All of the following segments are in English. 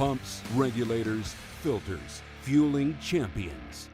pumps, regulators, filters, fueling champions.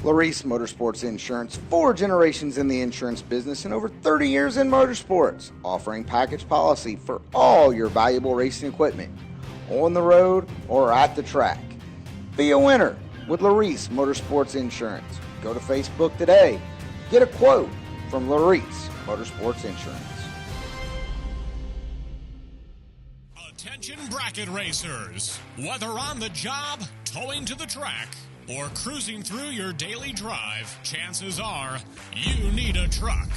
Laris Motorsports Insurance, 4 generations in the insurance business and over 30 years in motorsports, offering package policy for all your valuable racing equipment, on the road or at the track. Be a winner with Laris Motorsports Insurance. Go to Facebook today. Get a quote from Laris Motorsports Insurance. Attention bracket racers, whether on the job, towing to the track, or cruising through your daily drive, chances are you need a truck.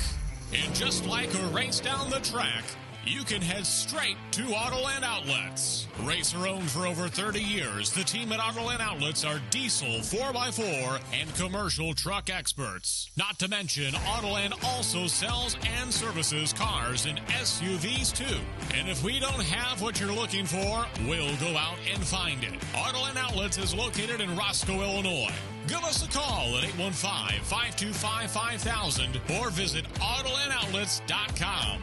And just like a race down the track, you can head straight to Autoland Outlets. Racer-owned for over 30 years, the team at Autoland Outlets are diesel 4x4 and commercial truck experts. Not to mention, Autoland also sells and services cars and SUVs too. And if we don't have what you're looking for, we'll go out and find it. Autoland Outlets is located in Roscoe, Illinois. Give us a call at 815-525-5000 or visit AutolandOutlets.com.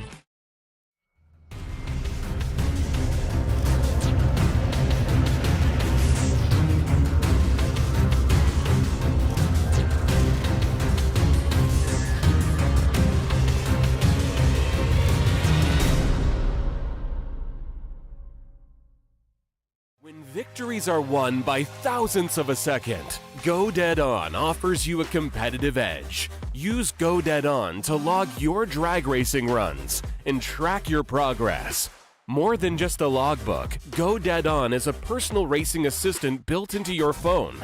When victories are won by thousandths of a second, Go Dead On offers you a competitive edge. Use Go Dead On to log your drag racing runs and track your progress. More than just a logbook, Go Dead On is a personal racing assistant built into your phone.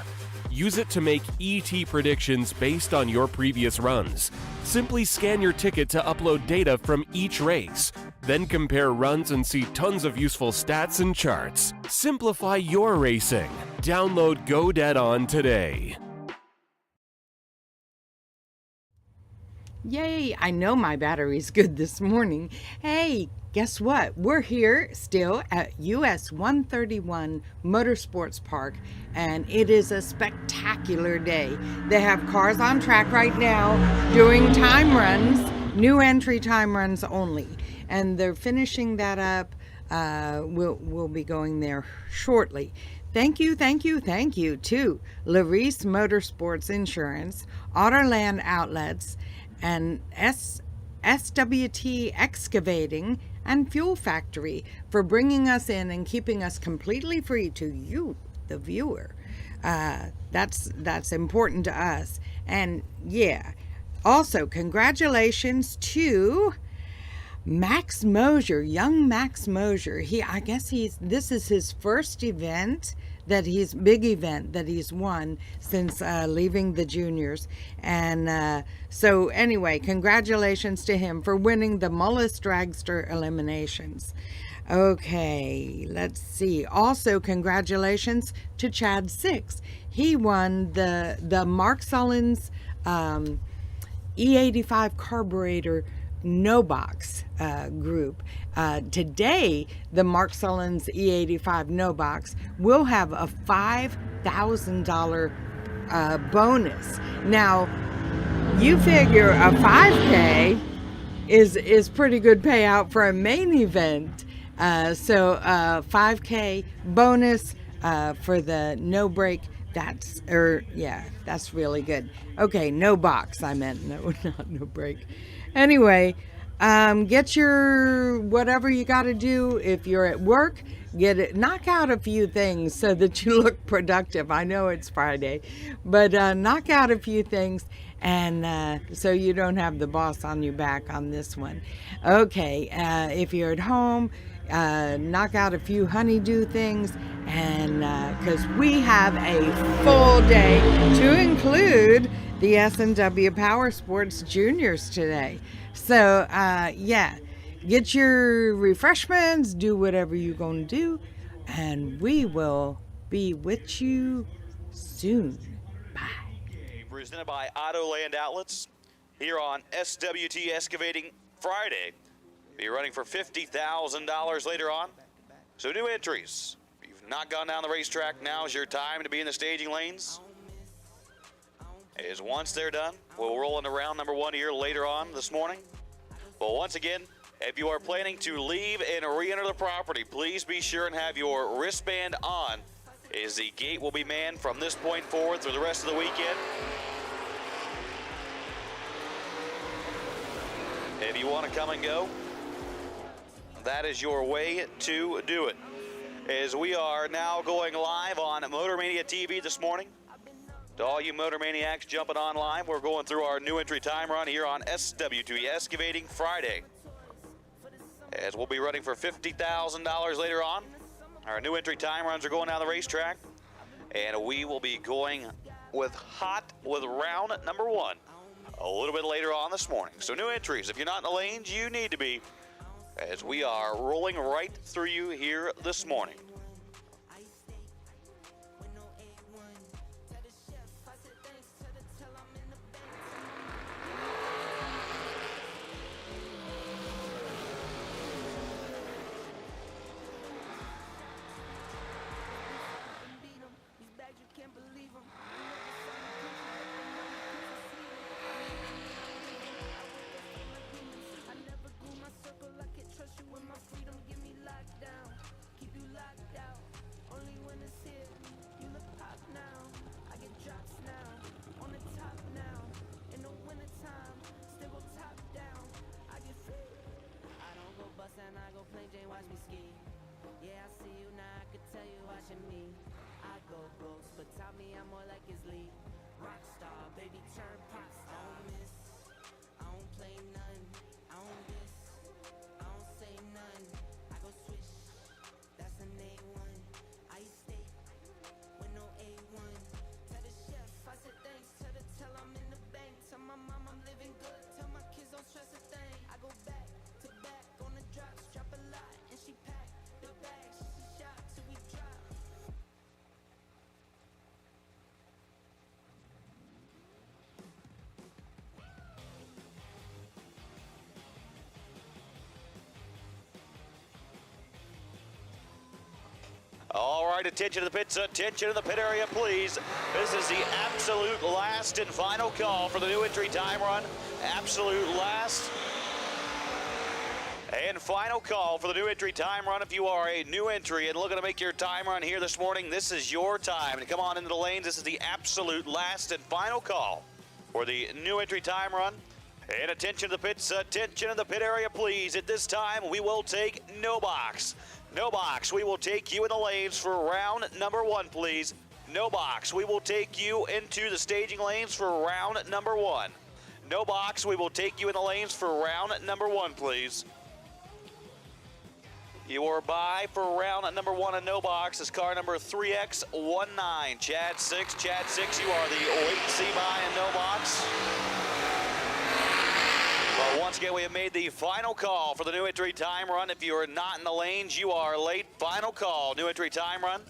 Use it to make ET predictions based on your previous runs. Simply scan your ticket to upload data from each race. Then compare runs and see tons of useful stats and charts. Simplify your racing. Download Go Dead On today. Yay, I know my battery's good this morning. Hey, guess what? We're here still at US 131 Motorsports Park, and it is a spectacular day. They have cars on track right now doing time runs, new entry time runs only, and they're finishing that up. We'll be going there shortly. Thank you to Laris Motorsports Insurance, Autoland Outlets, and SWT Excavating and Fuel Factory for bringing us in and keeping us completely free to you, the viewer. That's important to us. And yeah, also congratulations to Max Mosier, young Max Mosier. This is his first event big event that he's won since leaving the juniors. And so anyway, congratulations to him for winning the Mullis Dragster eliminations. Okay, let's see. Also, congratulations to Chad Six. He won the Mark Sullens E85 Carburetor no box group. Today, the Mark Sullens E85 no box will have a $5,000 bonus. Now, you figure a 5K is pretty good payout for a main event. So 5K bonus for the no break. That's really good. Okay, no box. I meant no, not no break. Anyway, get your whatever you got to do. If you're at work, knock out a few things so that you look productive. I know it's Friday, but knock out a few things, and so you don't have the boss on your back on this one. Okay, if you're at home, knock out a few honeydew things, and because we have a full day to include the S&W Powersports Juniors today. So get your refreshments, do whatever you're going to do, and we will be with you soon. Bye. Presented by Autoland Outlets here on SWT Excavating Friday. Be running for $50,000 later on. So new entries. If you've not gone down the racetrack, now's your time to be in the staging lanes. As once they're done, we'll roll into round number 1 here later on this morning. But once again, if you are planning to leave and re-enter the property, please be sure and have your wristband on, as the gate will be manned from this point forward through the rest of the weekend. If you want to come and go, that is your way to do it. As we are now going live on Motor Mania TV this morning. To all you Motor Maniacs jumping online, we're going through our new entry time run here on SWT Excavating Friday. As we'll be running for $50,000 later on. Our new entry time runs are going down the racetrack. And we will be going with round number 1 a little bit later on this morning. So new entries, if you're not in the lanes, you need to be, as we are rolling right through you here this morning. All right, attention to the pits, attention to the pit area, please. This is the absolute last and final call for the new entry time run. Absolute last and final call for the new entry time run. If you are a new entry and looking to make your time run here this morning, this is your time. And come on into the lanes. This is the absolute last and final call for the new entry time run. And attention to the pits, attention to the pit area, please. At this time, we will take no box. No box, we will take you in the lanes for round number 1, please. No box, we will take you into the staging lanes for round number 1. No box, we will take you in the lanes for round number 1, please. Your bye for round number 1 in no box is car number 3X19. Chad 6, you are the wait-and-see bye in no box. Well, once again, we have made the final call for the new entry time run. If you are not in the lanes, you are late. Final call, new entry time run.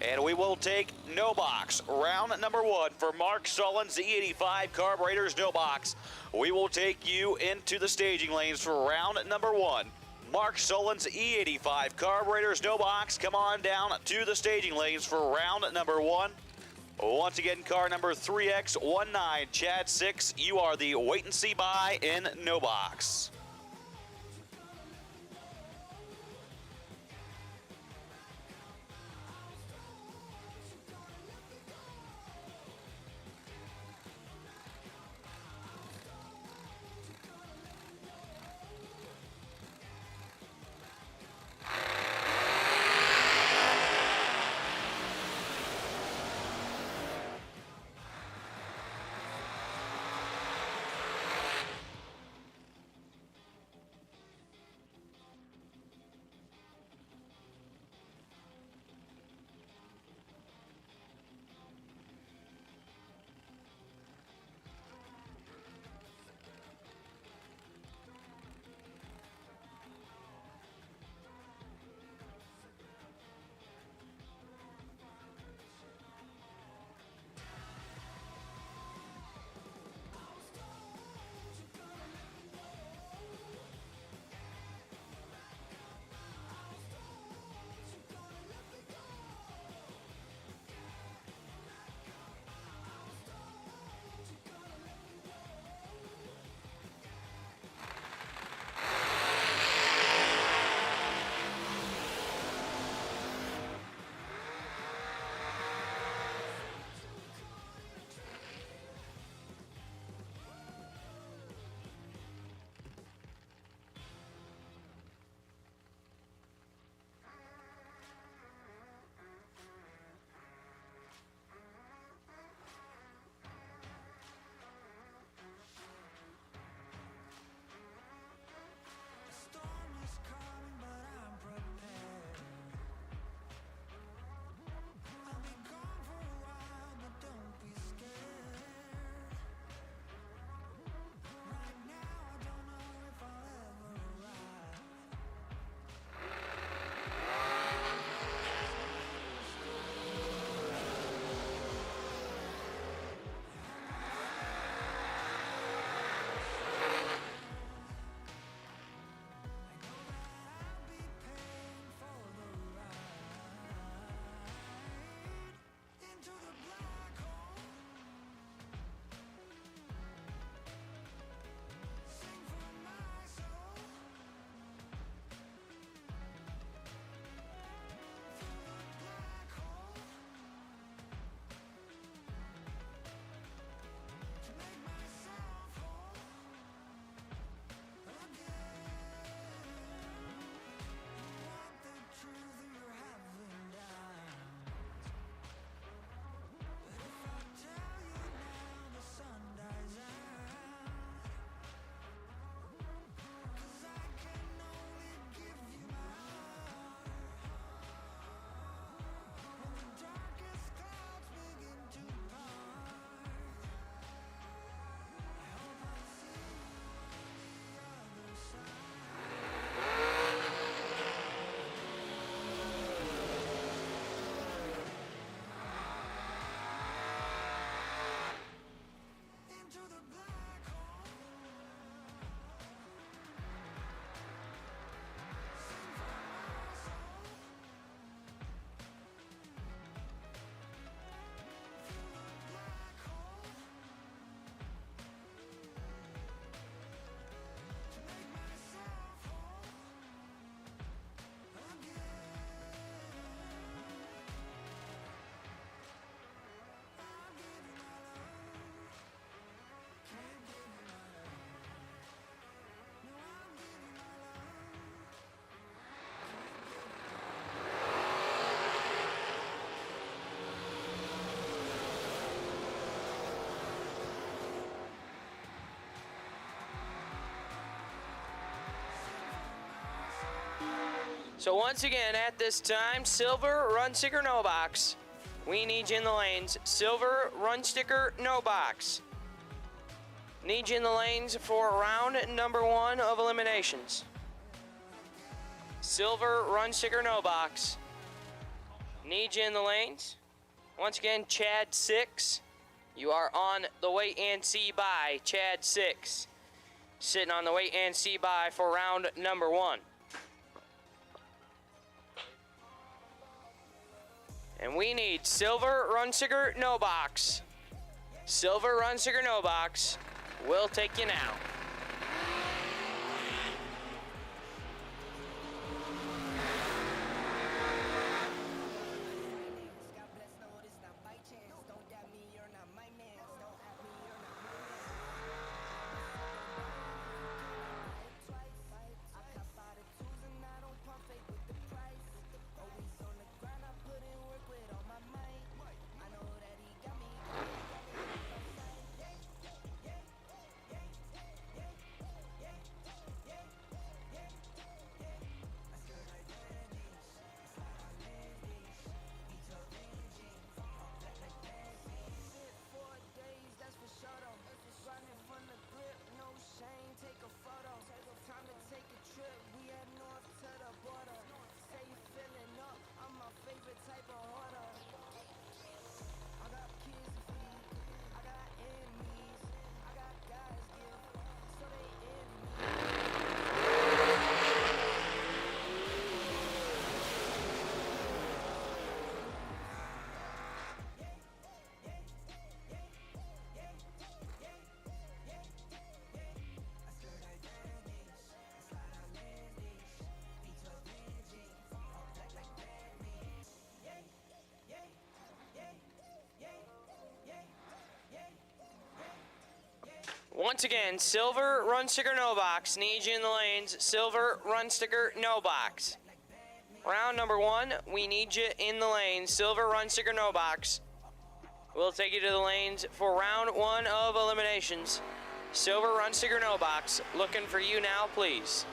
And we will take no box. Round number 1 for Mark Sullens E-85 Carburetors, no box. We will take you into the staging lanes for round number 1. Mark Sullens E-85 Carburetors, no box. Come on down to the staging lanes for round number 1. Once again, car number 3X19, Chad 6, you are the wait and see buy in no box. So once again, at this time, silver, run sticker, no box. We need you in the lanes. Silver, run sticker, no box. Need you in the lanes for round number 1 of eliminations. Silver, run sticker, no box. Need you in the lanes. Once again, Chad 6. You are on the wait and see by. Chad 6. Sitting on the wait and see by for round number 1. And we need silver run sticker, no box. Silver run sticker, no box. We'll take you now. Once again, silver run sticker, no box. Need you in the lanes. Silver run sticker, no box. Round number 1, we need you in the lanes. Silver run sticker, no box. We'll take you to the lanes for round 1 of eliminations. Silver run sticker, no box. Looking for you now, please.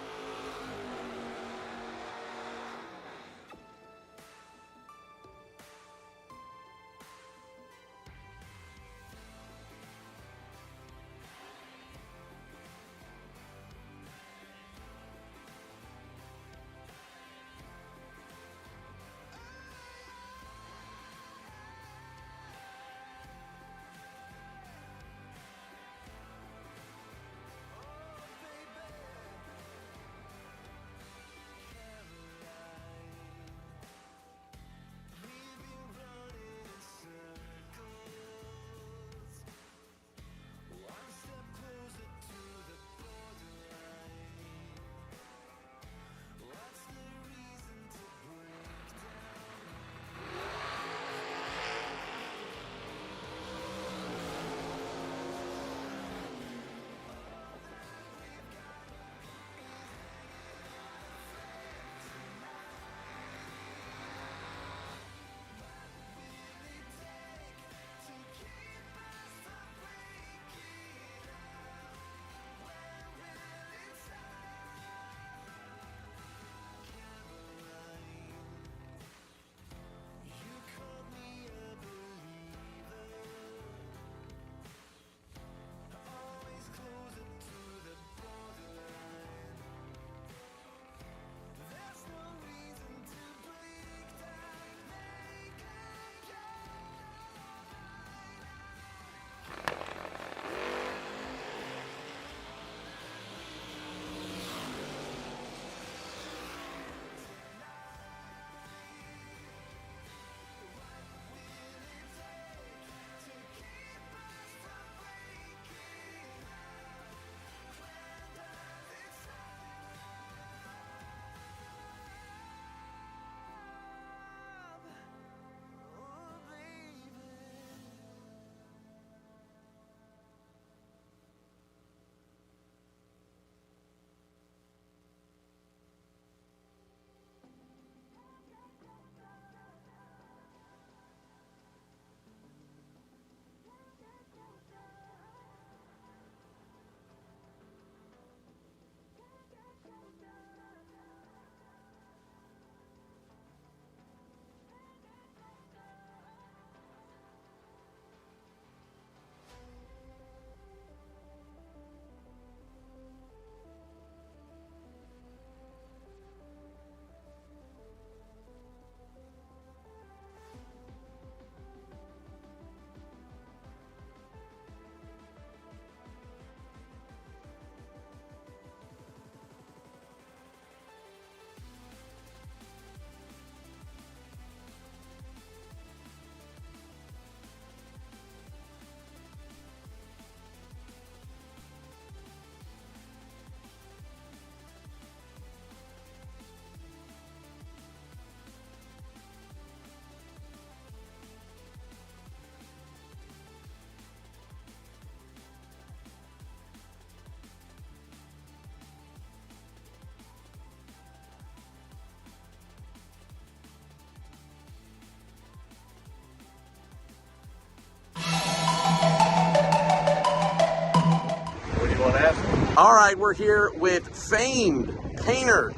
All right, we're here with famed painter,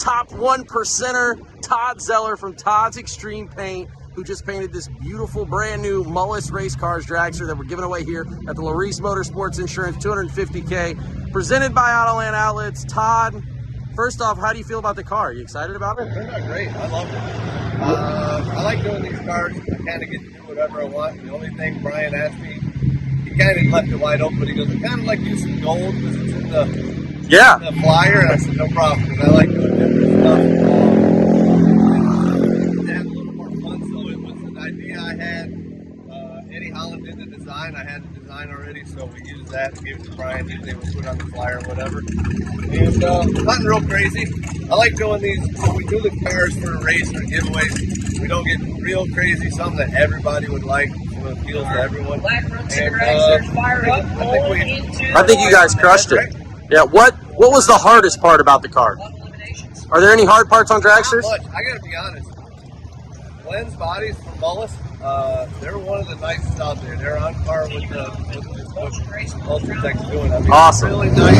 top 1%er, Todd Zeller from Todd's Extreme Paint, who just painted this beautiful brand new Mullis Race Cars dragster that we're giving away here at the Laris Motorsports Insurance, $250K, presented by Autoland Outlets. Todd, first off, how do you feel about the car? Are you excited about it? They're not great. I love it. I like doing these cars. I kind of get to do whatever I want. The only thing Brian asked me, he kind of left it wide open, but he goes, I kind of like using gold because it's in the flyer. And I said, no problem, because I like doing different stuff. To have a little more fun, so it was an idea I had. Eddie Holland did the design. I had the design already, so we used that and gave it to Brian. He was able to put it on the flyer or whatever. And nothing real crazy. I like doing these. When we do the cars for a race or giveaways, we don't get real crazy. Something that everybody would like, so it appeals to everyone. And, I think you guys crushed it. Yeah. What was the hardest part about the car? Are there any hard parts on dragsters? Not much. I gotta be honest. Glenn's bodies from Mullis, they're one of the nicest out there. They're on par with what Ultratech's doing. I mean, awesome. Really nice.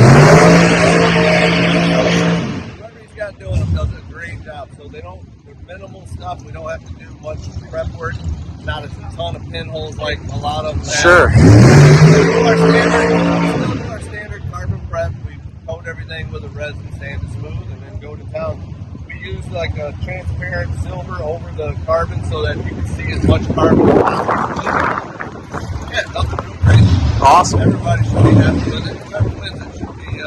Whoever he's got doing them does a great job. So they're minimal stuff. We don't have to do much prep work. Not a ton of pinholes like a lot of them. Sure. Our standard carbon prep. We coat everything with a resin, sand it smooth, and then go to town. Use like a transparent silver over the carbon so that you can see as much carbon as possible. Yeah, nothing real crazy. Awesome. Everybody should be happy with it. Whoever wins it should be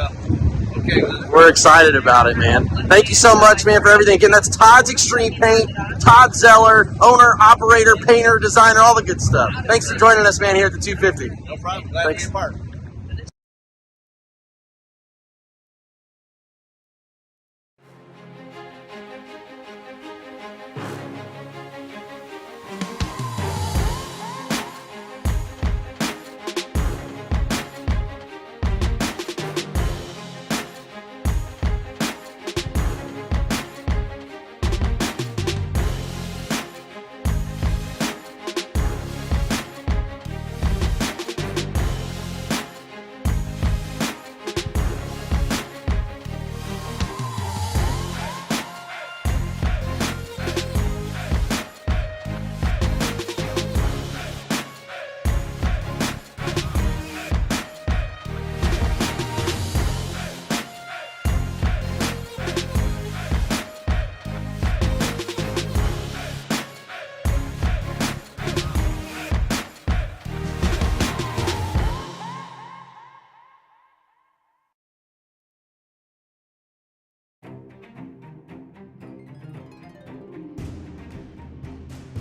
okay with it. We're excited about it, man. Thank you so much, man, for everything. Again, that's Todd's Extreme Paint, Todd Zeller, owner, operator, painter, designer, all the good stuff. Thanks for joining us, man, here at the 250. No problem. Glad to be a part.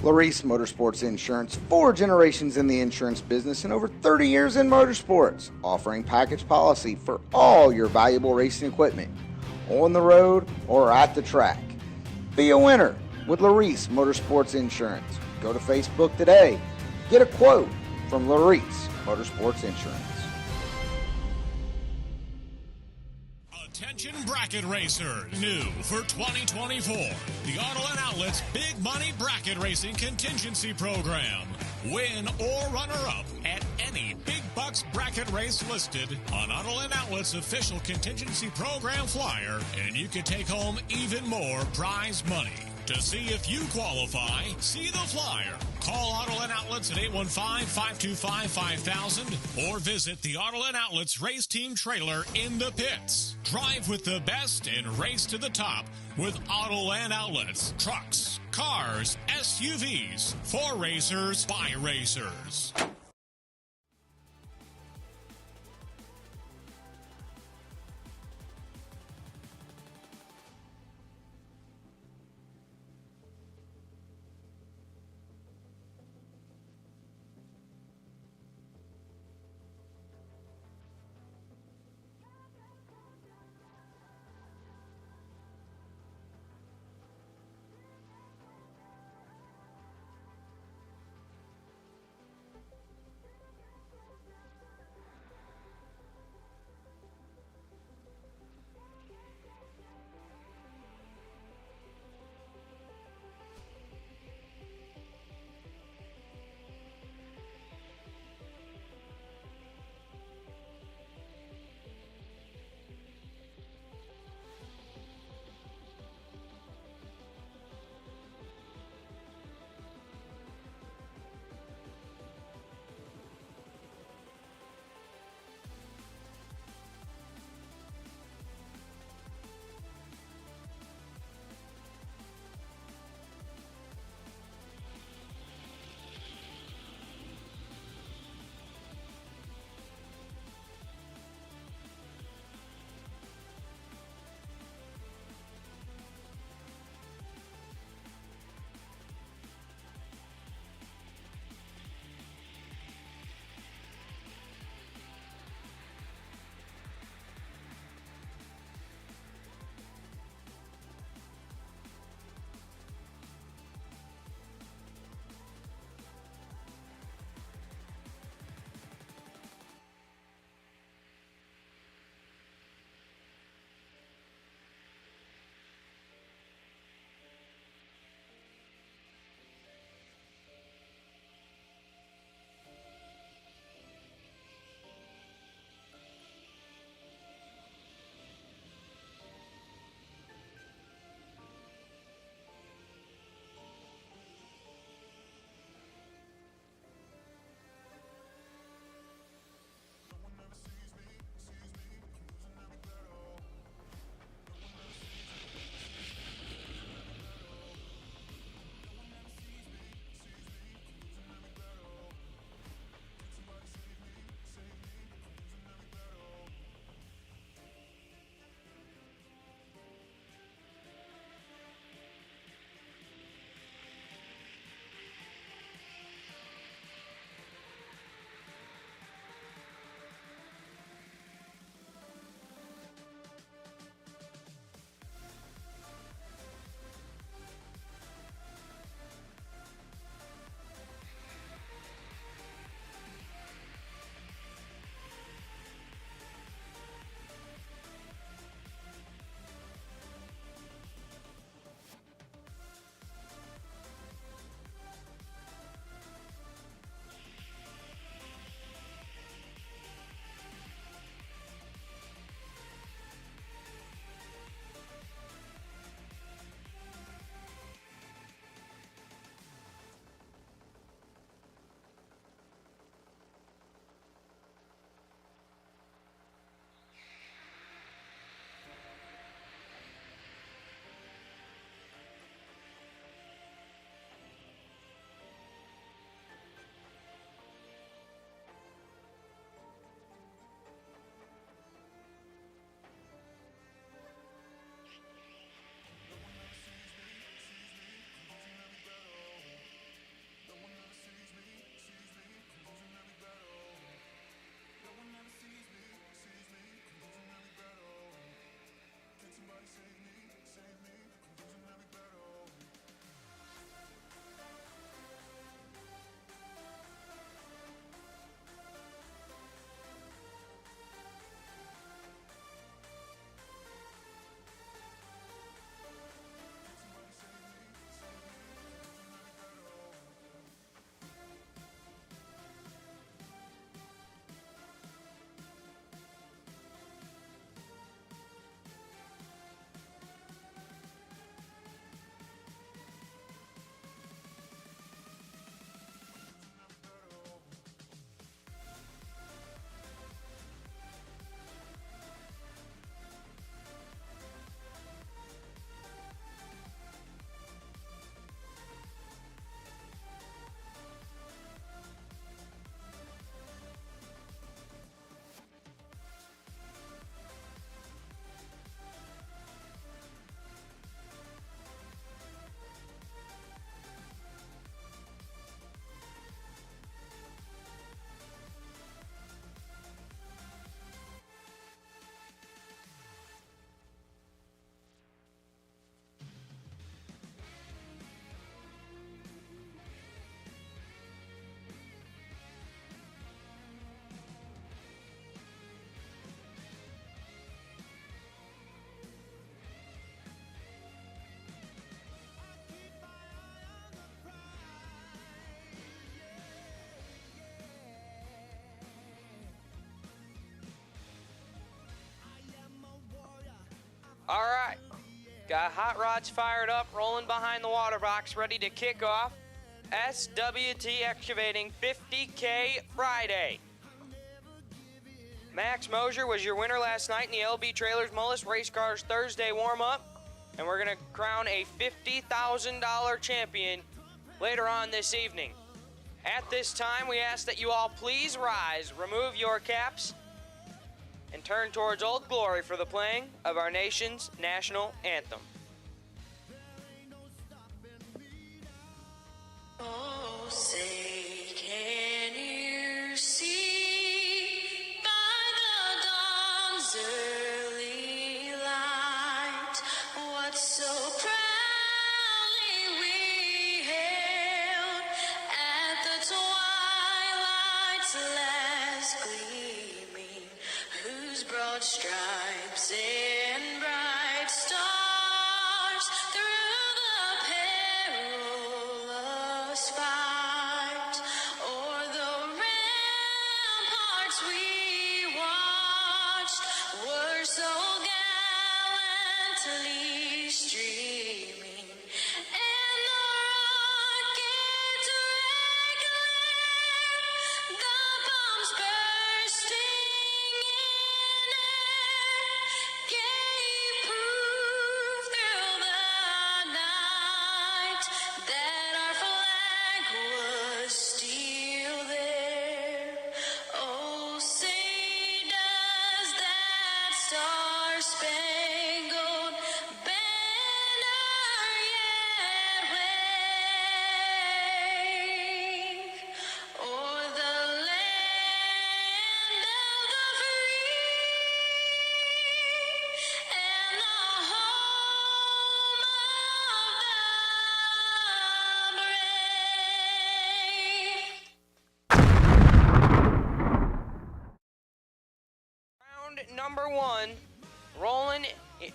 Laris Motorsports Insurance, 4 generations in the insurance business and over 30 years in motorsports, offering package policy for all your valuable racing equipment, on the road or at the track. Be a winner with Laris Motorsports Insurance. Go to Facebook today. Get a quote from Laris Motorsports Insurance. Attention bracket racers. New for 2024, the Autoland Outlets Big Money Bracket Racing Contingency Program. Win or runner-up at any Big Bucks bracket race listed on Autoland Outlets official contingency program flyer, and you can take home even more prize money. To see if you qualify, see the flyer. Call Autoland Outlets at 815-525-5000 or visit the Autoland Outlets race team trailer in the pits. Drive with the best and race to the top with Autoland Outlets. Trucks, cars, SUVs, for racers, by racers. Got hot rods fired up, rolling behind the water box, ready to kick off SWT Excavating 50K Friday. Max Mosier was your winner last night in the LB Trailers Mullis Race Cars Thursday warm-up, and we're going to crown a $50,000 champion later on this evening. At this time, we ask that you all please rise, remove your caps, and turn towards Old Glory for the playing of our nation's national anthem. Oh, say, can you see by the dawn's early light what so proudly we hailed at the twilight's last gleaming, whose broad stripes and bright stars through the perilous fight o'er the ramparts we watched were so gallantly streaming, and the rockets regular, the bombs bursting in air, gave proof through the night that our flag was still there. Oh, say does that star-spangled banner yet wave o'er the land of the free and the home of the brave. Round number one, rolling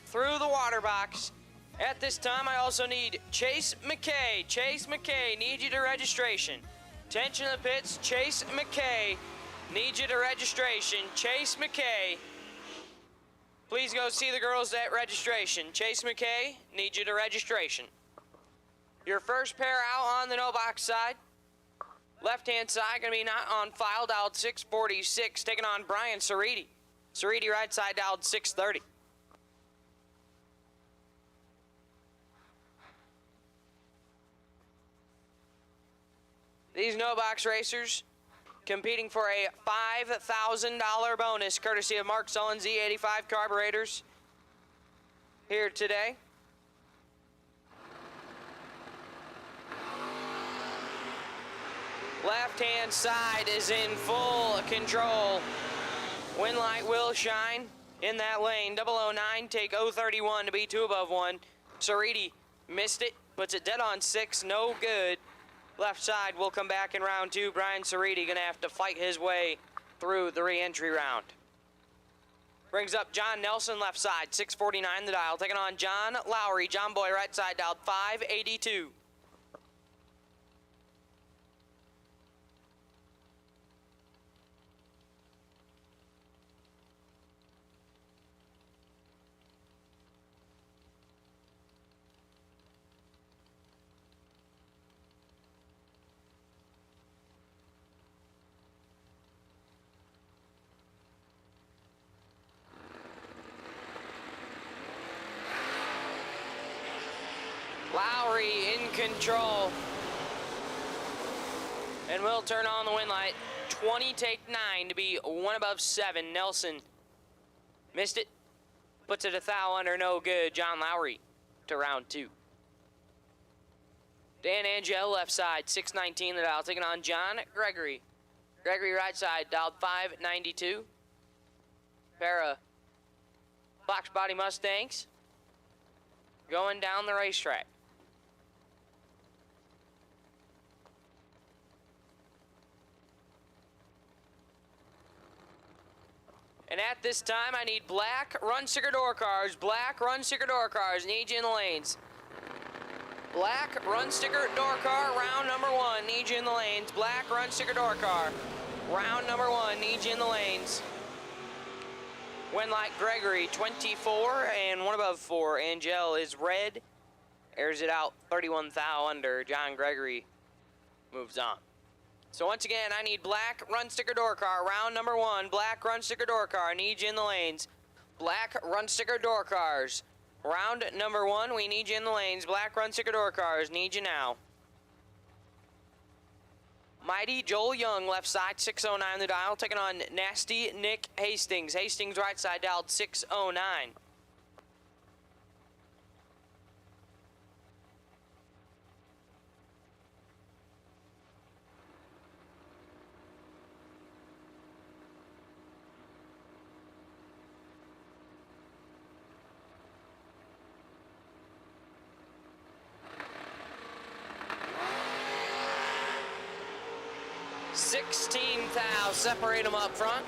through the water box. At this time, I also need Chase McKay. Chase McKay, need you to registration. Attention to the pits, Chase McKay, need you to registration. Chase McKay, please go see the girls at registration. Chase McKay, need you to registration. Your first pair out on the no box side. Left-hand side, gonna be not on file, dialed 646, taking on Brian Ceriti. Ceriti right side, dialed 630. These no-box racers competing for a $5,000 bonus courtesy of Mark Sullens E-85 Carburetors here today. Left-hand side is in full control. Wind light will shine in that lane. 009, take 031 to be 2 above 1. Ceriti missed it, puts it dead on 6, no good. Left side will come back in round 2. Brian Ceriti gonna have to fight his way through the re-entry round. Brings up John Nelson left side, 649 the dial. Taking on John Lowry. John Boy right side, dialed 582. Lowry in control. And we'll turn on the wind light. 20 take 9 to be 1 above 7. Nelson missed it. Puts it a thou under, no good. John Lowry to round 2. Dan Angel left side, 619 the dial. Taking on John Gregory. Gregory right side, dialed 592. Pair of box body Mustangs going down the racetrack. And at this time, I need black run sticker door cars. Black run sticker door cars. Need you in the lanes. Black run sticker door car, round number 1. Need you in the lanes. Black run sticker door car. Round number 1. Need you in the lanes. Winlight Gregory 24 and one above 4. Angel is red. Airs it out 31 thou under. John Gregory moves on. So once again, I need black run sticker door car. Round number 1, black run sticker door car. I need you in the lanes. Black run sticker door cars. Round number 1, we need you in the lanes. Black run sticker door cars. Need you now. Mighty Joel Young, left side, 609 the dial. Taking on Nasty Nick Hastings. Hastings right side dialed 609. Separate them up front.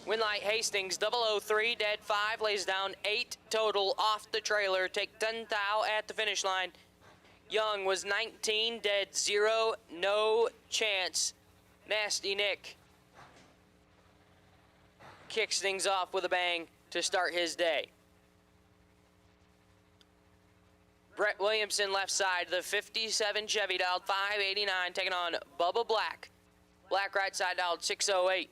Winlight Hastings 003, dead 5, lays down 8 total off the trailer. Take 10 thou at the finish line. Young was 19, dead 0, no chance. Nasty Nick kicks things off with a bang to start his day. Brett Williamson left side, the 57 Chevy dialed 589, taking on Bubba Black. Black right side dialed 608.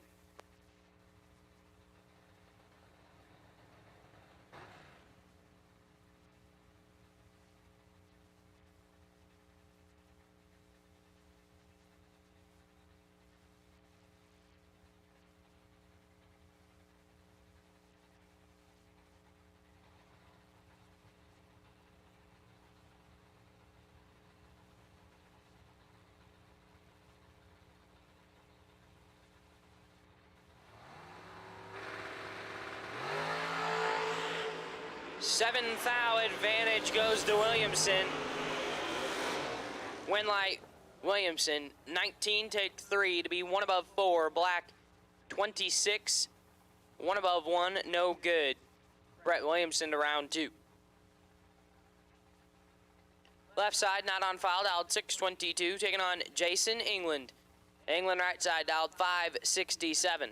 Seventh thou advantage goes to Williamson. Winlight Williamson, 19, take 3 to be 1 above 4. Black, 26, 1 above 1, no good. Brett Williamson to round 2. Left side, not on file, dialed 622, taking on Jason England. England right side, dialed 567.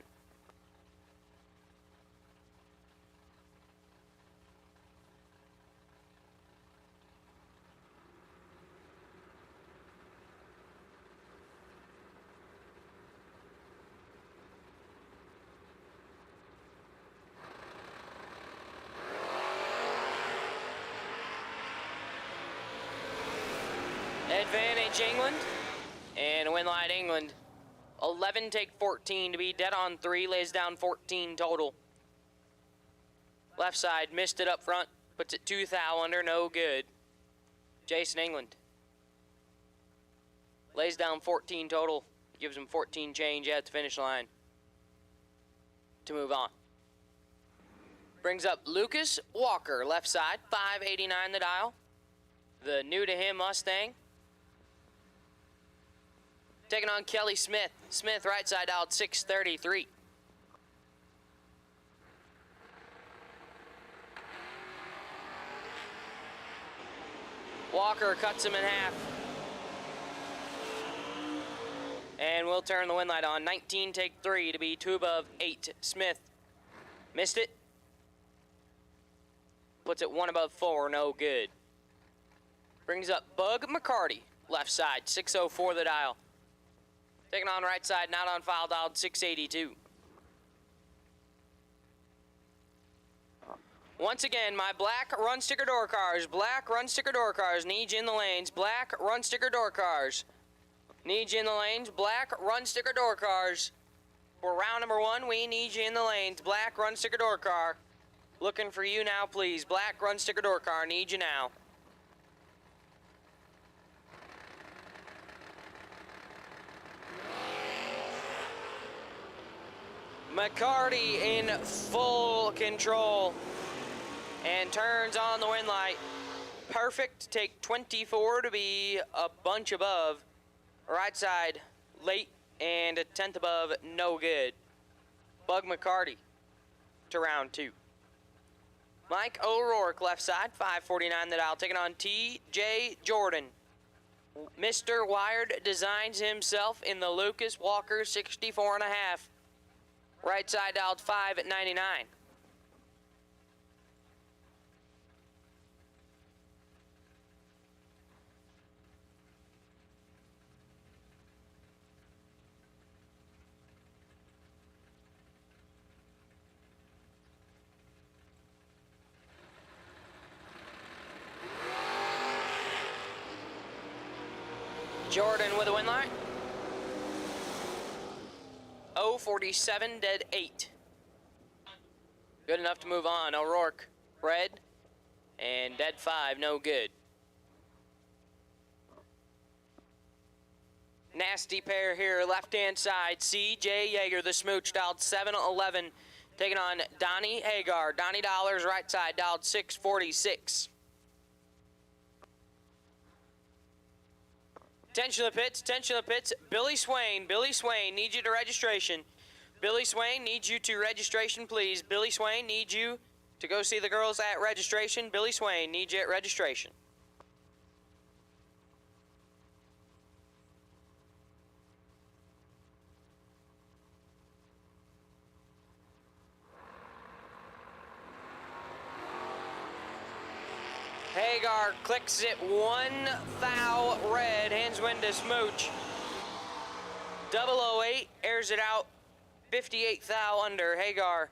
Advantage England, and Winlight England, 11 take 14 to be dead on 3, lays down 14 total. Left side, missed it up front, puts it 2 thou under, no good. Jason England lays down 14 total, gives him 14 change at the finish line to move on. Brings up Lucas Walker, left side, 589 the dial, the new to him Mustang. Taking on Kelly Smith. Smith right side out 633. Walker cuts him in half. And we'll turn the Winlight on. 19 take 3 to be 2 above 8. Smith missed it. Puts it 1 above 4, no good. Brings up Bug McCarty, left side, 604 the dial. Taking on right side, not on file, dialed 682. Once again, my black run sticker door cars, need you in the lanes. Black run sticker door cars, need you in the lanes. Black run sticker door cars. For round number 1, we need you in the lanes. Black run sticker door car. Looking for you now, please. Black run sticker door car, need you now. McCarty in full control and turns on the Winlight. Perfect, take 24 to be a bunch above. Right side, late and a 10th above, no good. Bug McCarty to round 2. Mike O'Rourke, left side, 549 the dial, taking on T.J. Jordan. Mr. Wired designs himself in the Lucas Walker 64 and a half. Right side dialed 599. Jordan with a win line. 047 dead 8. Good enough to move on. O'Rourke, red. And dead 5, no good. Nasty pair here, left-hand side. C.J. Yeager, the smooch, dialed 711. Taking on Donnie Hagar. Donnie Dollars, right side, dialed 646. Attention to the pits, attention to the pits. Billy Swain, needs you to registration. Billy Swain needs you to registration, please. Billy Swain needs you to go see the girls at registration. Billy Swain needs you at registration. Hagar clicks it 1 thou red, hands wind to smooch. 008 airs it out, 58 thou under. Hagar,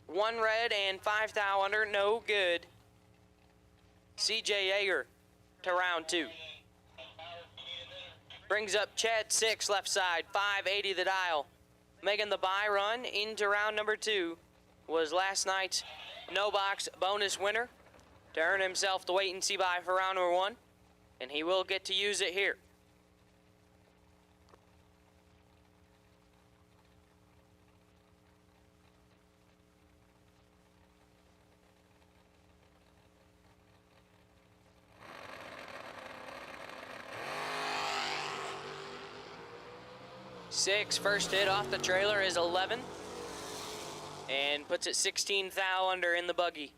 1 red and 5 thou under, no good. CJ Yeager to round 2. Brings up Chad 6 left side, 580 the dial. Making the bye run into round number 2 was last night's no box bonus winner. To earn himself the wait and see buy for round number 1, and he will get to use it here. Six, first hit off the trailer is 11, and puts it 16 thou under in the buggy.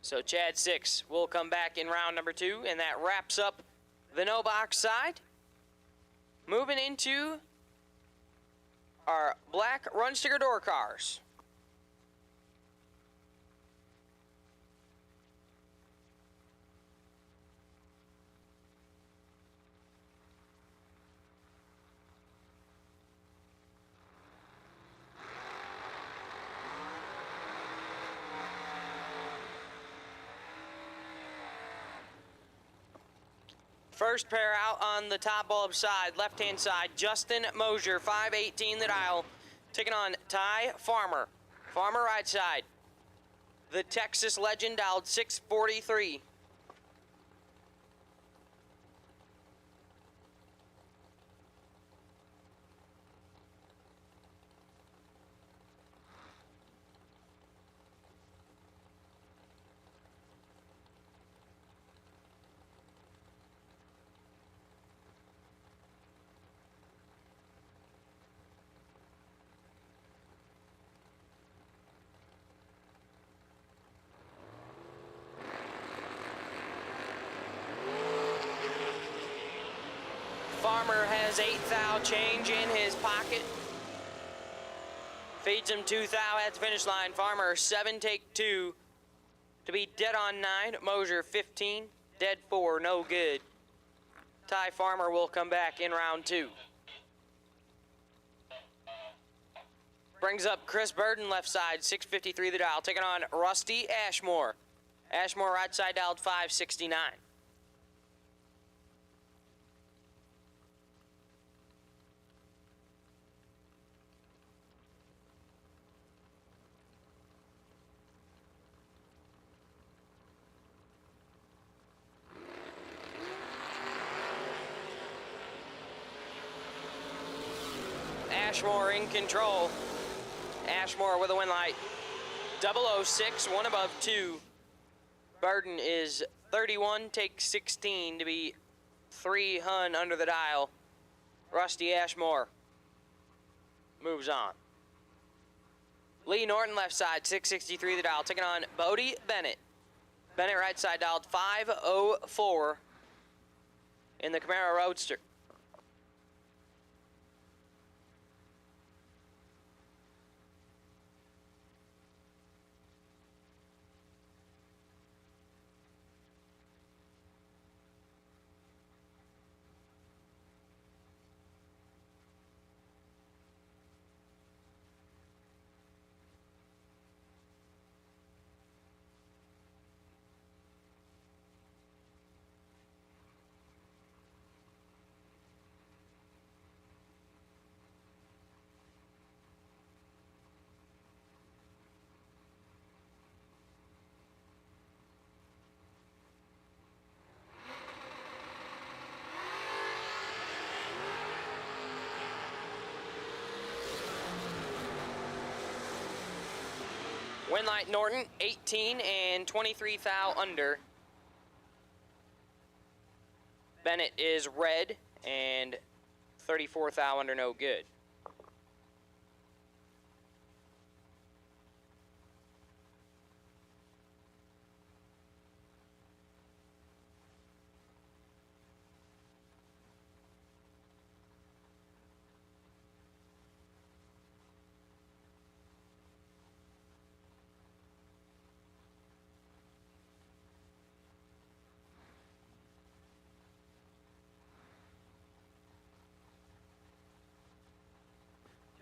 So Chad 6 will come back in round number 2, and that wraps up the no box side. Moving into our black run sticker door cars. First pair out on the top bulb side, left-hand side, Justin Mosier, 518 the dial, taking on Ty Farmer. Farmer right side. The Texas legend dialed 643. Farmer has 8 thou change in his pocket. Feeds him 2 thou at the finish line. Farmer 7 take 2 to be dead on 9. Mosier 15, dead 4, no good. Ty Farmer will come back in round 2. Brings up Chris Burden left side, 653 the dial, taking on Rusty Ashmore. Ashmore right side dialed 569. Ashmore in control. Ashmore with a win light. 006, 1 above 2. Burden is 31, take 16 to be 3 hun under the dial. Rusty Ashmore moves on. Lee Norton left side, 663 the dial, taking on Bodie Bennett. Bennett right side dialed 504 in the Camaro Roadster. Winlight Norton, 18 and 23 thou under. Bennett is red and 34 thou under, no good.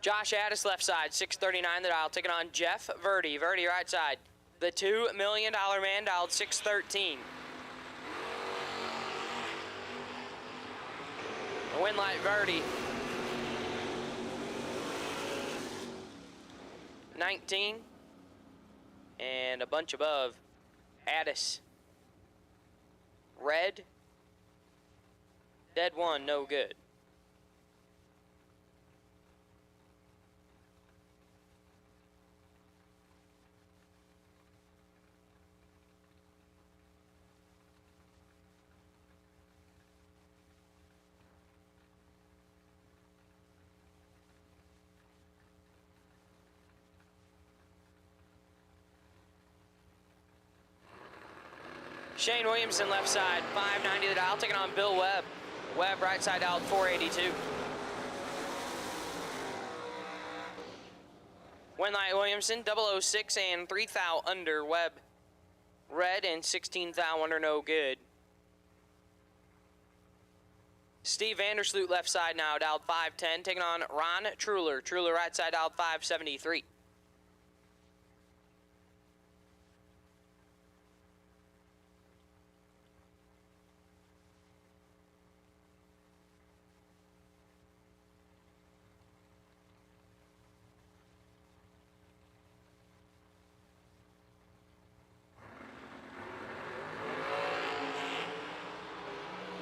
Josh Addis left side, 639 the dial, taking on Jeff Verdi. Verdi right side. The $2 million man dialed 613. Winlight Verdi. 19. And a bunch above. Addis. Red. Dead one, no good. Shane Williamson left side, 590 the dial, taking on Bill Webb. Webb right side out, 482. Winlight Williamson, 006 and 3 thou under. Webb red and 16 thou under, no good. Steve Vandersloot left side now, dialed 510, taking on Ron Truler. Truler right side dialed 573.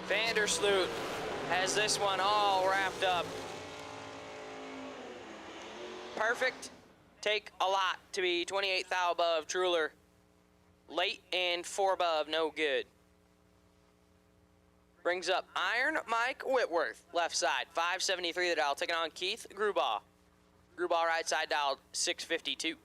Vandersloot has this one all wrapped up. Perfect. Take a lot to be 28 thou above. Truler late and 4 above, no good. Brings up Iron Mike Whitworth, left side, 573 the dial, taking on Keith Grubaugh. Grubaugh right side dialed 652.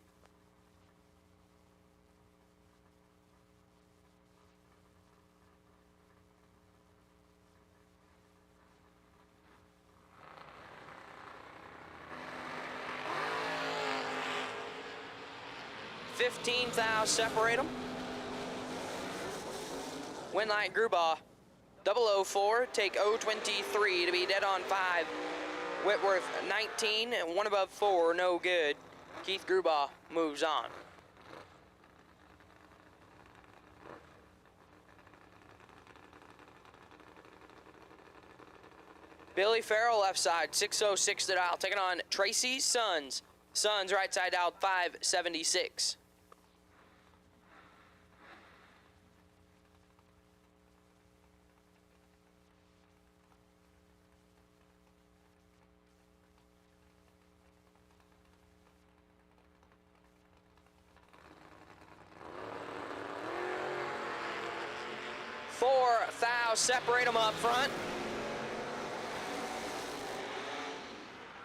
$15 thou separate them. Winlight Grubaugh, 004, take 023 to be dead on 5. Whitworth 19, 1 above 4, no good. Keith Grubaugh moves on. Billy Farrell left side, 606 the dial, taking on Tracy Sons. Sons right side out, 576. Thou separate them up front.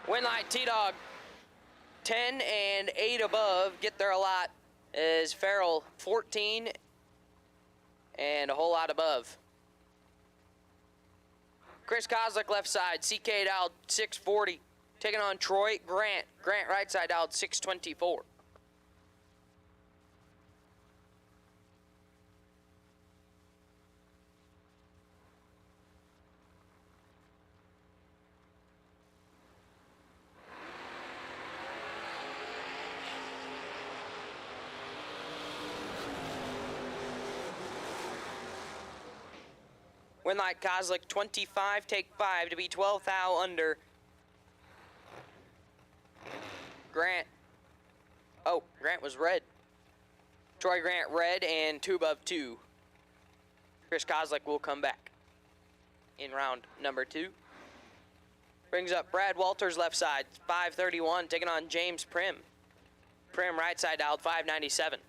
Winlight T-Dog, 10 and 8 above, get there a lot, is Farrell 14 and a whole lot above. Chris Kozlik left side, CK out 640, taking on Troy Grant. Grant right side out 624. Winlight Kozlik 25, take 5 to be 12 thou under. Grant. Oh, Grant was red. Troy Grant red and 2 above 2. Chris Kozlik will come back in round number 2. Brings up Brad Walters left side, 531, taking on James Prim. Prim right side dialed 597.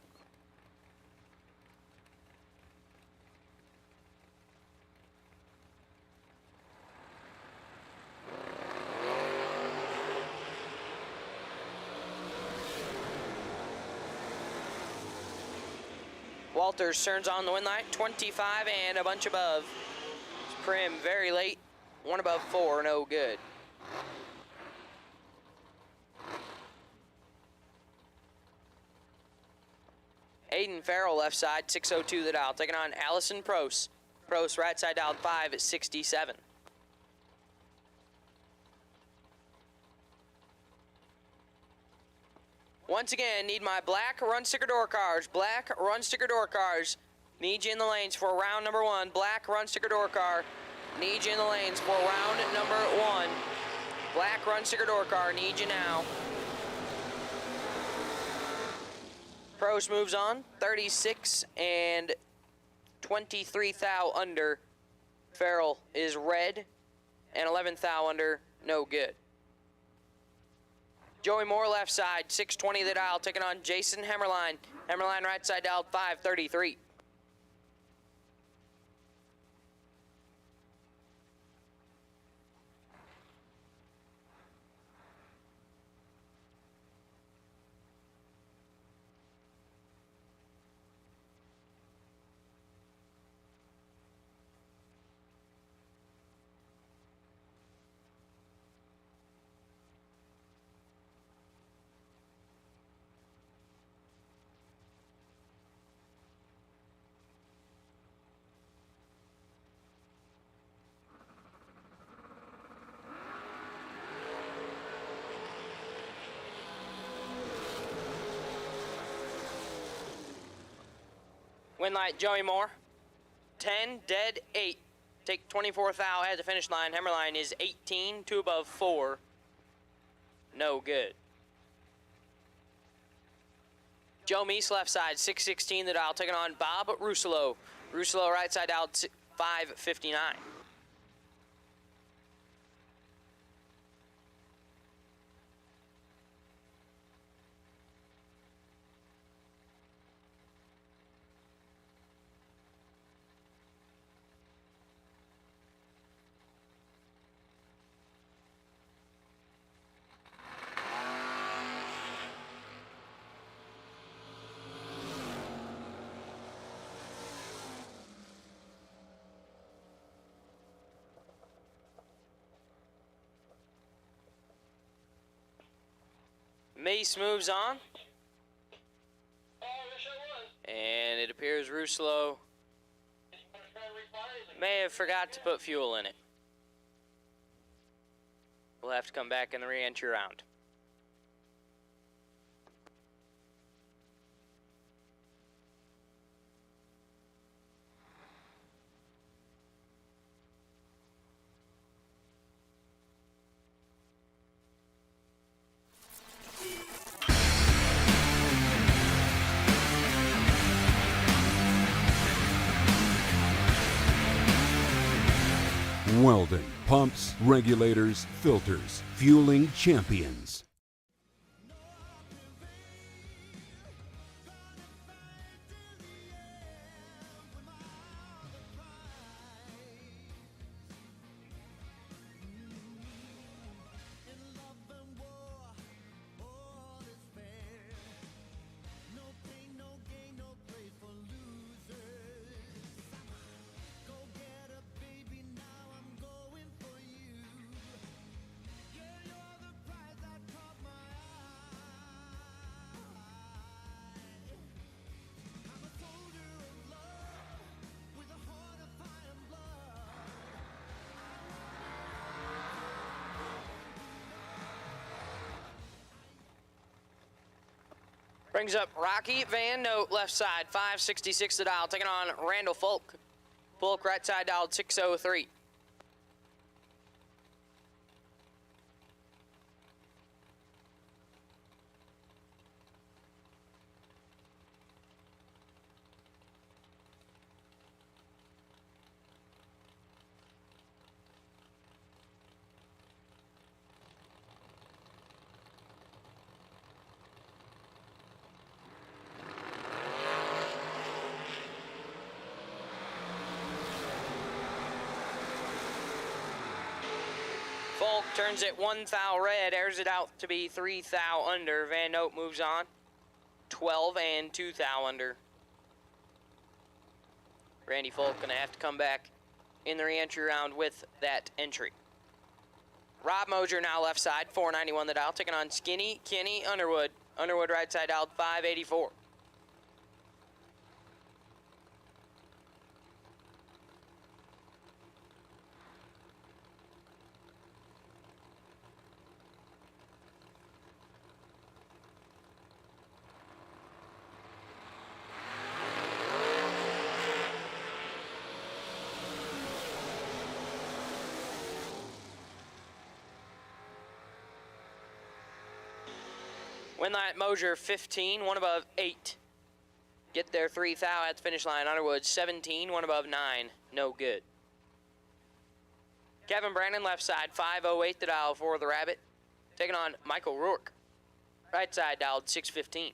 Walters turns on the wind light, 25 and a bunch above. Prim very late, 1 above 4, no good. Aiden Farrell left side, 602 the dial, taking on Allison Prost. Prost right side dialed 5 at 67. Once again, need my black run sticker door cars. Black run sticker door cars. Need you in the lanes for round number 1. Black run sticker door car. Need you in the lanes for round number 1. Black run sticker door car. Need you now. Prost moves on. 36 and 23 thou under. Farrell is red. And 11 thou under. No good. Joey Moore left side, 620 the dial, taking on Jason Hemmerline. Hemmerline right side dialed 533. Win light, Joey Moore. 10, dead, 8. Take 24 thou at the finish line. Hemmerline is 18, 2 above 4. No good. Joe Meese left side, 616 the dial, taking on Bob Russello. Russello right side out, 559. Mace moves on. And it appears Russello may have forgot to put fuel in it. We'll have to come back in the re-entry round. Welding, pumps, regulators, filters, fueling champions. Brings up Rocky Van Note left side, 566 the dial, taking on Randall Folk. Folk right side dialed 603. Folk turns it 1 thou red, airs it out to be 3 thou under. Van Note moves on. 12 and 2 thou under. Randy Folk gonna have to come back in the re-entry round with that entry. Rob Mosier now left side, 491 the dial, taking on Skinny Kenny Underwood. Underwood right side dialed 584. Winlight Mosier 15, 1 above 8. Get there 3 thou at the finish line. Underwood 17, 1 above 9. No good. Kevin Brandon left side 508 the dial for the Rabbit. Taking on Michael Rourke. Right side dialed 615.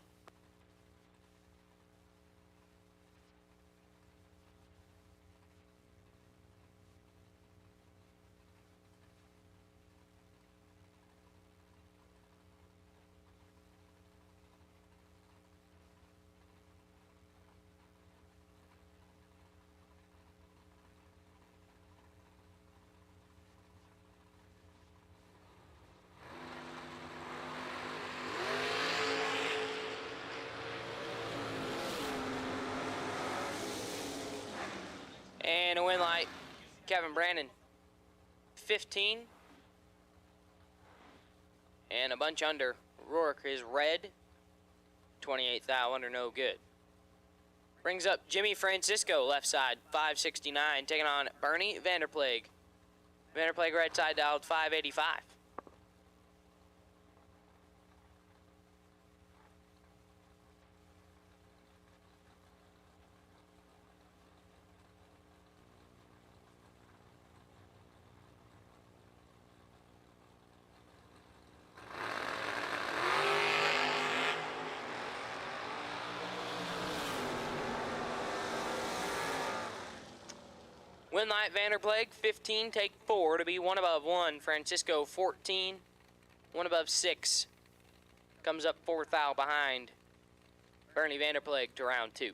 And a win light, Kevin Brandon, 15. And a bunch under. Rourke is red, 28 thou under, no good. Brings up Jimmy Francisco, left side, 569, taking on Bernie Vanderplague. Vanderplague right side dialed 585. Winlight Vanderplague, 15, take 4 to be 1 above 1. Francisco, 14, 1 above 6. Comes up 4 thou behind Bernie Vanderplague to round 2.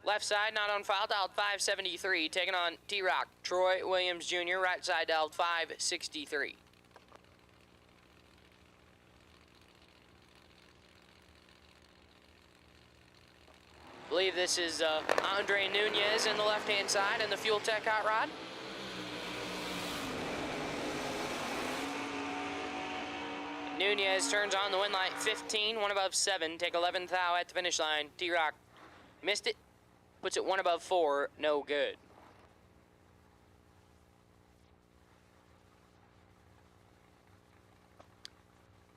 Left side, not on file, dialed 573. Taking on T-Rock, Troy Williams Jr. Right side, dialed 563. Believe this is Andre Nunez in the left-hand side and the Fuel Tech hot rod. Nunez turns on the win light, 15, 1 above 7. Take 11 thou at the finish line. T-Rock missed it, puts it 1 above 4, no good.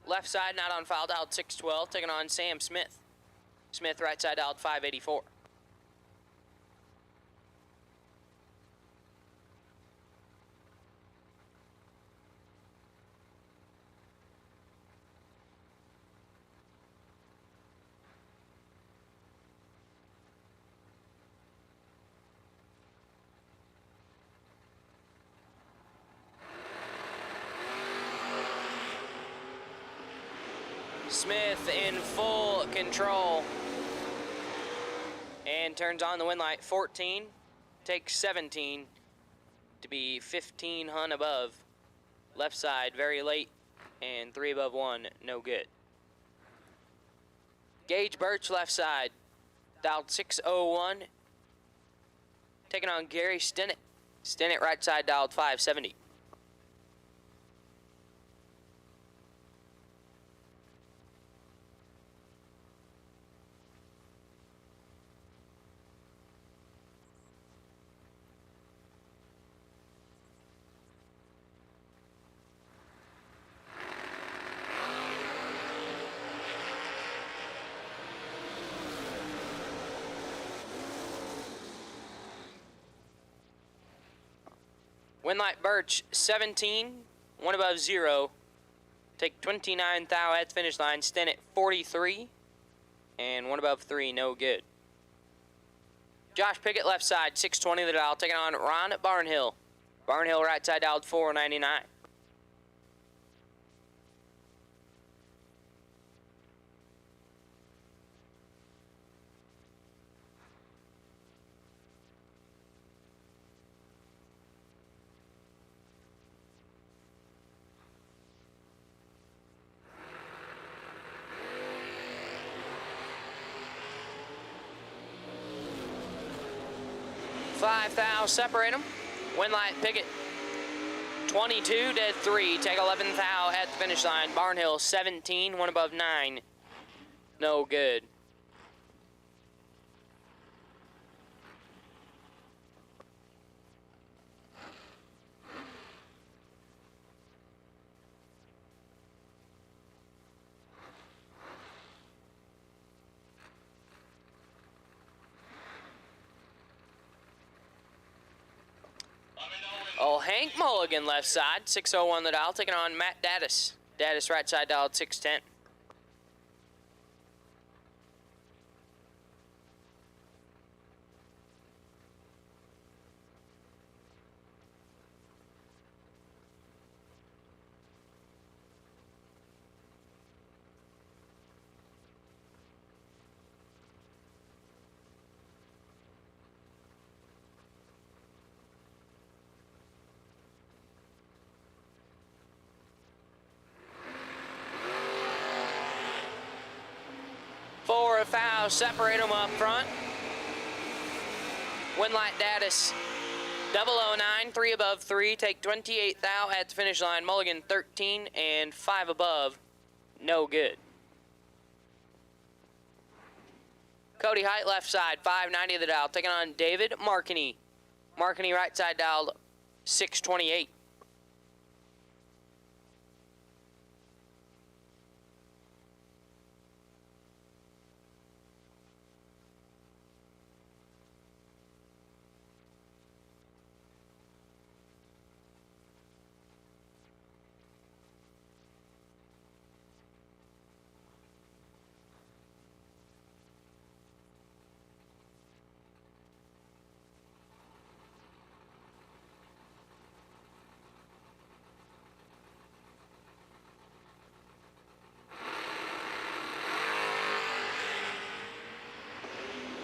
Left side, not on file, dialed 612, taking on Sam Smith. Smith right side dialed 584. Smith in full control. And turns on the win light, 14, takes 17 to be 15 hun above. Left side, very late, and 3 above 1, no good. Gage Birch, left side, dialed 601, taking on Gary Stinnett. Stinnett, right side, dialed 570. Winlight Birch, 17, 1 above 0. Take 29 thou at the finish line. Stinnett, 43, and 1 above 3, no good. Josh Pickett left side, 620 the dial, taking on Ron Barnhill. Barnhill right side dialed 499. Five thou separate them. Win light Pickett 22 dead 3. Take 11 thou at the finish line. Barnhill 17, one above 9. No good. Oh, Hank Mulligan left side, 601 the dial, taking on Matt Daddis. Daddis right side dialed 610. Four foul, separate them up front. Winlight Daddis, 009, 3 above 3, take 28 thou at the finish line. Mulligan 13 and 5 above, no good. Cody Height left side, 590 of the dial, taking on David Markany. Markany right side dialed 628.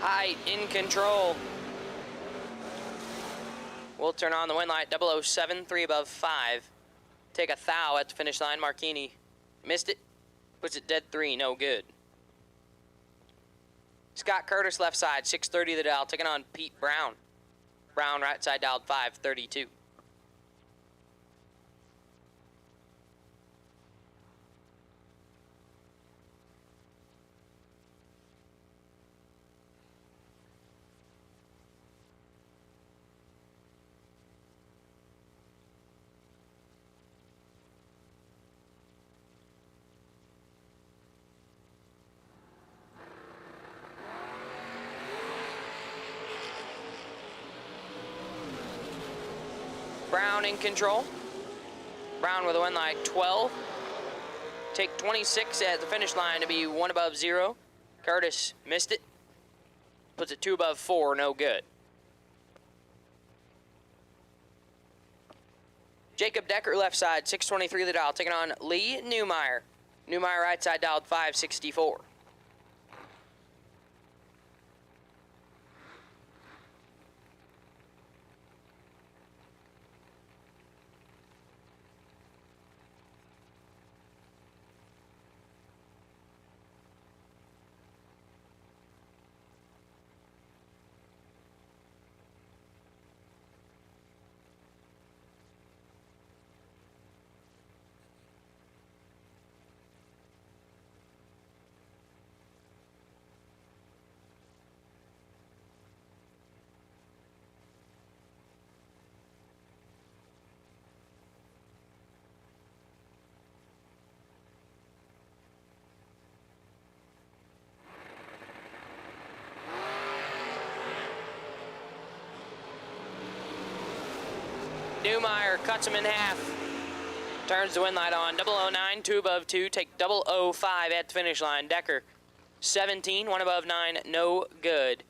Height in control. We'll turn on the wind light, 007, 3 above 5. Take a thou at the finish line. Markany missed it. Puts it dead 3, no good. Scott Curtis left side, 630 the dial, taking on Pete Brown. Brown right side dialed 532. Brown in control. Brown with a win like 12. Take 26 at the finish line to be 1 above 0. Curtis missed it. Puts it 2 above 4, no good. Jacob Decker left side, 623 the dial, taking on Lee Newmeyer. Newmeyer right side dialed 564. Newmeyer cuts him in half. Turns the wind light on. 009, 2 above 2. Take 005 at the finish line. Decker, 17, 1 above 9. No good.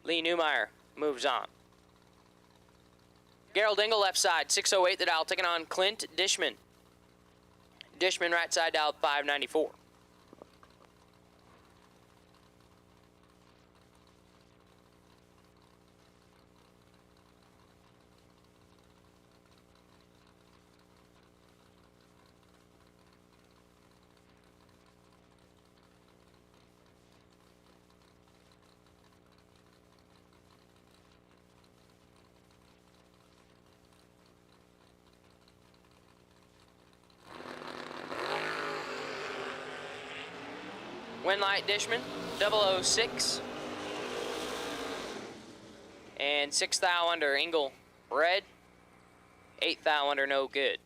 Lee Newmeyer moves on. Gerald Dingle left side, 608 the dial, taking on Clint Dishman. Dishman right side dial, 594. Winlight Dishman, 006. And 6th thou under Engel, red. 8th thou under, no good.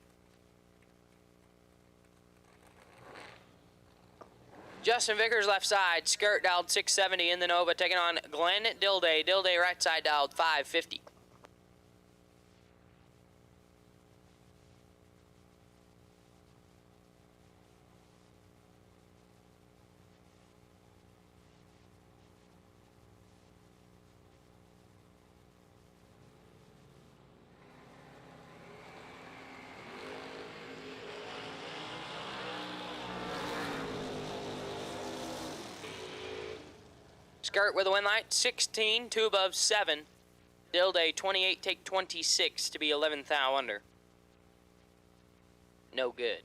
Justin Vickers left side, skirt dialed 670 in the Nova, taking on Glenn Dilday. Dilday right side dialed 550. Skirt with a win light, 16, 2 above 7. Dilday, 28, take 26 to be 11th thou under. No good.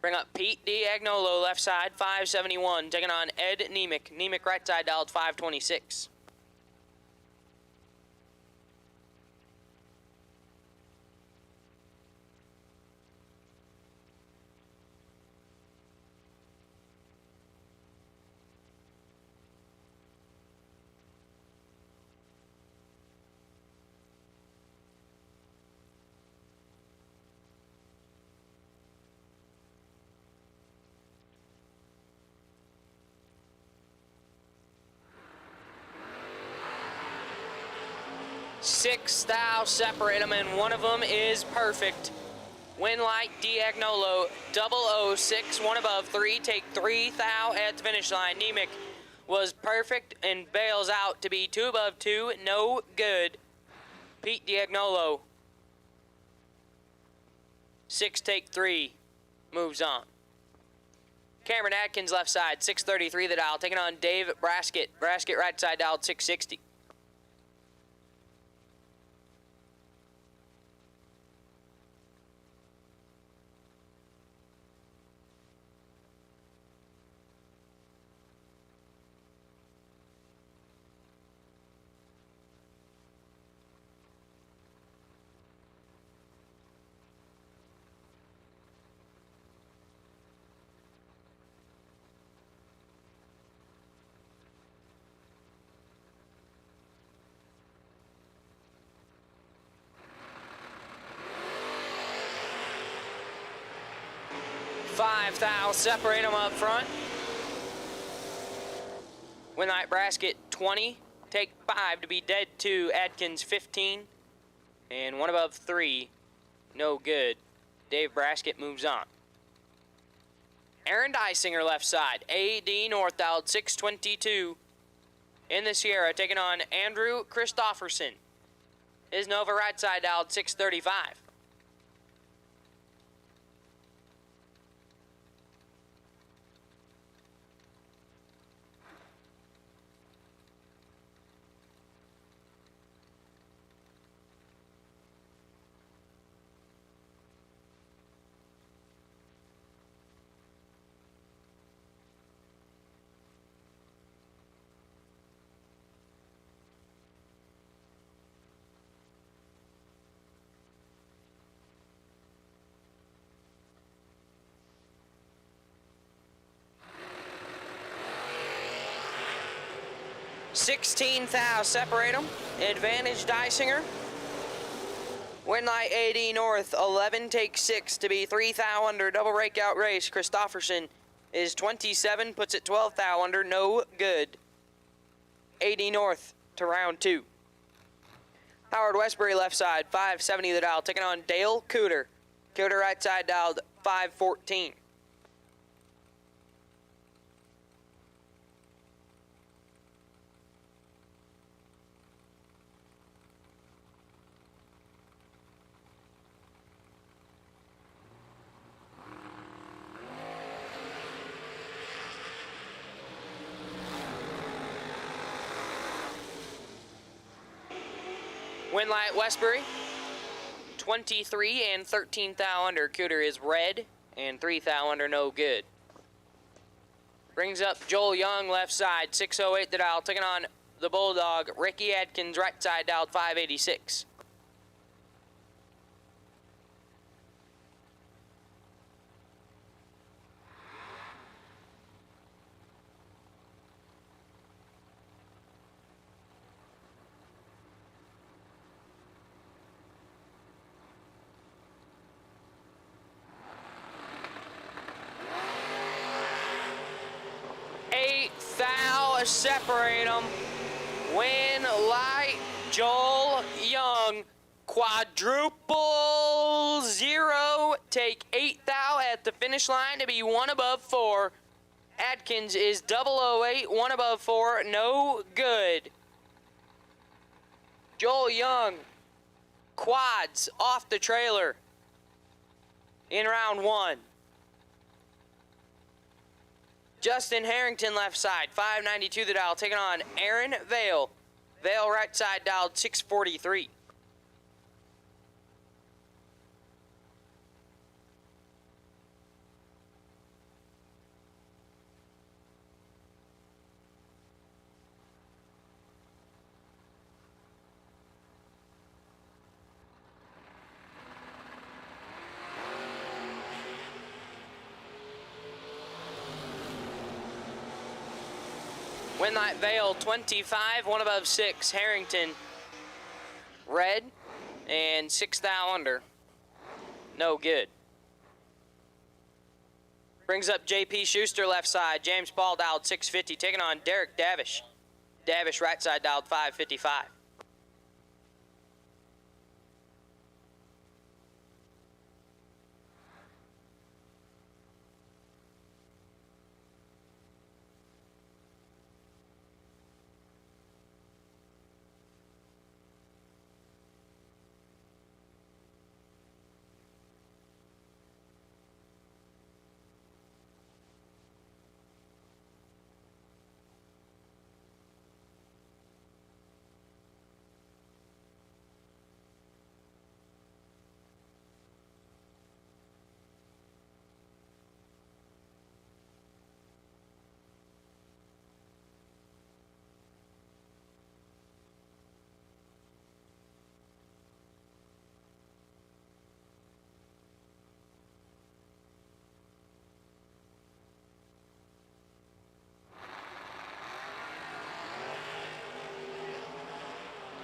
Bring up Pete Diagnolo, left side, 571, taking on Ed Nemick. Nemick right side dialed 526. Six thou separate them, and one of them is perfect. Winlight Diagnolo, 006, one above 3, take 3 thou at the finish line. Nemick was perfect and bails out to be 2 above 2, no good. Pete Diagnolo, 6 take 3, moves on. Cameron Atkins left side, 633 the dial, taking on Dave Braskett. Braskett right side dialed 660. Five thou separate them up front. Winlight Braskett 20, take 5 to be dead 2. Atkins 15, and 1 above 3, no good. Dave Braskett moves on. Aaron Dysinger left side, AD North dialed 622 in the Sierra, taking on Andrew Christofferson. His Nova right side dialed 635. $16 thou separate them. Advantage Dysinger. Winlight AD North 11 take 6 to be 3 thou under. Double breakout race. Christofferson is 27, puts it 12 thou under. No good. AD North to round 2. Howard Westbury left side, 570 the dial, taking on Dale Cooter. Cooter right side dialed 514. Winlight Westbury, 23 and 13 thou under. Cooter is red and 3 thou under, no good. Brings up Joel Young, left side, 608 the dial, taking on the Bulldog. Ricky Adkins, right side, dialed 586. Separate them. Win light, Joel Young. Quadruple 0. Take 8 thou at the finish line to be 1 above 4. Atkins is 008, 1 above 4, no good. Joel Young, quads off the trailer in round 1. Justin Harrington, left side, 592 the dial, taking on Aaron Vale. Vale, right side, dialed 643. Winlight Vale, 25, 1 above 6. Harrington, red, and 6 thou under. No good. Brings up JP Schuster, left side. James Paul, dialed 650, taking on Derek Davish. Davish, right side, dialed 555.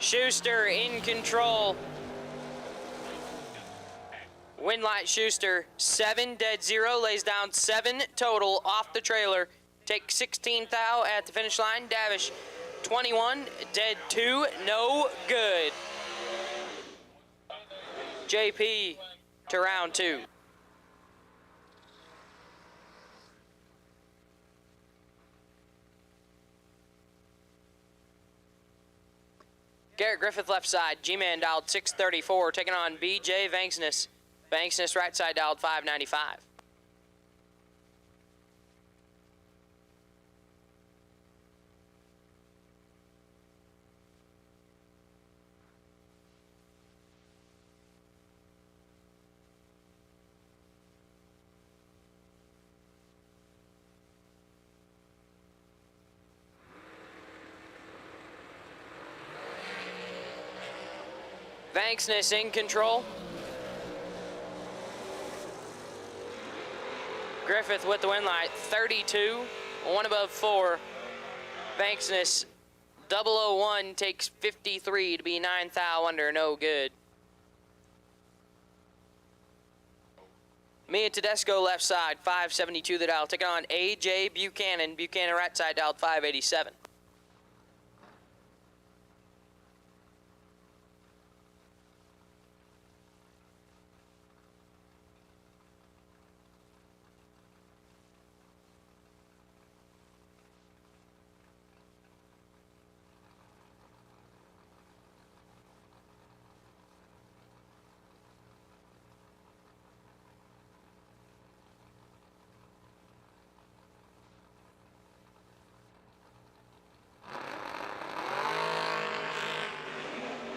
Schuster in control. Winlight Schuster, 7 dead 0, lays down 7 total off the trailer. Take 16 thou at the finish line. Davish, 21 dead 2, no good. JP to round 2. Garrett Griffith, left side. G-Man, dialed 634, taking on BJ Vanksness. Vanksness, right side, dialed 595. Vanksness in control. Griffith with the win light, 32, 1 above 4. Vanksness, 001, takes 53 to be 9 thou under, no good. Mia Tedesco, left side, 572 the dial, taking on AJ Buchanan. Buchanan, right side, dialed 587.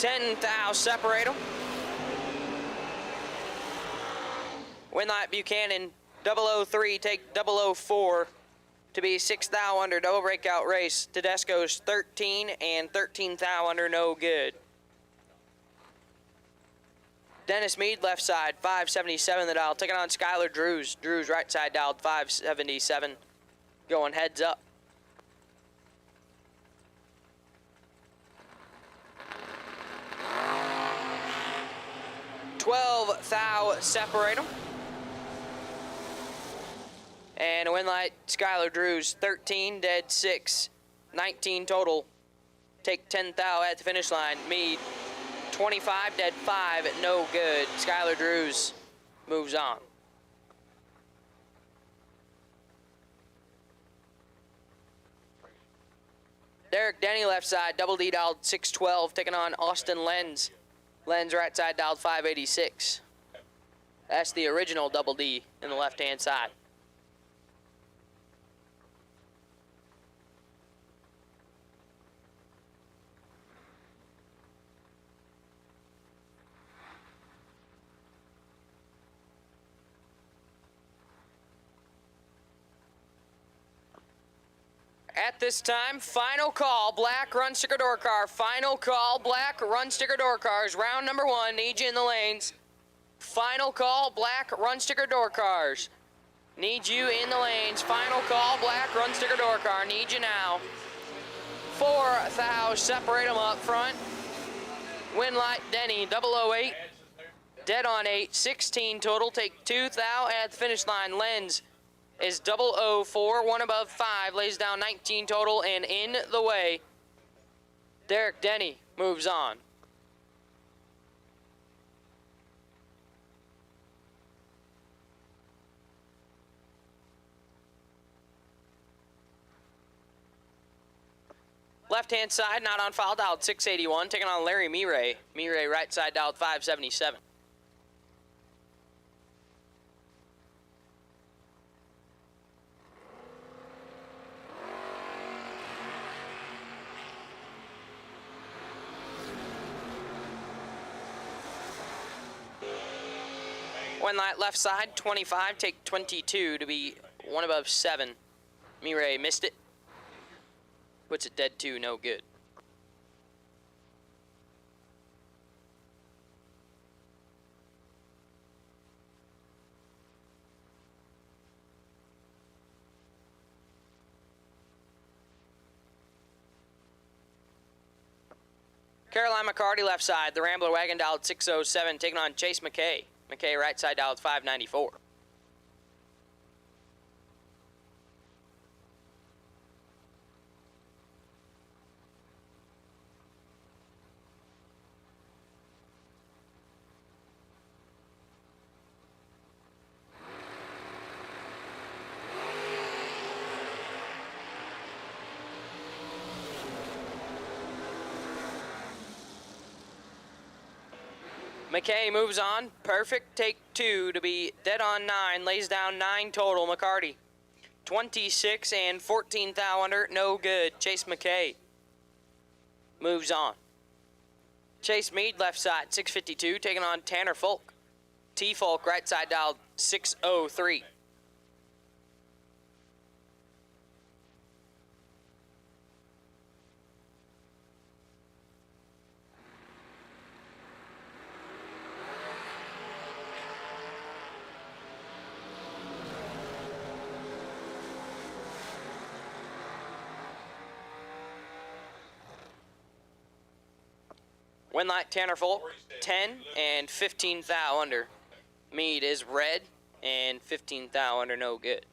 10 thou separate them. Winlight Buchanan 003 take 004 to be 6 thou under double breakout race. Tedesco's 13 and 13 thou under no good. Dennis Mead left side 577 the dial taking on Skylar Drews. Drews right side dialed 577 going heads up. $12 thou separate them. And Winlight Skylar Drews 13 dead 6 19 total take 10 thou at the finish line. Mead 25 dead 5 no good. Skylar Drews moves on. Derek Denny left side double D dialed 612 taking on Austin Lenz. Lenz right side dialed 586. That's the original double D in the left hand side. At this time, final call, black run sticker door car. Final call, black run sticker door cars. Round number 1, need you in the lanes. Final call, black run sticker door cars. Need you in the lanes. Final call, black run sticker door car. Need you now. 4 thou separate them up front. Winlight Denny 008. Dead on 8, 16 total. Take 2 thou at the finish line. Lenz is 004, 1 above 5, lays down 19 total and in the way. Derek Denny moves on. Left-hand side, not on file, dialed 681, taking on Larry Miray. Miray right side, dialed 577. Winlight left side, 25, take 22 to be 1 above 7. Miray missed it. Puts it dead 2, no good. Caroline McCarty left side, the Rambler wagon dialed 607, taking on Chase McKay. McKay right side dialed 594. McKay moves on. Perfect take 2 to be dead on 9. Lays down 9 total. McCarty 26 and 14 thou under. No good. Chase McKay moves on. Chase Mead left side 652 taking on Tanner Folk. T Folk right side dialed 603. Winlight Tanner Folk 10 and 15 thou under. Mead is red and 15 thou under no good.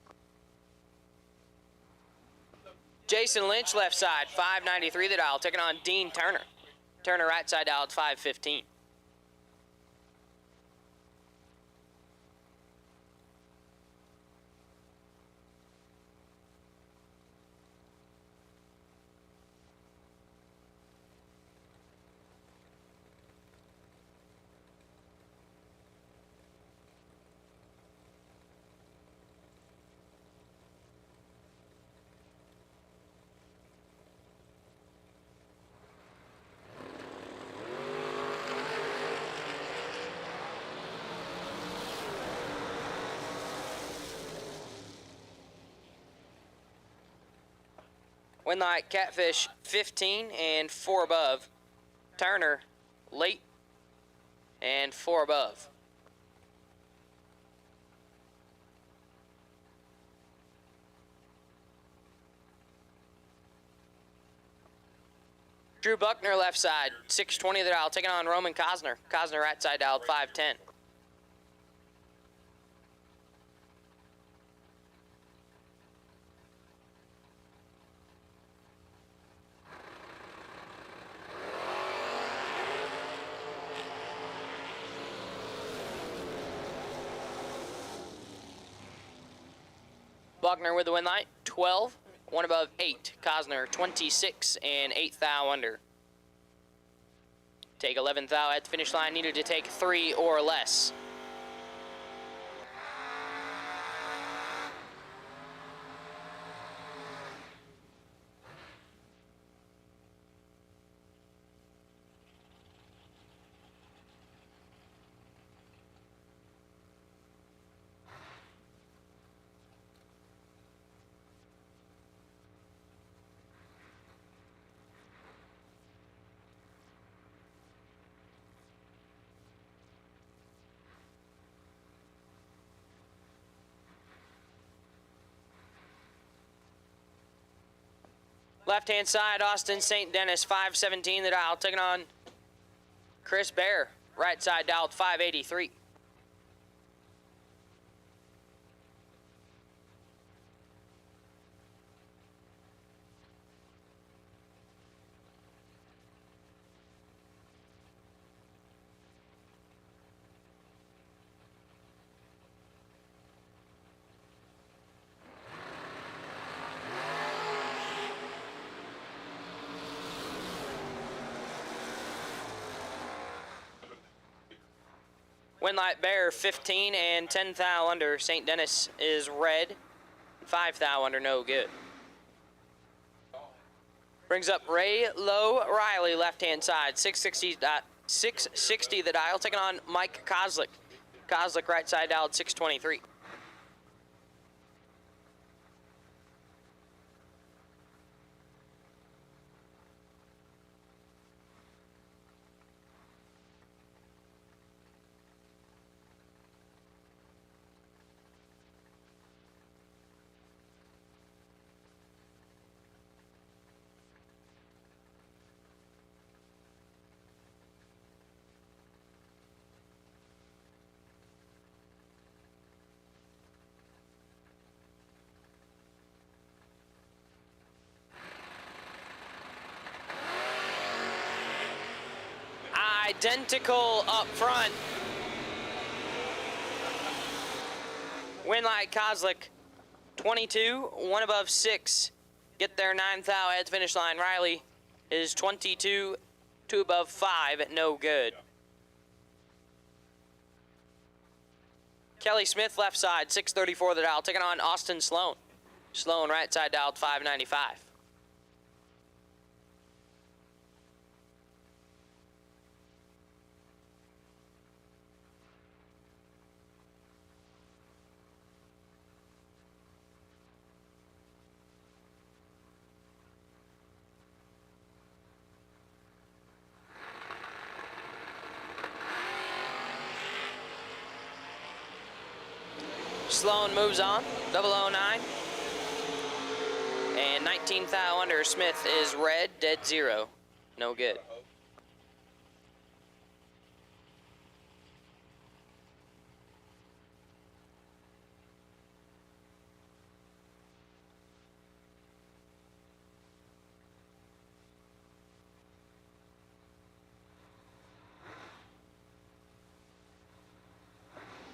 Jason Lynch left side 593 the dial taking on Dean Turner. Turner right side dialed 515. Windlight Catfish 15 and 4 above. Turner late and 4 above. Drew Buckner left side, 620 the dial, taking on Roman Cosner. Cosner right side dialed 510. Buckner with the win light, 12, 1 above 8. Cosner, 26 and 8th thou under. Take 11th thou at the finish line, needed to take 3 or less. Left-hand side, Austin St. Dennis, 517 the dial, taking on Chris Bear. Right side dialed 583. Windlight Bear 15 and 10 thou under. St. Dennis is red. 5 thou under, no good. Brings up Ray Lowe Riley, left-hand side, 660 the dial, taking on Mike Kozlik. Kozlik right side dialed 623. Identical up front. Windlight Kozlik, 22, 1 above 6. Get there 9 thou at the finish line. Riley is 22, 2 above 5, no good. Kelly Smith left side, 634 the dial, taking on Austin Sloan. Sloan right side dialed 595. Sloan moves on, 009. And 19th thou under, Smith is red, dead 0. No good.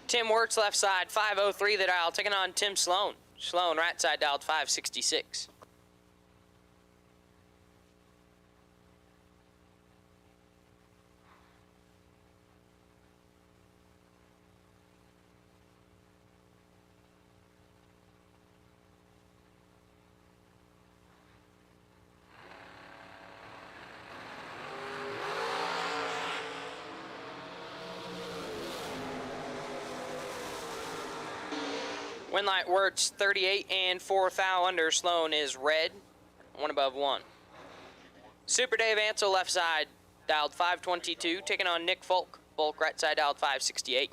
Tim Wirtz left side, 503 the dial, taking on Tim Sloan. Sloan right side dialed 566. Windlight Wirtz 38 and 4 thou under. Sloan is red. one above one. Super Dave Ansel left side, dialed 522, taking on Nick Folk. Folk right side, dialed 568.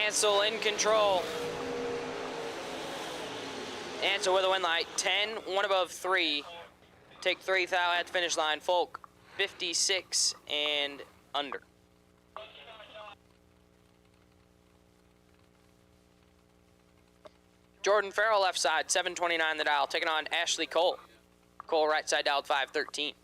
Ansel in control. Ansel with a win light, 10, one above 3. Take 3 thou at the finish line. Folk, 56 and under. Jordan Farrell left side, 729 the dial, taking on Ashley Cole. Cole right side dialed 513.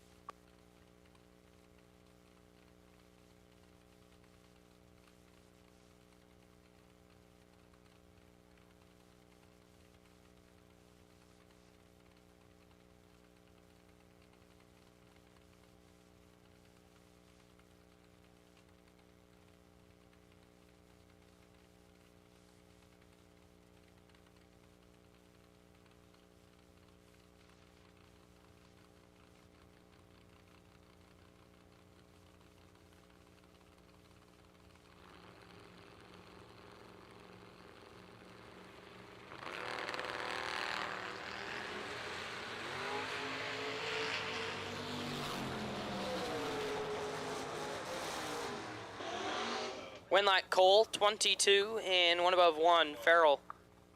Win like Cole, 22 and one above 1. Farrell,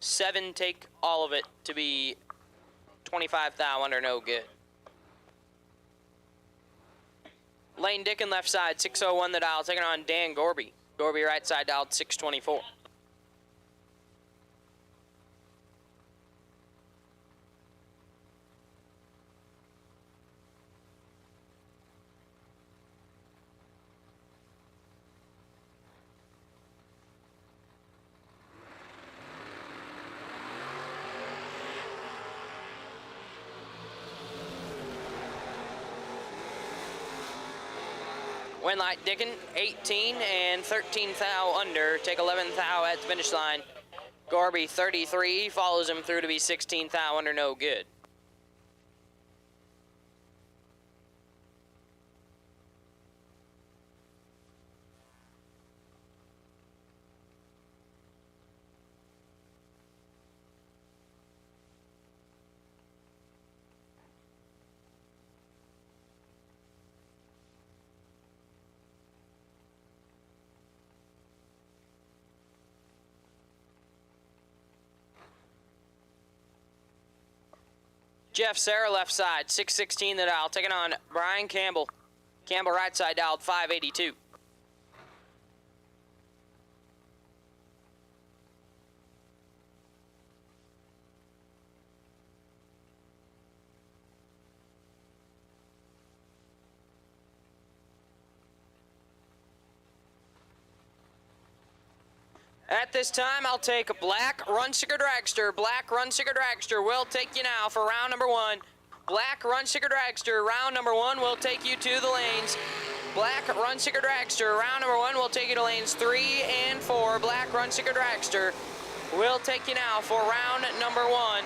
7, take all of it to be 25 thou under, no good. Lane Dickin left side, 601 the dial, taking on Dan Gorby. Gorby right side dialed 624. Win light Dickin, 18 and 13 thou under. Take 11 thou at the finish line. Gorby, 33, follows him through to be 16 thou under, no good. Jeff Sarah left side, 616 the dial, taking on Brian Campbell. Campbell right side dialed 582. At this time, I'll take a Black Runsticker Dragster. Black Runsticker Dragster will take you now for round number 1. Black Runsticker Dragster, round number 1 will take you to the lanes. Black Runsticker Dragster, round number 1 will take you to lanes 3 and 4. Black Runsticker Dragster will take you now for round number 1.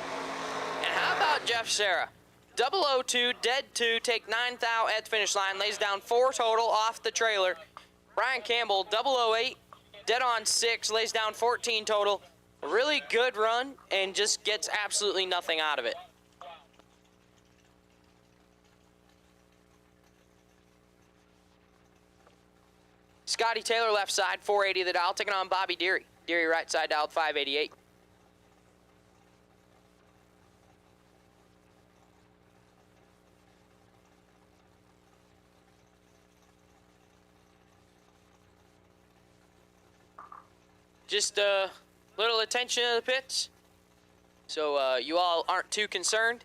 And how about Jeff Sarah? 002, dead 2, take 9 thou at the finish line, lays down 4 total off the trailer. Brian Campbell, 008. Dead on 6, lays down 14 total. A really good run and just gets absolutely nothing out of it. Scotty Taylor left side, 480 the dial, taking on Bobby Deary. Deary right side dialed 588. Just a little attention to the pits, so you all aren't too concerned.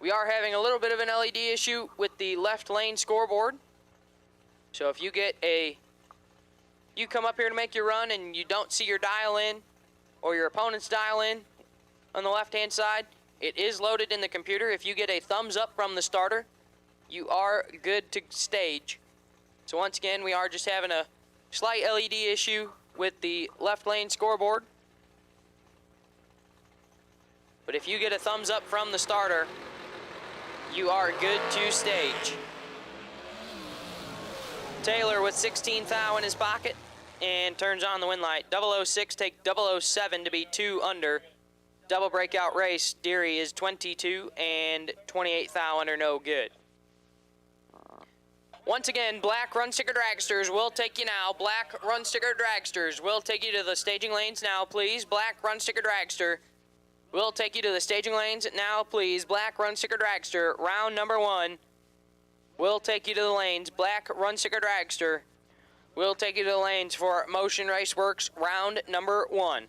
We are having a little bit of an LED issue with the left lane scoreboard. So if you come up here to make your run and you don't see your dial in or your opponent's dial in on the left-hand side, it is loaded in the computer. If you get a thumbs up from the starter, you are good to stage. So once again, we are just having a slight LED issue with the left lane scoreboard. But if you get a thumbs up from the starter, you are good to stage. Taylor with 16 thou in his pocket and turns on the win light. 006 take 007 to be 2 under. Double breakout race. Deary is 22 and 28 thou under, no good. Once again, black run sticker dragsters will take you now. Black run sticker dragsters will take you to the staging lanes now, please. Black run sticker dragster will take you to the staging lanes now, please. Black run sticker dragster, round number 1, will take you to the lanes. Black run sticker dragster will take you to the lanes for Motion Race Works, round number 1.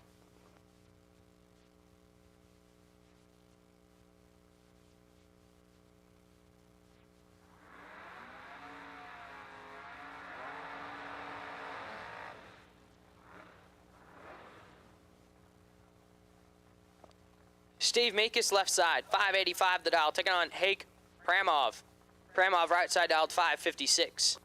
Steve Meekus, left side, 585 the dial, taking on Hake Pramov. Pramov, right side dialed, 556.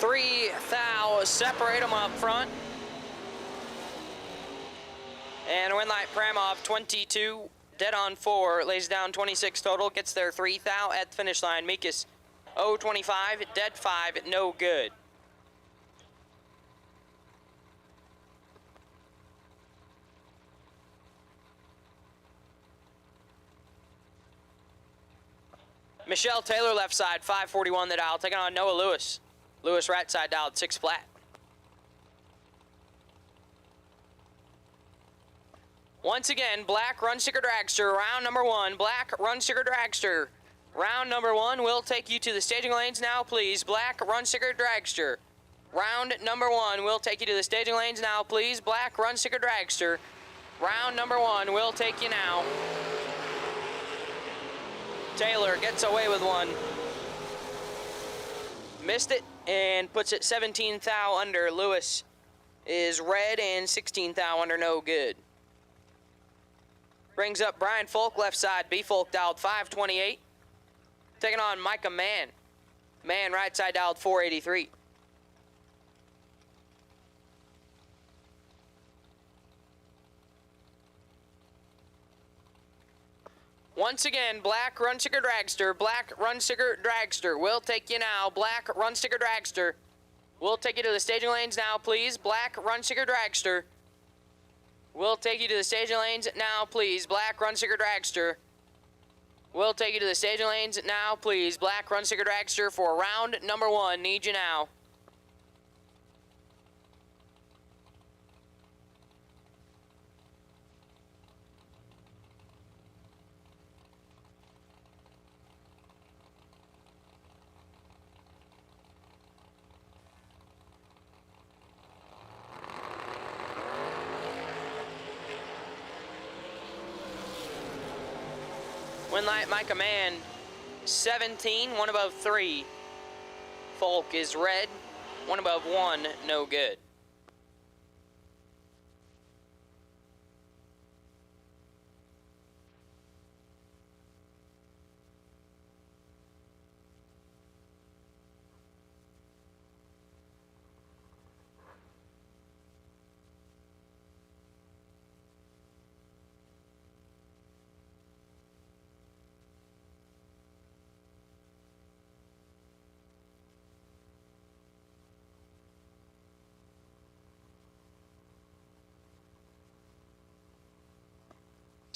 Three thou separate them up front. And win light Pramov, 22, dead on 4, lays down 26 total, gets there 3 thou at the finish line. Meekus, 025, dead 5, no good. Michelle Taylor, left side, 541 the dial, taking on Noah Lewis. Lewis, right side dialed, 6 flat. Once again, black run sticker dragster, round number 1. Black run sticker dragster, round number 1 will take you to the staging lanes now, please. Black run sticker dragster, round number 1 will take you to the staging lanes now, please. Black run sticker dragster, round number 1 will take you now. Taylor gets away with one. Missed it and puts it 17 thou under. Lewis is red and 16 thou under, no good. Brings up Brian Folk, left side. B Folk dialed 528. Taking on Micah Mann. Mann, right side dialed 483. Once again, black run sticker dragster, black run sticker dragster will take you now. Black run sticker dragster will take you to the staging lanes now, please. Black run sticker dragster will take you to the staging lanes now, please. Black run sticker dragster will take you to the staging lanes now, please. Black run sticker dragster for round number 1. Need you now. Win light Micah Mann, 17, 1 above 3. Folk is red, 1 above 1, no good.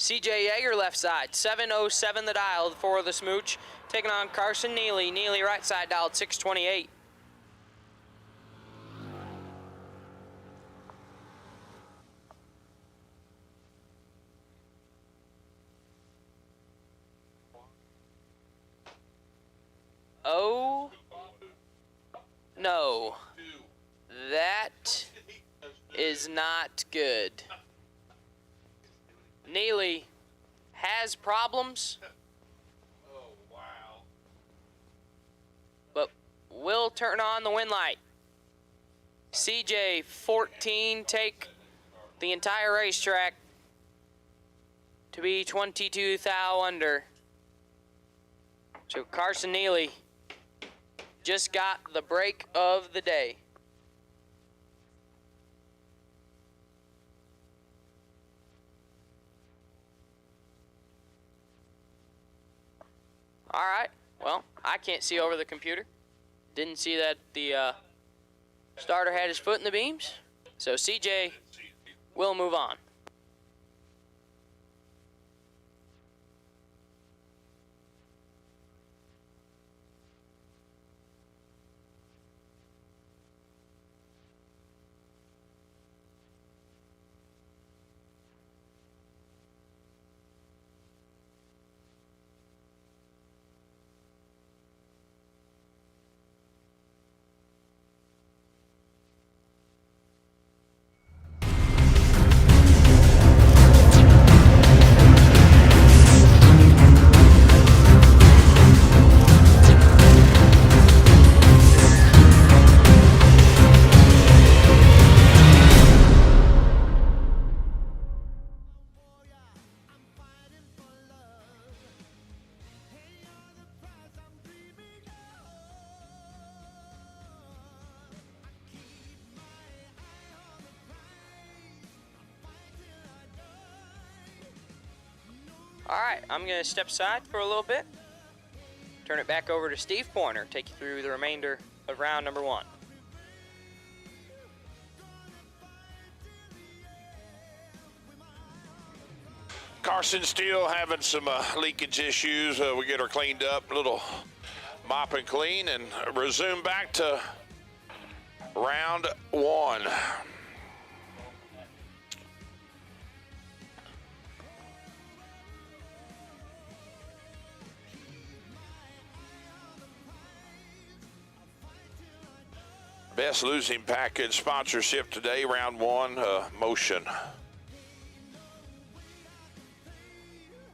CJ Yeager left side, 707 the dial for the smooch. Taking on Carson Neely. Neely right side dialed 628. Oh, no. That is not good. Neely has problems. But will turn on the win light. CJ 14 take the entire racetrack to be 22 thou under. So Carson Neely just got the break of the day. All right, well, I can't see over the computer. Didn't see that the starter had his foot in the beams. So CJ will move on. All right, I'm going to step aside for a little bit. Turn it back over to Steve Pointer, take you through the remainder of round number 1. Carson still having some leakage issues. We get her cleaned up, a little mop and clean, and resume back to round 1. Best losing package sponsorship today, round 1, Motion.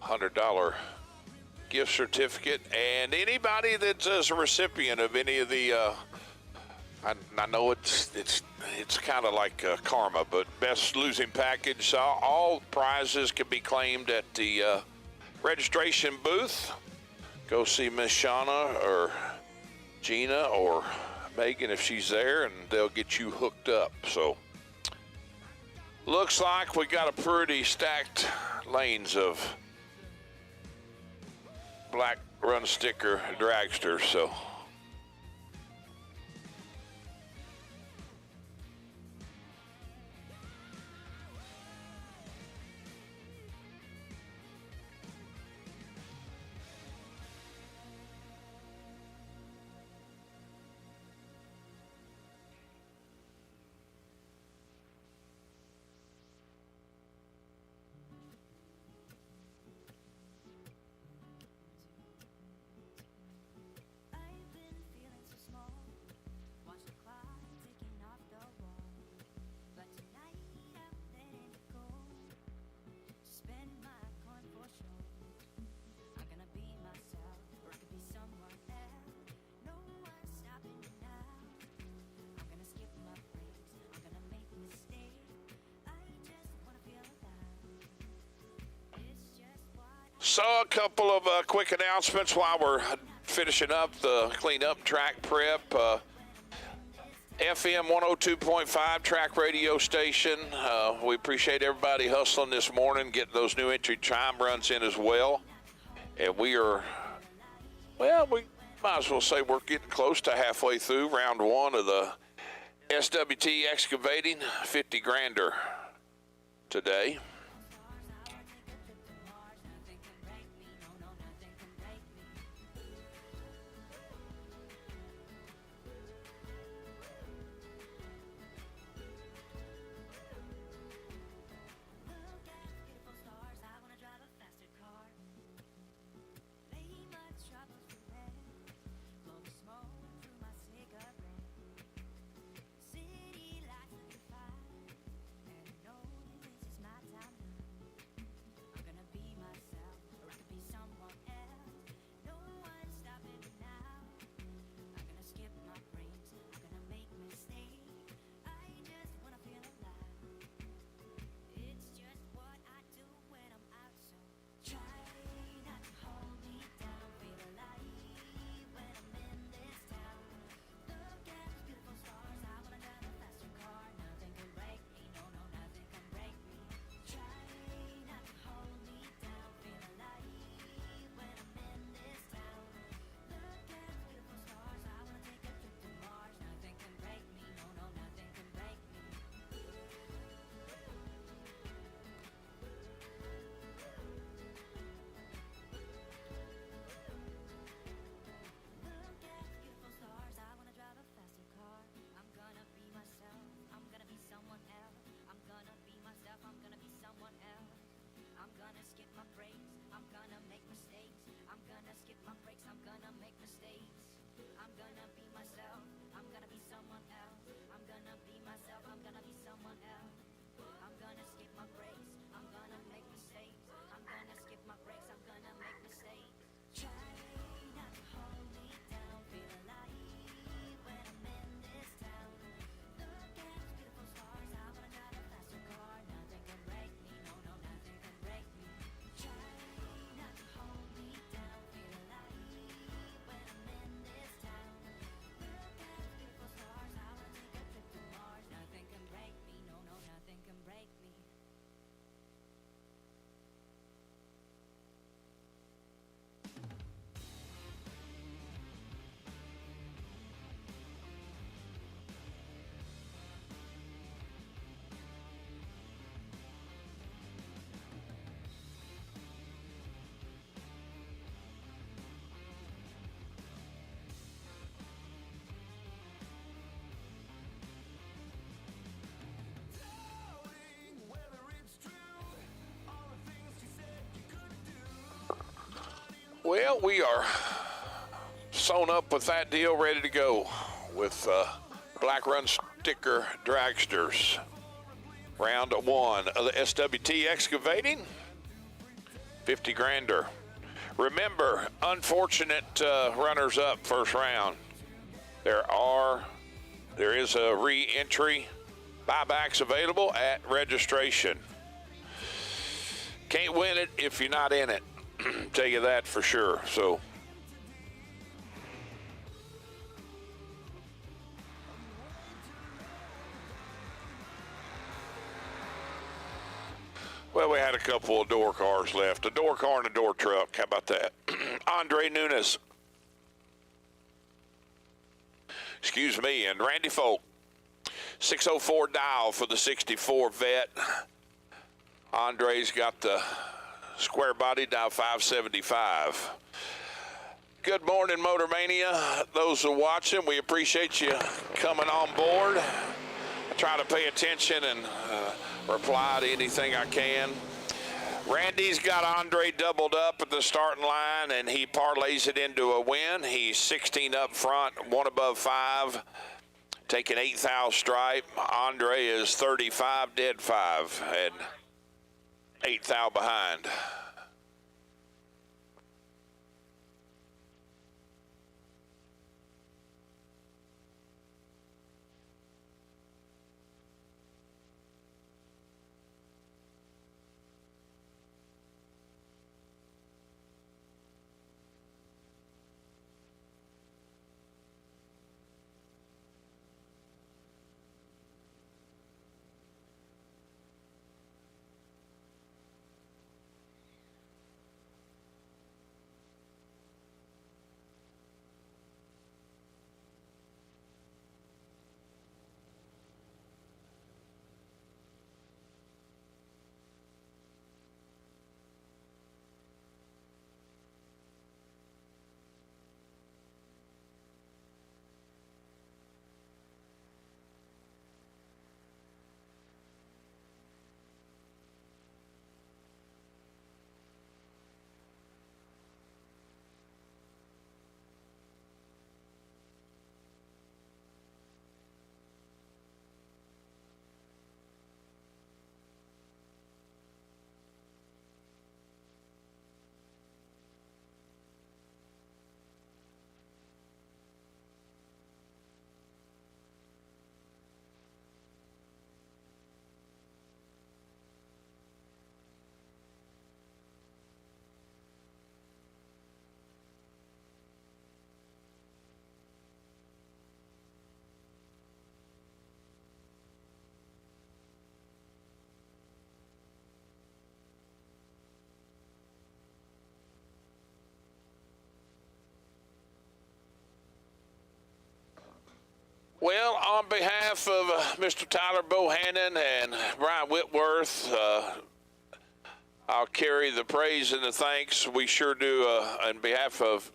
$100 gift certificate, and anybody that's a recipient of any of the, I know it's kind of like karma, but best losing package, all prizes can be claimed at the registration booth. Go see Miss Shauna or Gina or Megan if she's there, and they'll get you hooked up. So looks like we got a pretty stacked lanes of black run sticker dragsters. So a couple of quick announcements while we're finishing up the cleanup track prep. FM 102.5 track radio station. We appreciate everybody hustling this morning, getting those new entry time runs in as well. And we are, well, we might as well say we're getting close to halfway through round 1 of the SWT Excavating 50 grander today. Well, we are sewn up with that deal, ready to go with Black Run Sticker Dragsters. Round 1 of the SWT Excavating, 50 grander. Remember, unfortunate runners-up first round. There is a re-entry buybacks available at registration. Can't win it if you're not in it. Tell you that for sure. So well, we had a couple of door cars left. A door car and a door truck. How about that? Andre Nunes. Excuse me, and Randy Folk. 604 dial for the 64 Vet. Andre's got the square body, dial 575. Good morning, Motor Mania. Those who are watching, we appreciate you coming on board. I try to pay attention and reply to anything I can. Randy's got Andre doubled up at the starting line, and he parlays it into a win. He's 16 up front, 1 above 5, taking 8th thou stripe. Andre is 35 dead 5, and 8th thou behind. Well, on behalf of Mr. Tyler Bohannon and Brian Whitworth, I'll carry the praise and the thanks. We sure do. On behalf of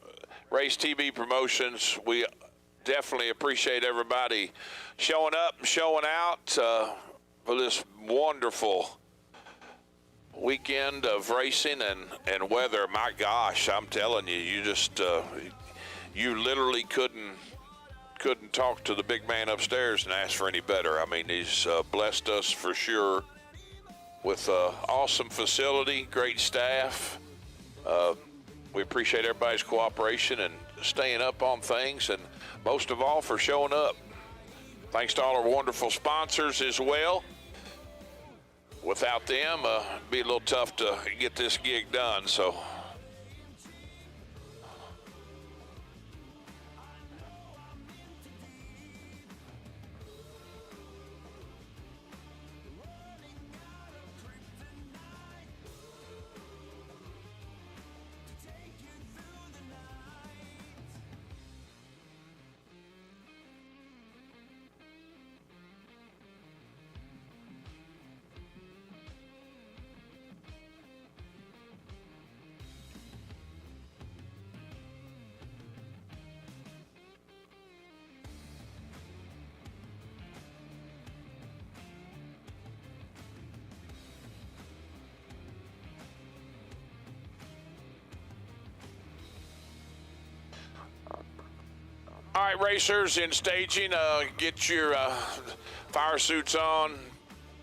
Race TV Promotions, we definitely appreciate everybody showing up and showing out for this wonderful weekend of racing and weather. My gosh, I'm telling you, you literally couldn't talk to the big man upstairs and ask for any better. I mean, he's blessed us for sure with awesome facility, great staff. We appreciate everybody's cooperation and staying up on things, and most of all for showing up. Thanks to all our wonderful sponsors as well. Without them, it'd be a little tough to get this gig done. So all right, racers in staging, get your fire suits on,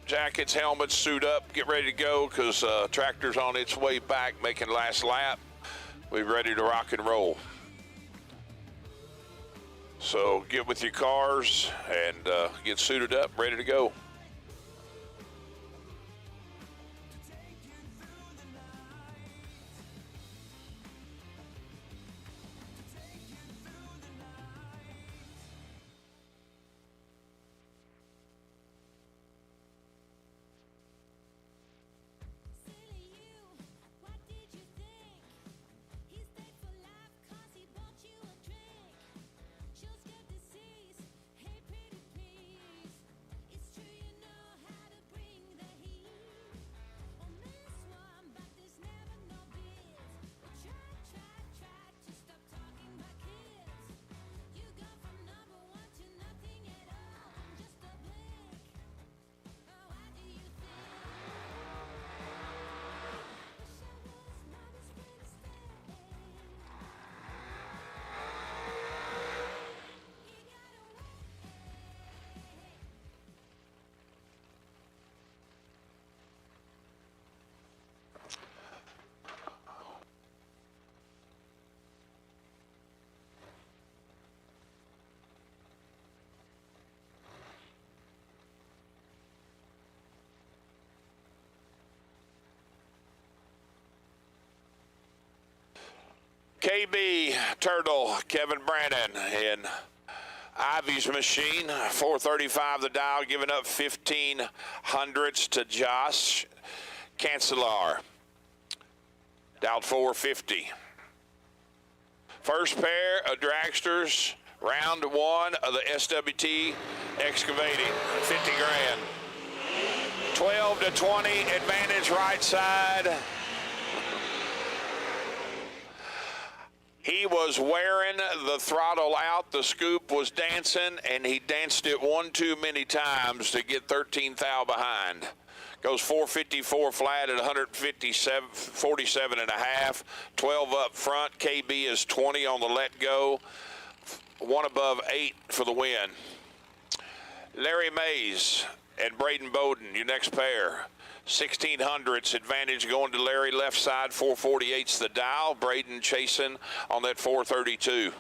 jackets, helmets, suit up, get ready to go, because tractor's on its way back making last lap. We're ready to rock and roll. So get with your cars and get suited up, ready to go. KB Turtle, Kevin Brannon in Ivy's machine, 435 the dial, giving up 1500s to Josh Cancelar, dialed 450. First pair of dragsters, round one of the SWT Excavating, 50 grand. 12 to 20, advantage right side. He was wearing the throttle out, the scoop was dancing, and he danced it one too many times to get 13 thou behind. Goes 454 flat at 147 and a half, 12 up front. KB is 20 on the let go, one above 8 for the win. Larry Mays and Braden Bowden, your next pair. 1600s advantage going to Larry, left side, 448's the dial. Braden chasing on that 432.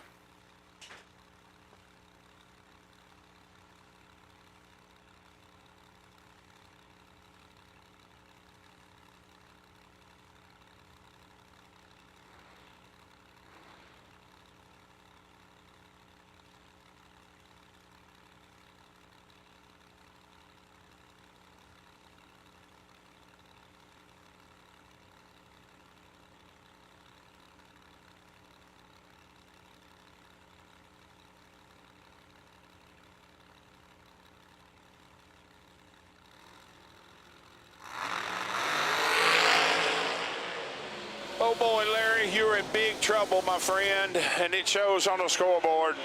Oh boy, Larry, you're in big trouble, my friend, and it shows on the scoreboard.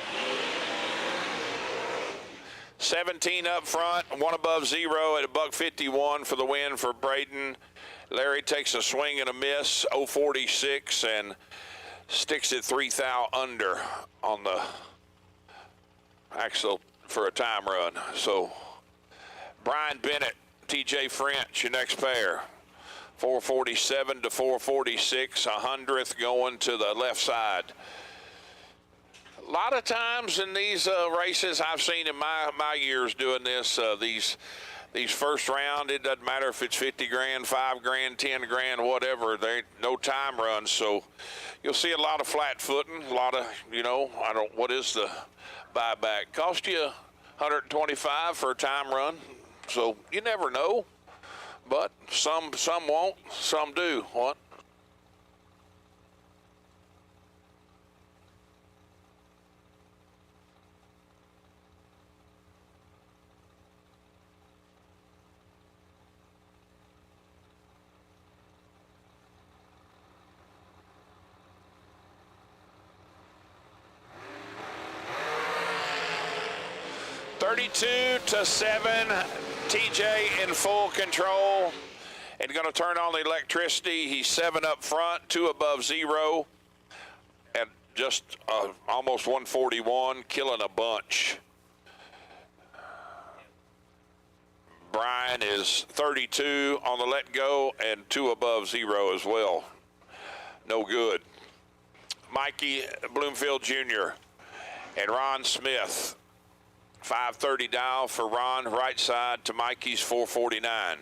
17 up front, one above 0 at $151 for the win for Braden. Larry takes a swing and a miss, 046, and Sticks it 3 thou under on the axle for a time run. So Brian Bennett, TJ French, your next pair. 447 to 446, 100th going to the left side. A lot of times in these races I've seen in my years doing this, these first round, it doesn't matter if it's 50 grand, 5 grand, 10 grand, whatever, there ain't no time runs. So you'll see a lot of flat footing, a lot of, what is the buyback? Cost you $125 for a time run. So you never know, but some won't, some do. What? (32-7), TJ in full control and going to turn on the electricity. He's 7 up front, 2 above 0, and just almost 141, killing a bunch. Brian is 32 on the let go and 2 above 0 as well. No good. Mikey Bloomfield Jr. and Ron Smith. 530 dial for Ron, right side to Mikey's 449.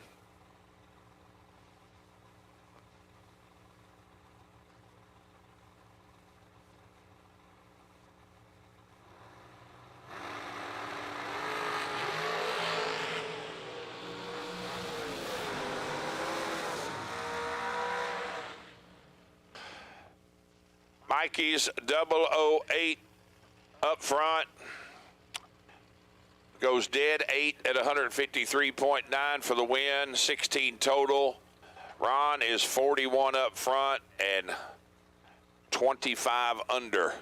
Mikey's 008 up front. Goes dead 8 at 153.9 for the win, 16 total. Ron is 41 up front and 25 under.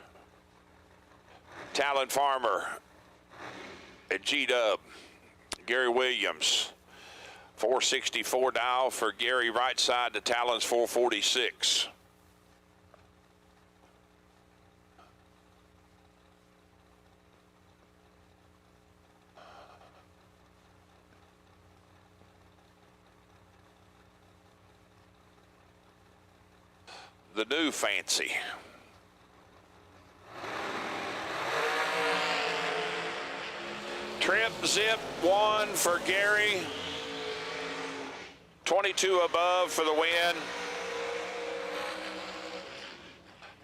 Talon Farmer at G-Dub. Gary Williams, 464 dial for Gary, right side to Talon's 446. The new fancy. Trip zip 1 for Gary. 22 above for the win.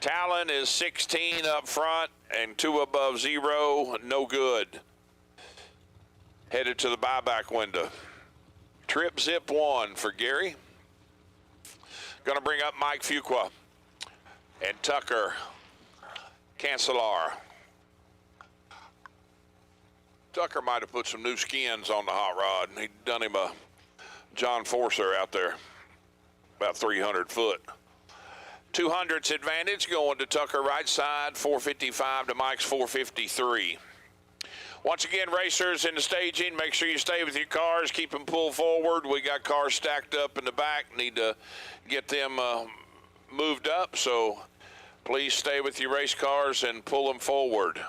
Talon is 16 up front and 2 above 0, no good. Headed to the buyback window. Trip zip 1 for Gary. Going to bring up Mike Fuqua and Tucker Cancelar. Tucker might have put some new skins on the hot rod, and he'd done him a John Forcer out there, about 300 foot. 200's advantage going to Tucker right side, 455 to Mike's 453. Once again, racers in the staging, make sure you stay with your cars, keep them pulled forward. We got cars stacked up in the back, need to get them moved up, so please stay with your race cars and pull them forward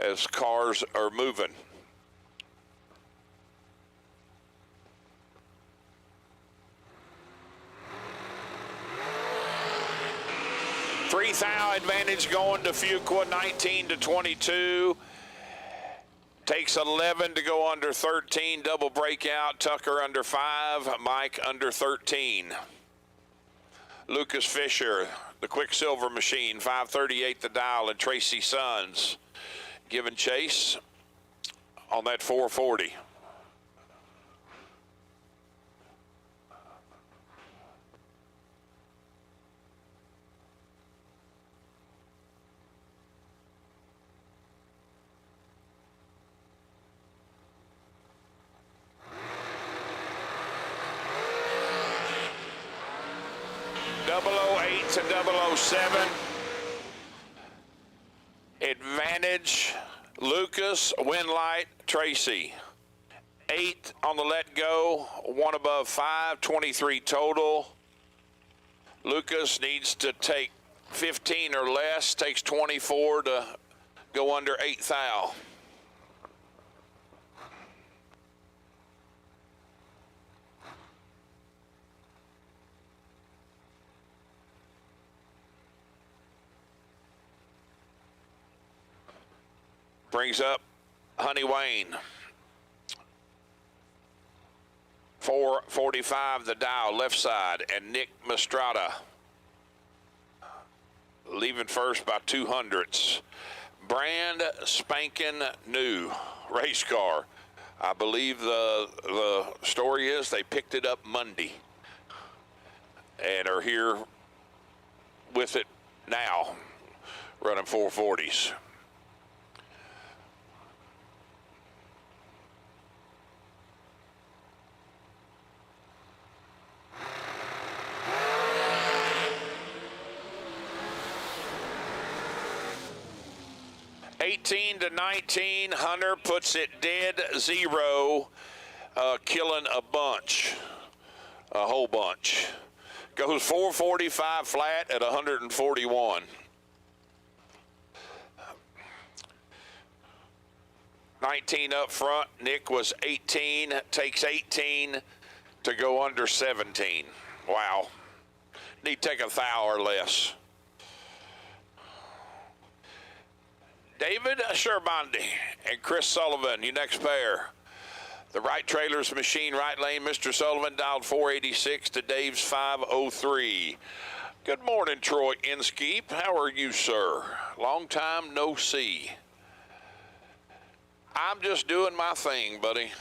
as cars are moving. Three thou advantage going to Fuqua, 19 to 22. Takes 11 to go under 13, double breakout. Tucker under 5, Mike under 13. Lucas Fisher, the Quicksilver Machine, 538 the dial, and Tracy Sons giving chase on that 440. To 007. Advantage, Lucas, Winlight, Tracy. 8 on the let go, 1 above 5, 23 total. Lucas needs to take 15 or less, takes 24 to go under 8th thou. Brings up Honey Wayne. 445 the dial, left side, and Nick Mastrada leaving first by 200ths. Brand spanking new race car. I believe the story is they picked it up Monday and are here with it now, running 440s. To 19, Hunter puts it dead zero, killing a bunch, a whole bunch. Goes 445 flat at 141. 19 up front, Nick was 18, takes 18 to go under 17. Wow. Need to take a thou or less. David Sherbandi and Chris Sullivan, you next pair. The right trailer's machine, right lane. Mr. Sullivan dialed 486 to Dave's 503. Good morning, Troy Inskeep. How are you, sir? Long time no see. I'm just doing my thing, buddy.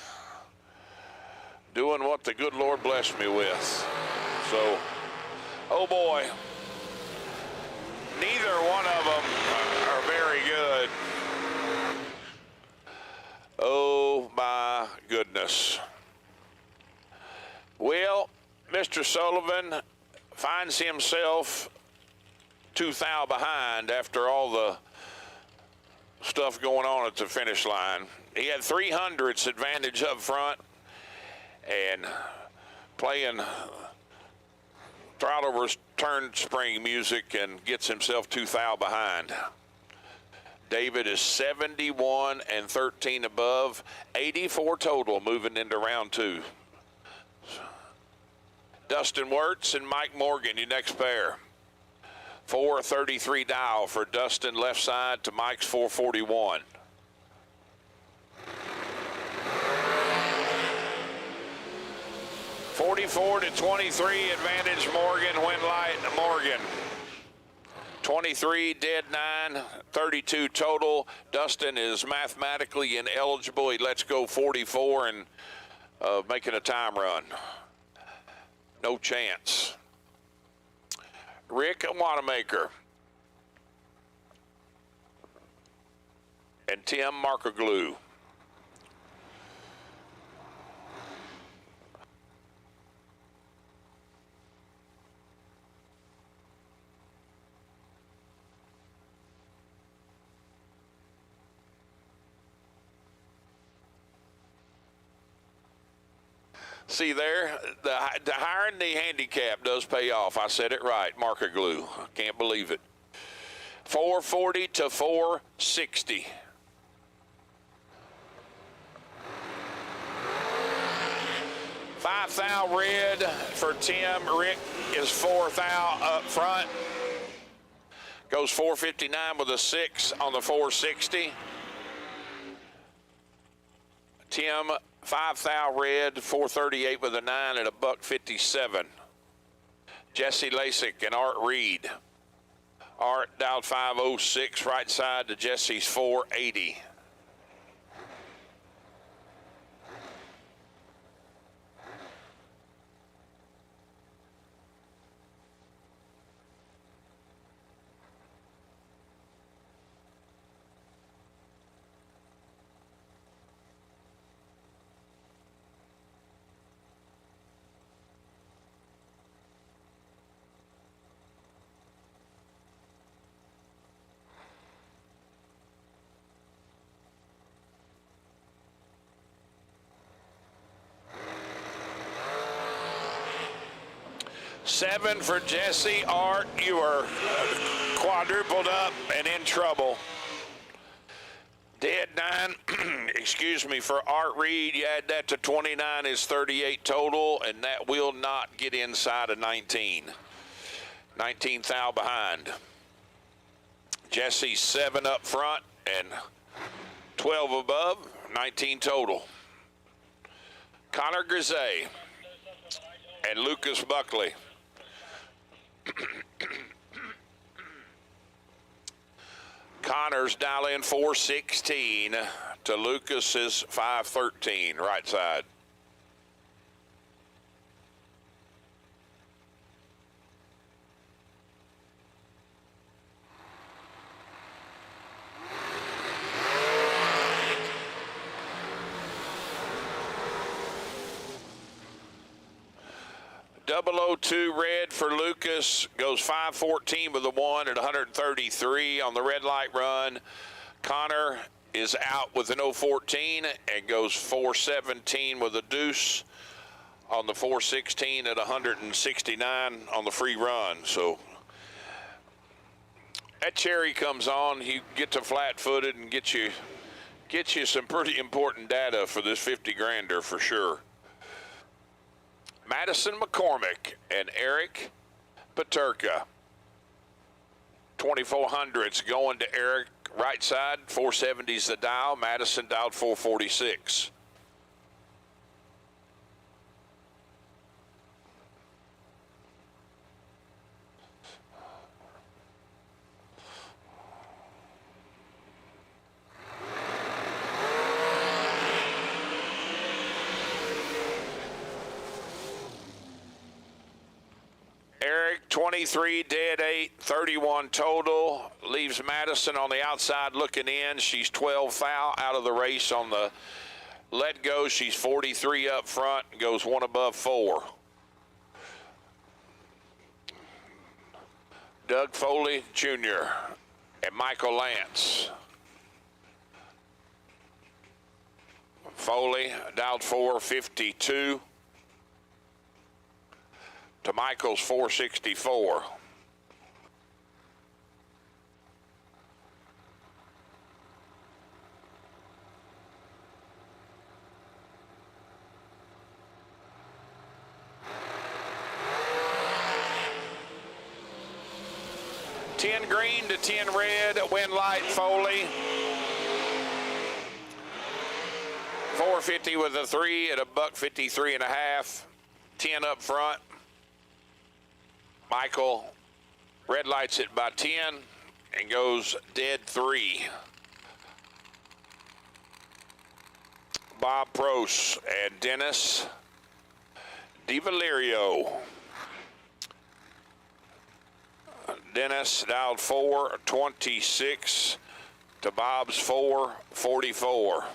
Doing what the good Lord blessed me with. So, oh boy. Neither one of them are very good. Oh my goodness. Well, Mr. Sullivan finds himself 2 thou behind after all the stuff going on at the finish line. He had 300ths advantage up front and playing throttle return spring music and gets himself 2 thou behind. David is 71 and 13 above, 84 total moving into round 2. Dustin Wirtz and Mike Morgan, your next pair. 433 dial for Dustin left side to Mike's 441. (44 to 23) advantage Morgan, win light Morgan. 23 dead 9, 32 total. Dustin is mathematically ineligible. He lets go 44 and making a time run. No chance. Rick Wanamaker and Tim Markoglu. See there, the hiring the handicap does pay off. I said it right, marker glue. Can't believe it. 440 to 460. $5 thou red for Tim. Rick is 4 thou up front. Goes 459 with a 6 on the 460. Tim, 5 thou red, 438 with a 9 at a $157. Jesse Lasik and Art Reed. Art dialed 506 right side to Jesse's 480. 7 for Jesse. Art, you are quadrupled up and in trouble. Dead 9, excuse me, for Art Reed. You add that to 29 is 38 total, and that will not get inside of 19. 19 thou behind. Jesse's 7 up front and 12 above, 19 total. Connor Grisey and Lucas Buckley. Connor's dial in 416 to Lucas's 513, right side. .002 red for Lucas, goes 514 with the 1 at 133 on the red light run. Connor is out with an 014 and goes 417 with a deuce on the 416 at 169 on the free run. So that cherry comes on, you get to flat-footed and get you some pretty important data for this 50 grander for sure. Madison McCormick and Eric Paterka. 2400s going to Eric, right side, 470's the dial. Madison dialed 446. Eric, 23, dead 8, 31 total. Leaves Madison on the outside looking in. She's 12 foul out of the race on the let go. She's 43 up front, goes 1 above 4. Doug Foley Jr. and Michael Lance. Foley dialed 452. To Michael's 464. $10 green to $10 red, win light Foley. 450 with a 3 at $153.5. 10 up front. Michael red lights it by 10 and goes dead 3. Bob Prost and Dennis DiValerio. Dennis dialed 426 to Bob's 444.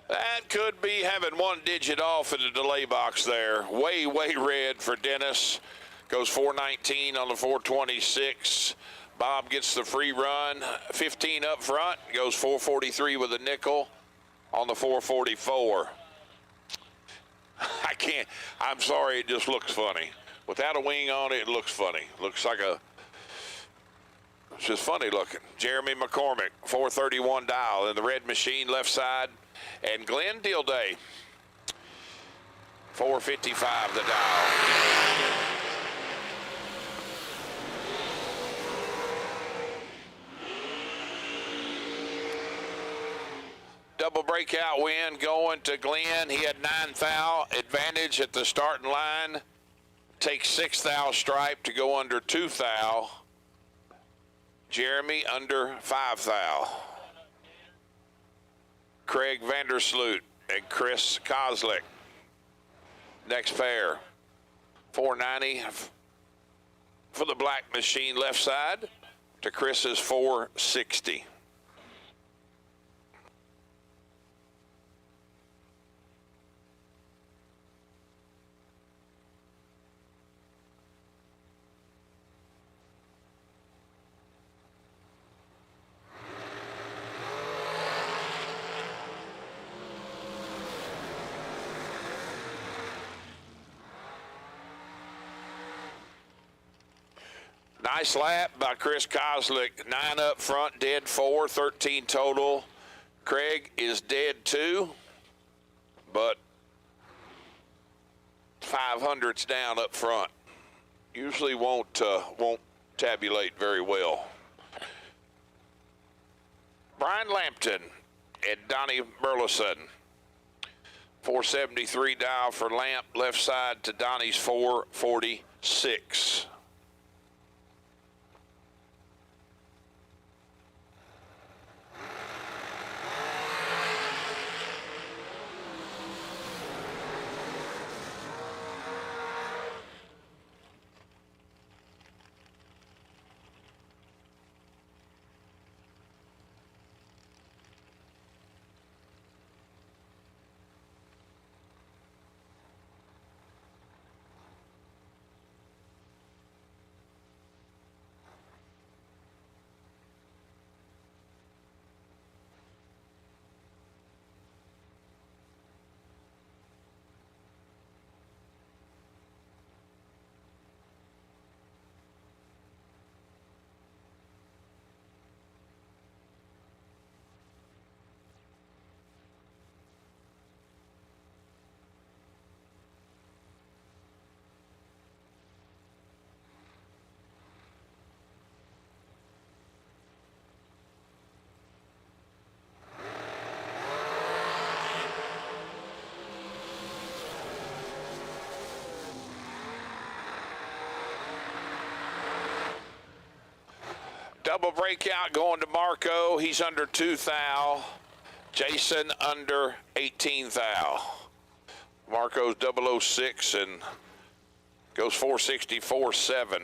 That could be having 1 digit off in the delay box there. Way red for Dennis. Goes 419 on the 426. Bob gets the free run. 15 up front. Goes 443 with a nickel on the 444. I'm sorry, it just looks funny. Without a wing on it, it looks funny. Looks like it's just funny looking. Jeremy McCormick, 431 dial in the red machine left side. And Glenn Dilday, 455 the dial. Double breakout win going to Glenn. He had 9 thou advantage at the starting line. Takes 6 thou stripe to go under 2 thou. Jeremy under 5 thou. Craig Vandersloot and Chris Kozlik. Next pair, 490 for the black machine left side to Chris's 460. Nice lap by Chris Kozlik. 9 up front, dead 4, 13 total. Craig is dead 2, but 500s down up front. Usually won't tabulate very well. Brian Lampton and Donnie Burleson. 473 dial for Lamp, left side to Donnie's 446. Double breakout going to Marco. He's under 2 thou. Jason under 18 thou. Marco's 006 and goes 464.7.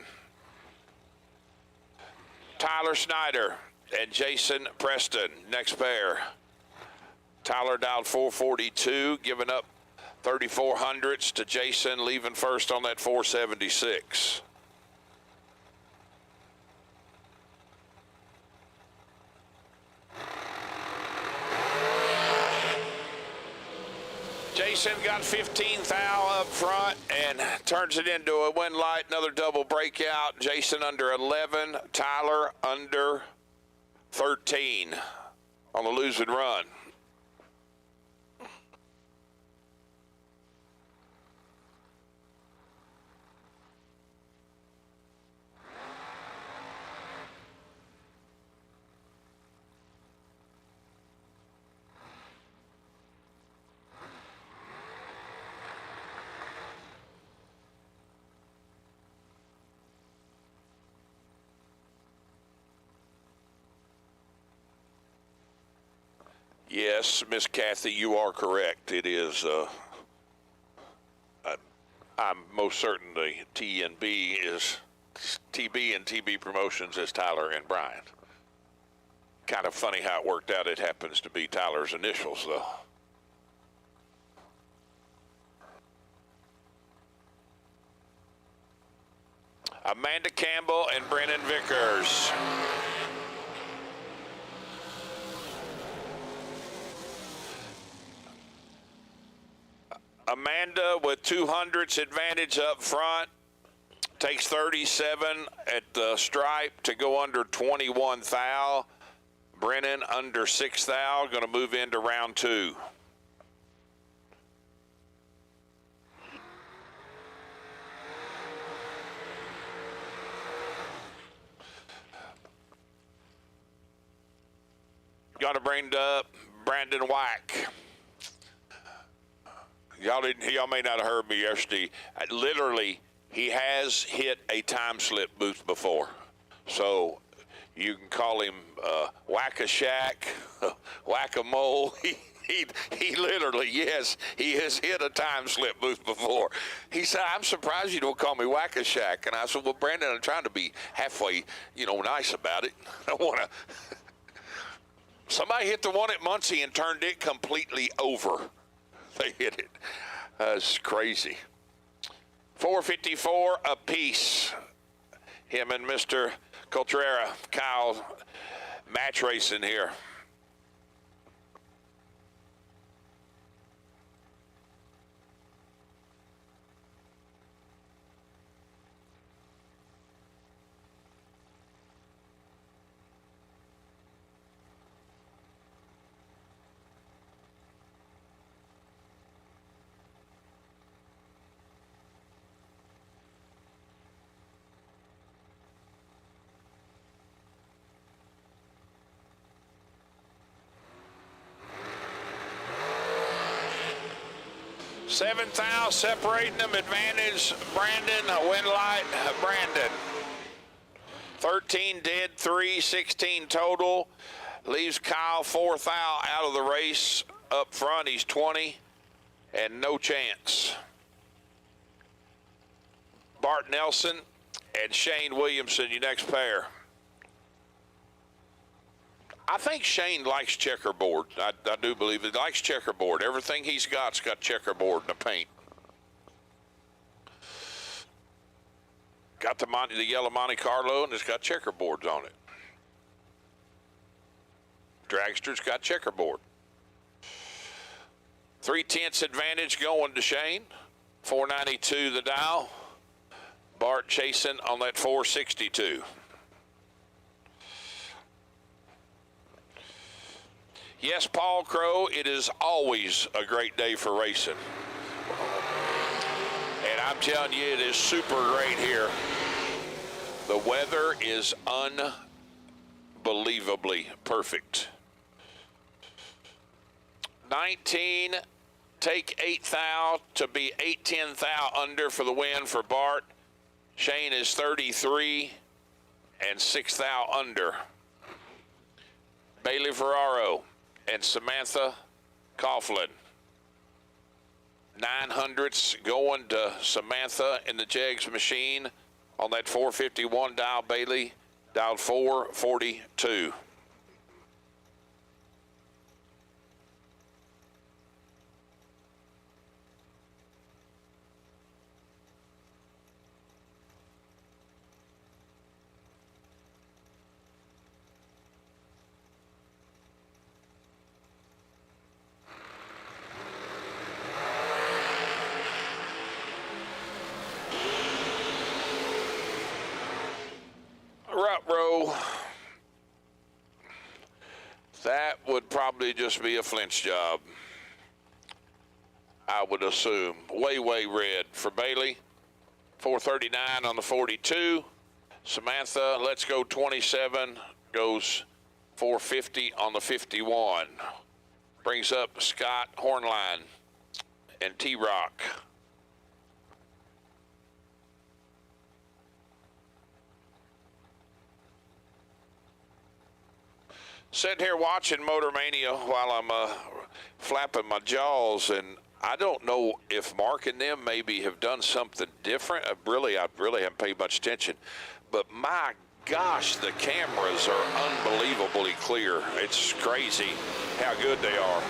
Tyler Snyder and Jason Preston, next pair. Tyler dialed 442, giving up 3,400s to Jason, leaving first on that 476. Jason got 15 thou up front and turns it into a win light, another double breakout. Jason under 11, Tyler under 13 on the lose and run. Yes, Miss Kathy, you are correct. It is, I'm most certain the T&B is TB and TB Promotions is Tyler and Brian. Kind of funny how it worked out. It happens to be Tyler's initials, though. Amanda Campbell and Brennan Vickers. Amanda with 200s advantage up front, takes 37 at the stripe to go under 21 thou. Brennan under 6 thou, going to move into round 2. Going to bring up Brandon Wack. Y'all may not have heard me yesterday. Literally, he has hit a time slip booth before. So you can call him Whack-a-Shack, Whack-a-Mole. He literally, yes, he has hit a time slip booth before. He said, I'm surprised you don't call me Whack-a-Shack. And I said, well, Brandon, I'm trying to be halfway, nice about it. I don't want to. Somebody hit the one at Muncie and turned it completely over. They hit it. That's crazy. 454 apiece. Him and Mr. Coltrera, Kyle, match racing here. Seventh out, separating them, advantage, Brandon, win light, Brandon. 13 dead, 3, 16 total. Leaves Kyle fourth out of the race. Up front, he's 20, and no chance. Bart Nelson and Shane Williamson, your next pair. I think Shane likes checkerboard. I do believe he likes checkerboard. Everything he's got checkerboard in the paint. Got the yellow Monte Carlo, and it's got checkerboards on it. Dragster's got checkerboard. 3/10 advantage going to Shane. 492 the dial. Bart chasing on that 462. Yes, Paul Crow, it is always a great day for racing. And I'm telling you, it is super great here. The weather is unbelievably perfect. 19, take 8th thou to be 8/10 thou under for the win for Bart. Shane is 33 and 6th thou under. Bailey Ferraro and Samantha Coughlin. 900s going to Samantha in the Jegs machine on that 451 dial. Bailey dialed 442. Rut row, that would probably just be a flinch job, I would assume. Way red for Bailey. 439 on the 42. Samantha, let's go 27, goes 450 on the 51. Brings up Scott Hornline and T-Rock. Sitting here watching Motor Mania while I'm flapping my jaws, and I don't know if Mark and them maybe have done something different. I really haven't paid much attention. But my gosh, the cameras are unbelievably clear. It's crazy how good they are.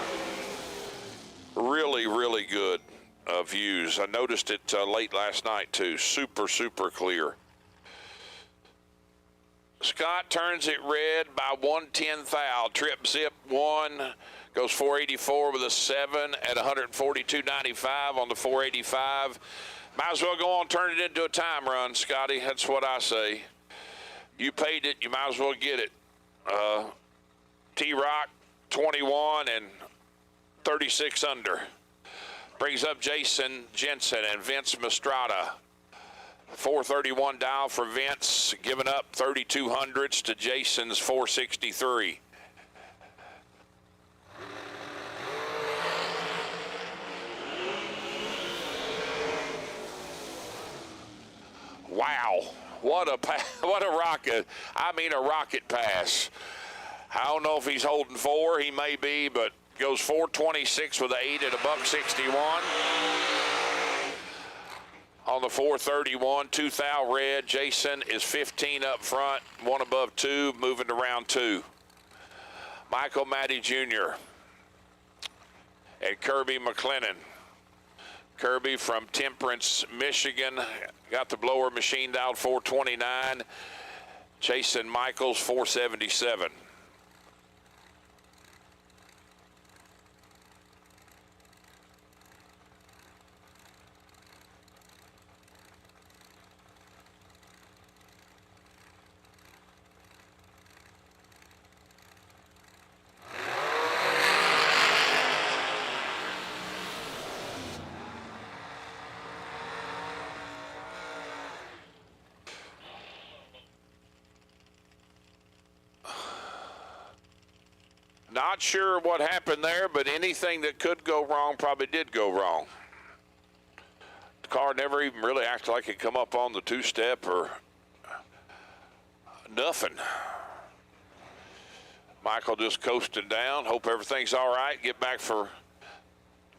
Really good views. I noticed it late last night too. Super clear. Scott turns it red by 1/10 thou. Trip zip 1, goes 484 with a 7 at 142.95 on the 485. Might as well go on and turn it into a time run, Scotty. That's what I say. You paid it, you might as well get it. T-Rock 21 and 36 under. Brings up Jason Jensen and Vince Mastrada. 431 dial for Vince, giving up 3200s to Jason's 463. Wow, what a rocket. I mean, a rocket pass. I don't know if he's holding 4, he may be, but goes 426 with an 8 at $161. On the 431, 2 thou red, Jason is 15 up front, 1 above 2, moving to round 2. Michael Matty Jr. and Kirby McLennan. Kirby from Temperance, Michigan, got the blower machined out 429. Jason Michaels 477. Not sure what happened there, but anything that could go wrong probably did go wrong. The car never even really acted like it come up on the two-step or nothing. Michael just coasting down. Hope everything's all right. Get back for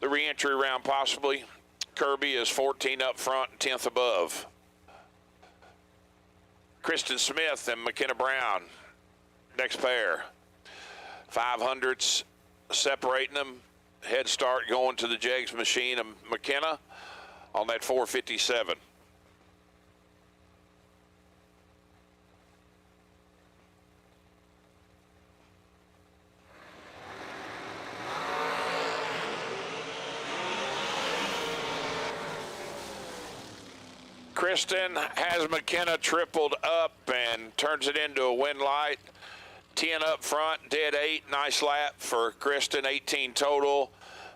the re-entry round possibly. Kirby is 14 up front and 10th above. Kristen Smith and McKenna Brown, next pair. 500s separating them. Head start going to the Jegs machine of McKenna on that 457. Kristen has McKenna tripled up and turns it into a win light. 10 up front, dead 8, nice lap for Kristen, 18 total.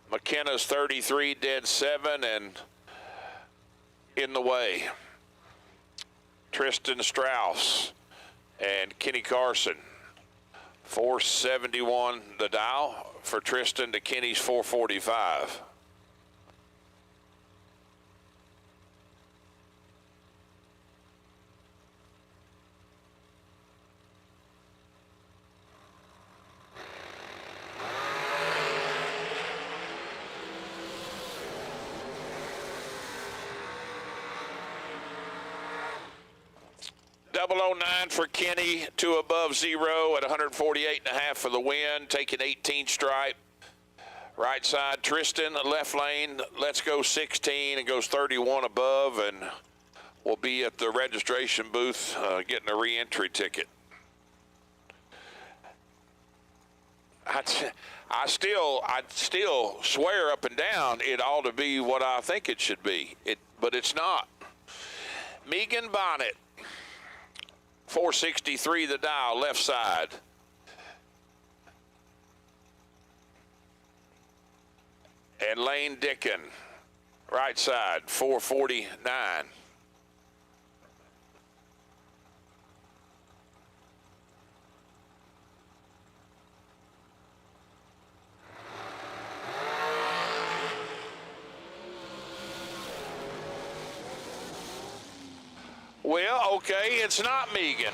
McKenna's 33, dead 7, and in the way. Tristan Strauss and Kenny Carson. 471 the dial for Tristan to Kenny's 445. .009 for Kenny, 2 above 0 at 148.5 for the win, taking 18 stripe. Right side, Tristan, left lane, let's go 16 and goes 31 above, and will be at the registration booth getting a re-entry ticket. I'd still swear up and down it ought to be what I think it should be, but it's not. Megan Bonnet. 463 the dial, left side. And Lane Dickin, right side, 449. Well, okay, it's not Megan.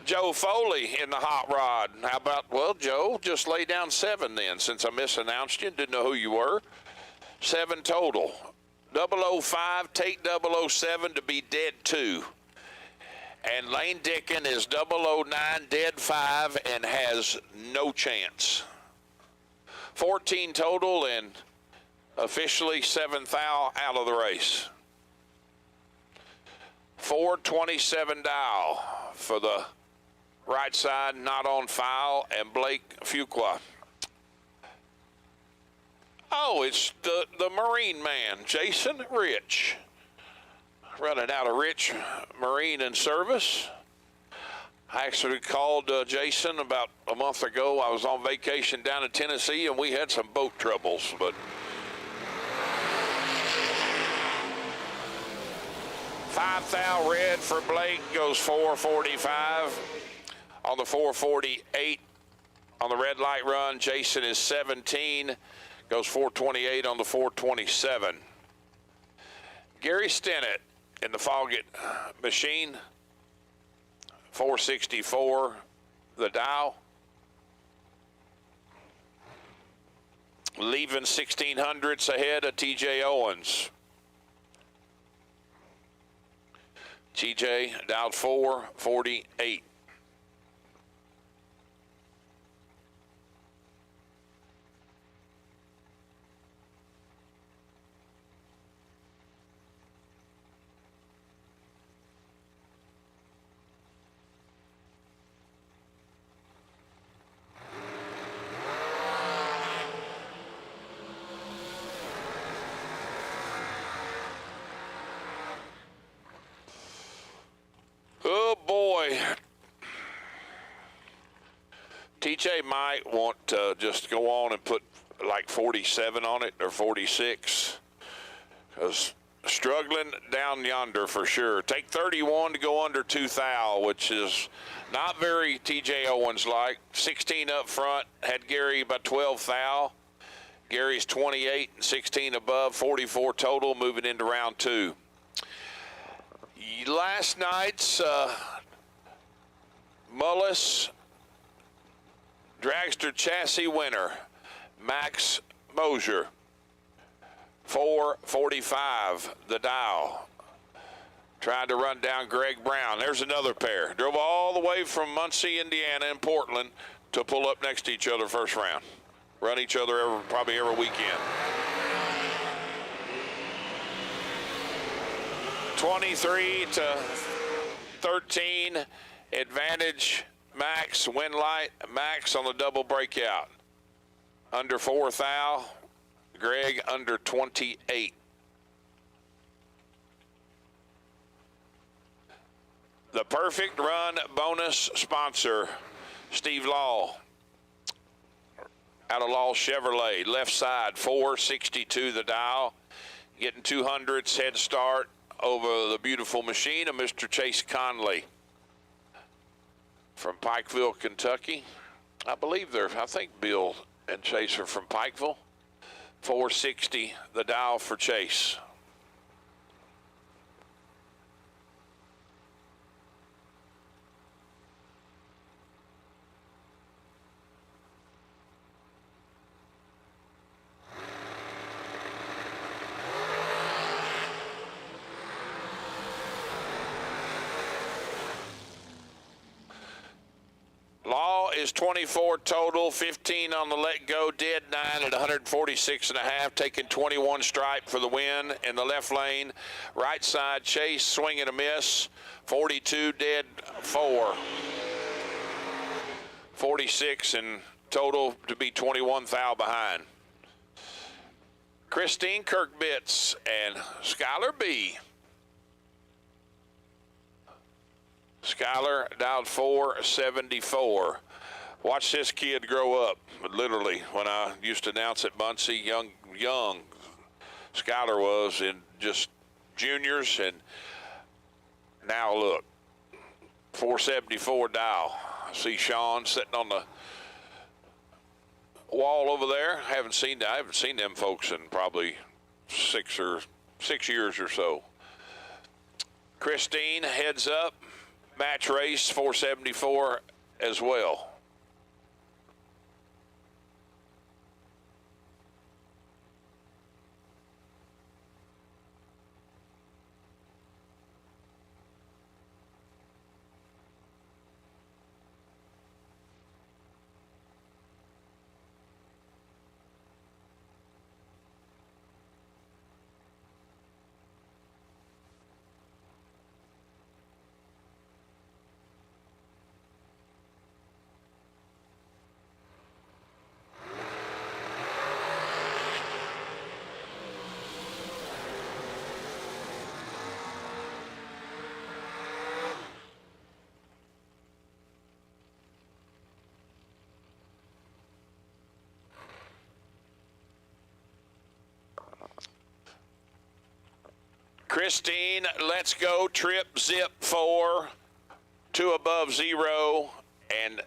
Joe Foley in the hot rod. How about, well, Joe, just lay down 7 then, since I misannounced you, didn't know who you were. 7 total. 005, take 007 to be dead 2. And Lane Dickin is 009, dead 5, and has no chance. 14 total, and officially 7 thou out of the race. 427 dial for the right side, not on file, and Blake Fuqua. Oh, it's the Marine man, Jason Rich. Running out of Rich Marine and Service. I actually called Jason about a month ago. I was on vacation down in Tennessee, and we had some boat troubles, but 5 thou red for Blake goes 445. On the 448 on the red light run, Jason is 17, goes 428 on the 427. Gary Stennett in the Foggett machine, 464, the dial. Leaving 1600s ahead of TJ Owens. TJ dialed 448. Oh boy. TJ might want to just go on and put like 47 on it or 46. Because struggling down yonder for sure. Take 31 to go under 2 thou, which is not very TJ Owens like. 16 up front, had Gary about 12 thou. Gary's 28 and 16 above, 44 total moving into round 2. Last night's Mullis dragster chassis winner, Max Mosier, 445 the dial. Trying to run down Greg Brown. There's another pair. Drove all the way from Muncie, Indiana and Portland to pull up next to each other first round. Run each other probably every weekend. 23 to 13, advantage Max, win light, Max on the double breakout. Under 4 thou, Greg under 28. The perfect run bonus sponsor, Steve Law. Out of Law Chevrolet, left side, 462 the dial. Getting 200s head start over the beautiful machine of Mr. Chase Conley from Pikeville, Kentucky. I think Bill and Chase are from Pikeville. 460 the dial for Chase. Law is 24 total, 15 on the let go, dead 9 at 146.5, taking 21 stripe for the win in the left lane. Right side, Chase swing and a miss, 42 dead 4. 46 in total to be 21 thou behind. Christine Kirkbitz and Skylar B. Skylar dialed 474. Watch this kid grow up. Literally, when I used to announce at Muncie, young Skylar was in just juniors, and now look, 474 dial. I see Sean sitting on the wall over there. I haven't seen them folks in probably 6 years or so. Christine heads up. Match race 474 as well. Christine, let's go, trip, zip, 4, 2 above 0, and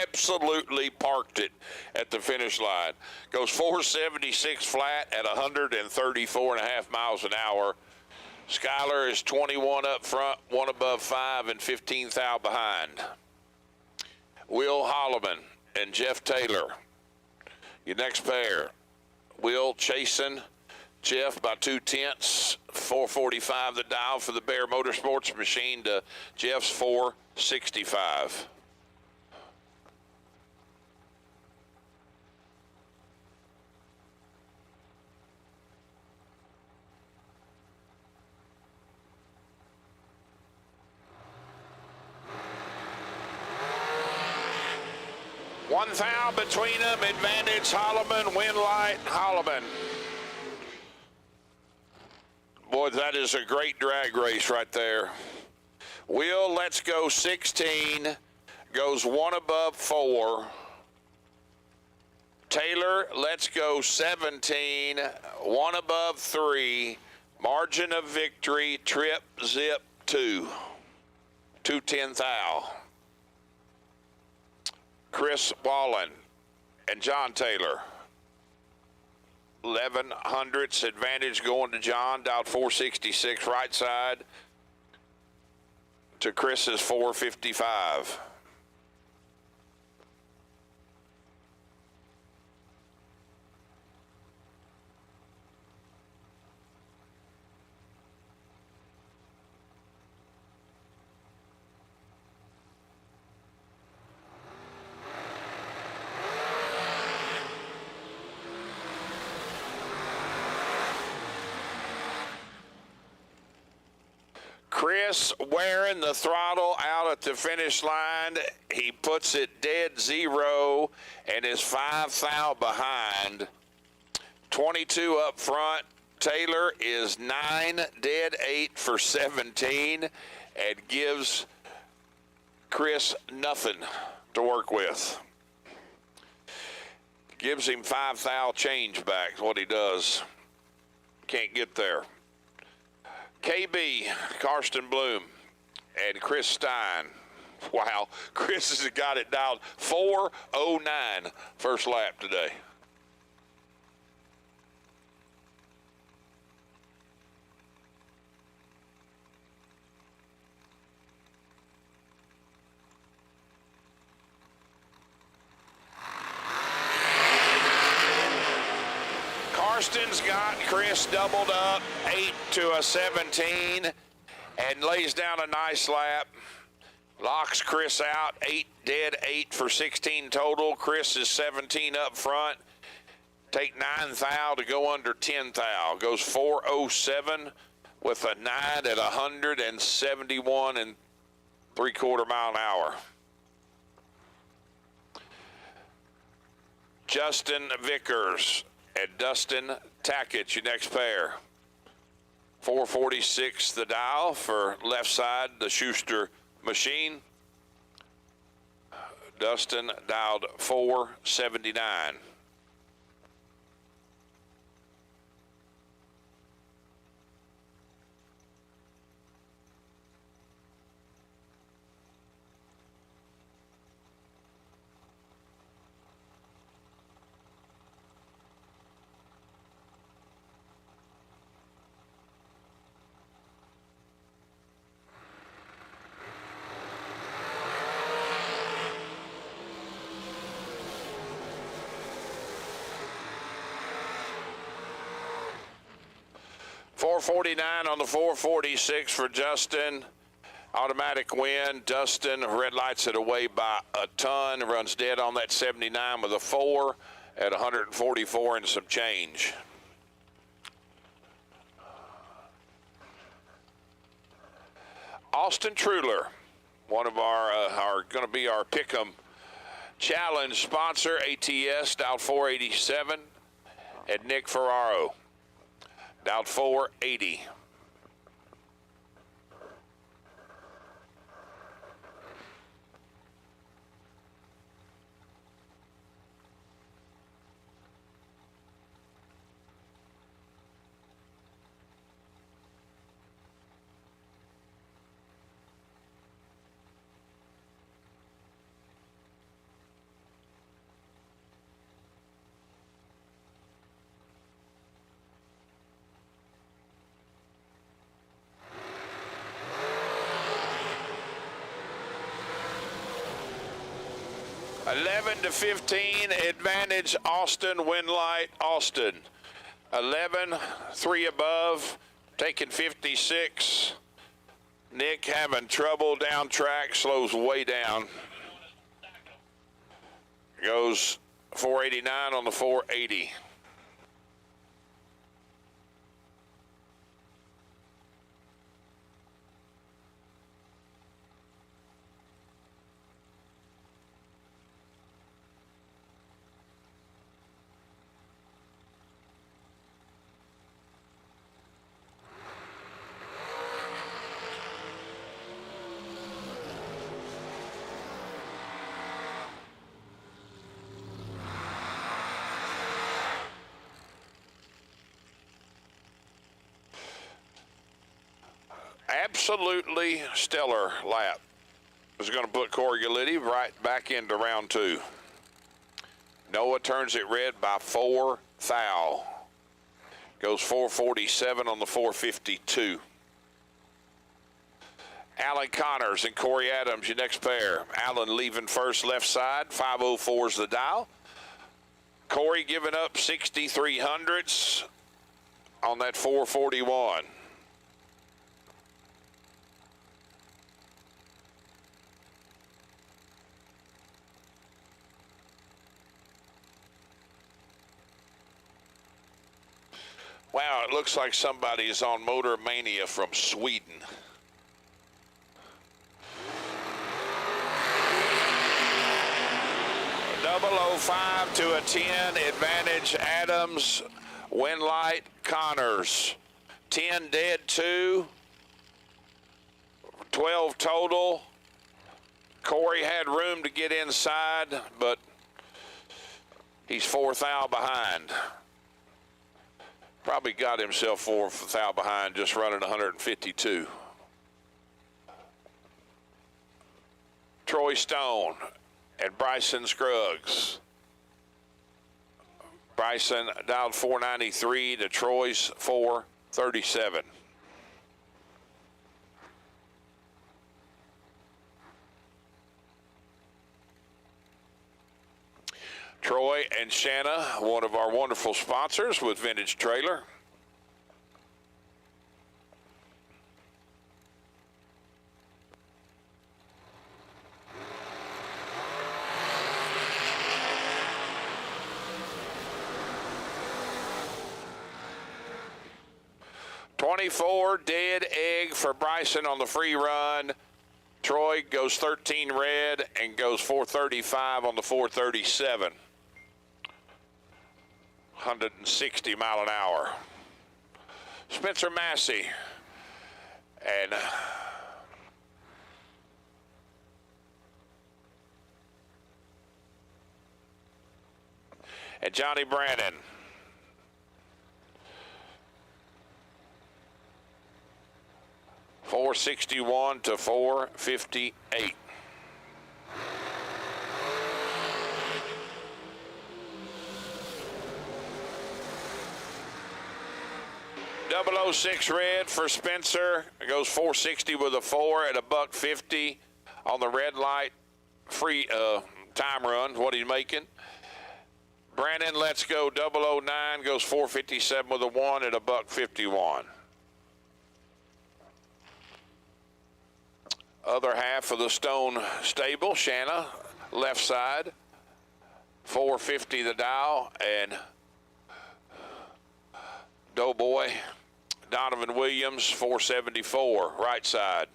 absolutely parked it at the finish line. Goes 476 flat at 134.5 miles an hour. Skylar is 21 up front, 1 above 5, and 15 thou behind. Will Holloman and Jeff Taylor. Your next pair, Will chasing Jeff by 2/10, 445 the dial for the Bear Motorsports machine to Jeff's 465. One foul between them, advantage Holloman, win light Holloman. Boy, that is a great drag race right there. Will, let's go 16, goes one above 4. Taylor, let's go 17, one above 3. Margin of victory, trip, zip, 2. 2/10 thou. Chris Wallen and John Taylor. 1100ths advantage going to John, dialed 466 right side to Chris's 455. Chris wearing the throttle out at the finish line. He puts it dead 0 and is 5 thou behind. 22 up front. Taylor is 9 dead 8 for 17 and gives Chris nothing to work with. Gives him 5 thou change back, what he does. Can't get there. KB, Karsten Bloom, and Chris Stein. Wow, Chris has got it dialed 4:09 first lap today. Karsten's got Chris doubled up 8 to a 17 and lays down a nice lap. Locks Chris out 8 dead 8 for 16 total. Chris is 17 up front. Take 9 thou to go under 10 thou. Goes 4:07 with a 9 at 171 and 3/4 mile an hour. Justin Vickers and Dustin Tackett, your next pair. 446 the dial for left side, the Schuster machine. Dustin dialed 479. $449 on the 446 for Justin. Automatic win. Dustin red lights it away by a ton. Runs dead on that 79 with a 4 at 144 and some change. Austin Truler, one of our going to be our Pick'em Challenge sponsor, ATS, dialed 487, and Nick Ferraro, dialed 480. 11 to 15, advantage Austin, Winlight, Austin. 11, 3 above, taking 56. Nick having trouble down track, slows way down. Goes 489 on the 480. Absolutely stellar lap. Is going to put Corey Galletti right back into round 2. Noah turns it red by 4 thou. Goes 447 on the 452. Alan Connors and Corey Adams, your next pair. Alan leaving first left side, 504 is the dial. Corey giving up 6,300s on that 441. Wow, it looks like somebody is on Motor Mania from Sweden. Double 05 to a 10, advantage Adams, Winlight, Connors. 10 dead, 2. 12 total. Corey had room to get inside, but he's 4 thou behind. Probably got himself 4 thou behind, just running 152. Troy Stone and Bryson Scruggs. Bryson dialed 493 to Troy's 437. Troy and Shanna, one of our wonderful sponsors with Vintage Trailer. $24 dead egg for Bryson on the free run. Troy goes 13 red and goes 435 on the 437. 160 mile an hour. Spencer Massey and Johnny Brannon. $461 to $458. .006 red for Spencer. It goes 460 with a 4 at $150 on the red light. Free time run, what he's making. Brandon, let's go 009, goes 457 with a 1 at $151. Other half of the Stone stable, Shanna, left side, 450 the dial, and Doughboy, Donovan Williams, 474, right side.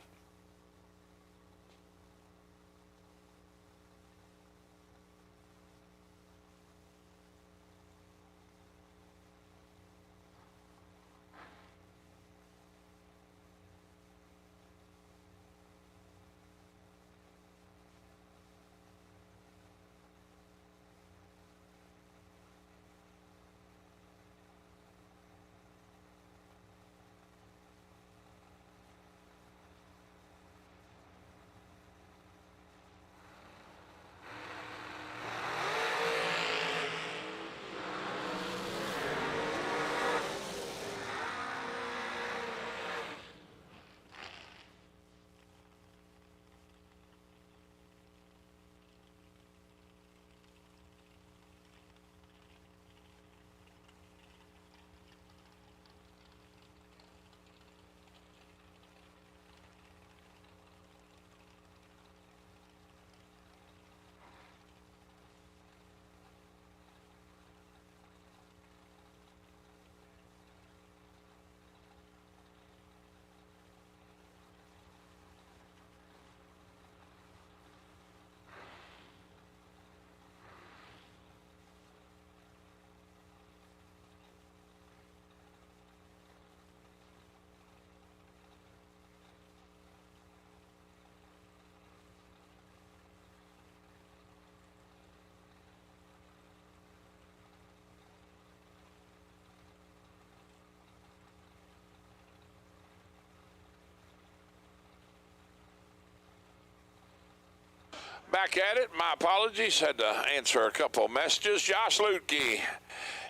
Back at it. My apologies. Had to answer a couple of messages. Josh Lutke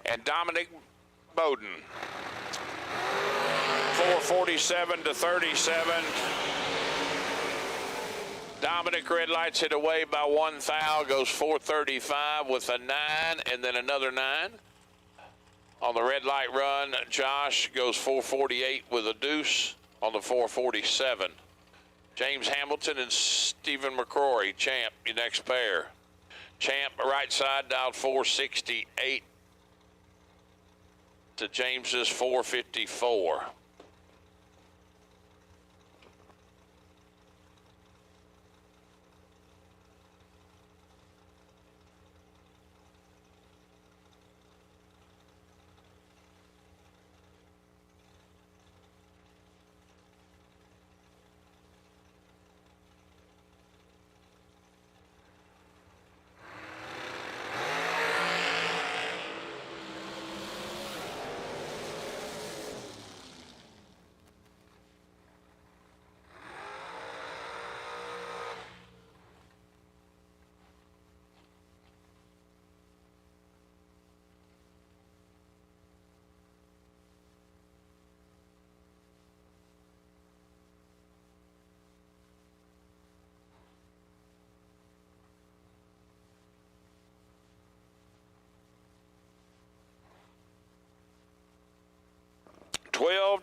and Dominic Bowden. 447 to 37. Dominic red lights hit away by 1 thou, goes 435 with a 9 and then another 9. On the red light run, Josh goes 448 with a deuce on the 447. James Hamilton and Stephen McCrory, Champ, your next pair. Champ, right side, dialed 468 to James's 454.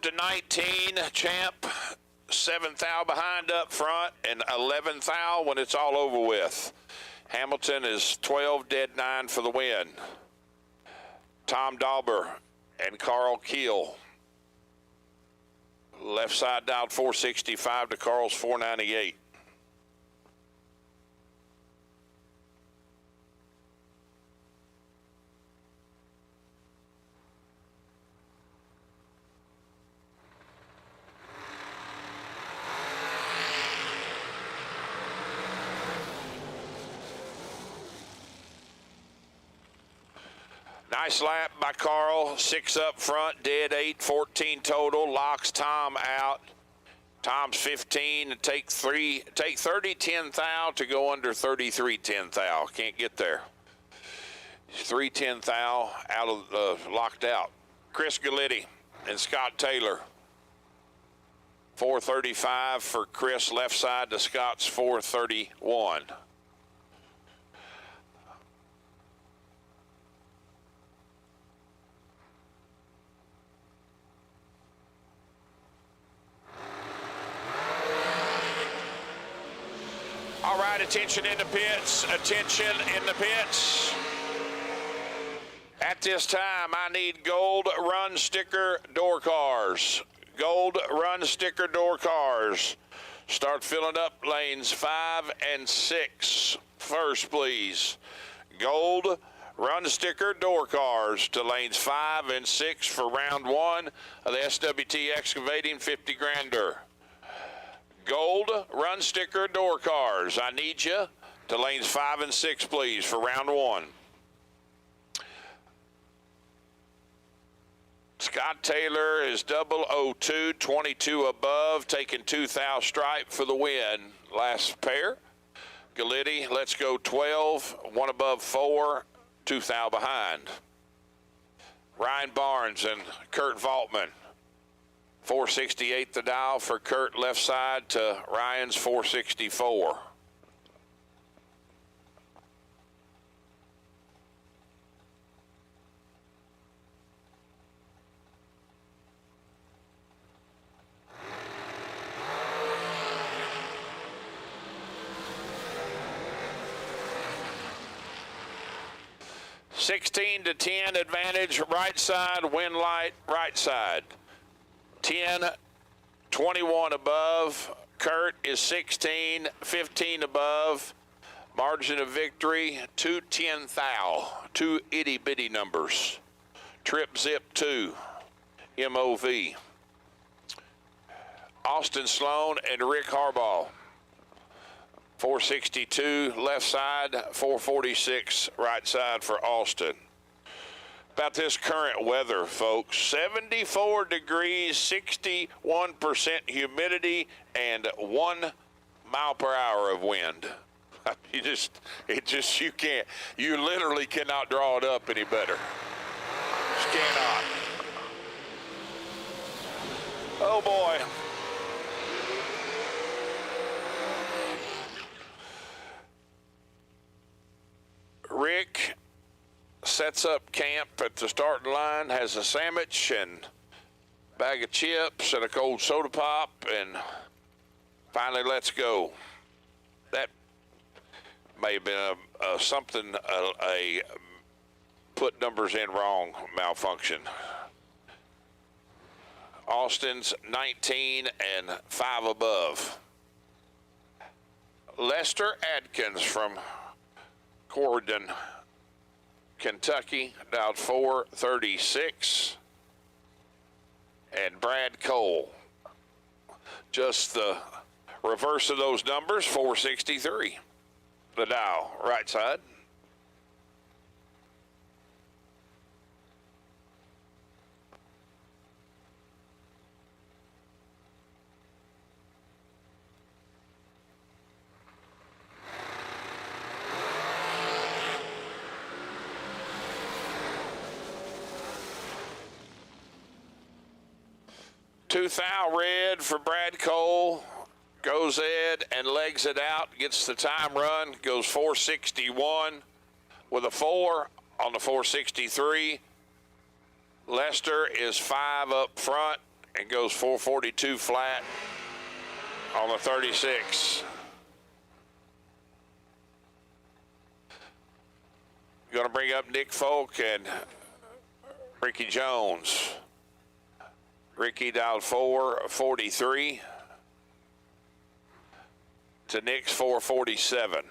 To 19, Champ, 7 thou behind up front, and 11 thou when it's all over with. Hamilton is 12 dead 9 for the win. Tom Dauber and Carl Keel. Left side dialed 465 to Carl's 498. Nice lap by Carl, 6 up front, dead 8, 14 total, locks Tom out. Tom's 15 and take 30 10 thou to go under 33 10 thou. Can't get there. 3 10 thou out of locked out. Chris Galletti and Scott Taylor. 435 for Chris, left side to Scott's 431. All right, attention in the pits, attention in the pits. At this time, I need gold run sticker door cars. Gold run sticker door cars. Start filling up lanes 5 and 6 first, please. Gold run sticker door cars to lanes 5 and 6 for round 1 of the SWT Excavating 50 grander. Gold run sticker door cars. I need you to lanes 5 and 6, please, for round 1. Scott Taylor is 002, 22 above, taking 2 thou stripe for the win. Last pair. Galletti, let's go 12, 1 above 4, 2 thou behind. Ryan Barnes and Kurt Valtman. 468 the dial for Kurt, left side to Ryan's 464. $16 to 10 advantage, right side, wind light, right side. 10, 21 above. Kurt is 16, 15 above. Margin of victory, 2 10 thou. 2 itty bitty numbers. Trip zip 2, MOV. Austin Sloan and Rick Harbaugh. 462 left side, 446 right side for Austin. About this current weather, folks, 74 degrees, 61% humidity, and 1 mile per hour of wind. You literally cannot draw it up any better. Just cannot. Oh boy. Rick sets up camp at the starting line, has a sandwich and bag of chips and a cold soda pop, and finally lets go. That may have been a put numbers in wrong malfunction. Austin's 19 and 5 above. Lester Adkins from Corydon, Kentucky, dialed 436. And Brad Cole, just the reverse of those numbers, 463. The dial, right side. Two thou red for Brad Cole. Goes Ed and legs it out. Gets the time run. Goes 461 with a 4 on the 463. Lester is 5 up front and goes 442 flat on the 36. Going to bring up Nick Folk and Ricky Jones. Ricky dialed 443 to Nick's 447.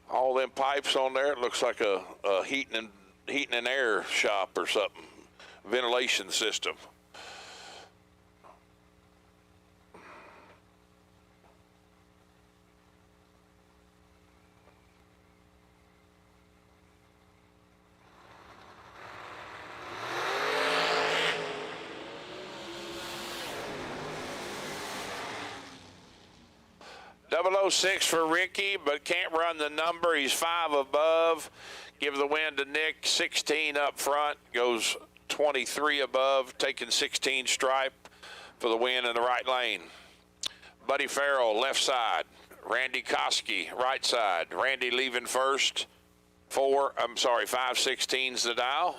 All them pipes on there, it looks like a heating and air shop or something, ventilation system. .006 for Ricky, but can't run the number. He's 5 above. Give the win to Nick. 16 up front. Goes 23 above, taking 16 stripe for the win in the right lane. Buddy Farrell, left side. Randy Koski, right side. Randy leaving first. 516's the dial.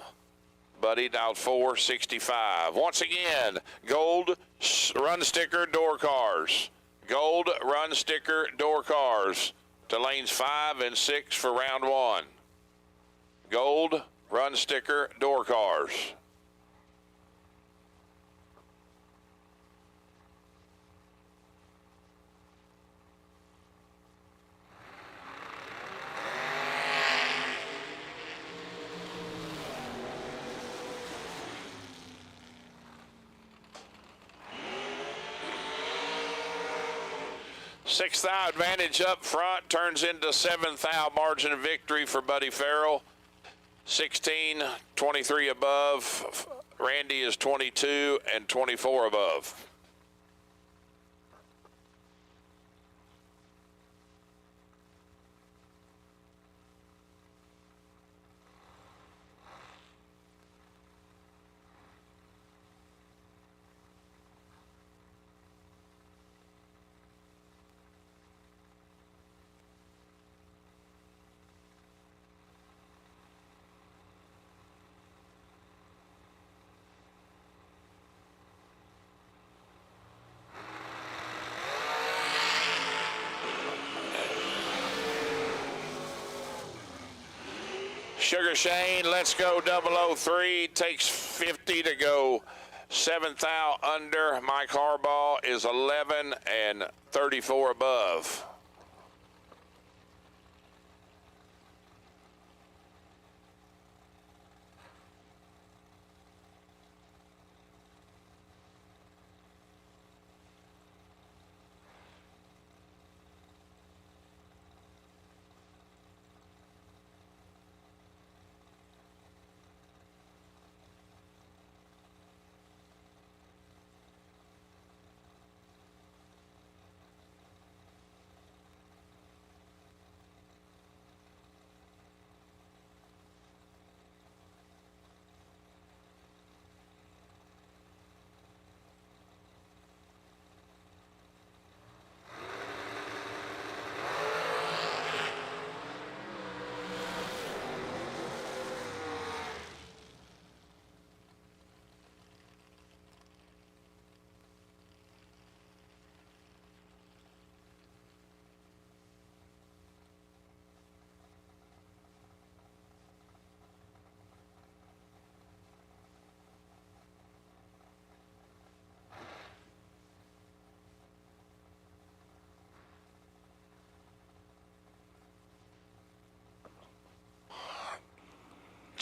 Buddy dialed 465. Once again, gold run sticker door cars. Gold run sticker door cars to lanes 5 and 6 for round 1. Gold run sticker door cars. Sixth thou advantage up front turns into seventh thou margin of victory for Buddy Farrell. 16, 23 above. Randy is 22 and 24 above. Sugar Shane, let's go 003, takes 50 to go 7th thou under. Mike Harbaugh is 11 and 34 above.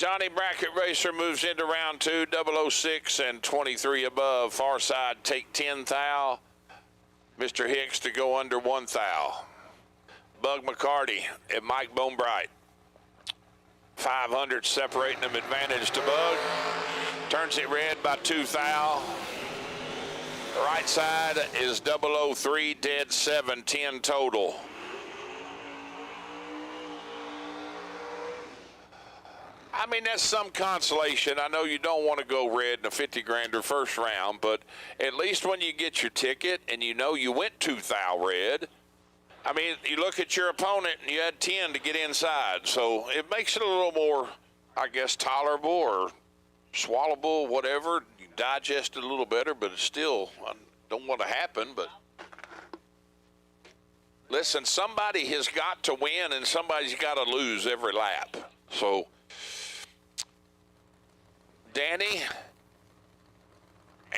Johnny Bracket Racer moves into round 2, 006 and 23 above. Far side, take 10 thou. Mr. Hicks to go under 1 thou. Bug McCarty and Mike Bonebright. 500 separating them, advantage to Bug. Turns it red by 2 thou. The right side is 003, dead 7, 10 total. I mean, that's some consolation. I know you don't want to go red in a 50-grander first round, but at least when you get your ticket and you know you went 2 thou red, I mean, you look at your opponent and you had 10 to get inside. So it makes it a little more, I guess, tolerable or swallowable, whatever. You digest it a little better, but it's still, I don't want to happen, but listen, somebody has got to win and somebody's got to lose every lap. So Danny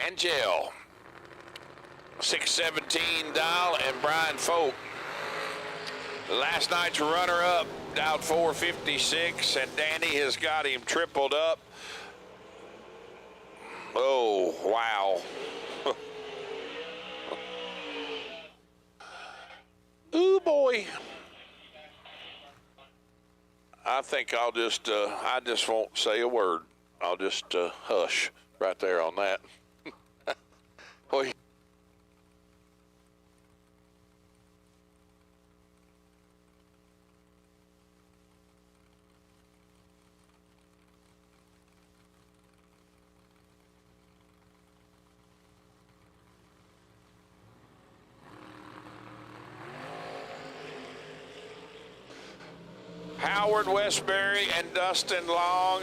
Angel, 617 dial, and Brian Folk. Last night's runner-up, dialed 456, and Danny has got him tripled up. Oh, wow. Ooh, boy. I think I'll just, I just won't say a word. I'll just hush right there on that. Boy. Howard Westbury and Dustin Long,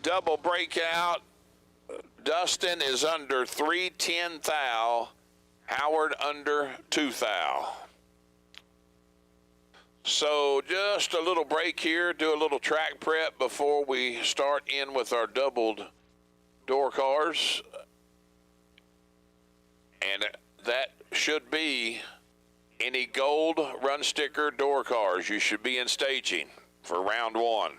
double breakout. Dustin is under 310 thou. Howard under 2 thou. So just a little break here, do a little track prep before we start in with our doubled door cars. And that should be any gold run sticker door cars. You should be in staging for round 1.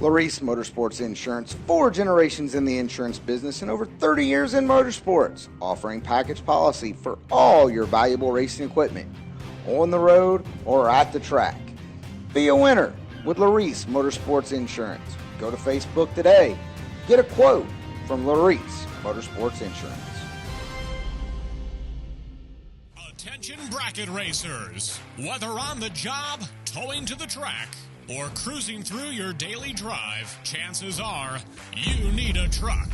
Laris Motorsports Insurance, 4 generations in the insurance business and over 30 years in motorsports, offering package policy for all your valuable racing equipment, on the road or at the track. Be a winner with Laris Motorsports Insurance. Go to Facebook today. Get a quote from Laris Motorsports Insurance. Attention bracket racers. Whether on the job, towing to the track, or cruising through your daily drive, chances are you need a truck.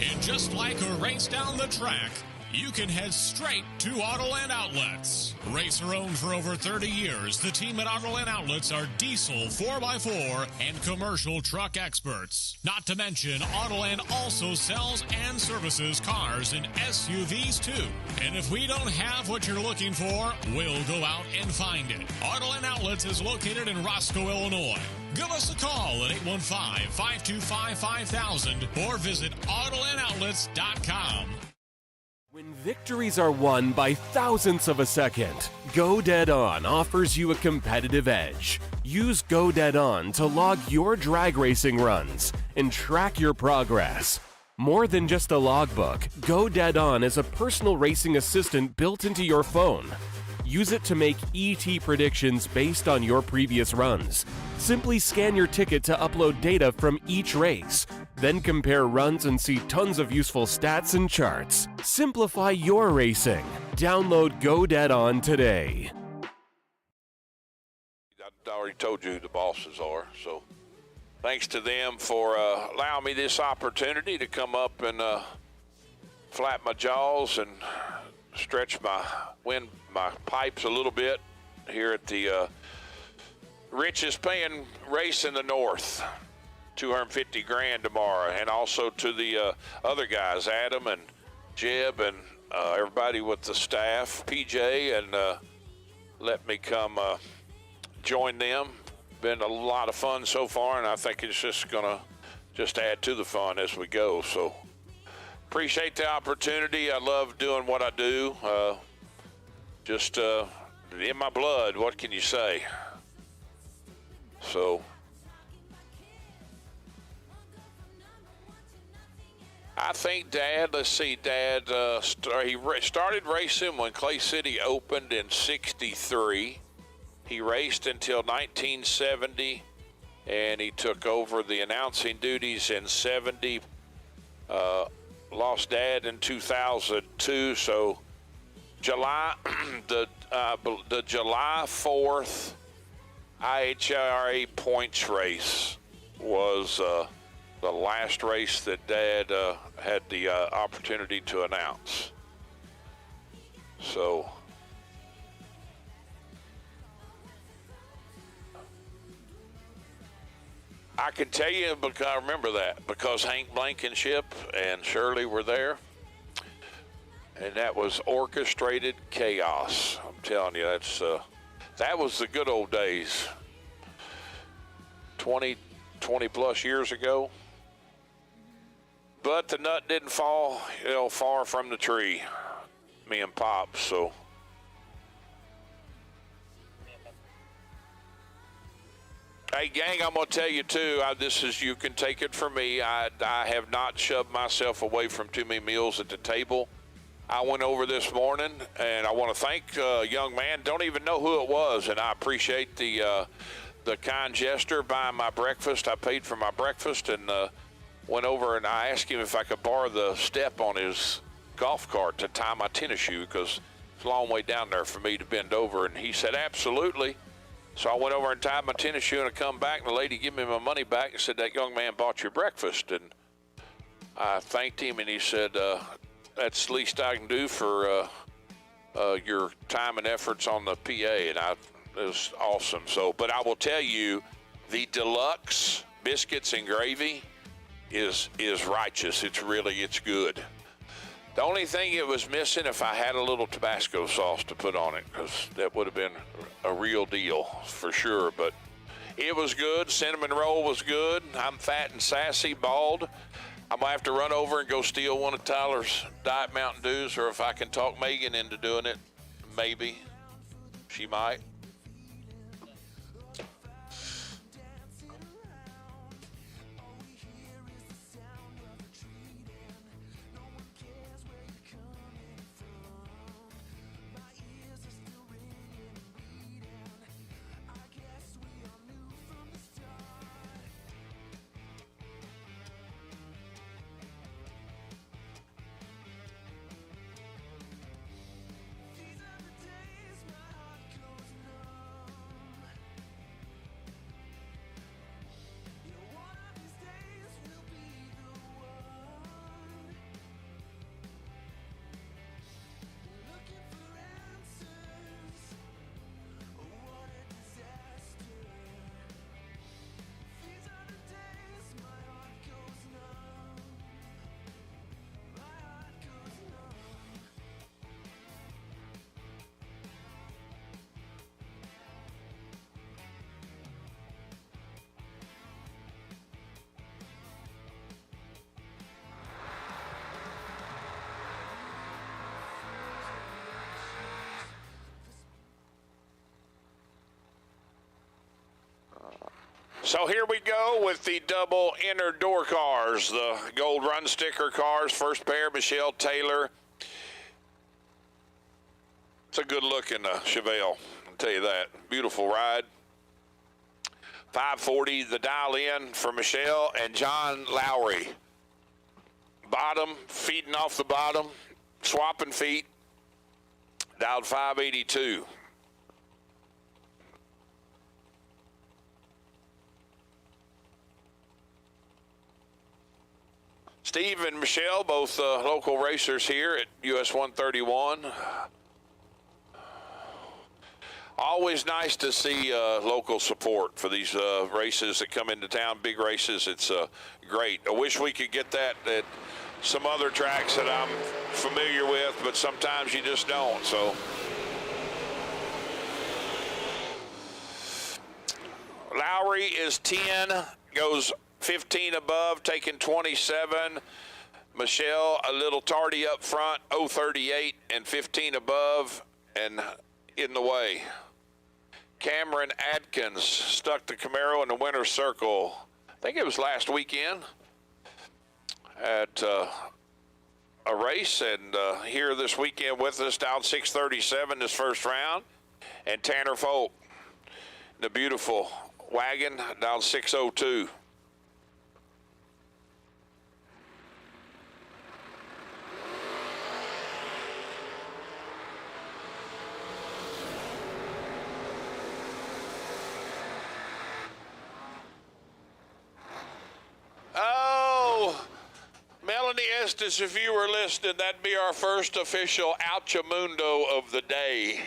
And just like a race down the track, you can head straight to Autoland Outlets. Racer owned for over 30 years, the team at Autoland Outlets are diesel 4x4 and commercial truck experts. Not to mention, Autoland also sells and services cars and SUVs too. And if we don't have what you're looking for, we'll go out and find it. Autoland Outlets is located in Roscoe, Illinois. Give us a call at 815-525-5000 or visit AutolandOutlets.com. When victories are won by thousandths of a second, Go Dead On offers you a competitive edge. Use Go Dead On to log your drag racing runs and track your progress. More than just a logbook, Go Dead On is a personal racing assistant built into your phone. Use it to make ET predictions based on your previous runs. Simply scan your ticket to upload data from each race. Then compare runs and see tons of useful stats and charts. Simplify your racing. Download Go Dead On today. I already told you who the bosses are, so thanks to them for allowing me this opportunity to come up and flap my jaws and stretch my pipes a little bit here at the richest paying race in the North. 250 grand tomorrow, and also to the other guys, Adam and Jeb and everybody with the staff, PJ, and let me come join them. Been a lot of fun so far, and I think it's just gonna add to the fun as we go. So appreciate the opportunity. I love doing what I do. just in my blood. What can you say? So I think Dad, let's see, Dad, he started racing when Clay City opened in '63. He raced until 1970, and he took over the announcing duties in '70. Lost Dad in 2002, so July the July 4th IHRA points race was the last race that Dad had the opportunity to announce. So I can tell you, because I remember that, because Hank Blankenship and Shirley were there, and that was orchestrated chaos. I'm telling you, that was the good old days. 20 plus years ago. But the nut didn't fall, far from the tree, me and Pops, so. Hey, gang, I'm going to tell you, too, you can take it from me. I have not shoved myself away from too many meals at the table. I went over this morning, and I want to thank a young man. Don't even know who it was, and I appreciate the kind gesture buying my breakfast. I paid for my breakfast and went over, and I asked him if I could borrow the step on his golf cart to tie my tennis shoe, because it's a long way down there for me to bend over, and he said, absolutely. So I went over and tied my tennis shoe, and I come back, and the lady gave me my money back and said, that young man bought your breakfast. And I thanked him, and he said, that's the least I can do for your time and efforts on the PA. And it was awesome. So, but I will tell you, the deluxe biscuits and gravy is righteous. It's good. The only thing it was missing, if I had a little Tabasco sauce to put on it, because that would have been a real deal for sure. But it was good. Cinnamon roll was good. I'm fat and sassy, bald. I'm going to have to run over and go steal one of Tyler's Diet Mountain Dews, or if I can talk Megan into doing it, maybe. She might. So here we go with the double inner door cars, the gold run sticker cars. First pair, Michelle Taylor. It's a good looking Chevelle, I'll tell you that. Beautiful ride. 540, the dial in for Michelle and John Lowry. Bottom, feeding off the bottom, swapping feet. Dialed 582. Steve and Michelle, both local racers here at US 131. Always nice to see local support for these races that come into town, big races. It's great. I wish we could get that at some other tracks that I'm familiar with, but sometimes you just don't. So Lowry is 10, goes 15 above, taking 27. Michelle a little tardy up front, 038 and 15 above, and in the way. Cameron Adkins stuck the Camaro in the winner's circle. I think it was last weekend at a race, and here this weekend with us down 637 this first round. And Tanner Folk, the beautiful wagon, down 602. Oh, Melanie Estes, if you were listening, that'd be our first official Ouchamundo of the day.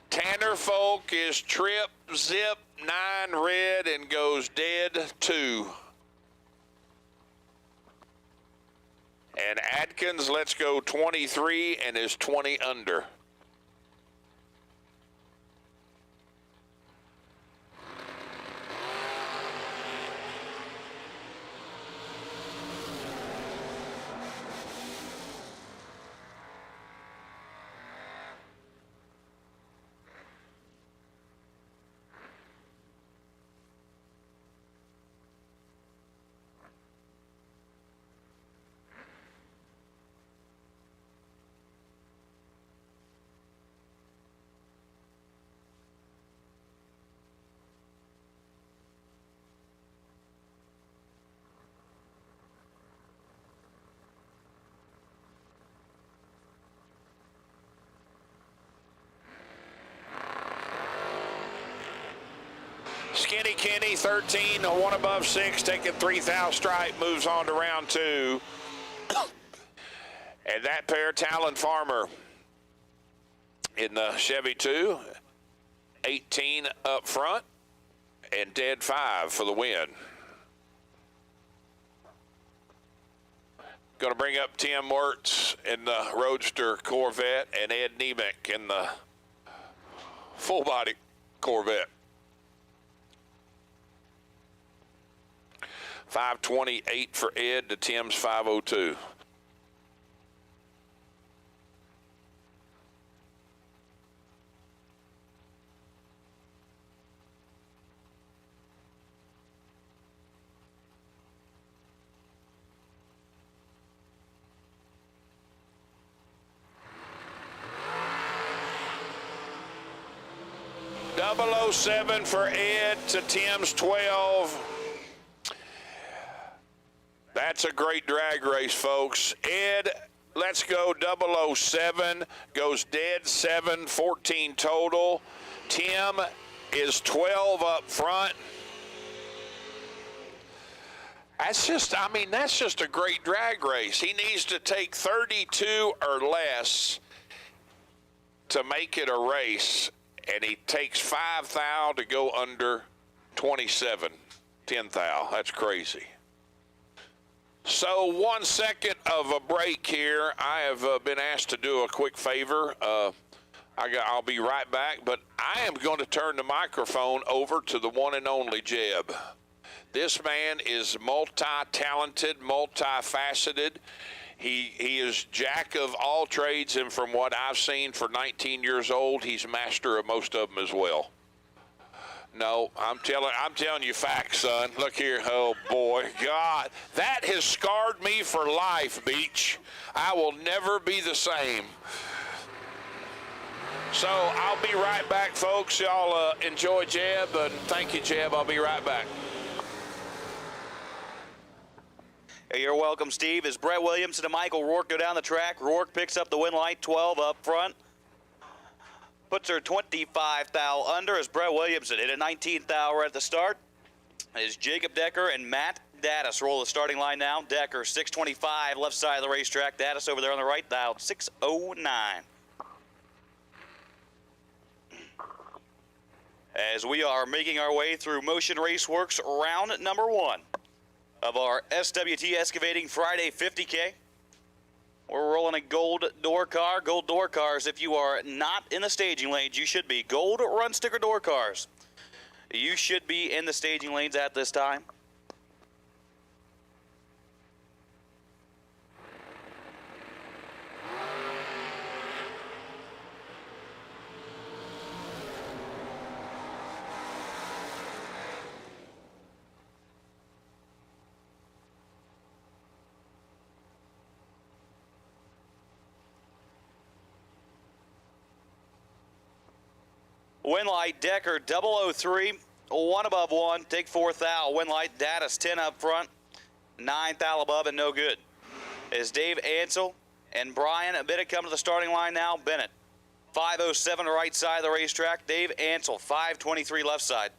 Tanner Folk is trip, zip, 9 red, and goes dead 2. And Adkins lets go 23 and is 20 under. Skinny Kenny, 13, 1 above 6, taking 3,000 stripe, moves on to round 2. And that pair, Talon Farmer in the Chevy 2, 18 up front, and dead 5 for the win. Going to bring up Tim Wirtz in the Roadster Corvette and Ed Nemec in the full-body Corvette. 528 for Ed to Tim's 502. .007 for Ed to Tim's 12. That's a great drag race, folks. Ed, let's go 007, goes dead 7, 14 total. Tim is 12 up front. That's just, I mean, that's just a great drag race. He needs to take 32 or less to make it a race, and he takes 5 thou to go under 27, 10 thou. That's crazy. So 1 second of a break here. I have been asked to do a quick favor. I'll be right back, but I am going to turn the microphone over to the one and only Jeb. This man is multi-talented, multifaceted. He is jack of all trades, and from what I've seen for 19 years old, he's master of most of them as well. No, I'm telling you facts, son. Look here. Oh, boy. God, that has scarred me for life, Beach. I will never be the same. So I'll be right back, folks. Y'all enjoy Jeb, and thank you, Jeb. I'll be right back. Hey, you're welcome, Steve. As Brett Williams and Michael Rourke go down the track, Rourke picks up the win light, 12 up front. Puts her 25 thou under as Brett Williamson hit a 19 thou right at the start. As Jacob Decker and Matt Dattis roll the starting line now. Decker 625 left side of the racetrack. Dattis over there on the right thou 609. As we are making our way through Motion Raceworks round number 1 of our SWT Excavating Friday 50K. We're rolling a gold door car. Gold door cars, if you are not in the staging lanes, you should be. Gold run sticker door cars. You should be in the staging lanes at this time. Winlight Decker 003, 1 above 1, take 4th thou. Winlight Datus 10 up front, 9th thou above and no good. Is Dave Ansel and Brian Bennett come to the starting line now. Bennett 507 right side of the racetrack. Dave Ansel 523 left side.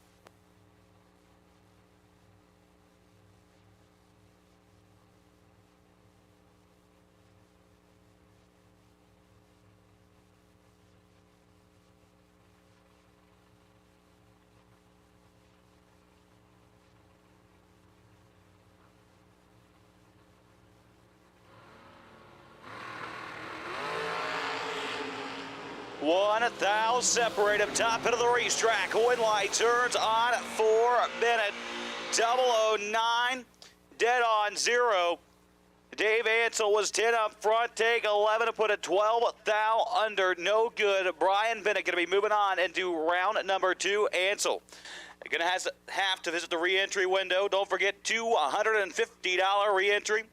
One thou separate him, top end of the racetrack. Winlight turns on for Bennett. 009, dead on 0. Dave Ansel was 10 up front, take 11 to put a 12 thou under, no good. Brian Bennett going to be moving on into round number 2. Ansel going to have to visit the re-entry window. Don't forget $250 re-entry.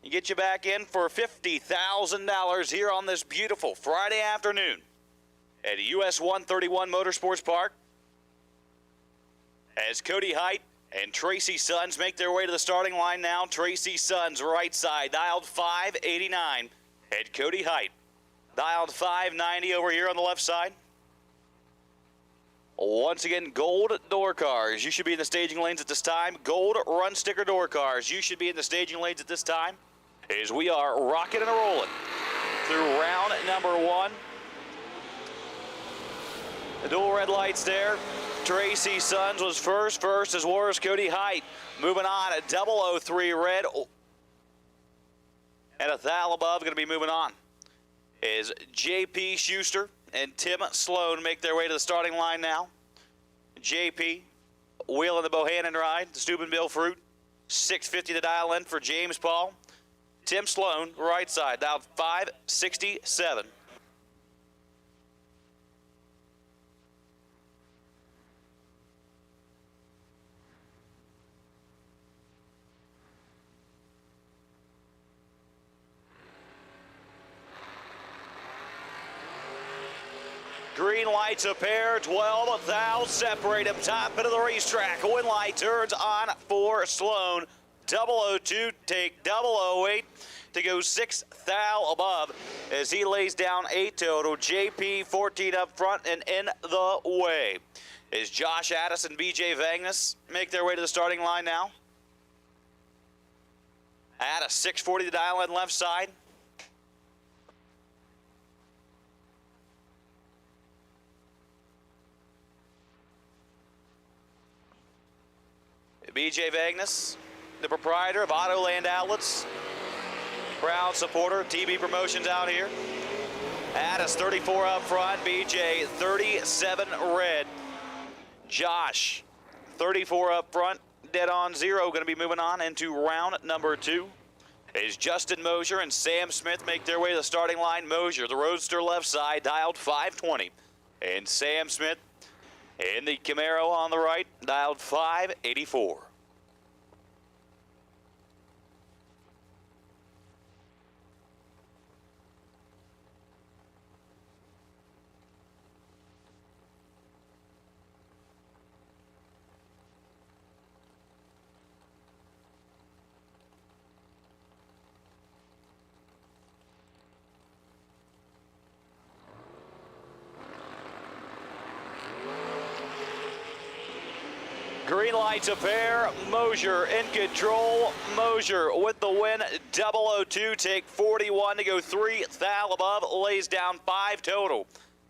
You get you back in for $50,000 here on this beautiful Friday afternoon at US 131 Motorsports Park. As Cody Height and Tracy Sons make their way to the starting line now. Tracy Sons right side, dialed 589. And Cody Height, dialed 590 over here on the left side. Once again, gold door cars. You should be in the staging lanes at this time. Gold run sticker door cars. You should be in the staging lanes at this time. As we are rocking and rolling through round number 1. The dual red lights there. Tracy Sons was first as was Cody Height. Moving on at 003 red. And a thou above going to be moving on. Is JP Schuster and Tim Sloan make their way to the starting line now. JP wheeling the Bohannon ride, the Steubenville Fruit. 650 to dial in for James Paul. Tim Sloan, right side, dialed 567. Green lights a pair, 12 thou separate him, top end of the racetrack. Winlight turns on for Sloan. 002, take 008 to go 6 thou above as he lays down 8 total. JP 14 up front and in the way. Is Josh Addis and BJ Vagnus make their way to the starting line now. Addis 640 to dial in left side. BJ Vagnus, the proprietor of Autoland Outlets, proud supporter of TB Promotions out here. Addis 34 up front, BJ 37 red. Josh 34 up front, dead on 0, going to be moving on into round number 2. As Justin Mosier and Sam Smith make their way to the starting line. Mosier, the roadster left side, dialed 520. And Sam Smith in the Camaro on the right, dialed 584. Green lights a pair. Mosier in control. Mosier with the win. 002, take 41 to go 3 thou above. Lays down 5 total.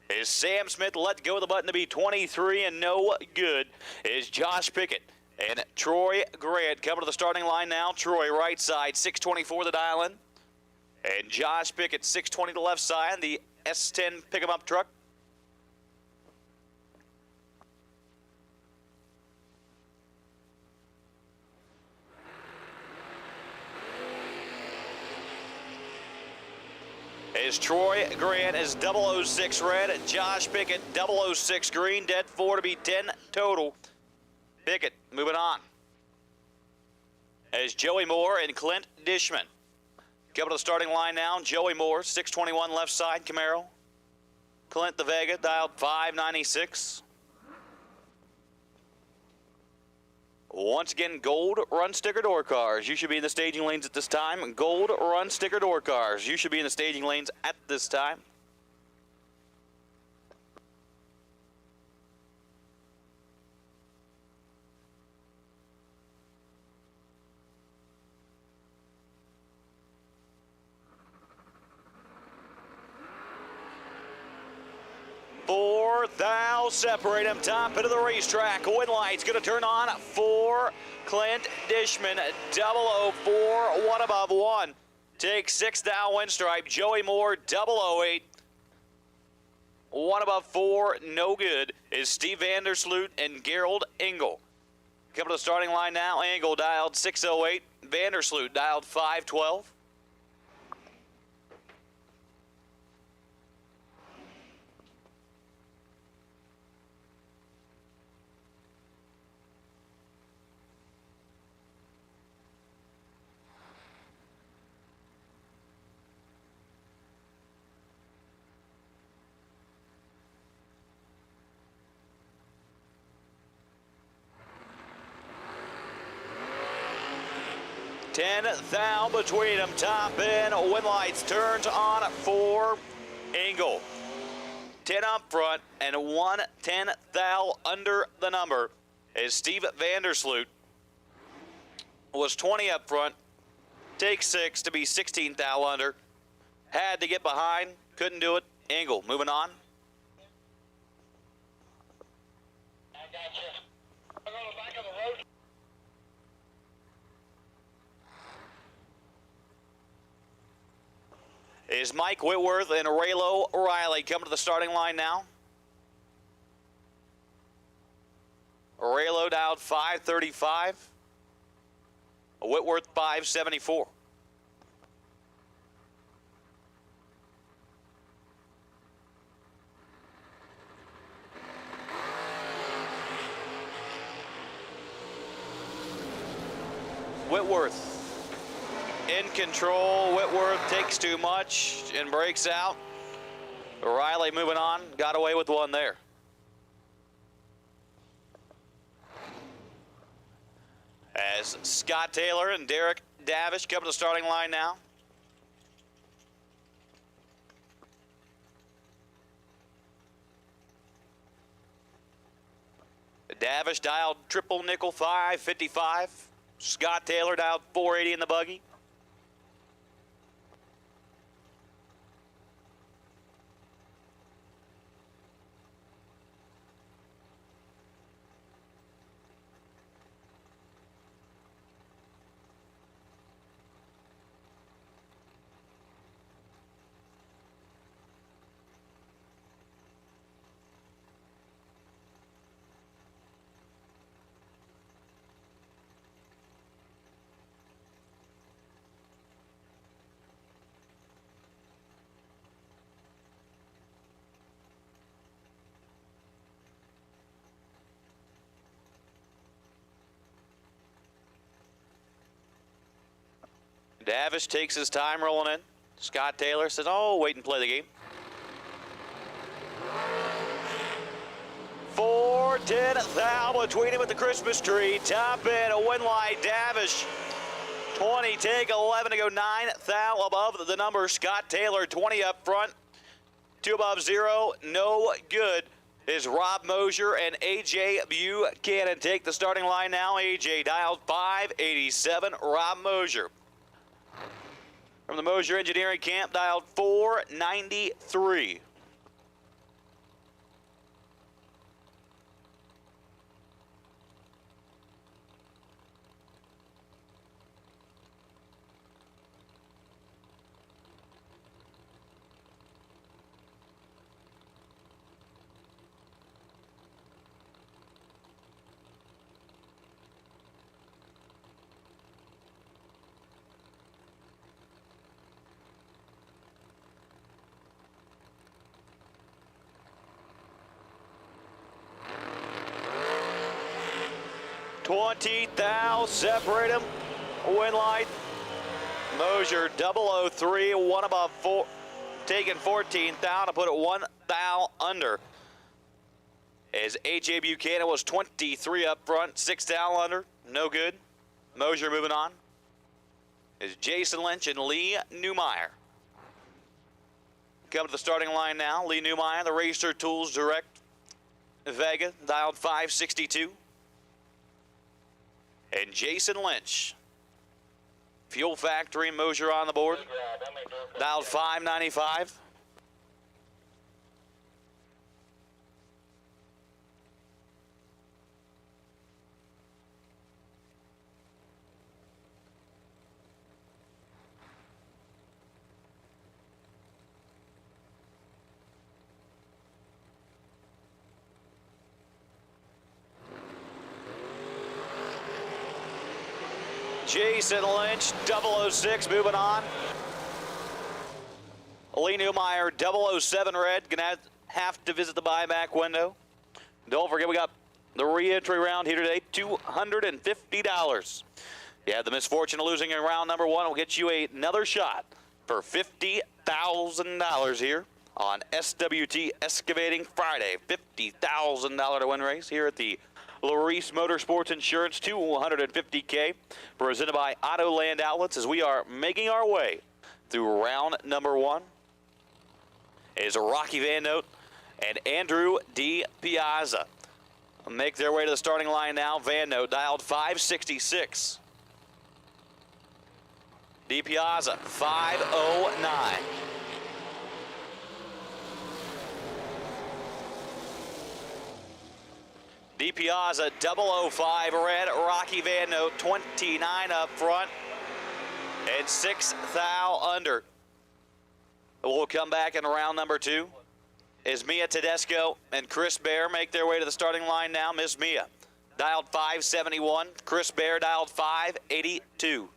Is Sam Smith let go of the button to be 23 and no good. Is Josh Pickett and Troy Grant coming to the starting line now. Troy right side, 624 the dial in. And Josh Pickett, 620 to left side. The S10 pick-em-up truck. Is Troy Grant is 006 red, Josh Pickett 006 green, dead 4 to be 10 total. Pickett moving on. As Joey Moore and Clint Dishman coming to the starting line now. Joey Moore, 621 left side Camaro. Clint the Vega, dialed 596. Once again, gold run sticker door cars. You should be in the staging lanes at this time. Gold run sticker door cars. You should be in the staging lanes at this time. Thou separate them, top end of the racetrack. Win light's going to turn on for Clint Dishman. 004, one above one. Take 6 down win stripe. Joey Moore, 008. One above 4, no good, is Steve Vandersloot and Gerald Engel. Coming to the starting line now, Engel dialed 608. Vandersloot dialed 512. Thou between them, top end, win lights, turns on for Engel. 10 up front and 110 thou under the number is Steve Vandersloot. Was 20 up front, take 6 to be 16 thou under. Had to get behind, couldn't do it. Engel moving on. I got you. I'm on the back of the road. Is Mike Whitworth and Raylo Riley coming to the starting line now. Raylo dialed 535. Whitworth 574. Whitworth in control. Whitworth takes too much and breaks out. Riley moving on, got away with one there. As Scott Taylor and Derek Davish come to the starting line now. Davish dialed triple nickel 555. Scott Taylor dialed 480 in the buggy. Davish takes his time rolling in. Scott Taylor says, oh, wait and play the game. 410 thou between him with the Christmas tree. Top end, a win light. Davish 20, take 11 to go. 9 thou above the number. Scott Taylor 20 up front. 2 above 0, no good. Is Rob Mosier and AJ Buchanan take the starting line now. AJ dialed 587. Rob Mosier. From the Mosier Engineering Camp, dialed 493. Thou separate him. Win light. Mosier 003, one above 4, taking 14 thou to put it 1 thou under. As A.J. Buchanan was 23 up front, 6 thou under, no good. Mosier moving on. Is Jason Lynch and Lee Newmeyer. Come to the starting line now. Lee Newmeyer, the Racer Tools Direct Vega, dialed 562. And Jason Lynch. Fuel Factory, Mosier on the board. Dialed 595. Jason Lynch, 006, moving on. Lee Newmeyer, 007 red, gonna have to visit the buyback window. Don't forget, we got the re-entry round here today, $250. You had the misfortune of losing in round number 1. We'll get you another shot for $50,000 here on SWT Excavating Friday. $50,000 to win race here at the Laris Motorsports Insurance, $250K, presented by Autoland Outlets as we are making our way through round number 1. Is Rocky Van Note and Andrew D. Piazza make their way to the starting line now. Van Note dialed 566. D. Piazza 509. D. Piazza, 005 red, Rocky Van Note, 29 up front, and 6 thou under. We'll come back in round number 2. Is Mia Tedesco and Chris Bear make their way to the starting line now. Miss Mia, dialed 571. Chris Bear, dialed 582.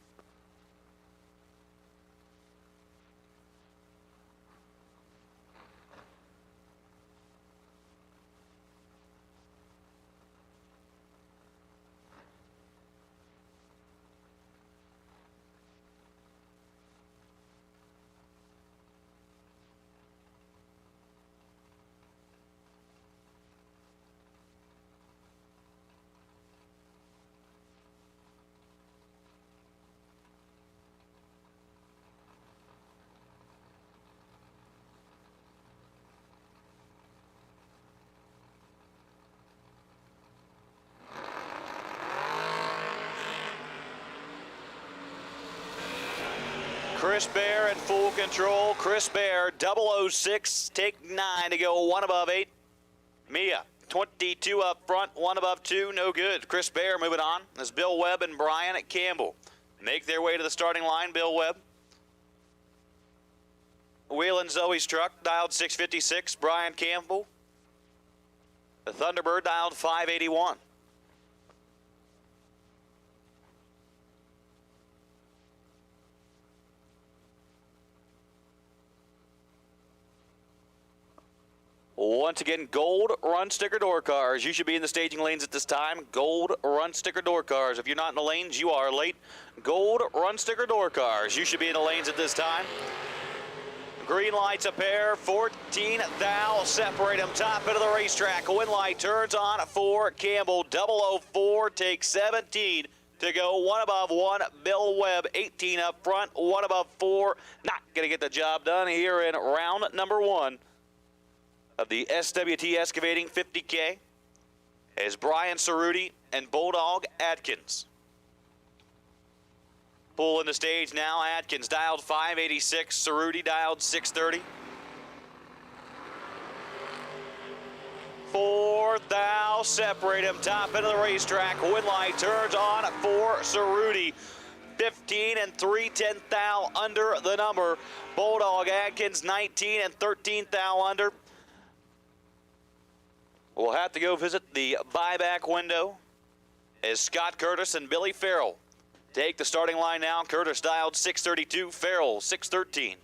Chris Bear in full control. Chris Bear, 006, take 9 to go, 1 above 8. Mia, 22 up front, 1 above 2, no good. Chris Bear moving on as Bill Webb and Brian Campbell make their way to the starting line. Bill Webb. Wheeling Zoe's truck, dialed 656. Brian Campbell. The Thunderbird, dialed 581. Once again, gold run sticker door cars. You should be in the staging lanes at this time. Gold run sticker door cars. If you're not in the lanes, you are late. Gold run sticker door cars. You should be in the lanes at this time. Green lights a pair. 14 thou. Separate them. Top end of the racetrack. Win light turns on for Campbell. 004 takes 17 to go. 1 above 1. Bill Webb, 18 up front. 1 above 4. Not going to get the job done here in round number 1 of the SWT Excavating 50K is Brian Cerruti and Bulldog Atkins. Pulling the stage now, Atkins dialed 586, Cerruti dialed 630. 4 thou, separate him, top end of the racetrack. Win light turns on for Cerruti. 15 and 3/10 thou under the number. Bulldog Atkins 19 and 13 thou under. We'll have to go visit the buyback window as Scott Curtis and Billy Farrell take the starting line now. Curtis dialed 632, Farrell 613.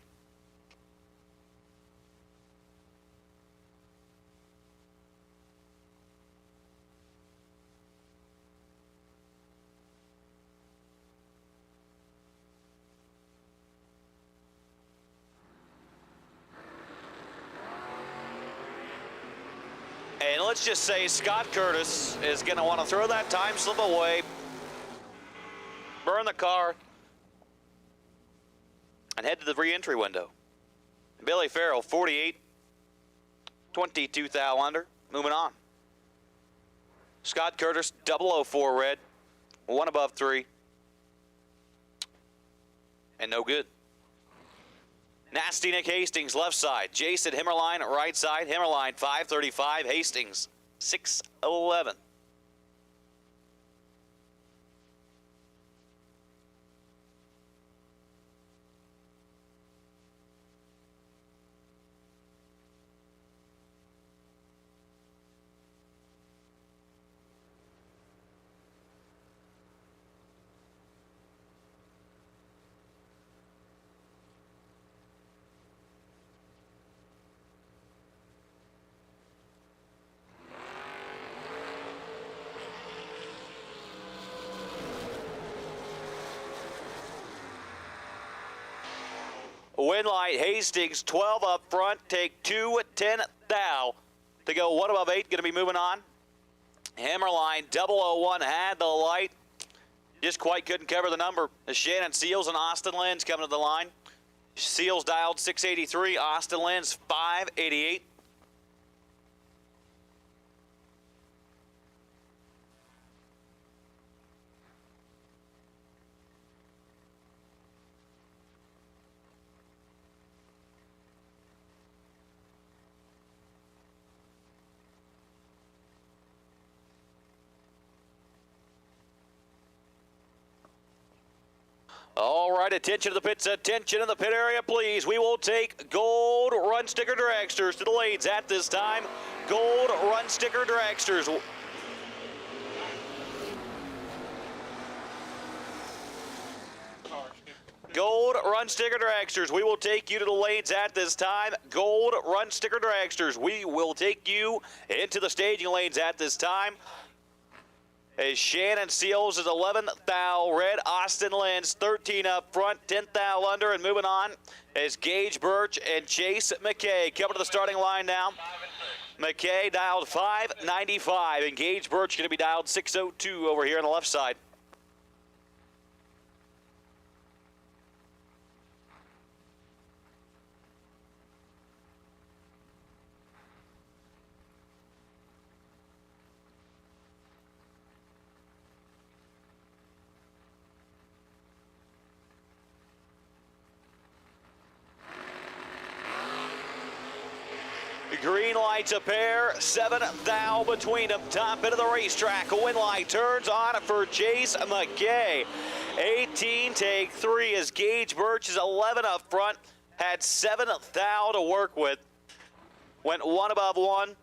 let's just say Scott Curtis is going to want to throw that time slip away, burn the car, and head to the re-entry window. Billy Farrell, 48, 22 thou under, moving on. Scott Curtis, 004 red, 1 above 3, and no good. Nasty Nick Hastings, left side. Jason Himmerline, right side. Himmerline, 535. Hastings, 611. Winlight, Hastings, 12 up front, take 2, 10 thou to go 1 above 8, going to be moving on. Hammerline, 001, had the light, just quite couldn't cover the number. Shannon Seals and Austin Lenz coming to the line. Seals dialed 683, Austin Lenz 588. All right, attention to the pits, attention in the pit area, please. We will take gold run sticker dragsters to the lanes at this time. Gold run sticker dragsters. Gold run sticker dragsters. We will take you to the lanes at this time. Gold run sticker dragsters. We will take you into the staging lanes at this time. As Shannon Seals is 11 thou red, Austin Lenz 13 up front, 10 thou under, and moving on as Gage Birch and Chase McKay coming to the starting line now. McKay dialed 595, and Gage Birch going to be dialed 602 over here on the left side. Green lights a pair, 7 thou between them. Top end of the racetrack. A win light turns on for Chase McKay. 18 take 3 as Gage Birch is 11 up front. Had 7 thou to work with. Went 1 above 1.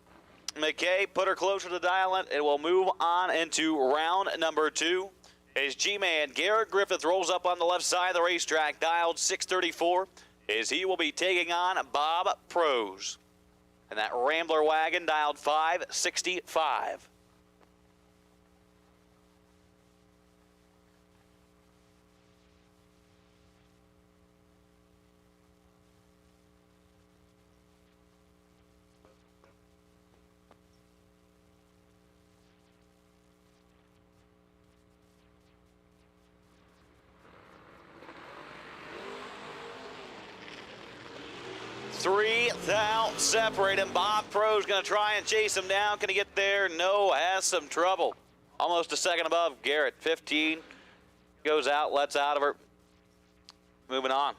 McKay put her closer to the dial and will move on into round number 2. As G-Man Garrett Griffith rolls up on the left side of the racetrack, dialed 634, as he will be taking on Bob Prose. And that Rambler wagon dialed 565. Three thou separate him. Bob Pro's going to try and chase him down. Can he get there? No, has some trouble. Almost a second above Garrett. 15 goes out, lets out of her. Moving on.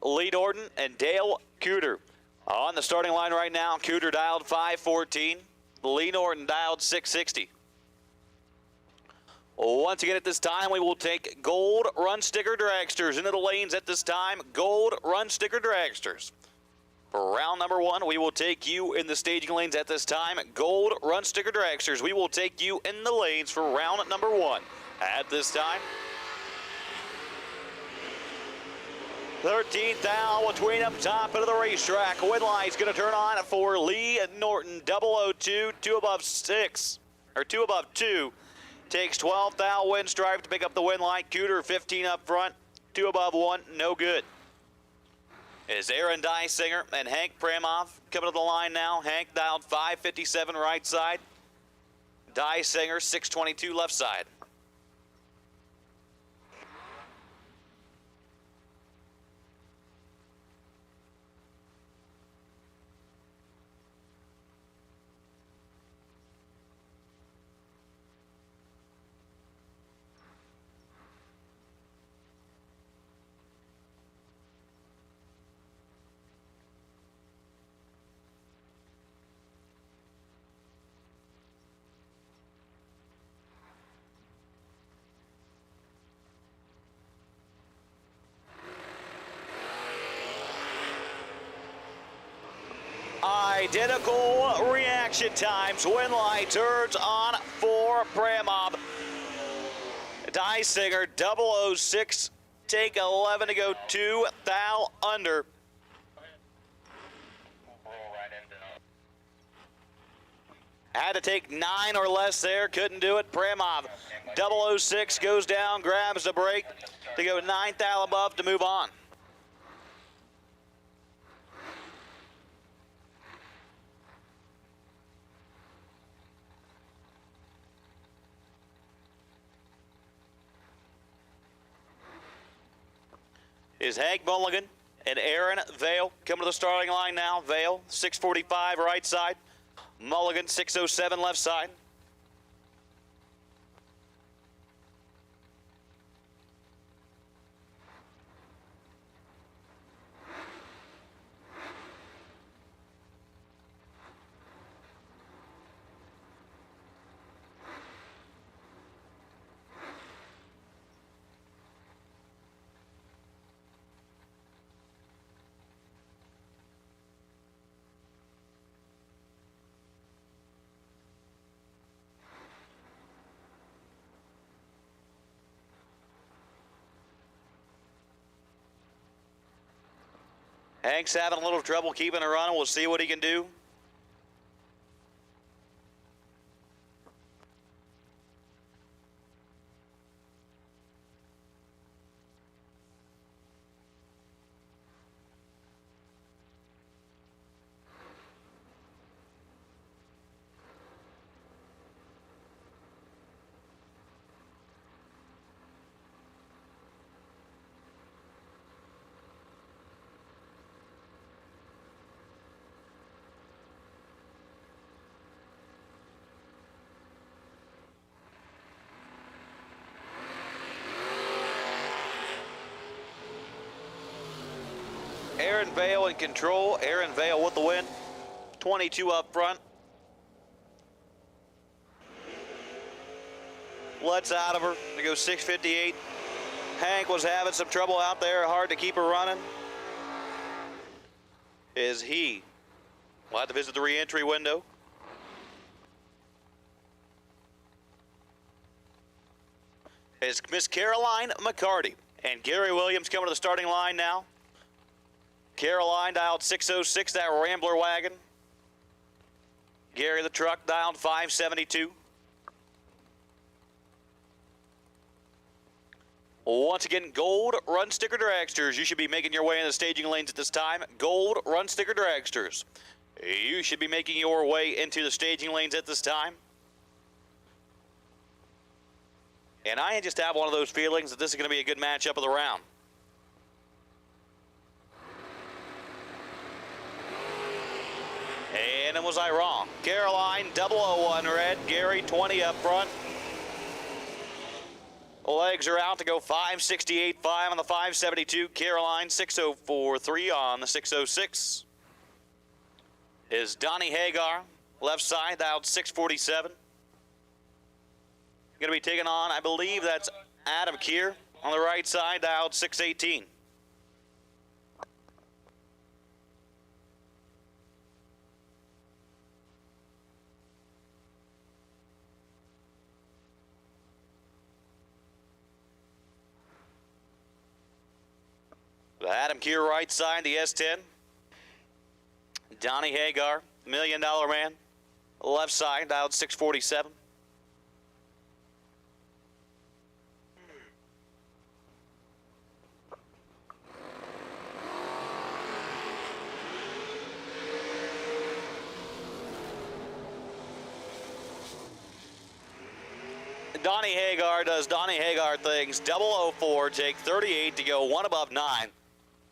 Lee Norton and Dale Cooter on the starting line right now. Cooter dialed 514. Lee Norton dialed 660. Once again at this time, we will take gold run sticker dragsters into the lanes at this time. Gold run sticker dragsters. For round number 1, we will take you in the staging lanes at this time. Gold run sticker dragsters. We will take you in the lanes for round number 1 at this time. 13th thou between them, top of the racetrack. Win light's going to turn on for Lee Norton, 002, 2 above 6, or 2 above 2. Takes 12 thou win stripe to pick up the win light. Cooter 15 up front, 2 above 1, no good. is Aaron Dysinger and Hank Pramov coming to the line now. Hank dialed 557 right side. Dysinger 622 left side. Identical reaction times. Win light turns on for Pramov. Dysinger 006. Take 11 to go 2. Thou under. Had to take 9 or less there. Couldn't do it. Pramov 006 goes down, grabs the brake to go 9 thou above to move on. Is Hank Mulligan and Aaron Vale coming to the starting line now. Vale, 645 right side. Mulligan, 607 left side. Hank's having a little trouble keeping it running. We'll see what he can do. Aaron Vale in control. Aaron Vale with the win. 22 up front. Let's out of her to go 658. Hank was having some trouble out there. Hard to keep her running. Is he? We'll have to visit the re-entry window. Is Miss Caroline McCarty and Gary Williams coming to the starting line now. Caroline dialed 606, that Rambler wagon. Gary the truck dialed 572. Once again, gold run sticker dragsters. You should be making your way in the staging lanes at this time. Gold run sticker dragsters. You should be making your way into the staging lanes at this time. And I just have one of those feelings that this is going to be a good matchup of the round. And was I wrong? Caroline 001 red, Gary 20 up front. Legs are out to go 568.5 on the 572. Caroline 604.3 on the 606. Is Donnie Hagar, left side, dialed 647. Going to be taking on, I believe that's Adam Keir on the right side, dialed 618. The Adam Keir right side, the S10. Donnie Hagar, $1 Million Man, left side, dialed 647. Donnie Hagar does Donnie Hagar things. 004, take 38 to go 1 above 9.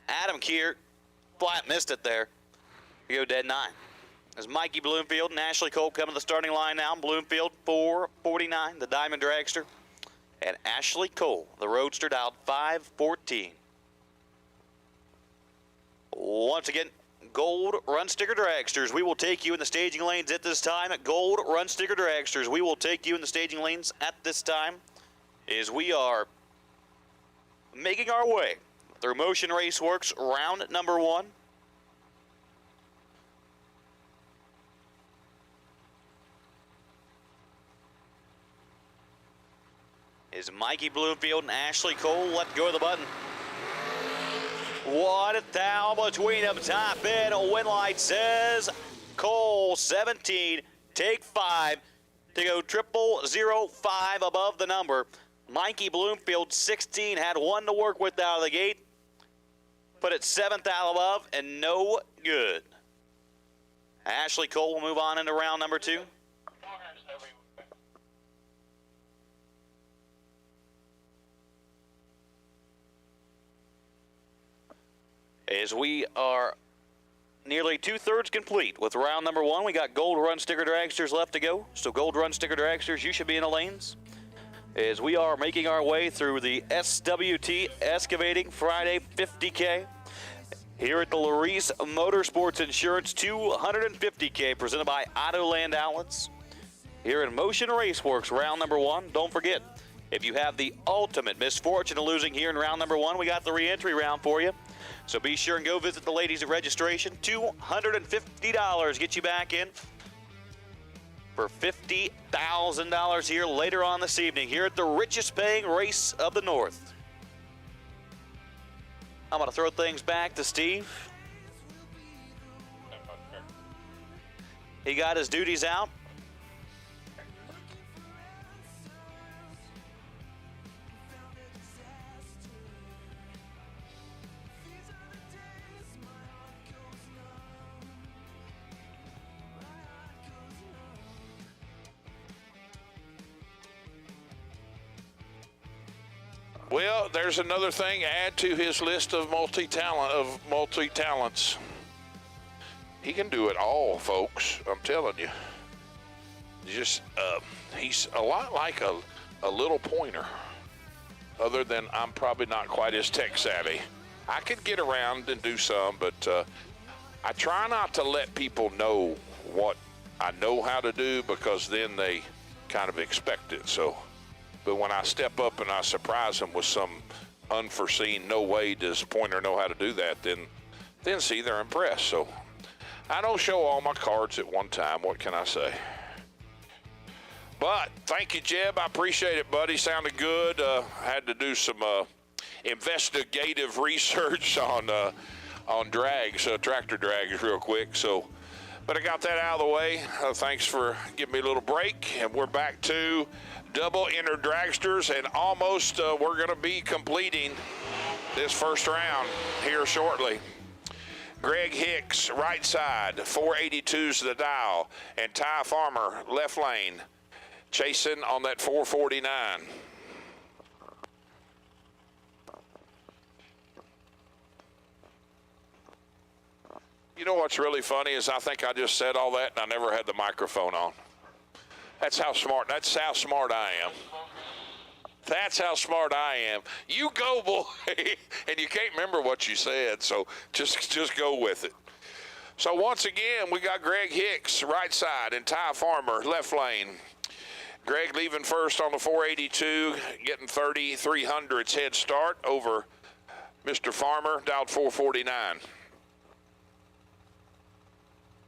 Adam Keir, flat missed it there. We go dead 9. As Mikey Bloomfield and Ashley Cole come to the starting line now. Bloomfield 449, the Diamond Dragster. And Ashley Cole, the Roadster, dialed 514. Once again, Gold Run Sticker Dragsters. We will take you in the staging lanes at this time. Gold Run Sticker Dragsters. We will take you in the staging lanes at this time as we are making our way through Motion Raceworks round number 1. Is Mikey Bloomfield and Ashley Cole let go of the button. What a thou between them. Top end. A win light says Cole 17. Take 5 to go 0005 above the number. Mikey Bloomfield 16 had 1 to work with out of the gate. Put it 7th out above and no good. Ashley Cole will move on into round number 2. As we are nearly 2/3 complete with round number 1, we got Gold Run Sticker Dragsters left to go. So Gold Run Sticker Dragsters, you should be in the lanes. As we are making our way through the SWT Excavating Friday 50K. Here at the Laris Motorsports Insurance 250K presented by Autoland Outlets. Here in Motion Raceworks round number 1. Don't forget, if you have the ultimate misfortune of losing here in round number 1, we got the re-entry round for you. So be sure and go visit the ladies at registration. $250 get you back in for $50,000 here later on this evening here at the richest paying race of the North. I'm going to throw things back to Steve. He got his duties out. Well, there's another thing add to his list of multi-talents. He can do it all, folks. I'm telling you. Just he's a lot like a little pointer. Other than I'm probably not quite as tech savvy. I could get around and do some, but I try not to let people know what I know how to do because then they kind of expect it. So. But when I step up and I surprise them with some unforeseen, no way does Pointer know how to do that, then see, they're impressed. So I don't show all my cards at one time. What can I say? But thank you, Jeb. I appreciate it, buddy. Sounded good. Had to do some investigative research on drags, tractor drags real quick. So, but I got that out of the way. Thanks for giving me a little break. And we're back to double inner dragsters, and almost we're going to be completing this first round here shortly. Greg Hicks, right side, 482's the dial, and Ty Farmer, left lane, chasing on that 449. You know what's really funny is I think I just said all that and I never had the microphone on. That's how smart I am. That's how smart I am. You go, boy. And you can't remember what you said, so just go with it. So once again, we got Greg Hicks, right side, and Ty Farmer, left lane. Greg leaving first on the 482, getting 3,300's head start over Mr. Farmer, dialed 449.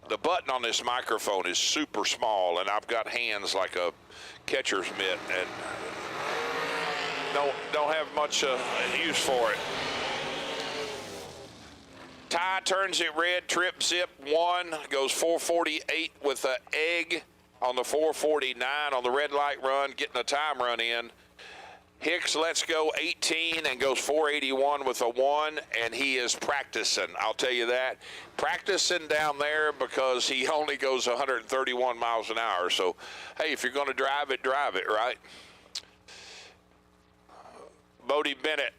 The button on this microphone is super small, and I've got hands like a catcher's mitt, and don't have much use for it. Ty turns it red, trip zip 1, goes 448 with an egg on the 449 on the red light run, getting a time run in. Hicks lets go 18 and goes 481 with a 1, and he is practicing, I'll tell you that. Practicing down there because he only goes 131 miles an hour. So, hey, if you're going to drive it, right? Bodie Bennett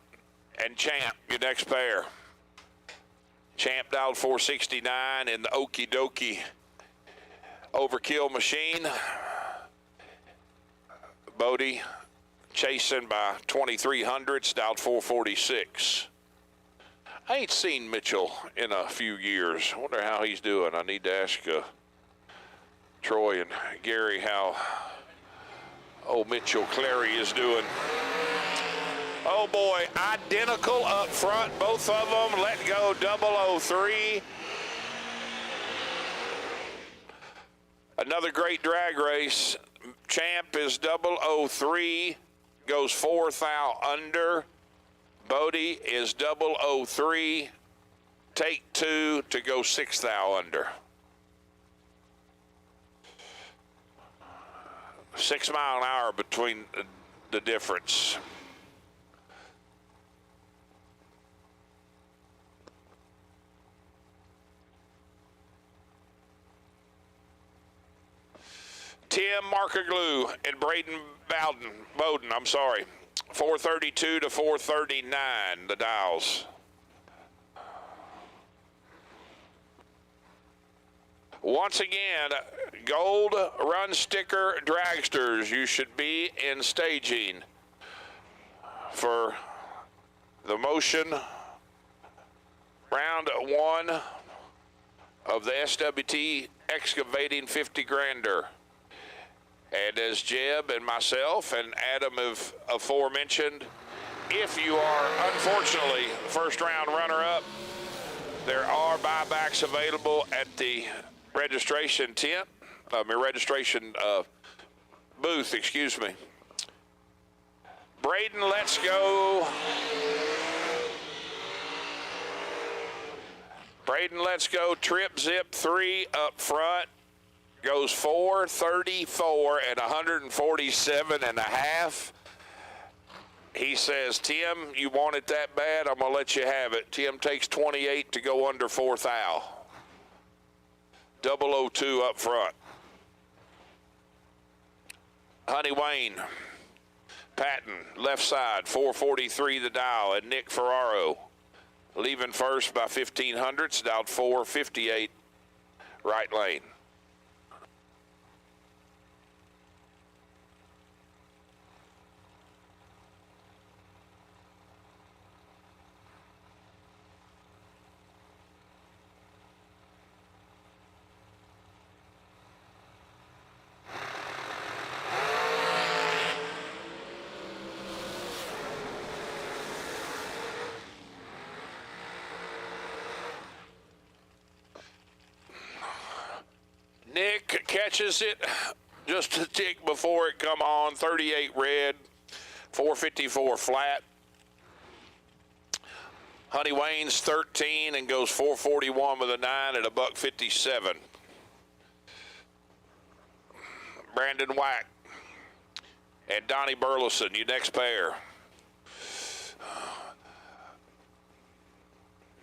and Champ, your next pair. Champ dialed 469 in the Okie Dokie Overkill machine. Bodie chasing by 2300s, dialed 446. I ain't seen Mitchell in a few years. I wonder how he's doing. I need to ask Troy and Gary how old Mitchell Clary is doing. Oh boy, identical up front, both of them. Let go 003. Another great drag race. Champ is 003, goes 4th thou under. Bodie is 003, take 2 to go 6th thou under. 6 mile an hour between the difference. Tim Markaglu and Braden Bowden, 432 to 439, the dials. Once again, gold run sticker dragsters. You should be in staging for the motion round 1 of the SWT Excavating 50 Grander. And as Jeb and myself and Adam have aforementioned, if you are unfortunately first round runner-up, there are buybacks available at the registration booth, excuse me. Braden, let's go. Braden, let's go. Trip Zip 3 up front. Goes 434 at 147 and a half. He says, Tim, you want it that bad? I'm going to let you have it. Tim takes 28 to go under 4th thou. 002 up front. Honey Wayne, Patton, left side, 443 the dial, and Nick Ferraro leaving first by 1500s, dialed 458 right lane. Nick catches it just a tick before it come on. 38 red, 454 flat. Honey Wayne's 13 and goes 441 with a 9 at $157. Brandon Wack and Donnie Burleson, your next pair.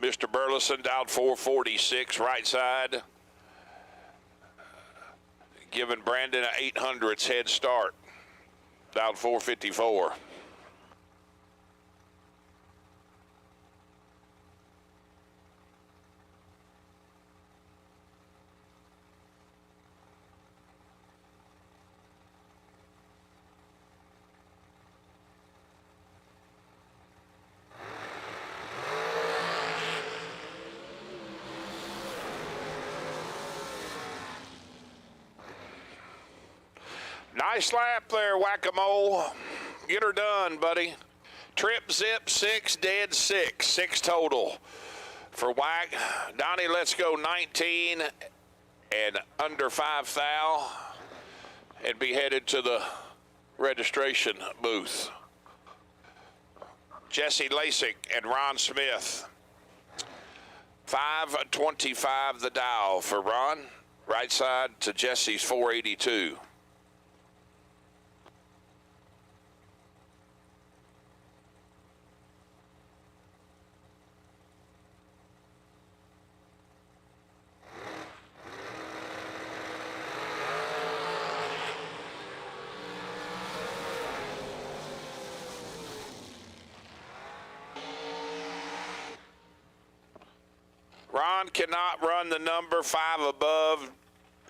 Mr. Burleson dialed 446 right side, giving Brandon an 800s head start, dialed 454. Nice lap there, Whack-A-Mole. Get her done, buddy. Trip Zip 6, dead 6. 6 total for Whack. Donnie, let's go 19 and under 5 thou and be headed to the registration booth. Jesse Lasik and Ron Smith. 525 the dial for Ron. Right side to Jesse's 482. John cannot run the number 5 above,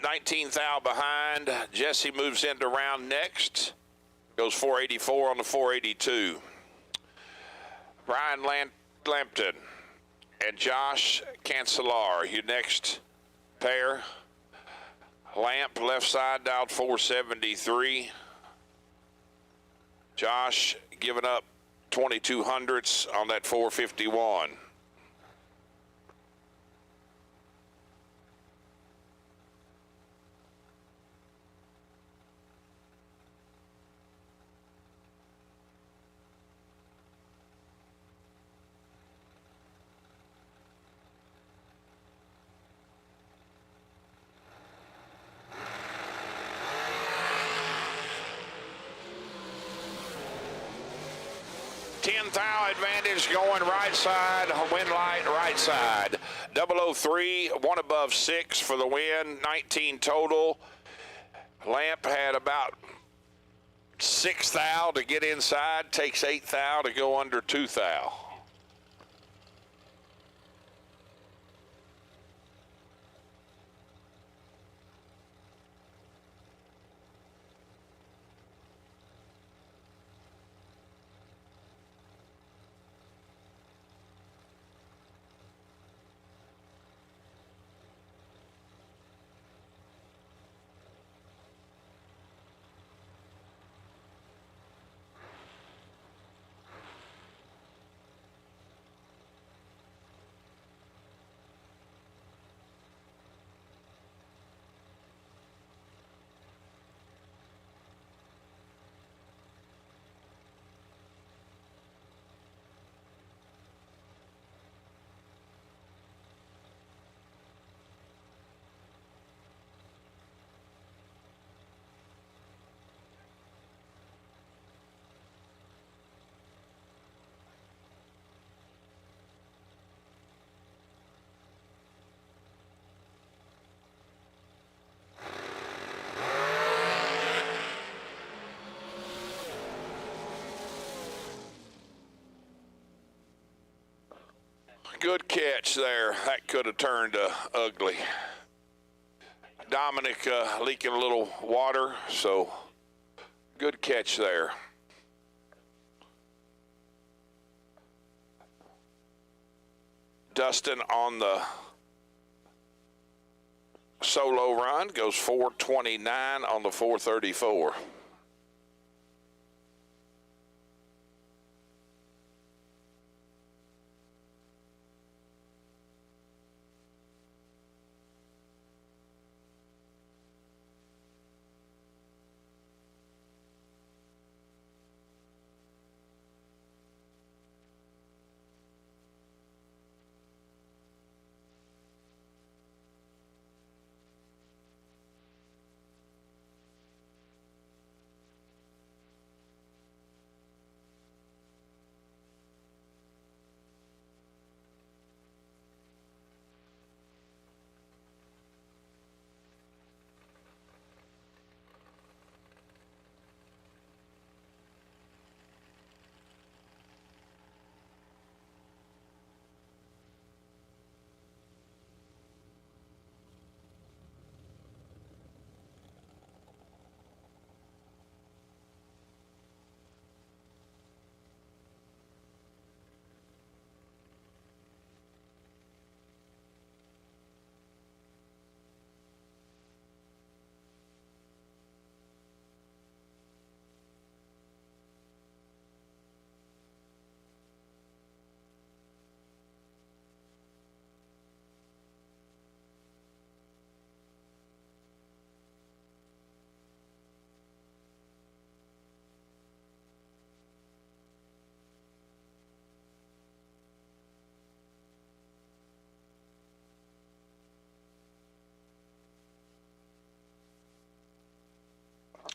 19th thou behind. Jesse moves into round next. Goes 484 on the 482. Brian Lampton and Josh Cancellar, your next pair. Lamp left side dialed 473. Josh giving up 2200ths on that 451. Thou advantage going right side, wind light right side. 003, 1 above 6 for the win, 19 total. Lamp had about 6 thou to get inside, takes 8 thou to go under 2 thou. Good catch there. That could have turned ugly. Dominic leaking a little water, so good catch there. Dustin on the solo run goes 429 on the 434.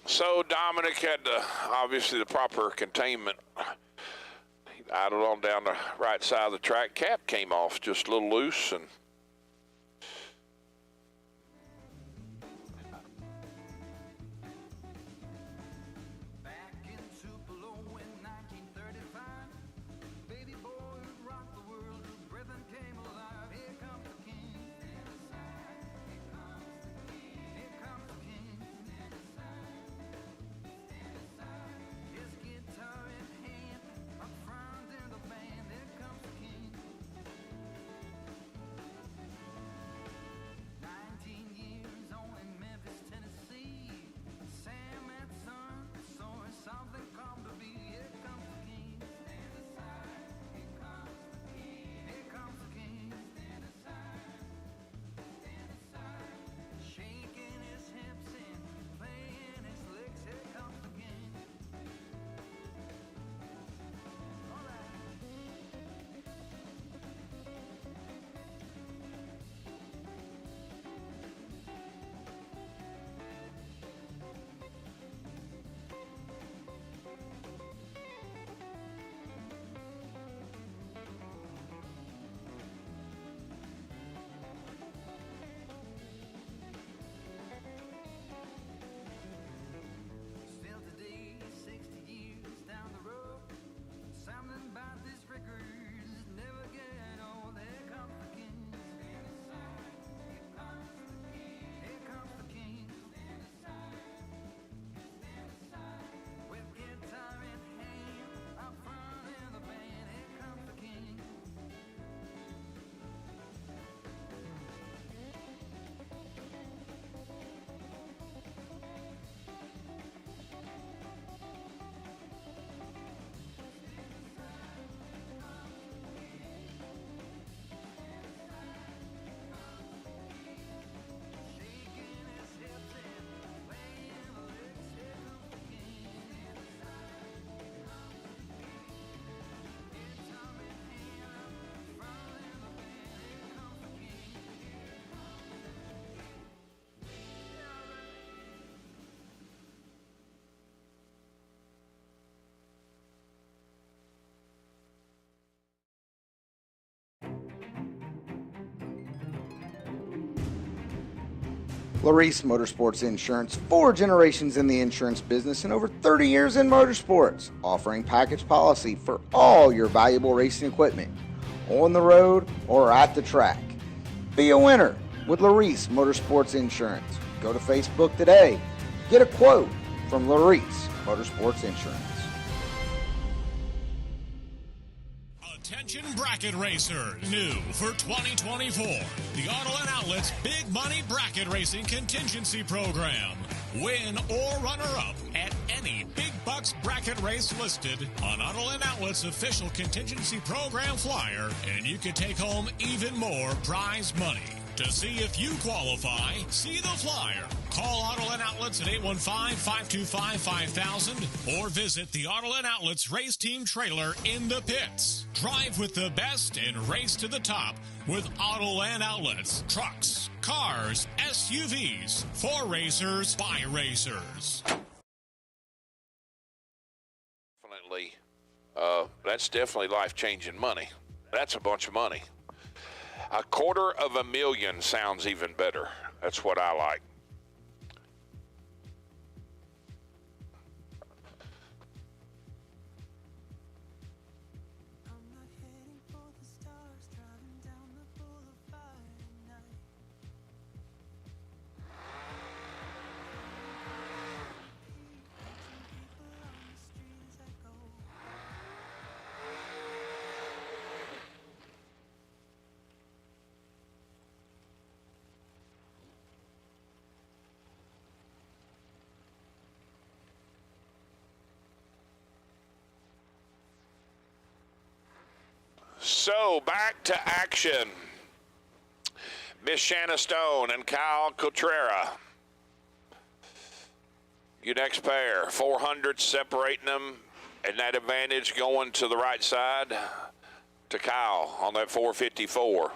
So Dominic had obviously the proper containment. He idled on down the right side of the track. Cap came off just a little loose, and Laris Motorsports Insurance, 4 generations in the insurance business and over 30 years in motorsports, offering package policy for all your valuable racing equipment, on the road or at the track. Be a winner with Laris Motorsports Insurance. Go to Facebook today. Get a quote from Laris Motorsports Insurance. Attention bracket racers. New for 2024, the Autoland Outlets Big Money Bracket Racing Contingency Program. Win or runner-up at any Big Bucks bracket race listed on Autoland Outlets official contingency program flyer, and you can take home even more prize money. To see if you qualify, see the flyer. Call Autoland Outlets at 815-525-5000 or visit the Autoland Outlets race team trailer in the pits. Drive with the best and race to the top with Autoland Outlets. Trucks, cars, SUVs, for racers, by racers. That's definitely life-changing money. That's a bunch of money. $250,000 sounds even better. That's what I like. So, back to action. Miss Shanna Stone and Kyle Cotrera. Your next pair, 400 separating them, and that advantage going to the right side to Kyle on that 454.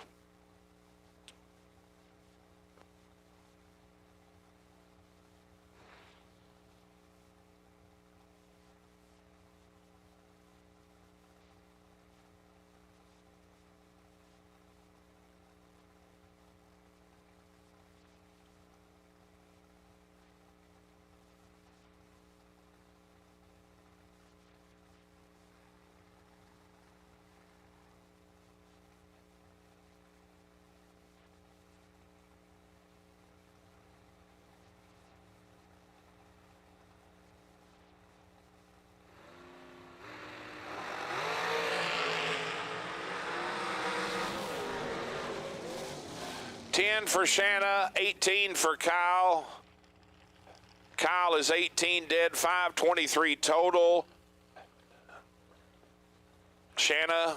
$10 for Shanna, 18 for Kyle. Kyle is 18 dead, 523 total. Shanna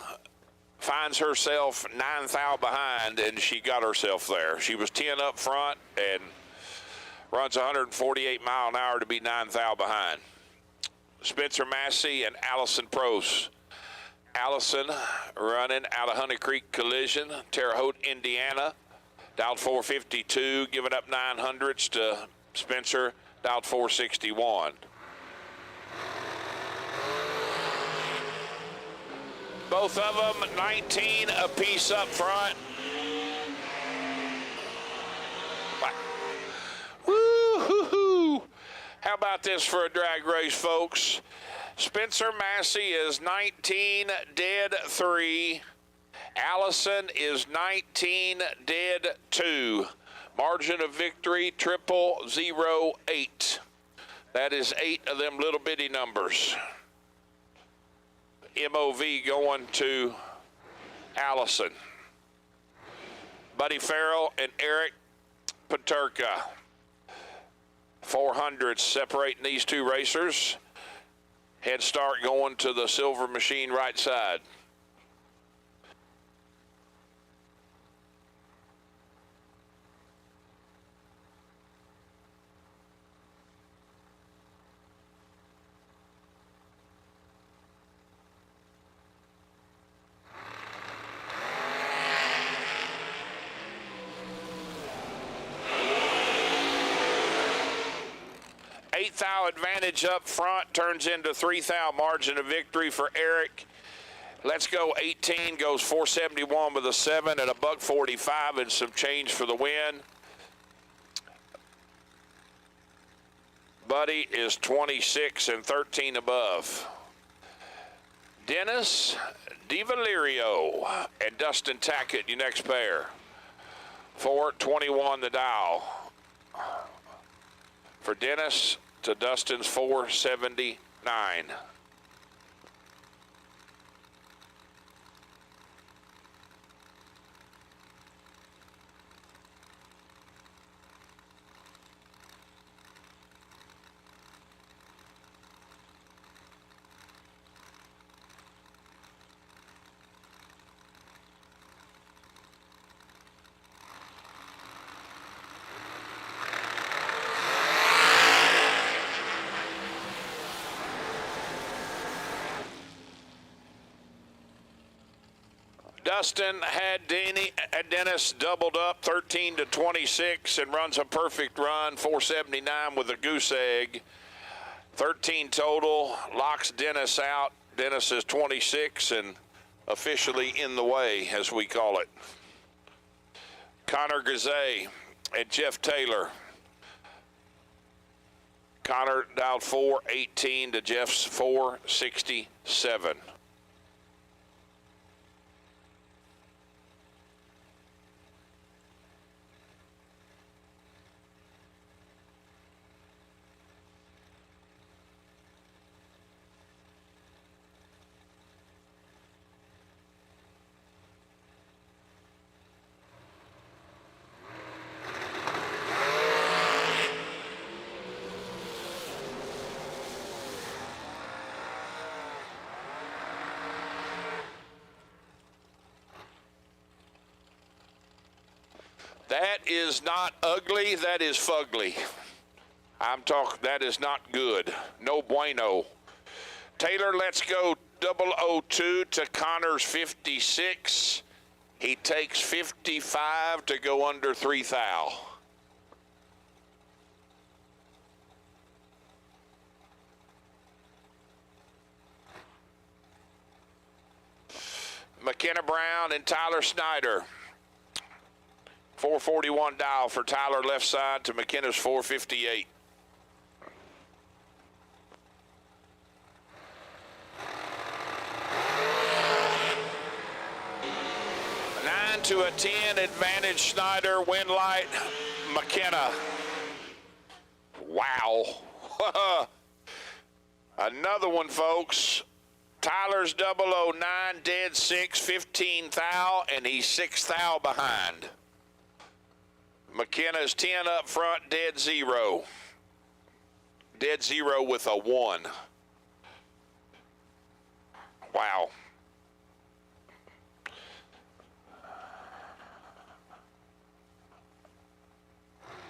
finds herself 9 thou behind, and she got herself there. She was 10 up front and runs 148 mile an hour to be 9 thou behind. Spencer Massey and Allison Prost. Allison running out of Honey Creek Collision, Terre Haute, Indiana. Dialed 452, giving up 900s to Spencer, dialed 461. Both of them 19 apiece up front. Woo-hoo-hoo. How about this for a drag race, folks? Spencer Massey is 19 dead 3. Allison is 19 dead 2. Margin of victory 0008. That is 8 of them little bitty numbers. MOV going to Allison. Buddy Farrell and Eric Paterka. 400 separating these two racers. Head start going to the silver machine right side. Thou advantage up front turns into 3 thou margin of victory for Eric. Let's go 18 goes 471 with a 7 and a $145 and some change for the win. Buddy is 26 and 13 above. Dennis DiValerio and Dustin Tackett, your next pair. 421 the dial. For Dennis to Dustin's 479. Dustin had Dennis doubled up 13 to 26 and runs a perfect run, 479 with a goose egg. 13 total, locks Dennis out. Dennis is 26 and officially in the way, as we call it. Connor Gazay and Jeff Taylor. Connor dialed 418 to Jeff's 467. That is not ugly, that is fugly. I'm talking, that is not good. No bueno. Taylor, let's go 002 to Connor's 56. He takes 55 to go under 3 thou. McKenna Brown and Tyler Snyder. 441 dial for Tyler left side to McKenna's 458. Nine to a 10 advantage Snyder, win light McKenna. Wow. Another one, folks. Tyler's 009, dead 6, 15 thou, and he's 6 thou behind. McKenna's 10 up front, dead 0. Dead 0 with a 1. Wow.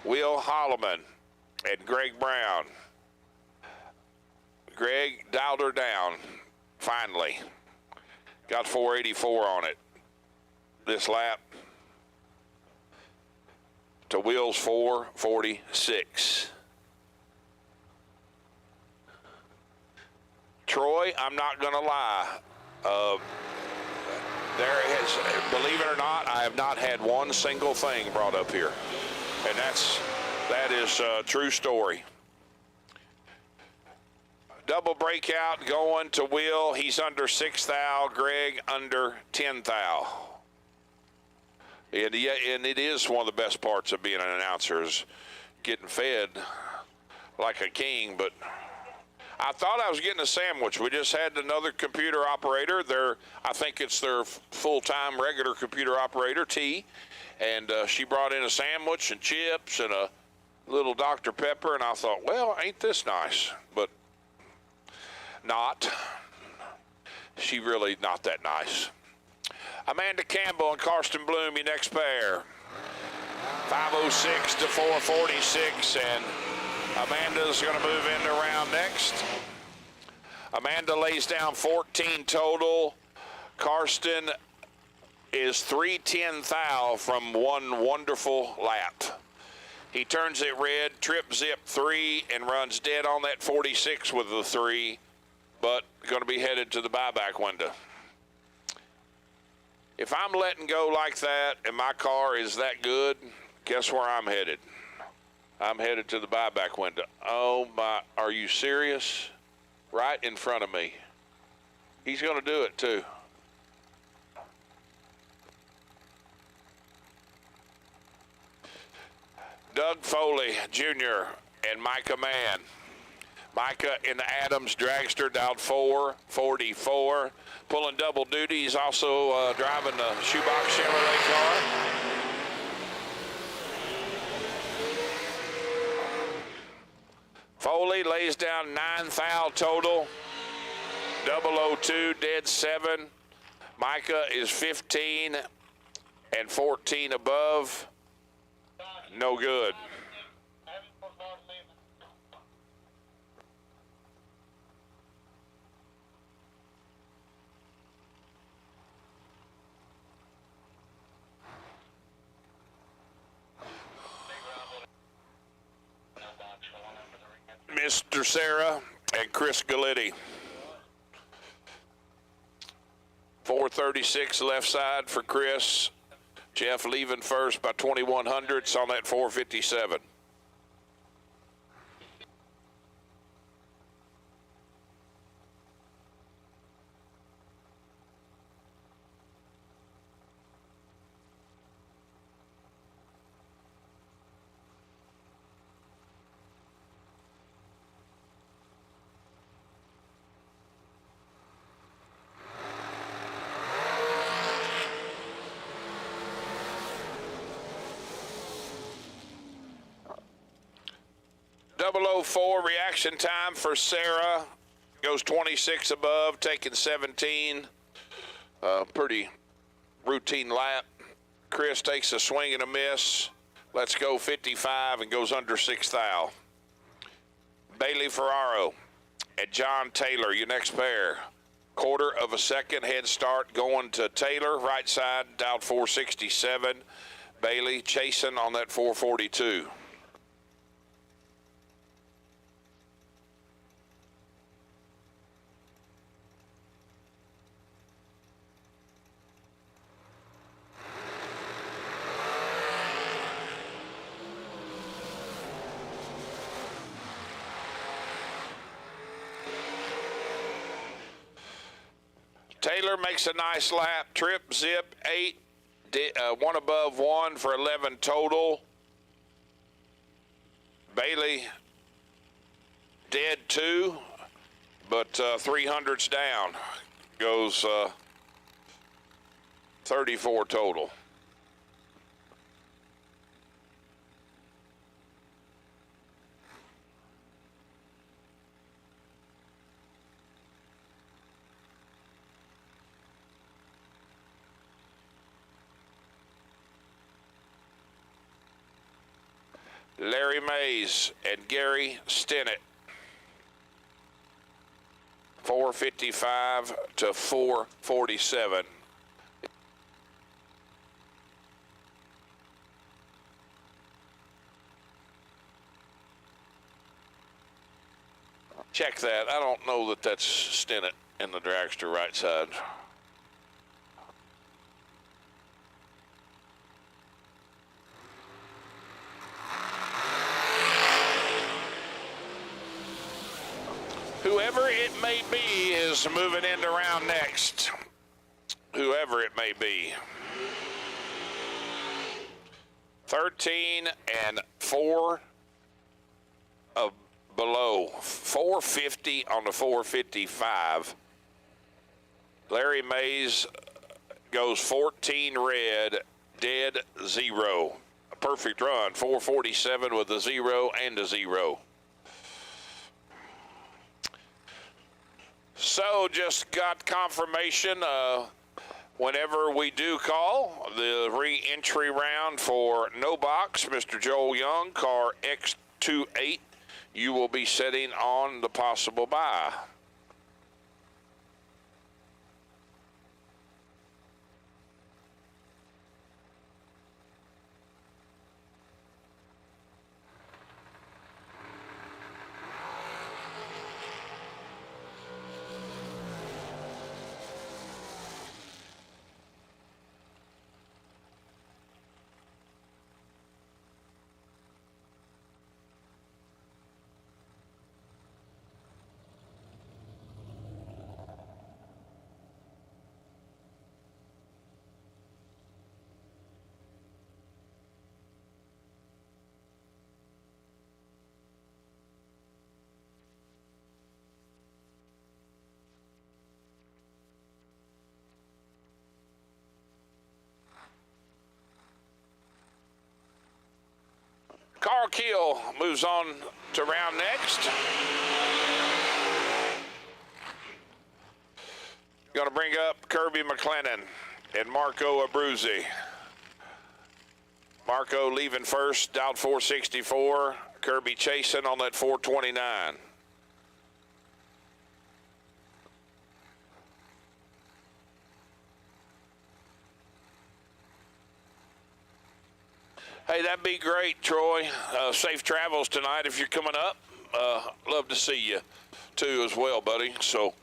Will Holloman and Greg Brown. Greg dialed her down, finally. Got 484 on it this lap. To Will's 446. Troy, I'm not going to lie. Believe it or not, I have not had one single thing brought up here. And that is a true story. Double breakout going to Will. He's under 6 thou. Greg under 10 thou. And it is one of the best parts of being an announcer is getting fed like a king. But I thought I was getting a sandwich. We just had another computer operator. I think it's their full-time regular computer operator, T. And she brought in a sandwich and chips and a little Dr. Pepper. And I thought, well, ain't this nice? But not. She really not that nice. Amanda Campbell and Karsten Bloom, your next pair. 506 to 446, and Amanda's going to move into round next. Amanda lays down 14 total. Karsten is 310 thou from one wonderful lap. He turns it red, trip zip 3, and runs dead on that 46 with the 3, but going to be headed to the buyback window. If I'm letting go like that and my car is that good, guess where I'm headed? I'm headed to the buyback window. Oh my, are you serious? Right in front of me. He's going to do it too. Doug Foley Jr. and Micah Mann. Micah in the Adams Dragster, dialed 444. Pulling double duty. He's also driving the shoebox Chevrolet car. Foley lays down 9 thou total. 002, dead 7. Micah is 15 and 14 above. No good. Mr. Sarah and Chris Galletti. 436 left side for Chris. Jeff leaving first by 21 hundredths on that 457. .004 reaction time for Sarah. Goes 26 above, taking 17. Pretty routine lap. Chris takes a swing and a miss. Let's go 55 and goes under 6 thou. Bailey Ferraro and John Taylor, your next pair. 1/4 of a second head start going to Taylor, right side, dialed 467. Bailey chasing on that 442. Taylor makes a nice lap, trip, zip, 8, 1 above 1 for 11 total. Bailey dead 2, but 300s down, goes 34 total. Larry Mays and Gary Stinnett. 455 to 447. Check that. I don't know that that's Stinnett in the dragster right side. Whoever it may be is moving into round next. Whoever it may be. 13 and 4 of below. 450 on the 455. Larry Mays goes 14 red, dead 0. A perfect run. 447 with a 0 and a 0. So just got confirmation whenever we do call the re-entry round for no box, Mr. Joel Young, car X28, you will be sitting on the possible buy. Carl Keel moves on to round next. Going to bring up Kirby McLennan and Marco Abruzzi. Marco leaving first, dialed 464. Kirby chasing on that 429. Hey, that'd be great, Troy. Safe travels tonight if you're coming up. Love to see you, too, as well, buddy. So,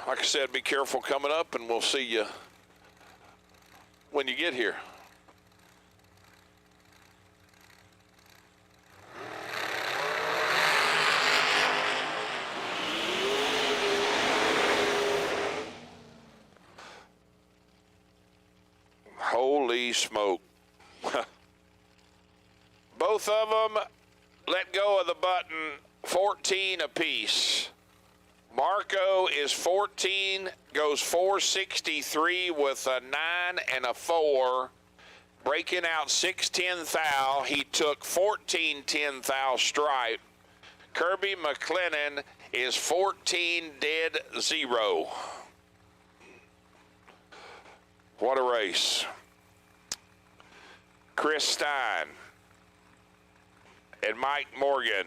like I said, be careful coming up, and we'll see you when you get here. Holy smoke. Both of them let go of the button 14 apiece. Marco is 14, goes 463 with a 9 and a 4. Breaking out 610 thou. He took 1410 thou stripe. Kirby McLennan is 14 dead 0. What a race. Chris Stein and Mike Morgan.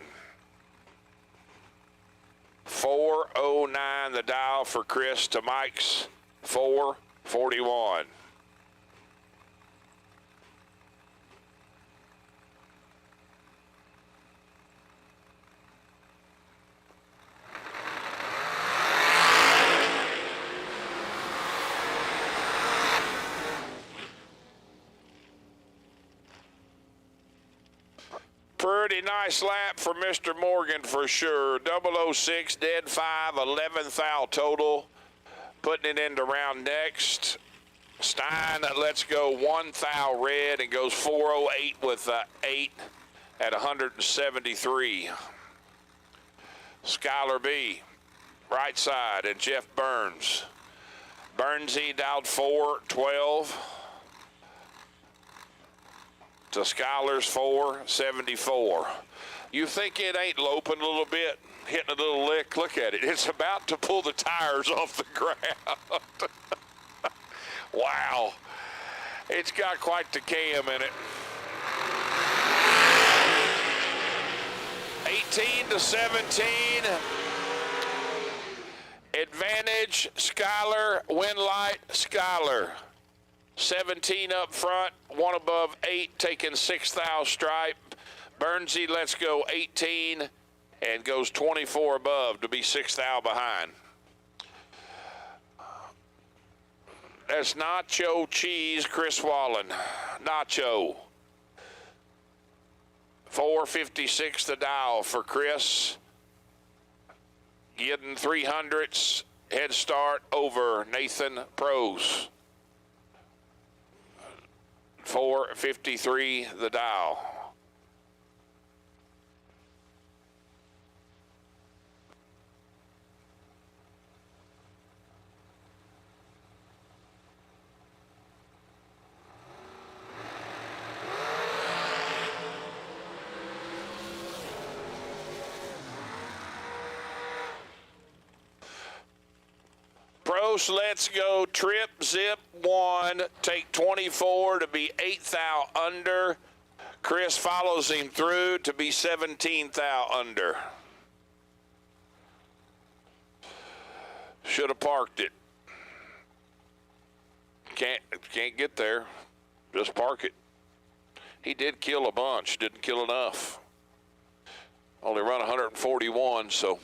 409 the dial for Chris to Mike's 441. Pretty nice lap for Mr. Morgan for sure. 006, dead 5, 11 thou total. Putting it into round next. Stein lets go 1 thou red and goes 408 with 8 at 173. Skylar B, right side, and Jeff Burns. Burnsy dialed 412. To Skylar's 474. You think it ain't loping a little bit, hitting a little lick? Look at it. It's about to pull the tires off the ground. Wow. It's got quite the cam in it. 18 to 17. Advantage, Skylar. Win light, Skylar. 17 up front, 1 above 8, taking 6 thou stripe. Burnsy lets go 18 and goes 24 above to be 6 thou behind. That's Nacho Cheese, Chris Wallen. Nacho. 456 the dial for Chris. Getting 300s head start over Nathan Prose. 453 the dial. Pros, let's go trip, zip 1, take 24 to be 8 thou under. Chris follows him through to be 17 thou under. Should have parked it. Can't get there. Just park it. He did kill a bunch, didn't kill enough. Only run 141, so.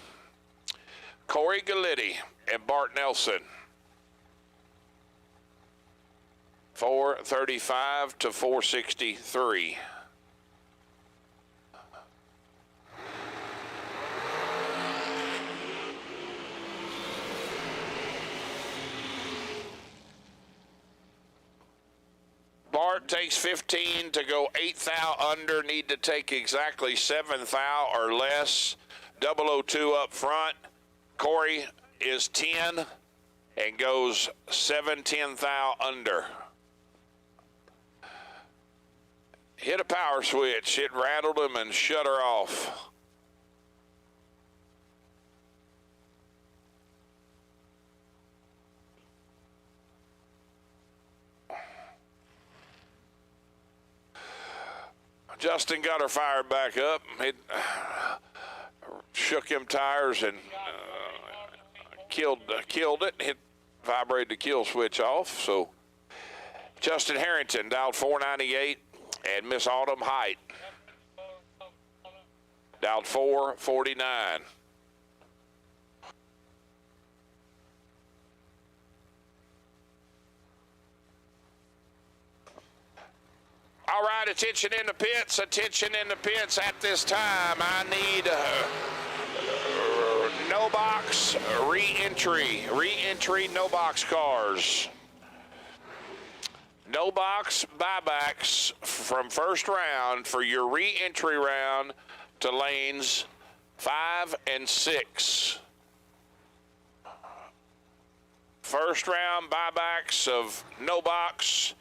Corey Galitti and Bart Nelson. 435 to 463. Bart takes 15 to go 8 thou under. Need to take exactly 7 thou or less. 002 up front. Corey is 10 and goes 7/10 thou under. hit a power switch. It rattled him and shut her off. Justin got her fired back up. It shook him tires and killed it. Hit vibrated the kill switch off. So Justin Harrington dialed 498, and Miss Autumn Height dialed 449. All right, attention in the pits. Attention in the pits at this time. I need no box re-entry. Re-entry no box cars. No box buybacks from first round for your re-entry round to lanes 5 and 6. First round buybacks of no box.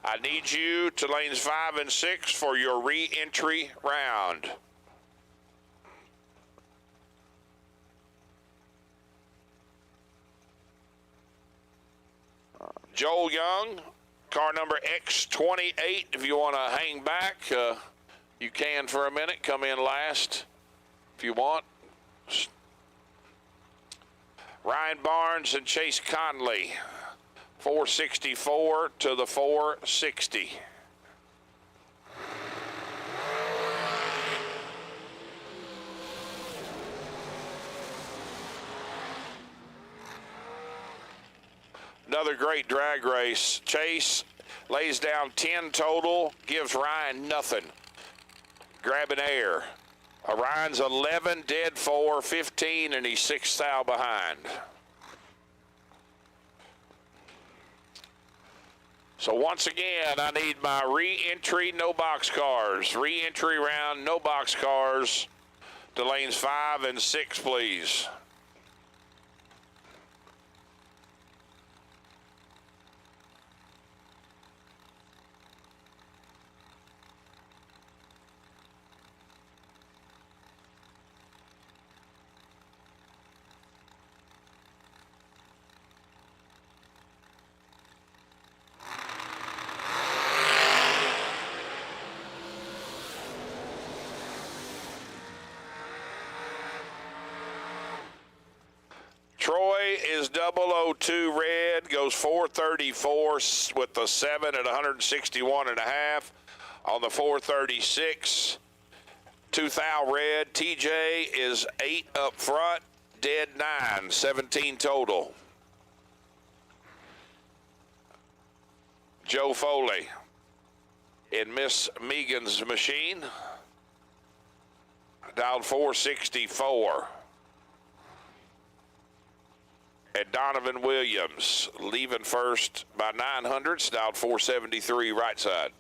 I need you to lanes 5 and 6 for your re-entry round. Joel Young, car number X28. If you want to hang back, you can for a minute. Come in last if you want. Ryan Barnes and Chase Conley. 464 to the 460. Another great drag race. Chase lays down 10 total, gives Ryan nothing. Grabbing air. Ryan's 11, dead 4, 15, and he's 6 thou behind. So once again, I need my re-entry no box cars. Re-entry round no box cars to lanes 5 and 6, please. Troy is 002 red, goes 434 with the 7 at 161.5 on the 436. 2 thou red. TJ is 8 up front, dead 9, 17 total. Joe Foley in Miss Megan's machine, dialed 464. And Donovan Williams leaving first by 900s, dialed 473 right side.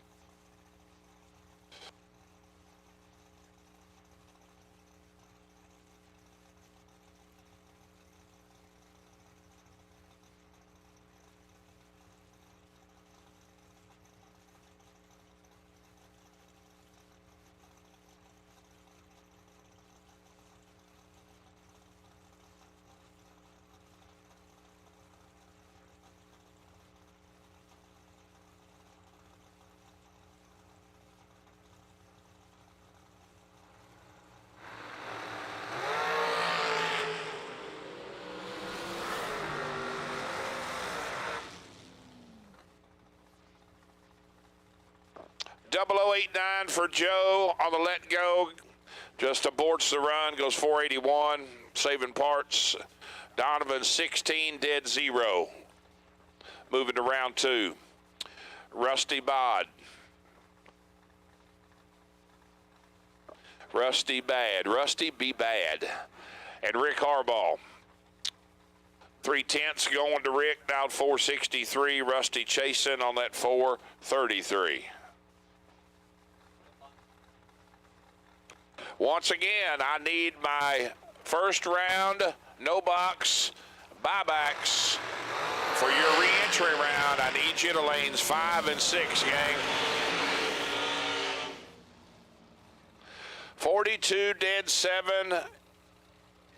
Double 089 for Joe on the let go. Just aborts the run, goes 481, saving parts. Donovan 16, dead 0. Moving to round 2. Rusty Bod. Rusty bad. Rusty be bad. And Rick Harbaugh. 3/10 going to Rick, down 463. Rusty chasing on that 433. Once again, I need my first round, no box, buybacks for your re-entry round. I need you to lanes 5 and 6, gang. 42 dead 7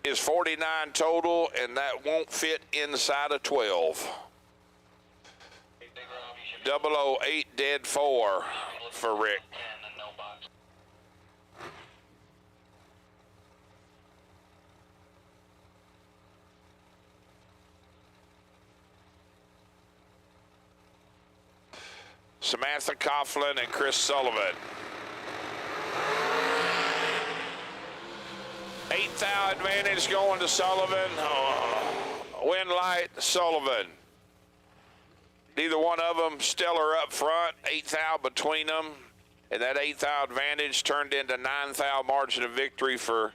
is 49 total, and that won't fit inside of 12. 008 dead 4 for Rick. Samantha Coughlin and Chris Sullivan. 8th thou advantage going to Sullivan. Win light, Sullivan. Neither one of them stellar up front. 8th thou between them. And that 8th thou advantage turned into 9th thou margin of victory for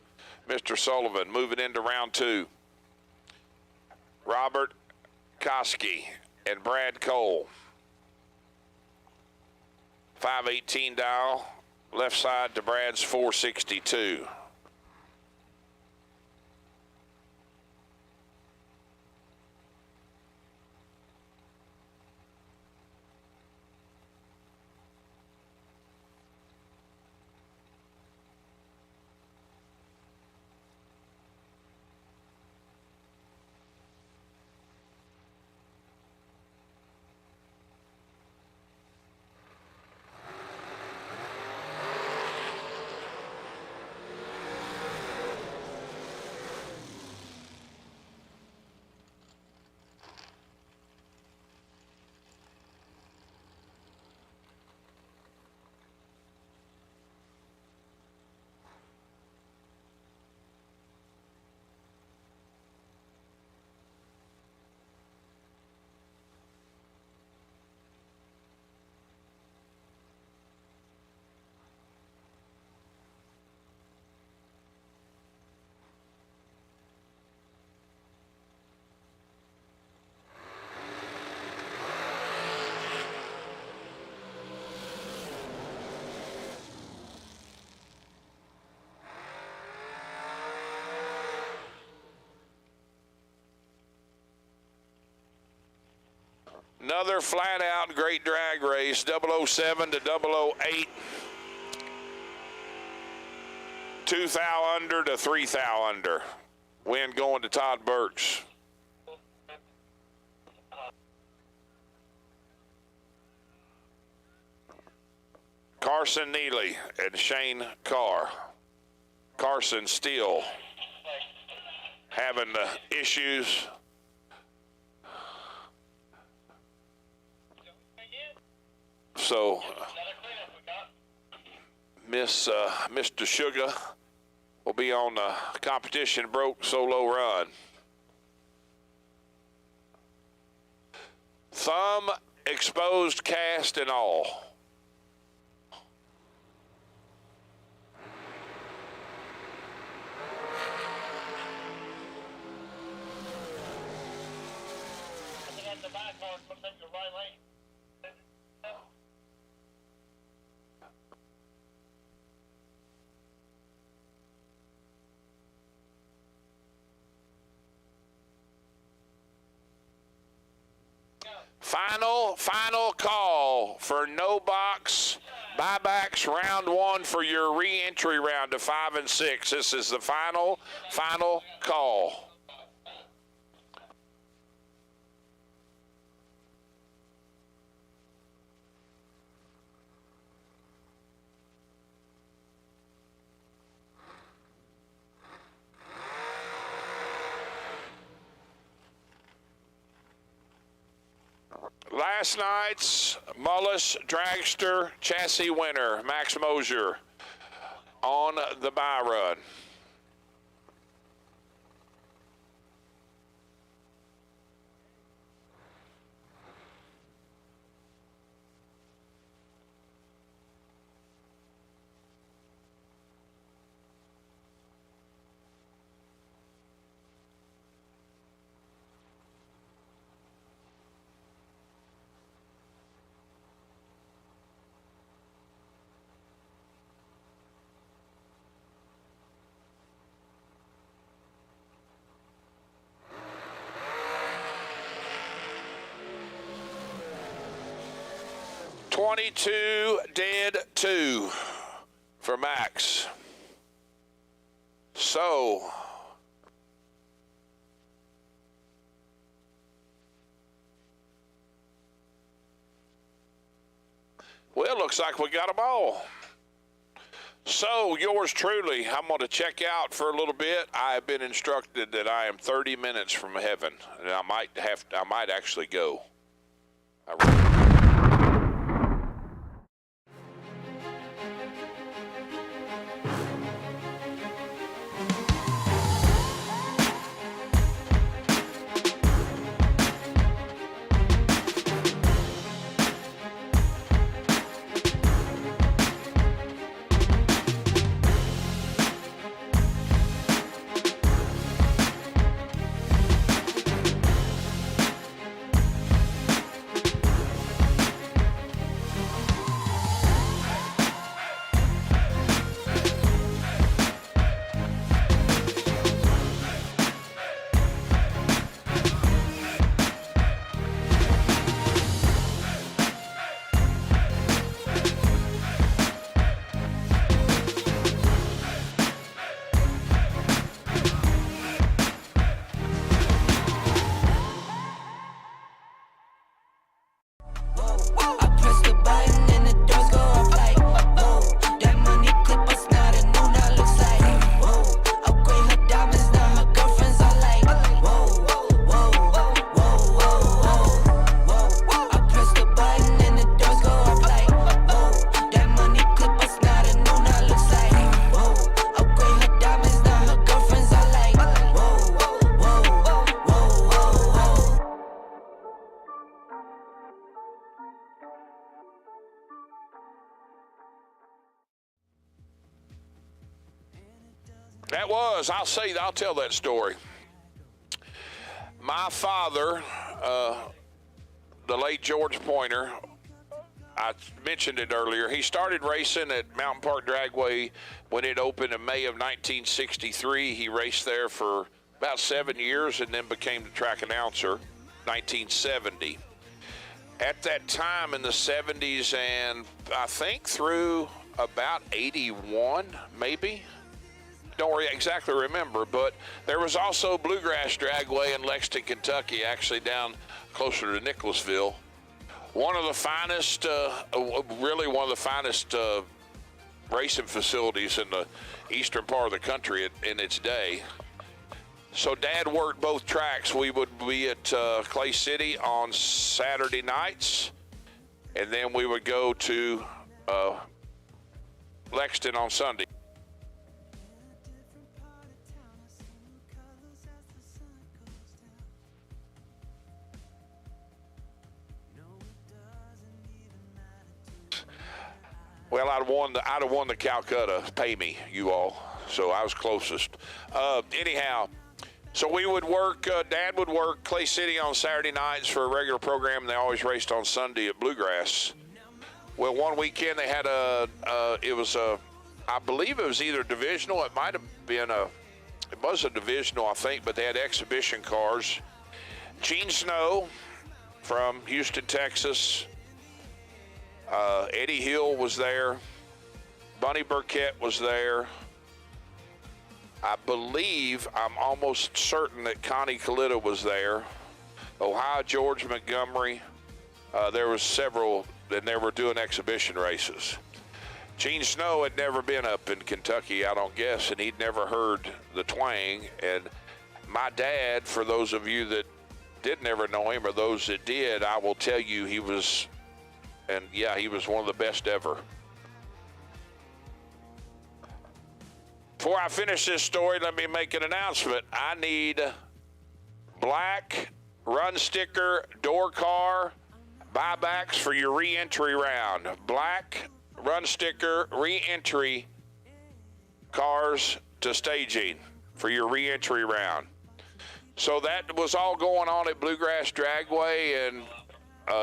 Mr. Sullivan. Moving into round 2. Robert Koski and Brad Cole. 518 dial, left side to Brad's 462. Another flat out great drag race, 007 to 008. 2 thou under to 3 thou under. Win going to Todd Burks. Carson Neely and Shane Carr. Carson still having the issues. So, Mr. Sugar will be on the competition broke solo run. Thumb exposed cast and all. Final call for no box buybacks round 1 for your re-entry round to 5 and 6. This is the final call. Last night's Mullis Dragster chassis winner, Max Mosier, on the buy run. $22 dead 2 for Max. So, well, looks like we got them all. So, yours truly, I'm going to check out for a little bit. I have been instructed that I am 30 minutes from heaven, and I might actually go. That was, I'll tell that story. My father, the late George Pointer, I mentioned it earlier, he started racing at Mountain Park Dragway when it opened in May of 1963. He raced there for about 7 years and then became the track announcer, 1970. At that time in the 70s and I think through about 81, maybe, don't exactly remember, but there was also Bluegrass Dragway in Lexington, Kentucky, actually down closer to Nicholasville. One of the finest, really one of the finest racing facilities in the eastern part of the country in its day. So Dad worked both tracks. We would be at Clay City on Saturday nights, and then we would go to Lexington on Sunday. Well, I'd have won the Calcutta. Pay me, you all. So I was closest. Anyhow, so we would work. Dad would work Clay City on Saturday nights for a regular program. And they always raced on Sunday at Bluegrass. Well, one weekend they had I believe it was either divisional. It might have been it was a divisional, I think, but they had exhibition cars. Gene Snow from Houston, Texas. Eddie Hill was there. Bunny Burkett was there. I believe, I'm almost certain that Connie Coletta was there. Ohio George Montgomery. There was several, and they were doing exhibition races. Gene Snow had never been up in Kentucky, I don't guess, and he'd never heard the twang. And my dad, for those of you that didn't ever know him, or those that did, I will tell you he was, and yeah, he was one of the best ever. Before I finish this story, let me make an announcement. I need black run sticker door car buybacks for your re-entry round. Black run sticker re-entry cars to staging for your re-entry round. So that was all going on at Bluegrass Dragway, and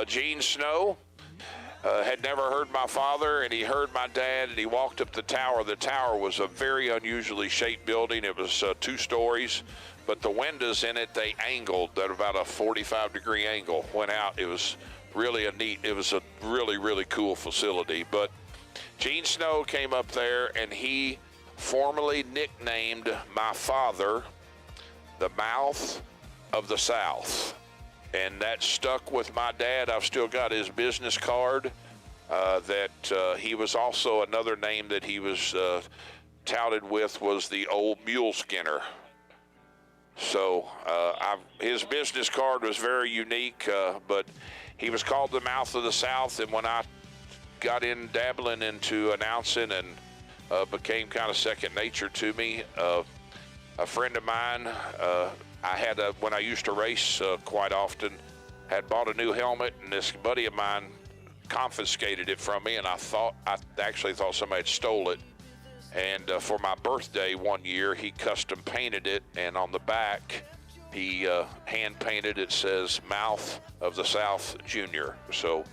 Gene Snow had never heard my father, and he heard my dad, and he walked up the tower. The tower was a very unusually shaped building. It was 2 stories, but the windows in it, they angled at about a 45-degree angle, went out. It was really it was a really, really cool facility. But Gene Snow came up there, and he formerly nicknamed my father the Mouth of the South. And that stuck with my dad. I've still got his business card. He was also another name that he was touted with was the old mule skinner. So his business card was very unique, but he was called the Mouth of the South. And when I got in dabbling into announcing and became kind of second nature to me, a friend of mine, I had when I used to race quite often, had bought a new helmet, and this buddy of mine confiscated it from me, and I actually thought somebody had stole it. And for my birthday one year, he custom painted it, and on the back, he hand painted it says Mouth of the South Jr. So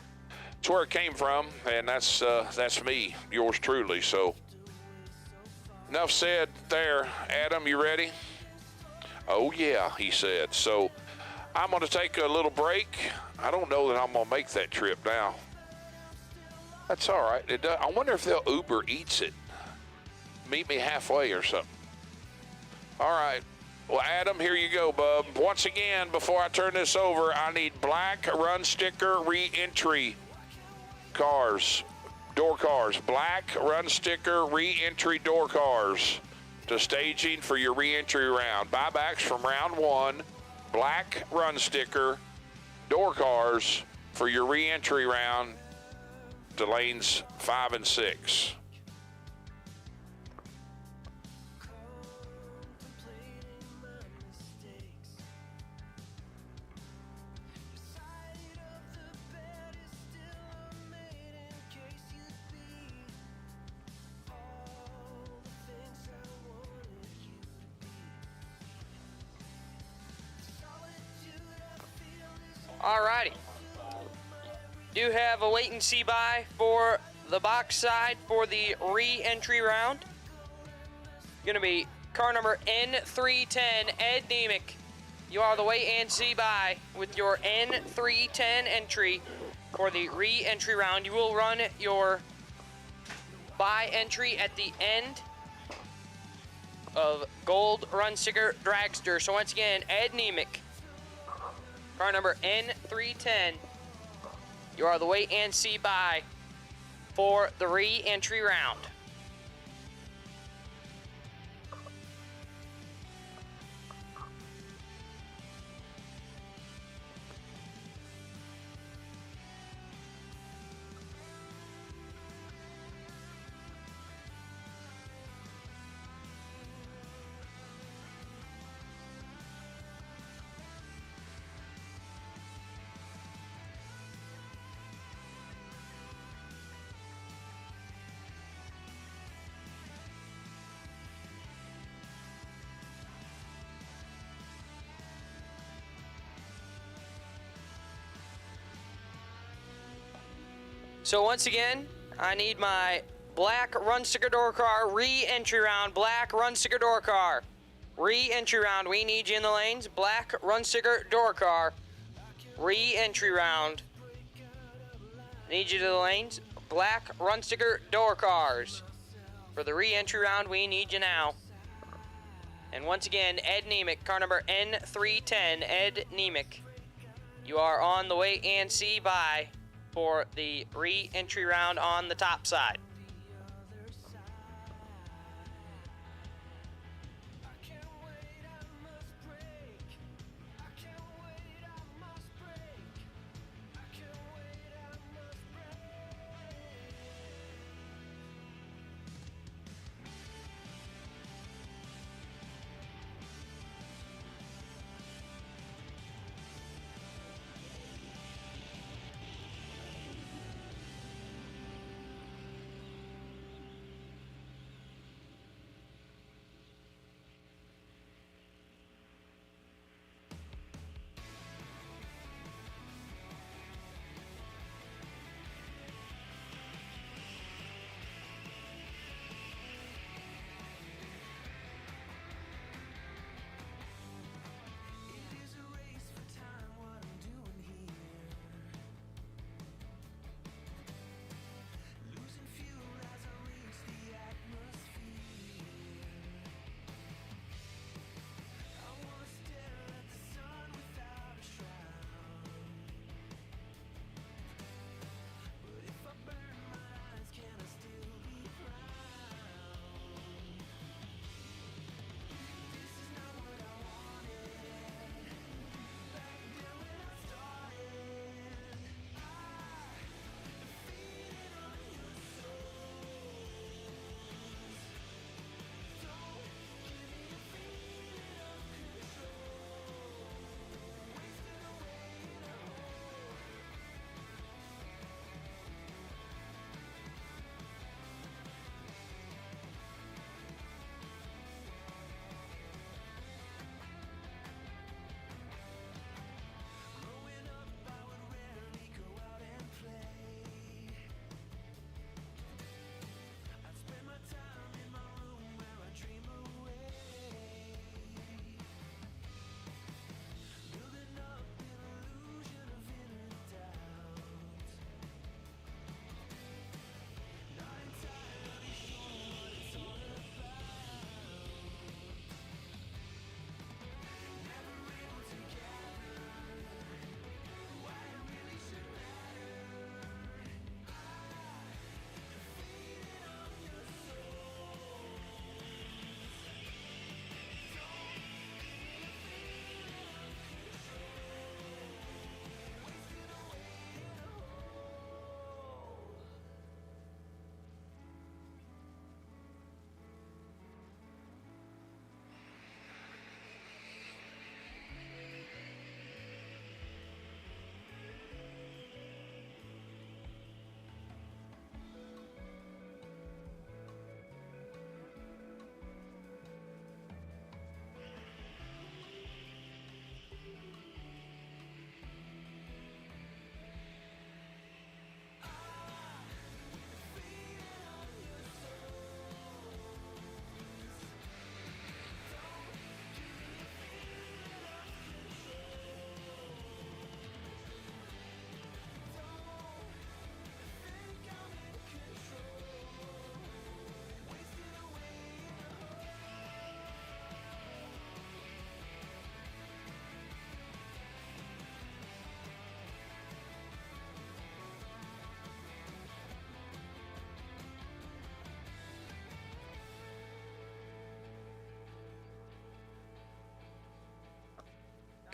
that's where it came from, and that's me, yours truly. So enough said there. Adam, you ready? Oh yeah, he said. So I'm going to take a little break. I don't know that I'm going to make that trip now. That's all right. I wonder if they'll Uber Eats it. Meet me halfway or something. All right. Well, Adam, here you go, bub. Once again, before I turn this over, I need black run sticker re-entry cars, door cars. Black run sticker re-entry door cars to staging for your re-entry round. Buybacks from round one. Black run sticker door cars for your re-entry round to lanes 5 and 6. Alrighty. Do have a wait and see by for the box side for the re-entry round. Gonna be car number N310, Ed Nemick. You are the wait and see by with your N310 entry for the re-entry round. You will run your buy entry at the end of Gold Run Sticker Dragster. So once again, Ed Nemick, car number N310. You are the wait and see by for the re-entry round. So once again, I need my black run sticker door car re-entry round. Black run sticker door car re-entry round. We need you in the lanes. Black run sticker door car re-entry round. Need you to the lanes. Black run sticker door cars for the re-entry round. We need you now. And once again, Ed Nemick, car number N310. Ed Nemick, you are on the wait and see by for the re-entry round on the top side.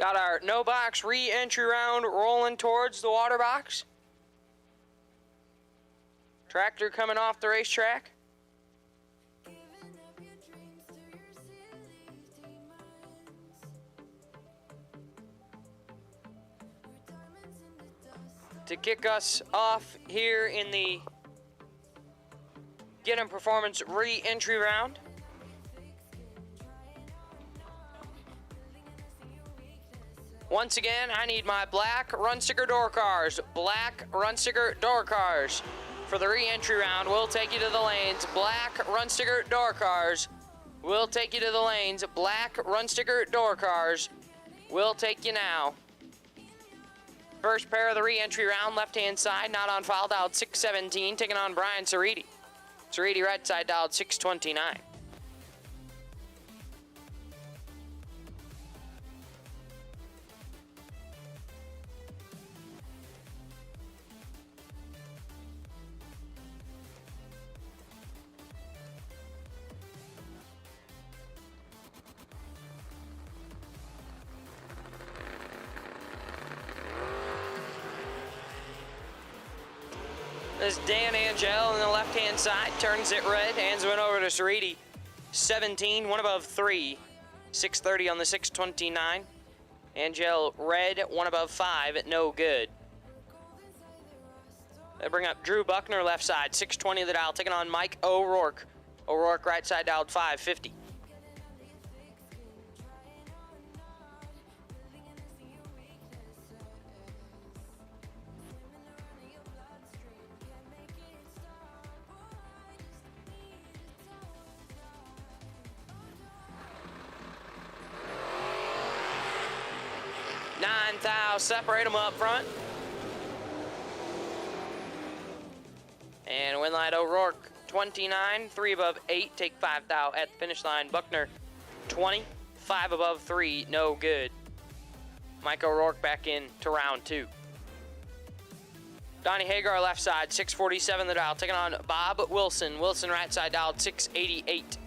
Got our no box re-entry round rolling towards the water box. Tractor coming off the racetrack. To kick us off here in the Get 'em Performance re-entry round. Once again, I need my black run sticker door cars. Black run sticker door cars. For the re-entry round, we'll take you to the lanes. Black run sticker door cars. We'll take you to the lanes. Black run sticker door cars. We'll take you now. First pair of the re-entry round, left-hand side, not on file, dialed 617, taking on Brian Ceriti. Ceriti right side, dialed 629. This is Dan Angel on the left-hand side, turns it red, hands one over to Ceriti. 17, one above 3. 630 on the 629. Angel red, one above 5, no good. They bring up Drew Buckner left side, 620 of the dial, taking on Mike O'Rourke. O'Rourke right side dialed 550. Separate them up front. And win light O'Rourke 29, 3 above 8, take 5 thou at the finish line. Buckner 20, 5 above 3, no good. Mike O'Rourke back in to round 2. Donnie Hagar left side, 647 the dial, taking on Bob Wilson. Wilson right side dialed 688.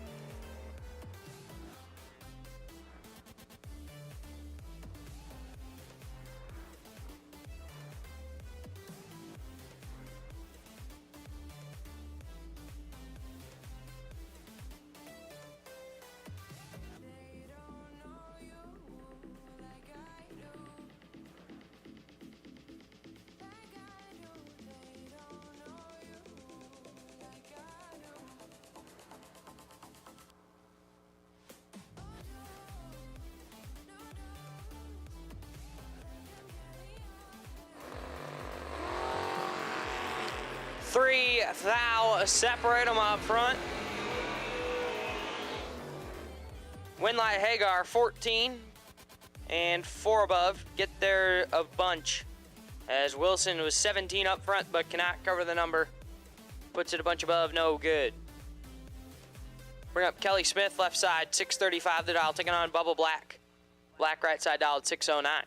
Three thou, separate them up front. Winlight Hagar 14 and 4 above, get there a bunch. As Wilson was 17 up front but cannot cover the number. Puts it a bunch above, no good. Bring up Kelly Smith left side, 635 the dial, taking on Bubba Black. Black right side dialed 609.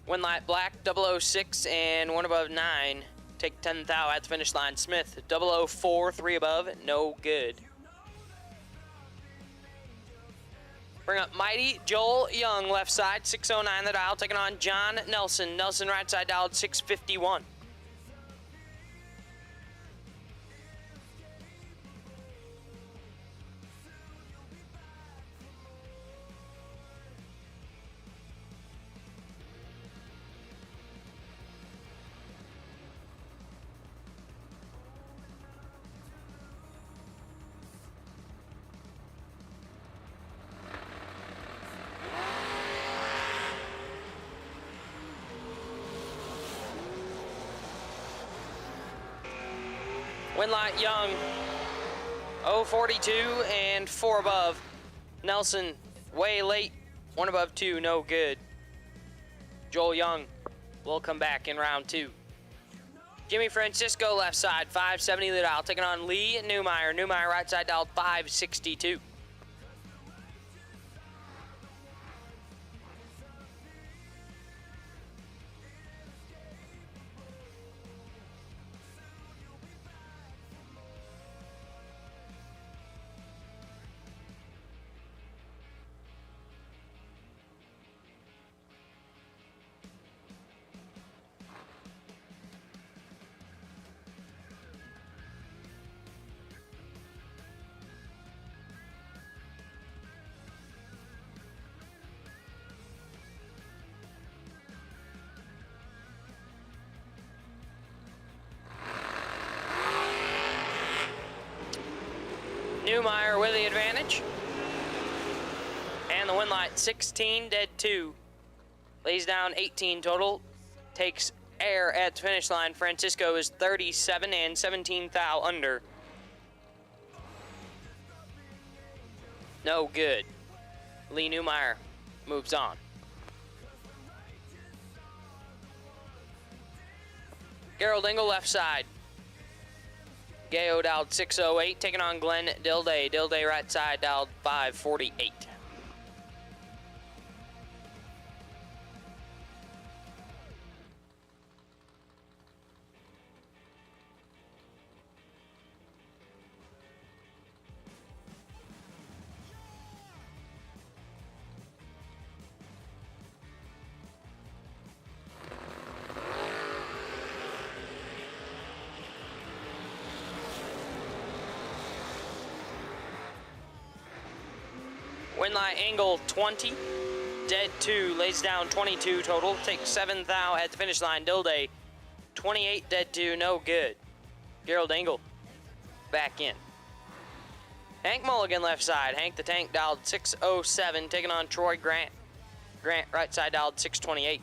Winlight Black 006 and 1 above 9. Take 10 thou at the finish line. Smith 004, 3 above, no good. Bring up Mighty Joel Young left side, 609 the dial, taking on John Nelson. Nelson right side dialed 651. Winlight Young 042 and 4 above. Nelson, way late. 1 above 2, no good. Joel Young will come back in round 2. Jimmy Francisco, left side, 570 the dial, taking on Lee Newmeyer. Newmeyer, right side dial, 562. Newmeyer with the advantage. And the win light, 16, dead 2. Lays down 18 total. Takes air at the finish line. Francisco is 37 and 17 thou under. No good. Lee Newmeyer moves on. Gerald Engel, left side. Gayo dialed 608, taking on Glenn Dilday. Dilday, right side, dialed 548. Win light angle 20, dead 2, lays down 22 total, takes 7 thou at the finish line. Dilday, 28, dead 2, no good. Gerald Engel back in. Hank Mulligan, left side. Hank the Tank dialed 607, taking on Troy Grant. Grant, right side, dialed 628.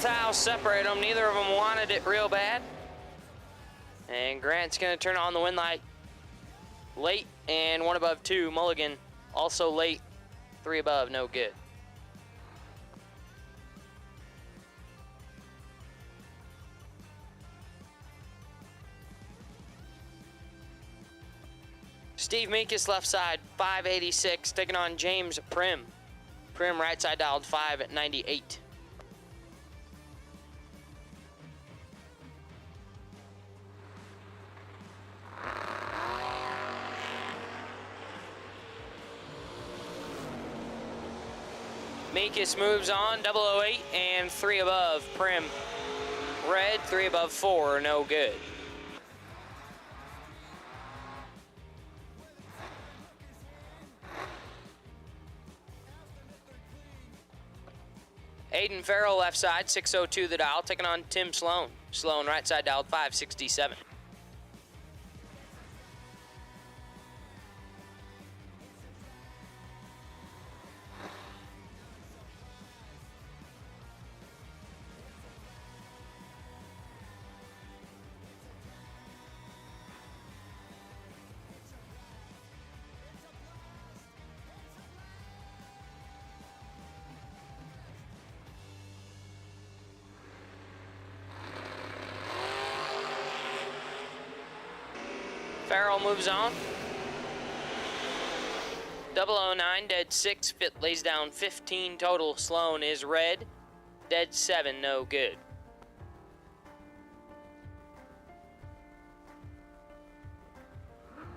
Thou separate them. Neither of them wanted it real bad. And Grant's going to turn on the win light late and 1 above 2. Mulligan also late, 3 above, no good. Steve Meekus, left side, 586, taking on James Prim. Prim, right side, dialed 598. Meekus moves on, 008 and 3 above. Prim, red, 3 above 4, no good. Aiden Farrell, left side, 602 the dial, taking on Tim Sloan. Sloan, right side, dialed 567. Farrell moves on. 009, dead 6, fit lays down 15 total. Sloan is red, dead 7, no good.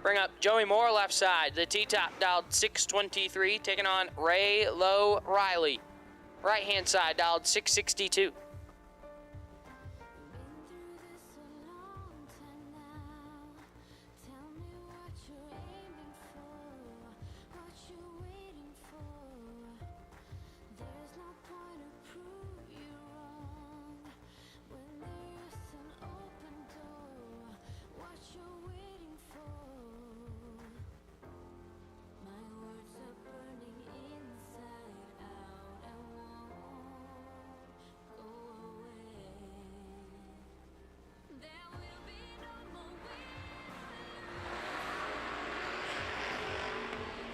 Bring up Joey Moore, left side. The T-top dialed 623, taking on Ray Lowe Riley. Right hand side dialed 662.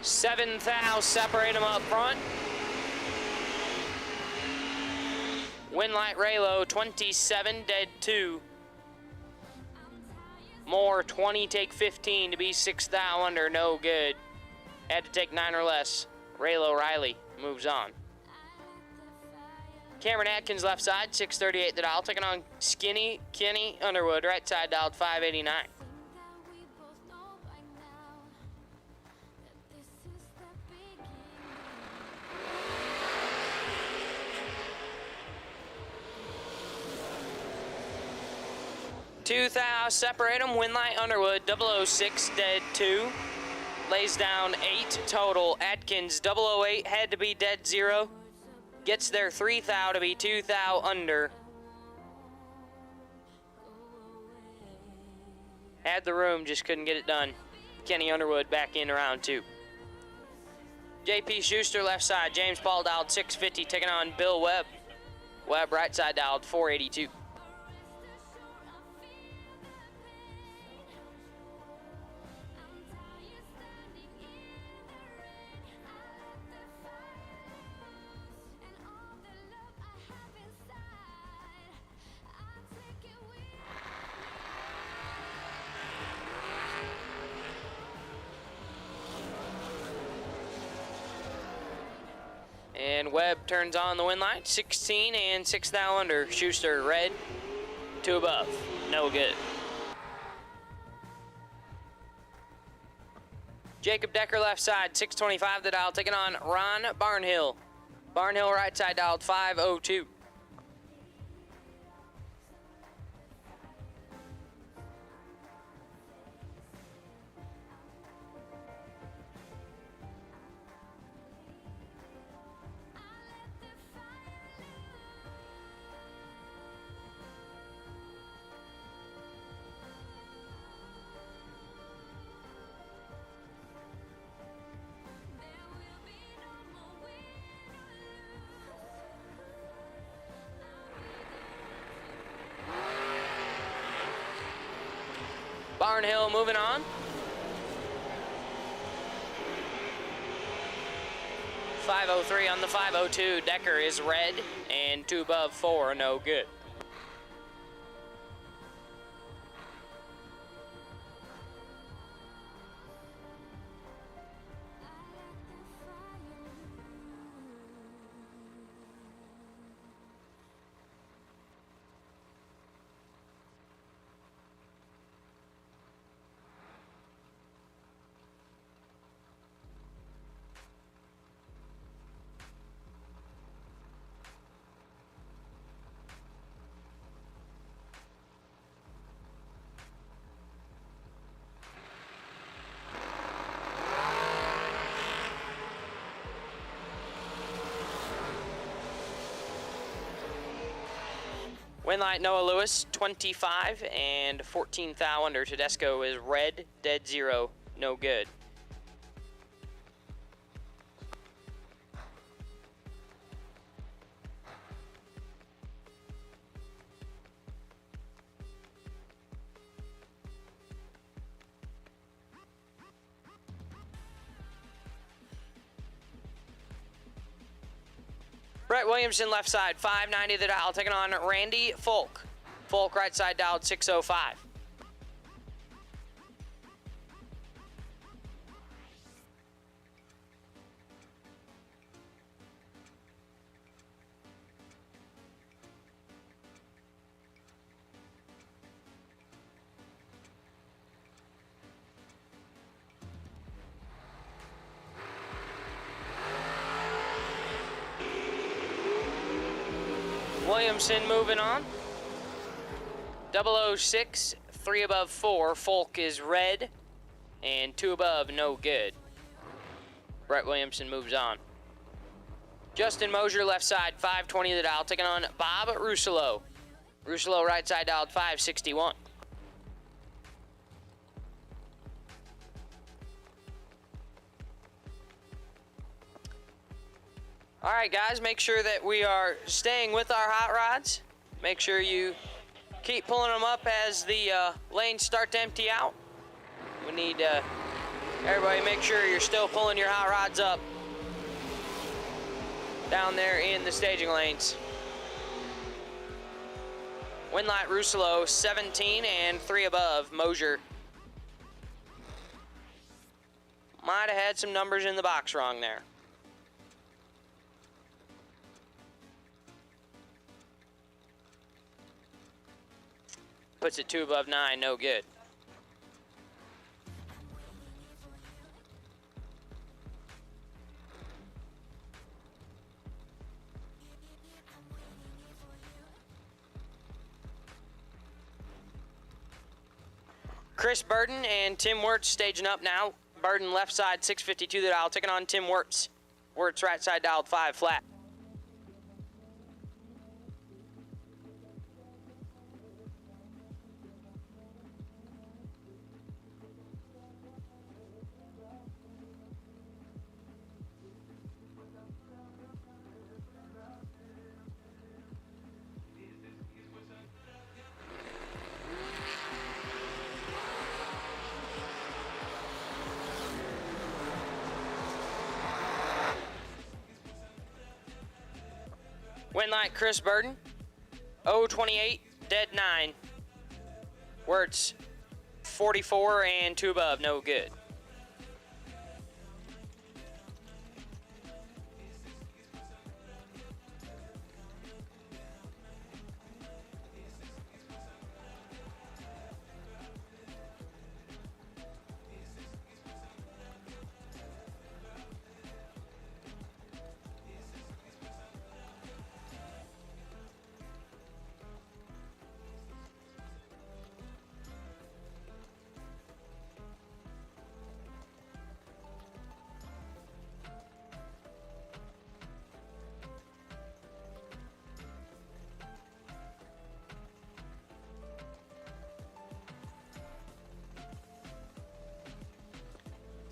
7th thou, separate them up front. Winlight Raylo, 27, dead 2. Moore, 20, take 15 to be 6th thou under, no good. Had to take 9 or less. Raylo Riley moves on. Cameron Atkins, left side, 638 the dial, taking on Skinny Kenny Underwood, right side dialed 589. Thou, separate them, Winlight Underwood, 006, dead 2. Lays down 8 total. Atkins, 008, had to be dead 0. Gets there 3 thou to be 2 thou under. Had the room, just couldn't get it done. Kenny Underwood back in round 2. JP Schuster, left side. James Paul dialed 650, taking on Bill Webb. Webb, right side dialed 482. And Webb turns on the win light, 16 and 6 thou under. Schuster, red, 2 above, no good. Jacob Decker, left side, 625 the dial, taking on Ron Barnhill. Barnhill, right side dialed 502. Barnhill moving on. 503 on the 502. Decker is red and 2 above 4, no good. Winlight Noah Lewis, 25 and 14 thou under. Tedesco is red, dead 0, no good. Brett Williamson, left side, 590 the dial, taking on Randy Folk. Folk, right side dialed 605. Williamson moving on. 006, 3 above 4. Folk is red and 2 above, no good. Brett Williamson moves on. Justin Mosier, left side, 520 the dial, taking on Bob Russello. Russello, right side dialed 561. All right, guys, make sure that we are staying with our hot rods. Make sure you keep pulling them up as the lanes start to empty out. We need Everybody make sure you're still pulling your hot rods up down there in the staging lanes. Winlight Rousselot 17 and 3 above Mosier. Might have had some numbers in the box wrong there. Puts it 2 above 9, no good. Chris Burden and Tim Wirtz staging up now. Burden left side 652 the dial, taking on Tim Wirtz. Wirtz right side dialed 5 flat. Winlight Chris Burden, 028, dead 9. Wirtz, 44 and 2 above, no good.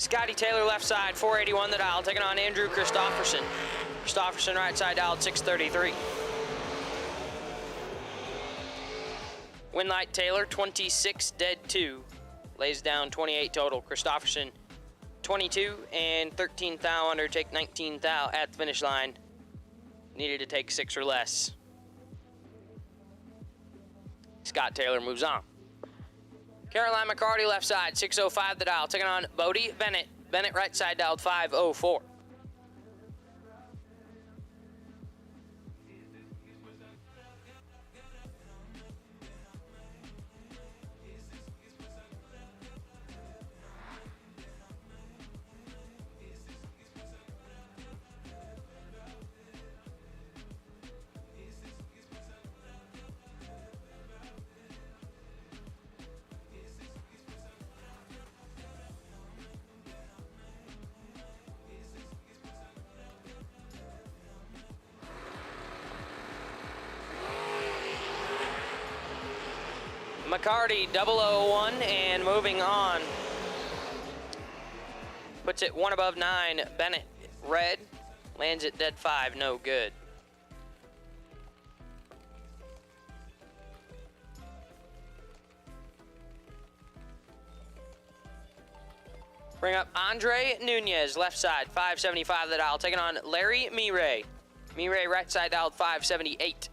Scotty Taylor left side, 481 the dial, taking on Andrew Christofferson. Christofferson right side dialed 633. Winlight Taylor, 26, dead 2. Lays down 28 total. Christofferson, 22 and 13 thou under, take 19 thou at the finish line. Needed to take 6 or less. Scott Taylor moves on. Caroline McCarty left side, 605 the dial, taking on Bodie Bennett. Bennett right side dialed 504. McCarty 001 and moving on. Puts it 1 above 9. Bennett red lands at dead 5, no good. Bring up Andre Nunez left side, 575 the dial, taking on Larry Mireille. Mireille right side dialed 578.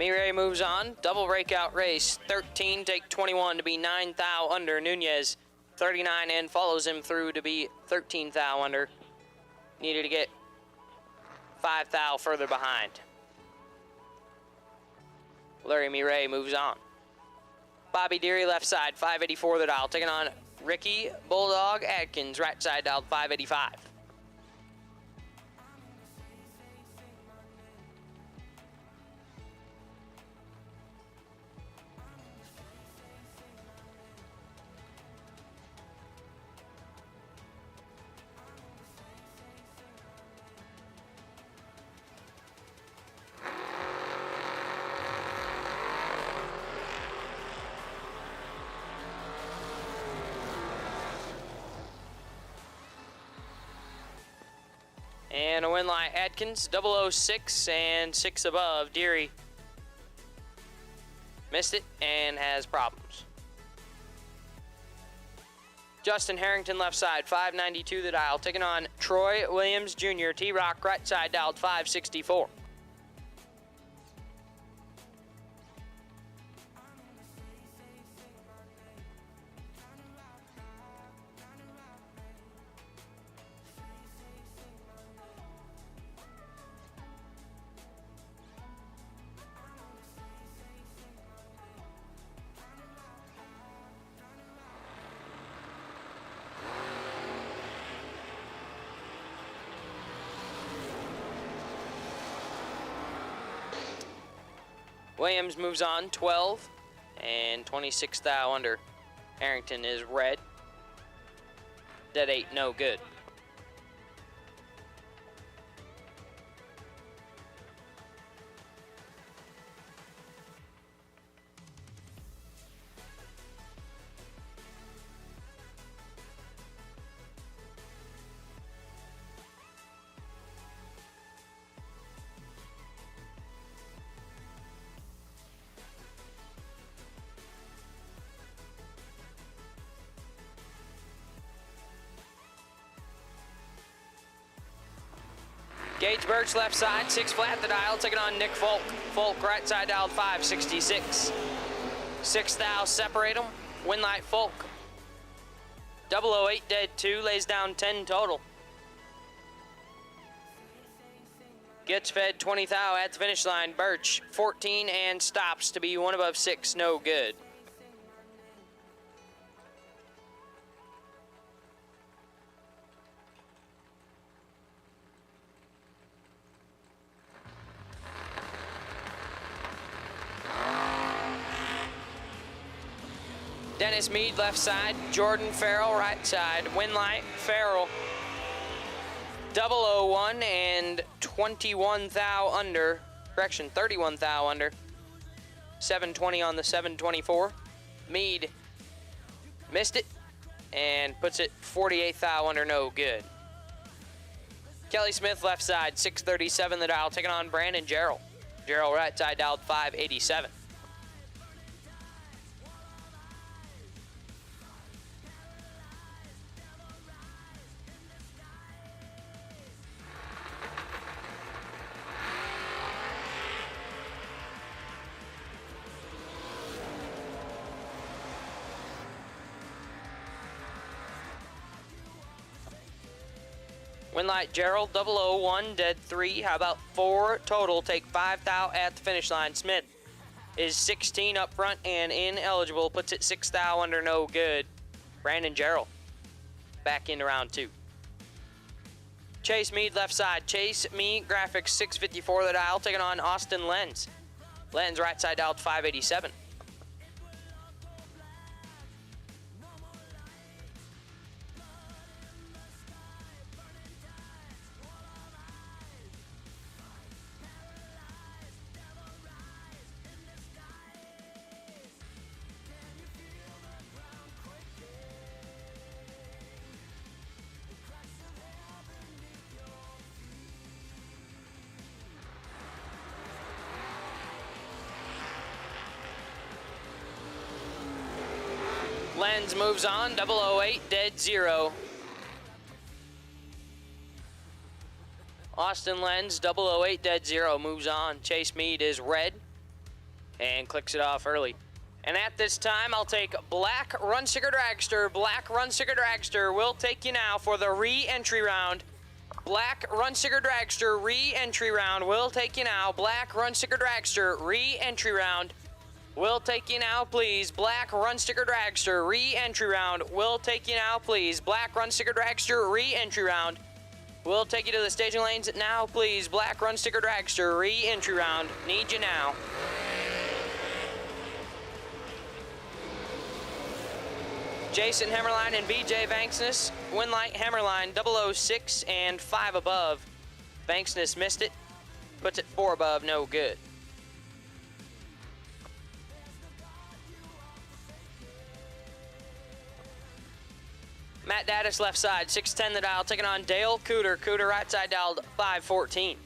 Mireille moves on. Double breakout race. 13, take 21 to be 9 thou under. Nunez 39 and follows him through to be 13 thou under. Needed to get 5 thou further behind. Larry Mireille moves on. Bobby Deary left side, 584 the dial, taking on Ricky Bulldog Atkins, right side dialed 585. And a win light, Adkins, 006 and 6 above. Deary missed it and has problems. Justin Harrington, left side, 592 the dial, taking on Troy Williams Jr. T-Rock, right side, dialed 564. Williams moves on, 12 and 26 thou under. Harrington is red. Dead 8, no good. Gage Birch, left side, 6 flat the dial, taking on Nick Folk. Folk, right side, dialed 566. 6 thou, separate them. Win light, Folk. 008, dead 2, lays down 10 total. Gets fed 20 thou at the finish line. Birch, 14 and stops to be 1 above 6, no good. Dennis Mead, left side. Jordan Farrell, right side. Win light, Farrell. 001 and 21 thou under. Correction, 31 thou under. 720 on the 724. Mead missed it and puts it 48 thou under, no good. Kelly Smith, left side, 637 the dial, taking on Brandon Gerald. Gerald, right side, dialed 587. Win light, Gerald, 001, dead 3. How about 4 total? Take 5 thou at the finish line. Smith is 16 up front and ineligible. Puts it 6 thou under, no good. Brandon Gerald back into round 2. Chase Mead, left side. Chase Mead, graphics, 654 the dial, taking on Austin Lenz. Lenz, right side, dialed 587. Lenz moves on, 008, dead 0. Austin Lenz, 008, dead 0, moves on. Chase Mead is red and clicks it off early. And at this time, I'll take Black Run Sticker Dragster. Black Run Sticker Dragster will take you now for the re-entry round. Black Run Sticker Dragster re-entry round will take you now. Black Run Sticker Dragster re-entry round. We'll take you now, please. Black Run Sticker Dragster re-entry round. We'll take you now, please. Black Run Sticker Dragster re-entry round. We'll take you to the staging lanes now, please. Black Run Sticker Dragster re-entry round. Need you now. Jason Hammerline and BJ Vanksness. Win light, Hammerline, 006 and 5 above. Vanksness missed it. Puts it 4 above, no good. Matt Daddis left side, 610 the dial, taking on Dale Cooter. Cooter right side dialed 514.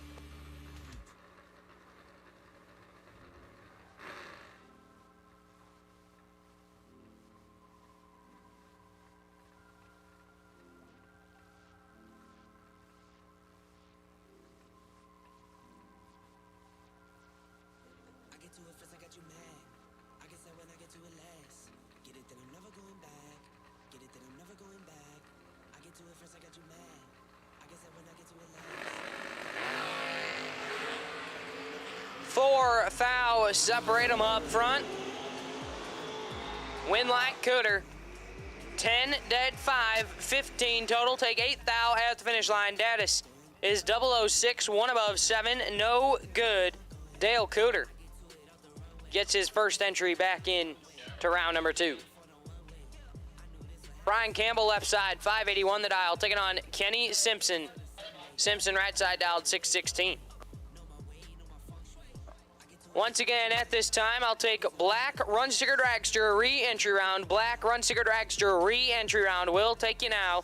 Four foul, separate them up front. Win like Cooter. 10 dead, 5, 15 total. Take 8 thou at the finish line. Daddis is 006, 1 above 7, no good. Dale Cooter gets his first entry back in to round number 2. Brian Campbell left side, 581 the dial, taking on Kenny Simpson. Simpson right side dialed 616. Once again, at this time, I'll take Black Run Sticker Dragster re-entry round. Black Run Sticker Dragster re-entry round will take you now.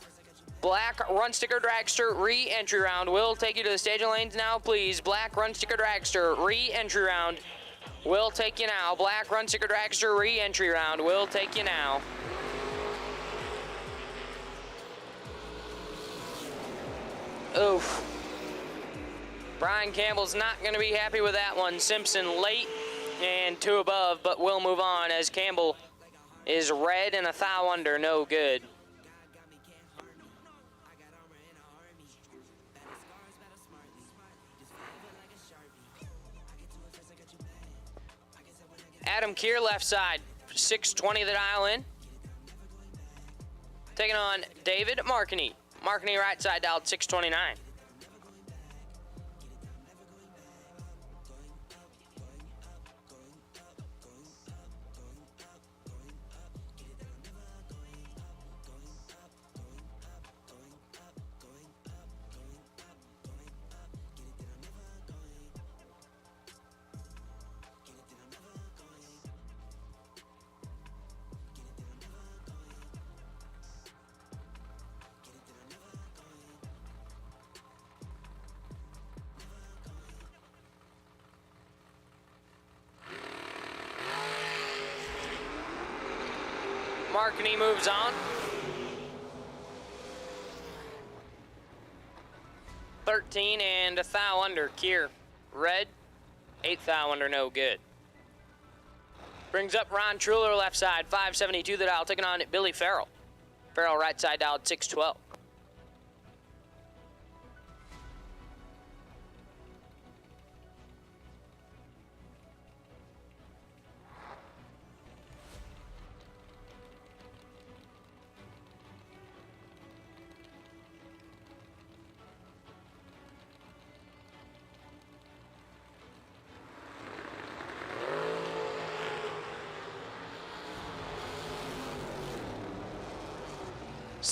Black Run Sticker Dragster re-entry round will take you to the staging lanes now, please. Black Run Sticker Dragster re-entry round will take you now. Black Run Sticker Dragster re-entry round will take you now. Oof. Brian Campbell's not going to be happy with that one. Simpson late and 2 above, but we'll move on as Campbell is red and a thou under, no good. Adam Keir left side, 620 the dial in. Taking on David Markney. Markney right side dialed 629. Markney moves on. 13 and a thou under. Keir red, 8 thou under, no good. Brings up Ron Truller left side, 572 the dial, taking on Billy Farrell. Farrell right side dialed 612.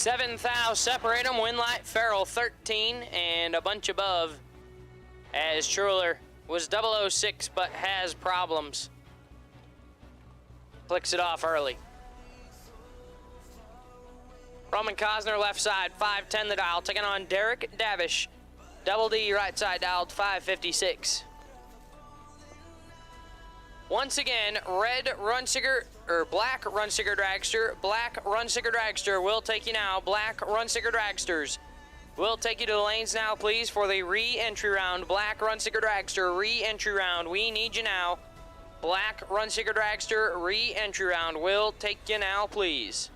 Seven thou separate them. Winlight Farrell 13 and a bunch above as Truller was 006 but has problems. Clicks it off early. Roman Cosner left side, 510 the dial, taking on Derek Davish. Double D right side dialed 556. Once again, red run sticker, or black run sticker dragster. Black run sticker dragster will take you now. Black run sticker dragsters will take you to the lanes now, please, for the re-entry round. Black run sticker dragster re-entry round. We need you now. Black run sticker dragster re-entry round will take you now, please.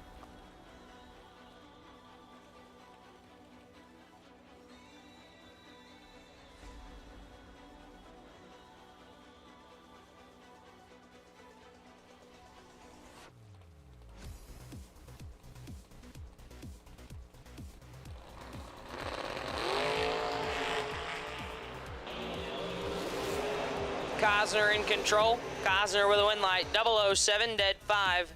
Cosner in control. Cosner with a win light. 007, dead 5.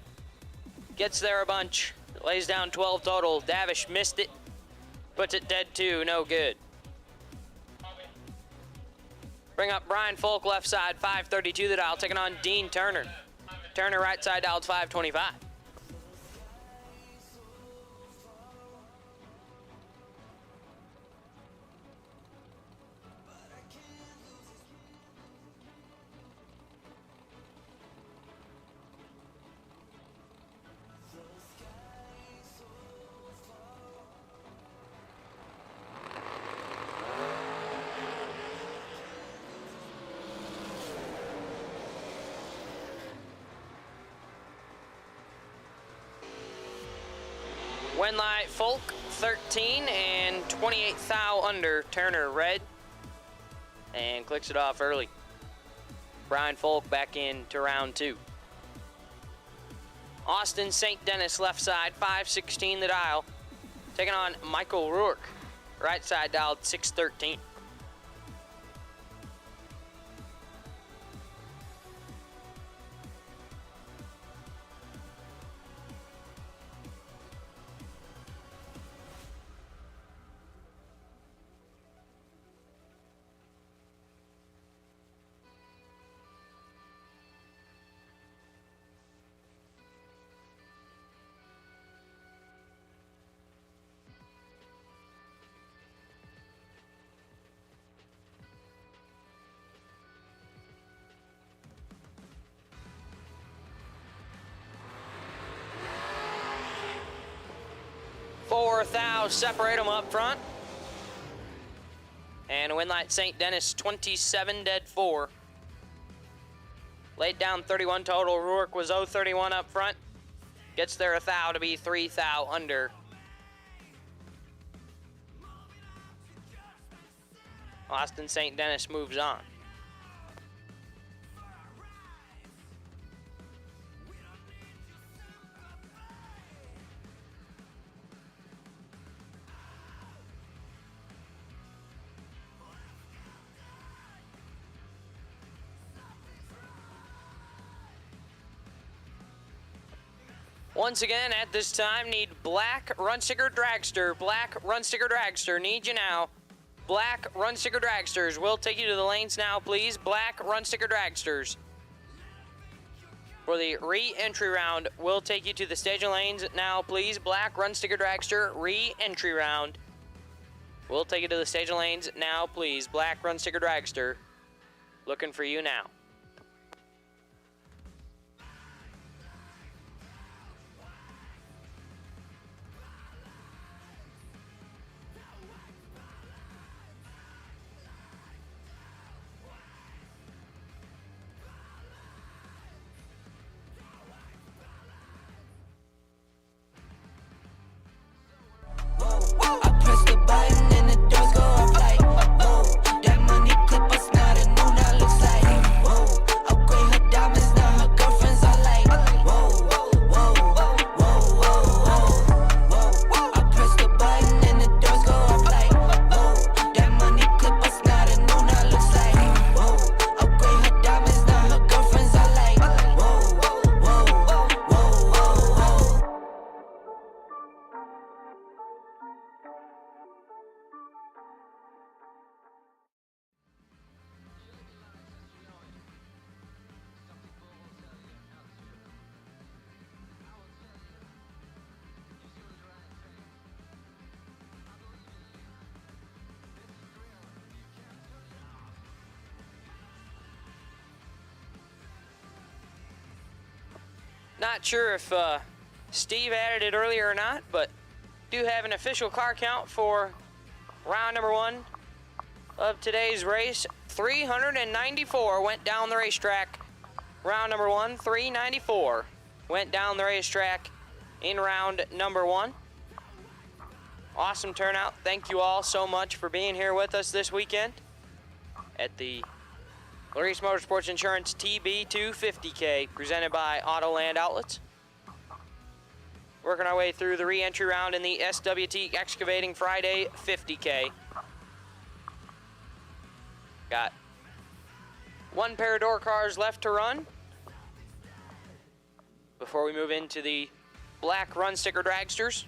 Gets there a bunch. Lays down 12 total. Davish missed it. Puts it dead 2. No good. Bring up Brian Folk left side. 532 the dial. Taking on Dean Turner. Turner right side dialed 525. Wenlight Folk 13 and 28 thou under Turner red, and clicks it off early. Brian Folk back into round 2. Austin St. Dennis left side 516 the dial, taking on Michael Rourke, right side dialed 613. Four thou separate them up front. And Winlight St. Dennis 27 dead 4. Laid down 31 total. Rourke was 031 up front. Gets there a thou to be 3 thou under. Austin St. Dennis moves on. Once again, at this time, need black run sticker dragster. Black run sticker dragster, need you now. Black run sticker dragsters, we'll take you to the lanes now, please. Black run sticker dragsters. For the re-entry round, we'll take you to the staging lanes now, please. Black run sticker dragster, re-entry round. We'll take you to the staging lanes now, please. Black run sticker dragster, looking for you now. I press the button and the doors go off like, whoa. That money clip us now, the new now looks like, whoa. Upgrade her diamonds, now her girlfriends are like, whoa, whoa, whoa, whoa, whoa. I press the button and the doors go off like, whoa. That money clip us now, the new now looks like, whoa. Upgrade her diamonds, now her girlfriends are like, whoa, whoa, whoa, whoa, whoa. Not sure if Steve added it earlier or not, but do have an official car count for round number 1 of today's race. 394 went down the racetrack. Round number 1, 394 went down the racetrack in round number 1. Awesome turnout. Thank you all so much for being here with us this weekend at the Laris Motorsports Insurance TB250K, presented by Autoland Outlets. Working our way through the re-entry round in the SWT Excavating Friday 50K. Got 1 pair of door cars left to run before we move into the black run sticker dragsters.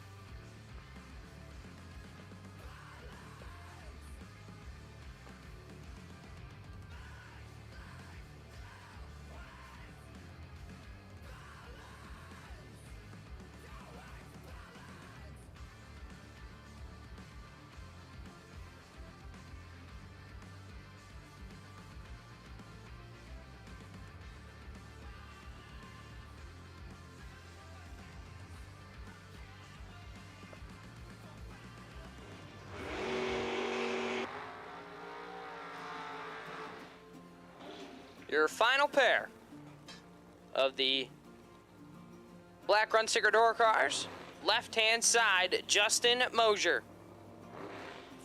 Your final pair of the black run sticker door cars left-hand side, Justin Mosier.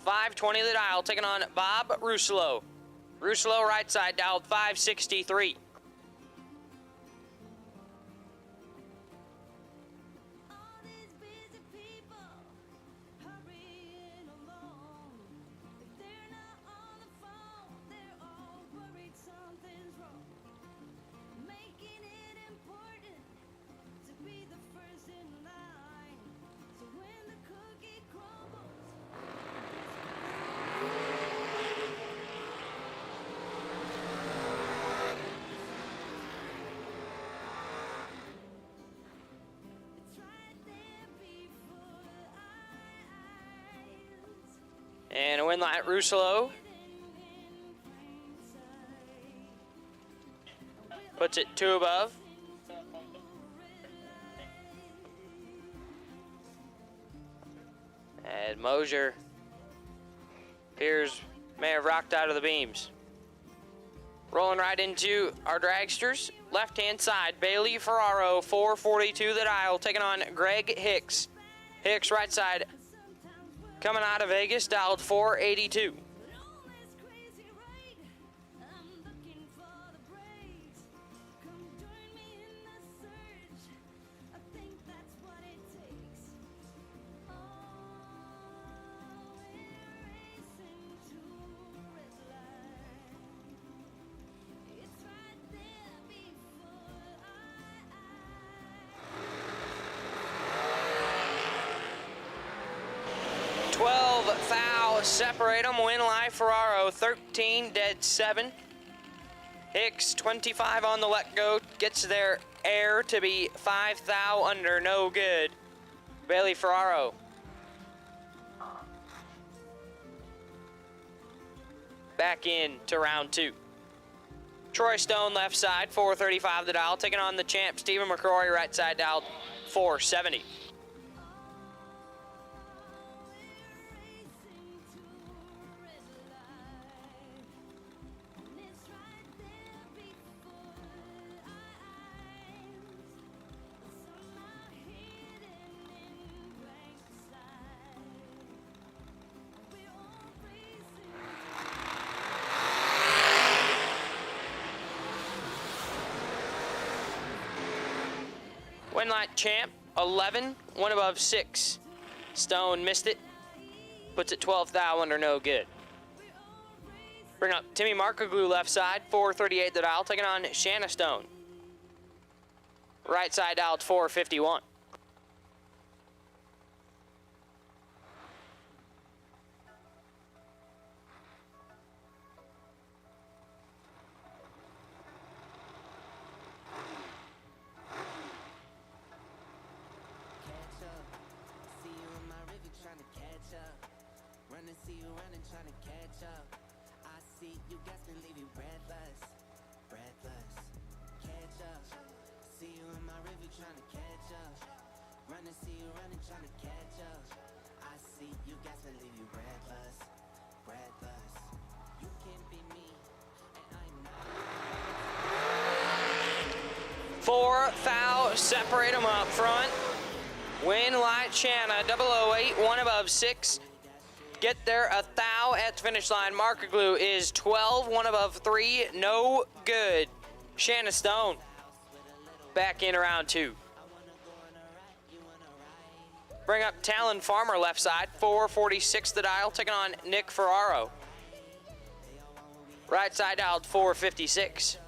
520 the dial, taking on Bob Russolo. Russolo right side, dialed 563. And a win light, Russolo. Puts it 2 above. And Mosier appears may have rocked out of the beams. Rolling right into our dragsters. Left-hand side, Bailey Ferraro, 442 the dial, taking on Greg Hicks. Hicks right side, coming out of Vegas, dialed 482. Foul, separate them, win live Ferraro, 13 dead 7. Hicks, 25 on the let go, gets their air to be 5 thou under, no good. Bailey Ferraro. Back in to round 2. Troy Stone left side, 435 the dial, taking on the champ Stephen McCrory right side, dialed 470. Win light champ, 11, 1 above 6. Stone missed it, puts it 12 thou under, no good. Bring up Timmy Markoglu left side, 438 the dial, taking on Shanna Stone. Right side dialed 451. Four foul, separate them up front. Win light Shanna, 008, 1 above 6. Get there a thou at the finish line. Markoglu is 12, 1 above 3, no good. Shanna Stone back in round 2. Bring up Talon Farmer left side, 446 the dial, taking on Nick Ferraro. Right side dialed 456.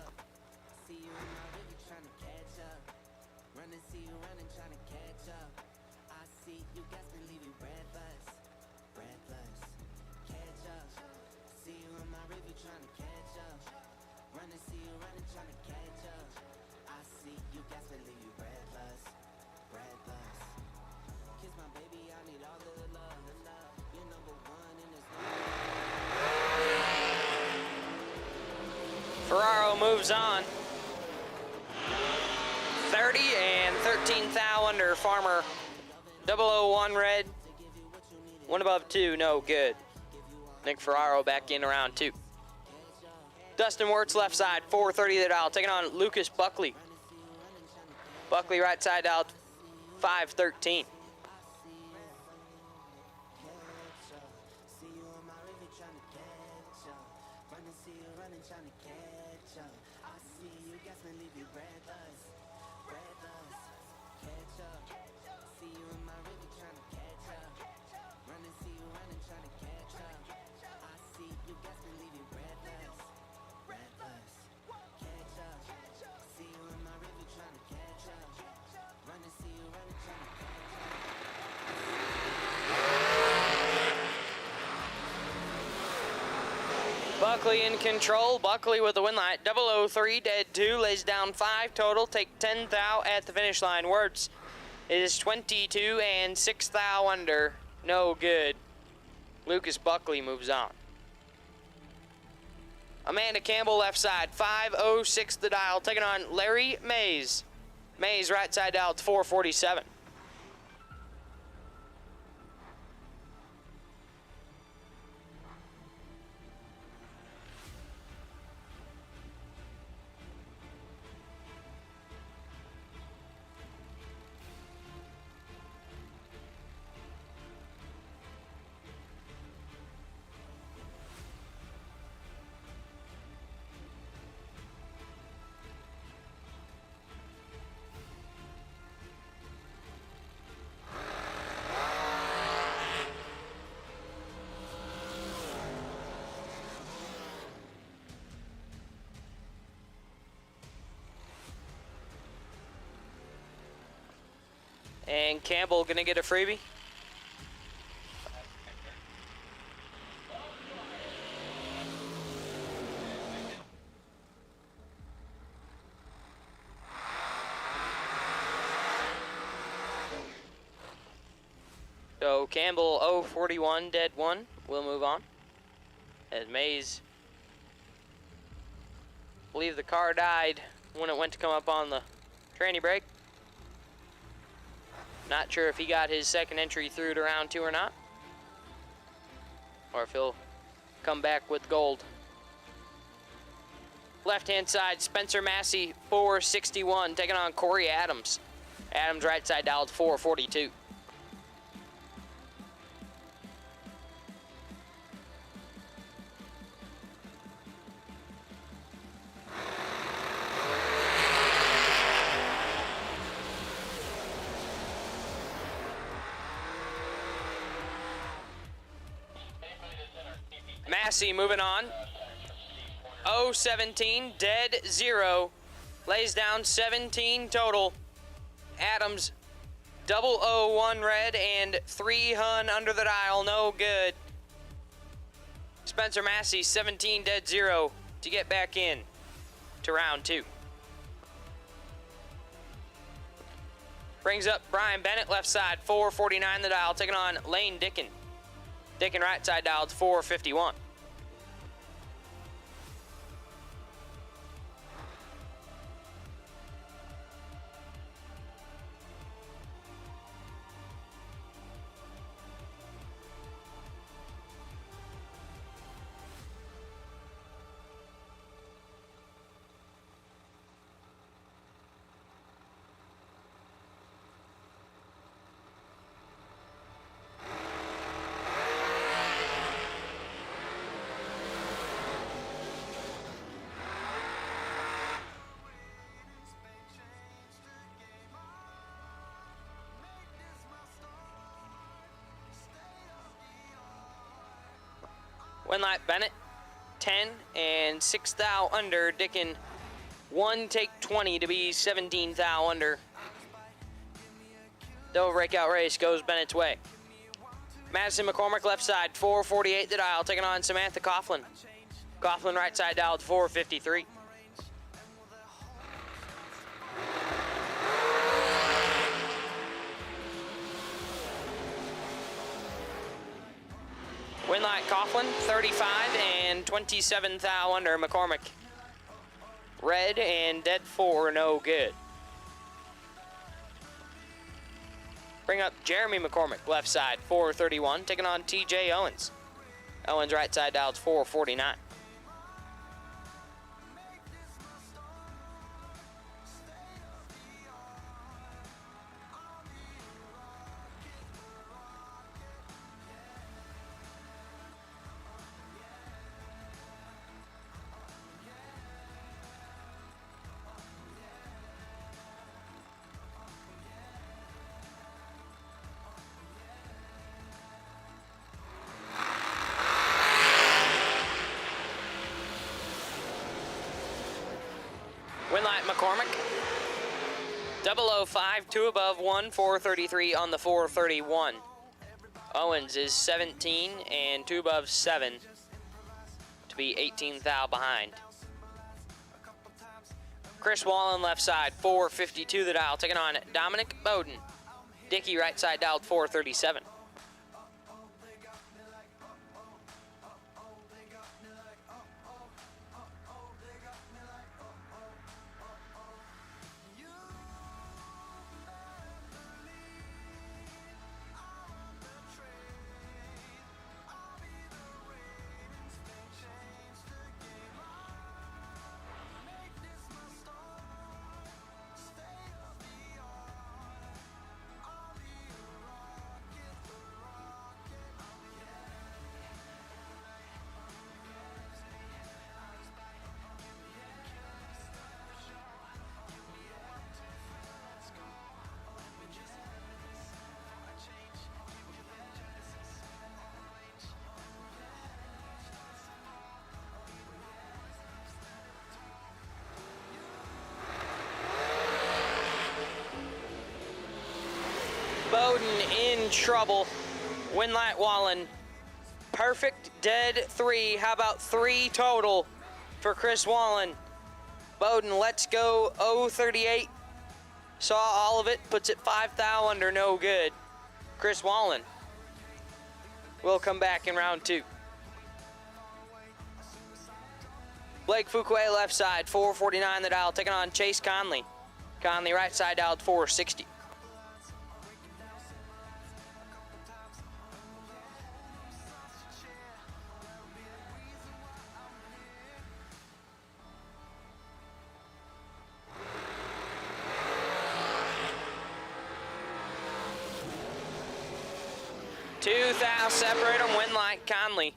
Ferraro moves on. 30 and 13 thou under. Farmer 001 red. 1 above 2, no good. Nick Ferraro back in round 2. Dustin Wirtz left side, 430 the dial, taking on Lucas Buckley. Buckley right side dialed 513. tryna catch up. I see you guys may leave you breathless, breathless. Catch up. See you in my river tryna catch up. Run and see you running tryna catch up. I see you guys may leave you breathless, breathless. Catch up. See you in my river tryna catch up. Run and see you running tryna catch up. Buckley in control. Buckley with the win light. 003, dead 2, lays down 5 total. Take 10 thou at the finish line. Wirtz is 22 and 6 thou under. No good. Lucas Buckley moves on. Amanda Campbell left side. 506 the dial. Taking on Larry Mays. Mays right side dial. It's 447. And Campbell gonna get a freebie. So Campbell 041 dead 1 will move on. As Mays, I believe the car died when it went to come up on the tranny brake. Not sure if he got his second entry through to round 2 or not, or if he'll come back with gold. Left-hand side, Spencer Massey, 461, taking on Corey Adams. Adams right side dialed 442. Massey moving on. 017, dead 0. Lays down 17 total. Adams 001 red and 3 hun under the dial, no good. Spencer Massey 17 dead 0 to get back in to round 2. Brings up Brian Bennett left side, 449 the dial, taking on Lane Dickin. Dickin right side dialed 451. Winlight Bennett, 10 and 6 thou under. Dickin, 1 take 20 to be 17 thou under. Double breakout race goes Bennett's way. Madison McCormick left side, 448 the dial, taking on Samantha Coughlin. Coughlin right side dialed 453. Winlight Coughlin, 35 and 27 thou under. McCormick, red and dead 4, no good. Bring up Jeremy McCormick, left side, 431, taking on TJ Owens. Owens right side dialed 449. Winlight McCormick. 005, 2 above 1, 433 on the 431. Owens is 17 and 2 above 7 to be 18 thou behind. Chris Wallen left side, 452 the dial, taking on Dominic Bowden. Dickey right side dialed 437. Bowden in trouble. Winlight Wallen. Perfect dead 3. How about 3 total for Chris Wallen? Bowden lets go 038. Saw all of it. Puts it 5 thou under. No good. Chris Wallen will come back in round 2. Blake Fuquay left side, 449 the dial, taking on Chase Conley. Conley right side dialed 460. Two thou separate them, Winlight Conley.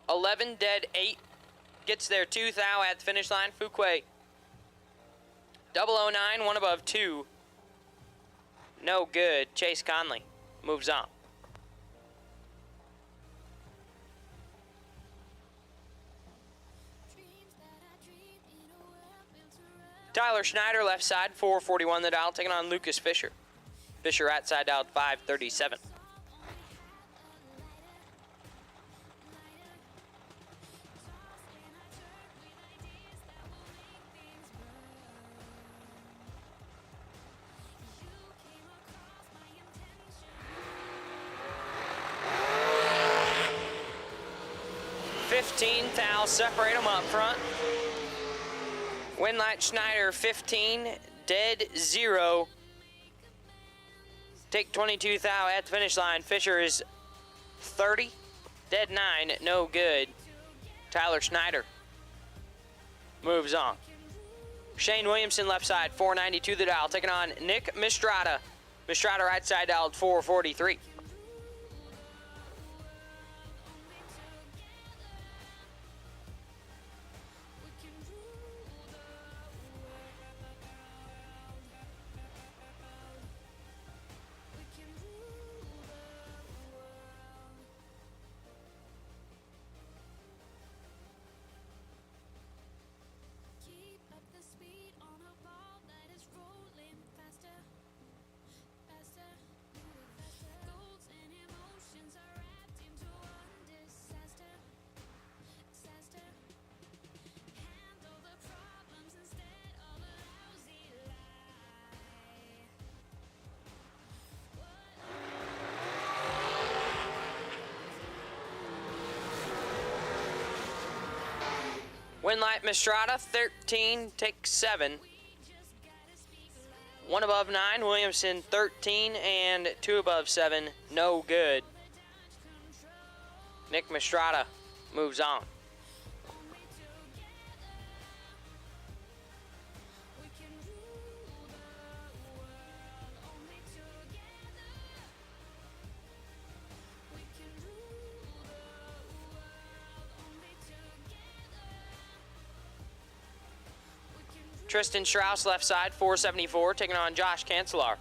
11 dead 8. Gets there 2 thou at the finish line. Fuquay. 009, 1 above 2. No good. Chase Conley moves on. Tyler Schneider left side, 441 the dial, taking on Lucas Fisher. Fisher right side dialed 537. Thou separate them up front. Winlight Schneider 15, dead 0. Take 22 thou at the finish line. Fisher is 30, dead 9, no good. Tyler Schneider moves on. Shane Williamson left side, 492 the dial, taking on Nick Mistrada. Mistrada right side dialed 443. Winlight Mistrada, 13, take 7. 1 above 9, Williamson 13, and 2 above 7, no good. Nick Mistrada moves on. Tristan Strauss left side, 474, taking on Josh Cancelar.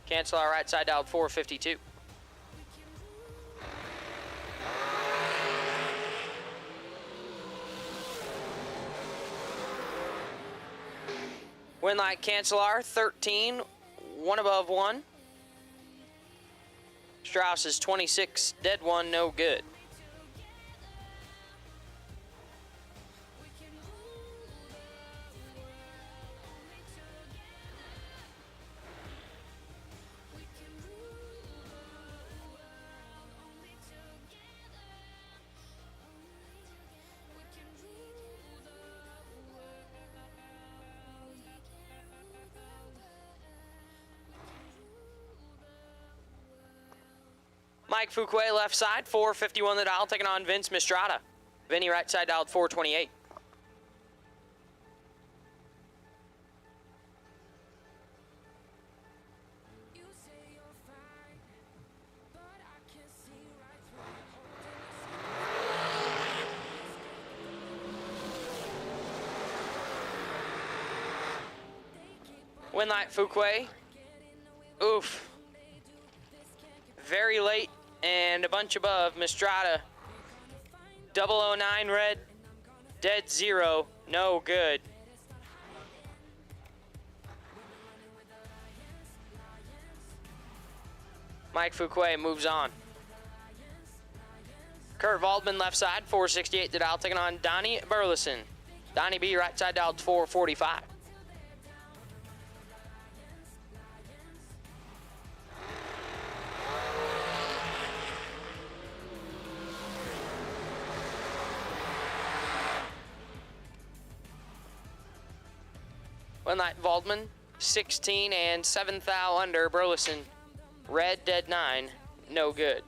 Cancelar right side dialed 452. Win light Cancelar, 13, 1 above 1. Strauss is 26, dead 1, no good. Mike Fuquay left side, 451 the dial, taking on Vince Mistrada. Vinny right side dialed 428. Win light Fuquay. Oof. Very late and a bunch above. Mistrada. 009 red. Dead 0. No good. Mike Fuquay moves on. Kurt Waldman left side, 468 to dial, taking on Donnie Burleson. Donnie B right side dialed 445. One night Waldman, 16 and 7th thou under Burleson. Red, dead 9, no good.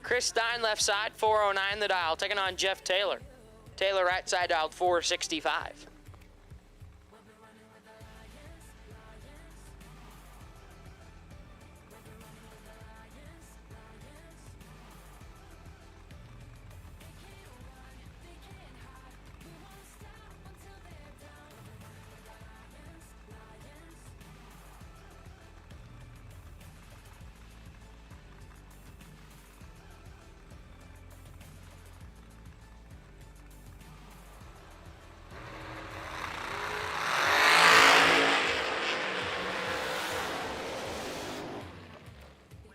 Chris Stein left side, 409 the dial, taking on Jeff Taylor. Taylor right side dialed 465.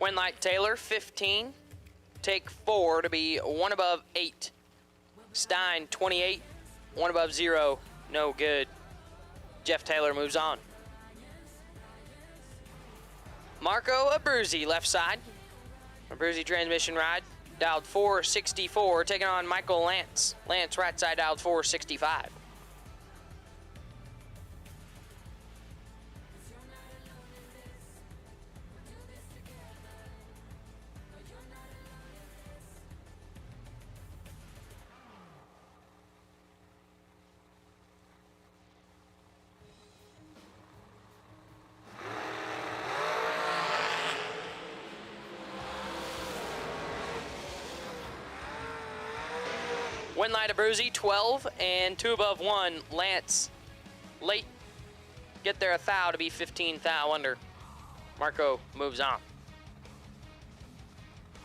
Winlight Taylor, 15. Take 4 to be 1 above 8. Stein, 28. 1 above 0. No good. Jeff Taylor moves on. Marco Abruzzi, left side. Abruzzi transmission ride. Dialed 464. Taking on Michael Lance. Lance right side dialed 465. Winlight Abruzzi, 12 and 2 above 1. Lance, late. Get there a thou to be 15 thou under. Marco moves on.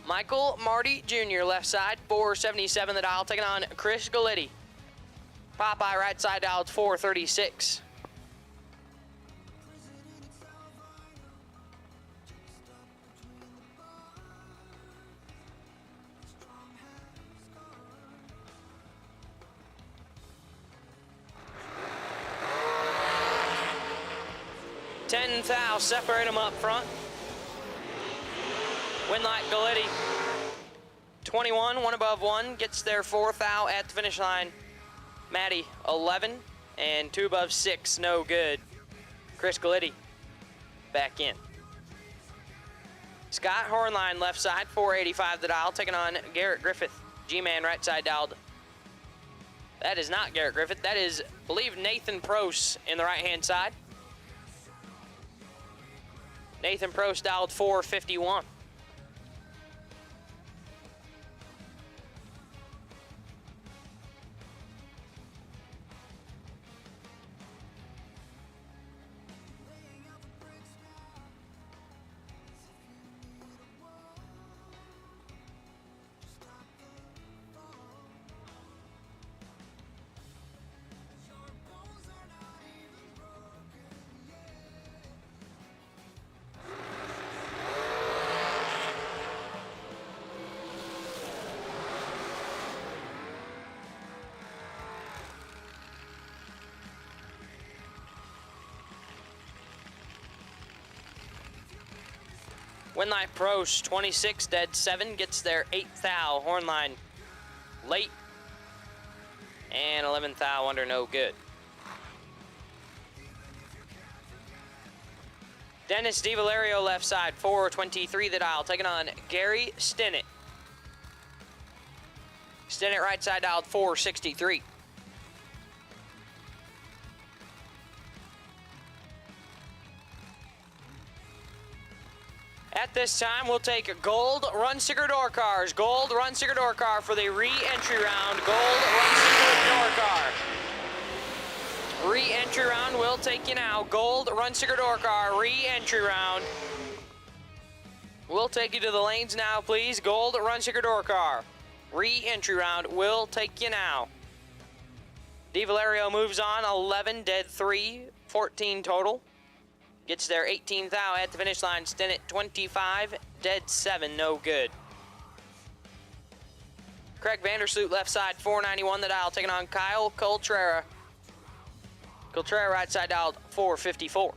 Michael Marty Jr. left side, 477 the dial, taking on Chris Galletti. Popeye right side dialed 436. Thou separate them up front. Winlight Galletti, 21, 1 above 1, gets there 4 thou at the finish line. Matty, 11 and 2 above 6, no good. Chris Galletti back in. Scott Hornline left side, 485 the dial, taking on Garrett Griffith. G-Man right side dialed. That is not Garrett Griffith. That is, I believe, Nathan Prost in the right-hand side. Nathan Prost dialed 451. Winlight Pros 26 dead 7 gets their 8th thou. Hornline late. And 11th thou under no good. Dennis DiValerio left side, 423 the dial, taking on Gary Stinnett. Stinnett right side dialed 463. At this time, we'll take gold run sticker door cars. Gold run sticker door car for the re-entry round. Gold run sticker door car. Re-entry round will take you now. Gold run sticker door car, re-entry round. We'll take you to the lanes now, please. Gold run sticker door car. Re-entry round will take you now. DiValerio moves on, 11 dead 3, 14 total. Gets their 18th thou at the finish line. Stinnett 25 dead 7, no good. Craig Vandersloot left side, 491 the dial, taking on Kyle Coltrera. Coltrera right side dialed 454.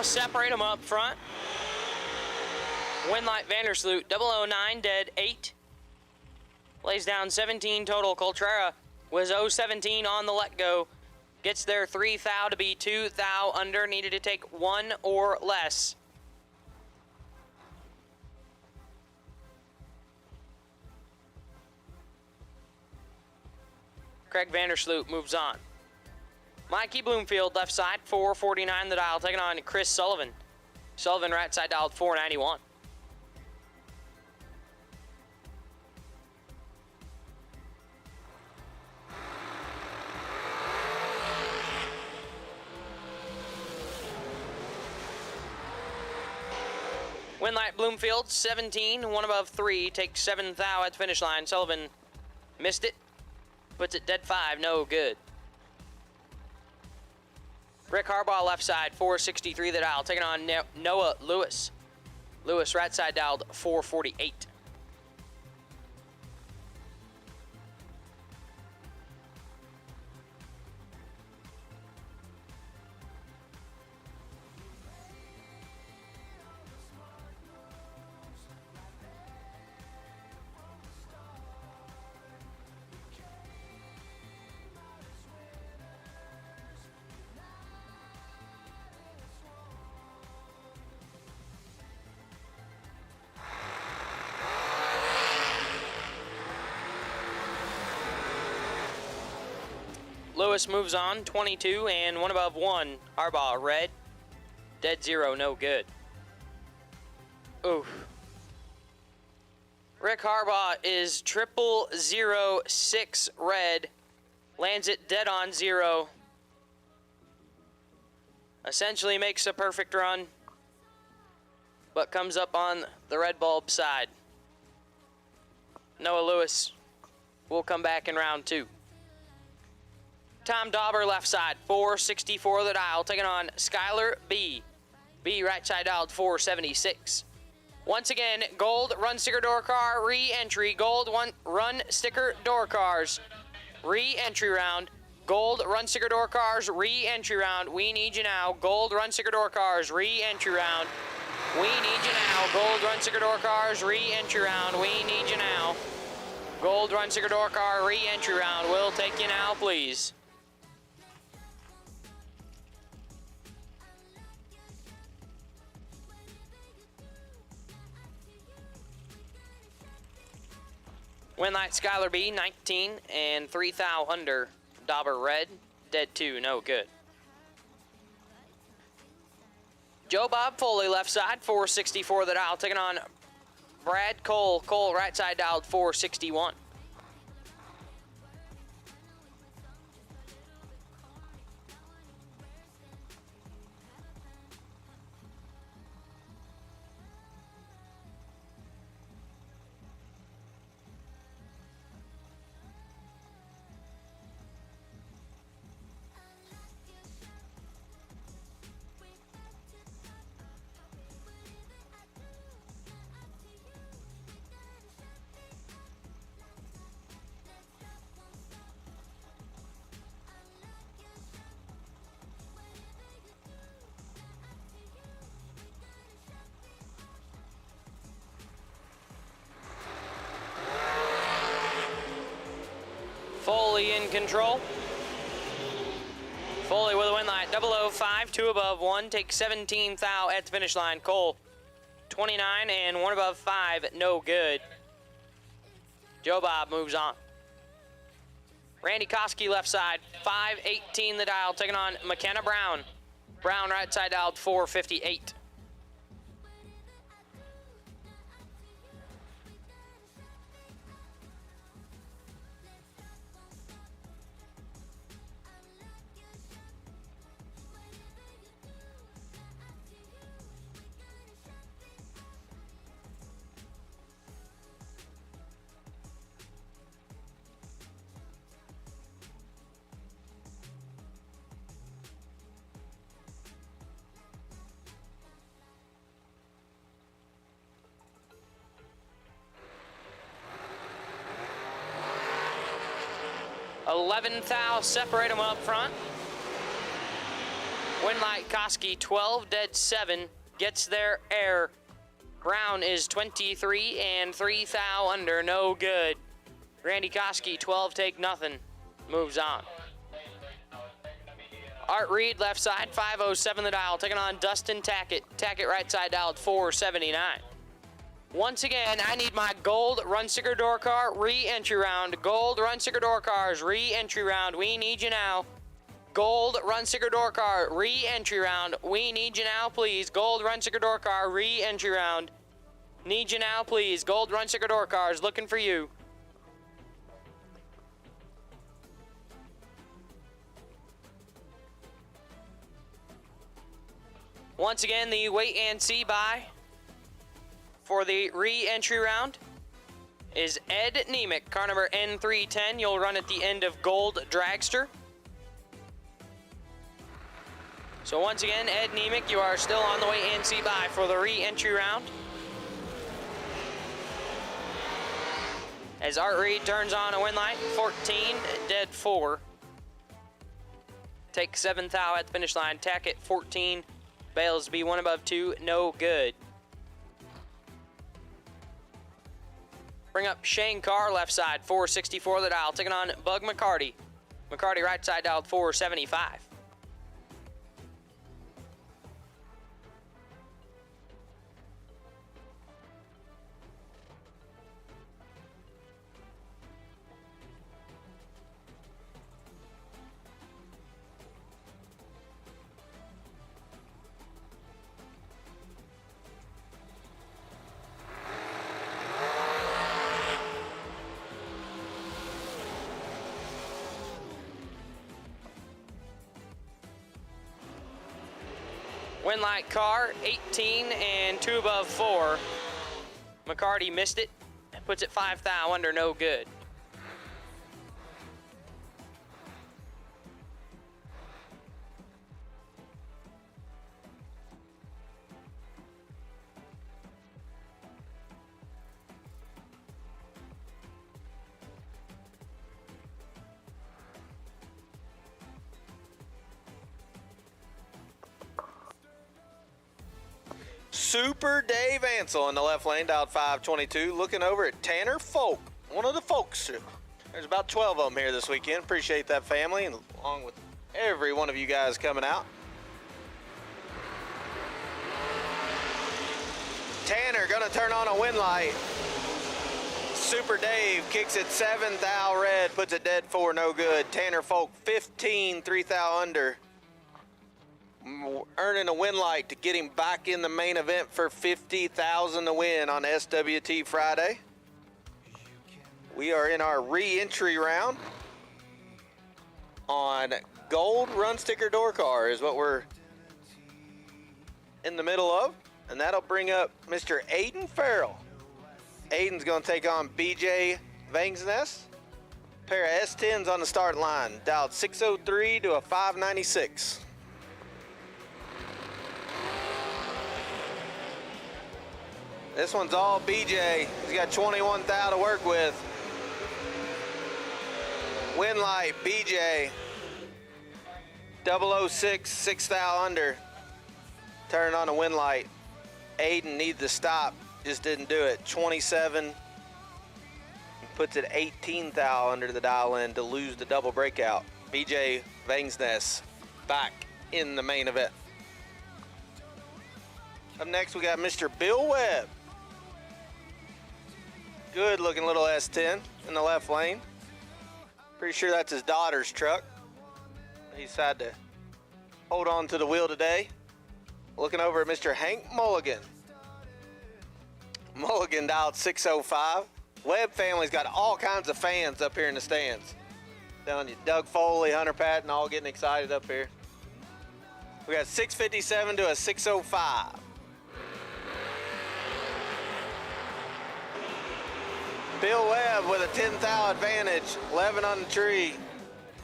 Separate them up front. Winlight Vandersloot, 009 dead 8. Lays down 17 total. Coltrera was 017 on the let go. Gets their 3 thou to be 2 thou under. Needed to take 1 or less. Craig Vandersloot moves on. Mikey Bloomfield left side, 449 the dial, taking on Chris Sullivan. Sullivan right side dialed 491. Winlight Bloomfield, 17, 1 above 3, takes 7 thou at the finish line. Sullivan missed it, puts it dead 5, no good. Rick Harbaugh left side, 463 the dial, taking on Noah Lewis. Lewis right side dialed 448. Lewis moves on, 22 and 1 above 1. Harbaugh red, dead 0, no good. Oof. Rick Harbaugh is 0006 red, lands it dead on 0. Essentially makes a perfect run, but comes up on the red bulb side. Noah Lewis will come back in round 2. Tom Dauber left side, 464 the dial, taking on Skylar B. B right side dialed 476. Once again, gold run sticker door car, re-entry, gold run sticker door cars, re-entry round, gold run sticker door cars, re-entry round. We need you now, gold run sticker door cars, re-entry round. We need you now, gold run sticker door cars, re-entry round. We need you now. Gold run sticker door car, re-entry round. We'll take you now, please. Winlight Skylar B, 19 and 3 thou under. Dauber red, dead 2, no good. Joe Bob Foley left side, 464 the dial, taking on Brad Cole. Cole right side dialed 461. Foley in control. Foley with a win light, 005, 2 above 1, takes 17th out at the finish line. Cole, 29 and 1 above 5, no good. Joe Bob moves on. Randy Koski left side, 518 the dial, taking on McKenna Brown. Brown right side dialed 458. $11,000 separate them up front. Winlight Koski 12 dead 7 gets their air. Brown is 23 and 3 thou under, no good. Randy Koski 12 take nothing, moves on. Art Reed left side 507 the dial, taking on Dustin Tackett. Tackett right side dialed 479. Once again, I need my gold run sticker door car re-entry round. Gold run sticker door cars re-entry round. We need you now. Gold run sticker door car re-entry round. We need you now, please. Gold run sticker door car re-entry round. Need you now, please. Gold run sticker door cars looking for you. Once again, the wait and see by for the re-entry round is Ed Nemec, car number N310. You'll run at the end of Gold Dragster. So once again, Ed Nemec, you are still on the wait and see by for the re-entry round. As Art Reed turns on a win light, 14 dead 4. Take 7th thou at the finish line. Tackett 14. Bales be 1 above 2, no good. Bring up Shane Carr, left side, 464 the dial, taking on Bug McCarty. McCarty right side dialed 475. Winlight Carr, 18 and 2 above 4. McCarty missed it, puts it 5 thou under, no good. Super Dave Ansel in the left lane, dialed 522, looking over at Tanner Folk, one of the folks. There's about 12 of them here this weekend. Appreciate that family, and along with every one of you guys coming out. Tanner gonna turn on a win light. Super Dave kicks it 7 thou red, puts it dead 4, no good. Tanner Folk 15, 3 thou under. Earning a win light to get him back in the main event for $50,000 to win on SWT Friday. We are in our re-entry round on gold run sticker door car is what we're in the middle of, and that'll bring up Mr. Aiden Farrell. Aiden's gonna take on BJ Vangsness. Pair of S10s on the start line, dialed 603 to a 596. This one's all BJ. He's got 21 thou to work with. Win light, BJ. 006, 6 thou under. Turn on a win light. Aiden needs to stop, just didn't do it. 27, puts it 18 thou under the dial in to lose the double breakout. BJ Vangsness back in the main event. Up next, we got Mr. Bill Webb. Good looking little S10 in the left lane. Pretty sure that's his daughter's truck. He decided to hold on to the wheel today. Looking over at Mr. Hank Mulligan. Mulligan dialed 605. Webb family's got all kinds of fans up here in the stands. Telling you, Doug Foley, Hunter Patton, all getting excited up here. We got 657 to a 605. Bill Webb with a 10 thou advantage, 11 on the tree.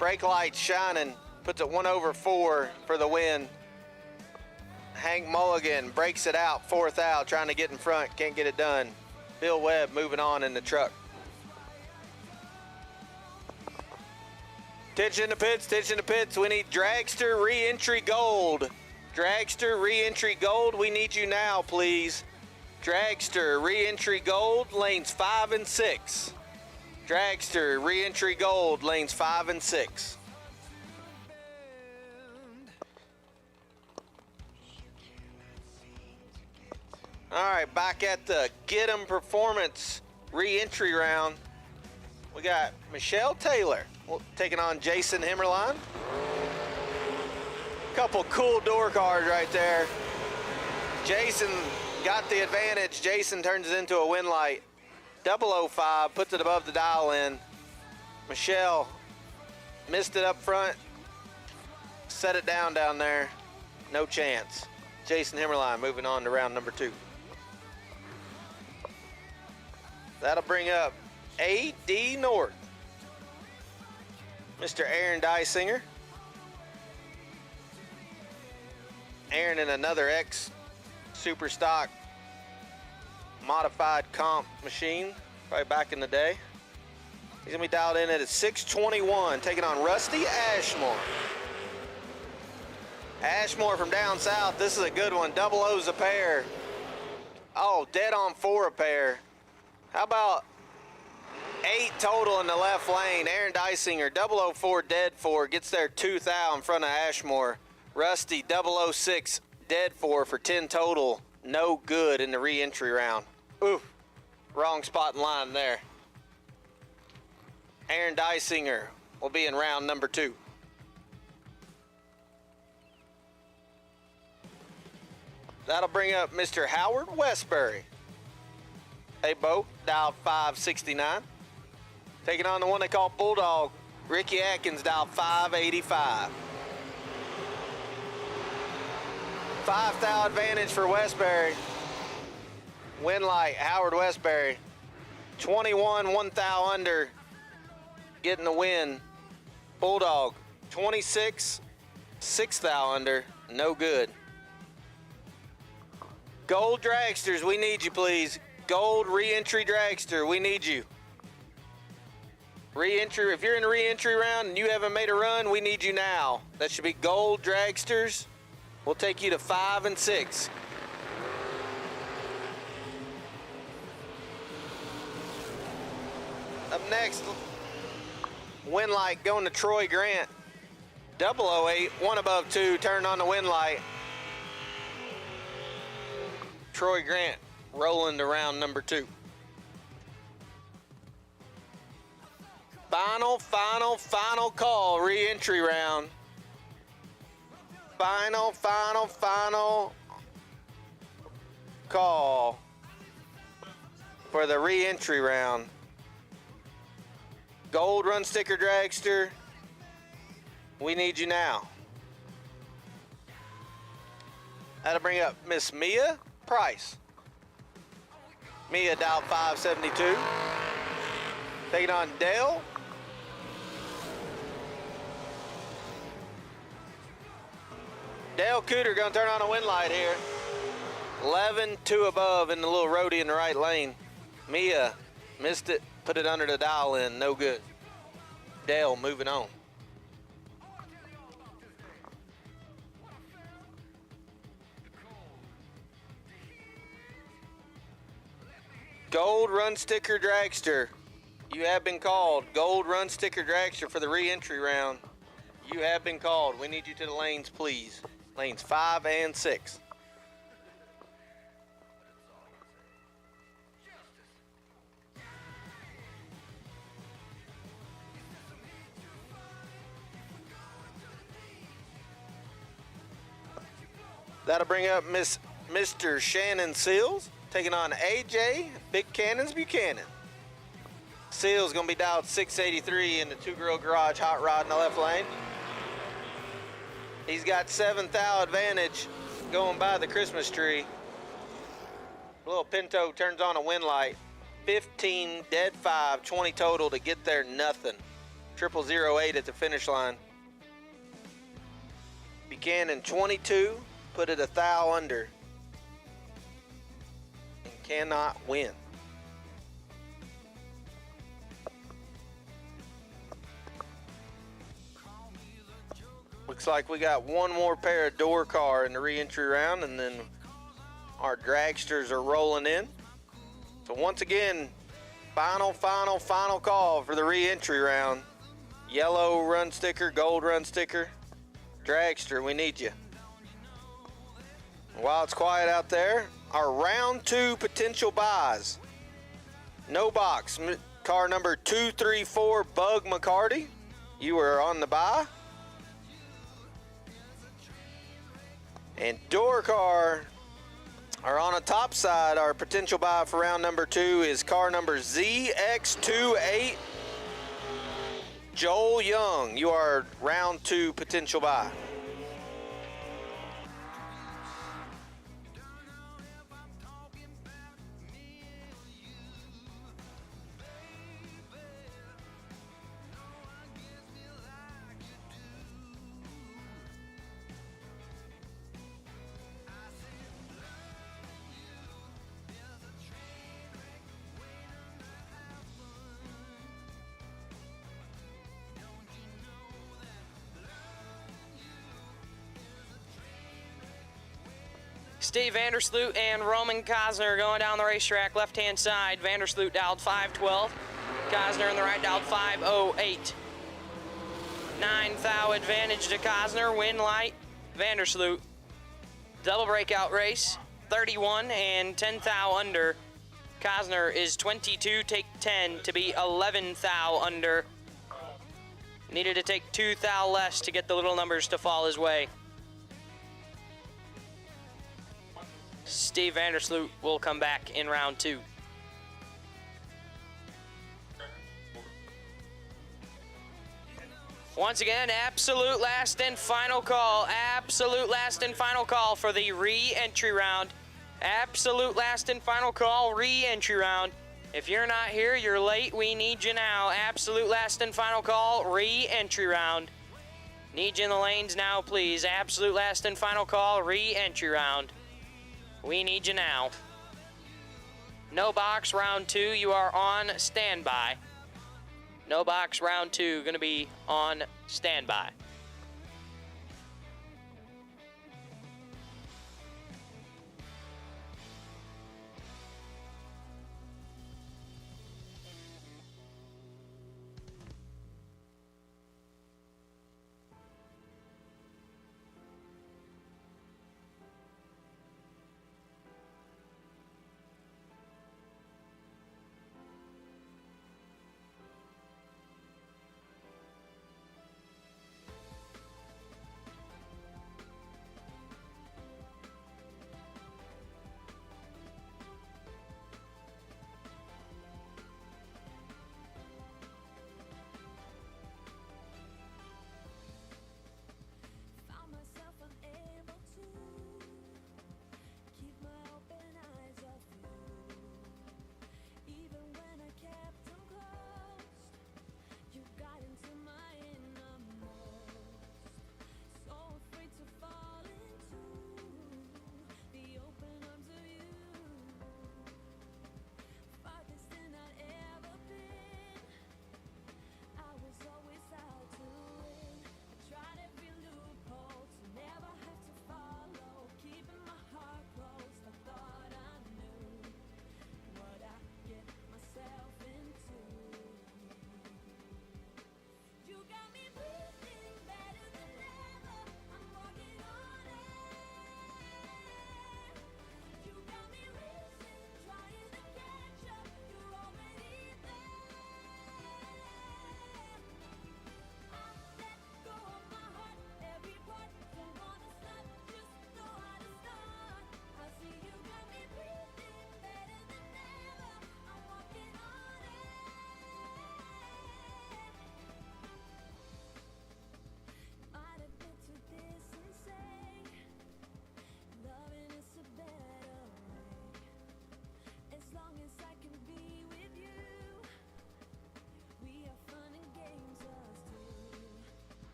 Brake lights shining, puts it 1/4 for the win. Hank Mulligan breaks it out, 4 thou, trying to get in front, can't get it done. Bill Webb moving on in the truck. Attention in the pits, attention in the pits. We need Dragster ReEntry Gold. Dragster ReEntry Gold, we need you now, please. Dragster ReEntry Gold, lanes 5 and 6. Dragster ReEntry Gold, lanes 5 and 6. All right, back at the Get 'em Performance Re-Entry Round. We got Michelle Taylor taking on Jason Himmerline. Couple cool door cars right there. Jason got the advantage. Jason turns it into a win light. 005 puts it above the dial in. Michelle missed it up front. Set it down there. No chance. Jason Himmerline moving on to round number 2. That'll bring up AD North. Mr. Aaron Dysinger. Aaron in another X super stock modified comp machine, probably back in the day. He's gonna be dialed in at a 621, taking on Rusty Ashmore. Ashmore from down south, this is a good one. Double O's a pair. Oh, dead on 4 a pair. How about 8 total in the left lane? Aaron Dysinger, 004 dead 4, gets there 2 thou in front of Ashmore. Rusty 006 dead 4 for 10 total. No good in the re-entry round. Ooh, wrong spot in line there. Aaron Dysinger will be in round number 2. That'll bring up Mr. Howard Westbury. Hey, Bo, dial 569. Taking on the one they call Bulldog, Ricky Atkins, dial 585. 5 thou advantage for Westbury. Win light, Howard Westbury. 21, 1 thou under, getting the win. Bulldog, 26, 6 thou under, no good. Gold Dragsters, we need you, please. Gold re-entry dragster, we need you. Re-entry, if you're in a re-entry round and you haven't made a run, we need you now. That should be gold dragsters. We'll take you to 5 and 6. Up next, win light going to Troy Grant. 008, 1 above 2, turned on the win light. Troy Grant rolling to round number 2. Final call, re-entry round. Final call for the re-entry round. Gold run sticker dragster, we need you now. That'll bring up Miss Mia Price. Mia dialed 572. Taking on Dale. Dale Cooter gonna turn on a win light here. 11, 2 above in the little roadie in the right lane. Mia missed it, put it under the dial in, no good. Dale moving on. Gold run sticker dragster. You have been called. Gold run sticker dragster for the re-entry round. You have been called. We need you to the lanes, please. Lanes 5 and 6. That'll bring up Mr. Shannon Seals, taking on AJ Big Cannons Buchanan. Seals gonna be dialed 683 in the Two Girl Garage hot rod in the left lane. He's got 7th thou advantage going by the Christmas tree. Little Pinto turns on a wind light. 15 dead 5, 20 total to get there, nothing. 0008 at the finish line. Buchanan 22, put it 1 thou under. And cannot win. Looks like we got one more pair of door car in the re-entry round, and then our dragsters are rolling in. So once again, final call for the re-entry round. Yellow run sticker, gold run sticker, dragster, we need you. While it's quiet out there, our round 2 potential buys. No box, car number 234, Bug McCarty. You are on the buy. And door car are on the top side. Our potential buy for round number 2 is car number ZX28, Joel Young. You are round 2 potential buy. Steve Vandersloot and Roman Cosner going down the racetrack, left-hand side. Vandersloot dialed 512. Cosner in the right dialed 508. 9 thou advantage to Cosner, win light, Vandersloot. Double breakout race, 31 and 10 thou under. Cosner is 22, take 10 to be 11 thou under. Needed to take 2 thou less to get the little numbers to fall his way. Steve Vandersloot will come back in round 2. Once again, absolute last and final call. Absolute last and final call for the re-entry round. Absolute last and final call, re-entry round. If you're not here, you're late. We need you now. Absolute last and final call, re-entry round. Need you in the lanes now, please. Absolute last and final call, re-entry round. We need you now. No box, round 2, you are on standby. No box, round 2, gonna be on standby.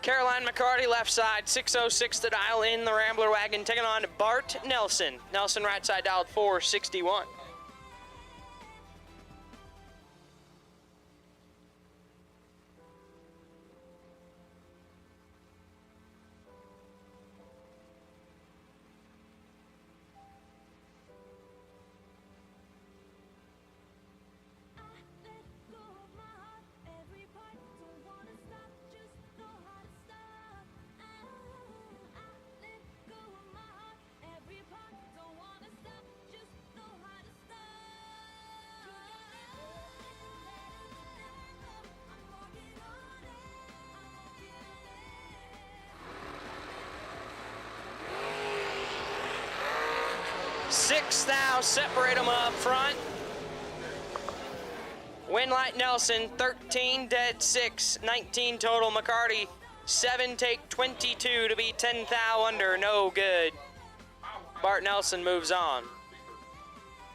Caroline McCarty, left side, 606 to dial in the Rambler wagon, taking on Bart Nelson. Nelson, right side, dialed 461. Six now, separate them up front. Winlight Nelson, 13, dead 6, 19 total. McCarty, 7, take 22 to be 10 thou under, no good. Bart Nelson moves on.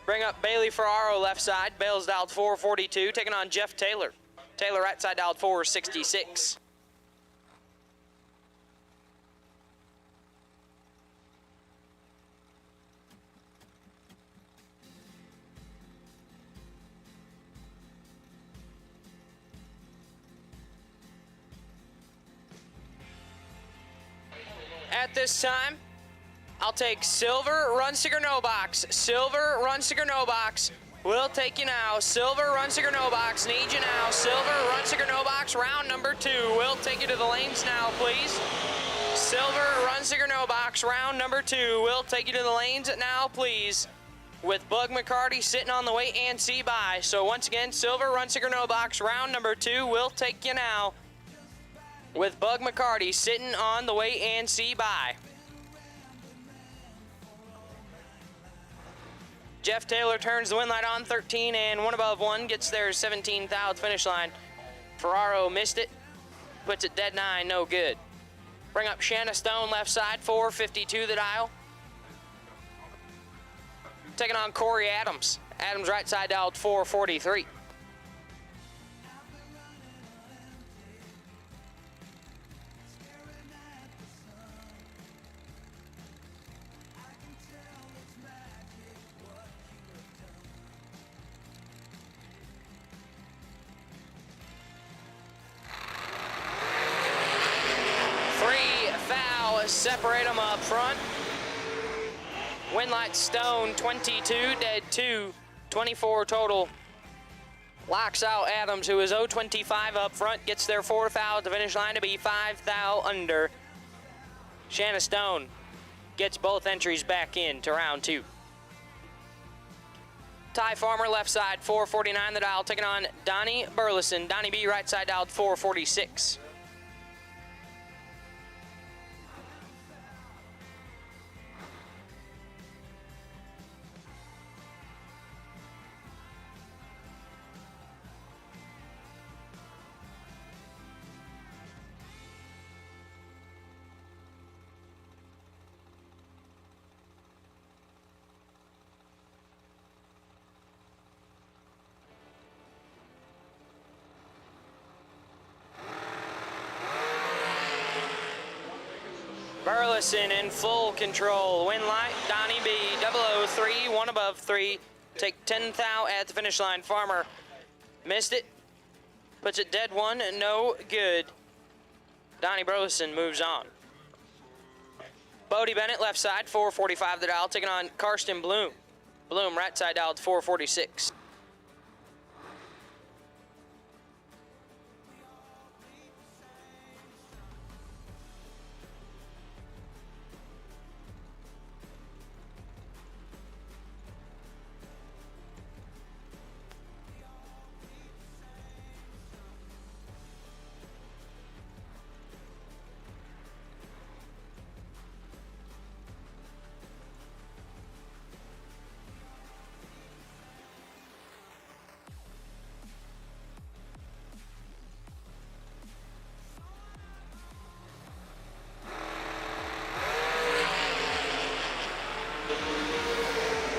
Bring up Bailey Ferraro, left side. Bale's dialed 442, taking on Jeff Taylor. Taylor, right side, dialed 466. At this time, I'll take Silver, Run Sticker No Box. Silver, Run Sticker No Box. We'll take you now. Silver, Run Sticker No Box. Need you now. Silver, Run Sticker No Box. Round number 2. We'll take you to the lanes now, please. Silver, Run Sticker No Box. Round number 2. We'll take you to the lanes now, please. With Bug McCarty sitting on the wait and see by. So once again, Silver, Run Sticker No Box. Round number 2. We'll take you now. With Bug McCarty sitting on the wait and see by. Jeff Taylor turns the win light on, 13 and 1 above 1, gets there 17 thou at the finish line. Ferraro missed it, puts it dead 9, no good. Bring up Shanna Stone, left side, 452 the dial. Taking on Corey Adams. Adams right side dialed 443. Separate them up front. Winlight Stone, 22, dead 2, 24 total. Locks out Adams, who is 025 up front, gets their 4 thou at the finish line to be 5 thou under. Shanna Stone gets both entries back in to round 2. Ty Farmer, left side, 449 the dial, taking on Donnie Burleson. Donnie B, right side dialed 446. Burleson in full control. Win light, Donnie B, 003, 1 above 3. Take 10 thou at the finish line. Farmer missed it. Puts it dead 1, no good. Donnie Burleson moves on. Bodie Bennett, left side, 445 the dial, taking on Karsten Bloom. Bloom, right side dialed 446.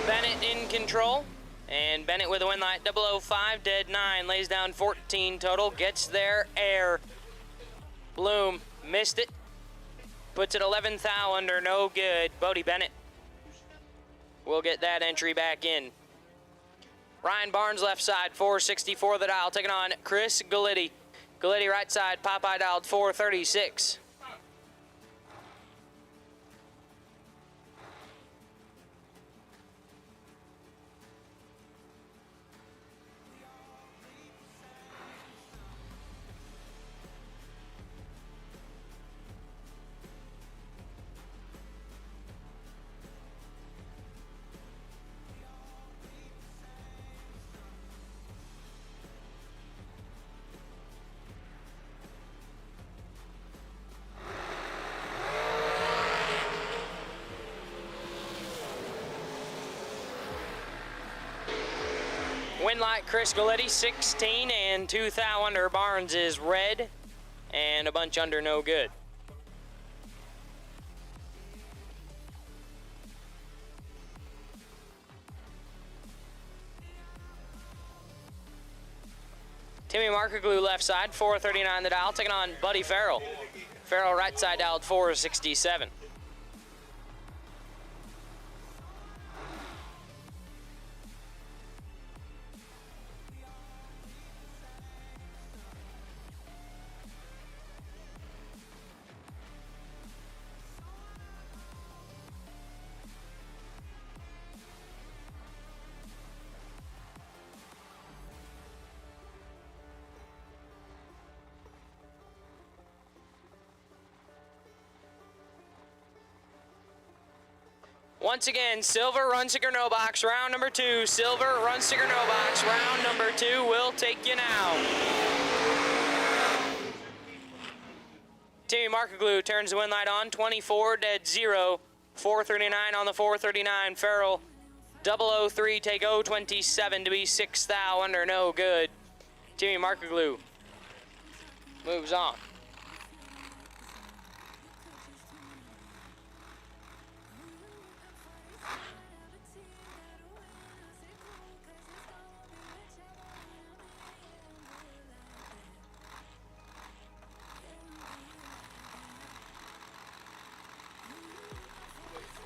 Bennett in control, and Bennett with a win light, 005, dead 9, lays down 14 total, gets there air. Bloom Missed it. Puts it 11th thou under, no good. Bodie Bennett will get that entry back in. Ryan Barnes left side, 464 the dial, taking on Chris Gallitti. Gallitti right side, Popeye dialed 436. Win light Chris Gallitti, 16 and 2 thou under. Barnes is red and a bunch under, no good. Timmy Markaglu left side, 439 the dial, taking on Buddy Farrell. Farrell right side dialed 467. Once again, silver, run sticker, no box, round number 2. Silver, run sticker, no box, round number 2 will take you now. Timmy Markaglu turns the win light on, 24 dead 0, 439 on the 439. Farrell, 003, take 027 to be 6 thou under, no good. Timmy Markaglu moves on.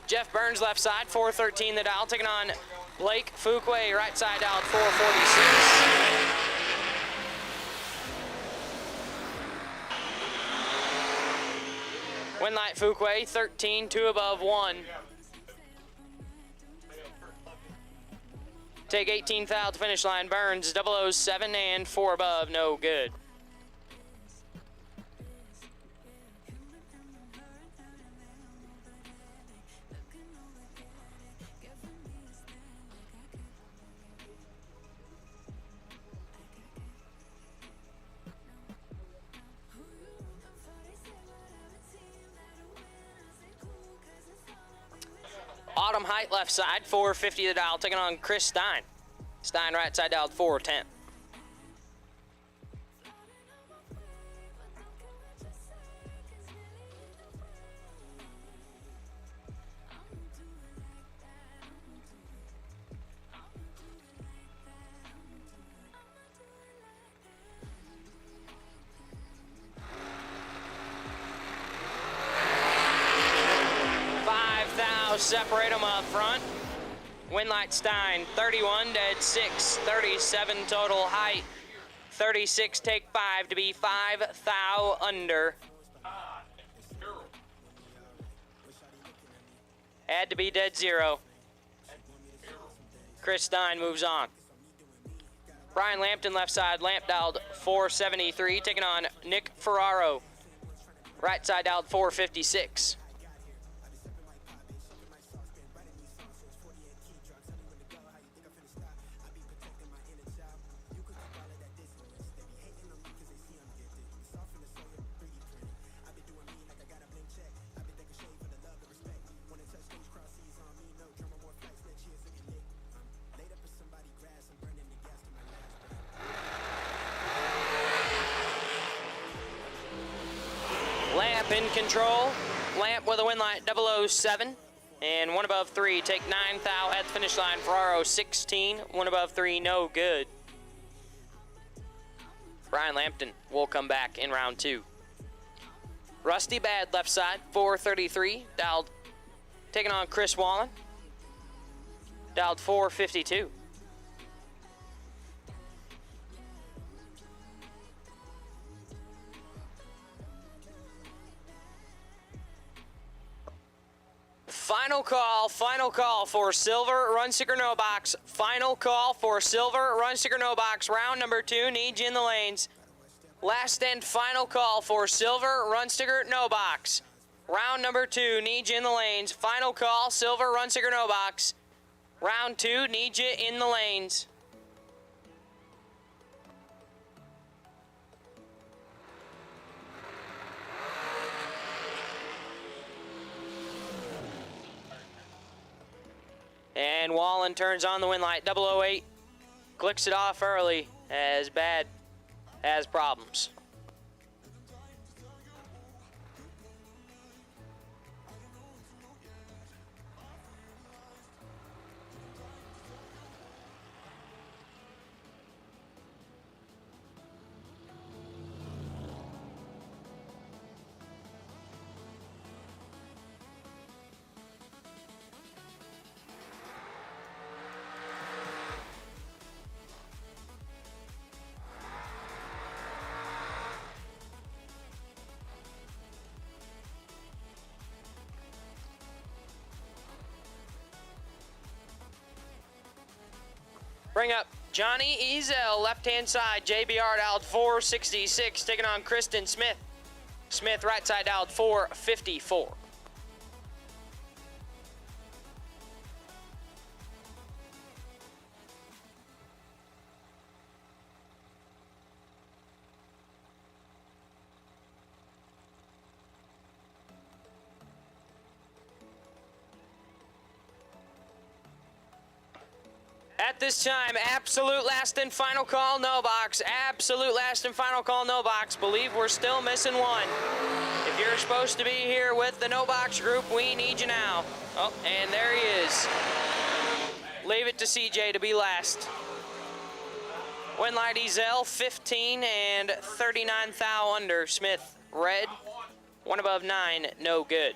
Jeff Burns left side, 413 the dial, taking on Blake Fuquay, right side dialed 446. Win light Fuquay, 13, 2 above 1. Take 18 thou to finish line. Burns, 007 and 4 above, no good. Autumn Height left side, 450 the dial, taking on Chris Stein. Stein right side dialed 410. Separate them up front. Winlight Stein, 31 dead 6, 37 total height, 36 take 5 to be 5 thou under. Had to be dead 0. Chris Stein moves on. Brian Lampton left side, Lamp dialed 473, taking on Nick Ferraro. Right side dialed 456. Lamp in control. Lamp with a win light 007 and 1 above 3. Take 9 thou at the finish line. Ferraro 16, 1 above 3, no good. Brian Lampton will come back in round 2. Rusty Bad left side, 433, dialed, taking on Chris Wallen, dialed 452. Final call for silver, run sticker no box. Final call for silver, run sticker no box. Round number 2, need you in the lanes. Last and final call for silver, run sticker no box. Round number 2, need you in the lanes. Final call, silver, run sticker no box. Round 2, need you in the lanes. And Wallen turns on the win light. 008 clicks it off early as Bad has problems. Bring up Johnny Ezel, left-hand side, JBR dialed 466, taking on Kristen Smith. Smith, right side dialed 454. At this time, absolute last and final call, no box. Absolute last and final call, no box. Believe we're still missing one. If you're supposed to be here with the no box group, we need you now. Oh, and there he is. Leave it to CJ to be last. Win light Ezel, 15 and 39 thou under. Smith, red. One above 9, no good.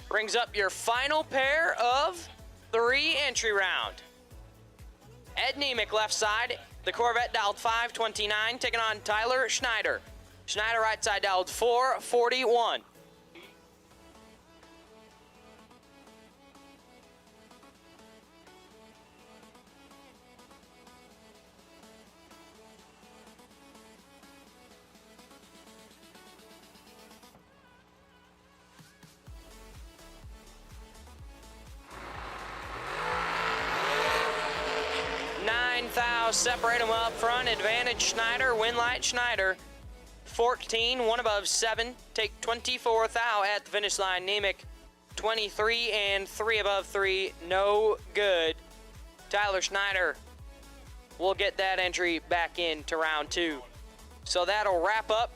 Brings up your final pair of the re-entry round. Ed Nemec left side, the Corvette dialed 529, taking on Tyler Schneider. Schneider right side dialed 441. Separate them up front. Advantage Schneider, win light Schneider. 14, one above 7. Take 24 thou at the finish line. Nemec, 23 and 3 above 3. No good. Tyler Schneider will get that entry back into round 2. So that'll wrap up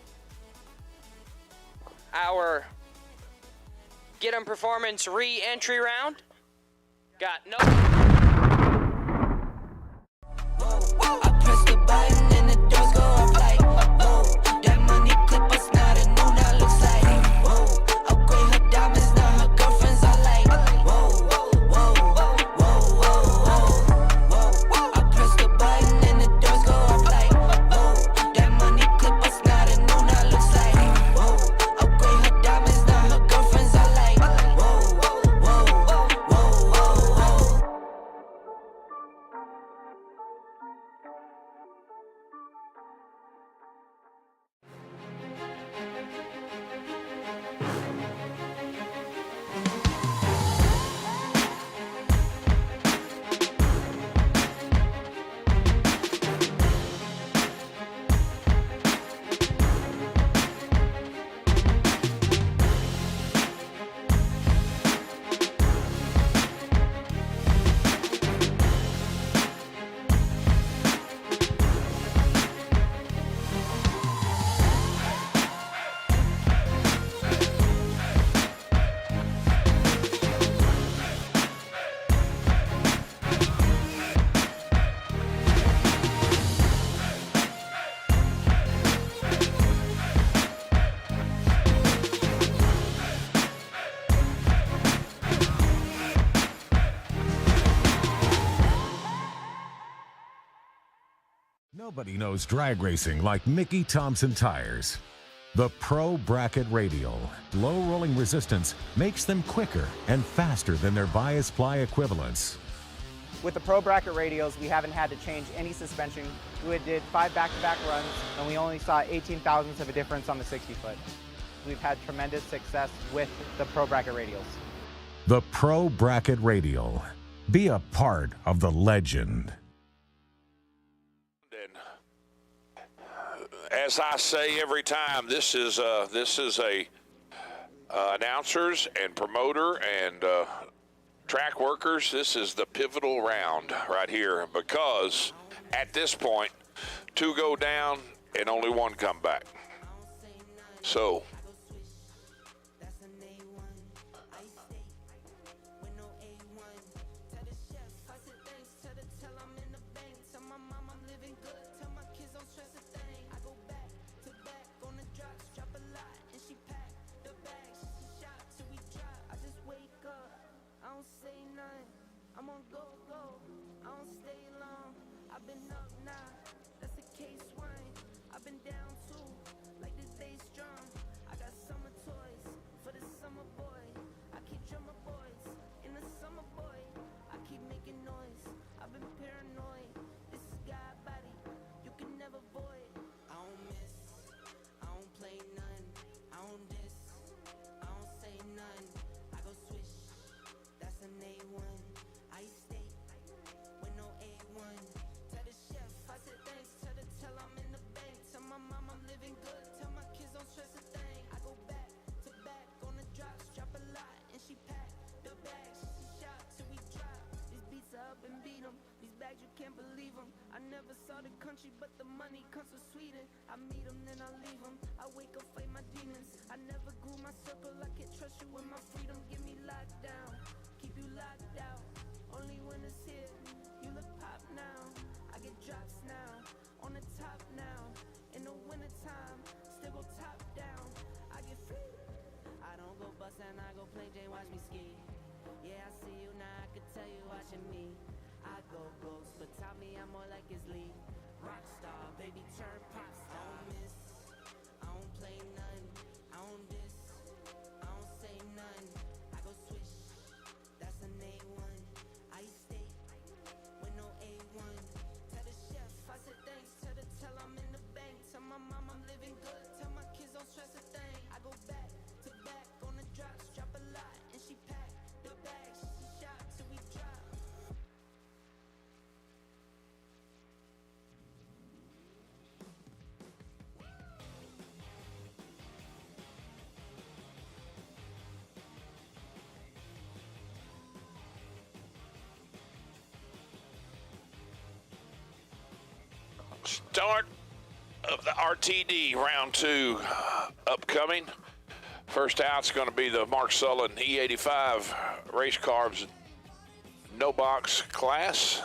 our Get 'em Performance re-entry round. Got no... I press the button and the doors go off like, whoa. That money clip us now, the new now looks like, whoa. Upgrade her diamonds, now her girlfriends are like, whoa, whoa, whoa, whoa, whoa. I press the button and the doors go off like, whoa. That money clip us now, the new now looks like, whoa. Upgrade her diamonds, now her girlfriends are like, whoa, whoa, whoa, whoa, whoa. Nobody knows drag racing like Mickey Thompson Tires. The Pro Bracket Radial, low rolling resistance makes them quicker and faster than their bias ply equivalents. With the Pro Bracket Radials, we haven't had to change any suspension. We did 5 back-to-back runs, and we only saw 18 thousandths of a difference on the 60-foot. We've had tremendous success with the Pro Bracket Radials. The Pro Bracket Radial. Be a part of the legend. As I say every time, this is a announcers and promoter and track workers. This is the pivotal round right here, because at this point, 2 go down and only 1 come back. So start of the RTD round 2 upcoming. First out's going to be the Mark Sullens E-85 race cars no box class.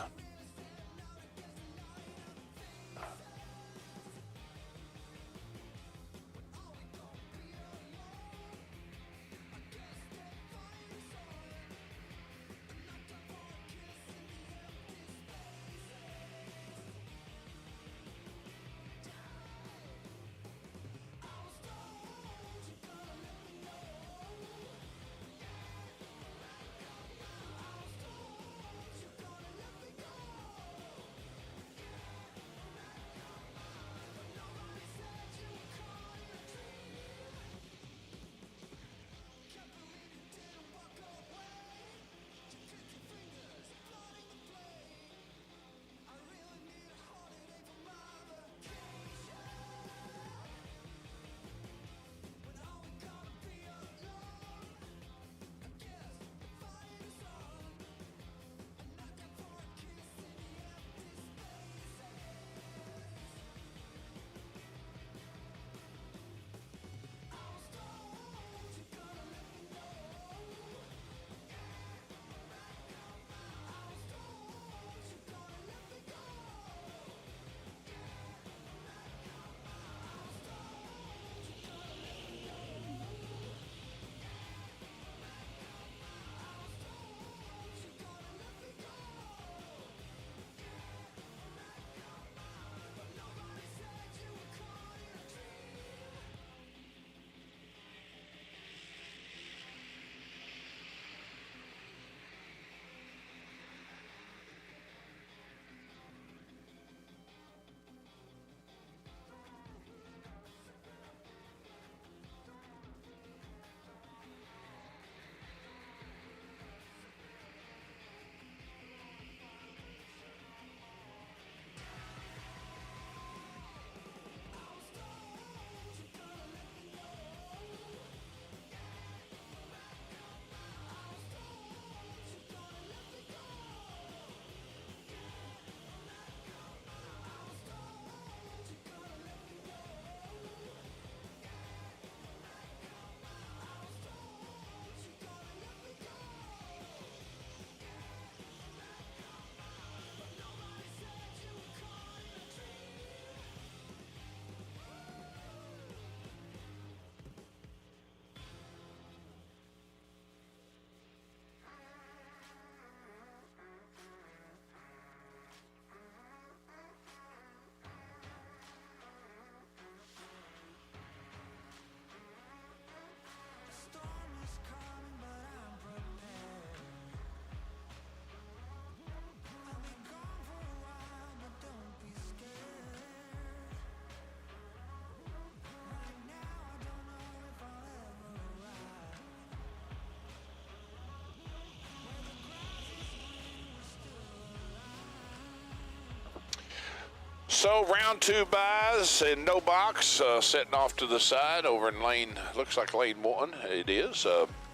So round 2 buys in no box, setting off to the side over in lane, looks like lane 1. It is.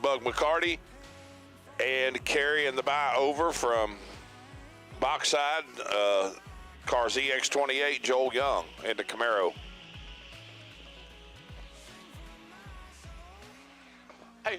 Bug McCarty and carrying the buy over from box side, cars EX28, Joel Young in the Camaro. Hey.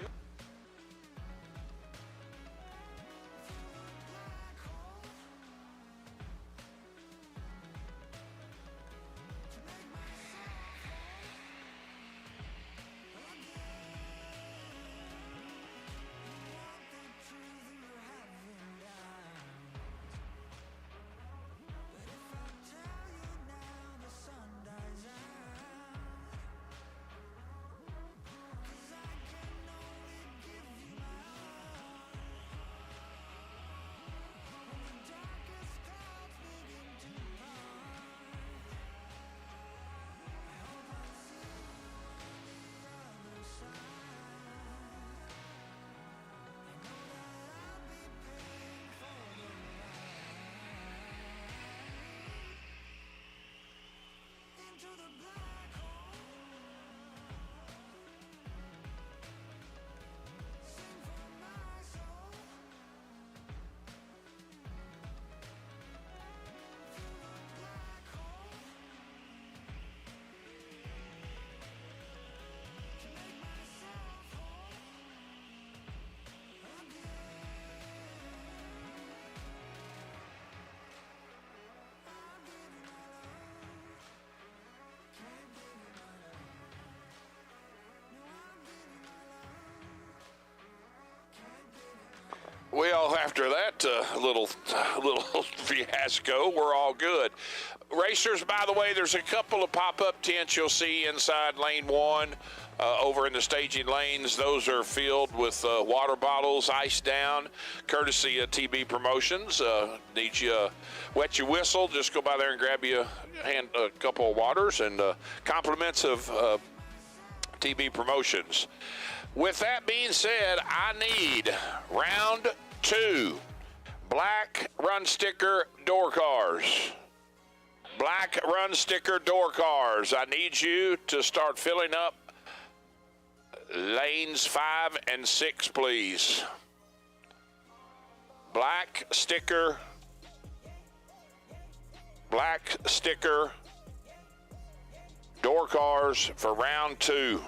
Well, after that little fiasco, we're all good. Racers, by the way, there's a couple of pop-up tents you'll see inside lane 1 over in the staging lanes. Those are filled with water bottles, iced down, courtesy of TB Promotions. Need you wet your whistle, just go by there and grab you a couple of waters, and compliments of TB Promotions. With that being said, I need round 2 black run sticker door cars. Black run sticker door cars. I need you to start filling up lanes 5 and 6, please. Black sticker door cars for round 2.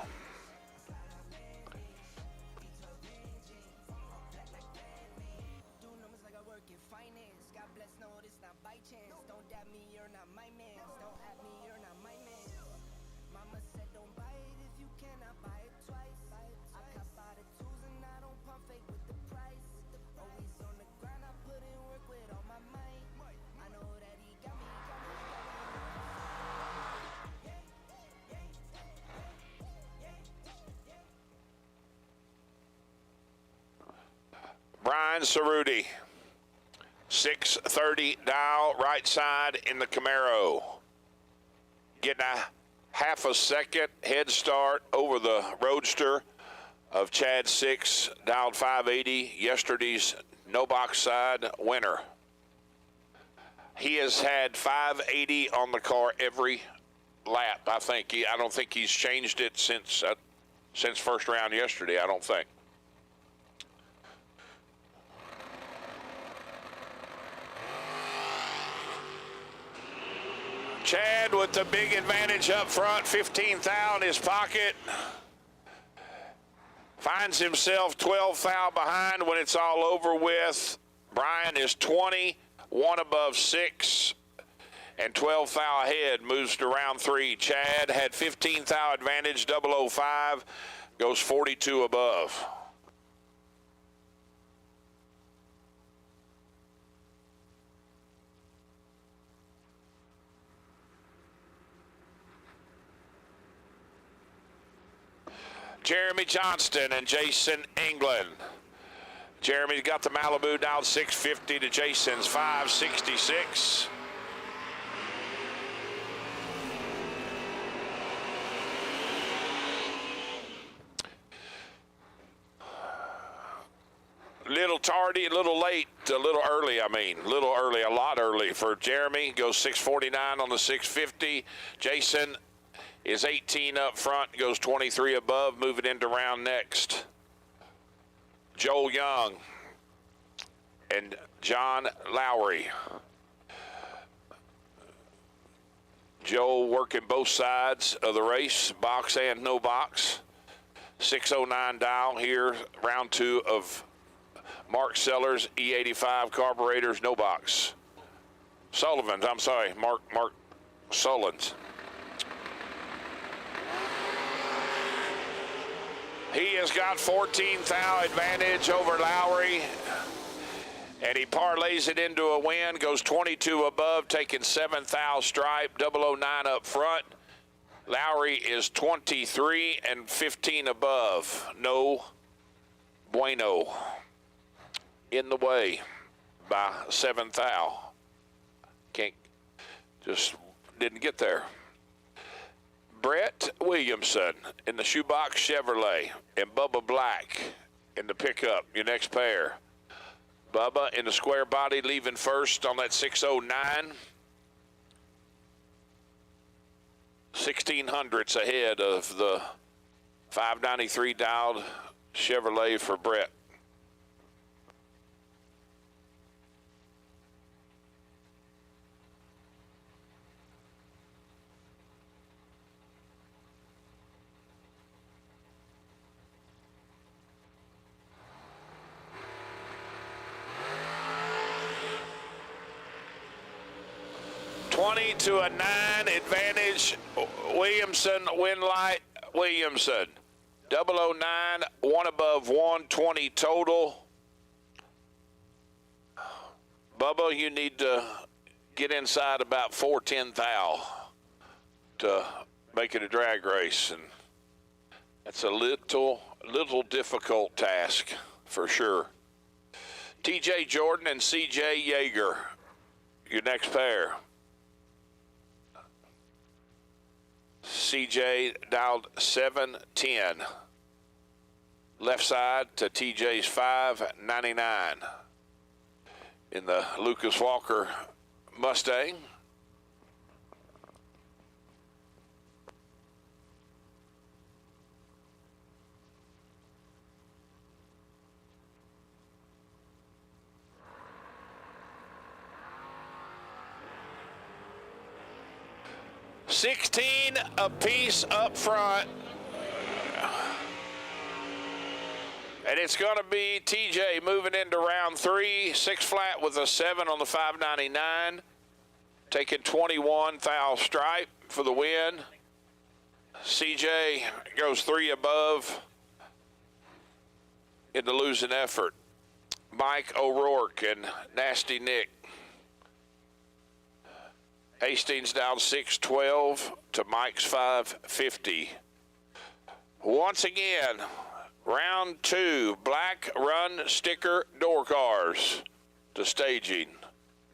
Brian Cerruti, 630 dial, right side in the Camaro. Getting a half a second head start over the Roadster of Chad 6, dialed 580, yesterday's no box side winner. He has had 580 on the car every lap, I think. I don't think he's changed it since first round yesterday, I don't think. Chad with the big advantage up front, 15th thou in his pocket. Finds himself 12 thou behind when it's all over with. Brian is 20, 1 above 6, and 12 thou ahead, moves to round 3. Chad had 15 thou advantage, 005, goes 42 above. Jeremy Johnston and Jason England. Jeremy's got the Malibu down 650 to Jason's 566. Little tardy, a little late a little early, a lot early for Jeremy. Goes 6:49 on the 650. Jason is 18 up front, goes 23 above, moving into round next. Joel Young and John Lowry. Joel working both sides of the race, box and no box. 609 dial here, round 2 of Mark Sullens E-85 Carburetors, no box. Mark Sullens. He has got 14 thou advantage over Lowry, and he parlays it into a win, goes 22 above, taking 7 thou stripe, 009 up front. Lowry is 23 and 15 above. No bueno. In the way by 7 thou. Didn't get there. Brett Williamson in the Shoebox Chevrolet, and Bubba Black in the pickup, your next pair. Bubba in the square body, leaving first on that 609. 1600ths ahead of the 593 dialed Chevrolet for Brett. To a 9 advantage. Williamson, win light. Williamson. 009, 1 above 120 total. Bubba, you need to get inside about 410 thou to make it a drag race, and that's a little difficult task for sure. TJ Jordan and CJ Yeager, your next pair. CJ dialed 710. Left side to TJ's 599 in the Lucas Walker Mustang. $16 apiece up front. And it's going to be TJ moving into round 3, 6 flat with a 7 on the 599. Taking 21 thou stripe for the win. CJ goes 3 above in the losing effort. Mike O'Rourke and Nasty Nick. Hastings down 612 to Mike's 550. Once again, round 2, black run sticker door cars to staging.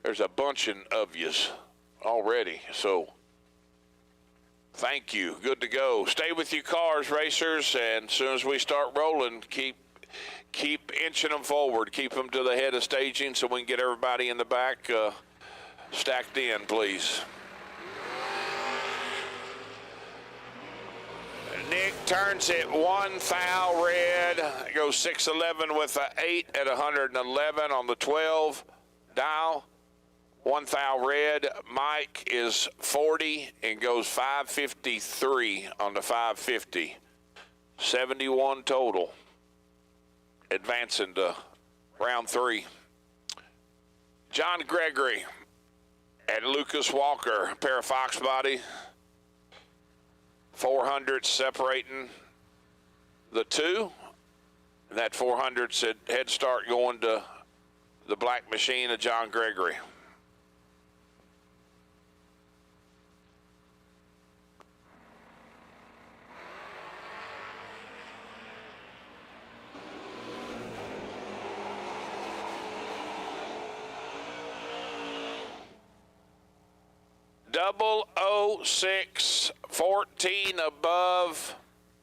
There's a bunch of yous already, so thank you. Good to go. Stay with your cars, racers, and as soon as we start rolling, keep inching them forward. Keep them to the head of staging so we can get everybody in the back stacked in, please. Nick turns it 1 thou red, goes 611 with an 8 at 111 on the 12 dial. 1 thou red. Mike is 40 and goes 553 on the 550. 71 total. Advancing to round 3. John Gregory and Lucas Walker, pair of Fox body. 400 separating the two. And that 400's head start going to the black machine of John Gregory. Double 06, 14 above,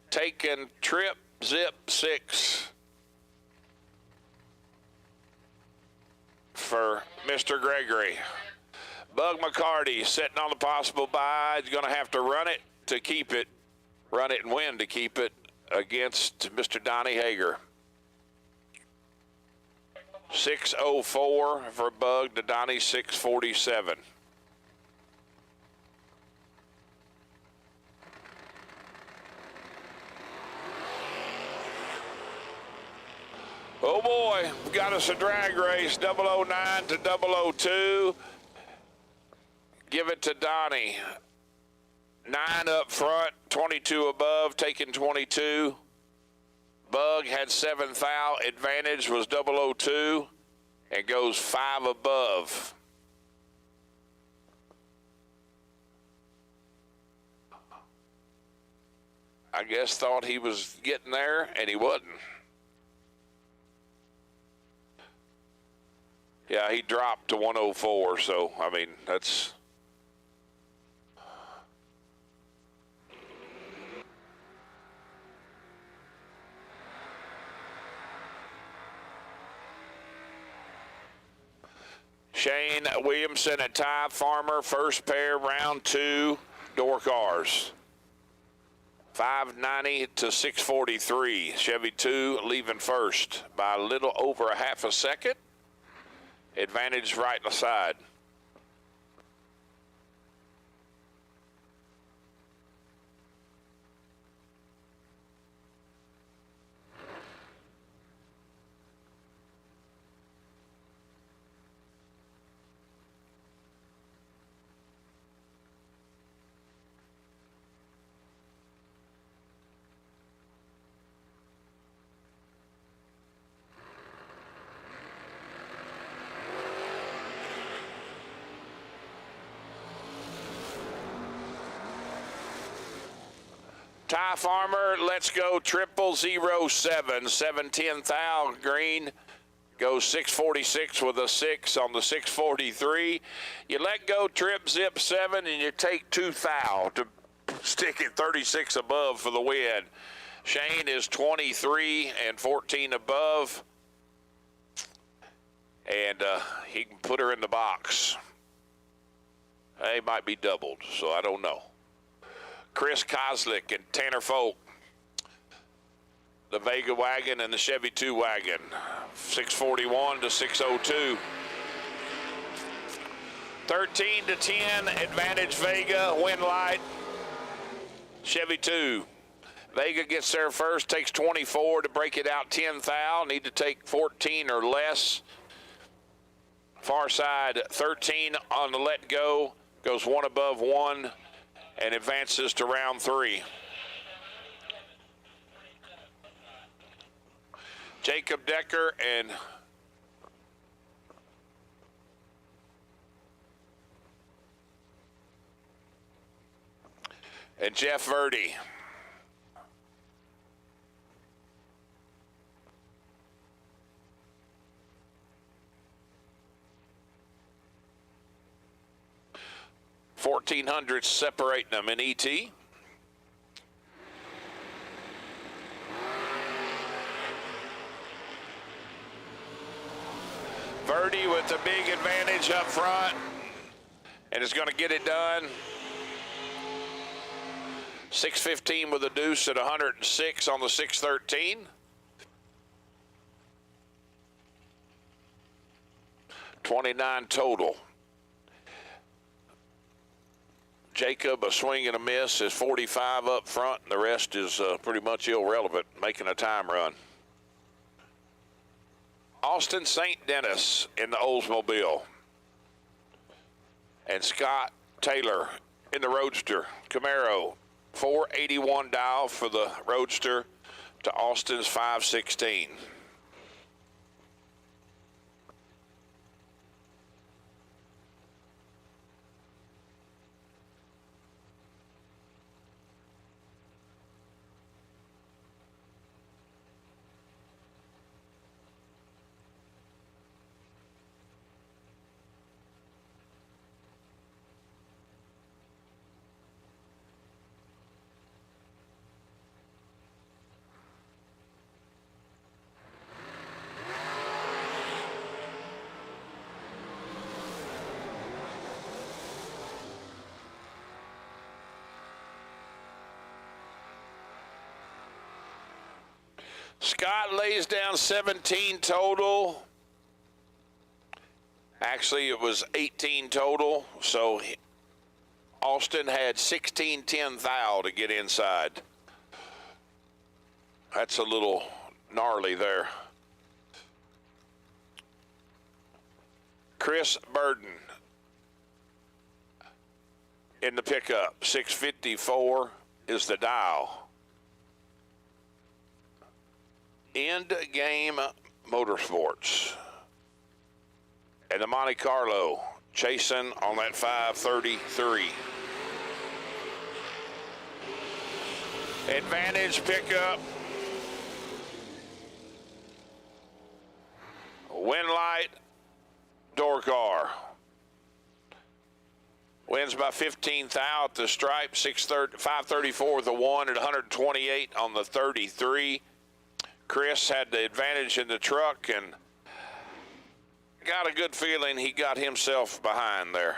taking trip, zip 6. for Mr. Gregory. Bug McCarty sitting on the possible bye. He's going to have to run it to keep it, run it and win to keep it against Mr. Donnie Hager. 6:04 for Bug to Donnie 6:47. Oh boy, we got us a drag race, 009 to 002. Give it to Donnie. 9 up front, 22 above, taking 22. Bug had 7th out, advantage was 002, and goes 5 above. I guess thought he was getting there, and he wasn't. Yeah, he dropped to 104, so, I mean, that's... Shane Williamson and Ty Farmer, first pair, round 2, door cars. 590 to 643. Chevy 2 leaving first by a little over a half a second. Advantage right side. Ty Farmer, let's go 0007. 710 thou green goes 646 with a 6 on the 643. You let go trip zip 7 and you take 2 thou to stick it 36 above for the win. Shane is 23 and 14 above. And he can put her in the box. They might be doubled, so I don't know. Chris Kozlik and Tanner Folk, the Vega wagon and the Chevy 2 wagon, 641 to 602. 13 to 10, advantage Vega, win light, Chevy 2. Vega gets there first, takes 24 to break it out 10 thou, need to take 14 or less. Far side, 13 on the let go, goes 1 above 1. And advances to round 3. Jacob Decker and Jeff Verdi. $1,400 separating them in ET. Verdi with the big advantage up front and is going to get it done. 615 with a deuce at 106 on the 613. 29 total. Jacob, a swing and a miss, is 45 up front, and the rest is pretty much irrelevant, making a time run. Austin St. Dennis in the Oldsmobile. And Scott Taylor in the Roadster. Camaro, 481 dial for the Roadster to Austin's 516. Scott lays down 17 total. Actually, it was 18 total, so Austin had 16-10 thou to get inside. That's a little gnarly there. Chris Burden in the pickup. 654 is the dial. End game Motorsports. And the Monte Carlo chasing on that 533. Advantage pickup. Winlight door car. Wins by 15 thou at the stripe. 534 the 1 at 128 on the 33. Chris had the advantage in the truck and got a good feeling he got himself behind there.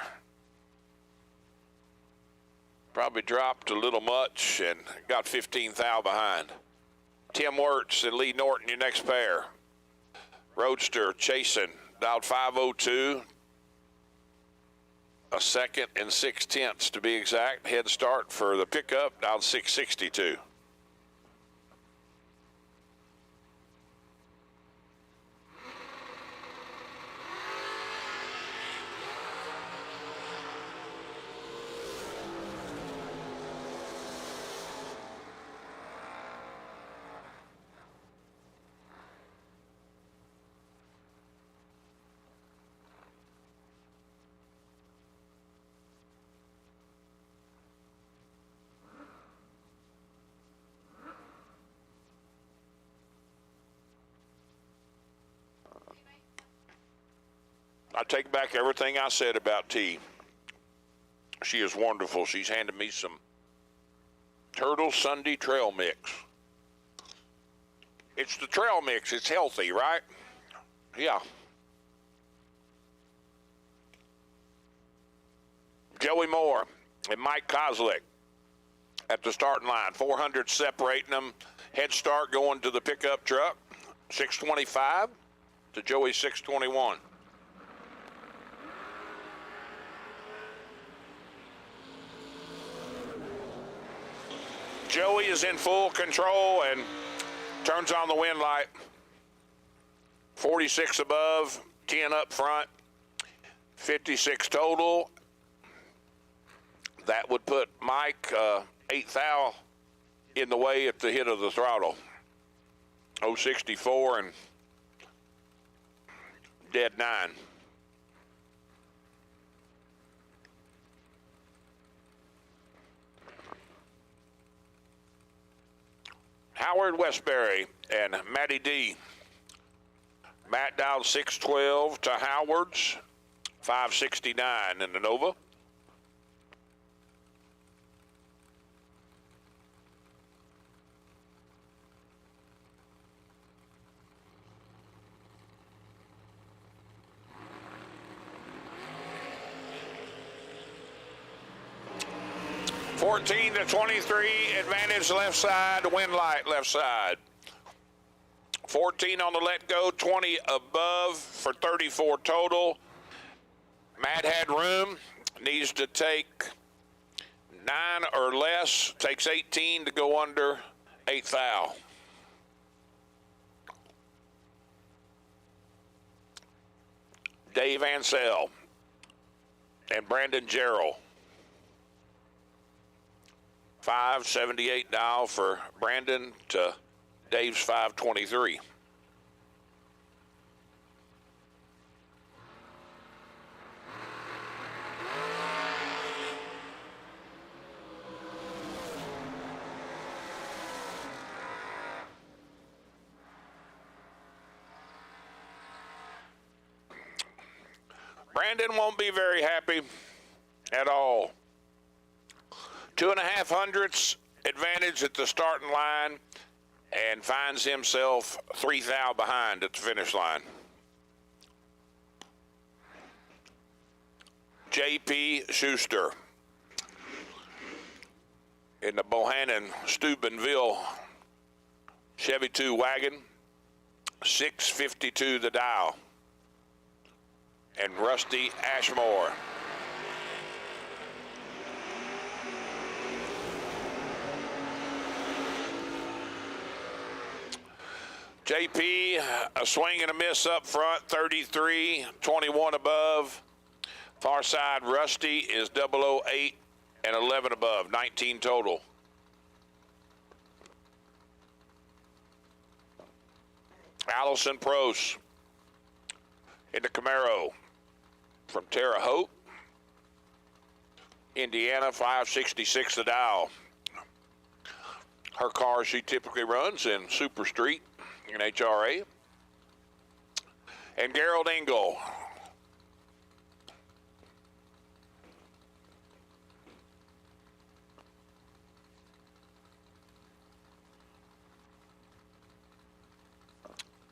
Probably dropped a little much and got 15 thou behind. Tim Wirtz and Lee Norton, your next pair. Roadster chasing, dialed 502. A second and 6/10 to be exact. Head start for the pickup, dialed 662. I take back everything I said about T. She is wonderful. She's handed me some Turtle Sunday trail mix. It's the trail mix. It's healthy, right? Yeah. Joey Moore and Mike Kozlik at the starting line. 400 separating them. Head start going to the pickup truck. 625 to Joey's 621. Joey is in full control and turns on the wind light. 46 above, 10 up front, 56 total. That would put Mike 8 thou in the way at the hit of the throttle. 064 and dead 9. Howard Westbury and Matty D. Matt dialed 612 to Howard's 569 in the Nova. (14 to 23), advantage left side, wind light left side. 14 on the let go, 20 above for 34 total. Matt had room, needs to take 9 or less, takes 18 to go under 8 thou. Dave Ansell and Brandon Jarrell. 578 dial for Brandon to Dave's 523. Brandon won't be very happy at all. 2.5 hundredths advantage at the starting line and finds himself 3 thou behind at the finish line. J.P. Schuster in the Bohannon Steubenville Chevy 2 wagon, $652 the dial. And Rusty Ashmore. JP, a swing and a miss up front, 33, 21 above. Far side, Rusty is 008 and 11 above, 19 total. Allison Prost in the Camaro from Terre Haute, Indiana, 566 the dial. Her car she typically runs in Super Street in HRA. And Gerald Engel.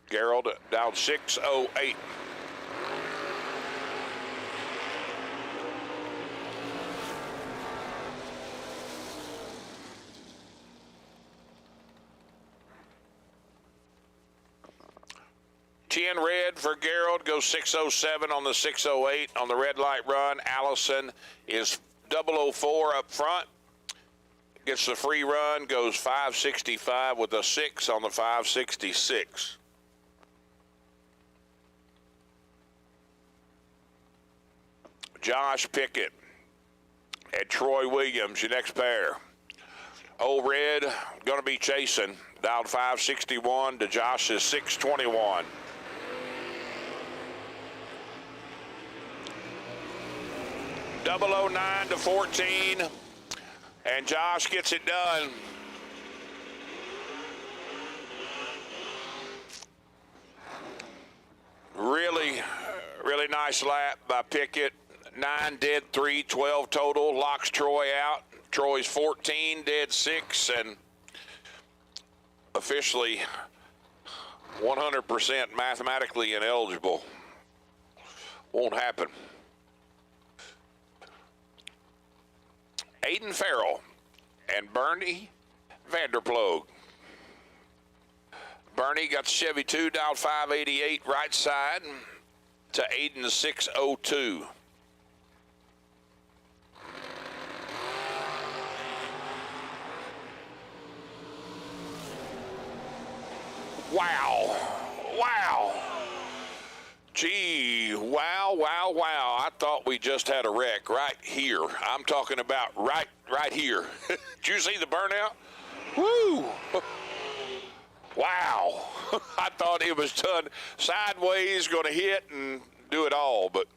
Gerald down 608. Tin red for Gerald goes 607 on the 608 on the red light run. Allison is 004 up front. Gets the free run, goes 565 with a 6 on the 566. Josh Pickett and Troy Williams, your next pair. Old Red going to be chasing. Down 561 to Josh's 621. Double 09 to 14. And Josh gets it done. Really, really nice lap by Pickett. 9 dead 3, 12 total. Locks Troy out. Troy's 14, dead 6, and officially 100% mathematically ineligible. Won't happen. Aiden Farrell and Bernie Vanderploeg. Bernie got the Chevy 2, dial 588 right side to Aiden 602. Wow. Wow. Gee, wow, wow, wow. I thought we just had a wreck right here. I'm talking about right here. Did you see the burnout? Woo! Wow. I thought it was done sideways, going to hit and do it all, but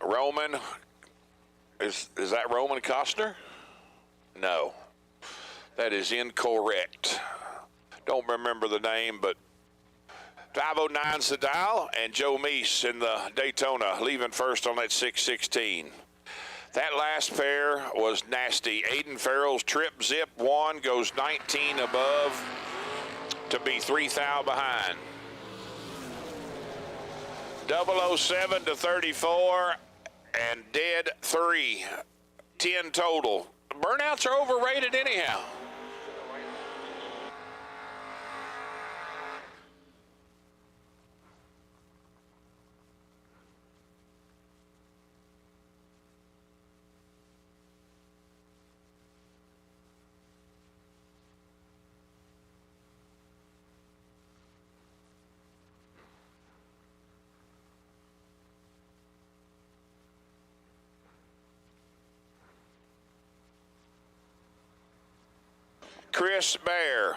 Roman, is that Roman Costner? No. That is incorrect. Don't remember the name, but 509's the dial, and Joe Meese in the Daytona leaving first on that 616. That last pair was nasty. Aiden Farrell's trip zip 1 goes 19 above to be 3 thou behind. 007 to 34 and dead 3. 10 total. Burnouts are overrated anyhow. Chris Bear.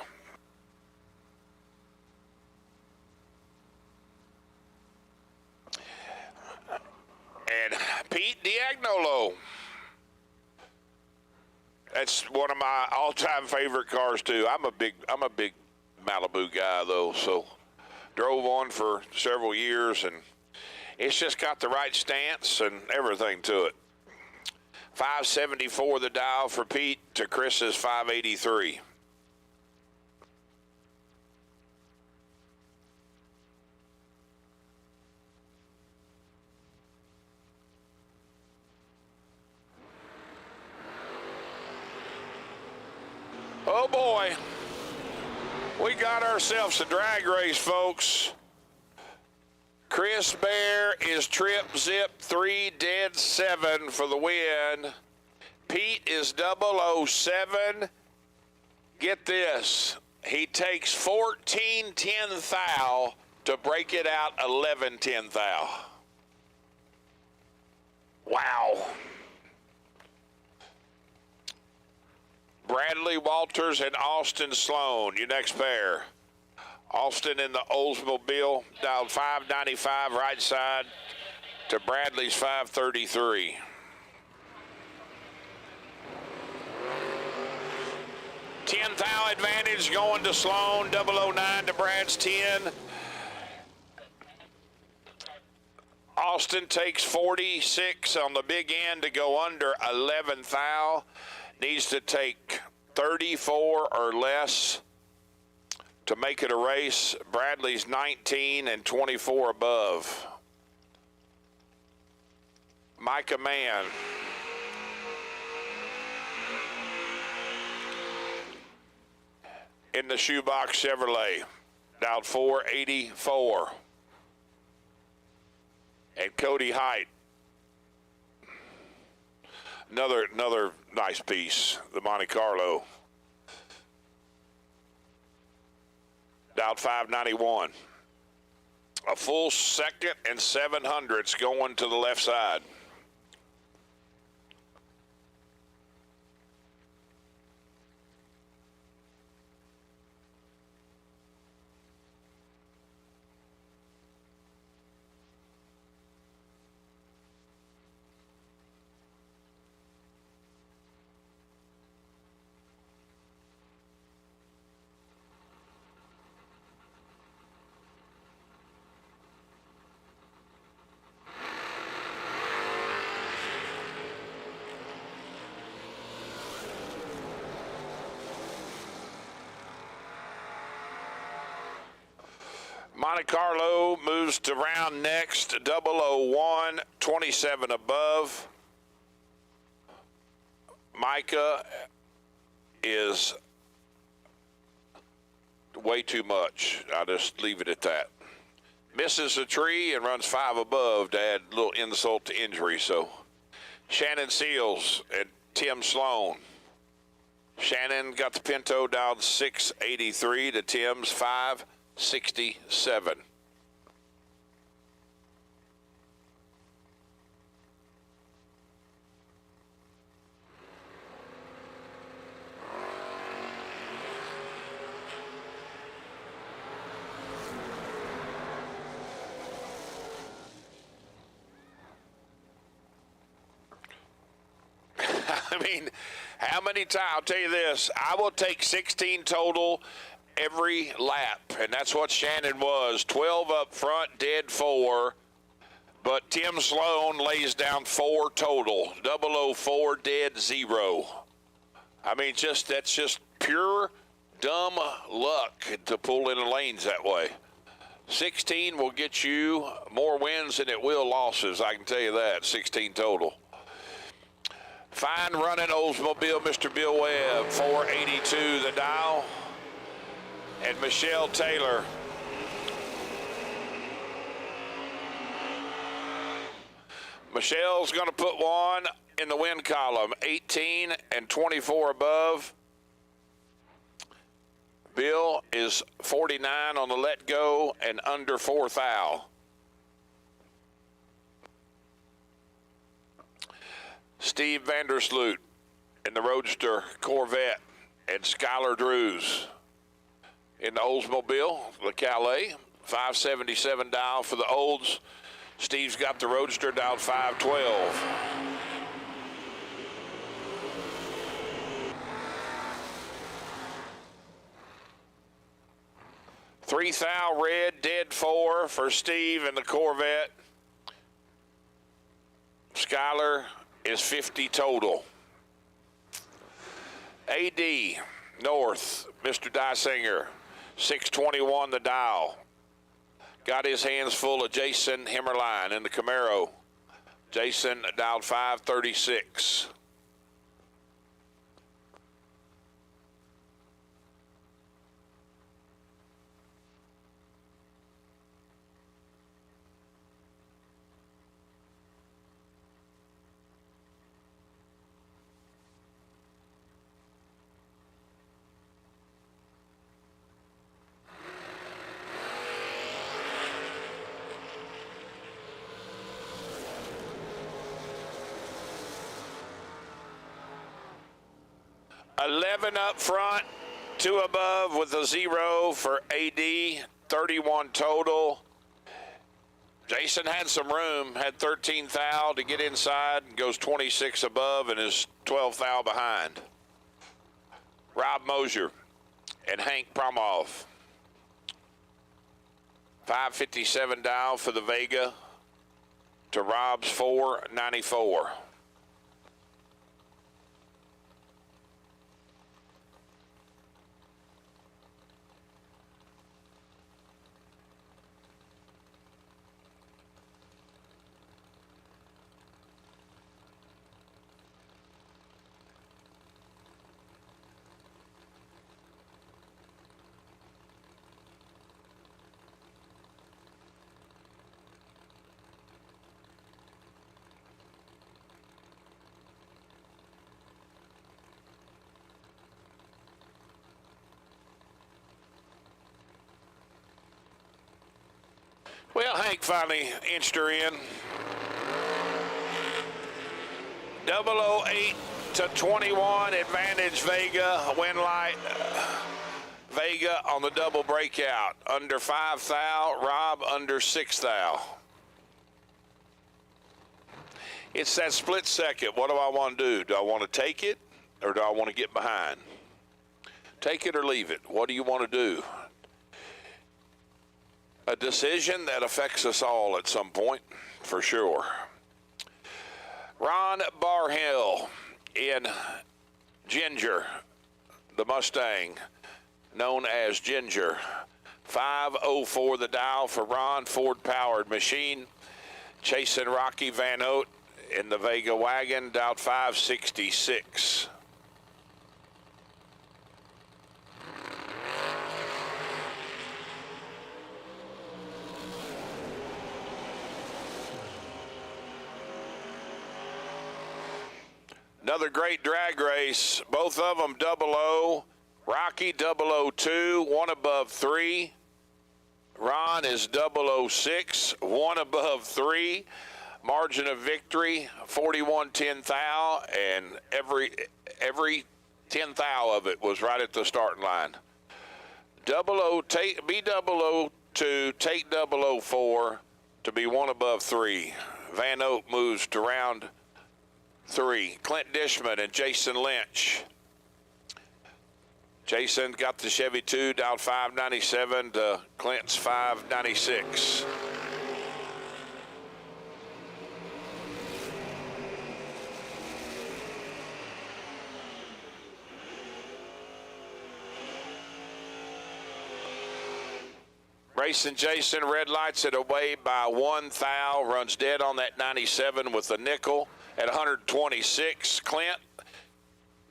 And Pete Diagnolo. That's one of my all-time favorite cars too. I'm a big Malibu guy though, so drove one for several years, and it's just got the right stance and everything to it. 574 the dial for Pete to Chris's 583. Oh boy, we got ourselves a drag race, folks. Chris Bear is trip zip 3 dead 7 for the win. Pete is 007. Get this, he takes 14 10 thou to break it out 11 10 thou. Wow. Bradley Walters and Austin Sloan, your next pair. Austin in the Oldsmobile, dialed 595 right side to Bradley's 533. $10 thou advantage going to Sloan, 009 to Brad's 10. Austin takes 46 on the big end to go under 11 thou. Needs to take 34 or less to make it a race. Bradley's 19 and 24 above. Micah Mann. In the Shoebox Chevrolet, dialed 484. And Cody Height. Another nice piece, the Monte Carlo. Dialed 591. A full second and 700s going to the left side. Monte Carlo moves to round next, 001, 27 above. Micah is way too much. I'll just leave it at that. Misses a tree and runs 5 above to add a little insult to injury. So Shannon Seals and Tim Sloan. Shannon got the Pinto down 683 to Tim's 567. I mean, how many times? I'll tell you this. I will take 16 total every lap, and that's what Shannon was. 12 up front, dead 4. But Tim Sloan lays down 4 total. 004, dead 0. I mean, that's just pure dumb luck to pull in the lanes that way. 16 will get you more wins than it will losses. I can tell you that. 16 total. Fine running Oldsmobile, Mr. Bill Webb, 482 the dial. And Michelle Taylor. Michelle's going to put one in the win column, 18 and 24 above. Bill is 49 on the let go and under 4 thou. Steve Vandersloot in the Roadster Corvette and Skylar Drews in the Oldsmobile, the Calais, 577 dial for the Olds. Steve's got the Roadster dialed 512. Three thou red, dead 4 for Steve in the Corvette. Skylar is 50 total. AD North, Mr. Dysinger, 621 the dial. Got his hands full of Jason Himmerline in the Camaro. Jason dialed 536. 11 up front, 2 above with a 0 for AD, 31 total. Jason had some room, had 13 thou to get inside, goes 26 above and is 12 thou behind. Rob Mosier and Hank Promoff. 557 down for the Vega to Rob's 494. Well, Hank finally inched her in. 008 to 21, advantage Vega, win light. Vega on the double breakout. Under 5 thou, Rob under 6 thou. It's that split second. What do I want to do? Do I want to take it or do I want to get behind? Take it or leave it. What do you want to do? A decision that affects us all at some point, for sure. Ron Barhill in Ginger, the Mustang, known as Ginger. 504 the dial for Ron, Ford-powered machine. Chasing Rocky Van Oat in the Vega wagon, dialed 566. Another great drag race, both of them 00. Rocky 002, 1 above 3. Ron is 006, 1 above 3. Margin of victory, 41 thou, and every 10 thou of it was right at the starting line. Be 002, take 004 to be 1 above 3. Van Oak moves to round 3. Clint Dishman and Jason Lynch. Jason got the Chevy 2 down 597 to Clint's 596. Racing Jason red lights it away by 1 thou, runs dead on that 97 with the nickel at 126. Clint,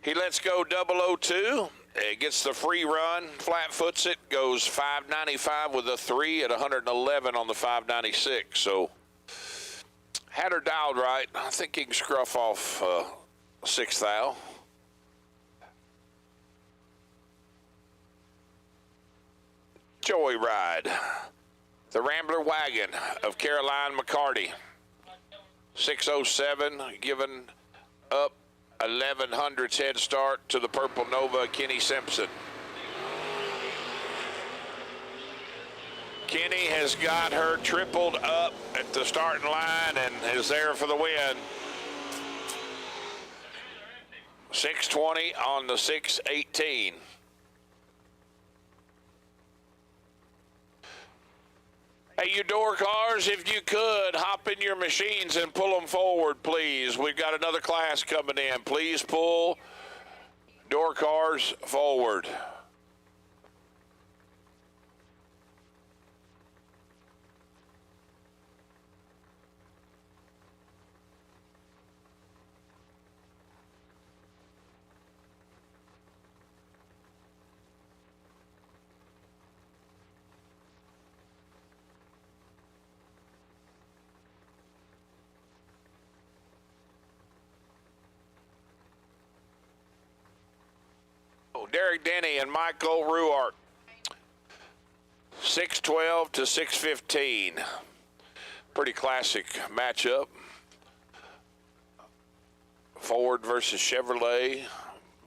he lets go 002. It gets the free run, flat foots it, goes 595 with a 3 at 111 on the 596. So had her dialed right. I think he can scruff off 6 thou. Joyride, the Rambler wagon of Caroline McCarty. 607, giving up 1100's head start to the Purple Nova, Kenny Simpson. Kenny has got her tripled up at the starting line and is there for the win. 620 on the 618. Hey, you door cars, if you could, hop in your machines and pull them forward, please. We've got another class coming in. Please pull door cars forward. Derek Denny and Michael Ruart. 612 to 615. Pretty classic matchup. Ford versus Chevrolet.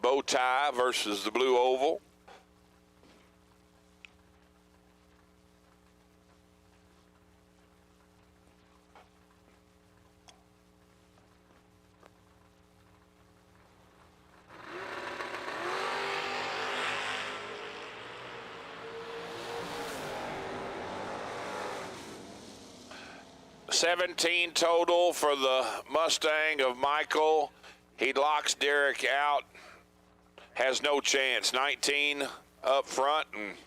bow tie versus the blue oval. $17 total for the Mustang of Michael. He locks Derek out. Has no chance. 19 up front, and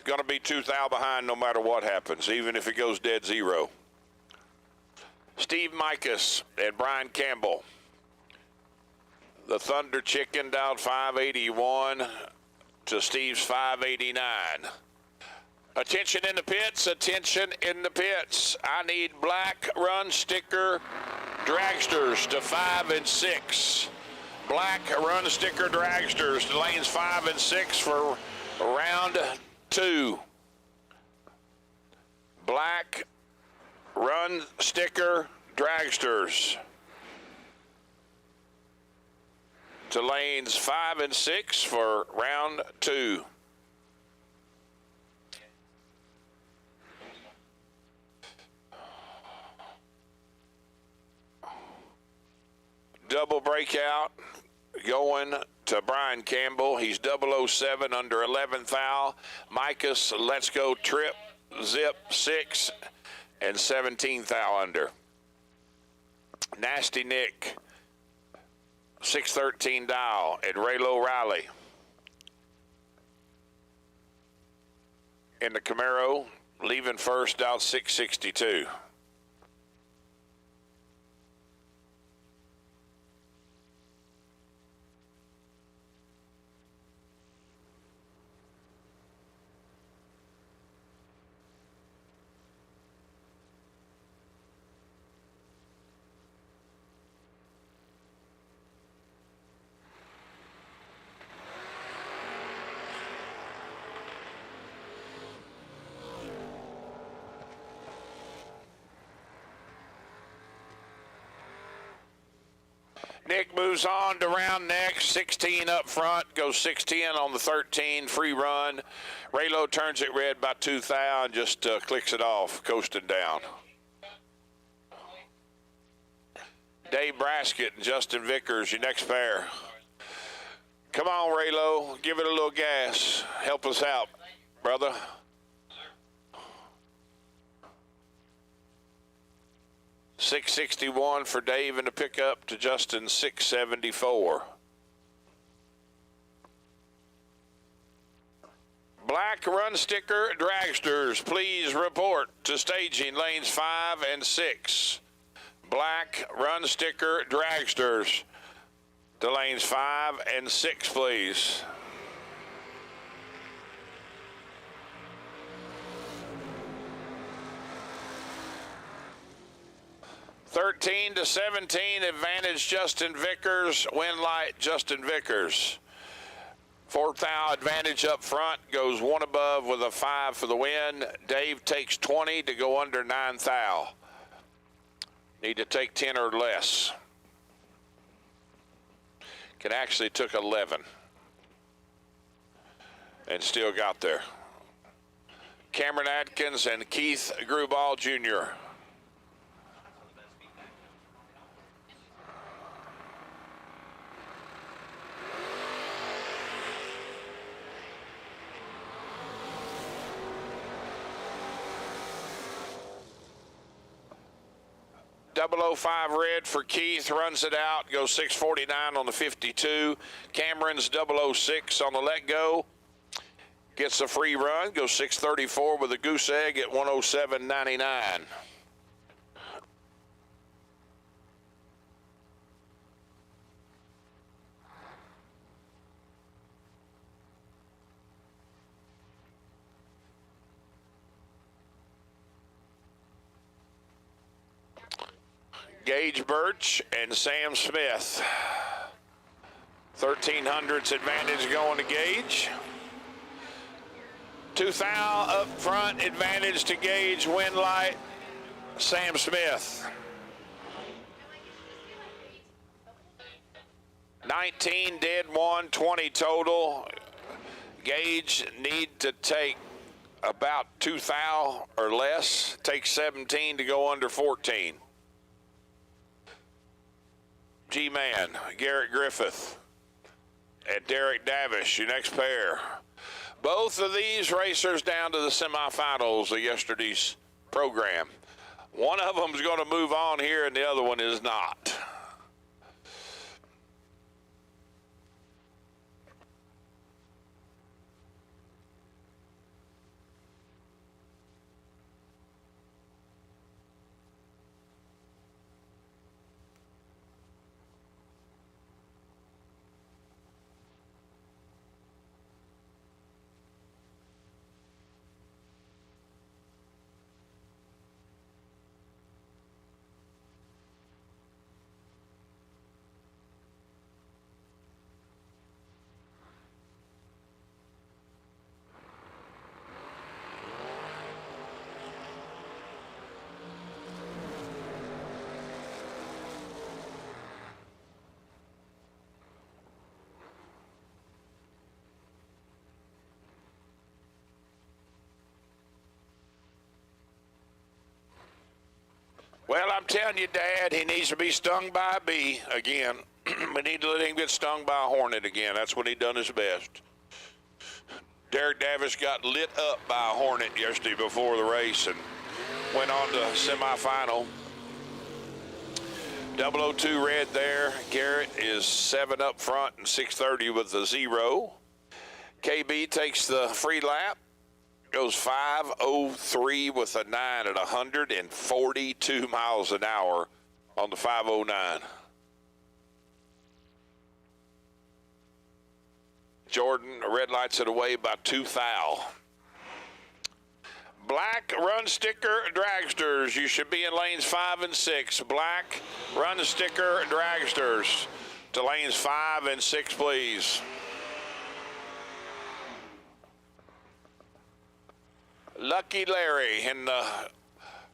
going to be 2 thou behind no matter what happens, even if it goes dead zero. Steve Micus and Brian Campbell. The Thunder Chicken down 581 to Steve's 589. Attention in the pits, attention in the pits. I need black run sticker dragsters to 5 and 6. Black run sticker dragsters to lanes 5 and 6 for round 2. Black run sticker dragsters to lanes 5 and 6 for round 2. Double breakout going to Brian Campbell. He's 007 under 11 thou. Micus, let's go trip, zip 6 and 17 thou under. Nasty Nick, 613 dial at Raylo Riley. In the Camaro, leaving first, dial 662. Nick moves on to round next. 16 up front, goes 610 on the 13, free run. Raylo turns it red by 2 thou and just clicks it off, coasting down. Dave Braskett and Justin Vickers, your next pair. Come on, Raylo, give it a little gas. Help us out, brother. $661 for Dave in the pickup to Justin, $674. Black run sticker dragsters, please report to staging lanes 5 and 6. Black run sticker dragsters to lanes 5 and 6, please. $13 to 17, advantage Justin Vickers, win light Justin Vickers. 4 thou advantage up front, goes 1 above with a 5 for the win. Dave takes 20 to go under 9 thou. Need to take 10 or less. Can actually took 11 and still got there. Cameron Atkins and Keith Gruball Jr. .005 red for Keith, runs it out, goes 649 on the 52. Cameron's 006 on the let go. Gets a free run, goes 634 with a goose egg at 107.99. Gage Birch and Sam Smith. 1300's advantage going to Gage. 2 thou up front, advantage to Gage, win light, Sam Smith. 19 dead, 1, 20 total. Gage need to take about 2 thou or less. Take 17 to go under 14. G-Man, Garrett Griffith, and Derek Davish, your next pair. Both of these racers down to the semifinals of yesterday's program. One of them is going to move on here and the other one is not. Well, I'm telling you, Dad, he needs to be stung by a bee again. We need to let him get stung by a hornet again. That's when he done his best. Derek Davis got lit up by a hornet yesterday before the race and went on to semifinal. 002 red there. Garrett is 7 up front and 630 with the 0. KB takes the free lap. Goes 5:03 with a 9 at 142 miles an hour on the 509. Jordan red lights it away by 2 thou. Black run sticker dragsters. You should be in lanes 5 and 6. Black run sticker dragsters to lanes 5 and 6, please. Lucky Larry in the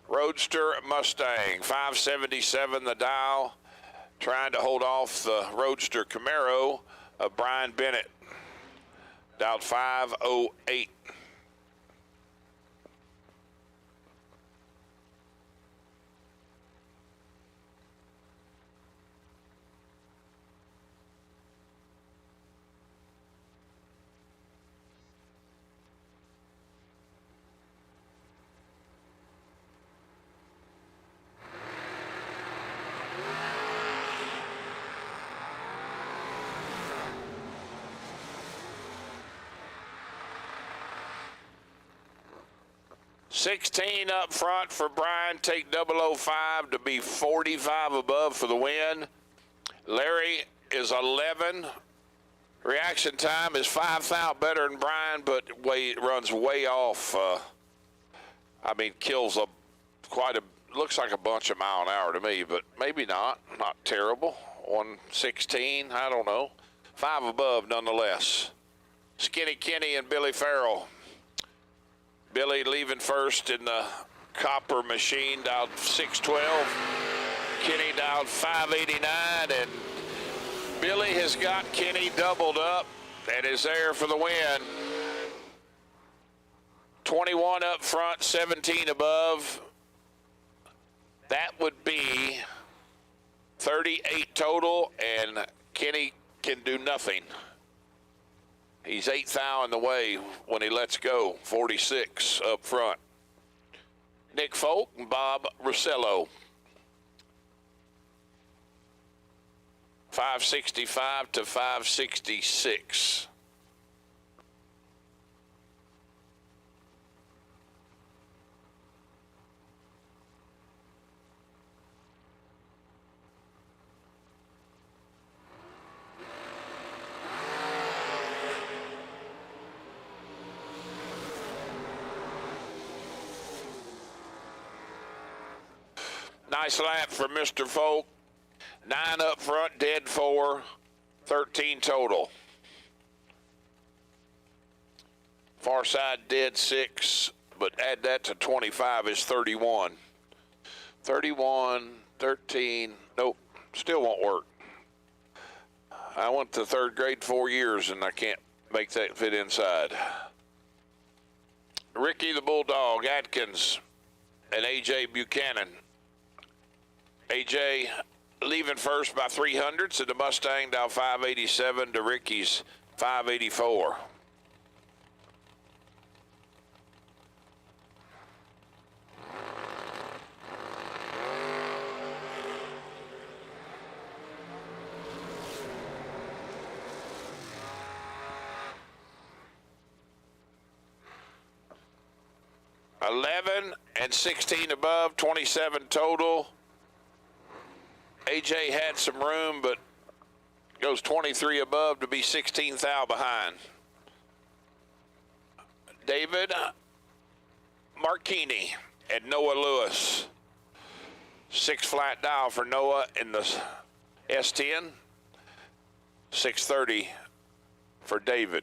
Roadster Mustang, 577 the dial, trying to hold off the Roadster Camaro of Brian Bennett, dialed 508. $16 up front for Brian. Take 005 to be 45 above for the win. Larry is 11. Reaction time is 5 thou better than Brian, but runs way off. I mean, kills looks like a bunch of mile an hour to me, but maybe not. Not terrible. 116, I don't know. 5 above nonetheless. Skinny Kenny and Billy Farrell. Billy leaving first in the copper machine, dialed 612. Kenny dialed 589, and Billy has got Kenny doubled up and is there for the win. 21 up front, 17 above. That would be 38 total, and Kenny can do nothing. He's 8 thou in the way when he lets go, 46 up front. Nick Folk and Bob Rossello. 565 to 566. Nice lap for Mr. Folk. 9 up front, dead 4, 13 total. Far side dead 6, but add that to 25 is 31. 31, 13, nope, still won't work. I went to third grade 4 years, and I can't make that fit inside. Ricky the Bulldog Atkins and A.J. Buchanan. A.J. leaving first by 300s, and the Mustang down 587 to Ricky's 584. $11 and $16 above, 27 total. AJ had some room, but goes 23 above to be 16th out behind. David Marchini and Noah Lewis. 6 flat dial for Noah in the S10. 630 for David.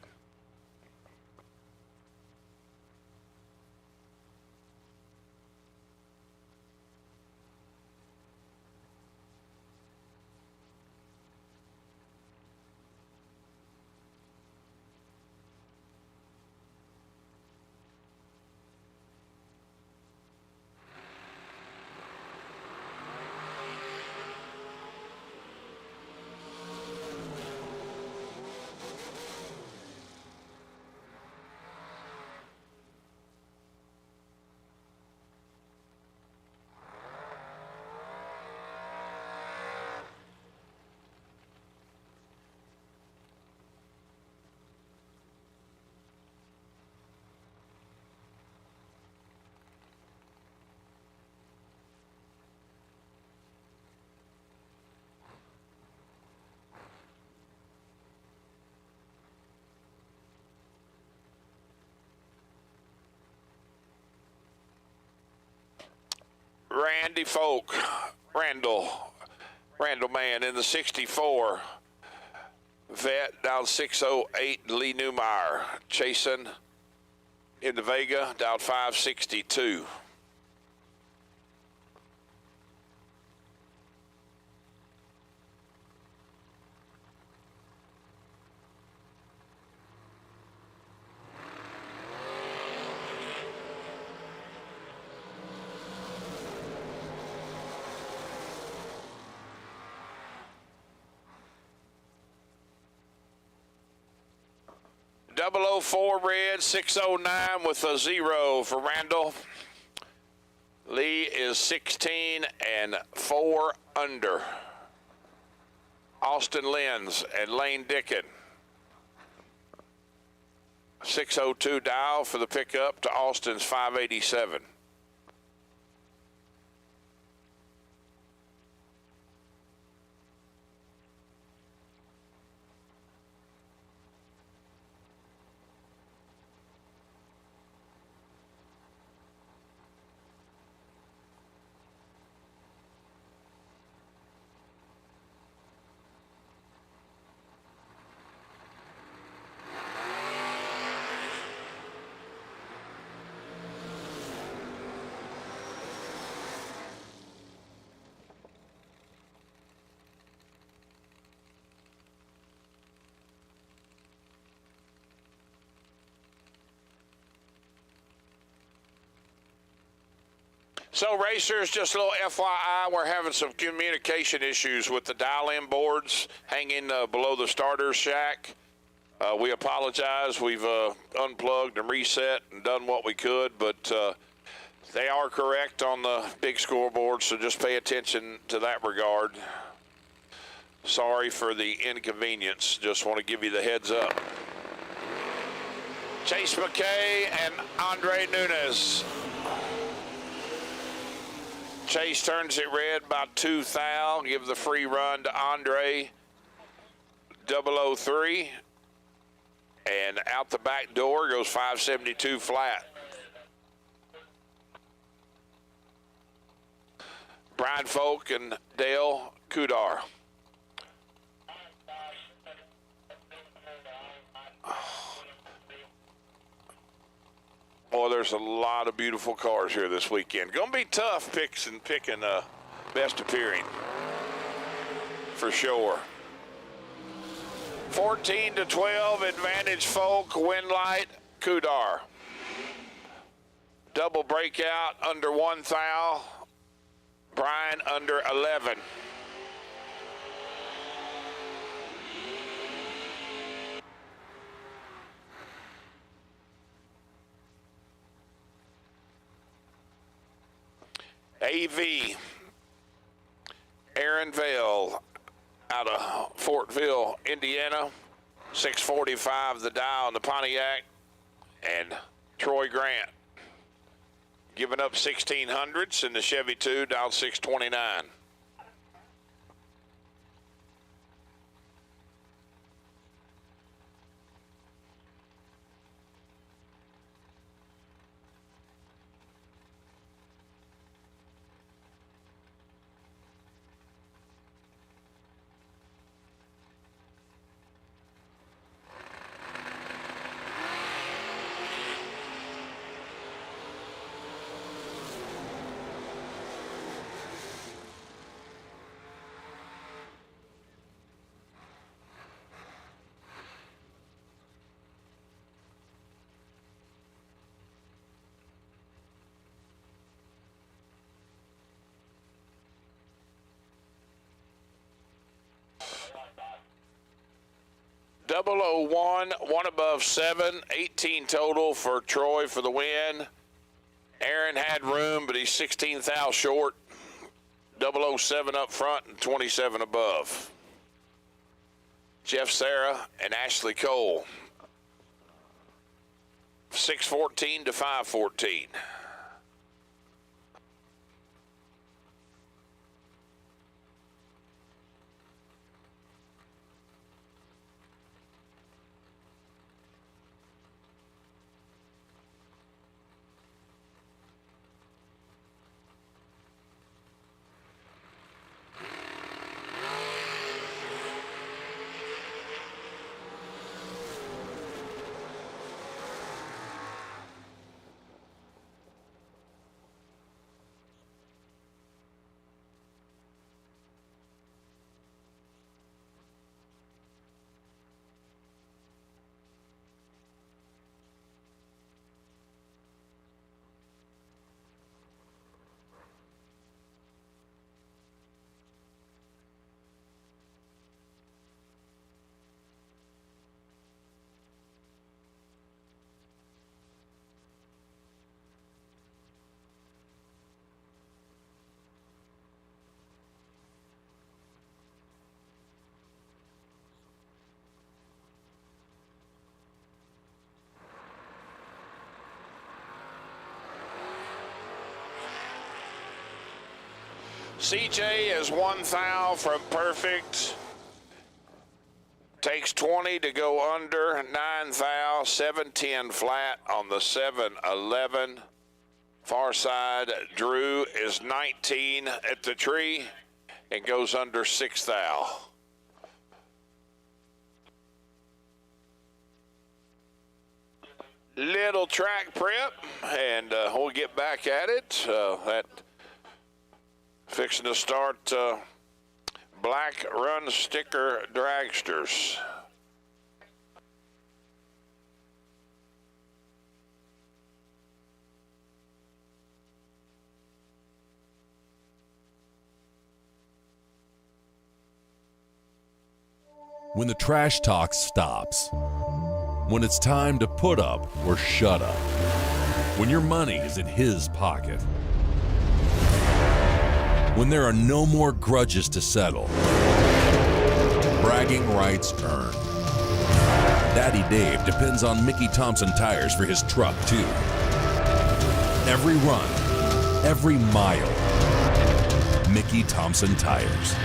Randy Folk, Randall man in the 64. Vet down 608, Lee Newmeyer chasing in the Vega down 562. .004 red, 609 with a 0 for Randall. Lee is 16 and 4 under. Austin Lenz and Lane Dickon. 602 dial for the pickup to Austin's 587. So racers, just a little FYI, we're having some communication issues with the dial-in boards hanging below the starter shack. We apologize. We've unplugged and reset and done what we could, but they are correct on the big scoreboard, so just pay attention to that regard. Sorry for the inconvenience. Just want to give you the heads up. Chase McKay and Andre Nunes. Chase turns it red about 2 thou. Give the free run to Andre. 003. And out the back door goes 572 flat. Brian Folk and Dale Kudar. Boy, there's a lot of beautiful cars here this weekend. Gonna be tough picking best appearing, for sure. 14-12, advantage Folk, Windlight, Kudar. Double breakout under 1 thou. Brian under 11. AV, Aaron Vale out of Fortville, Indiana. 645 the dial on the Pontiac. And Troy Grant giving up 1600s in the Chevy 2, dial 629. .001, 1 above 7, 18 total for Troy for the win. Aaron had room, but he's 16 thou short. 007 up front and 27 above. Jeff Sarah and Ashley Cole. 614 to 514. CJ is 1 thou from perfect. Takes 20 to go under, 9 thou, 710 flat on the 711. Far side, Drew is 19 at the tree and goes under 6 thou. Little track prep, and we'll get back at it. That fixing to start Black Run Sticker Dragsters. When the trash talk stops. When it's time to put up or shut up. When your money is in his pocket. When there are no more grudges to settle. Bragging rights earned. Daddy Dave depends on Mickey Thompson tires for his truck, too. Every run, every mile. Mickey Thompson tires.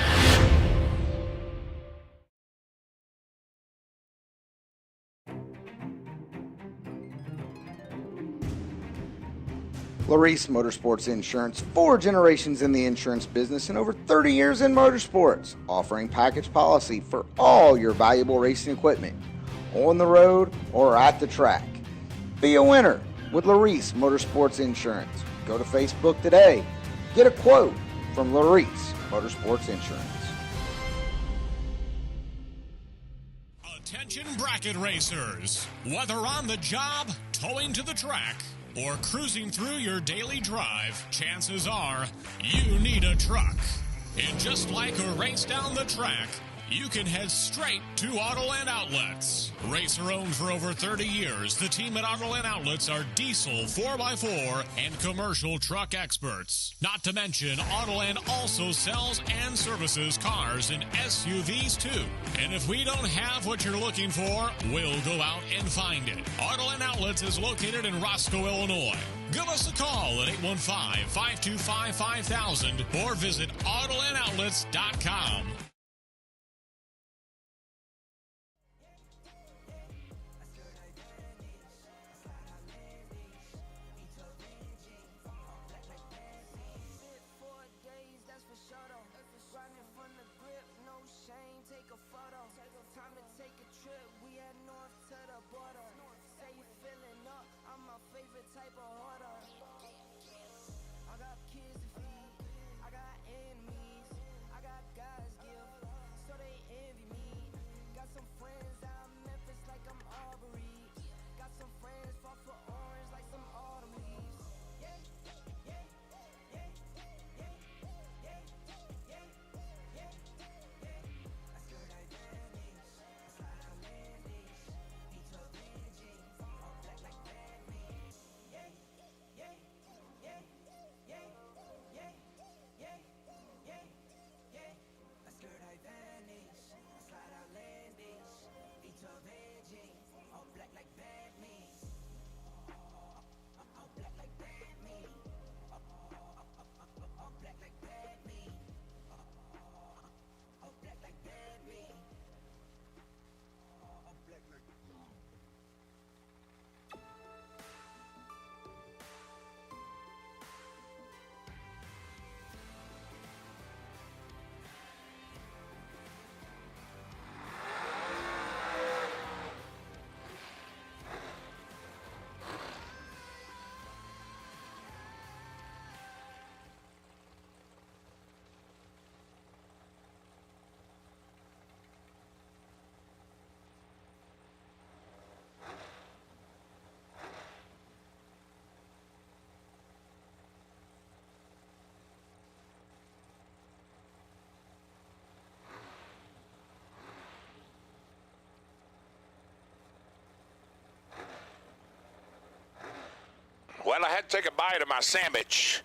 Laris Motorsports Insurance, 4 generations in the insurance business and over 30 years in motorsports, offering package policy for all your valuable racing equipment, on the road or at the track. Be a winner with Laris Motorsports Insurance. Go to Facebook today. Get a quote from Laris Motorsports Insurance. Attention bracket racers. Whether on the job, towing to the track, or cruising through your daily drive, chances are you need a truck. And just like a race down the track, you can head straight to Autoland Outlets. Racer owned for over 30 years, the team at Autoland Outlets are diesel 4x4 and commercial truck experts. Not to mention, Autoland also sells and services cars and SUVs too. And if we don't have what you're looking for, we'll go out and find it. Autoland Outlets is located in Roscoe, Illinois. Give us a call at 815-525-5000 or visit AutolandOutlets.com. Well, I had to take a bite of my sandwich,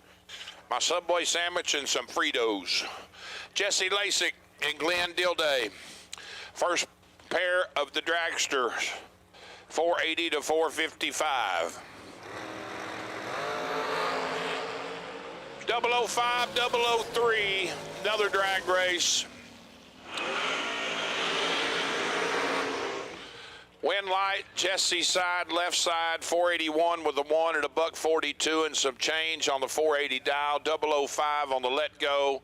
my Subway sandwich and some Fritos. Jesse Lasik and Glenn Dilday. First pair of the dragsters, 480 to 455. 005, 003, another drag race. Wind light, Jesse's side, left side, 481 with a 1 and a $1.42 and some change on the 480 dial, 005 on the let go.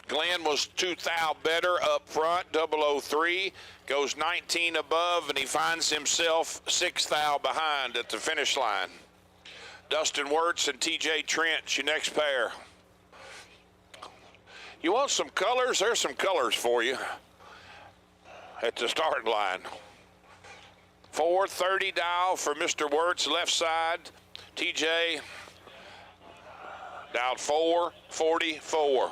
Glenn was 2 thou better up front, 003, goes 19 above, and he finds himself 6 thou behind at the finish line. Dustin Wirtz and TJ Trent, your next pair. You want some colors? There's some colors for you at the starting line. 430 dial for Mr. Wirtz, left side. TJ dialed 444.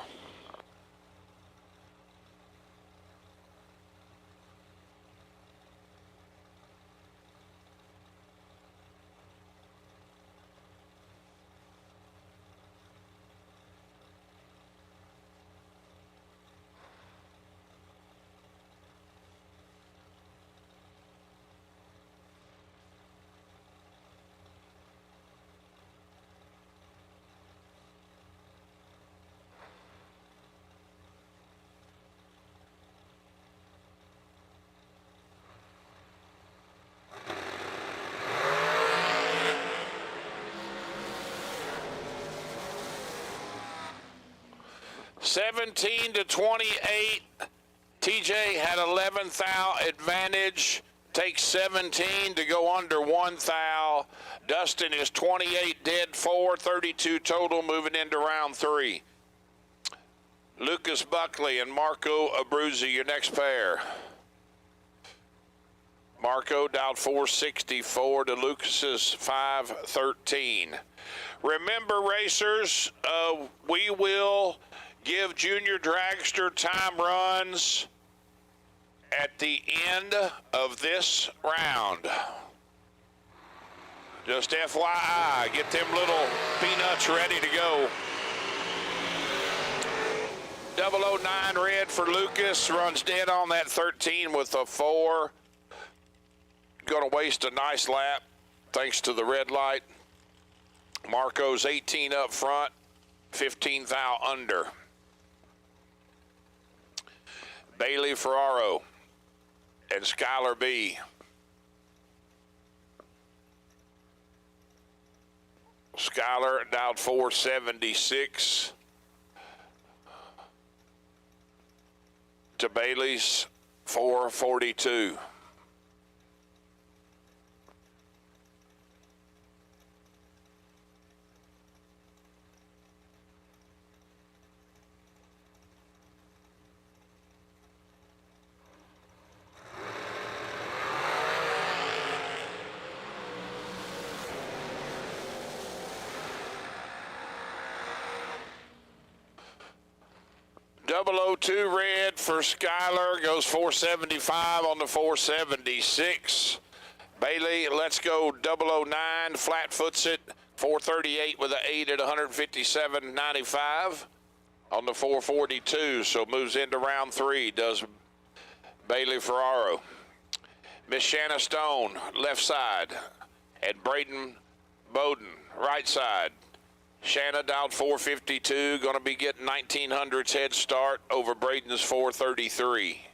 $17 to $28. TJ had 11 thou advantage. Takes 17 to go under 1 thou. Dustin is 28 dead 4, 32 total moving into round 3. Lucas Buckley and Marco Abruzzi, your next pair. Marco dialed 464 to Lucas's 513. Remember, racers, we will give junior dragster time runs at the end of this round. Just FYI, get them little peanuts ready to go. 009 red for Lucas, runs dead on that 13 with a 4. Going to waste a nice lap thanks to the red light. Marco's 18 up front, 15 thou under. Bailey Ferraro and Skylar B. Skylar dialed 476 to Bailey's 442. .002 red for Skylar, goes 475 on the 476. Bailey, let's go 009, flat foots it, 438 with an 8 at 157.95 on the 442, so moves into round 3, does Bailey Ferraro. Miss Shanna Stone, left side, and Braden Bowden, right side. Shanna dialed 452, going to be getting 1900's head start over Braden's 433.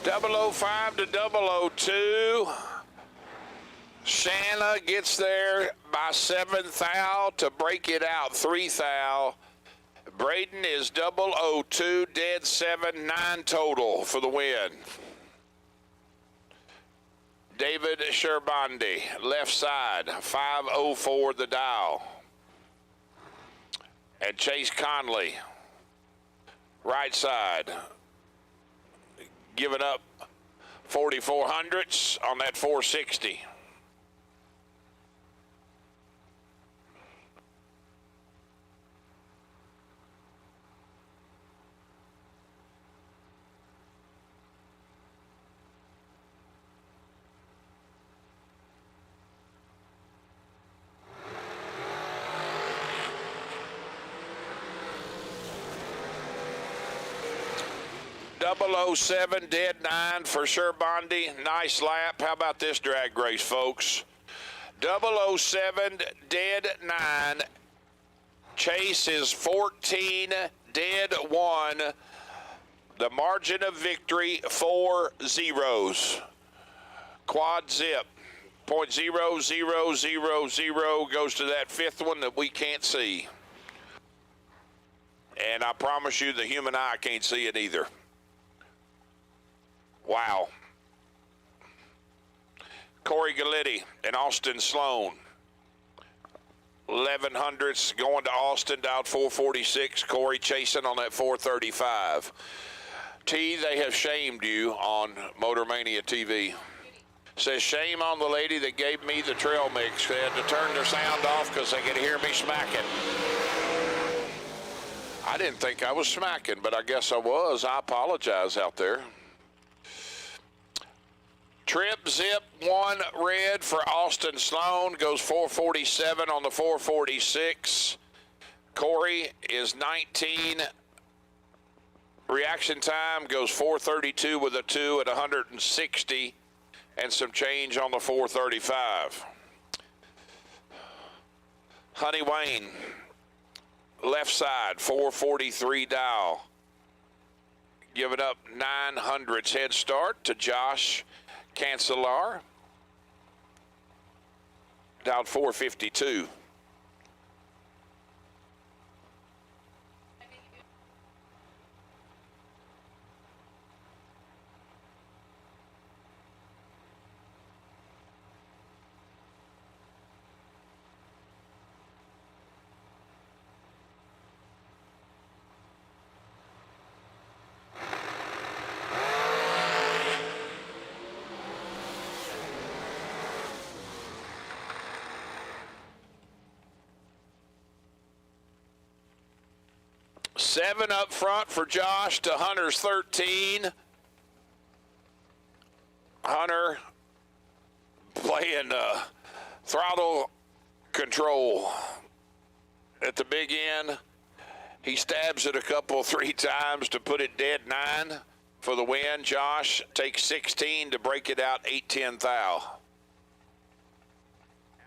.005 to .002. Shanna gets there by 7th thou to break it out 3 thou. Braden is 002, dead 7, 9 total for the win. David Sherbandi, left side, 504 the dial. And Chase Conley, right side, giving up 4400s on that 460. .007, dead 9 for Sherbandi. Nice lap. How about this drag race, folks? 007, dead 9. Chase is 14, dead 1. The margin of victory, 4 zeros. Quad zip. .00000 goes to that 5th one that we can't see. And I promise you the human eye can't see it either. Wow. Corey Galletti and Austin Sloan. 1100s going to Austin, dialed 446. Corey chasing on that 435. T, they have shamed you on Motor Mania TV. Says, shame on the lady that gave me the trail mix. They had to turn their sound off because they could hear me smacking. I didn't think I was smacking, but I guess I was. I apologize out there. Trip zip 1 red for Austin Sloan, goes 447 on the 446. Corey is 19. Reaction time goes 432 with a 2 at 160 and some change on the 435. Honey Wayne, left side, 443 dial. Giving up 900's head start to Josh Cancelar. Down 452. Seven up front for Josh to Hunter's 13. Hunter playing throttle control at the big end. He stabs it a couple, 3 times to put it dead 9 for the win. Josh takes 16 to break it out 8-10 thou.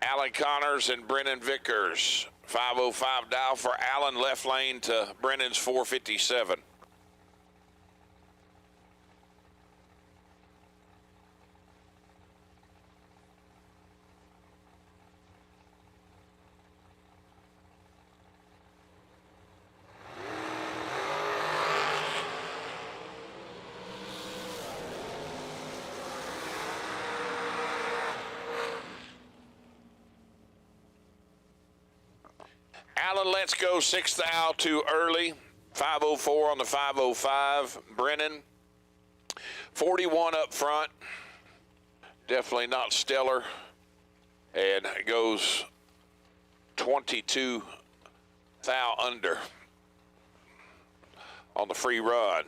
Alan Connors and Brennan Vickers. 505 dial for Allen, left lane to Brennan's 457. Allen lets go 6 thou too early. 504 on the 505. Brennan, 41 up front. Definitely not stellar. And it goes 22 thou under on the free run.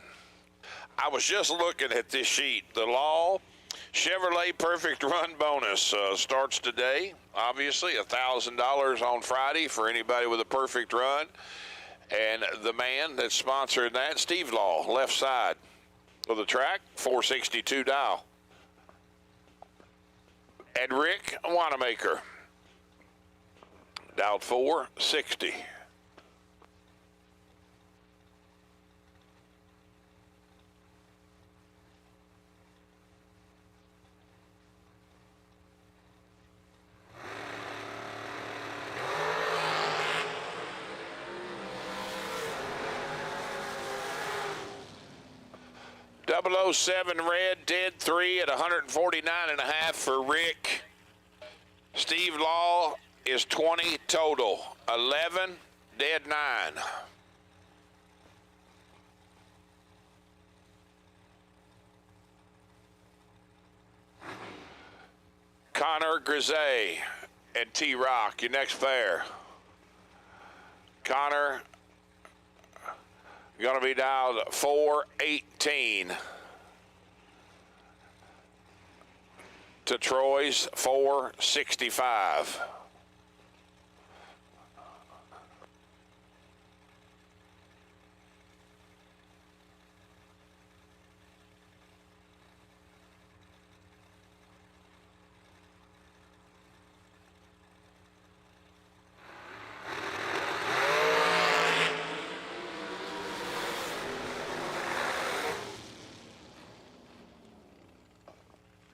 I was just looking at this sheet. The Law Chevrolet Perfect Run bonus starts today. Obviously, $1,000 on Friday for anybody with a perfect run. And the man that's sponsoring that, Steve Law, left side of the track, 462 dial. And Rick Wanamaker, dialed 460. .007 red, dead 3 at 149.5 for Rick. Steve Law is 20 total, 11, dead 9. Connor Grisey and T-Rock, your next pair. Connor going to be dialed 418 to Troy's 465.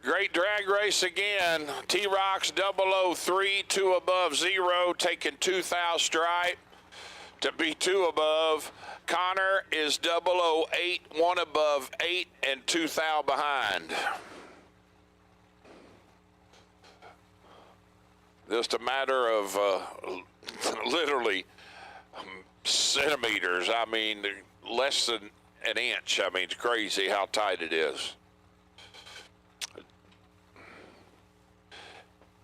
Great drag race again. T-Rock's 003, 2 above 0, taking 2 thou stripe to be 2 above. Connor is 008, 1 above 8, and 2 thou behind. Just a matter of literally centimeters. I mean, less than an inch. I mean, it's crazy how tight it is.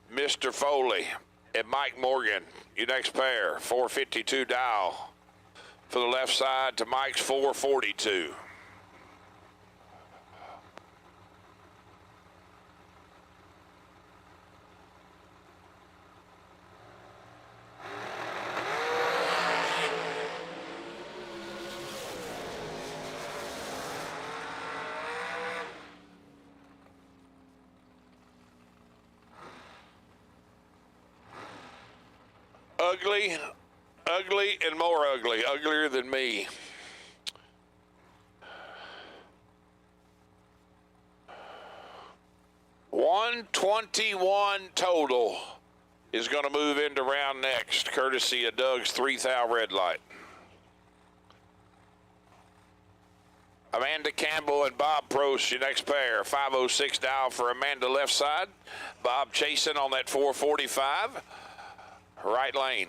Mr. Foley and Mike Morgan, your next pair, 452 dial for the left side to Mike's 442. ugly, and more ugly, uglier than me. $121 total is going to move into round next, courtesy of Doug's 3,000 red light. Amanda Campbell and Bob Prost, your next pair. 506 dial for Amanda left side. Bob chasing on that 445. Right lane.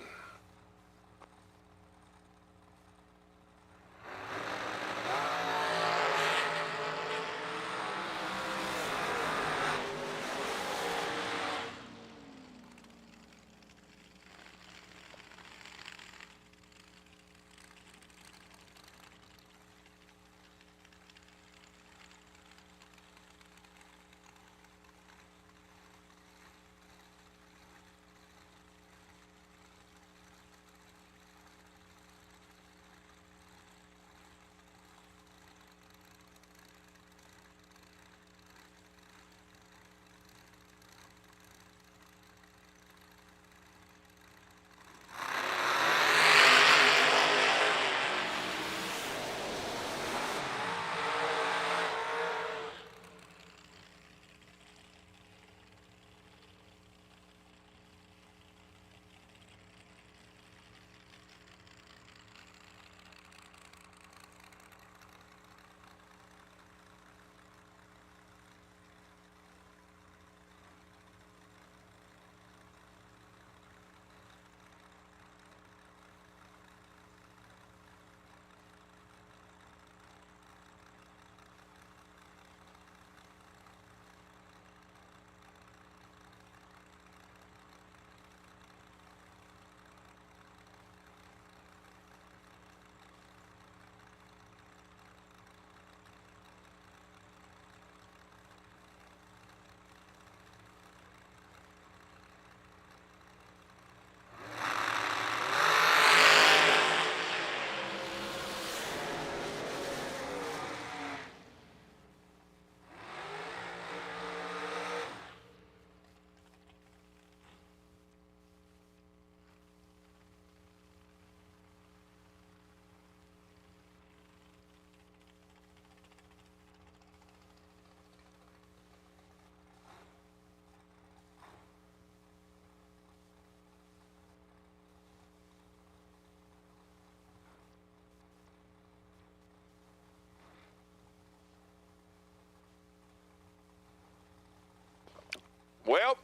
Well,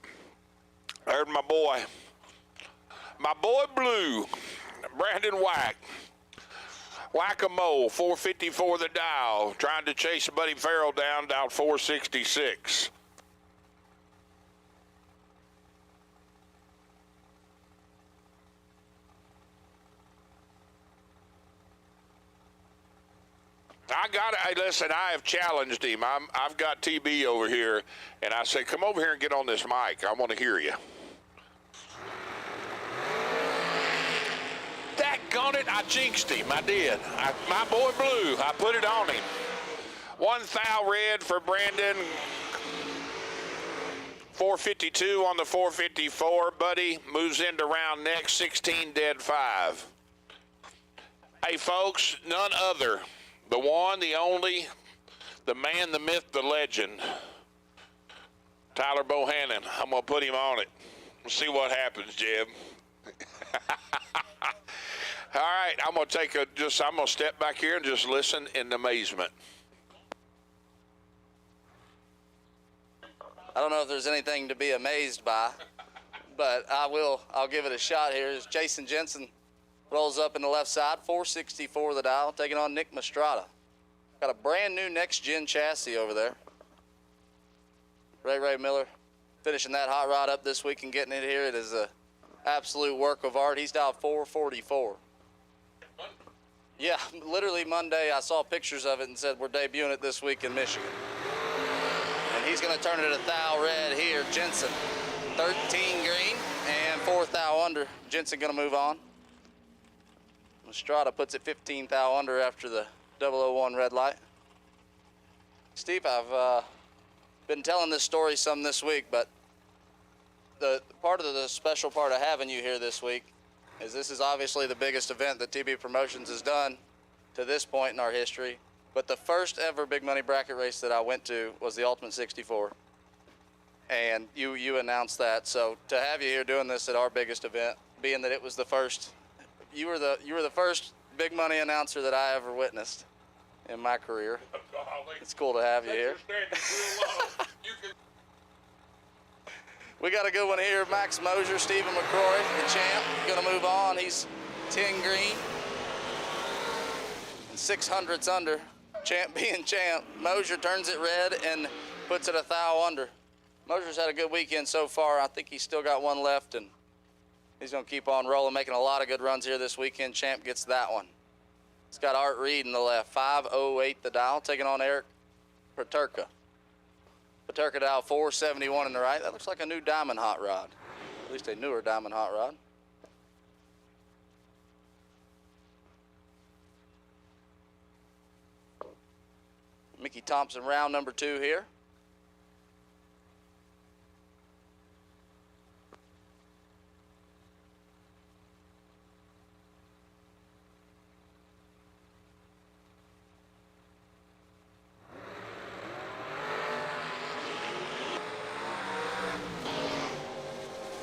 I heard my boy Blue, Brandon Whack-a-mole, 454 the dial, trying to chase Buddy Farrell down 466. Hey, listen, I have challenged him. I've got TB over here, and I said, come over here and get on this mic. I want to hear you. Daggone it, I jinxed him. I did. My boy Blue, I put it on him. 1,000 red for Brandon. 452 on the 454. Buddy moves into round next, 16 dead 5. Hey, folks, none other. The one, the only, the man, the myth, the legend, Tyler Bohannon. I'm going to put him on it. We'll see what happens, Jeb. All right, I'm going to step back here and just listen in amazement. I don't know if there's anything to be amazed by, but I'll give it a shot here. As Jason Jensen rolls up in the left side, 464 the dial, taking on Nick Mastrada. Got a brand new next-gen chassis over there. Ray Miller finishing that hot rod up this week and getting it here. It is an absolute work of art. He's dialed 444. Yeah, literally Monday I saw pictures of it and said we're debuting it this week in Michigan. And he's going to turn it 1,000 red here. Jensen, 13 green and 4,000 under. Jensen going to move on. Mastrada puts it 15,000 under after the 001 red light. Steve, I've been telling this story some this week, but the special part of having you here this week as this is obviously the biggest event that TB Promotions has done to this point in our history. But the first ever big money bracket race that I went to was the Ultimate 64. And you announced that. So to have you here doing this at our biggest event, being that it was the first, you were the first big money announcer that I ever witnessed in my career. It's cool to have you here. We got a good one here. Max Mosier, Stephen McCrory, the champ, gonna move on. He's 10 green and 600ths under. Champ being champ. Mosier turns it red and puts it a thou under. Mosier's had a good weekend so far. I think he's still got one left, and he's gonna keep on rolling, making a lot of good runs here this weekend. Champ gets that one. It's got Art Reed in the left, 508 the dial, taking on Eric Paterka. Paterka dial 471 in the right. That looks like a new Diamond hot rod, at least a newer Diamond hot rod. Mickey Thompson round number 2 here.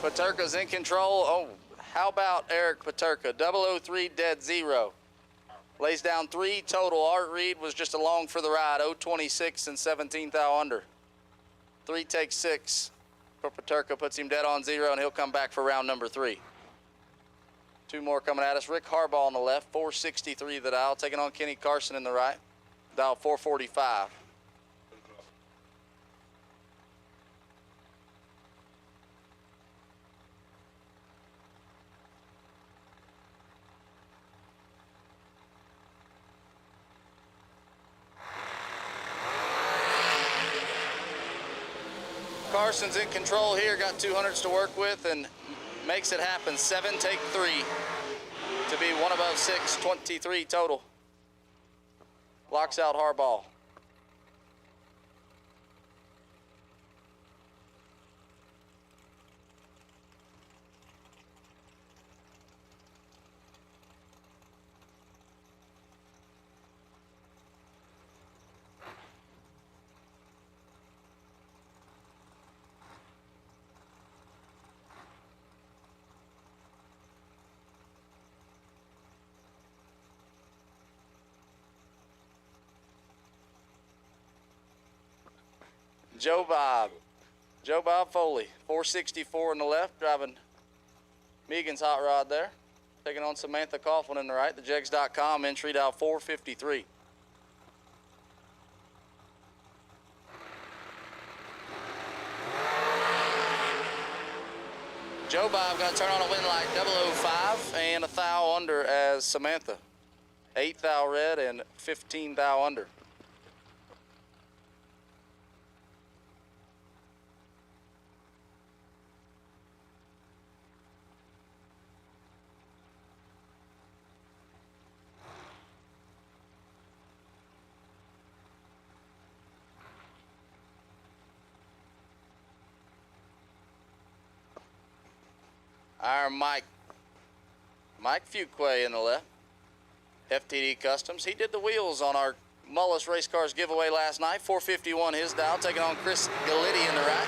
Paterka's in control. Oh, how about Eric Paterka? 003 dead 0. Lays down 3 total. Art Reed was just along for the ride. 026 and 17th thou under. 3 takes 6 for Paterka. Puts him dead on 0, and he'll come back for round number 3. 2 more coming at us. Rick Harbaugh on the left. 463 the dial. Taking on Kenny Carson in the right. Dial 445. Carson's in control here, got 200s to work with, and makes it happen. 7 take 3 to be 1 above 6, 23 total. Locks out Harbaugh. Joe Bob Foley, 464 in the left, driving Megan's hot rod there. Taking on Samantha Coughlin in the right, the jegs.com entry dial 453. Joe Bob gonna turn on a win light, 005 and a thou under as Samantha. 8 thou red and 15 thou under. Our Mike Fuquay in the left. FTD Customs. He did the wheels on our Mullis Race Cars giveaway last night. 451 his dial, taking on Chris Gallitti in the right.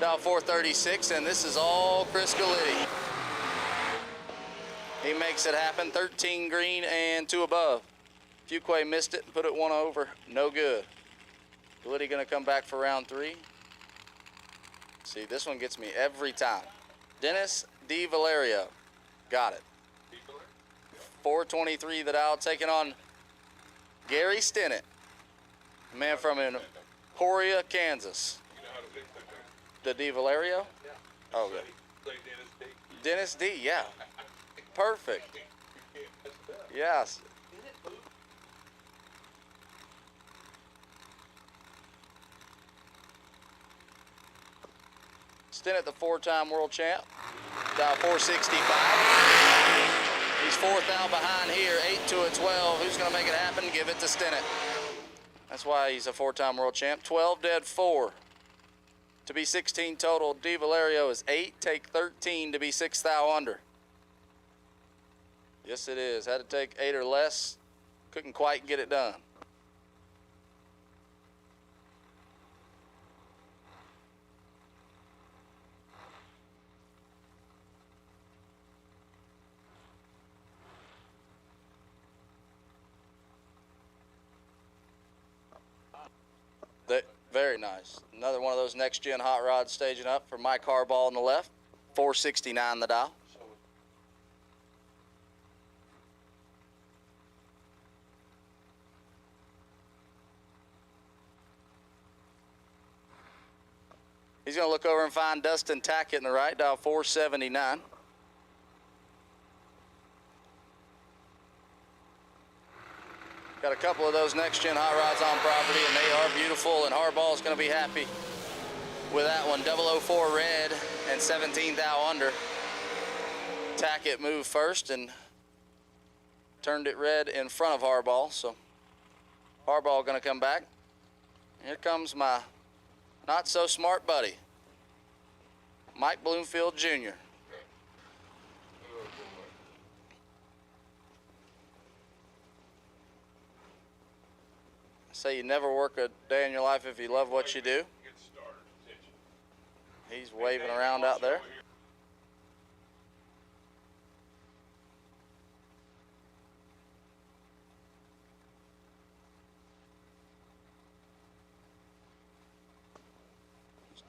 Dial 436, and this is all Chris Gallitti. He makes it happen. 13 green and 2 above. Fuquay missed it and put it 1 over. No good. Gallitti gonna come back for round 3. See, this one gets me every time. Dennis D. Valerio. Got it. 423 the dial, taking on Gary Stinnett, a man from Emporia, Kansas. The D. Valerio? Oh, good. Dennis D., yeah. Perfect. Yes. Stinnett, the 4-time world champ. Dial 465. He's 4th out behind here, 8 to a 12. Who's going to make it happen? Give it to Stinnett. That's why he's a 4-time world champ. 12 dead 4 to be 16 total. D. Valerio is 8, take 13 to be 6 thou under. Yes, it is. Had to take 8 or less. Couldn't quite get it done. Very nice. Another one of those next-gen hot rods staging up for Mike Harbaugh on the left. 469 the dial. He's going to look over and find Dustin Tackett in the right, dial 479. Got a couple of those next-gen hot rods on property, and they are beautiful, and Harbaugh's going to be happy with that one. 004 red and 17 thou under. Tackett moved first and turned it red in front of Harbaugh, so Harbaugh going to come back. Here comes my not-so-smart buddy, Mike Bloomfield Jr. Say you never work a day in your life if you love what you do. He's waving around out there.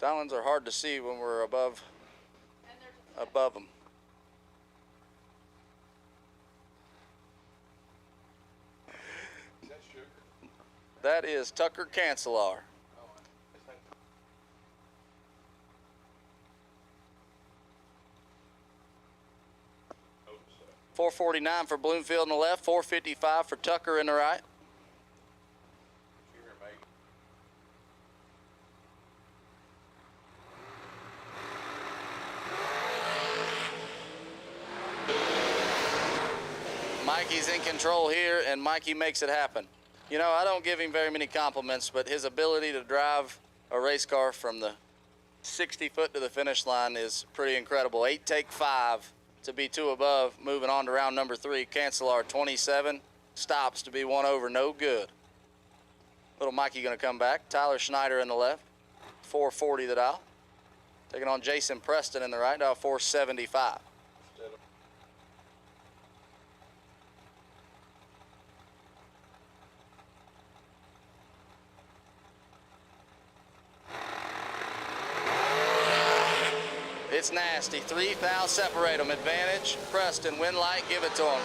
Islands are hard to see when we're above them. That is Tucker Cancelar. 449 for Bloomfield in the left, 455 for Tucker in the right. Mikey's in control here, and Mikey makes it happen. You know, I don't give him very many compliments, but his ability to drive a race car from the 60 foot to the finish line is pretty incredible. 8 take 5 to be 2 above, moving on to round number 3. Cancelar 27, stops to be 1 over, no good. Little Mikey gonna come back. Tyler Schneider in the left, 440 the dial. Taking on Jason Preston in the right, dial 475. It's nasty. 3 thou separate them. Advantage. Preston, win light, give it to him.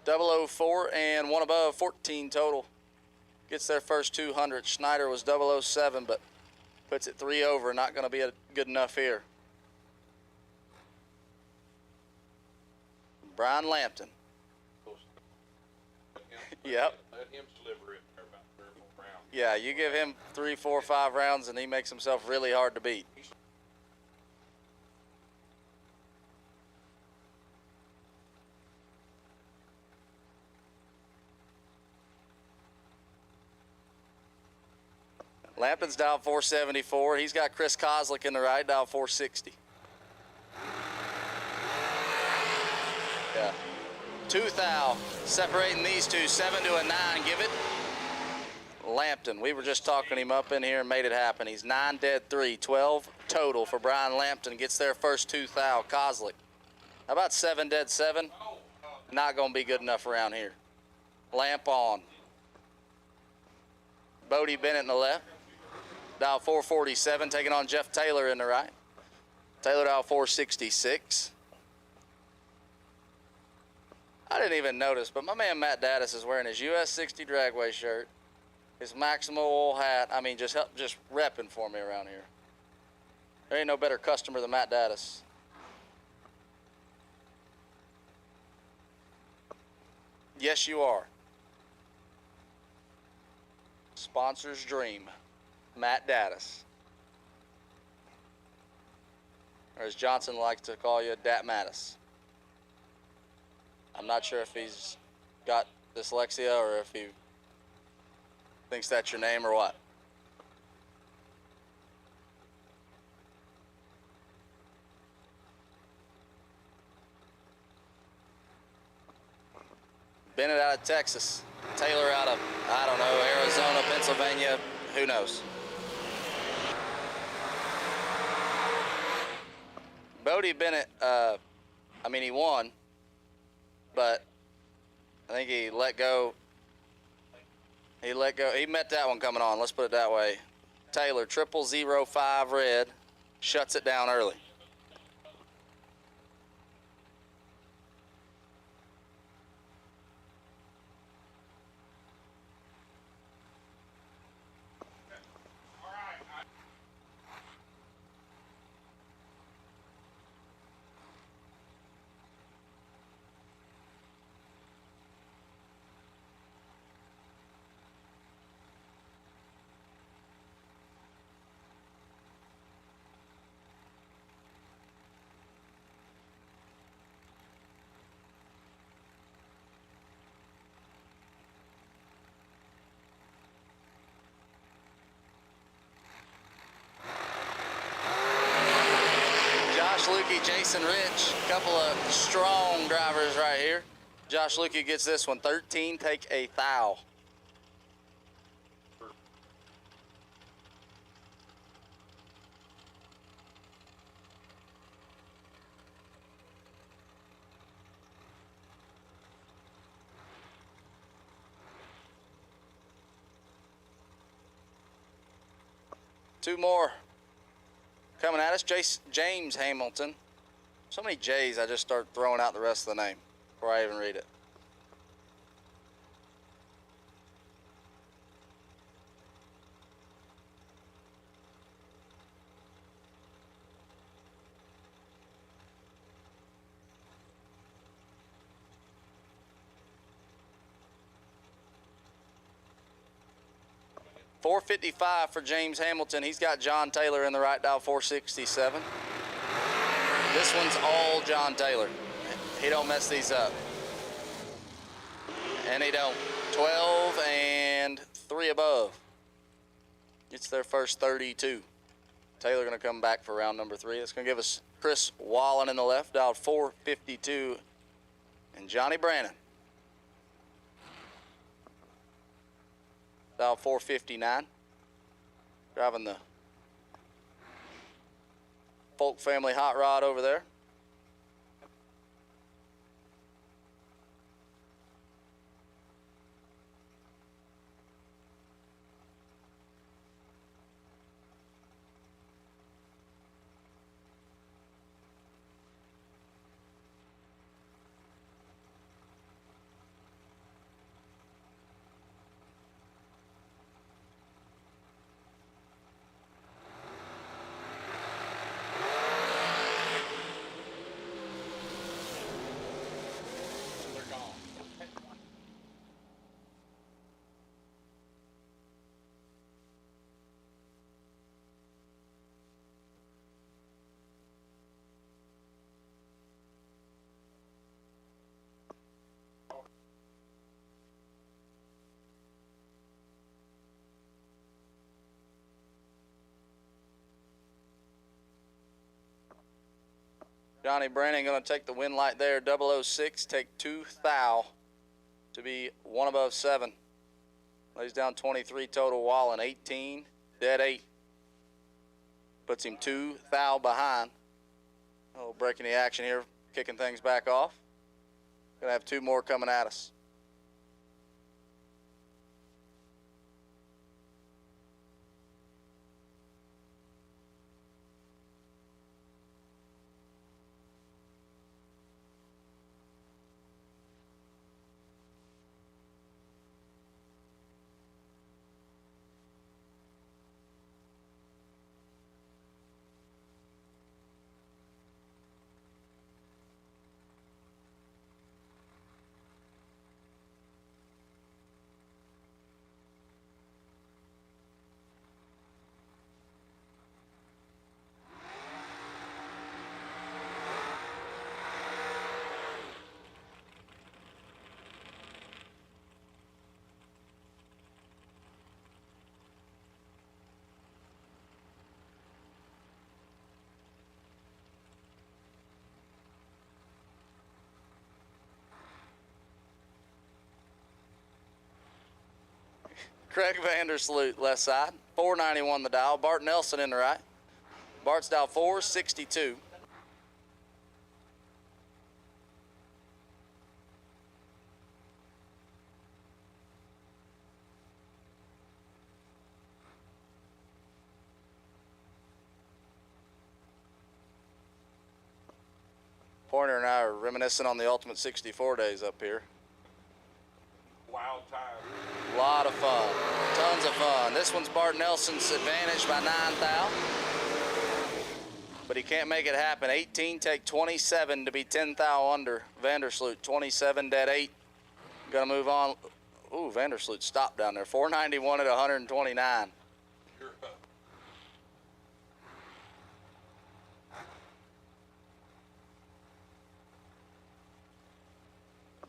004 and 1 above, 14 total. Gets their first 200. Schneider was 007, but puts it 3 over. Not going to be good enough here. Brian Lampton. Yep. Let him deliver it for about 3 or 4 rounds. Yeah, you give him 3, 4, 5 rounds, and he makes himself really hard to beat. Lampton's dial 474. He's got Chris Koslick in the right, dial 460. Yeah. 2 thou separating these two, 7 to a 9. Give it. Lampton, we were just talking him up in here and made it happen. He's 9 dead 3, 12 total for Brian Lampton. Gets their first 2 thou. Koslick, how about 7 dead 7? Not going to be good enough around here. Lamp on. Bodie Bennett in the left, dial 447, taking on Jeff Taylor in the right. Taylor dial 466. I didn't even notice, but my man Matt Daddis is wearing his US 60 dragway shirt, his Maximo oil hat. I mean, just repping for me around here. There ain't no better customer than Matt Daddis. Yes, you are. Sponsor's dream, Matt Daddis. Or as Johnson likes to call you, Dat Mattis. I'm not sure if he's got dyslexia or if he thinks that's your name or what. Bennett out of Texas. Taylor out of, I don't know, Arizona, Pennsylvania, who knows. Bodie Bennett, he won, but I think he let go. He met that one coming on, let's put it that way. Taylor, 0005 red, shuts it down early. Josh Lukey, Jason Rich, a couple of strong drivers right here. Josh Lukey gets this one, 13, take a thou. Two more coming at us. James Hamilton. So many J's, I just start throwing out the rest of the name before I even read it. $455 for James Hamilton. He's got John Taylor in the right dial, 467. This one's all John Taylor. He don't mess these up. And he don't. 12 and 3 above. It's their first 32. Taylor gonna come back for round number 3. That's gonna give us Chris Wallen in the left, dialed 452. And Johnny Brannon, dial 459, driving the Folk Family hot rod over there. Johnny Brannon going to take the win light there, 006, take 2 thou to be 1 above 7. Lays down 23 total, Wallen 18, dead 8. Puts him 2 thou behind. A little break in the action here, kicking things back off. Going to have 2 more coming at us. Craig Vandersloot, left side. 491 the dial. Bart Nelson in the right. Bart's dial 462. Pointer and I are reminiscing on the Ultimate 64 days up here. Wild time. A lot of fun. Tons of fun. This one's Bart Nelson's advantage by 9 thou. But he can't make it happen. 18 take 27 to be 10 thou under. Vandersloot 27 dead 8. Gonna move on. Ooh, Vandersloot stopped down there. 491 at 129.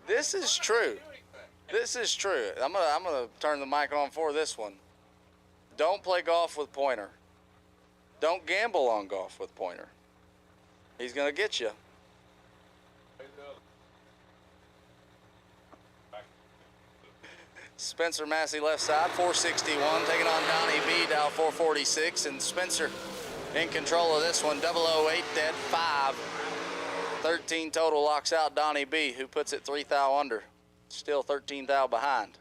This is true. This is true. I'm gonna turn the mic on for this one. Don't play golf with Pointer. Don't gamble on golf with Pointer. He's gonna get you. Spencer Massey left side, 461, taking on Donnie B, dial 446, and Spencer in control of this one, 008 dead 5. 13 total locks out Donnie B, who puts it 3 thou under. Still 13 thou behind.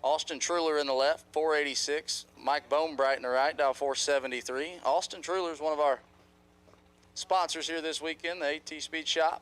Austin Truler in the left, 486. Mike Bonebright in the right, dial 473. Austin Truler is one of our sponsors here this weekend, the AT Speed Shop.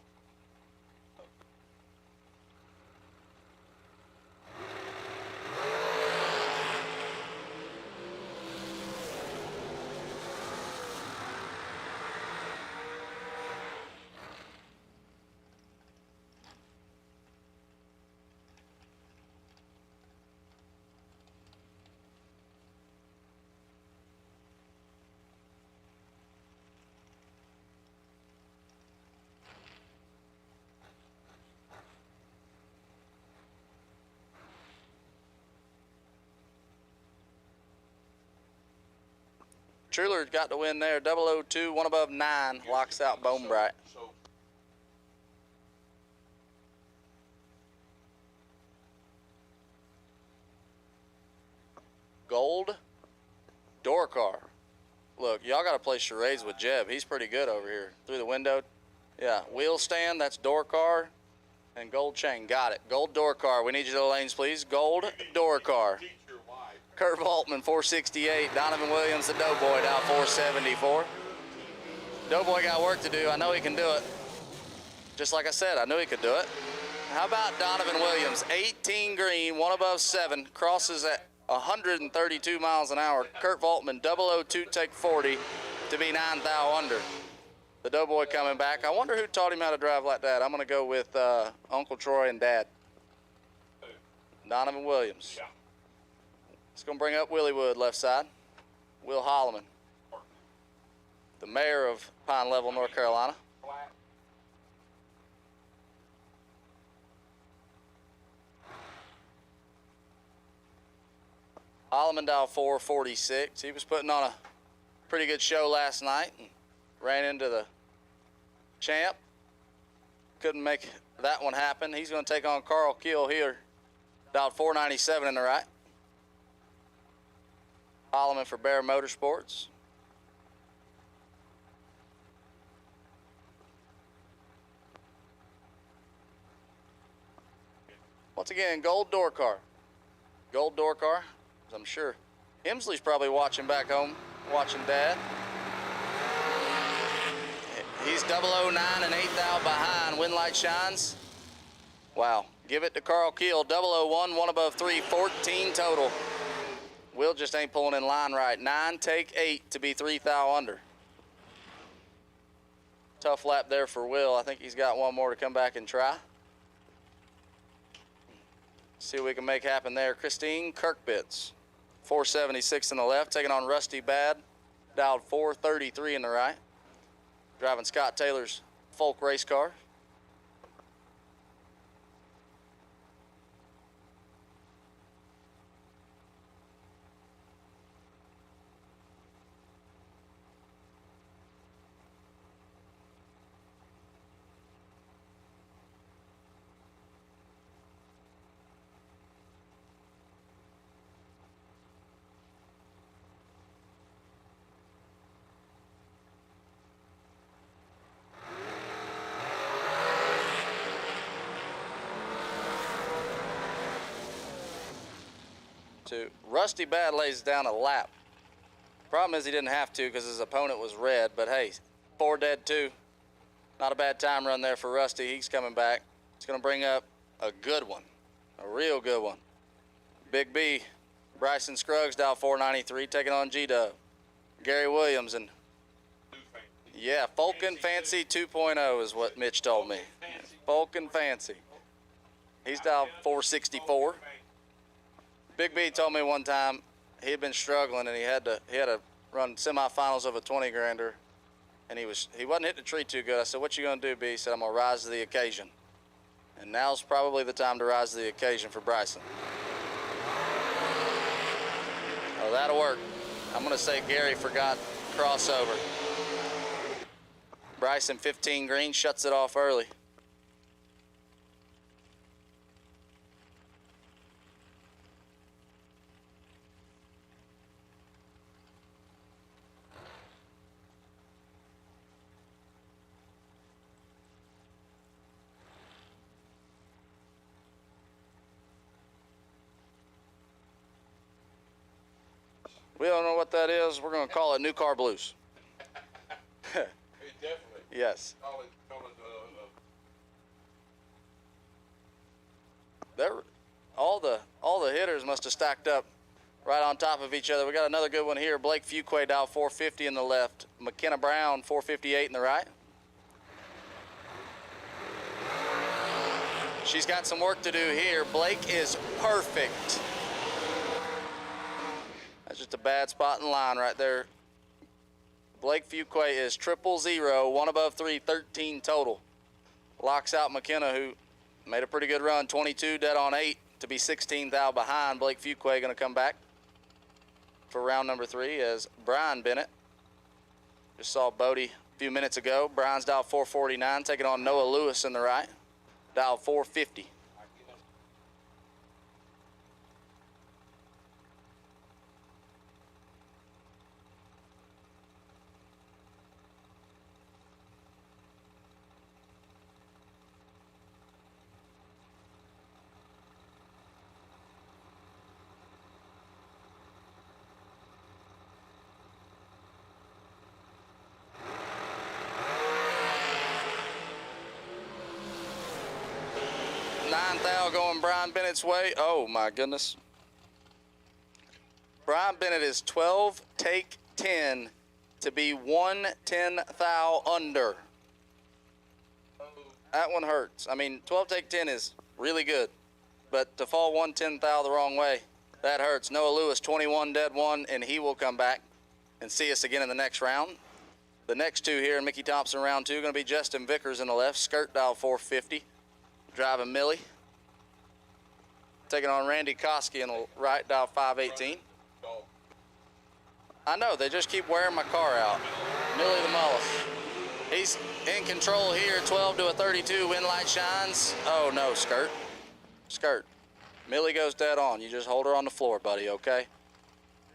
Truler got the win there, 002, one above 9, locks out Bonebright. Gold door car. Look, y'all got to play charades with Jeb. He's pretty good over here. Through the window. Yeah, wheel stand, that's door car. And gold chain, got it. Gold door car. We need you to the lanes, please. Gold door car. Kurt Voltman, 468. Donovan Williams, the Doughboy, down 474. Doughboy got work to do. I know he can do it. Just like I said, I knew he could do it. How about Donovan Williams? 18 green, one above 7, crosses at 132 miles an hour. Kurt Voltman, 002, take 40 to be 9 thou under. The Doughboy coming back. I wonder who taught him how to drive like that. I'm going to go with Uncle Troy and Dad. Donovan Williams. It's going to bring up Willie Wood, left side. Will Holloman, the mayor of Pine Level, North Carolina. Holloman dial 446. He was putting on a pretty good show last night and ran into the champ. Couldn't make that one happen. He's going to take on Carl Keel here. Dial 497 in the right. Holloman for Bear Motorsports. Once again, gold door car. Gold door car, I'm sure. Emsley's probably watching back home, watching Dad. He's 009 and 8 thou behind. Wind light shines. Wow. Give it to Carl Keel. 001, one above 3, 14 total. Will just ain't pulling in line right. 9, take 8 to be 3 thou under. Tough lap there for Will. I think he's got one more to come back and try. See what we can make happen there. Christine Kirkbitz, 476 in the left, taking on Rusty Bad, dialed 433 in the right. Driving Scott Taylor's Folk race car. Rusty Bad lays down a lap. Problem is he didn't have to because his opponent was red, but hey, 4 dead 2. Not a bad time run there for Rusty. He's coming back. He's gonna bring up a good one, a real good one. Big B, Bryson Scruggs, dial 493, taking on G-Dub. Gary Williams and yeah, Folk and Fancy 2.0 is what Mitch told me. Folk and Fancy. He's dial 464. Big B told me one time he had been struggling and he had to run semifinals of a 20 grander, and he wasn't hitting the tree too good. I said, "What you gonna do, B?" He said, "I'm gonna rise to the occasion." And now's probably the time to rise to the occasion for Bryson. Oh, that'll work. I'm gonna say Gary forgot crossover. Bryson 15 green shuts it off early. We don't know what that is. We're going to call it New Car Blues. Definitely. Yes. All the hitters must have stacked up right on top of each other. We got another good one here. Blake Fuquay dial 450 in the left. McKenna Brown 458 in the right. She's got some work to do here. Blake is perfect. That's just a bad spot in line right there. Blake Fuquay is 000, 1 above 3, 13 total. Locks out McKenna, who made a pretty good run, 22 dead on 8 to be 16 thou behind. Blake Fuquay going to come back for round number 3 as Brian Bennett. Just saw Bodie a few minutes ago. Brian's dial 449, taking on Noah Lewis in the right, dial 450. Going Brian Bennett's way. Oh my goodness. Brian Bennett is 12 take 10 to be 110 thou under. That one hurts. I mean, 12 take 10 is really good, but to fall 110 thou the wrong way, that hurts. Noah Lewis 21 dead 1, and he will come back and see us again in the next round. The next two here in Mickey Thompson round 2 going to be Justin Vickers in the left, skirt dial 450, driving Millie. Taking on Randy Koski in the right, dial 518. I know, they just keep wearing my car out. Millie the Mullis. He's in control here, 12 to a 32, wind light shines. Oh no, skirt. Skirt. Millie goes dead on. You just hold her on the floor, buddy, okay?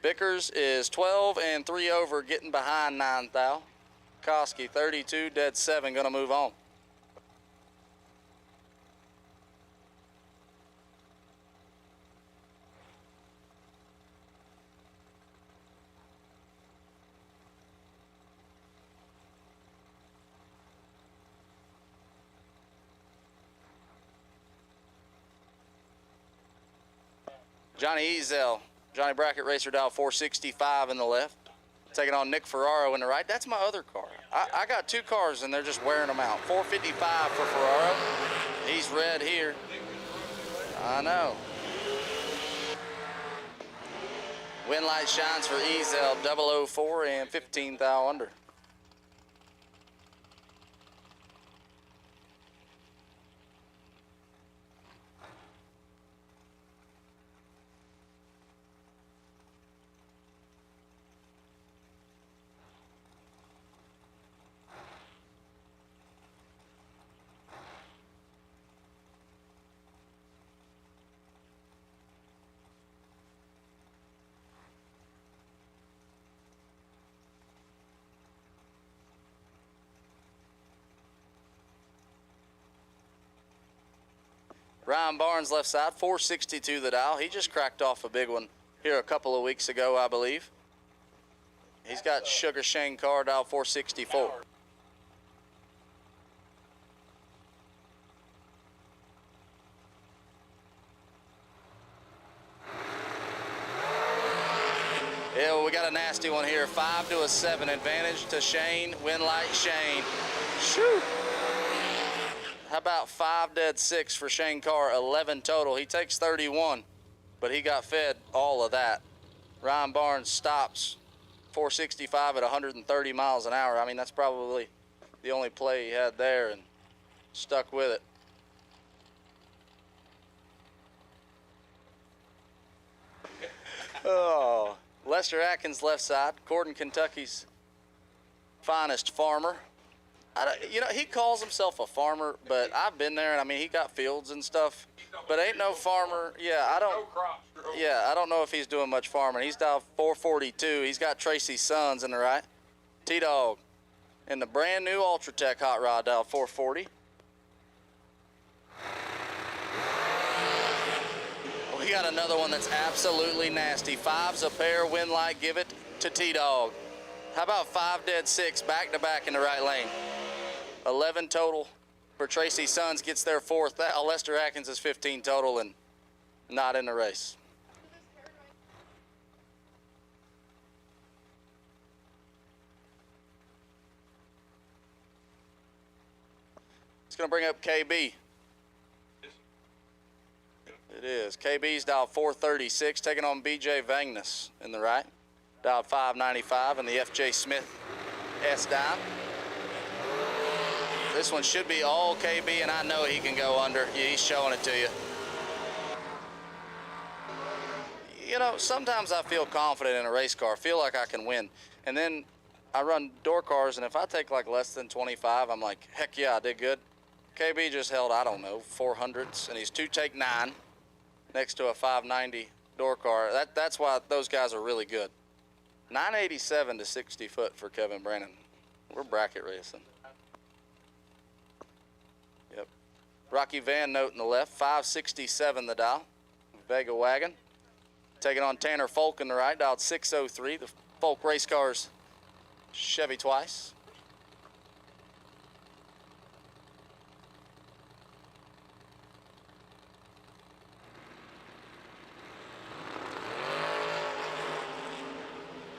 Vickers is 12 and 3 over, getting behind 9 thou. Koski, 32, dead 7, gonna move on. Johnny Ezel Johnny Brackett Racer dial 465 in the left. Taking on Nick Ferraro in the right. That's my other car. I got 2 cars and they're just wearing them out. 455 for Ferraro. He's red here. I know. Wind light shines for Ezel 004 and 15 thou under. Ryan Barnes left side, 462 the dial. He just cracked off a big one here a couple of weeks ago, I believe. He's got Sugar Shane car dial 464. Yeah, well, we got a nasty one here. 5 to a 7 advantage to Shane. Win light Shane. Shoo! How about 5 dead 6 for Shane Carr, 11 total. He takes 31, but he got fed all of that. Ryan Barnes stops 465 at 130 miles an hour. I mean, that's probably the only play he had there and stuck with it. Oh, Lester Atkins left side, Gordon, Kentucky's finest farmer. You know, he calls himself a farmer, but I've been there, and I mean, he got fields and stuff, but ain't no farmer. Yeah, I don't know if he's doing much farming. He's dialed 442. He's got Tracy's sons in the right. T-Dog in the brand new Ultratech hot rod dial 440. We got another one that's absolutely nasty. 5's a pair, win light, give it to T-Dog. How about 5 dead 6 back to back in the right lane? 11 total for Tracy Sons, gets their 4th. Lester Atkins is 15 total and not in the race. It's going to bring up KB. It is. KB's dialed 436, taking on BJ Vangness in the right. Dialed 595 in the FJ Smith S dime. This one should be all KB, and I know he can go under. Yeah, he's showing it to you. You know, sometimes I feel confident in a race car, feel like I can win. And then I run door cars, and if I take like less than 25, I'm like, heck yeah, I did good. KB just held, I don't know, 400s, and he's 2 take 9 next to a 590 door car. That's why those guys are really good. 987 to 60 foot for Kevin Brannon. We're bracket racing. Yep. Rocky Van Note in the left, 567 the dial. Vega Wagon. Taking on Tanner Folk in the right, dialed 603. The Folk race cars, Chevy twice.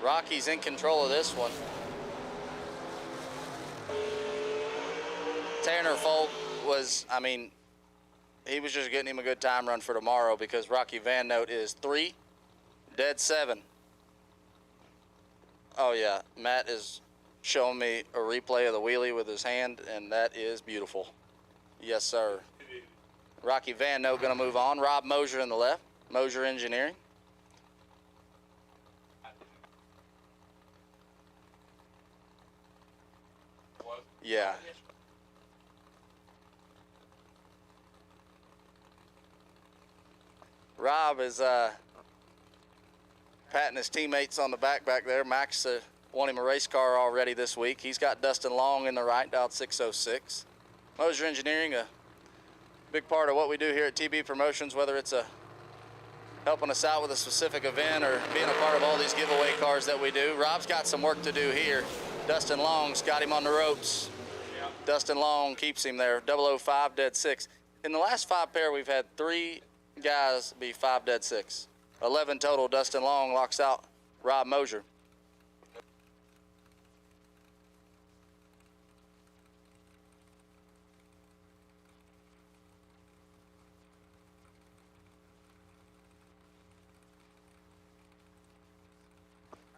Rocky's in control of this one. Tanner Folk was, I mean, he was just getting him a good time run for tomorrow because Rocky Van Note is 3, dead 7. Oh yeah, Matt is showing me a replay of the wheelie with his hand, and that is beautiful. Yes, sir. Rocky Van Note gonna move on. Rob Mosier in the left, Mosier Engineering. Yeah. Rob is patting his teammates on the back there. Max won him a race car already this week. He's got Dustin Long in the right, dialed 606. Mosier Engineering, a big part of what we do here at TB Promotions, whether it's helping us out with a specific event or being a part of all these giveaway cars that we do. Rob's got some work to do here. Dustin Long's got him on the ropes. Dustin Long keeps him there, 005 dead 6. In the last 5 pair, we've had 3 guys be 5 dead 6. 11 total. Dustin Long locks out Rob Mosier.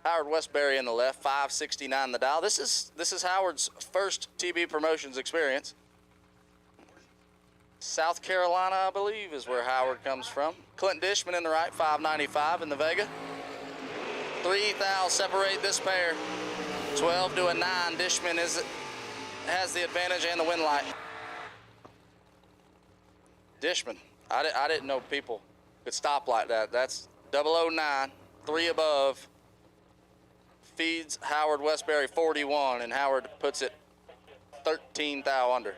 Howard Westbury in the left, 569 the dial. This is Howard's first TB Promotions experience. South Carolina, I believe, is where Howard comes from. Clint Dishman in the right, 595 in the Vega. 3 thou separate this pair. 12 to a 9. Dishman has the advantage and the win light. Dishman, I didn't know people could stop like that. That's 009, 3 above. Feeds Howard Westbury 41, and Howard puts it 13 thou under.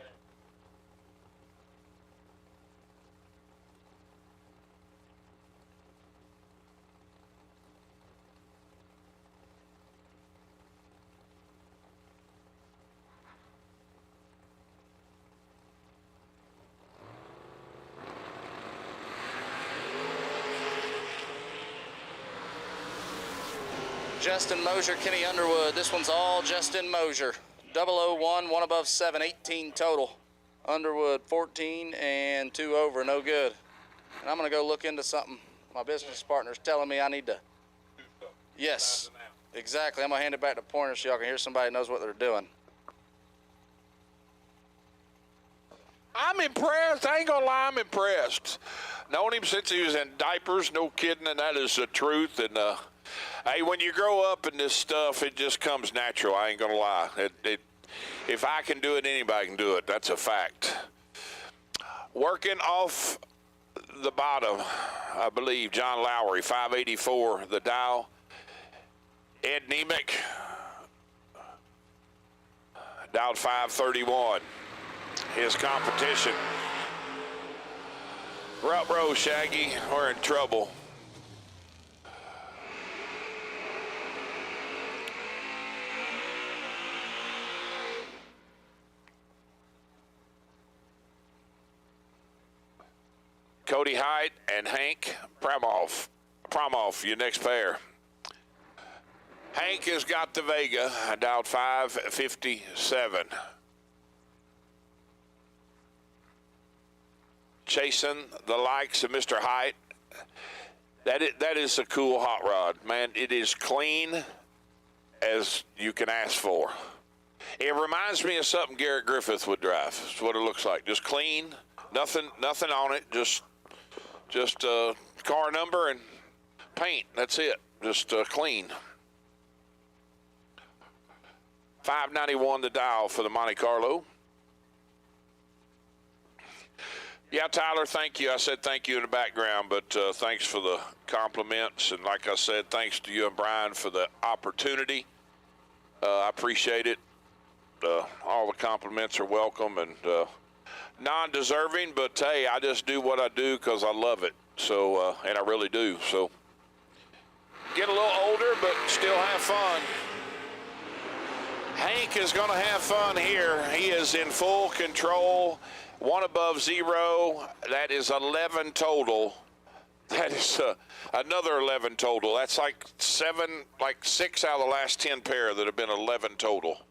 Justin Mosier, Kenny Underwood. This one's all Justin Mosier. 001, 1 above 7, 18 total. Underwood 14 and 2 over, no good. And I'm gonna go look into something. My business partner's telling me I need to. Yes, exactly. I'm gonna hand it back to Pointer so y'all can hear somebody who knows what they're doing. I'm impressed. I ain't gonna lie, I'm impressed. Known him since he was in diapers, no kidding, and that is the truth. And hey, when you grow up in this stuff, it just comes natural. I ain't gonna lie. If I can do it, anybody can do it. That's a fact. Working off the bottom, I believe, John Lowry, 584, the dial. Ed Nemec, dialed 531. His competition. Ruh-roh, Shaggy, we're in trouble. Cody Height and Hank Promoff, your next pair. Hank has got the Vega, dialed 557. Chasing the likes of Mr. Height. That is a cool hot rod, man. It is clean as you can ask for. It reminds me of something Garrett Griffith would drive. That's what it looks like. Just clean, nothing on it. Just car number and paint. That's it. Just clean. 591 the dial for the Monte Carlo. Yeah, Tyler, thank you. I said thank you in the background, but thanks for the compliments. And like I said, thanks to you and Brian for the opportunity. I appreciate it. All the compliments are welcome and non-deserving, but hey, I just do what I do because I love it. So, and I really do. So, get a little older, but still have fun. Hank is going to have fun here. He is in full control. 1 above 0. That is 11 total. That is another 11 total. That's like 6 out of the last 10 pair that have been 11 total.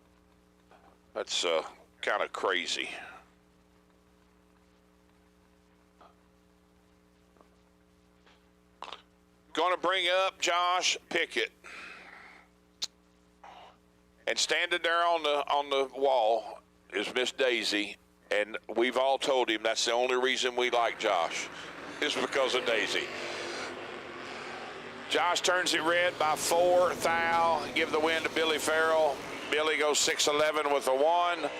That's kind of crazy. Going to bring up Josh Pickett. And standing there on the wall is Miss Daisy. And we've all told him that's the only reason we like Josh, is because of Daisy. Josh turns it red by 4 thou. Give the win to Billy Farrell. Billy goes 6'11" with a 1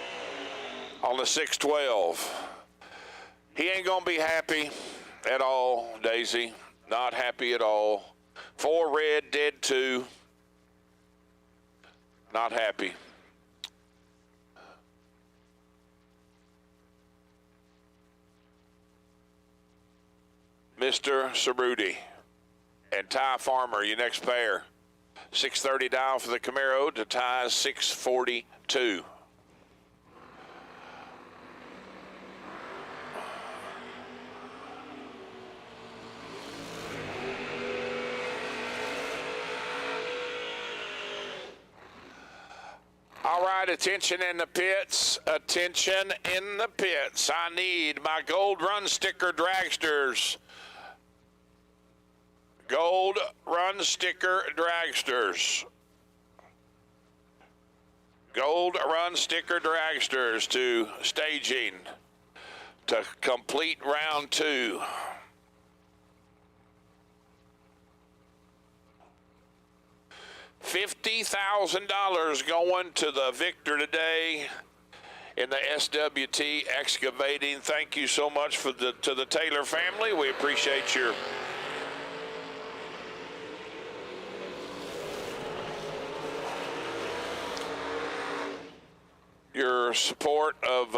on the 6'12". He ain't going to be happy at all, Daisy. Not happy at all. 4 red, dead 2. Not happy. Mr. Cerruti and Ty Farmer, your next pair. 630 dial for the Camaro to Ty's 642. right, attention in the pits. Attention in the pits. I need my Gold Run Sticker dragsters. Gold Run Sticker dragsters. Gold Run Sticker dragsters to staging to complete round 2. $50,000 going to the victor today in the SWT Excavating. Thank you so much to the Taylor family. We appreciate your support of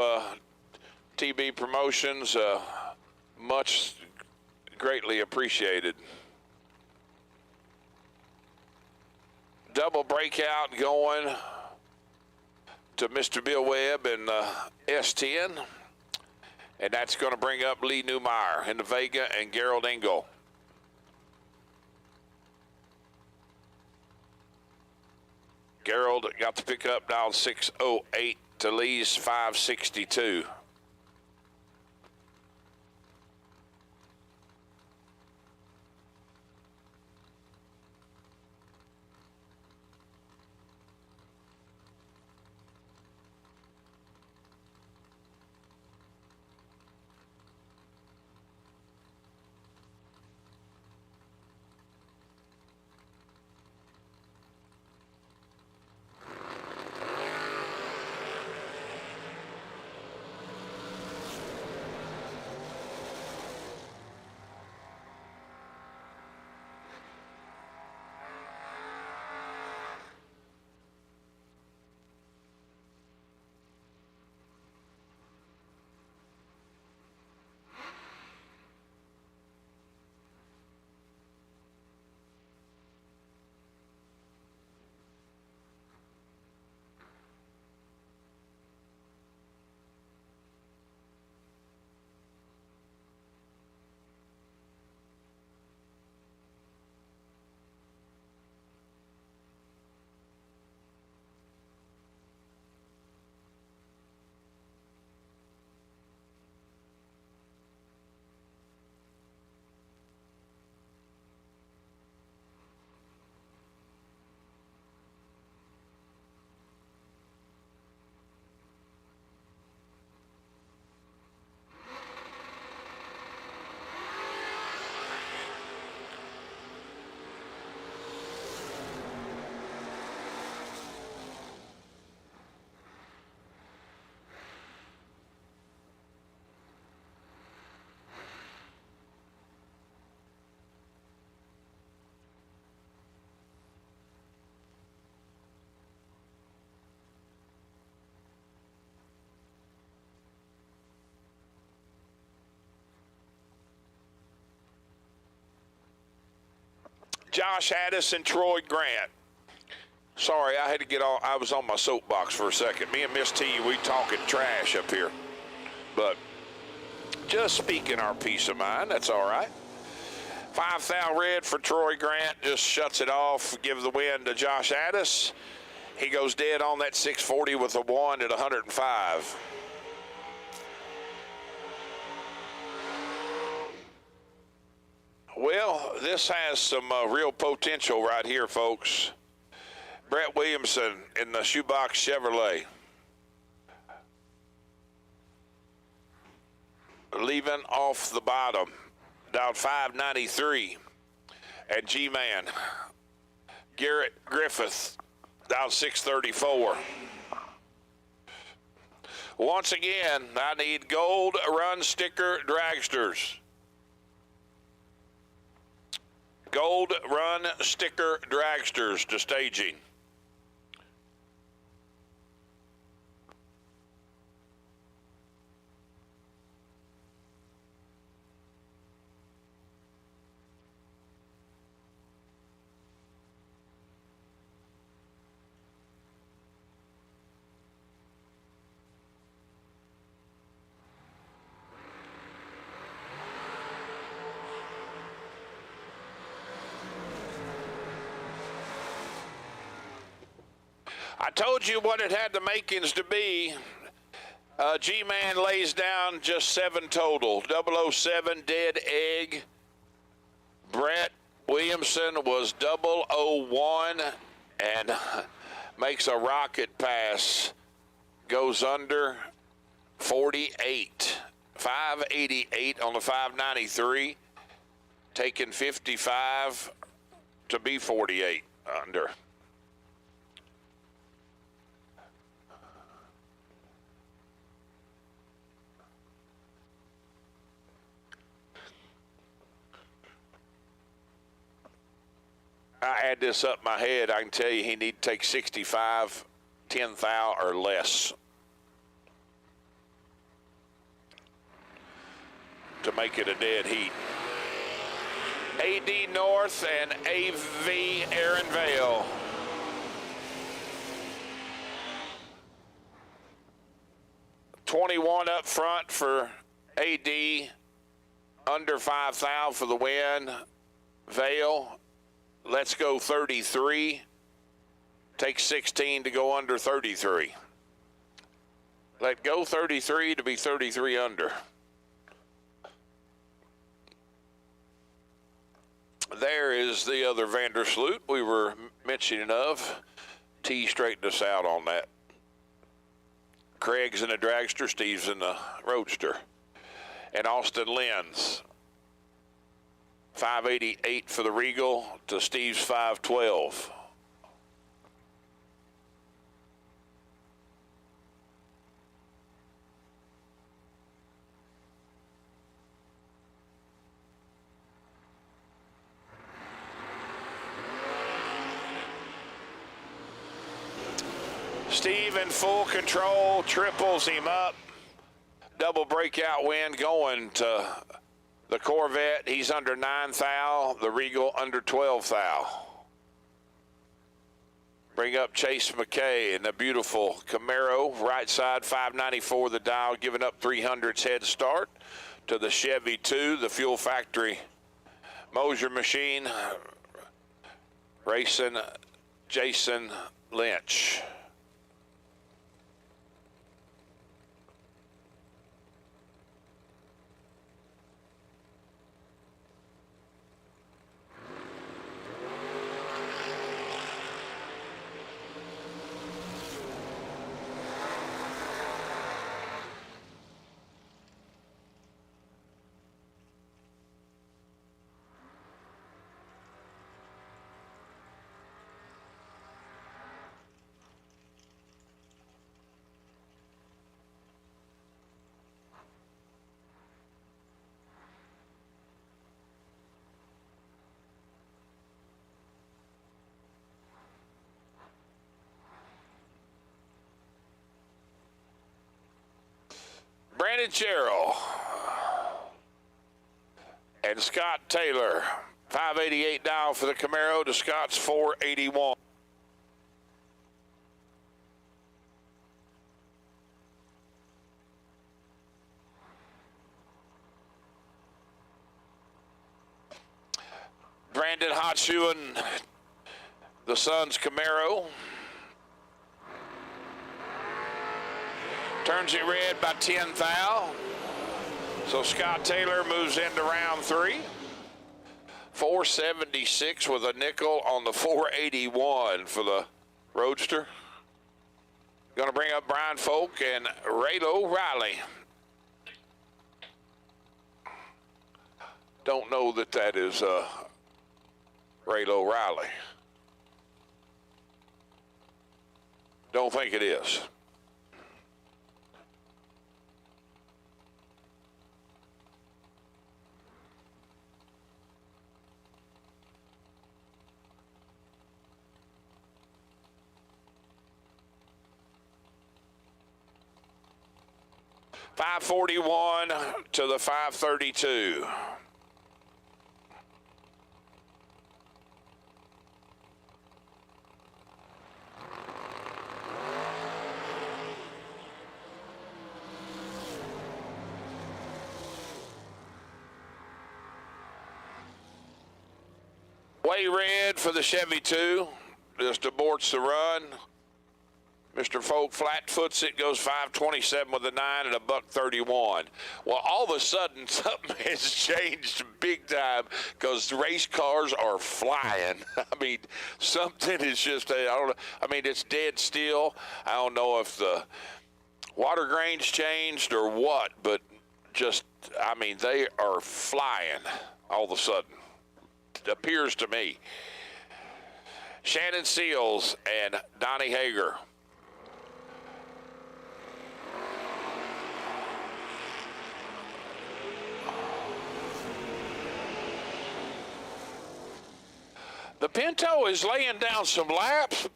TB Promotions. Much greatly appreciated. Double breakout going to Mr. Bill Webb in S10. And that's going to bring up Lee Newmeyer in the Vega and Gerald Engel. Gerald got the pickup dial 608 to Lee's 562. Josh Addis and Troy Grant. Sorry, I had to get on. I was on my soapbox for a second. Me and Miss T, we talking trash up here. But just speaking our peace of mind, that's all right. 5,000 red for Troy Grant. Just shuts it off. Give the win to Josh Addis. He goes dead on that 640 with a 1 at 105. Well, this has some real potential right here, folks. Brett Williamson in the Shoebox Chevrolet. Leaving off the bottom, down 593. And G-Man, Garrett Griffith, down 634. Once again, I need Gold Run Sticker dragsters. Gold Run Sticker dragsters to staging. I told you what it had the makings to be. G-Man lays down just 7 total. 007 dead egg. Brett Williamson was 001 and makes a rocket pass. Goes under 48. 588 on the 593. Taking 55 to be 48 under. I add this up in my head, I can tell you he need to take 65, 10 thou or less to make it a dead heat. AD North and AV Aaron Vale. $21 up front for AD, under 5 thou for the win. Vale. Let's go 33. Takes 16 to go under 33. Let go 33 to be 33 under. There is the other Vandersloot we were mentioning of. T straightened us out on that. Craig's in the dragster, Steve's in the roadster. And Austin Lenz. 588 for the Regal to Steve's 512. Steve in full control, triples him up. Double breakout win going to the Corvette. He's under 9 thou. The Regal under 12 thou. Bring up Chase McKay in the beautiful Camaro. Right side, 594 the dial, giving up 300's head start to the Chevy 2, the Fuel Factory Mosier machine. Racing Jason Lynch. Brandon Sherrill and Scott Taylor. 588 dial for the Camaro to Scott's 481. Brandon hot shoeing the Suns Camaro. Turns it red by 10 thou. So Scott Taylor moves into round 3. 476 with a nickel on the 481 for the Roadster. Going to bring up Brian Folk and Raylo Riley. Don't know that that is Raylo Riley. Don't think it is. $541 to the 532. Way red for the Chevy 2. Just aborts the run. Mr. Folk flat-foots it, goes 527 with a 9 and a $131. Well, all of a sudden, something has changed big time because race cars are flying. I mean, something is just, it's dead still. I don't know if the water grain's changed or what, but just, they are flying all of a sudden. It appears to me. Shannon Seals and Donnie Hager. The Pinto is laying down some laps,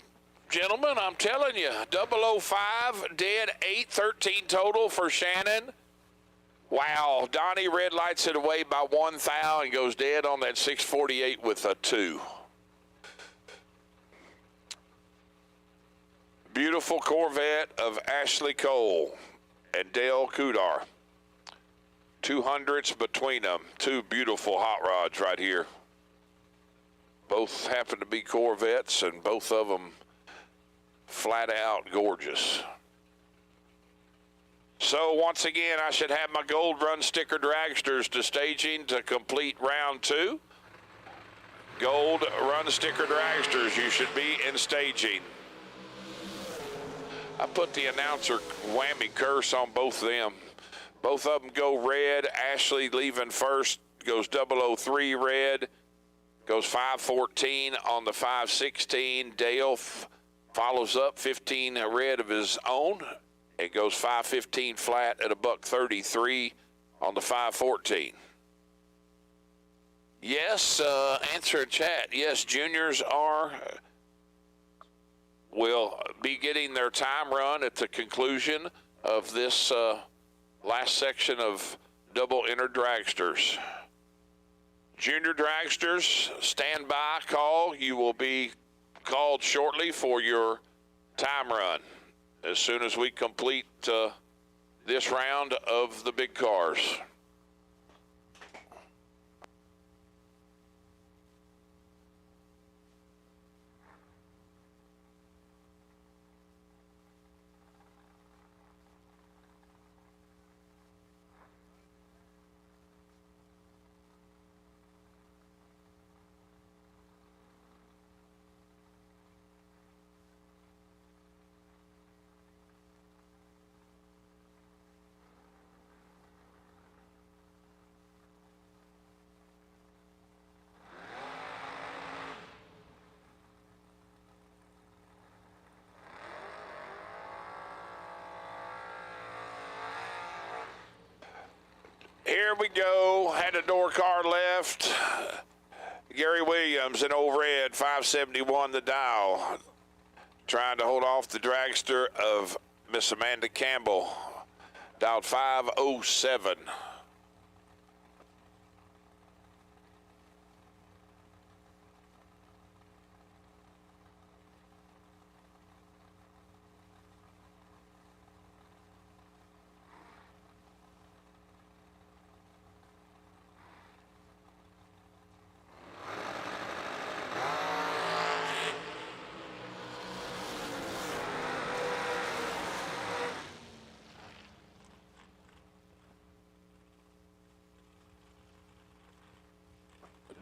gentlemen. I'm telling you, 005 dead, 813 total for Shannon. Wow, Donnie red lights it away by 1 thou and goes dead on that 648 with a 2. Beautiful Corvette of Ashley Cole and Dale Kudar. 200s between them. Two beautiful hot rods right here. Both happen to be Corvettes, and both of them flat out gorgeous. So once again, I should have my gold run sticker dragsters to staging to complete round 2. Gold run sticker dragsters, you should be in staging. I put the announcer whammy curse on both of them. Both of them go red. Ashley leaving first goes 003 red. Goes 514 on the 516. Dale follows up 15 red of his own. It goes 515 flat at a $133 on the 514. Yes, answer in chat. Yes, juniors will be getting their time run at the conclusion of this last section of double inner dragsters. Junior dragsters, stand by, call. You will be called shortly for your time run as soon as we complete this round of the big cars. Here we go. Had a door car left. Gary Williams in old red, 571 the dial. Trying to hold off the dragster of Miss Amanda Campbell. Dialed 507.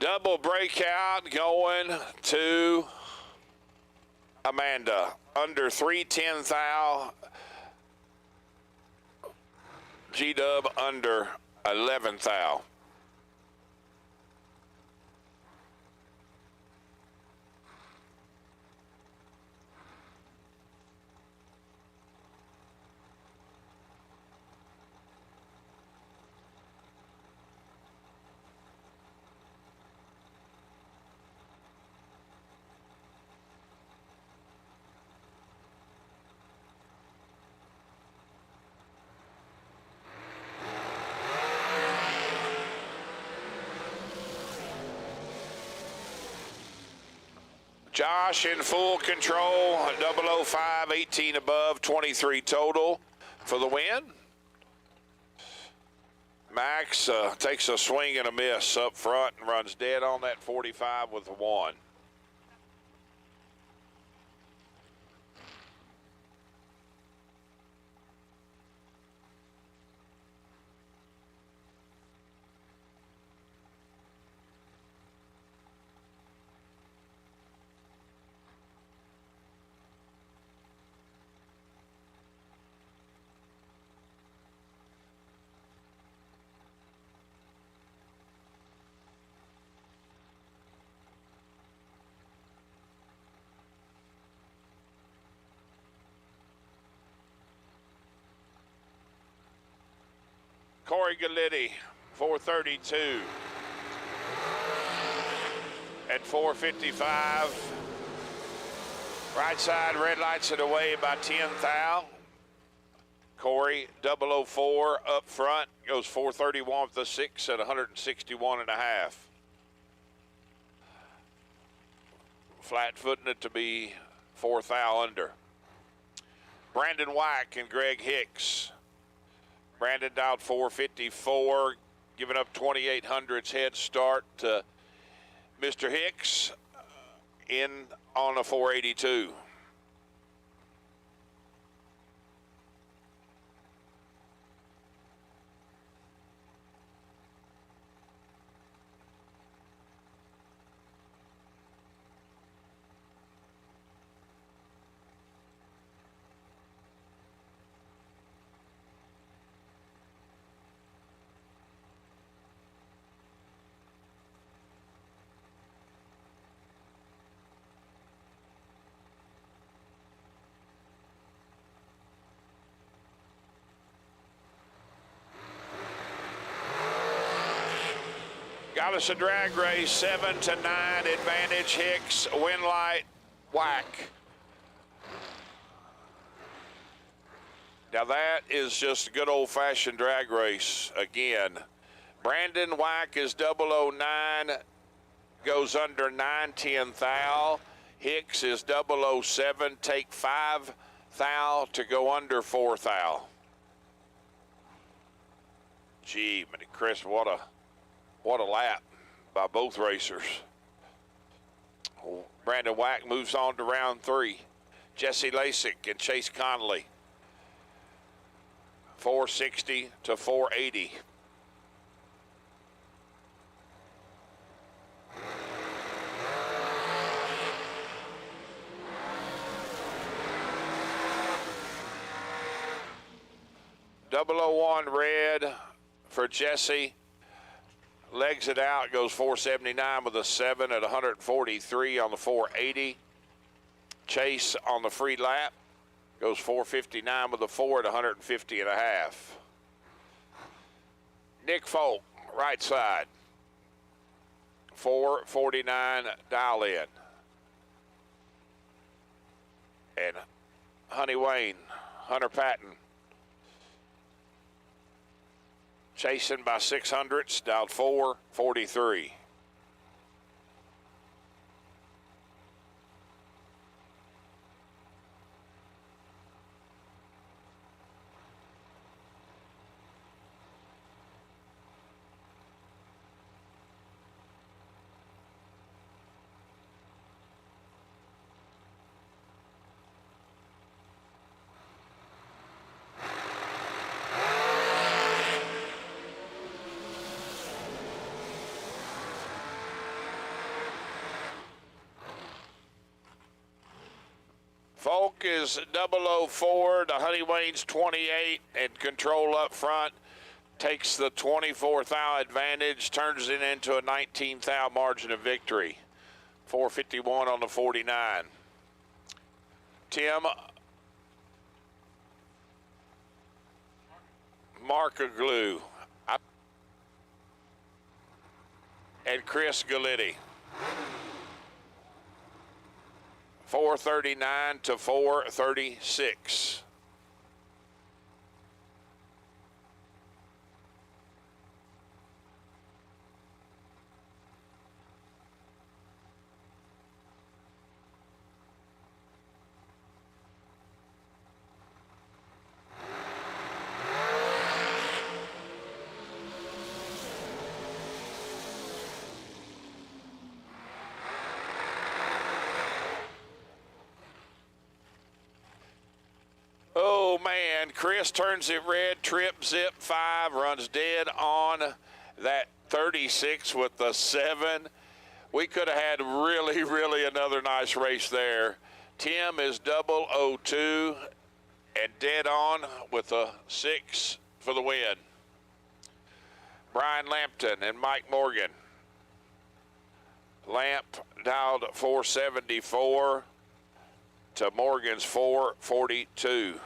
Double breakout going to Amanda. Under 310 thou. G-Dub under 11 thou. Josh in full control, 005, 18 above, 23 total for the win. Max takes a swing and a miss up front and runs dead on that 45 with a 1. Corey Galitti, 432. At 455. Right side, red lights it away by 10 thou. Corey 004 up front, goes 431 with the 6 at 161 and a half. Flat footing it to be 4 thou under. Brandon Wack and Greg Hicks. Brandon dialed 454, giving up 2800's head start to Mr. Hicks in on a 482. Got us a drag race, 7 to 9, advantage Hicks, win light, Whack. Now that is just a good old-fashioned drag race again. Brandon Whack is 009, goes under 9/10 thou. Hicks is 007, take 5 thou to go under 4 thou. Gee, Chris, what a lap by both racers. Brandon Wack moves on to round 3. Jesse Lasik and Chase Connolly. 460 to 480. .001 red for Jesse. Legs it out, goes 479 with a 7 at 143 on the 480. Chase on the free lap goes 459 with a 4 at 150 and a half. Nick Folk, right side, 449 dial in. And Honey Wayne, Hunter Patton, chasing by 600s, dialed 443. Folk is 004 to Honey Wayne's 28, and control up front takes the 24 thou advantage, turns it into a 19 thou margin of victory. 451 on the 49. Tim Markaglu and Chris Galitti. 439 to 436. Oh man, Chris turns it red, trip, zip 5, runs dead on that 36 with the 7. We could have had really another nice race there. Tim is 002 and dead on with a 6 for the win. Brian Lampton and Mike Morgan. Lamp dialed 474 to Morgan's 442.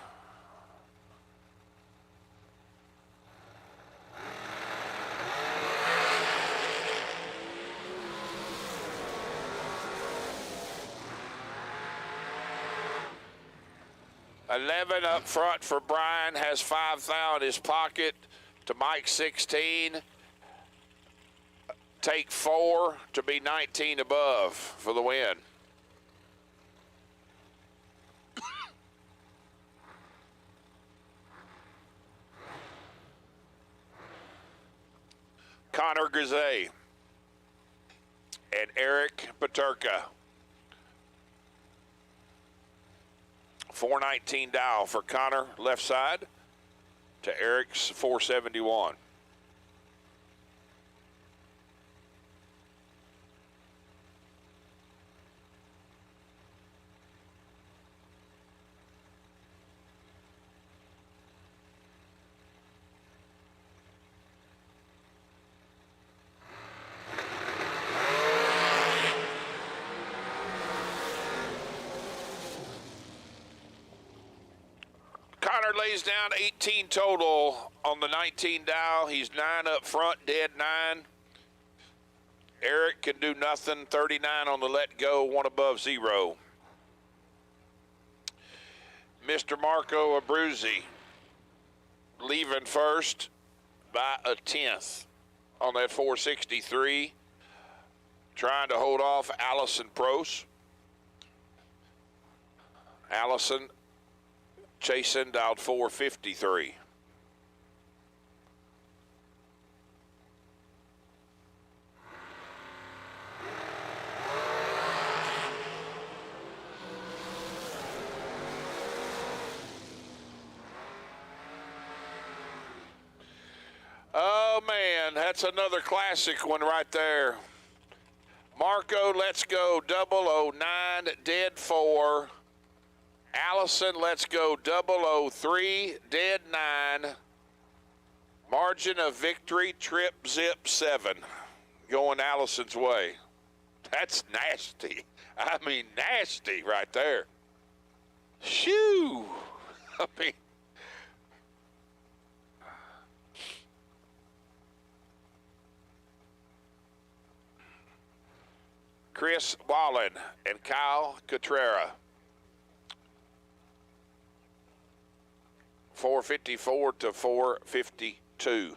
11 up front for Brian, has 5 thou in his pocket. To Mike, 16. Take 4 to be 19 above for the win. Connor Grisey and Eric Paterka. 419 dow for Connor, left side, to Eric's 471. Connor lays down 18 total on the 19 dow. He's 9 up front, dead 9. Eric can do nothing, 39 on the let go, 1 above 0. Mr. Marco Abruzzi leaving first by a 10th on that 463. Trying to hold off Allison Prost. Allison chasing dialed 453. Oh man, that's another classic one right there. Marco, let's go 009, dead 4. Allison, let's go 003, dead 9. Margin of victory, trip, zip 7. Going Allison's way. That's nasty. I mean, nasty right there. Shoo! I mean, Chris Wallen and Kyle Cotrera. 454 to 452.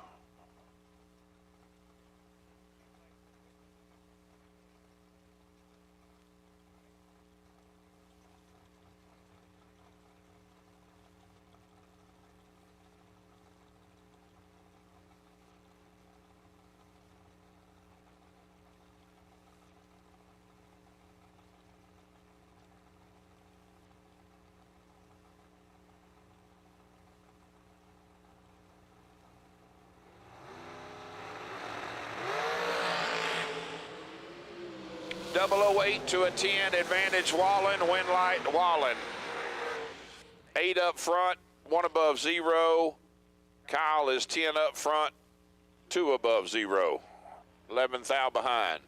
.008 to a 10, advantage Wallen, win light Wallen. 8 up front, 1 above 0. Kyle is 10 up front, 2 above 0. 11 thou behind.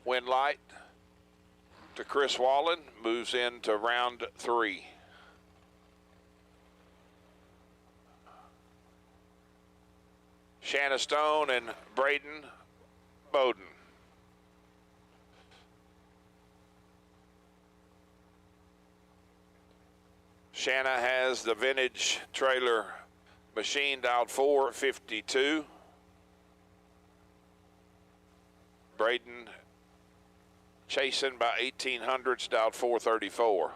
Win light to Chris Wallen, moves into round 3. Shanna Stone and Braden Bowden. Shanna has the vintage trailer machine dialed 452. Braden chasing by 1800s dialed 434.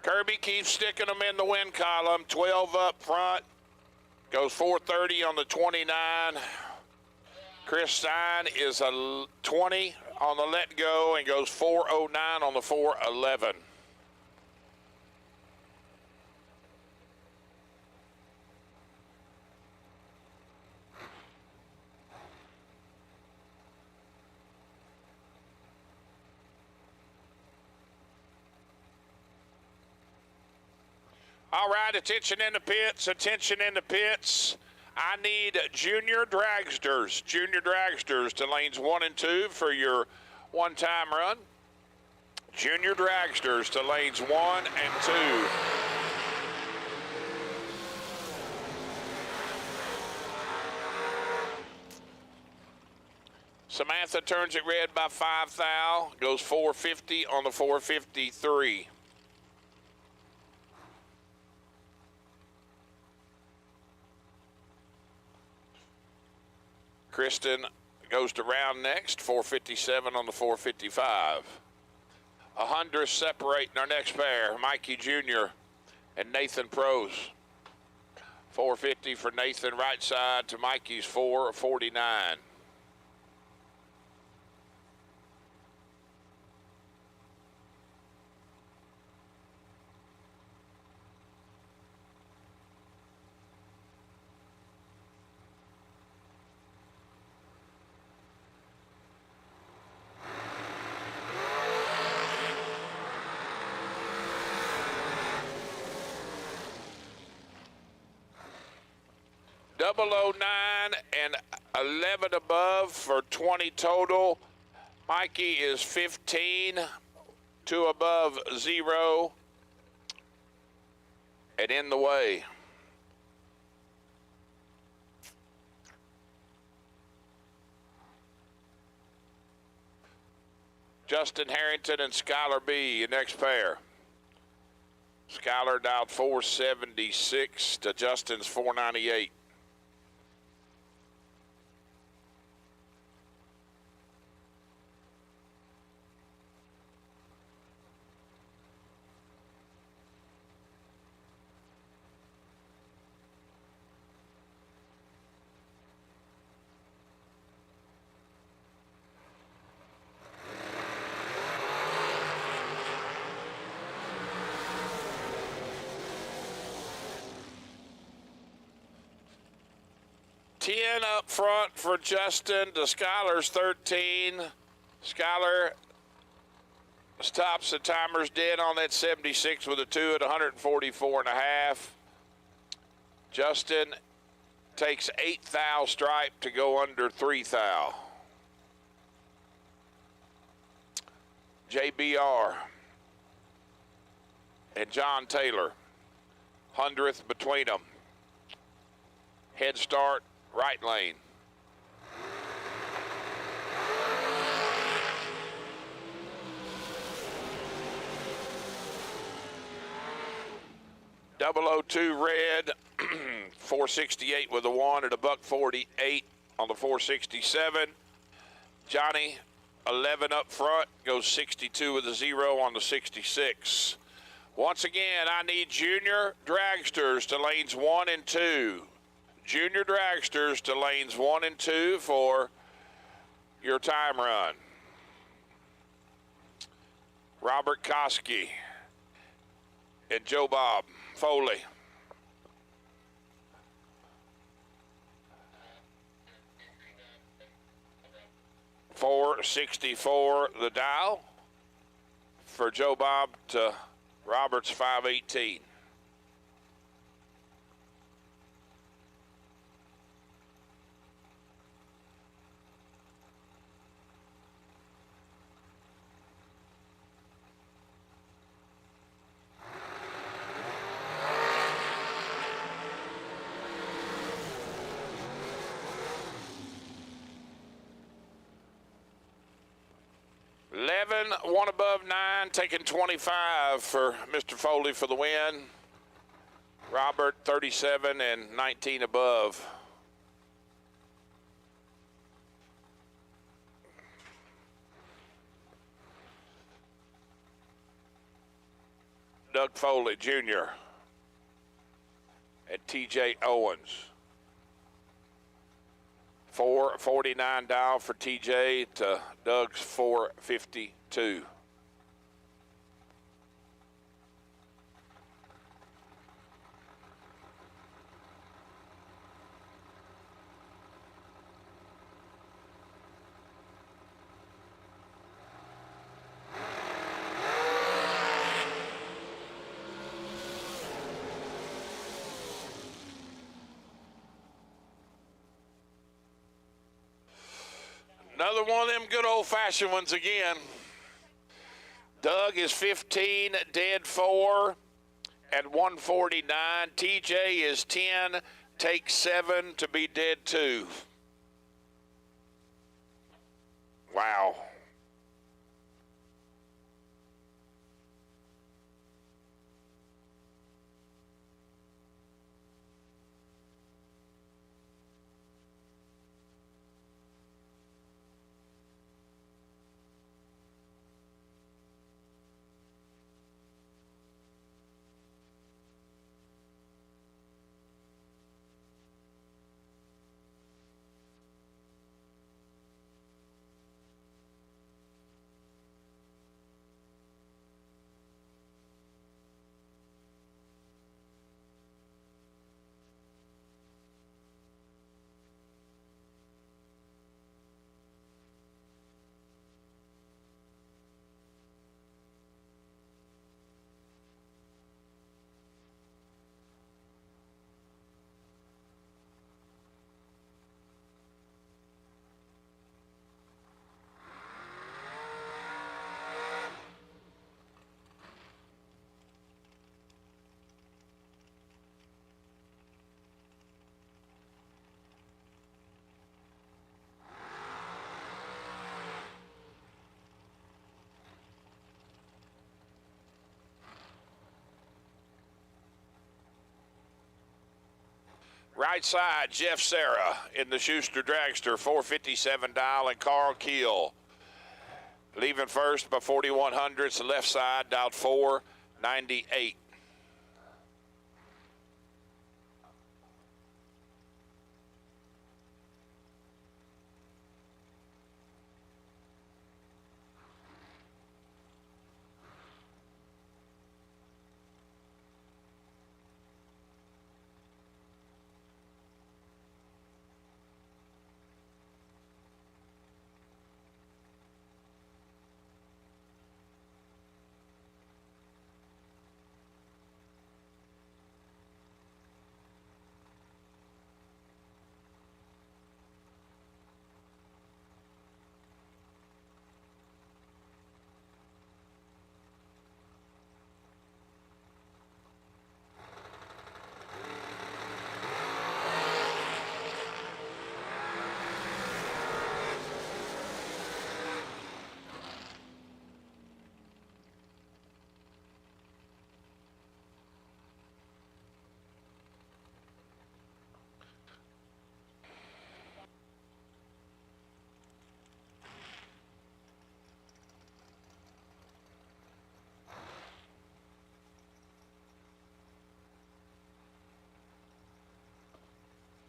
Kirby keeps sticking them in the win column. 12 up front. Goes 430 on the 29. Chris Stein is a 20 on the let go and goes 409 on the 411. All right, attention in the pits, attention in the pits. I need junior dragsters to lanes 1 and 2 for your one-time run. Junior dragsters to lanes 1 and 2. Samantha turns it red by 5 thou, goes 450 on the 453. Kristen goes to round next, 457 on the 455. 100 separating our next pair, Mikey Jr. and Nathan Prose. 450 for Nathan, right side to Mikey's 449. Double 09 and 11 above for 20 total. Mikey is 15, 2 above 0, and in the way. Justin Harrington and Skylar B, your next pair. Skylar dialed 476 to Justin's 498. Up front for Justin to Skylar's 13. Skylar stops the timers dead on that 76 with a 2 at 144 and a half. Justin takes 8 thou stripe to go under 3 thou. JBR and John Taylor, 100th between them. Head start, right lane. .002 red, 468 with a 1 at a $148 on the 467. Johnny, 11 up front, goes 62 with a 0 on the 66. Once again, I need junior dragsters to lanes 1 and 2. Junior dragsters to lanes 1 and 2 for your time run. Robert Koski and Joe Bob Foley. $464 the dial for Joe Bob to Robert's 518. One above 9, taking 25 for Mr. Foley for the win. Robert, 37 and 19 above. Doug Foley Jr. and TJ Owens. 449 down for TJ to Doug's 452. Another one of them good old-fashioned ones again. Doug is 15, dead 4 at 149. TJ is 10, take 7 to be dead 2. Wow. Right side, Jeff Serra in the Schuster Dragster, 457 dial, and Carl Keel leaving first by 4100s. Left side, dialed 498.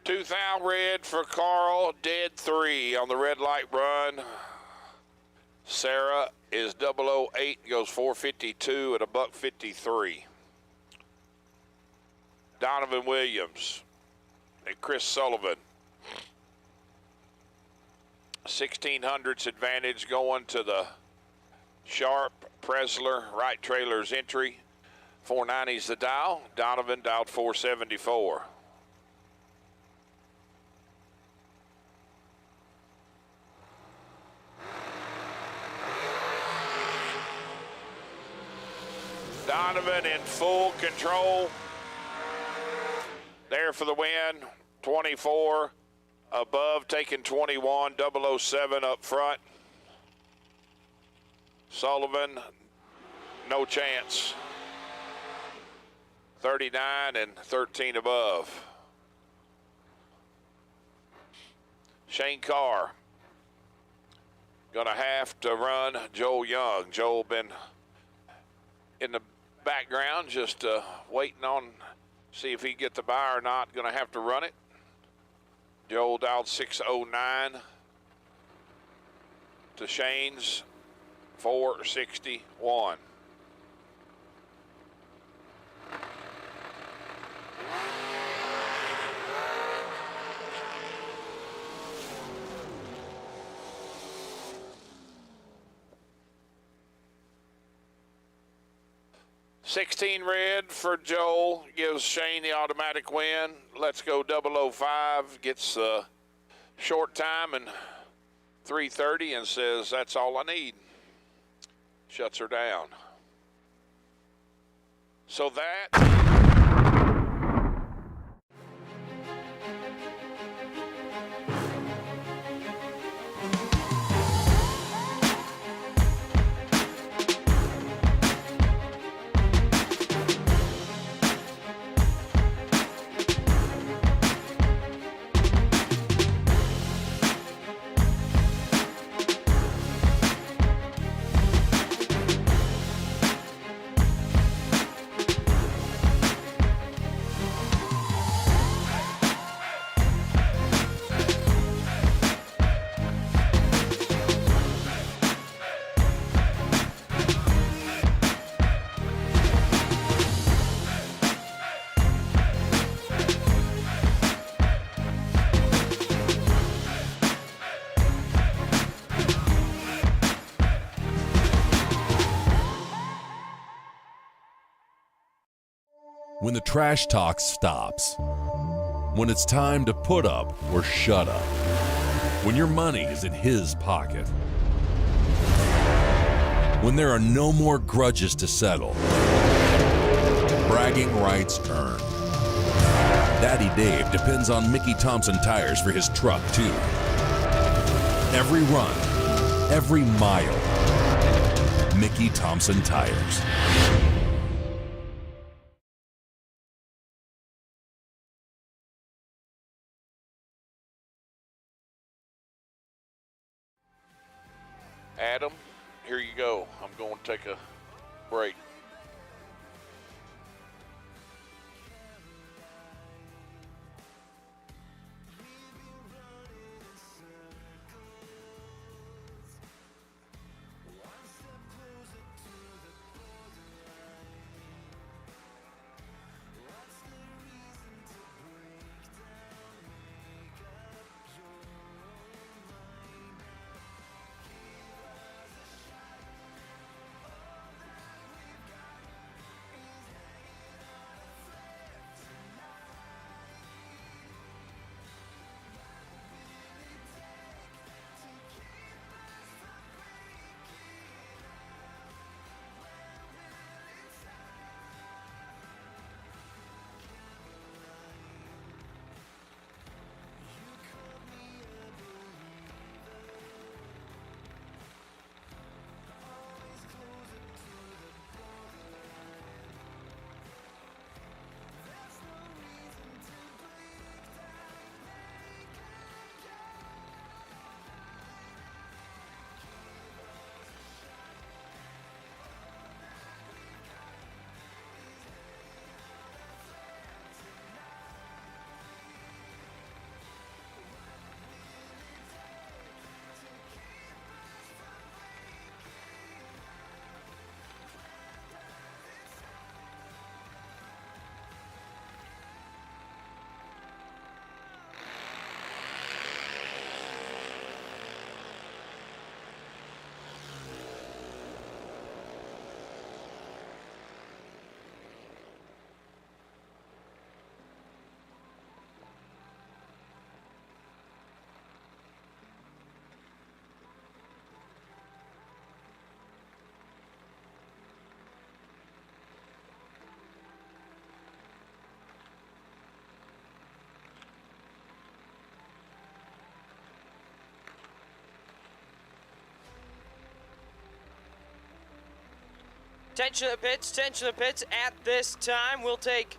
Tooth out red for Carl, dead 3 on the red light run. Sarah is 008, goes 452 at $153. Donovan Williams and Chris Sullivan. 1600s advantage going to the Sharp, Presler, right trailer's entry. 490's the dial. Donovan dialed 474. Donovan in full control. There for the win. 24 above, taking 21. 007 up front. Sullivan, no chance. 39 and 13 above. Shane Carr gonna have to run Joel Young. Joel been in the background, just waiting on, see if he get the buy or not. Going to have to run it. Joel dialed 609 to Shane's 461. $16 red for Joel, gives Shane the automatic win. Let's go 005, gets the short time and 3:30 and says, that's all I need. Shuts her down. So that... When the trash talk stops. When it's time to put up or shut up. When your money is in his pocket. When there are no more grudges to settle. Bragging rights earned. Daddy Dave depends on Mickey Thompson tires for his truck, too. Every run, every mile. Mickey Thompson tires. Adam, here you go. I'm going to take a break. Attention to the pits, attention to the pits. At this time, we'll take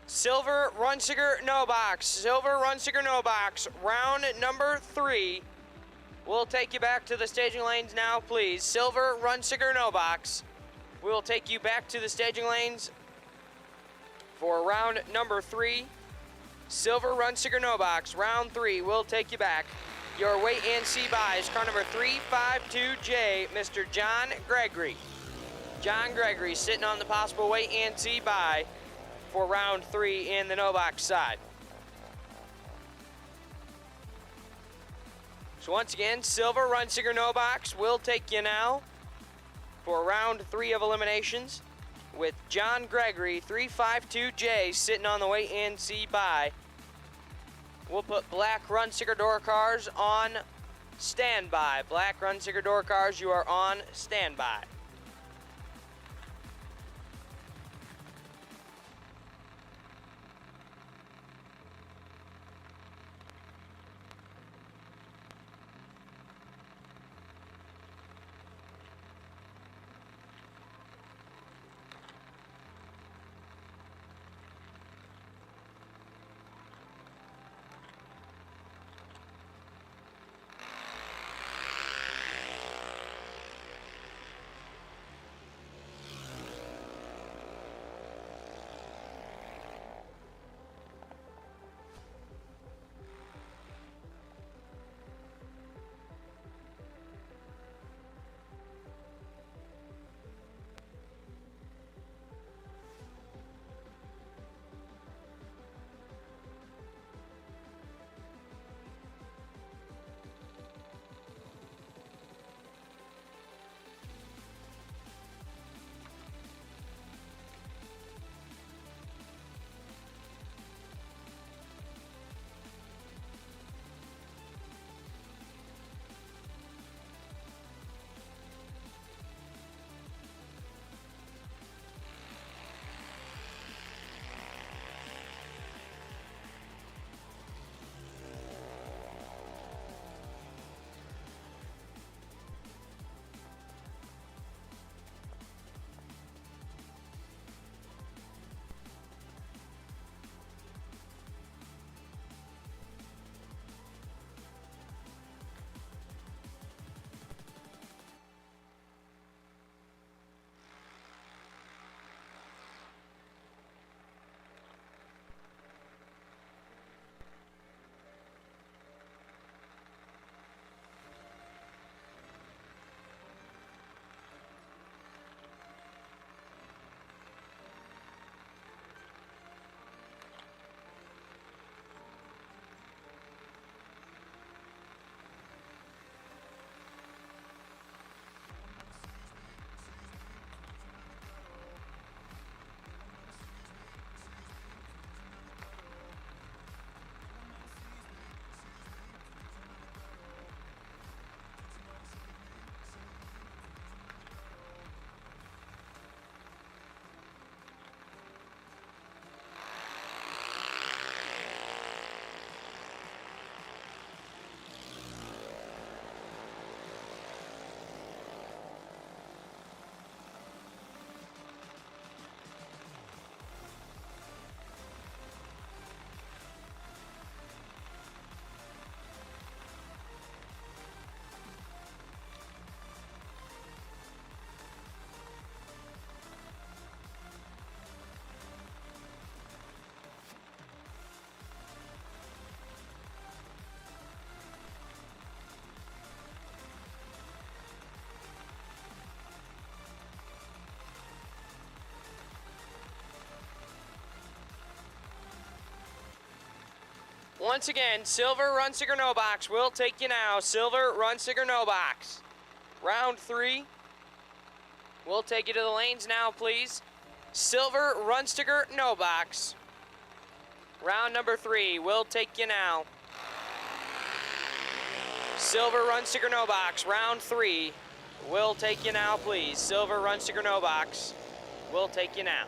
silver run sticker, no box. Silver run sticker, no box. Round number 3. We'll take you back to the staging lanes now, please. Silver run sticker, no box. We'll take you back to the staging lanes for round number 3. Silver run sticker no box. Round 3, we'll take you back. Your wait and see by is car number 352J, Mr. John Gregory. John Gregory sitting on the possible wait and see by for round 3 in the no box side. So once again, silver run sticker no box will take you now for round 3 of eliminations with John Gregory, 352J, sitting on the wait and see by. We'll put black run sticker door cars on standby. Black run sticker door cars, you are on standby. Once again, silver run sticker no box will take you now. Silver run sticker no box. Round 3. We'll take you to the lanes now, please. Silver run sticker no box. Round number 3 will take you now. Silver run sticker no box. Round 3 will take you now, please. Silver run sticker no box will take you now.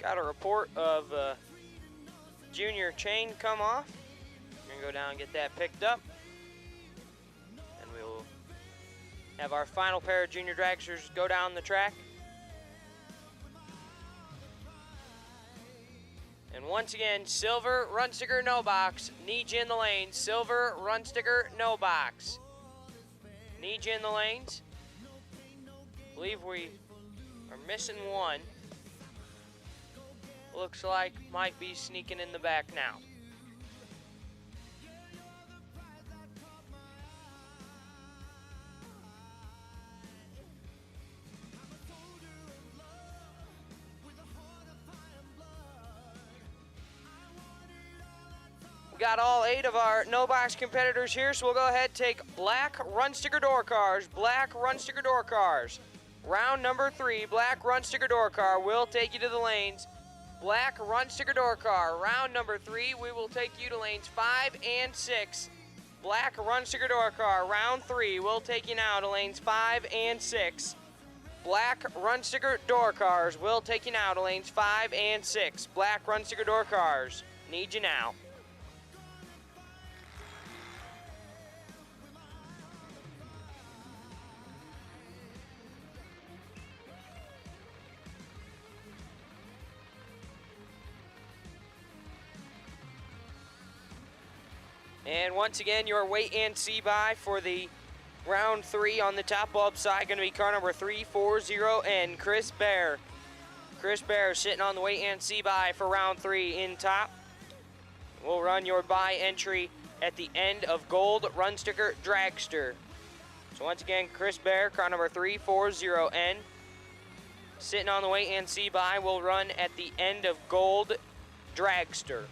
got a report of junior chain come off. We're gonna go down and get that picked up. And we will have our final pair of junior dragsters go down the track. And once again, silver, run sticker, no box. Need you in the lanes. Silver, run sticker, no box. Need you in the lanes. Believe we are missing one. Looks like might be sneaking in the back now. We got all 8 of our no box competitors here, so we'll go ahead and take black run sticker door cars. Black run sticker door cars. Round number 3, black run sticker door car will take you to the lanes. Black run sticker door car. Round number 3, we will take you to lanes 5 and 6. Black run sticker door car. Round 3, we'll take you now to lanes 5 and 6. Black run sticker door cars will take you now to lanes 5 and 6. Black run sticker door cars. Need you now. And once again, your wait and see by for the round 3 on the top bulb side going to be car number 340N, Chris Bear. Chris Bear sitting on the wait and see by for round 3 in top. We'll run your buy entry at the end of gold run sticker dragster. So once again, Chris Bear, car number 340N, sitting on the wait and see by, will run at the end of gold dragster.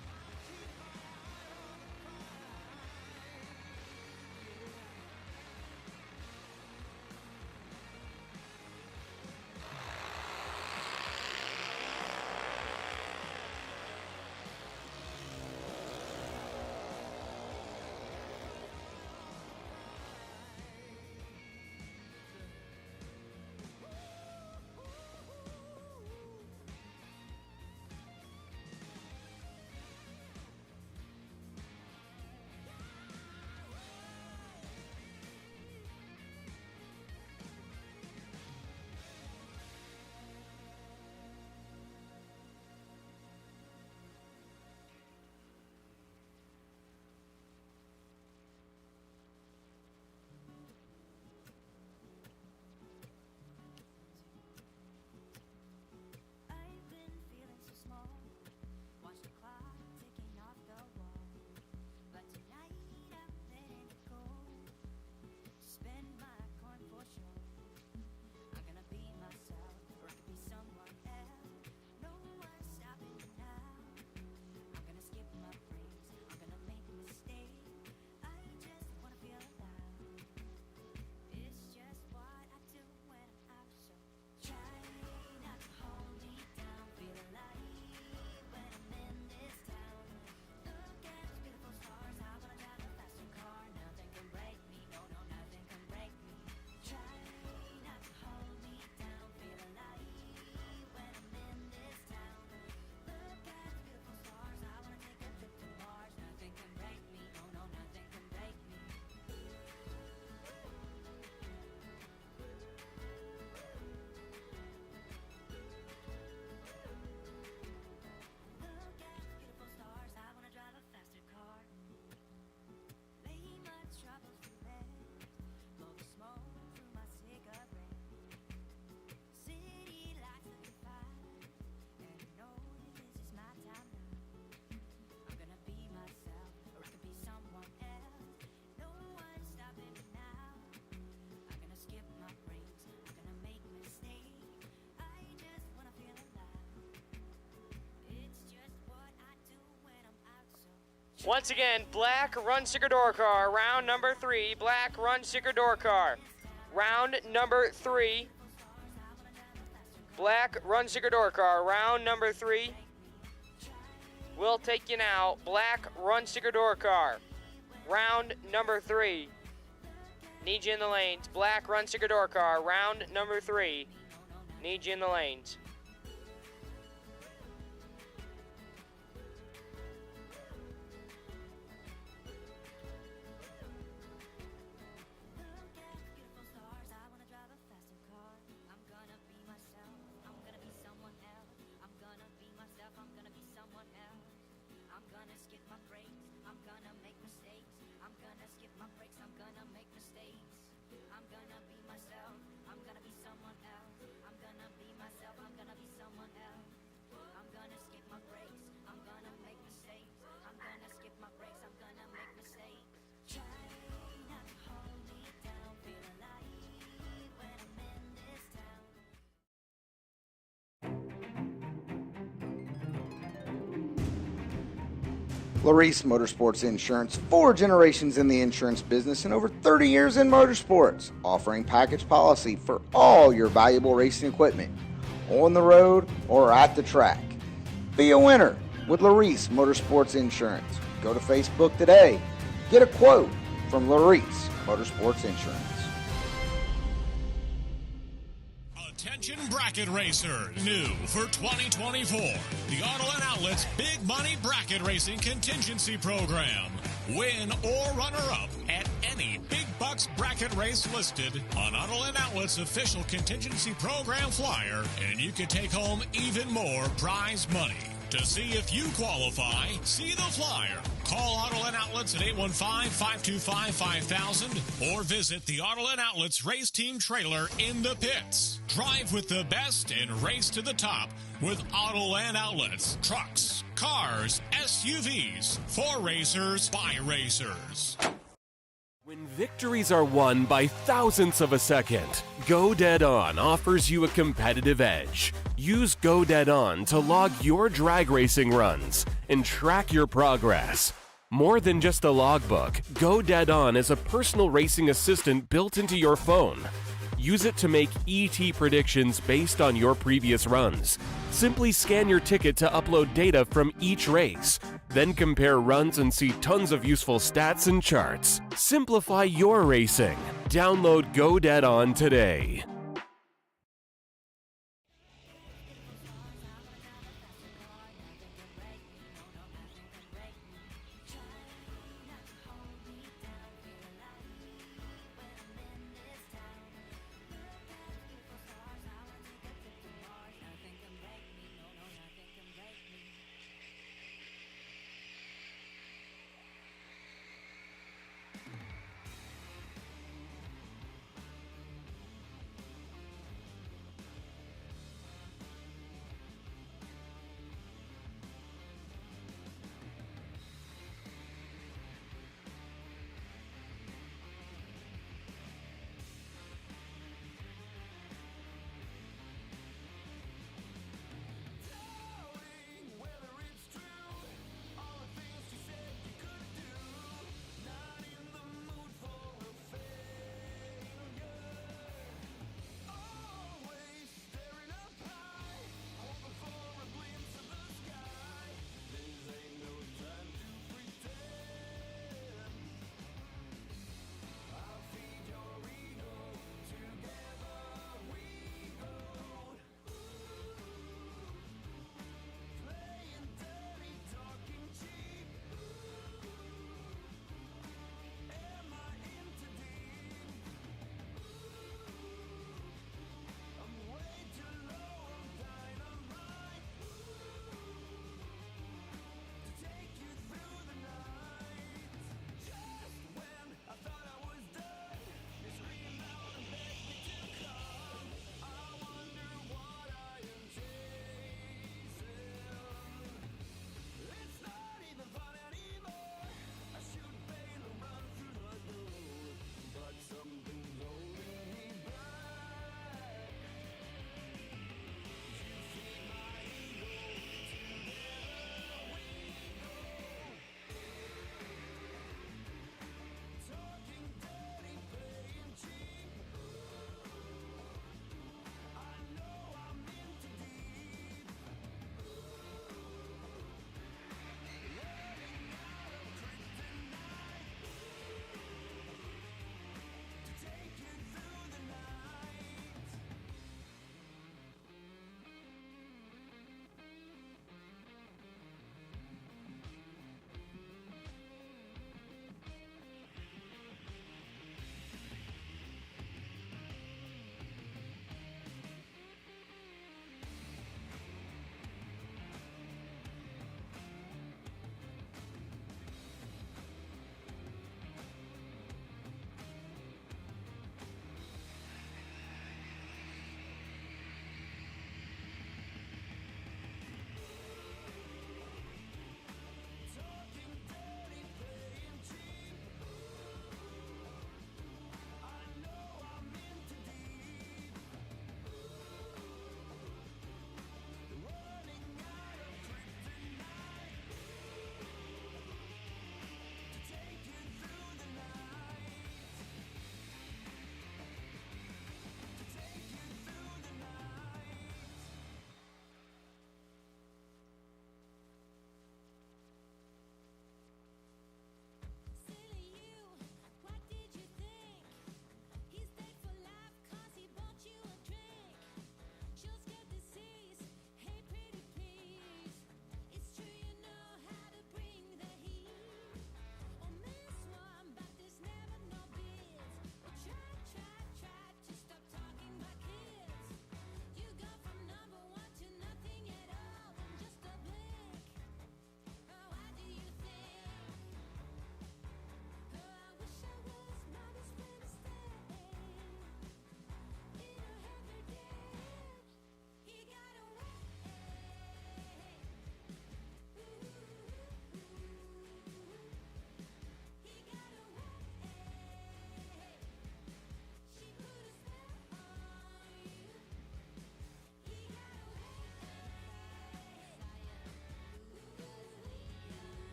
Once again, black run sticker door car, round number 3, black run sticker door car. Round number 3, black run sticker door car, round number 3. We'll take you now, black run sticker door car. Round number 3. Need you in the lanes, black run sticker door car, round number 3. Need you in the lanes. I'm gonna skip my breaks, I'm gonna make mistakes. I'm gonna skip my breaks, I'm gonna make mistakes. I'm gonna be myself, I'm gonna be someone else. I'm gonna be myself, I'm gonna be someone else. I'm gonna skip my breaks, I'm gonna make mistakes. I'm gonna skip my breaks, I'm gonna make mistakes. Try not to hold me down, feel alive when I'm in this town. Laris Motorsports Insurance, 4 generations in the insurance business and over 30 years in motorsports, offering package policy for all your valuable racing equipment, on the road or at the track. Be a winner with Laris Motorsports Insurance. Go to Facebook today. Get a quote from Laris Motorsports Insurance. Attention bracket racers. New for 2024, the Autoland Outlets Big Money Bracket Racing Contingency Program. Win or runner-up at any Big Bucks bracket race listed on Autoland Outlets official contingency program flyer, and you can take home even more prize money. To see if you qualify, see the flyer. Call Autoland Outlets at 815-525-5000 or visit the Autoland Outlets race team trailer in the pits. Drive with the best and race to the top with Autoland Outlets. Trucks, cars, SUVs, for racers, by racers. When victories are won by thousandths of a second, Go Dead On offers you a competitive edge. Use Go Dead On to log your drag racing runs and track your progress. More than just a logbook, Go Dead On is a personal racing assistant built into your phone. Use it to make ET predictions based on your previous runs. Simply scan your ticket to upload data from each race. Then compare runs and see tons of useful stats and charts. Simplify your racing. Download Go Dead On today.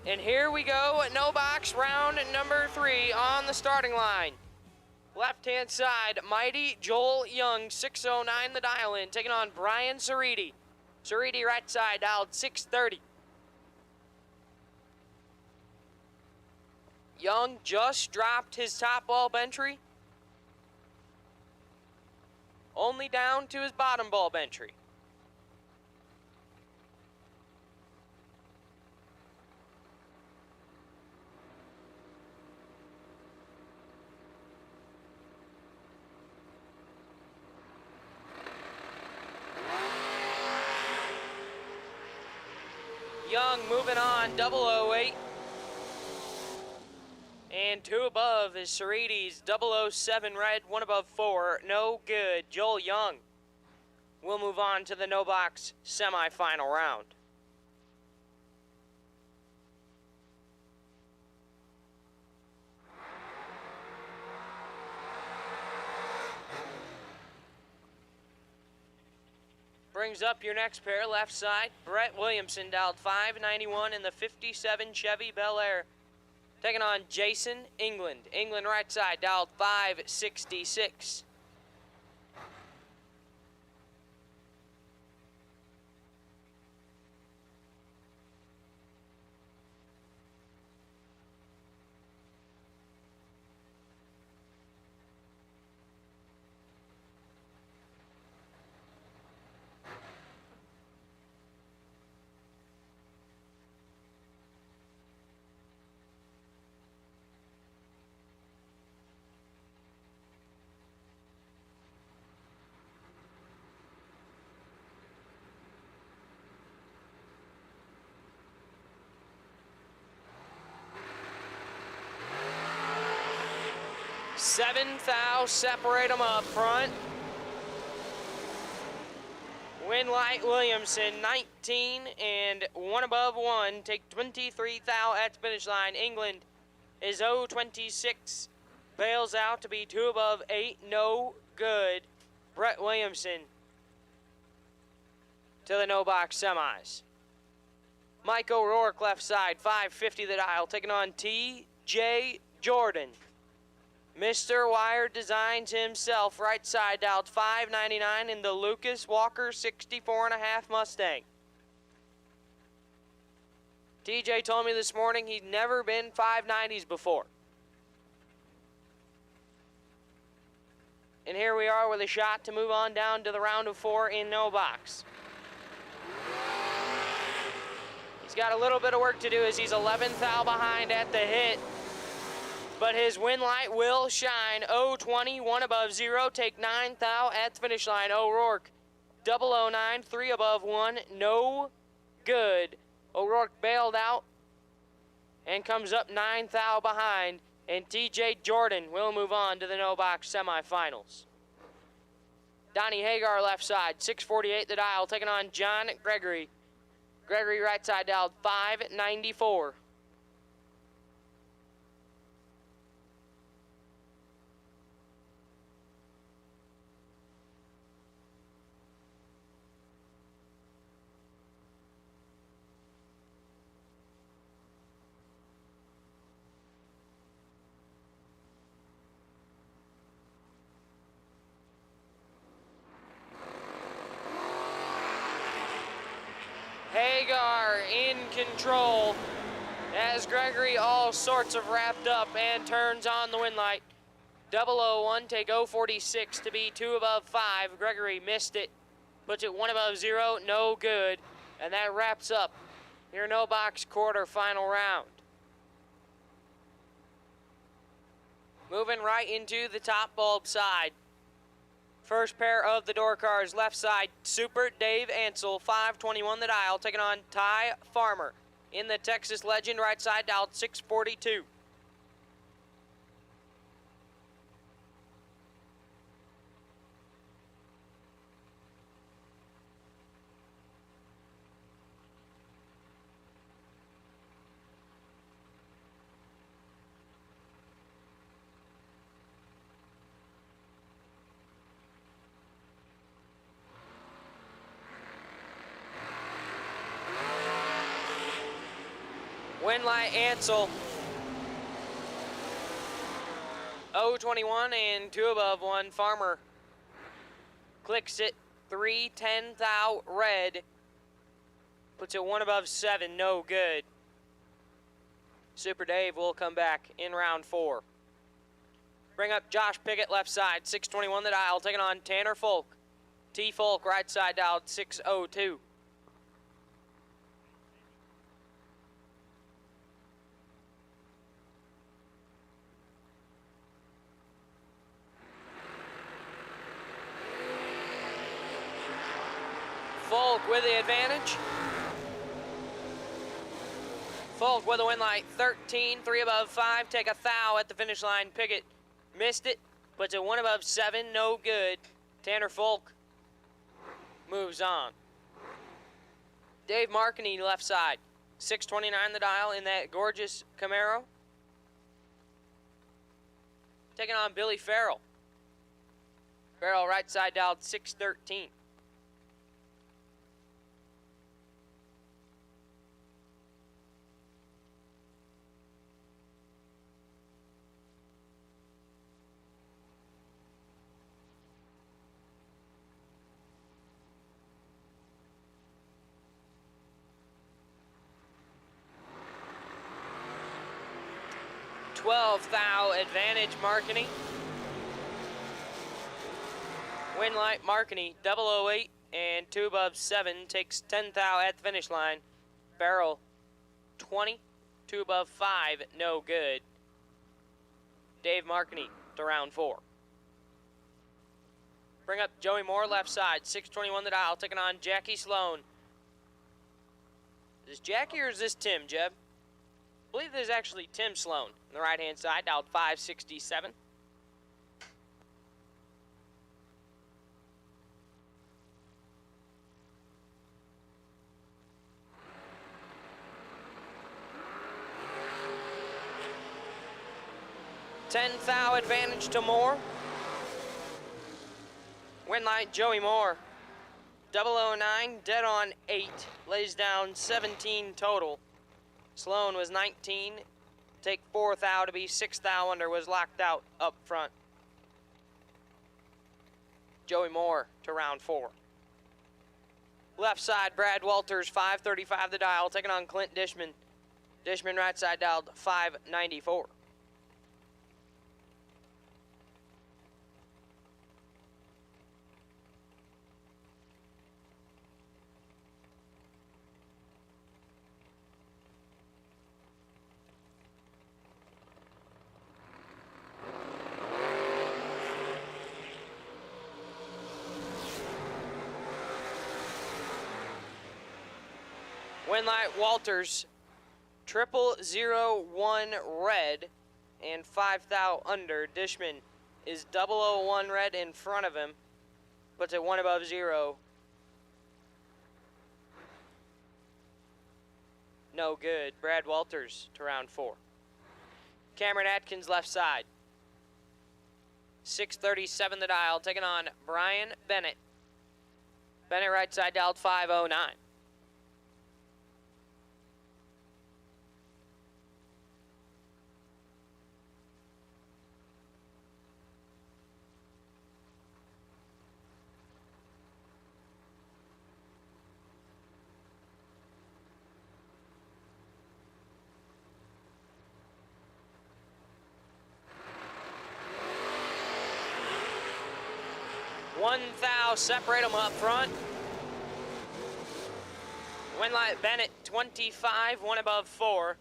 And here we go, no box, round number 3 on the starting line. Left-hand side, Mighty Joel Young, 609 the dial in, taking on Brian Ceriti. Ceriti right side, dialed 630. Young just dropped his top bulb entry, only down to his bottom bulb entry. Young moving on, 008. And 2 above is Ceriti's 007 red, 1 above 4, no good. Joel Young will move on to the no box semifinal round. Brings up your next pair, left side, Brett Williamson, dialed 591 in the 57 Chevy Bel Air. Taking on Jason England. England right side, dialed 566. Seven thou separate them up front. Winlight Williamson, 19 and 1 above 1. Take 23 thou at the finish line. England is 026. Bails out to be 2 above 8. No good. Brett Williamson to the no box semis. Mike O'Rourke left side, 550 the dial. Taking on T.J. Jordan. Mr. Wire Designs himself, right side, dialed 599 in the Lucas Walker 64.5 Mustang. TJ told me this morning he'd never been 590s before. And here we are with a shot to move on down to the round of 4 in no box. He's got a little bit of work to do as he's 11th thou behind at the hit. But his win light will shine. 020, 1 above 0. Take 9 thou at the finish line. O'Rourke, 009, 3 above 1. No good. O'Rourke bailed out and comes up 9 thou behind. And TJ Jordan will move on to the no box semifinals. Donnie Hagar left side, 648 the dial, taking on John Gregory. Gregory right side dialed 594. Hagar in control as Gregory all sorts of wrapped up and turns on the win light. 001, take 046 to be 2 above 5. Gregory missed it, puts it 1 above 0, no good. And that wraps up your no box quarterfinal round. Moving right into the top bulb side. First pair of the door cars, left side, Super Dave Ansel, 521 the dial, taking on Ty Farmer. In the Texas Legend, right side, dialed 642. Winlight Ansel. 021 and 2 above 1 Farmer. Clicks it 310 thou red. Puts it 1 above 7, no good. Super Dave will come back in round 4. Bring up Josh Pickett left side, 621 the dial, taking on Tanner Folk. T Folk right side dialed 602. Folk with the advantage. Folk with a win light, 13, 3 above 5, take a thou at the finish line. Pickett missed it, puts it 1 above 7, no good. Tanner Folk moves on. Dave Markney left side, 629 the dial in that gorgeous Camaro. Taking on Billy Farrell. Farrell right side dialed 613. Thou advantage Markney. Winlight Markney, 008 and 2 above 7 takes 10 thou at the finish line. Farrell 20, 2 above 5, no good. Dave Markney to round 4. Bring up Joey Moore left side, 621 the dial, taking on Jackie Sloan. Is this Jackie or is this Tim, Jeb? I believe there's actually Tim Sloan on the right-hand side, dialed 567. Ten thou advantage to Moore. Winlight Joey Moore, 009, dead on 8, lays down 17 total. Sloan was 19, take 4 thou to be 6 thou under, was locked out up front. Joey Moore to round 4. Left side, Brad Walters, 535 the dial, taking on Clint Dishman. Dishman right side dialed 594. Winlight Walters, 0001 red and 5 thou under. Dishman is 001 red in front of him, puts it 1 above 0. No good. Brad Walters to round 4. Cameron Atkins left side, 637 the dial, taking on Brian Bennett. Bennett right side dialed 509. One thou separate them up front. Winlight Bennett 25, 1 above 4.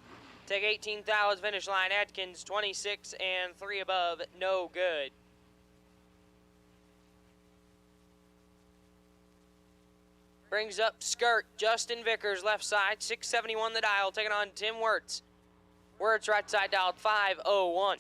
Take 18 thou as finish line. Atkins 26 and 3 above, no good. Brings up skirt Justin Vickers left side, 671 the dial, taking on Tim Wirtz. Wirtz right side dialed 501.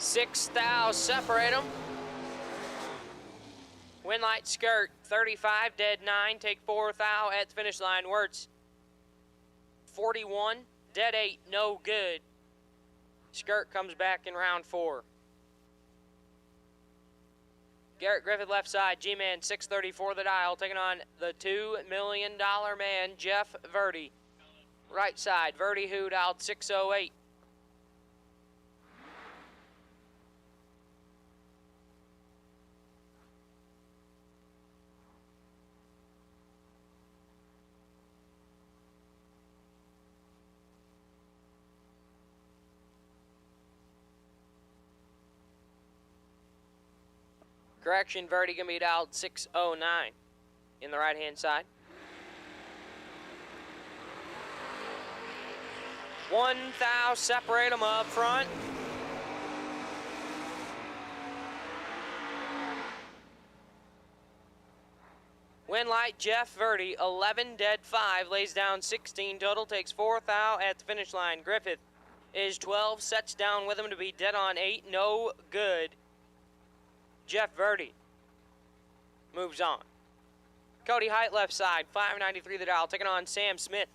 6 thou, separate them. Win light skirt, 35, dead 9, take 4 thou at the finish line. Wirtz, 41, dead 8, no good. Skirt comes back in round 4. Garrett Griffith left side, G-Man 634 the dial, taking on the $2 million man, Jeff Verdi. Right side, Verdi who dialed 608. Correction, Verdi gonna be dialed 609 in the right-hand side. 1 thou, separate them up front. Win light, Jeff Verdi, 11, dead 5, lays down 16 total, takes 4 thou at the finish line. Griffith is 12, sets down with him to be dead on 8, no good. Jeff Verdi moves on. Cody Height left side, 593 the dial, taking on Sam Smith.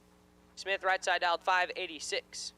Smith right side dialed 586.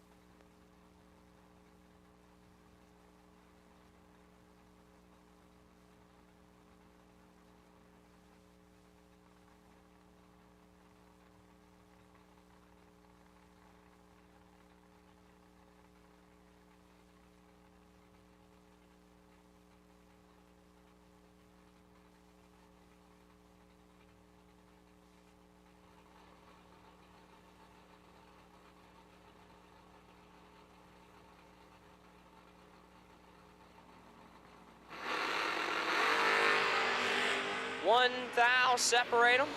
One thou, separate them.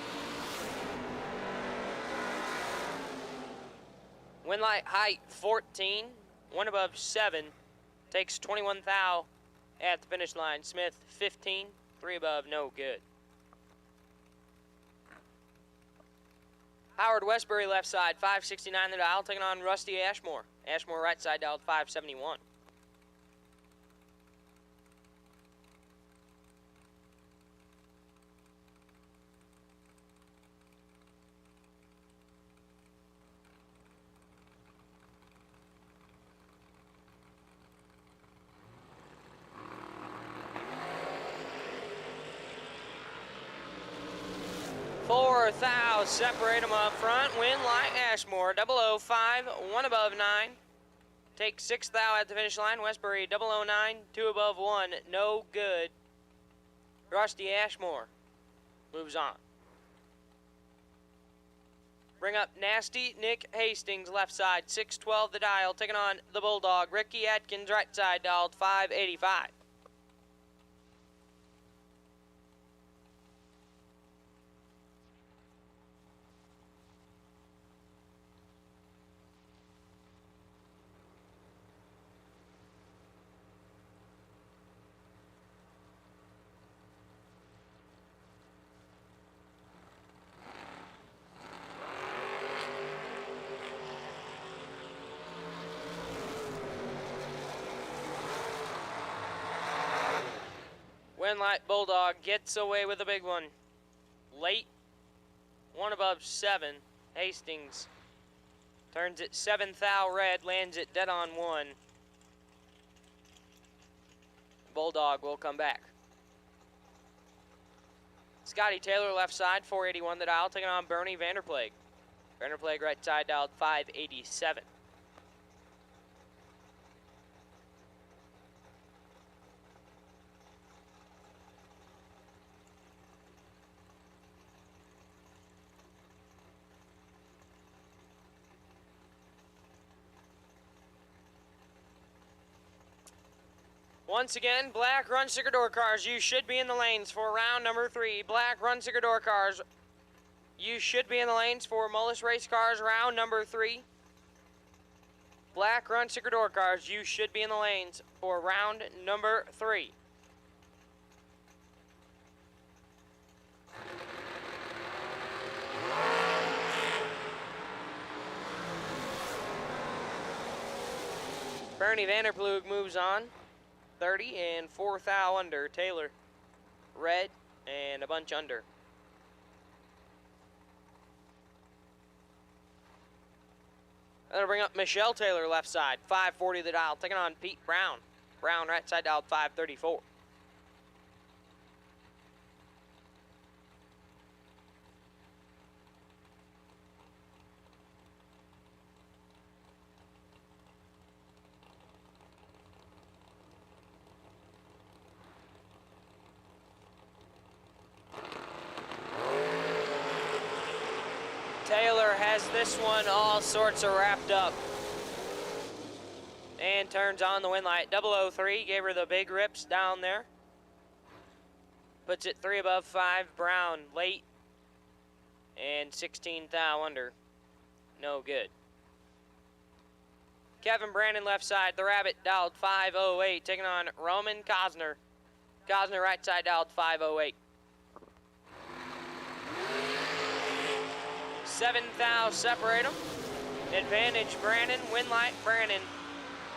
Win light height 14, 1 above 7, takes 21 thou at the finish line. Smith 15, 3 above, no good. Howard Westbury left side, 569 the dial, taking on Rusty Ashmore. Ashmore right side dialed 571. Four thou, separate them up front. Win light Ashmore, 005, 1 above 9. Take 6 thou at the finish line. Westbury 009, 2 above 1, no good. Rusty Ashmore moves on. Bring up Nasty Nick Hastings left side, 612 the dial, taking on the Bulldog. Ricky Atkins right side dialed 585. Winlight Bulldog gets away with a big one. Late, 1 above 7. Hastings turns it 7 thou red, lands it dead on 1. Bulldog will come back. Scotty Taylor left side, 481 the dial, taking on Bernie Vanderplague. Vanderplague right side dialed 587. Once again, black run sticker door cars, you should be in the lanes for round number 3. Black run sticker door cars, you should be in the lanes for Mullis Race Cars round number 3. Black run sticker door cars, you should be in the lanes for round number 3. Bernie Vanderploeg moves on. 30 and 4 thou under. Taylor, red and a bunch under. That'll bring up Michelle Taylor left side, 540 the dial, taking on Pete Brown. Brown right side dialed 534. Taylor has this one all sorts of wrapped up. And turns on the wind light. 003 gave her the big rips down there. Puts it 3 above 5. Brown late. And 16 thou under. No good. Kevin Brandon left side. The Rabbit dialed 508. Taking on Roman Cosner. Cosner right side dialed 508. 7 thou separate them. Advantage Brandon, wind light Brandon.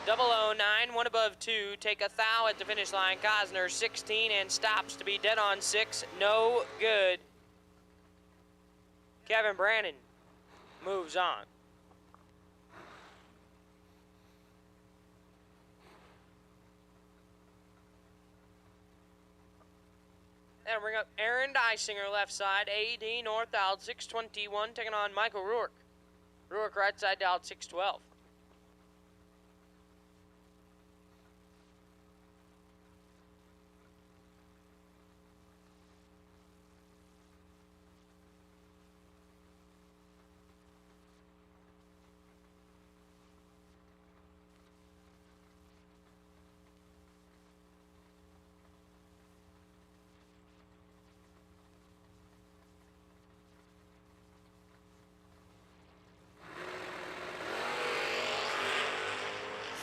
009, 1 above 2. Take a thou at the finish line. Cosner 16 and stops to be dead on 6. No good. Kevin Brandon moves on. And bring up Aaron Dysinger left side, AD north dialed 621, taking on Michael Rourke. Rourke right side dialed 612.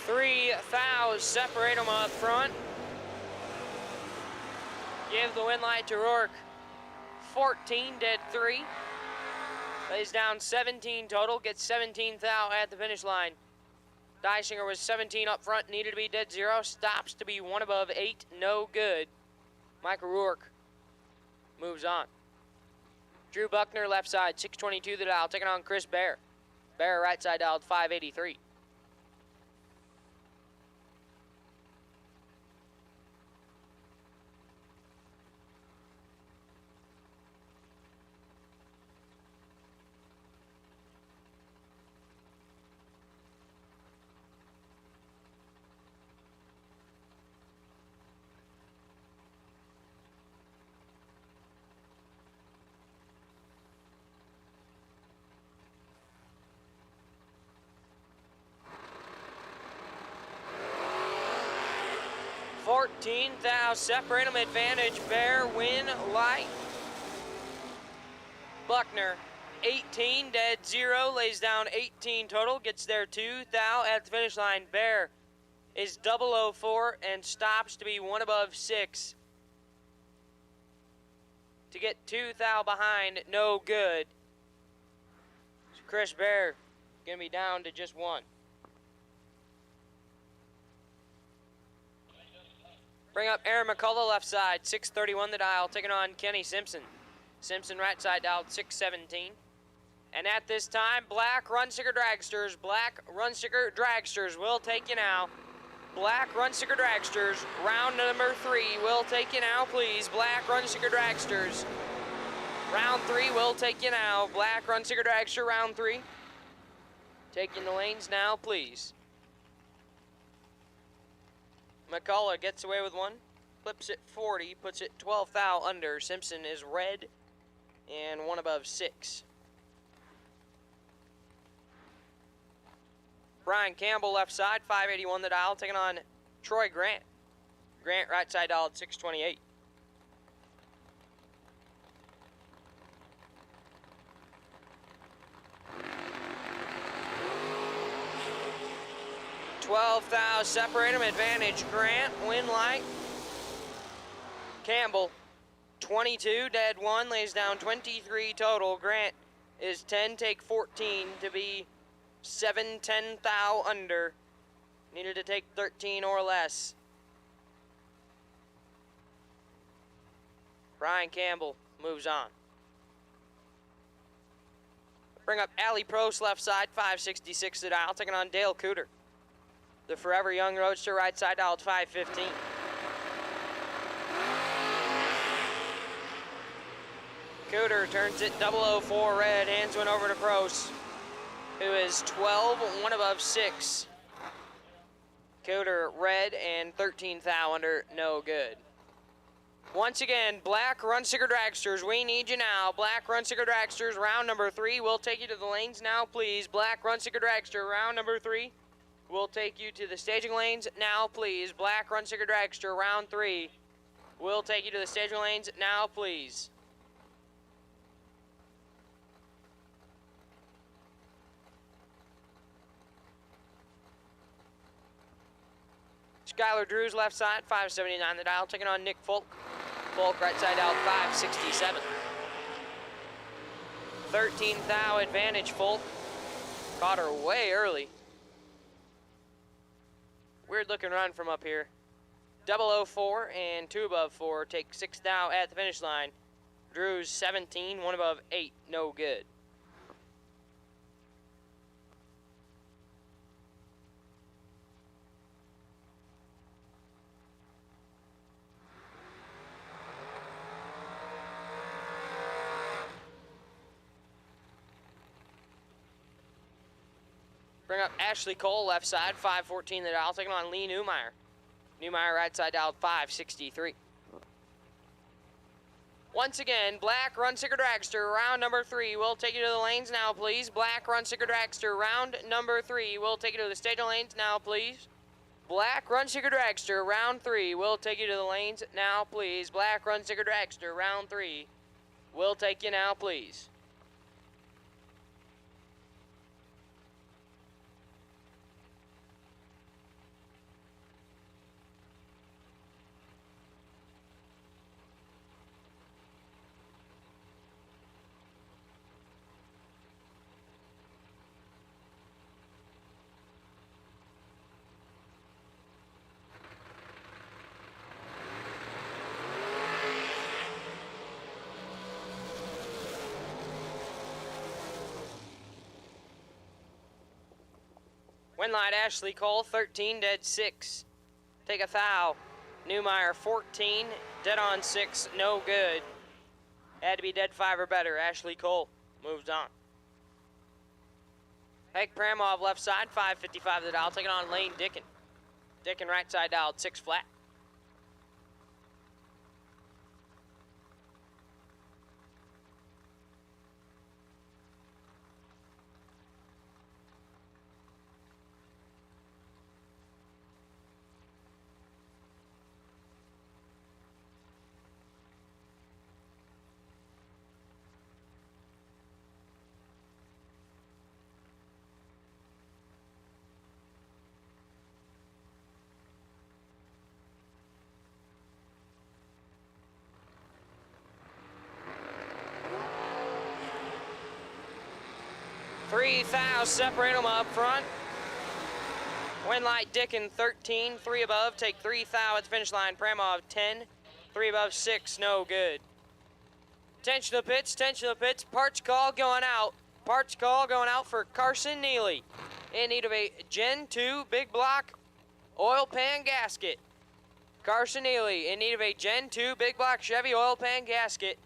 Three thous separate them up front. Give the wind light to Rourke. 14 dead 3. Lays down 17 total. Gets 17 thou at the finish line. Dysinger was 17 up front. Needed to be dead 0. Stops to be 1 above 8. No good. Michael Rourke moves on. Drew Buckner left side. 622 the dial. Taking on Chris Bear. Bear right side dialed 583. Thou separate them, advantage Bear, win light. Buckner 18 dead 0, lays down 18 total, gets there 2 thou at the finish line. Bear is 004 and stops to be 1 above 6. To get 2 thou behind, no good. So Chris Bear gonna be down to just 1. Bring up Aaron McCullough left side, 631 the dial, taking on Kenny Simpson. Simpson right side dialed 617. And at this time, Black Runsticker Dragsters will take you now. Black Runsticker Dragsters, round number 3 will take you now, please. Black Runsticker Dragsters. Round 3 will take you now. Black Runsticker Dragster, round 3. Taking the lanes now, please. McCullough gets away with 1, flips it 40, puts it 12 thou under. Simpson is red and 1 above 6. Brian Campbell left side, 581 the dial, taking on Troy Grant. Grant right side dialed 628. Separate them, advantage Grant, win light. Campbell, 22, dead 1, lays down 23 total. Grant is 10, take 14 to be 7, 10 thou under. Needed to take 13 or less. Brian Campbell moves on. Bring up Allie Prost left side, 566 the dial, taking on Dale Cooter. The Forever Young Roadster right side dial, 515. Cooter turns it 004 red, hands one over to Prost, who is 12, one above 6. Cooter red and 13th thou under, no good. Once again, Black Run Sticker Dragsters, we need you now. Black Run Sticker Dragsters, round number 3. We'll take you to the lanes now, please. Black Run Sticker Dragster, round number 3. We'll take you to the staging lanes now, please. Black Run Sticker Dragster, round 3. We'll take you to the staging lanes now, please. Skylar Drews left side, 579 the dial, taking on Nick Folk. Folk right side out, 567. 13th thou advantage, Folk. Caught her way early. Weird looking run from up here. 004 and 2 above 4 take 6th thou at the finish line. Drews 17, 1 above 8, no good. Bring up Ashley Cole, left side, 514 the dial, taking on Lee Newmeyer. Newmeyer right side dial, 563. Once again, Black Run Sticker Dragster, round number 3. We'll take you to the lanes now, please. Black Run Sticker Dragster, round number 3. We'll take you to the staging lanes now, please. Black Run Sticker Dragster, round 3. We'll take you to the lanes now, please. Black Run Sticker Dragster, round 3. We'll take you now, please. Win line Ashley Cole, 13, dead 6. Take a thou. Newmeyer, 14, dead on 6, no good. Had to be dead 5 or better. Ashley Cole moves on. Hank Pramov left side, 555 the dial, taking on Lane Dickin. Dickin right side dial, 6 flat. Three thou separate them up front. Winlight Dickin 13, 3 above, take 3 thou at the finish line. Pramov 10, 3 above 6, no good. Tension of the pits, parts call going out. Parts call going out for Carson Neely. In need of a Gen 2 big block oil pan gasket. Carson Neely in need of a Gen 2 big block Chevy oil pan gasket.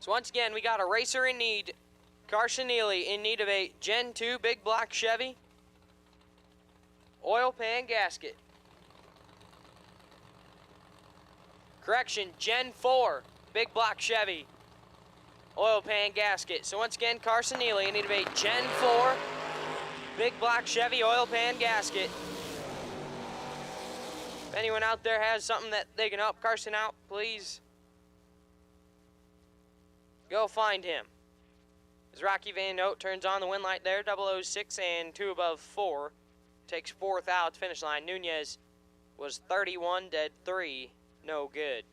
So once again, we got a racer in need. Carson Neely in need of a Gen 2 big block Chevy oil pan gasket. Correction, Gen 4 big block Chevy oil pan gasket. So once again, Carson Neely in need of a Gen 4 big block Chevy oil pan gasket. If anyone out there has something that they can help Carson out, please go find him. As Rocky Van Note turns on the win light there, 006 and 2 above 4. Takes 4th out at the finish line. Nunez was 31, dead 3, no good.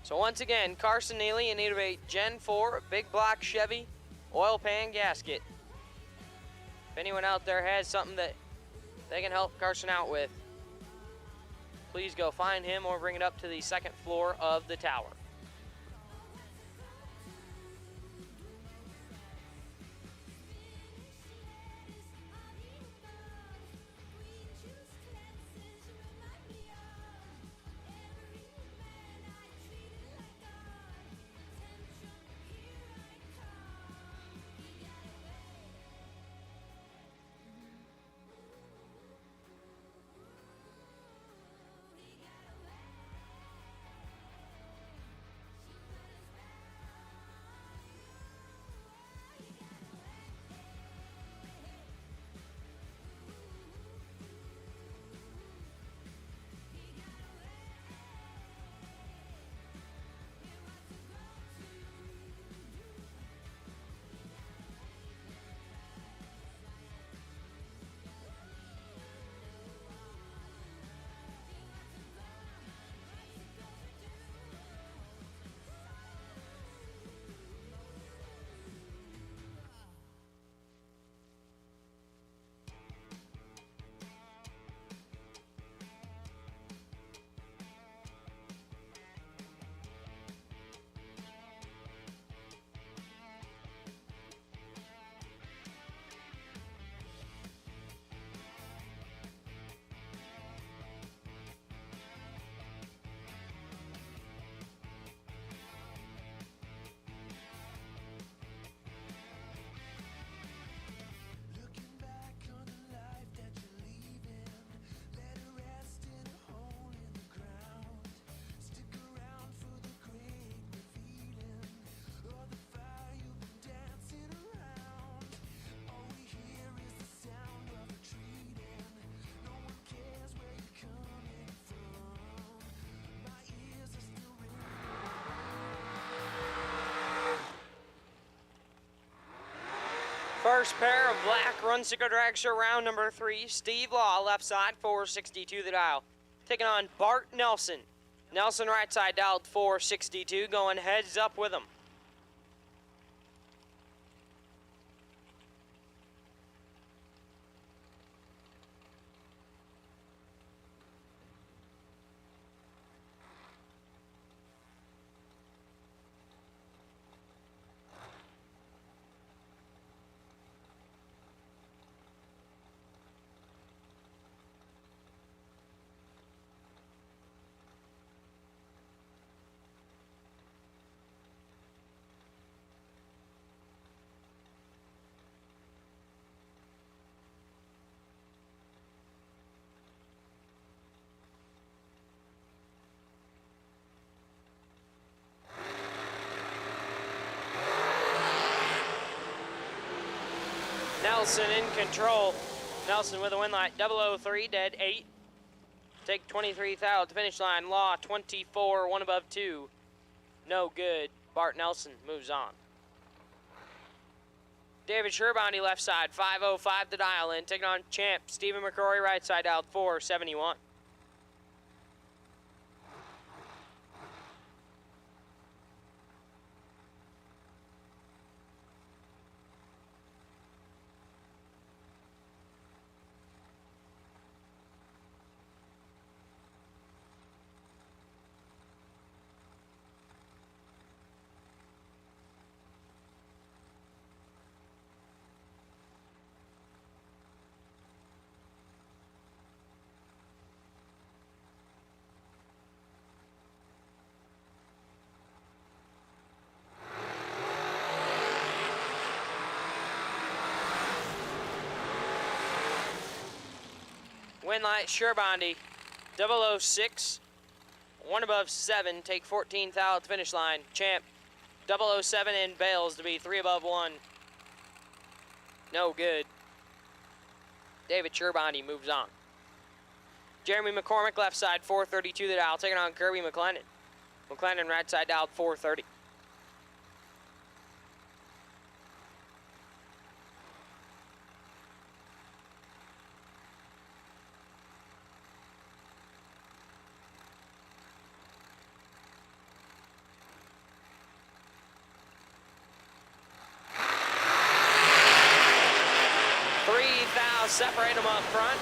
So once again, Carson Neely in need of a Gen 4 big block Chevy oil pan gasket. If anyone out there has something that they can help Carson out with, please go find him or bring it up to the second floor of the tower. First pair of black run sticker drags for round number 3. Steve Law, left side, 462 the dial. Taking on Bart Nelson. Nelson right side dialed 462, going heads up with him. Nelson in control. Nelson with a win light, 003, dead 8. Take 23 thou at the finish line. Law, 24, 1 above 2. No good. Bart Nelson moves on. David Sherbondi left side, 505 the dial in. Taking on champ Stephen McCrory right side out, 471. Win light, Sherbondi, 006, 1 above 7, take 14 thou at the finish line. Champ, 007 in Bales to be 3 above 1. No good. David Sherbondi moves on. Jeremy McCormick, left side, 432 the dial, taking on Kirby McLennan. McLennan, right side dialed, 430. separate them up front.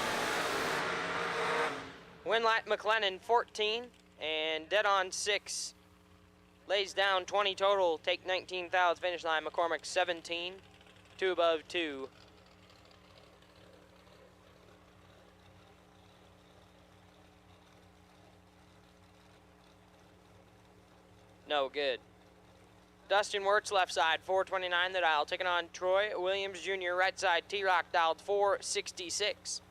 Winlight McLennan 14 and Dead On 6 lays down 20 total, take 19 thou finish line. McCormick 17, 2 above 2. No good. Dustin Wirtz left side 429 the dial, taking on Troy Williams Jr. right side T-Rock dialed 466.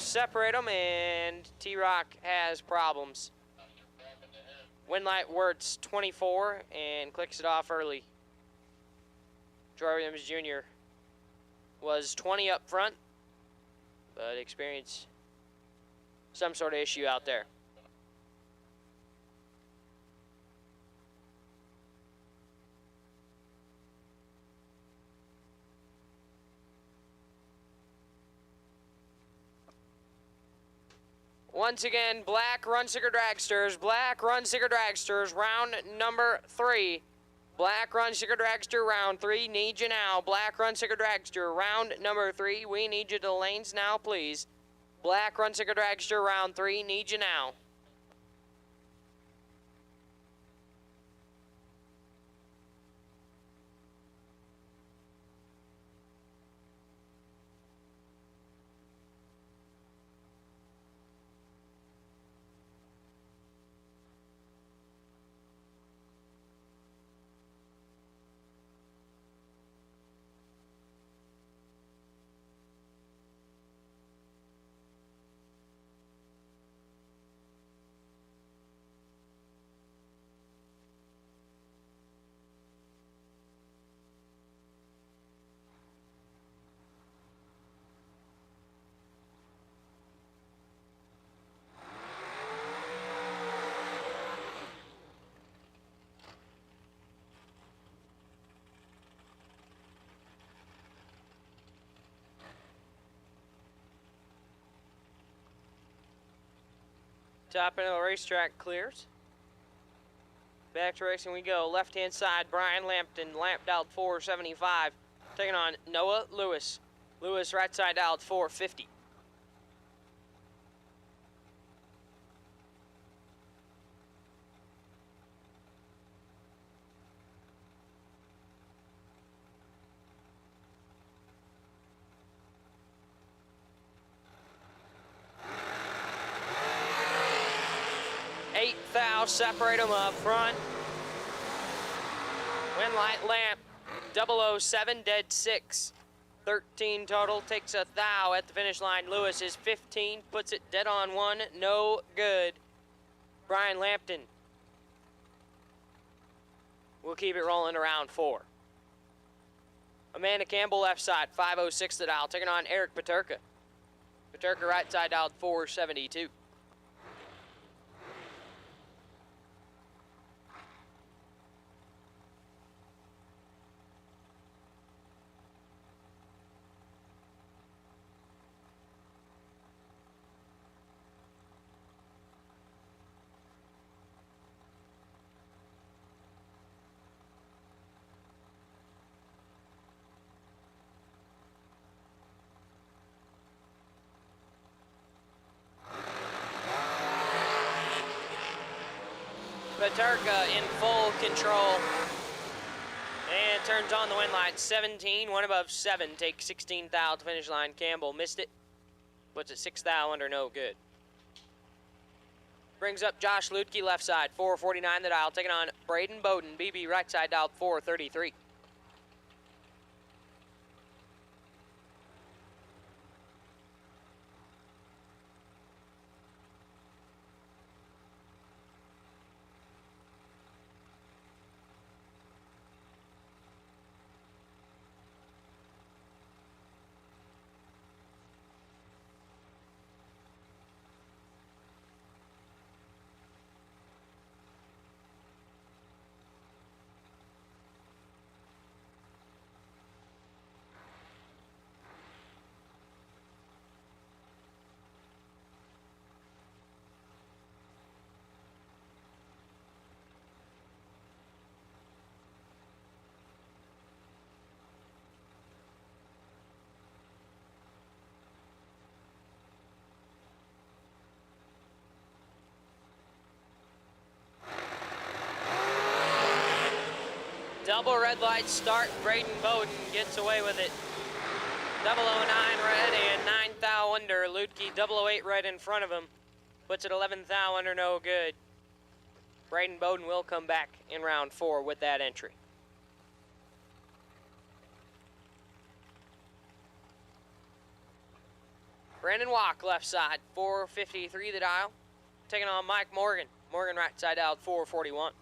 Separate them, and T-Rock has problems. Winlight Wirtz 24 and clicks it off early. Troy Williams Jr. was 20 up front, but experienced some sort of issue out there. Once again, black run-sticker dragsters, round number 3. Black run-sticker dragster, round 3, need you now. Black run-sticker dragster, round number 3, we need you to the lanes now, please. Black run-sticker dragster, round 3, need you now. Top end of the racetrack clears. Back to racing we go. Left-hand side, Brian Lampton, lamped out 475. Taking on Noah Lewis. Lewis right side out 450. Separate them up front. Winlight Lamp 007 dead 6. 13 total, takes a thou at the finish line. Lewis is 15, puts it dead on 1, no good. Brian Lampton will keep it rolling around 4. Amanda Campbell left side, 506 the dial, taking on Eric Paterka. Paterka right side dialed 472. Paterka in full control and turns on the wind light. 17, 1 above 7, takes 16 thou to finish line. Campbell missed it, puts it 6 thou under no good. Brings up Josh Lutke left side, 449 the dial, taking on Braden Bowden. BB right side dialed 433. Double red light start. Braden Bowden gets away with it. 009 red and 9 thou under. Ludke 008 red in front of him. Puts it 11 thou under, no good. Braden Bowden will come back in round 4 with that entry. Brandon Walk, left side, 453 the dial. Taking on Mike Morgan. Morgan right side out, 441.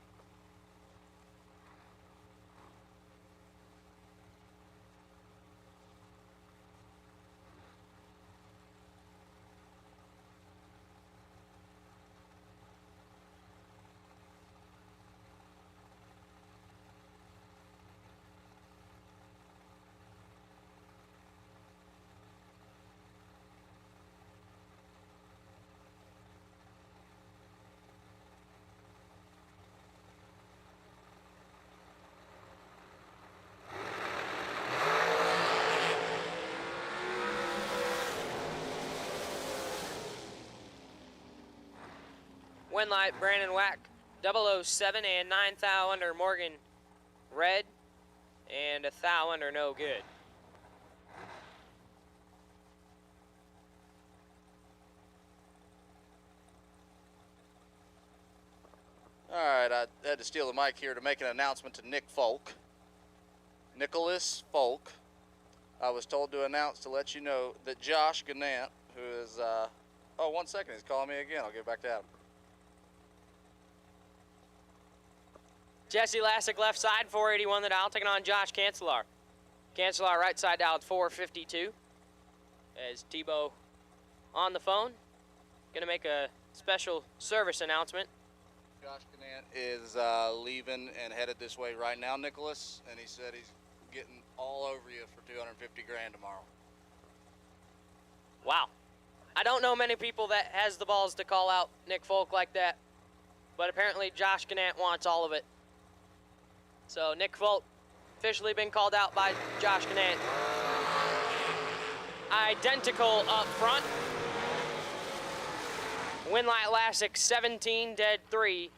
Wind light, Brandon Wack, 007 and 9 thou under. Morgan red and a thou under, no good. All right, I had to steal the mic here to make an announcement to Nick Folk. Nicholas Folk. I was told to announce to let you know that Josh Gannett, who is, oh, 1 second, he's calling me again. I'll get back to Adam. Jesse Lassick, left side, 481 the dial, taking on Josh Cancelar. Cancelar right side dial at 452. As Tebow on the phone, gonna make a special service announcement. Josh Gannett is leaving and headed this way right now, Nicholas, and he said he's getting all over you for 250 grand tomorrow. Wow. I don't know many people that has the balls to call out Nick Folk like that, but apparently Josh Gannett wants all of it. So Nick Folk officially been called out by Josh Gannett. Identical up front. Winlight Lassick 17, dead 3.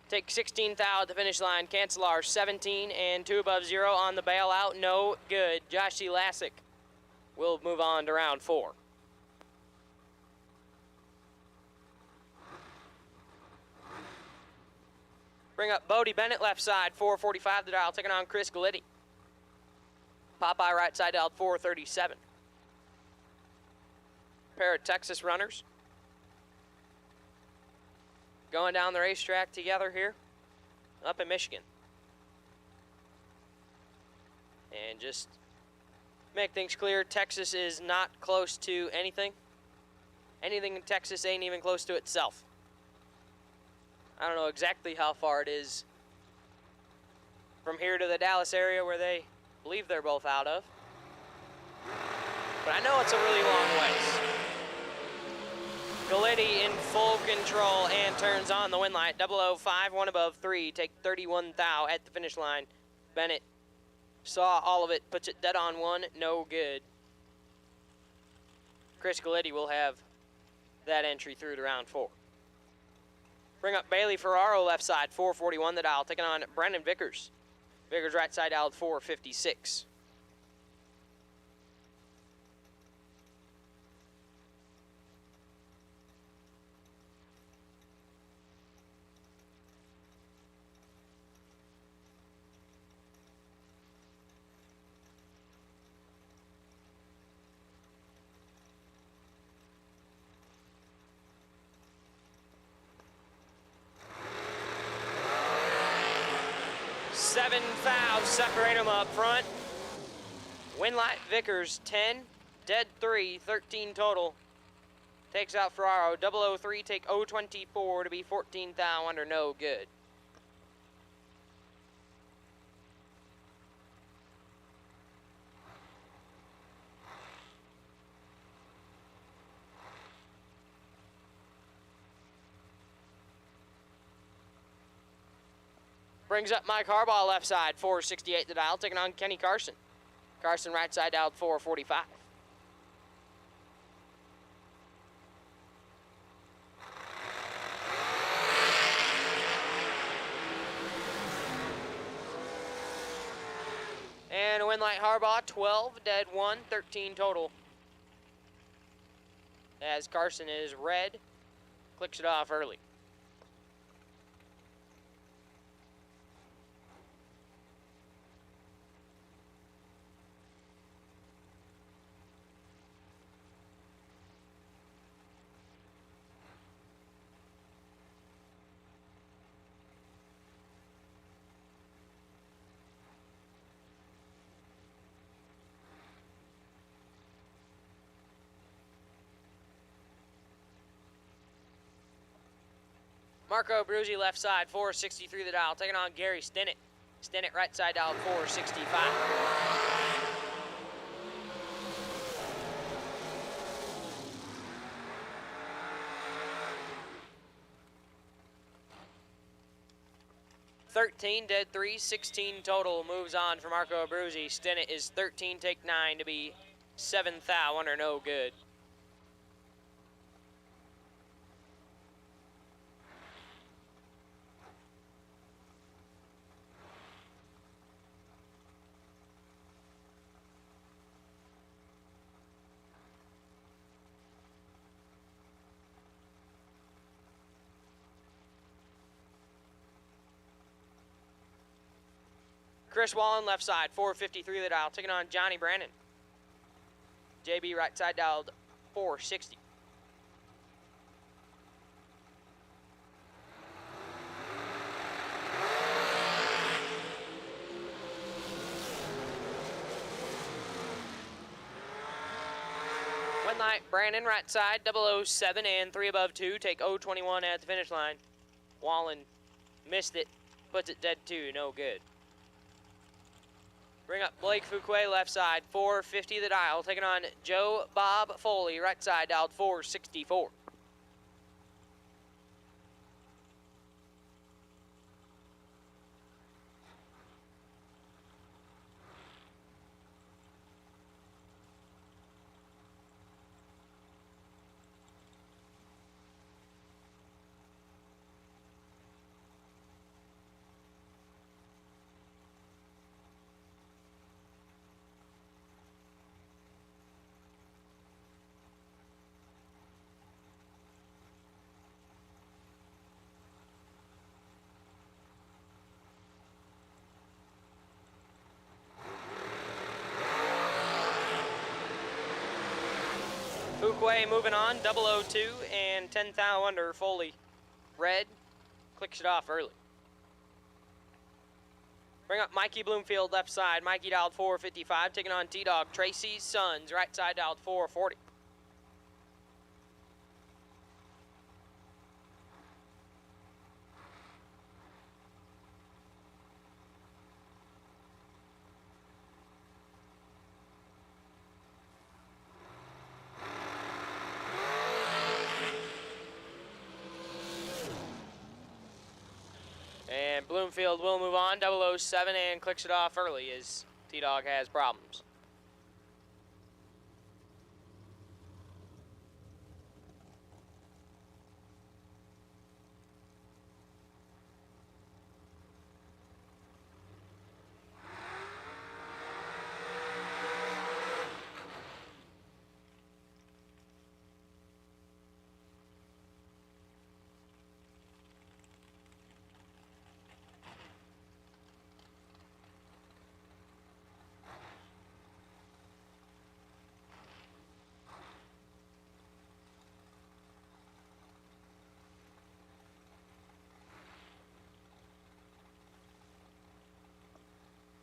Take 16 thou at the finish line. Cancelar 17 and 2 above 0 on the bailout. No good. Josh C. Lassick will move on to round 4. Bring up Bodie Bennett, left side, 445 the dial, taking on Chris Galitti. Popeye right side dial, 437. Pair of Texas runners going down the racetrack together here up in Michigan. And just make things clear, Texas is not close to anything. Anything in Texas ain't even close to itself. I don't know exactly how far it is from here to the Dallas area where they believe they're both out of. But I know it's a really long ways. Galitti in full control and turns on the wind light. 005, 1 above 3. Take 31 thou at the finish line. Bennett saw all of it, puts it dead on 1. No good. Chris Galitti will have that entry through to round 4. Bring up Bailey Ferraro, left side, 441 the dial, taking on Brendan Vickers. Vickers right side dial, 456. Seven fouls separate them up front. Winlight Vickers 10, dead 3, 13 total. Takes out Ferraro. 003 take 024 to be 14 thou under, no good. Brings up Mike Harbaugh, left side, 468 the dial, taking on Kenny Carson. Carson right side dialed 445. Winlight Harbaugh, 12, dead 1, 13 total. As Carson is red, clicks it off early. Marco Bruzzi left side, 463 the dial, taking on Gary Stinnett. Stinnett right side dial, 465. $13, dead 3, 16 total. Moves on for Marco Bruzzi. Stinnett is 13, take 9 to be 7th thou under no good. Chris Wallen left side, 453 the dial, taking on Johnny Brandon. JB right side dialed 460. Winlight Brandon right side, 007 and 3 above 2, take 021 at the finish line. Wallen missed it, puts it dead 2, no good. Bring up Blake Fuquay left side, 450 the dial, taking on Joe Bob Foley, right side, dialed 464. Fuquay moving on, 002 and 10 thou under. Foley red, clicks it off early. Bring up Mikey Bloomfield left side. Mikey dialed 455, taking on T-Dog Tracy Sons, right side dialed 440. And Bloomfield will move on, 007, and clicks it off early as T-Dog has problems.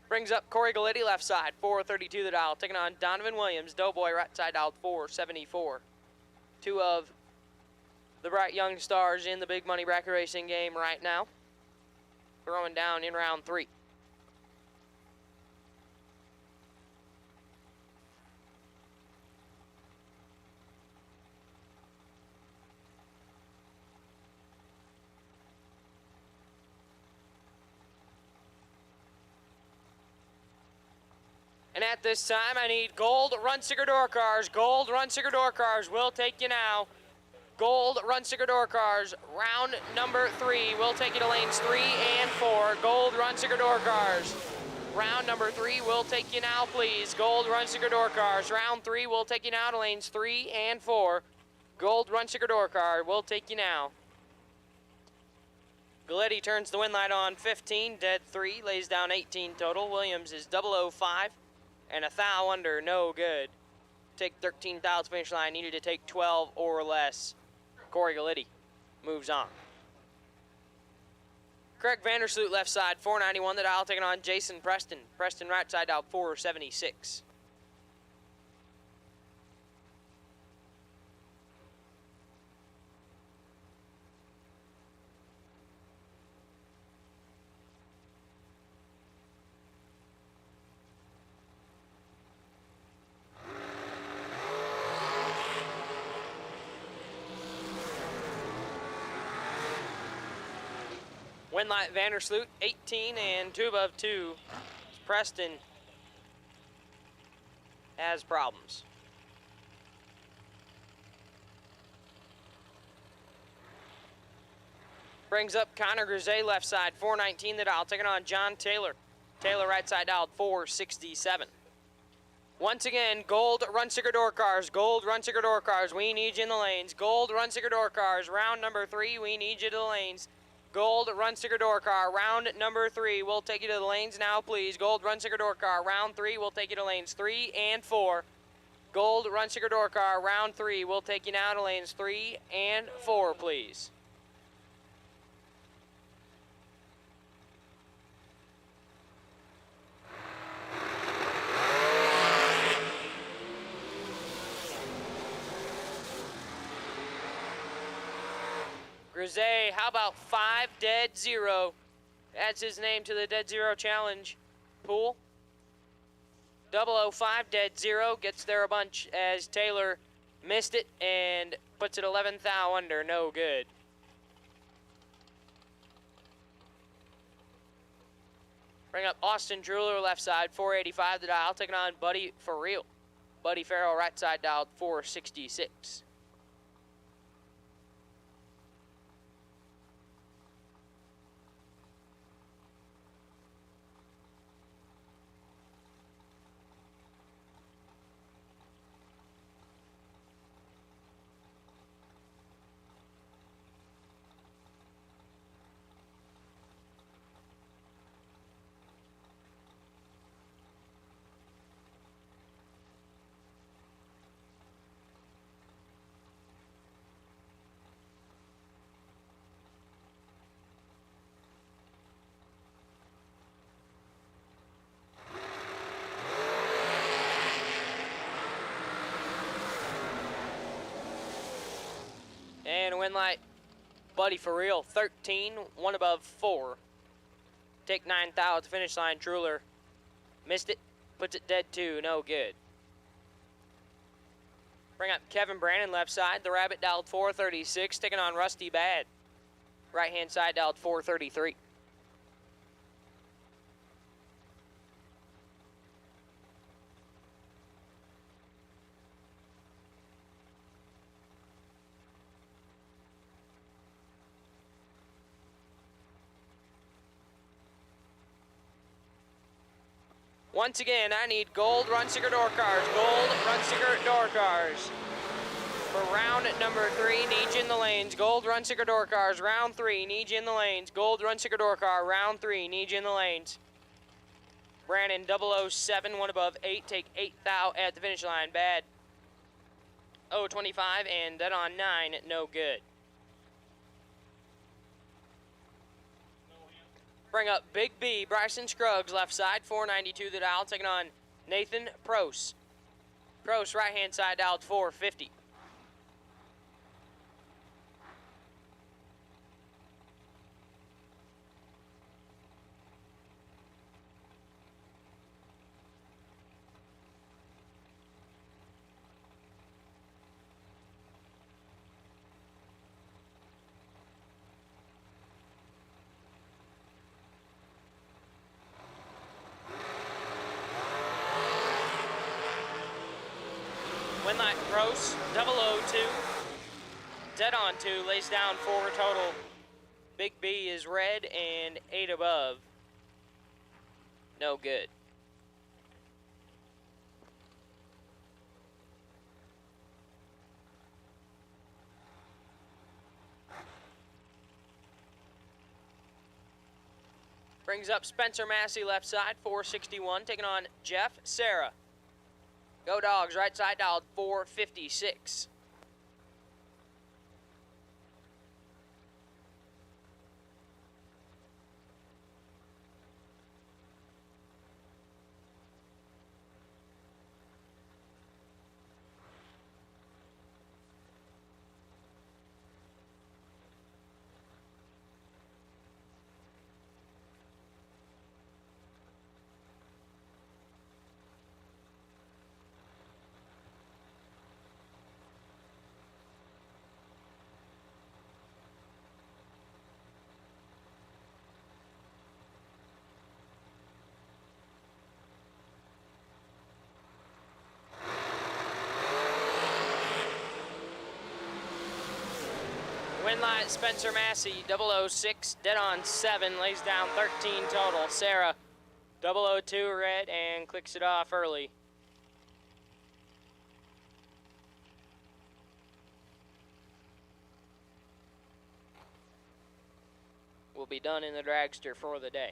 Brings up Corey Galitti left side, 432 the dial, taking on Donovan Williams, Doughboy right side dialed 474. Two of the bright young stars in the big money bracket racing game right now. Throwing down in round 3. And at this time, I need gold run sticker door cars. Gold run sticker door cars will take you now. Gold run sticker door cars, round number 3. We'll take you to lanes 3 and 4. Gold run sticker door cars. Round number 3 will take you now, please. Gold run sticker door cars. Round 3 will take you now to lanes 3 and 4. Gold run sticker door car will take you now. Galletti turns the win light on 15, dead 3, lays down 18 total. Williams is 005 and a thou under, no good. Take 13 thou to finish line, needed to take 12 or less. Corey Galletti moves on. Craig Vandersloot left side, 491 the dial, taking on Jason Preston. Preston right side out, 476. Winlight Vandersloot, 18 and 2 above 2. Preston has problems. Brings up Connor Grisey left side, 419 the dial, taking on John Taylor. Taylor right side dialed, 467. Once again, gold run sticker door cars, gold run sticker door cars, we need you in the lanes. Gold run sticker door cars, round number 3, we need you to the lanes. Gold run sticker door car, round number 3, we'll take you to the lanes now, please. Gold run sticker door car, round 3, we'll take you to lanes 3 and 4. Gold run sticker door car, round 3, we'll take you now to lanes 3 and 4, please. Grisey, how about 5 dead 0? Adds his name to the dead 0 challenge pool. 005 dead 0 gets there a bunch as Taylor missed it and puts it 11th thou under, no good. Bring up Austin Druler left side, 485 the dial, taking on Buddy Farrell. Buddy Farrell right side dialed, 466. And win light, Buddy Farrell, 13, 1 above 4. Take 9 thou at the finish line, Druler missed it, puts it dead 2, no good. Bring up Kevin Brandon left side, the Rabbit dialed 436, taking on Rusty Bad. Right hand side dialed 433. Once again, I need gold run sticker door cars, gold run sticker door cars. For round number 3, need you in the lanes, gold run sticker door cars, round 3, need you in the lanes, gold run sticker door car, round 3, need you in the lanes. Brandon 007, 1 above 8, take 8 thou at the finish line, bad. 025 and dead on 9, no good. Bring up Big B, Bryson Scruggs, left side, 492 the dial, taking on Nathan Pross. Pross, right-hand side, dialed 450. Winlight Gross, 002, dead on 2, lays down 4 total. Big B is red and 8 above. no good. Brings up Spencer Massey left side, 461, taking on Jeff Sarah. Go Dogs, right side dialed 456. Win line, Spencer Massey, 006, dead on 7, lays down 13 total. Sarah, 002 red, and clicks it off early. Will be done in the dragster for the day.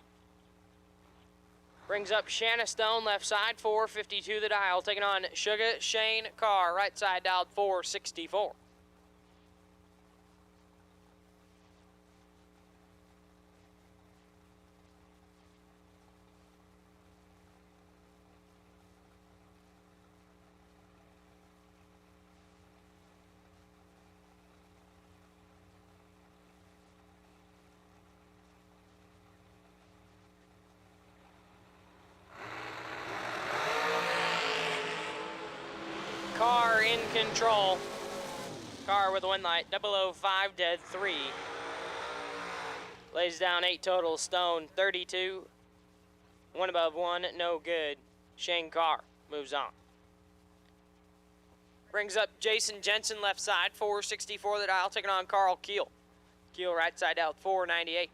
Brings up Shanna Stone, left side, 452 the dial, taking on Sugar Shane Carr, right side dialed 464. Carr in control. Carr with a win light, 005 dead 3. Lays down 8 total. Stone 32. 1 above 1, no good. Shane Carr moves on. Brings up Jason Jensen left side, 464 the dial, taking on Carl Keel. Keel right side out, 498.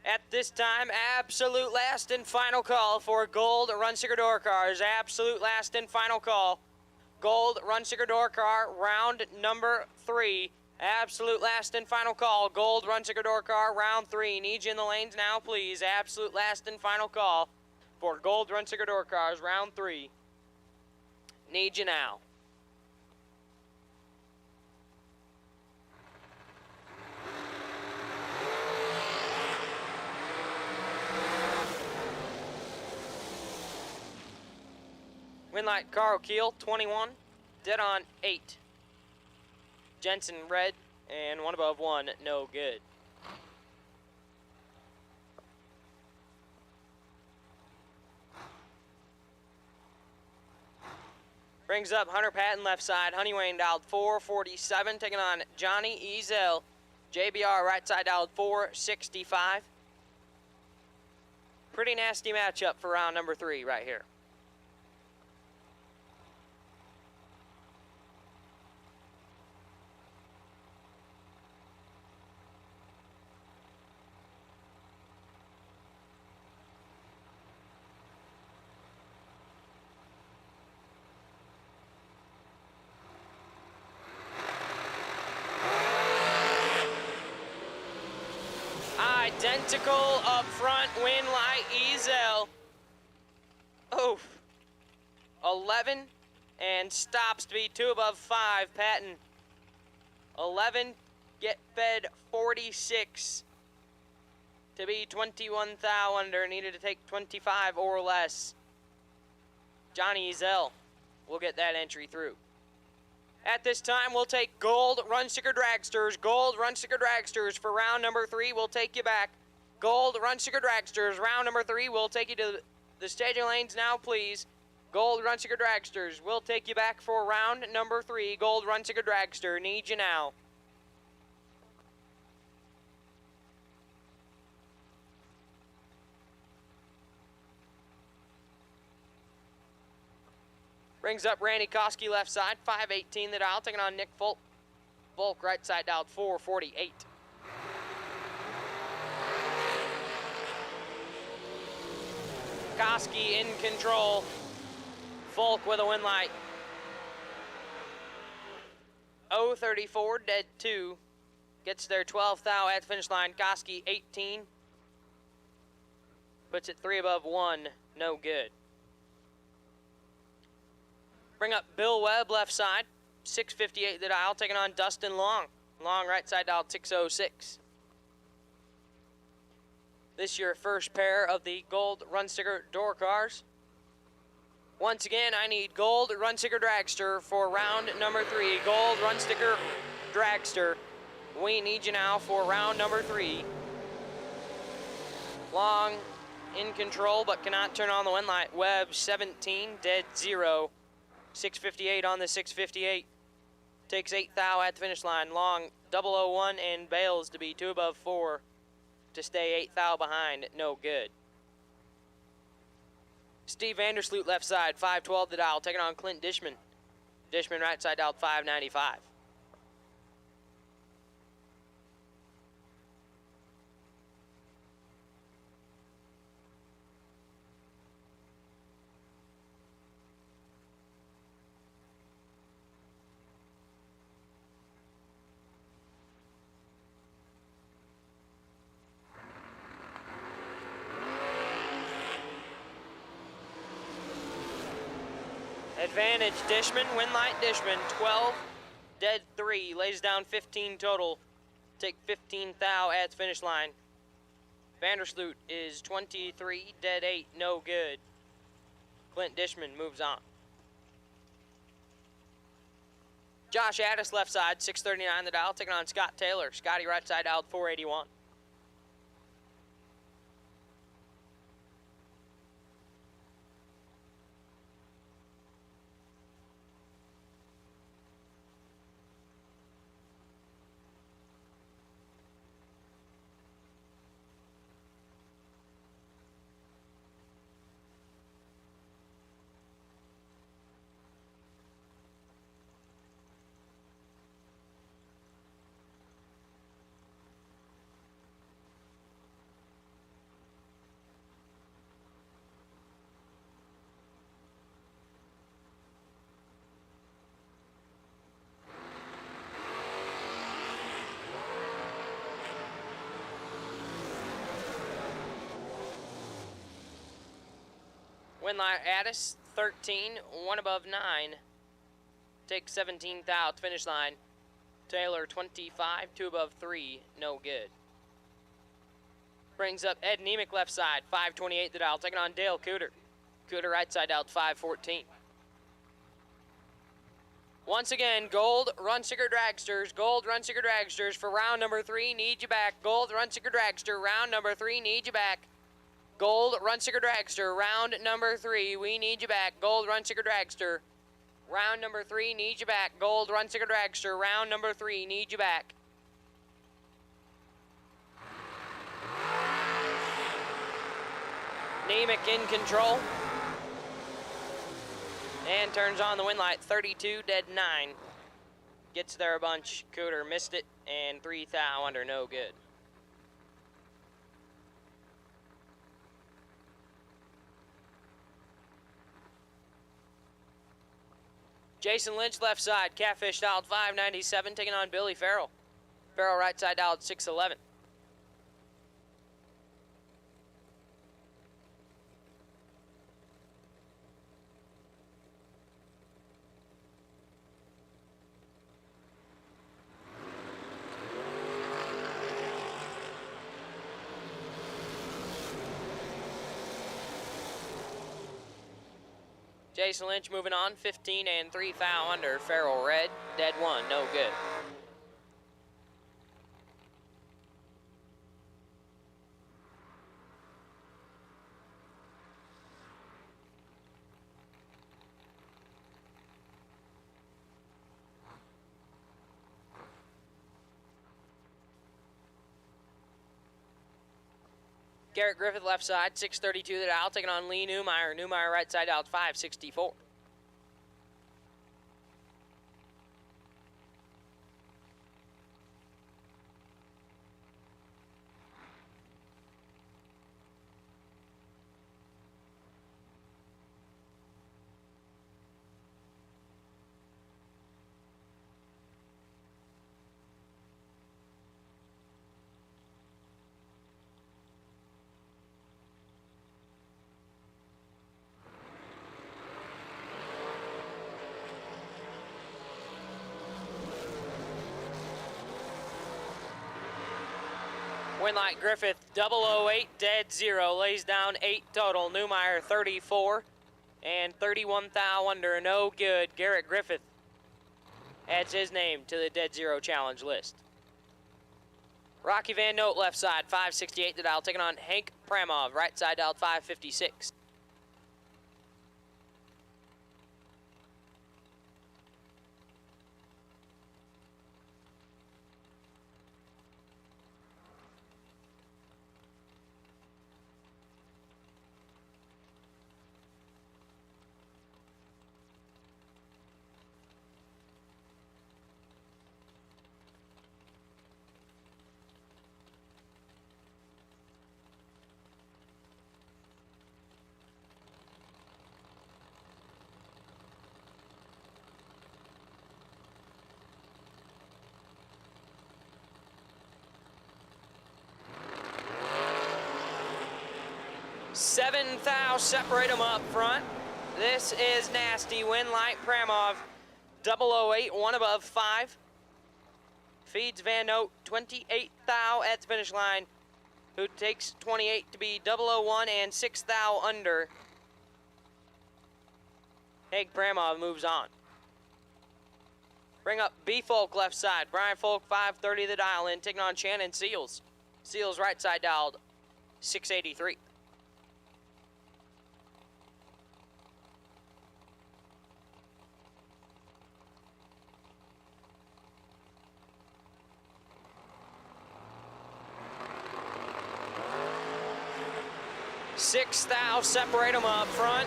At this time, absolute last and final call for Gold Run Sticker Door Cars. Absolute last and final call. Gold Run Sticker Door Car, round number 3. Absolute last and final call. Gold Run Sticker Door Car, round 3. Need you in the lanes now, please. Absolute last and final call for Gold Run Sticker Door Cars, round 3. Need you now. Win light, Carl Keel, 21. Dead on 8. Jensen, red. And 1 above 1, no good. Brings up Hunter Patton left side. Honeywayne dialed 447, taking on Johnny Ezel. JBR right side dialed 465. Pretty nasty matchup for round number 3 right here. Identical up front, win light, Ezel. Oof. 11 and stops to be 2 above 5, Patton. 11, get fed 46 to be 21 thou under, needed to take 25 or less. Johnny Ezel will get that entry through. At this time, we'll take Gold Run Sticker Dragsters. Gold Run Sticker Dragsters for round number 3. We'll take you back. Gold Run Sticker Dragsters, round number 3. We'll take you to the staging lanes now, please. Gold Run Sticker Dragsters. We'll take you back for round number 3. Gold Run Sticker Dragster. Need you now. Brings up Randy Koski left side, 518 the dial, taking on Nick Volk. Volk right side dialed 448. Koski in control. Volk with a win light. 034, dead 2. Gets their 12th thou at the finish line. Koski 18. Puts it 3 above 1. No good. Bring up Bill Webb left side. 658 the dial. Taking on Dustin Long. Long right side dial 606. This your first pair of the gold run sticker door cars. Once again, I need gold run sticker dragster for round number 3. Gold run sticker dragster. We need you now for round number 3. Long in control, but cannot turn on the win light. Webb 17, dead 0. 658 on the 658. Takes 8th thou at the finish line. Long 001 and bails to be 2 above 4 to stay 8th thou behind. No good. Steve Vandersloot left side, 512 the dial, taking on Clint Dishman. Dishman right side dialed 595. Advantage Dishman, win light Dishman, 12, dead 3, lays down 15 total. Take 15 thou at the finish line. Vandersloot is 23, dead 8, no good. Clint Dishman moves on. Josh Addis left side, 639 the dial, taking on Scott Taylor. Scotty right side dialed 481. Win light Addis, 13, 1 above 9. Take 17 thou at the finish line. Taylor, 25, 2 above 3, no good. Brings up Ed Nemick left side, 528 the dial, taking on Dale Cooter. Cooter right side dialed 514. Once again, gold run sticker dragsters, for round number 3, need you back. Gold run sticker dragster, round number 3, need you back. Gold run sticker dragster, round number 3, we need you back. Gold run sticker dragster, round number 3, need you back. Gold run sticker dragster, round number 3, need you back. Nemick in control. And turns on the win light, 32, dead 9. Gets there a bunch. Cooter missed it, and 3 thou under, no good. Jason Lynch left side, Catfish dialed 597, taking on Billy Farrell. Farrell right side dialed 611. Jason Lynch moving on, 15 and 3 thou under. Farrell red, dead 1, no good. Garrett Griffith left side, 632 the dial, taking on Lee Newmeyer. Newmeyer right side dialed 564. Winlight Griffith 008 dead 0, lays down 8 total. Newmeyer 34 and 31 thou under, no good. Garrett Griffith adds his name to the dead 0 challenge list. Rocky Van Note left side 568 to dial, taking on Hank Pramov, right side dialed 556. Seven thou separate them up front. This is nasty. Winlight Pramov 008, one above 5. Feeds Van Note 28 thou at the finish line, who takes 28 to be 001 and 6 thou under. Hank Pramov moves on. Bring up B Folk left side. Brian Folk 530 the dial in, taking on Shannon Seals. Seals right side dialed 683. Six thou separate them up front.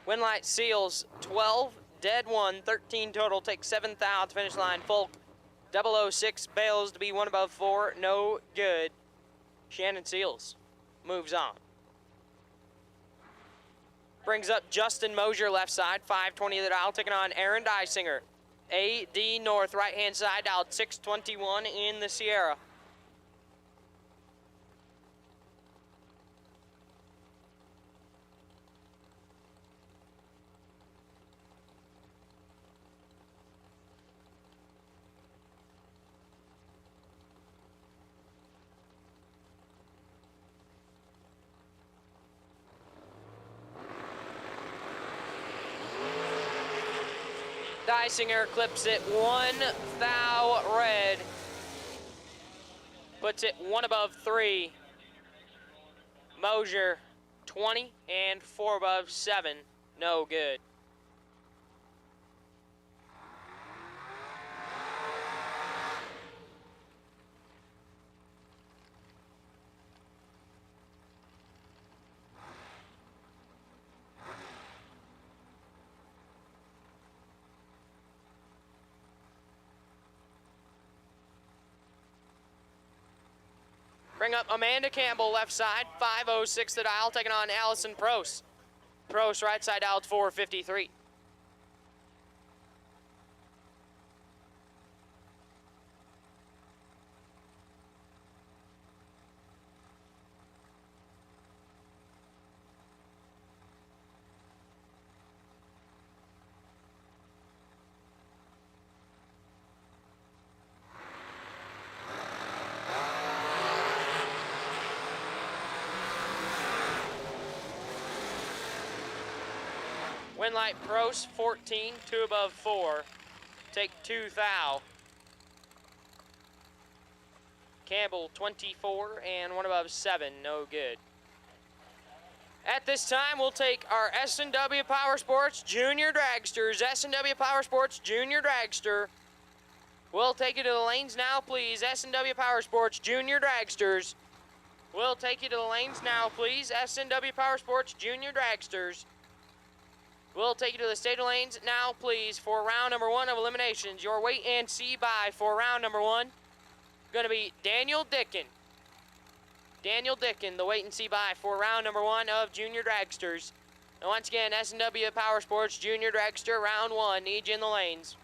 Winlight Seals 12, dead 1, 13 total, take 7 thou at the finish line. Folk 006 bails to be 1 above 4, no good. Shannon Seals moves on. Brings up Justin Mosier left side, 520 the dial, taking on Aaron Dysinger. AD North right hand side, dialed 621 in the Sierra. Dysinger clips it 1 thou red. Puts it 1 above 3. Mosier 20 and 4 above 7. No good. Bring up Amanda Campbell left side, 506 the dial, taking on Allison Prost. Prost right side dialed 453. Winlight Prost 14, 2 above 4. Take 2 thou. Campbell 24 and 1 above 7, no good. At this time, we'll take our S&W Powersports Junior Dragsters. S&W Powersports Junior Dragster. We'll take you to the lanes now, please. S&W Powersports Junior Dragsters. We'll take you to the lanes now, please. S&W Powersports Junior Dragsters. We'll take you to the stage lanes now, please, for round number 1 of eliminations. Your wait and see by for round number 1 going to be Daniel Dickin. Daniel Dickin, the wait and see by for round number 1 of Junior Dragsters. And once again, S&W Powersports Junior Dragster, round 1. Need you in the lanes.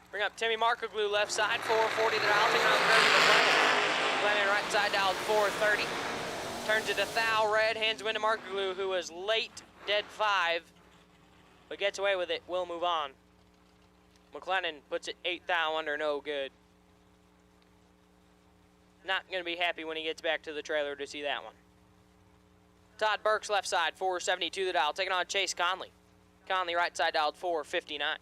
Bring up Timmy Markoglu left side, 440 the dial, taking on Kirby Glennon right side dialed 430. Turns it to thou red, hands win to Markoglu, who was late. Dead 5, but gets away with it. We'll move on. McLennan puts it 8 thou under, no good. Not going to be happy when he gets back to the trailer to see that one. Todd Burks left side, 472 the dial, taking on Chase Conley. Conley right side dialed 459.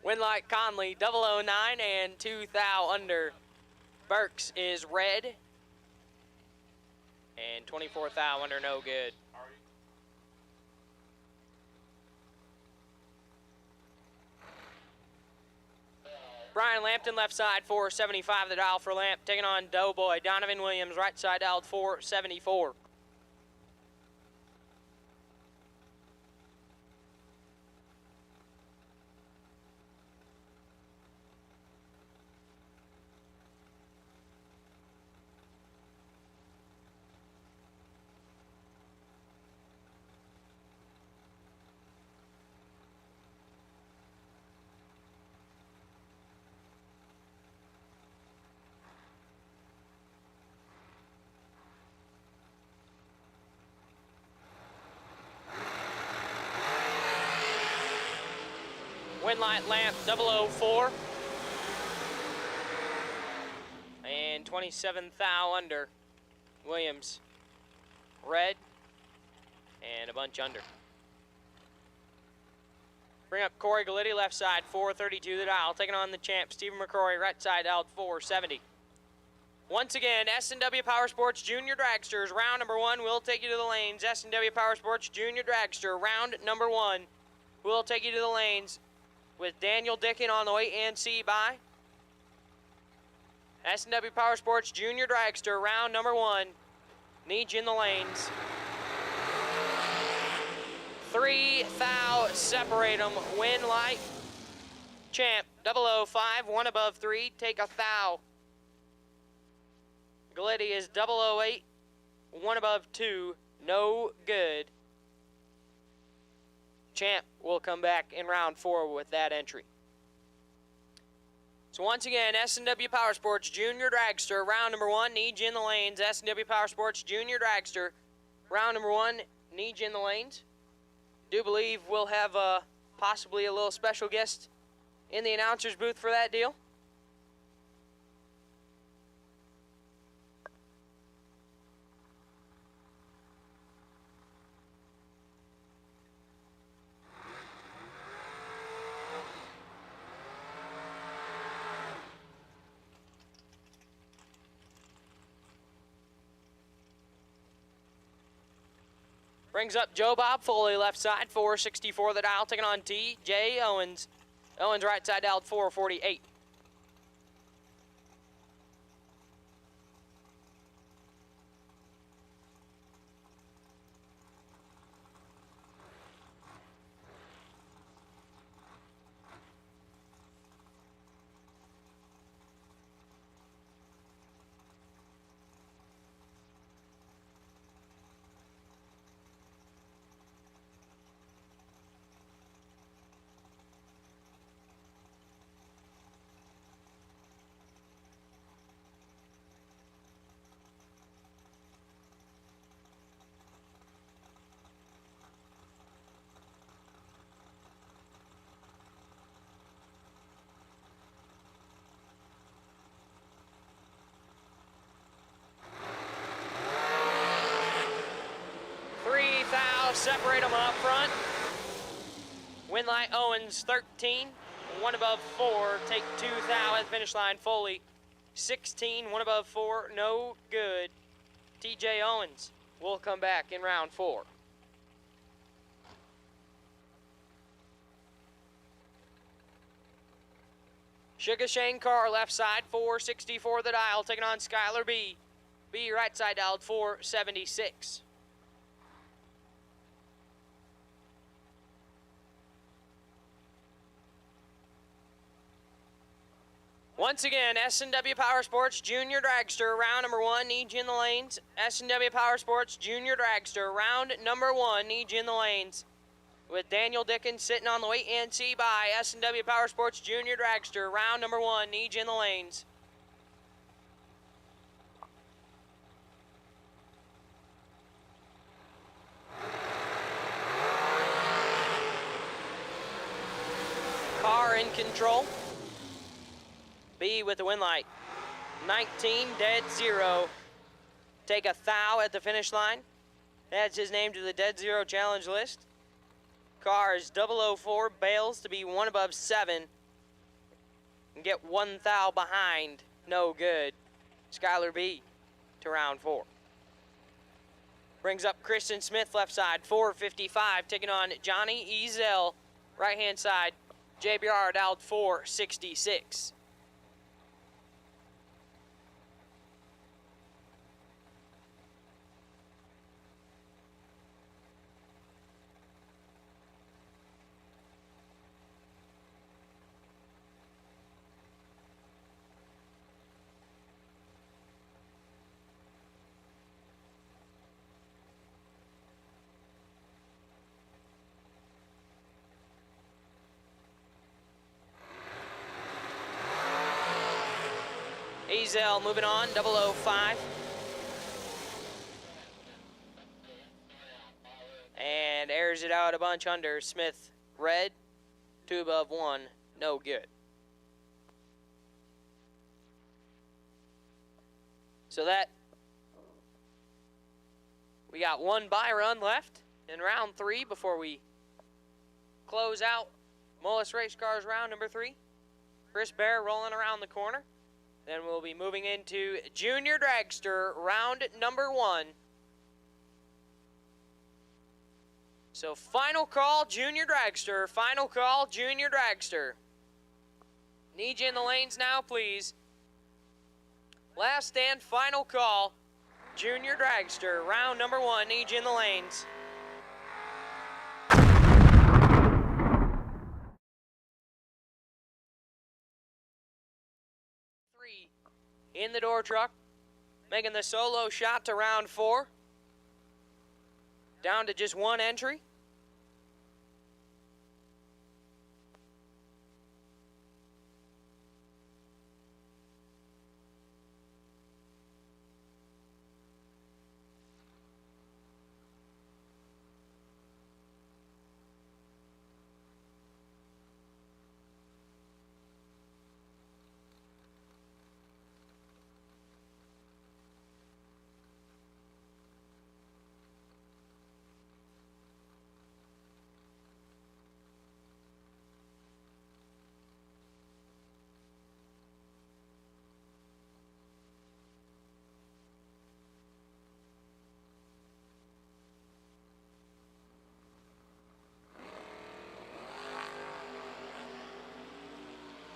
Winlight Conley, 009 and 2 thou under. Burks is red and 24 thou under, no good. Brian Lampton left side, 475 the dial for Lamp, taking on Doughboy. Donovan Williams right side dialed 474. Winlight Lamp 004 and 27 thou under. Williams red and a bunch under. Bring up Corey Galitti left side, 432 the dial, taking on the champ Stephen McCrory right side out 470. Once again, S&W Powersports Junior Dragsters round number 1 will take you to the lanes. S&W Powersports Junior Dragster round number 1 will take you to the lanes, with Daniel Dickin on the wait and see by. S&W Powersports Junior Dragster, round number 1. Need you in the lanes. 3 thou separate them. Winlight champ 005, 1 above 3, take a thou. Galitti is 008, 1 above 2, no good. Champ will come back in round 4 with that entry. So once again, S&W Powersports Junior Dragster, round number 1, need you in the lanes. S&W Powersports Junior Dragster, round number 1, need you in the lanes. Do believe we'll have possibly a little special guest in the announcer's booth for that deal. Brings up Joe Bob Foley left side, 464 the dial, taking on T.J. Owens. Owens right side dialed 448. Separate them up front. Winlight Owens 13, 1 above 4, take 2 thou at the finish line. Foley 16, 1 above 4, no good. T.J. Owens will come back in round 4. Sugar Shane Carr left side, 464 the dial, taking on Skylar B. B right side dialed 476. Once again, S&W Powersports Junior Dragster, round number 1, need you in the lanes. S&W Powersports Junior Dragster, round number 1, need you in the lanes. With Daniel Dickens sitting on the wait-and see by S&W Powersports Junior Dragster, round number 1, need you in the lanes. Car in control. B with the win light. 19 dead 0. Take a thou at the finish line. Adds his name to the dead 0 challenge list. Car is 004, bails to be 1 above 7. And get 1 thou behind. No good. Skylar B to round 4. Brings up Kristen Smith left side, 455, taking on Johnny Ezel right hand side. JBR dialed 466. Ezel moving on, 005. And airs it out a bunch under. Smith, red, 2 above 1, no good. So we got 1 bye run left in round 3 before we close out Mullins Race Cars round number 3. Chris Bear rolling around the corner. Then we'll be moving into Junior Dragster, round number 1. So final call, Junior Dragster. Final call, Junior Dragster. Need you in the lanes now, please. Last stand, final call, Junior Dragster, round number 1. Need you in the lanes. In the door truck, making the solo shot to round 4. Down to just 1 entry.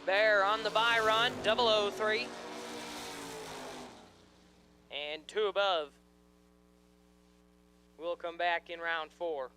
Bear on the bye run, 003. And 2 above. We'll come back in round 4.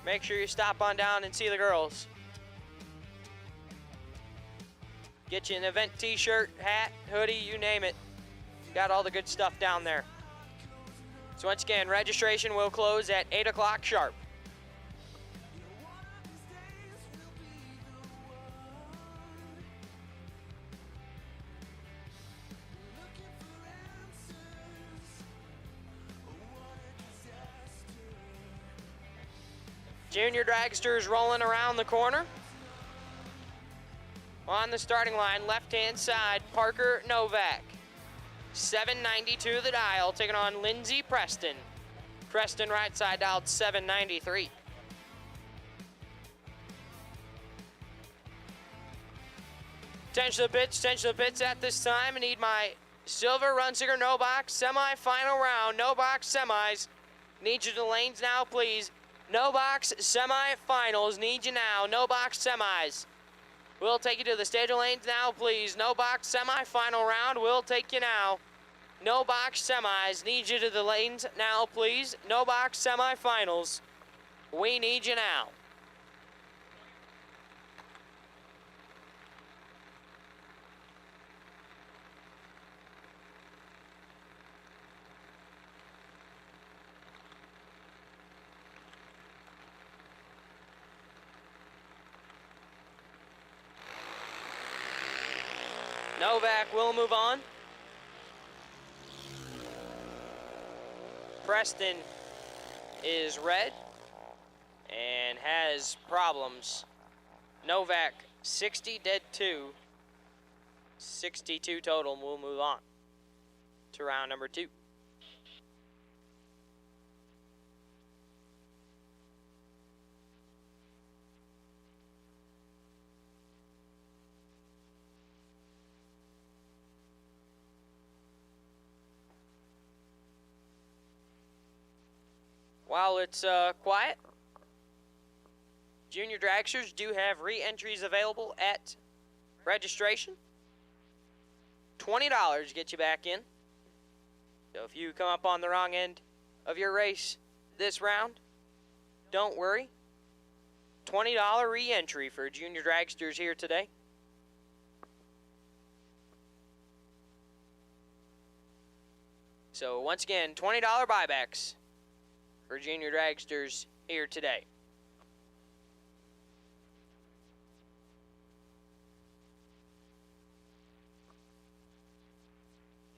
Make sure you stop on down and see the girls. Get you an event t-shirt, hat, hoodie, you name it. Got all the good stuff down there. So once again, registration will close at 8 o'clock sharp. Junior dragsters rolling around the corner. On the starting line, left-hand side, Parker Novak. 792 the dial, taking on Lindsey Preston. Preston right side dialed 793. Attention to the pits at this time. I need my silver run sticker, no box, semi-final round, no box semis. Need you to the lanes now, please. No box semi-finals, need you now, no box semis. We'll take you to the stage of lanes now, please. No box semi-final round, we'll take you now. No box semis, need you to the lanes now, please. No box semi-finals, we need you now. Novak will move on. Preston is red and has problems. Novak 60, dead 2. 62 total, and we'll move on to round number 2. While it's quiet, junior dragsters do have re-entries available at registration. $20 to get you back in. So if you come up on the wrong end of your race this round, don't worry. $20 re-entry for junior dragsters here today. So once again, $20 buybacks for junior dragsters here today.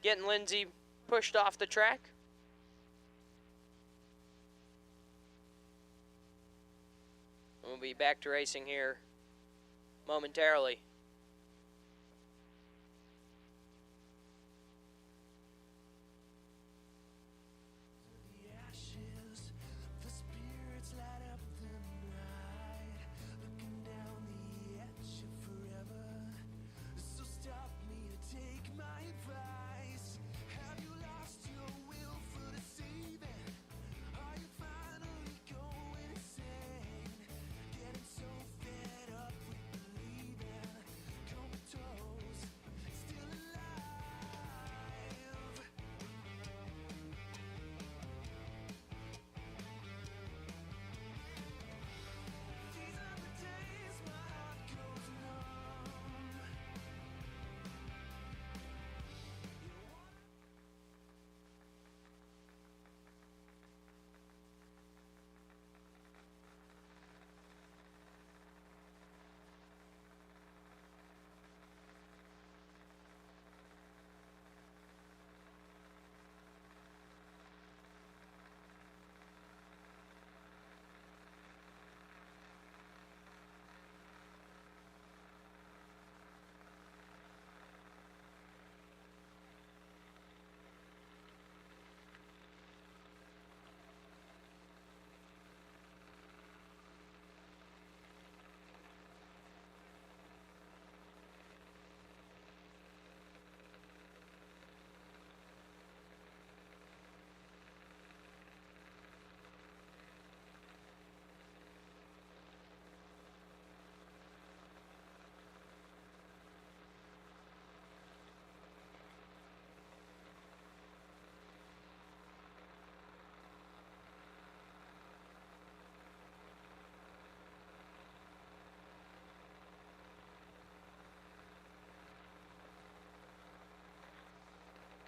Getting Lindsey pushed off the track. We'll be back to racing here momentarily.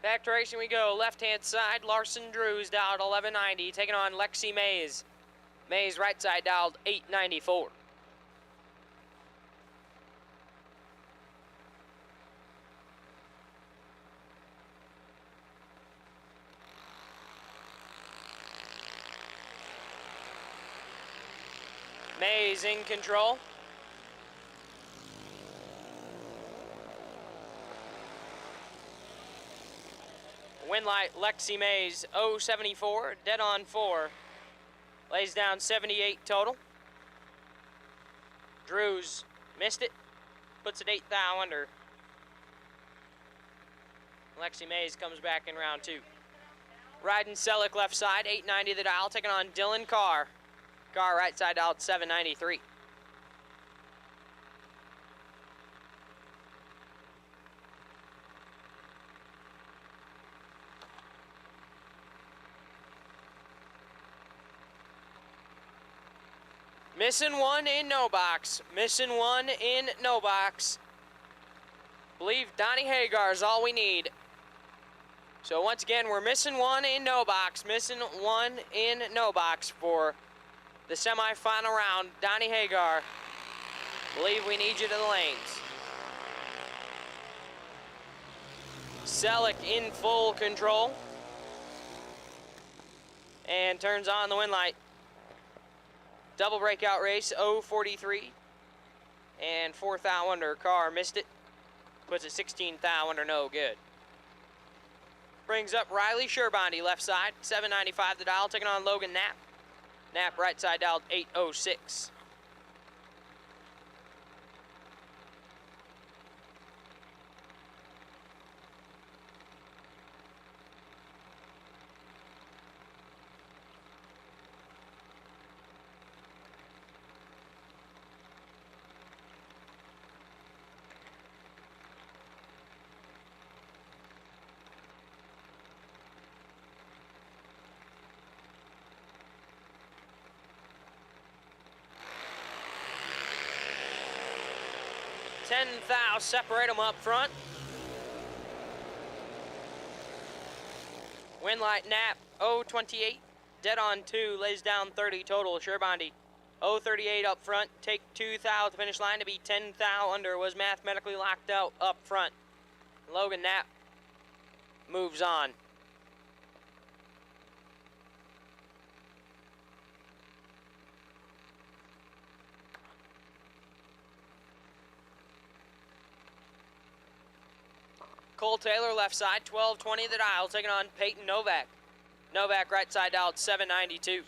Back to racing we go. Left-hand side, Larson Drews dialed 1190, taking on Lexi Mays. Mays right side dialed 894. Mays in control. Winlight Lexi Mays 074, dead on 4. Lays down 78 total. Drews missed it, puts it 8 thou under. Lexi Mays comes back in round 2. Riding Selleck left side, 890 the dial, taking on Dylan Carr. Carr right side dial, 793. Missing one in no box. Missing one in no box. Believe Donnie Hagar is all we need. So once again, we're missing one in no box. Missing one in no box for the semifinal round. Donnie Hagar, believe we need you to the lanes. Selleck in full control. And turns on the Winlight. Double breakout race, 043. And 4 thou under. Carr missed it. Puts it 16 thou under, no good. Brings up Riley Sherbondi, left side, 795 the dial, taking on Logan Knapp. Knapp right side dialed 806. Thou separate them up front. Winlight Knapp 028, dead on 2, lays down 30 total. Sherbondi 038 up front, take 2 thou at the finish line to be 10 thou under, was mathematically locked out up front. Logan Knapp moves on. Cole Taylor left side, 1220 the dial, taking on Peyton Novak. Novak right side dialed 792.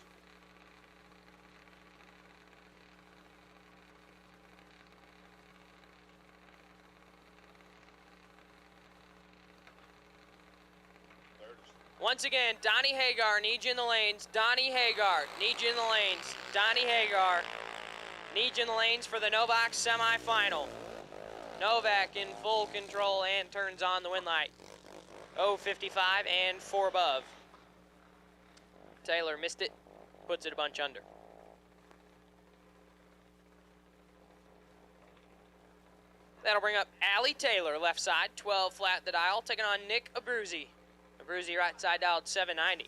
Once again, Donnie Hagar needs you in the lanes. Donnie Hagar needs you in the lanes. Donnie Hagar needs you in the lanes for the Novak semifinal. Novak in full control and turns on the Winlight. 055 and 4 above. Taylor missed it, puts it a bunch under. That'll bring up Allie Taylor, left side, 12 flat the dial, taking on Nick Abruzzi. Abruzzi right side dialed 790.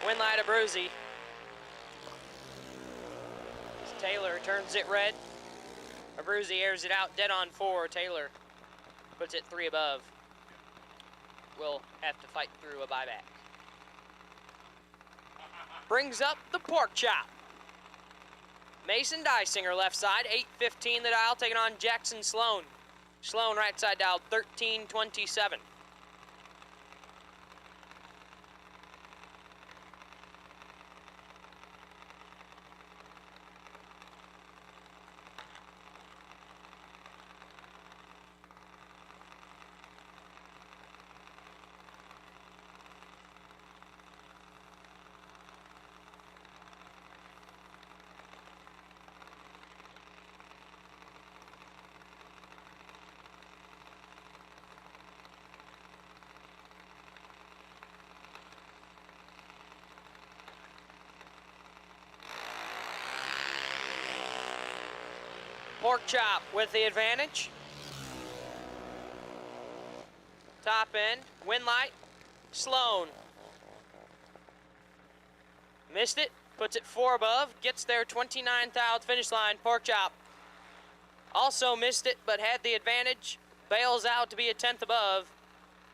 Winlight Abruzzi. Taylor turns it red. Abruzzi airs it out, dead on 4. Taylor puts it 3 above. We'll have to fight through a buyback. Brings up the pork chop. Mason Dysinger left side, 815 the dial, taking on Jackson Sloan. Sloan right side dialed 1327. Pork Chop with the advantage. Top end, Winlight, Sloan. Missed it, puts it 4 above, gets there 29th out finish line, Pork Chop. Also missed it, but had the advantage, bails out to be a 10th above,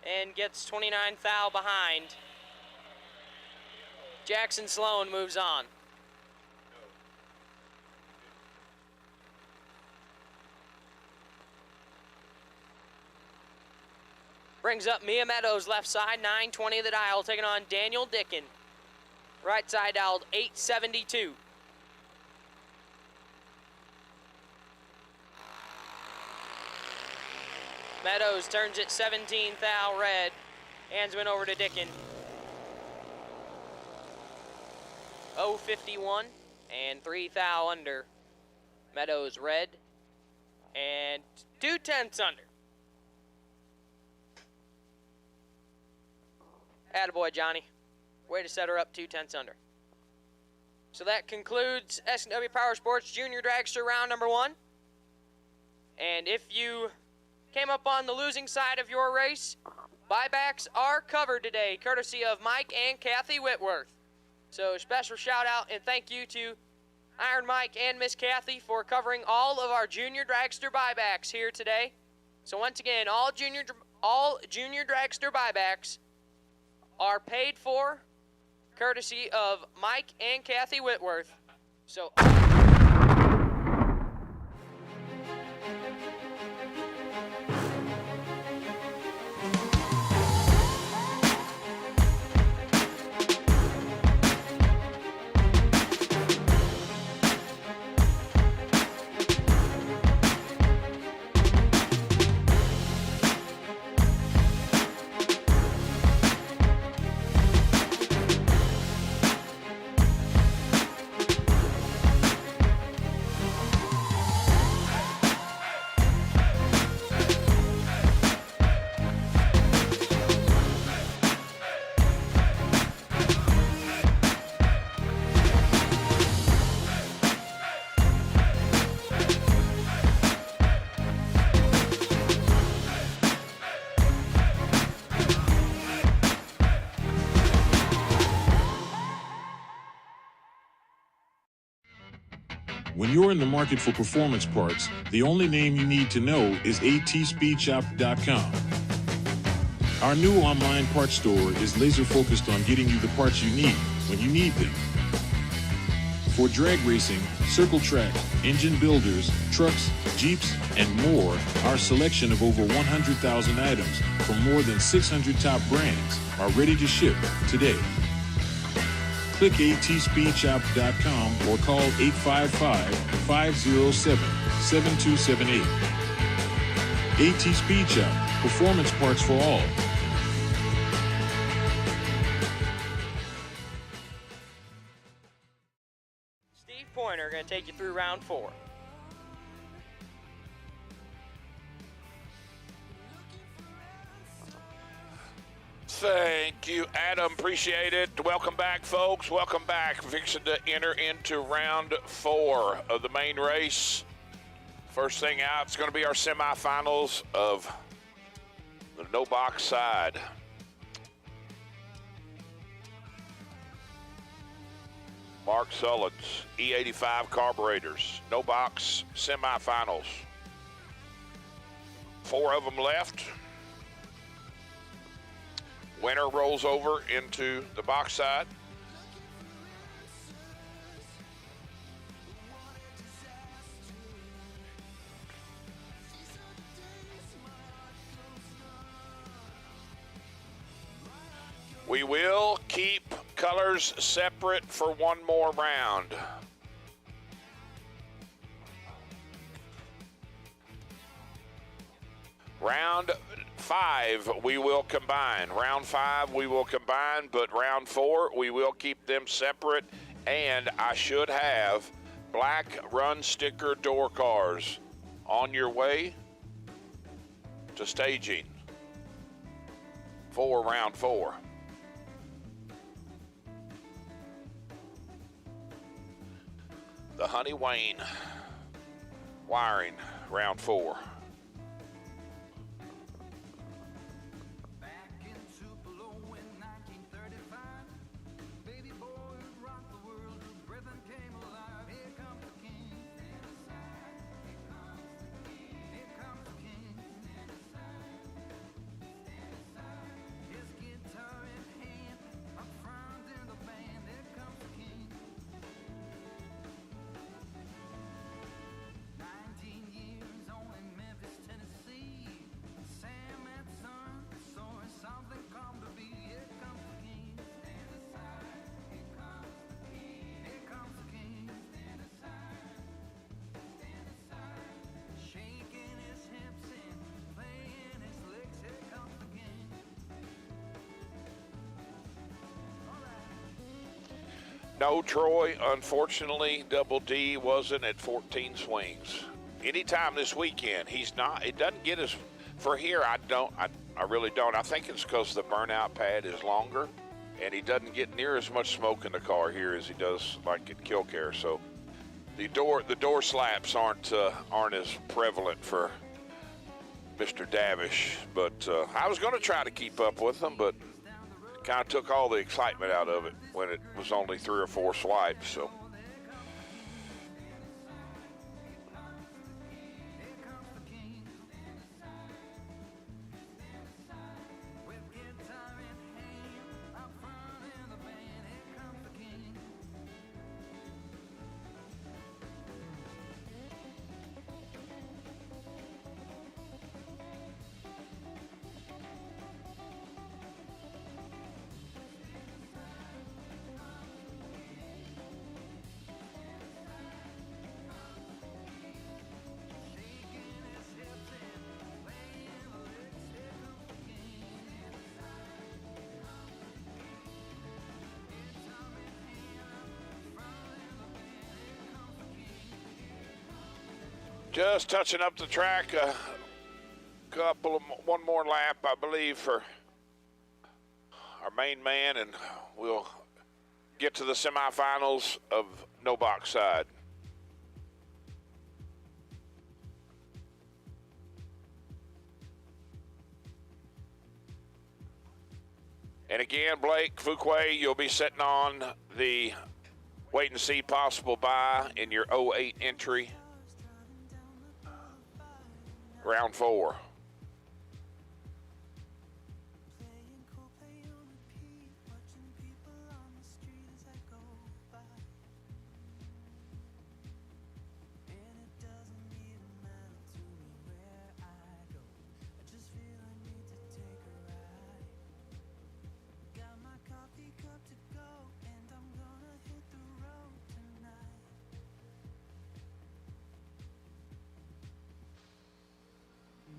and gets 29th thou behind. Jackson Sloan moves on. Brings up Mia Meadows left side, 920 of the dial, taking on Daniel Dickin. Right side dialed 872. Meadows turns it 17th thou red. Handsman over to Dickin. 051 and 3 thou under. Meadows red and 2/10 under. Attaboy, Johnny. Way to set her up 2/10 under. So that concludes S&W Powersports Junior Dragster round number 1. And if you came up on the losing side of your race, buybacks are covered today, courtesy of Mike and Kathy Whitworth. So special shout out and thank you to Iron Mike and Miss Kathy for covering all of our Junior Dragster buybacks here today. So once again, all Junior Dragster buybacks are paid for courtesy of Mike and Kathy Whitworth. So When you're in the market for performance parts, the only name you need to know is atspeedshop.com. Our new online parts store is laser focused on getting you the parts you need when you need them. For drag racing, circle track, engine builders, trucks, Jeeps, and more, our selection of over 100,000 items from more than 600 top brands are ready to ship today. Click atspeedshop.com or call 855-507-7278. AT Speed Shop, performance parts for all. Steve Pointer going to take you through round 4. Thank you, Adam. Appreciate it. Welcome back, folks. Welcome back. Fixing to enter into round 4 of the main race. First thing out, it's going to be our semifinals of the no box side. Mark Sullens E-85 Carburetors, no box semifinals. 4 of them left. Winner rolls over into the box side. We will keep colors separate for one more round. Round 5, we will combine. Round 5, we will combine, but round 4, we will keep them separate. And I should have black run sticker door cars on your way to staging for round 4. The Honey Wayne wiring, round 4. No, Troy, unfortunately, Double D wasn't at 14 swings. Anytime this weekend, he's not. It doesn't get as, for here, I really don't. I think it's because the burnout pad is longer, and he doesn't get near as much smoke in the car here as he does like at Killcare. So the door slaps aren't as prevalent for Mr. Davish. But I was going to try to keep up with him, but kind of took all the excitement out of it when it was only 3 or 4 swipes. So just touching up the track, one more lap, I believe, for our main man, and we'll get to the semifinals of no box side. And again, Blake Fuquay, you'll be sitting on the wait and see possible buy in your 08 entry. Round 4.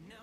Now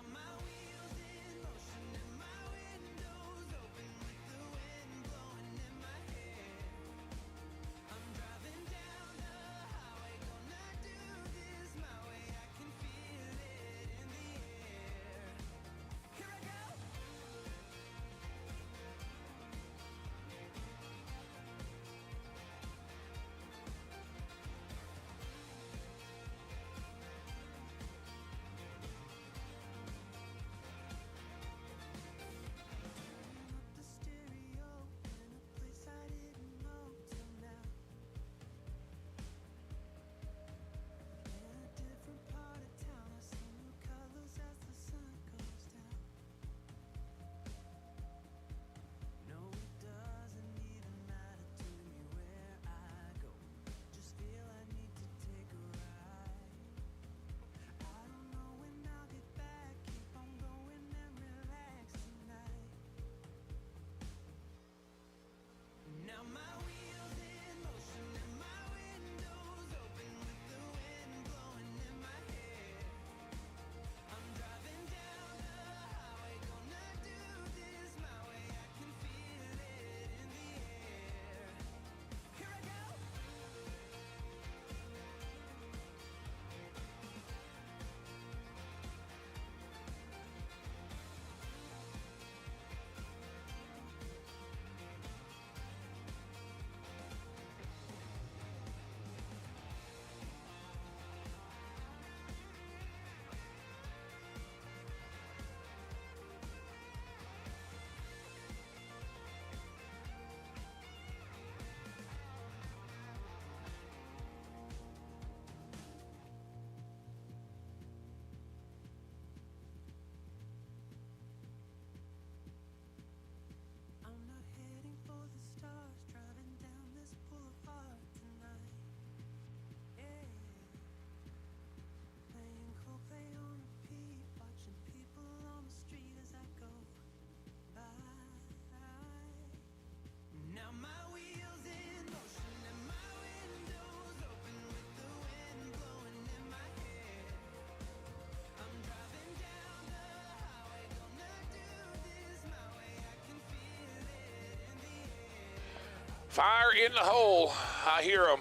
Fire in the hole. I hear them.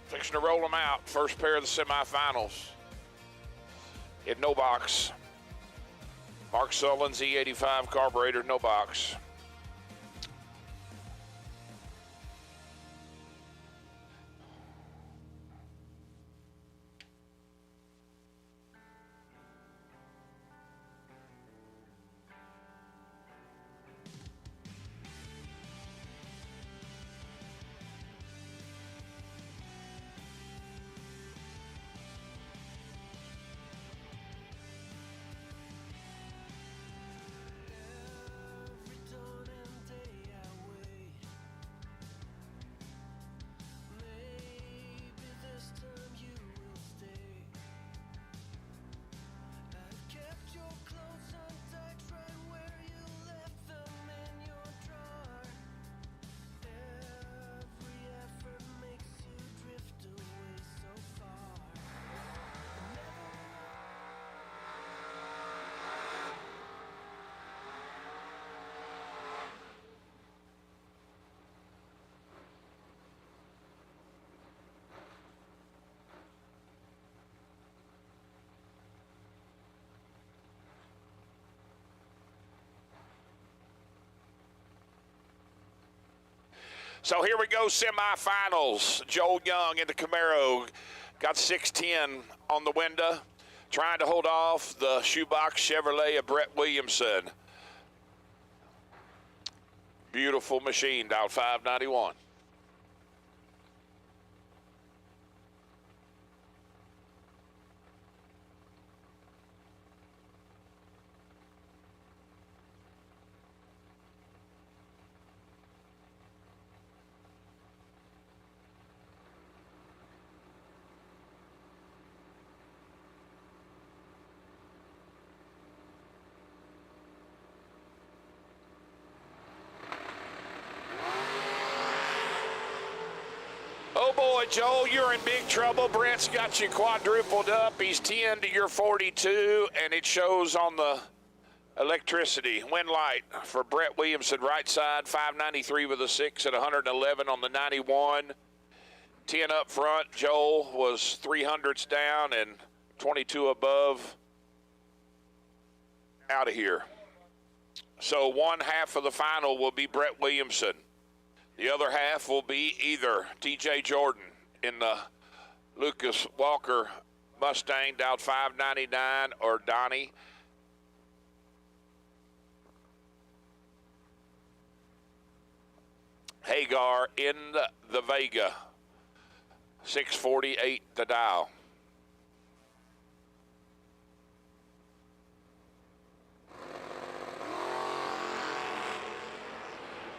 Fixing to roll them out. First pair of the semifinals. In no box. Mark Sullens E-85 Carburetor, no box. So here we go, semifinals. Joel Young in the Camaro, got 610 on the window, trying to hold off the shoebox Chevrolet of Brett Williamson. Beautiful machine, dialed 591. Oh boy, Joel, you're in big trouble. Brett's got you quadrupled up. He's 10 to your 42, and it shows on the electricity. Wind light for Brett Williamson, right side, 593 with a 6 at 111 on the 91. 10 up front. Joel was 300s down and 22 above. Out of here. So one half of the final will be Brett Williamson. The other half will be either TJ Jordan in the Lucas Walker Mustang, dialed 599, or Donnie Hagar in the Vega, 648 the dial.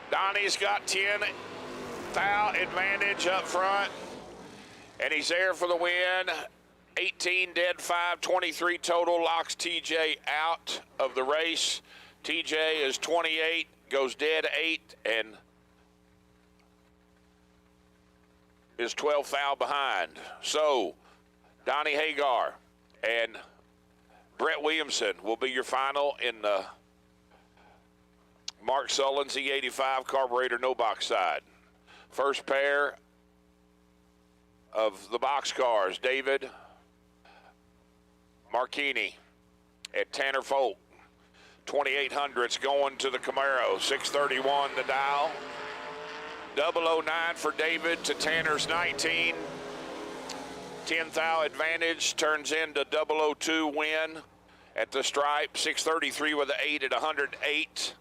Donnie's got 10 thou advantage up front, and he's there for the win. 18 dead 5, 23 total, locks TJ out of the race. TJ is 28, goes dead 8, and is 12 foul behind. So Donnie Hagar and Brett Williamson will be your final in the Mark Sullens E-85 Carburetor no box side. First pair of the box cars, David Marchini at Tanner Folk. 2800s going to the Camaro, 631 the dial. 009 for David to Tanner's 19. 10 thou advantage turns into 002 win at the stripe. 633 with an 8 at 108.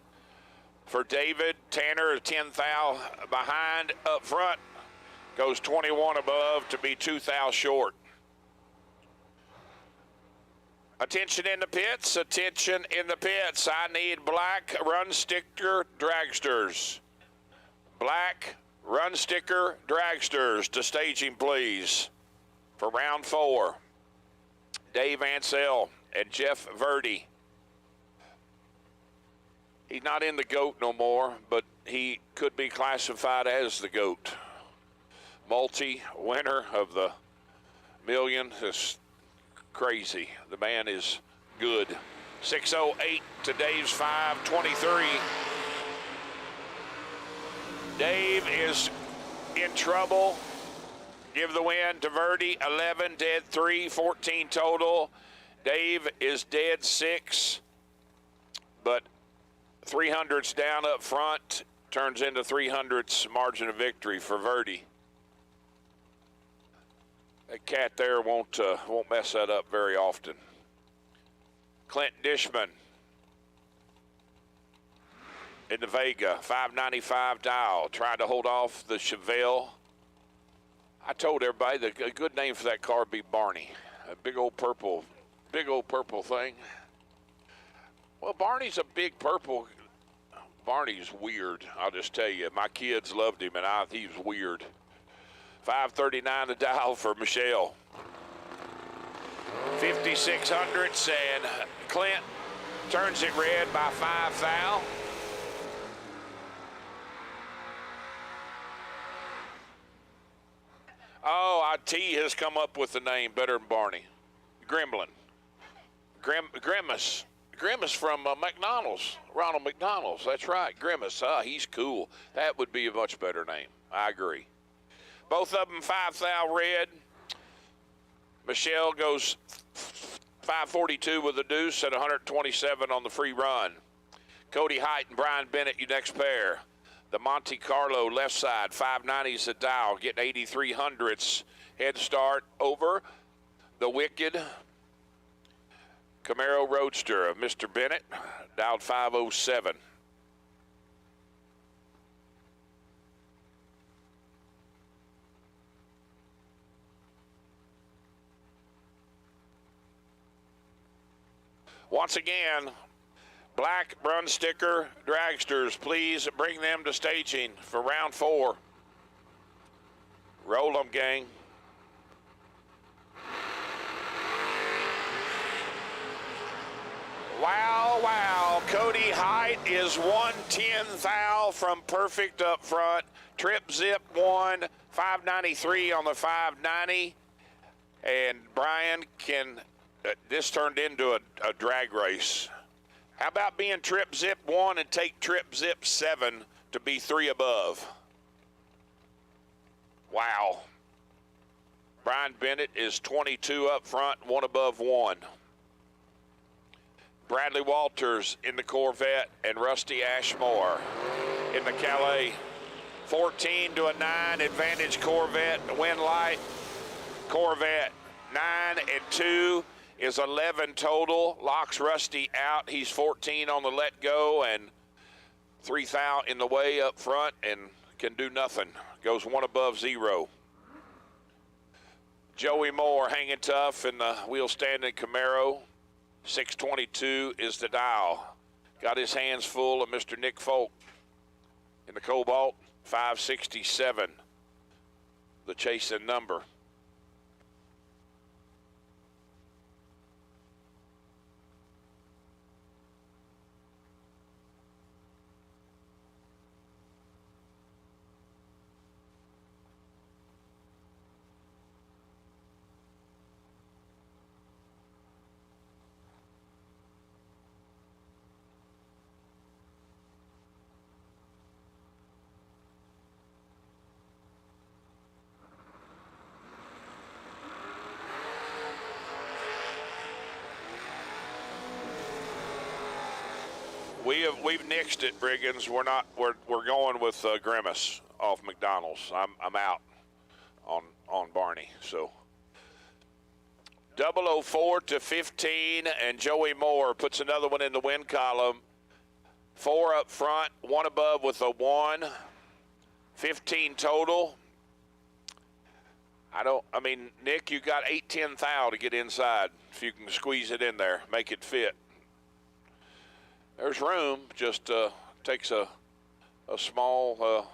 For David, Tanner, 10 thou behind up front, goes 21 above to be 2 thou short. Attention in the pits, attention in the pits. I need black run sticker dragsters. Black run sticker dragsters to staging, please, for round 4. Dave Ansell and Jeff Verdi. He's not in the GOAT no more, but he could be classified as the GOAT. Multi-winner of the million is crazy. The man is good. 608 to Dave's 523. Dave is in trouble. Give the win to Verdi, 11, dead 3, 14 total. Dave is dead 6, but 300's down up front, turns into 300's margin of victory for Verdi. That cat there won't mess that up very often. Clint Dishman in the Vega, 595 dial, tried to hold off the Chevelle. I told everybody that a good name for that car would be Barney, a big old purple thing. Well, Barney's a big purple. Barney's weird, I'll just tell you. My kids loved him, and he was weird. 539 the dial for Michelle. 5600s, and Clint turns it red by 5 thou. Oh, T has come up with the name better than Barney. Gremlin. Grimace. Grimace from McDonald's. Ronald McDonald's. That's right. Grimace. He's cool. That would be a much better name. I agree. Both of them 5 thou red. Michelle goes 542 with a deuce at 127 on the free run. Cody Height and Brian Bennett, your next pair. The Monte Carlo left side, 590s a dial, getting 8300ths. Head start over the wicked Camaro Roadster of Mr. Bennett, dialed 507. Once again, black run sticker dragsters, please bring them to staging for round 4. Roll them, gang. Wow, wow. Cody Height is 110 thou from perfect up front. Trip zip 1, 593 on the 590. And Brian can, this turned into a drag race. How about being trip zip 1 and take trip zip 7 to be 3 above? Wow. Brian Bennett is 22 up front, 1 above 1. Bradley Walters in the Corvette and Rusty Ashmore in the Calais. 14 to a 9, advantage Corvette, win light. Corvette, 9 and 2 is 11 total. Locks Rusty out. He's 14 on the let go and 3 thou in the way up front and can do nothing. Goes 1 above 0. Joey Moore hanging tough in the wheel standing Camaro. 622 is the dial. Got his hands full of Mr. Nick Folk in the Cobalt. 567, the chasing number. We've nixed it, Briggins. We're going with Grimace off McDonald's. I'm out on Barney. So 004 to 15, and Joey Moore puts another one in the win column. 4 up front, 1 above with a 1. 15 total. Nick, you got 8-10 thou to get inside. If you can squeeze it in there, make it fit. There's room, just takes a small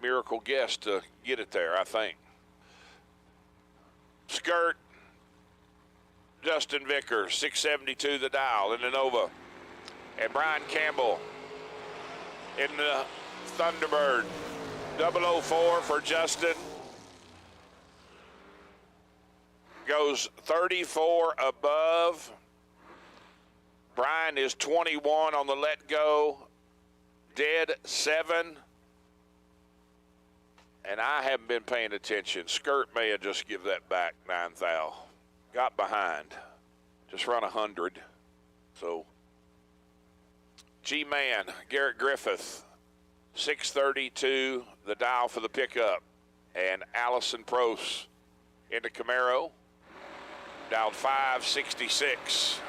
miracle guess to get it there, I think. Skirt, Justin Vickers, 672 the dial in the Nova. And Brian Campbell in the Thunderbird. 004 for Justin. Goes 34 above. Brian is 21 on the let go, dead 7. And I haven't been paying attention. Skirt may have just give that back 9,000. Got behind. Just run 100. So, G-Man, Garrett Griffith, 632, the dial for the pickup. And Allison Prost in the Camaro, dialed 566.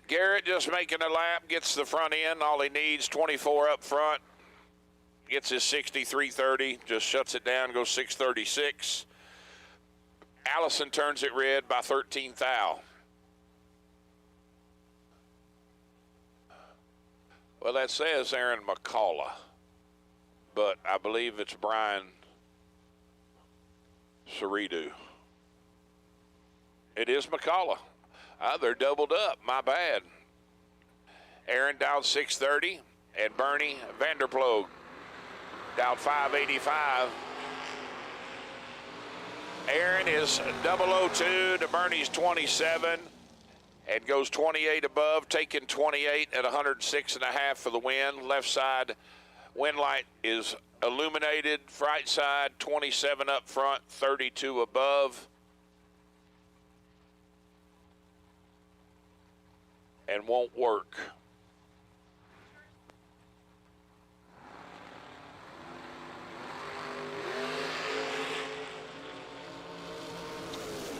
Garrett just making a lap, gets the front end. All he needs, 24 up front. Gets his 63.30, just shuts it down, goes 636. Allison turns it red by 13 thou. Well, that says Aaron McCullough, but I believe it's Brian Cerritu. It is McCullough. They're doubled up. My bad. Aaron dialed 630, and Bernie Vanderploeg dialed 585. Aaron is 002 to Bernie's 27, and goes 28 above, taking 28 at 106.5 for the win. Left side wind light is illuminated. Right side 27 up front, 32 above. And won't work.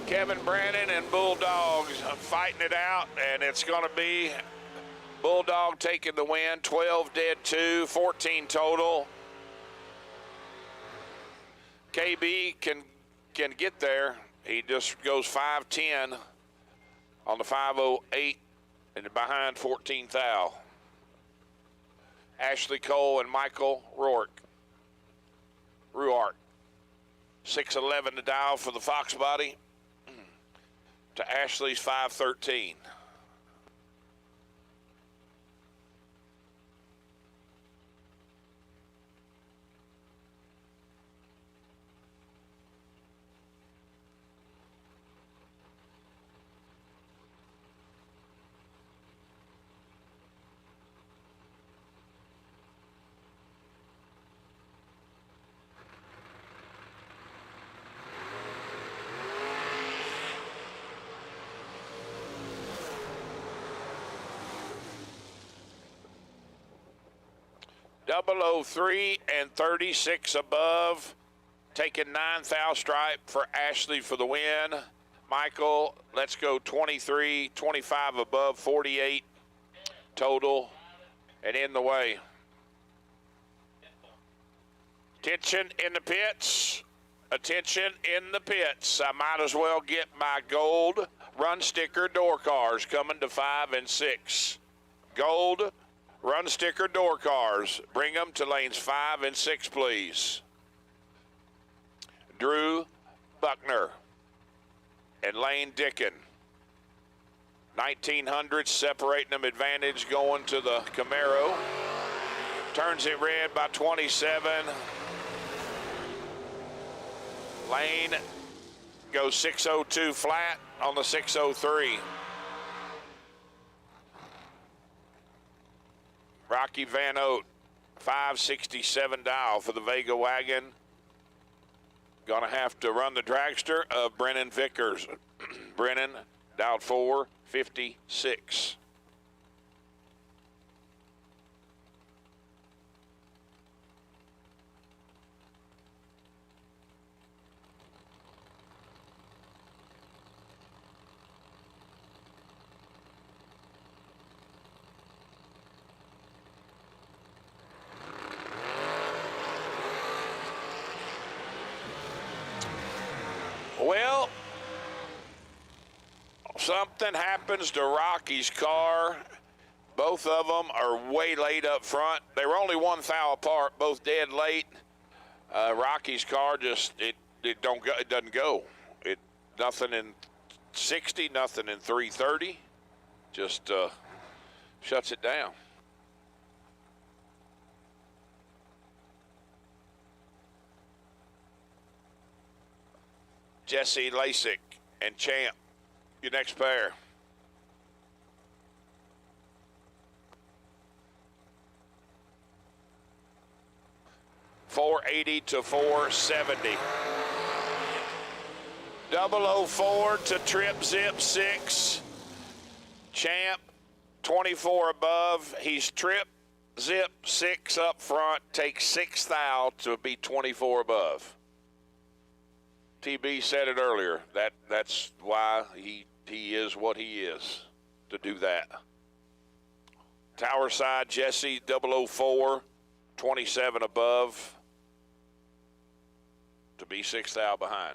Kevin Brannon and Bulldogs fighting it out, and it's going to be Bulldog taking the win. 12 dead, 2, 14 total. KB can get there. He just goes 510 on the 508. And behind 14 thou. Ashley Cole and Michael Ruark. 611 to dial for the Fox body. To Ashley's 513. Double 03 and 36 above, taking 9 thou stripe for Ashley for the win. Michael, let's go 23, 25 above, 48 total, and in the way. Attention in the pits. Attention in the pits. I might as well get my gold run sticker door cars coming to 5 and 6. Gold run sticker door cars. Bring them to lanes 5 and 6, please. Drew Buckner and Lane Dickin. 1900 separating them, advantage going to the Camaro. Turns it red by 27. Lane goes 602 flat on the 603. Rocky Van Oat, 567 dial for the Vega wagon. Gonna have to run the dragster of Brennan Vickers. Brennan, dialed 456. Well, something happens to Rocky's car. Both of them are way late up front. They were only 1 thou apart, both dead late. Rocky's car just it doesn't go. Nothing in 60, nothing in 330. Just shuts it down. Jesse Lasik and Champ your next pair. $480 to $470. 004 to Trip Zip 6. Champ 24 above. He's Trip Zip 6 up front. Takes 6 thou to be 24 above. TB said it earlier. That's why he is what he is, to do that. Tower side Jesse 004, 27 above to be 6 thou behind.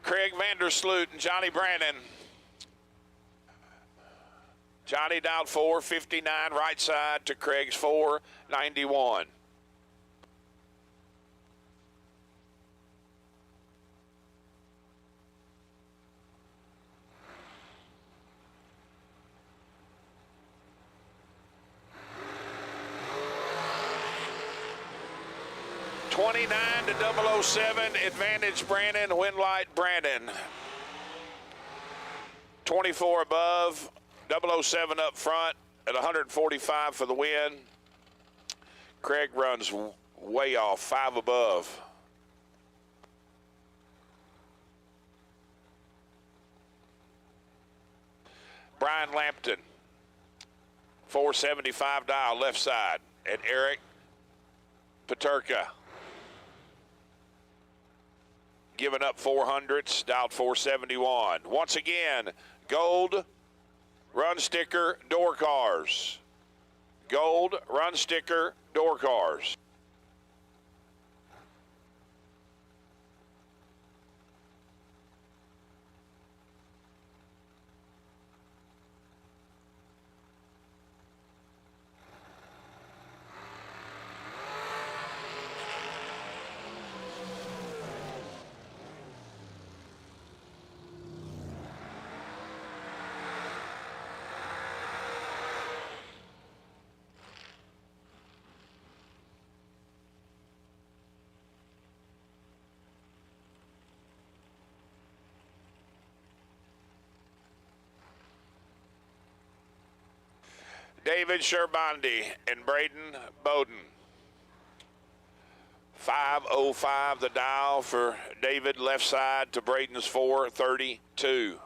Craig Vandersloot and Johnny Brandon. Johnny down 459 right side to Craig's 491. $29 to 007, advantage Brandon, win light Brandon. 24 above, 007 up front at 145 for the win. Craig runs way off, 5 above. Brian Lampton, 475 dial left side, and Eric Paterka. Giving up 400s, dialed 471. Once again, gold run sticker door cars. Gold run sticker door cars. David Sherbandi and Braden Bowden. 505 the dial for David, left side to Braden's 432.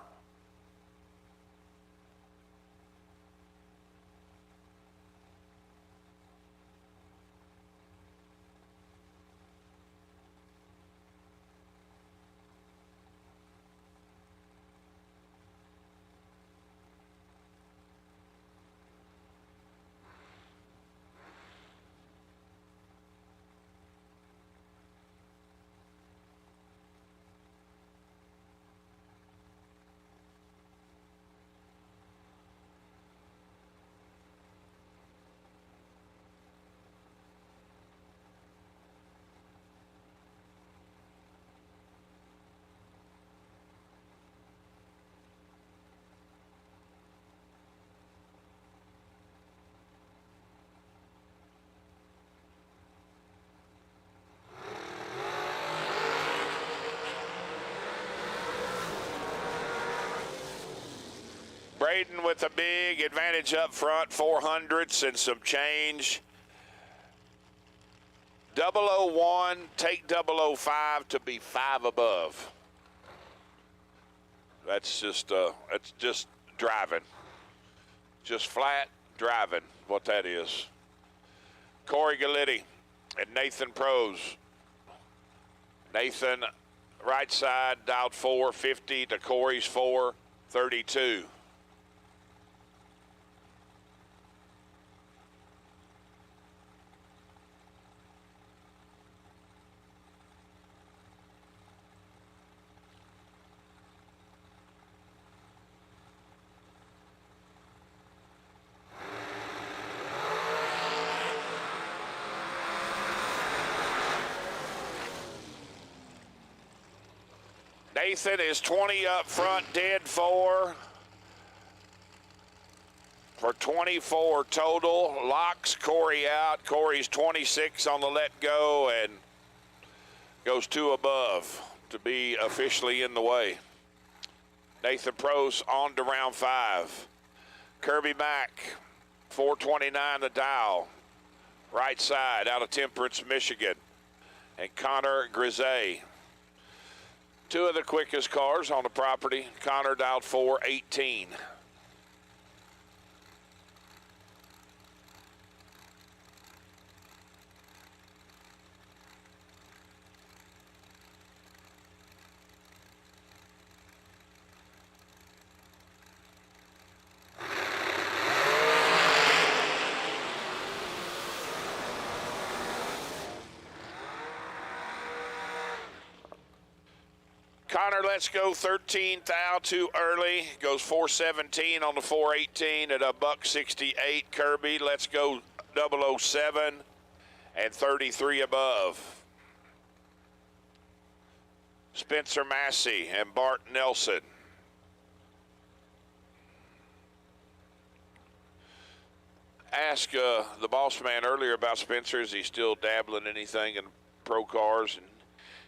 riding with a big advantage up front, 400s and some change. 001, take 005 to be 5 above. That's just driving. Just flat driving, what that is. Corey Galletti and Nathan Prose. Nathan, right side, dialed 450 to Corey's 432. Nathan is 20 up front, dead 4 for 24 total. Locks Corey out. Corey's 26 on the let go and goes 2 above to be officially in the way. Nathan Prose on to round 5. Kirby Mack, 429 the dial. Right side out of Temperance, Michigan. And Connor Grisey. 2 of the quickest cars on the property. Connor dialed 418. Connor lets go 13 thou too early. Goes 417 on the 418 at a $168. Kirby lets go 007 and 33 above. Spencer Massey and Bart Nelson. Asked the boss man earlier about Spencer. Is he still dabbling anything in pro cars? And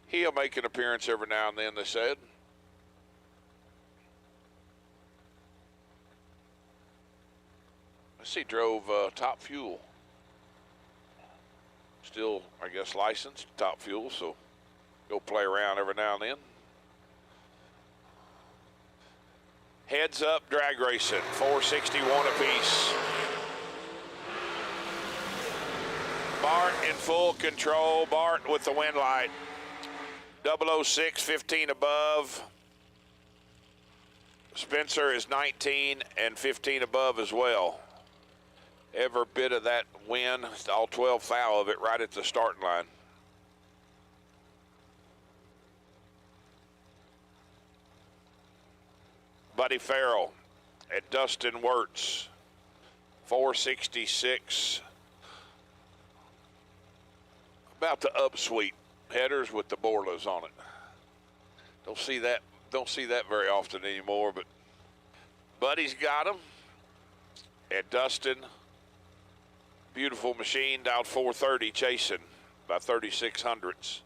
he'll make an appearance every now and then, they said. I see drove Top Fuel. Still, I guess, licensed Top Fuel, so go play around every now and then. Heads up drag racing, 461 apiece. Bart in full control. Bart with the wind light. 006, 15 above. Spencer is 19 and 15 above as well. Every bit of that wind, all 12 thou of it right at the starting line. Buddy Farrell at Dustin Wirtz, 466. About the upsweep headers with the Borlas on it. Don't see that very often anymore, but Buddy's got them. And Dustin, beautiful machine, dialed 430, chasing by 3600ths.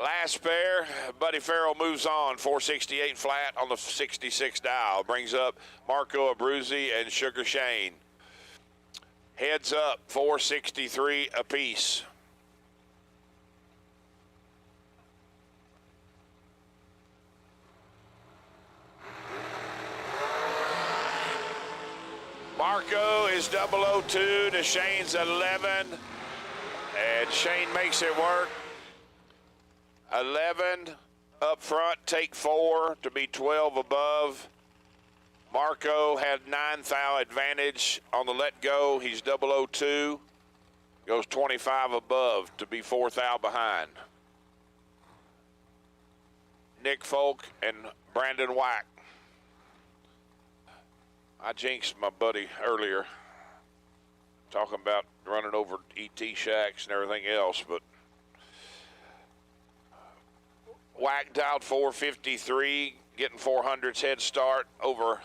Last pair, Buddy Farrell moves on, 468 flat on the 66 dial. Brings up Marco Abruzzi and Sugar Shane. Heads up, 463 apiece. Marco is 002 to Shane's 11, and Shane makes it work. 11 up front, take 4 to be 12 above. Marco had 9 thou advantage on the let go. He's 002. Goes 25 above to be 4 thou behind. Nick Folk and Brandon Wack. I jinxed my buddy earlier, talking about running over ET shacks and everything else, but Wack dialed 453, getting 400's head start over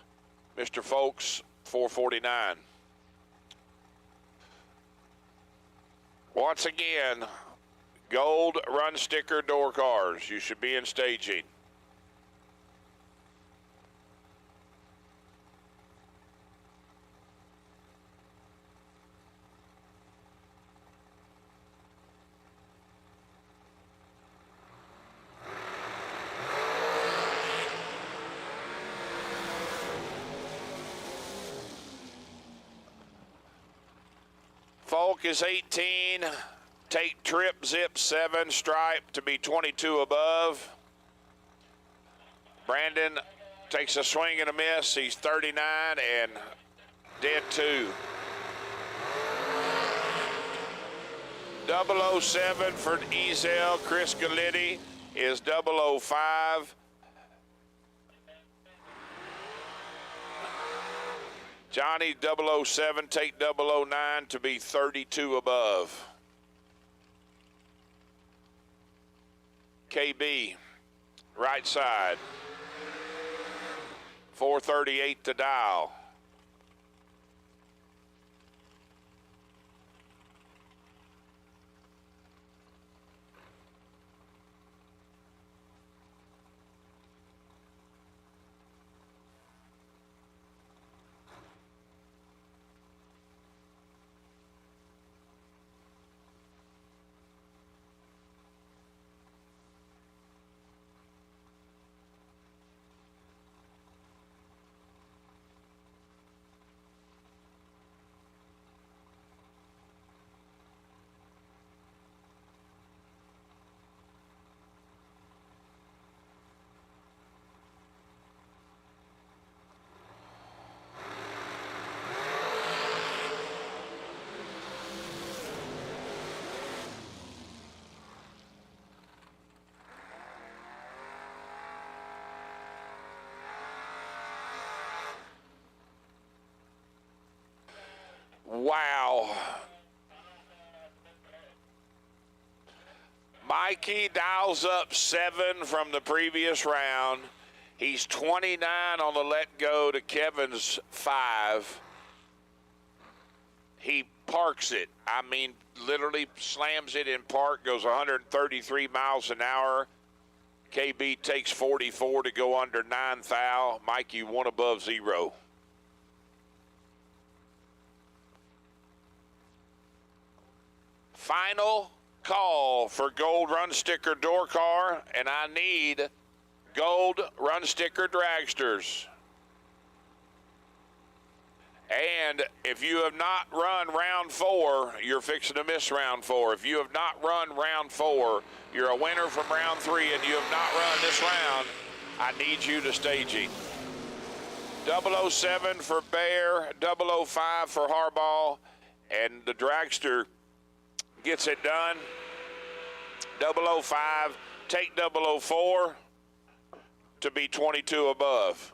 Mr. Folks, 449. Once again, gold run sticker door cars. You should be in staging. Folk is 18. Take trip, zip 7, stripe to be 22 above. Brandon takes a swing and a miss. He's 39 and dead 2. 007 for Ezel. Chris Galitti is 005. Johnny 007, take 009 to be 32 above. KB, right side. 438 to dial. Wow. Mikey dials up 7 from the previous round. He's 29 on the let go to Kevin's 5. He parks it. I mean, literally slams it in park, goes 133 miles an hour. KB takes 44 to go under 9 thou. Mikey 1 above 0. Final call for gold run sticker door car, and I need gold run sticker dragsters. And if you have not run round 4, you're fixing to miss round 4. If you have not run round 4, you're a winner from round 3, and you have not run this round, I need you to staging. 007 for Bear, 005 for Harbaugh, and the dragster gets it done. 005, take 004 to be 22 above.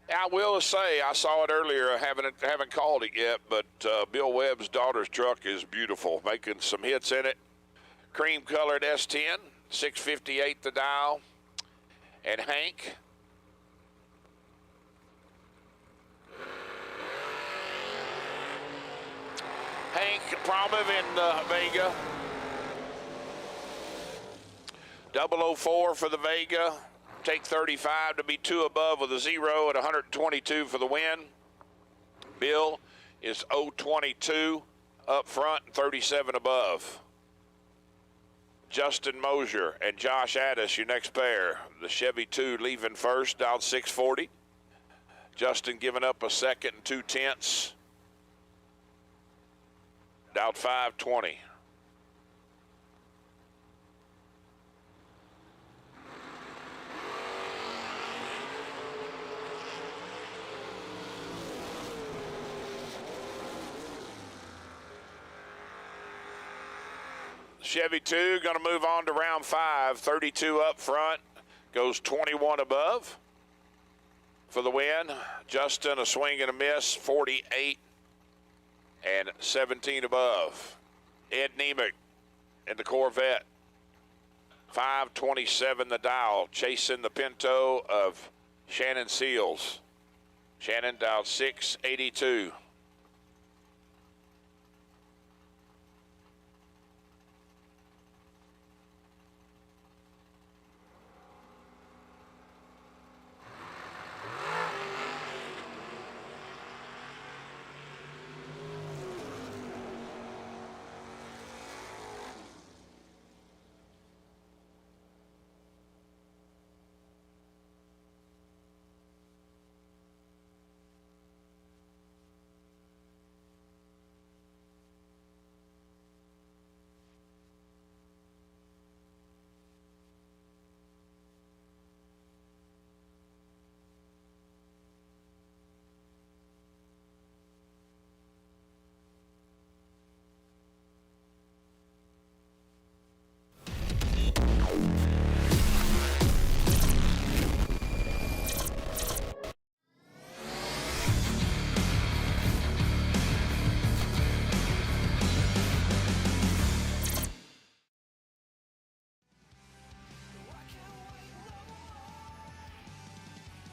I will say, I saw it earlier. I haven't called it yet, but Bill Webb's daughter's truck is beautiful, making some hits in it. Cream-colored S10, 658 the dial. And Hank. Hank Promiv in the Vega. 004 for the Vega. take 35 to be 2 above with a 0 at 122 for the win. Bill is 022 up front and 37 above. Justin Mosier and Josh Addis, your next pair. The Chevy 2 leaving first, dialed 640. Justin giving up a second and 2/10. Dialed 520. Chevy 2 going to move on to round 5. 32 up front, goes 21 above for the win. Justin, a swing and a miss, 48 and 17 above. Ed Nemec in the Corvette, 527 the dial, chasing the Pinto of Shannon Seals. Shannon dialed 682.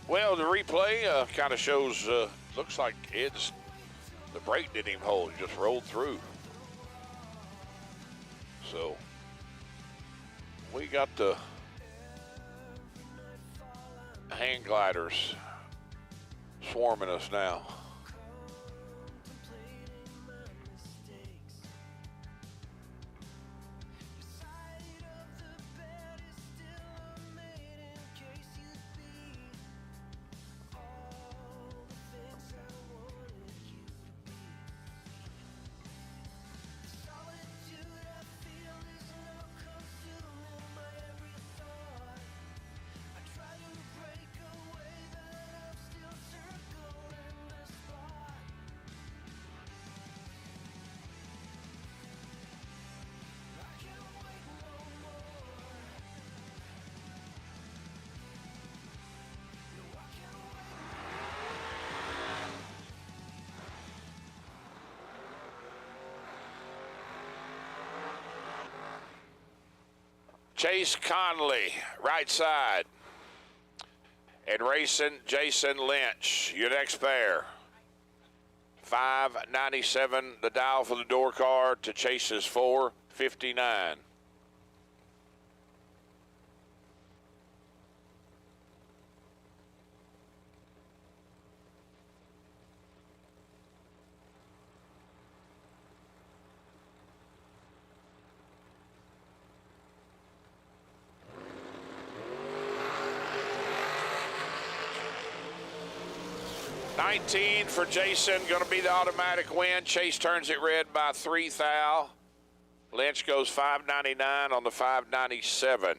Well, the replay kind of shows, looks like the brake didn't even hold, it just rolled through. So, we got the hang gliders swarming us now. Chase Conley, right side. And racing Jason Lynch, your next pair. 597, the dial for the door card to Chase's 459. $19 for Jason, going to be the automatic win. Chase turns it red by 3 thou. Lynch goes $5.99 on the 597.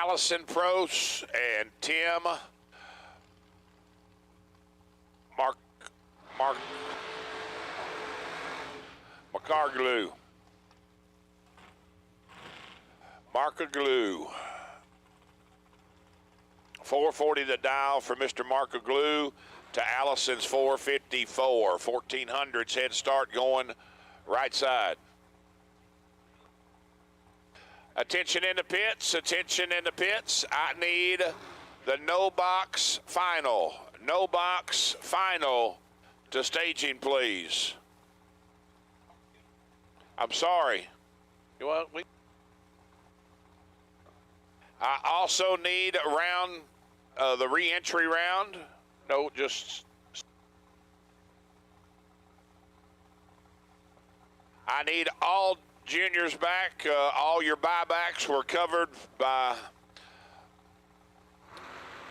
Allison Prost and Tim Markaglu. Markaglu. 440 the dial for Mr. Markaglu to Allison's 454. 1400's head start going right side. Attention in the pits, attention in the pits. I need the no box final. No box final to staging, please. I'm sorry. You want I also need a round, the re-entry round. No, just. I need all juniors back. All your buybacks were covered by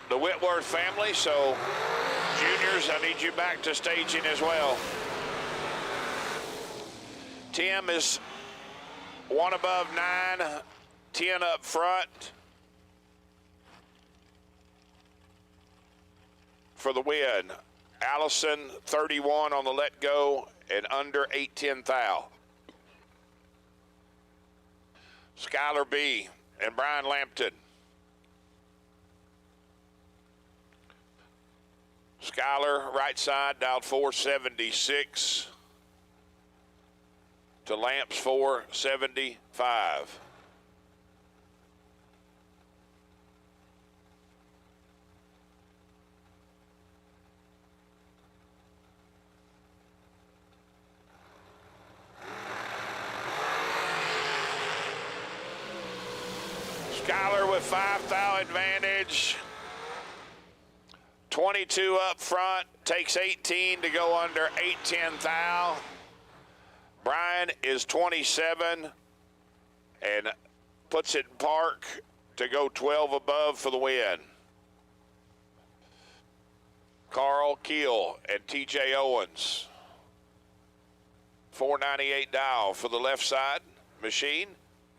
the Whitworth family, so juniors, I need you back to staging as well. Tim is 1 above 9, 10 up front for the win. Allison 31 on the let go and under 810 thou. Skylar B and Brian Lampton. Skylar, right side, dialed 476 to Lamps 475. Skylar with 5 thou advantage. 22 up front, takes 18 to go under 810 thou. Brian is 27 and puts it in park to go 12 above for the win. Carl Keel and TJ Owens. 498 dial for the left side machine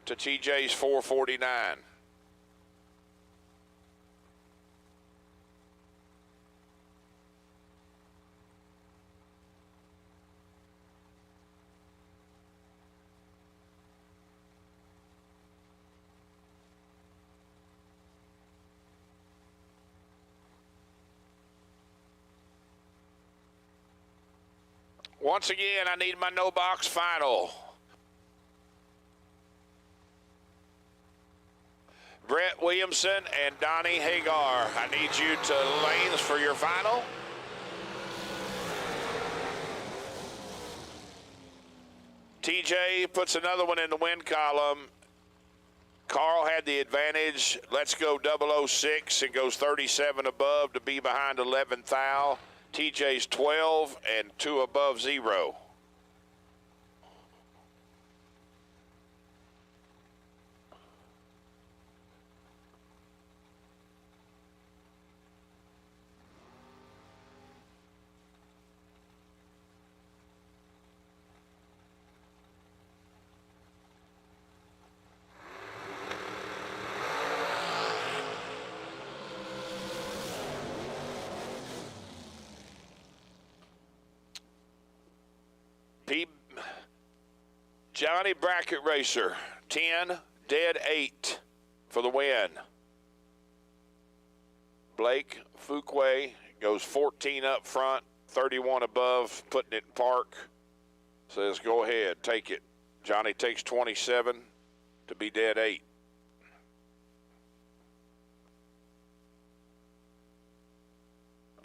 to TJ's 449. Once again, I need my no box final. Brett Williamson and Donnie Hagar, I need you to lanes for your final. TJ puts another one in the win column. Carl had the advantage. Let's go 006 and goes 37 above to be behind 11 thou. TJ's 12 and 2 above 0. Johnny Bracket Racer, 10, dead 8 for the win. Blake Fuquay goes 14 up front, 31 above, putting it in park. Says, go ahead, take it. Johnny takes 27 to be dead 8.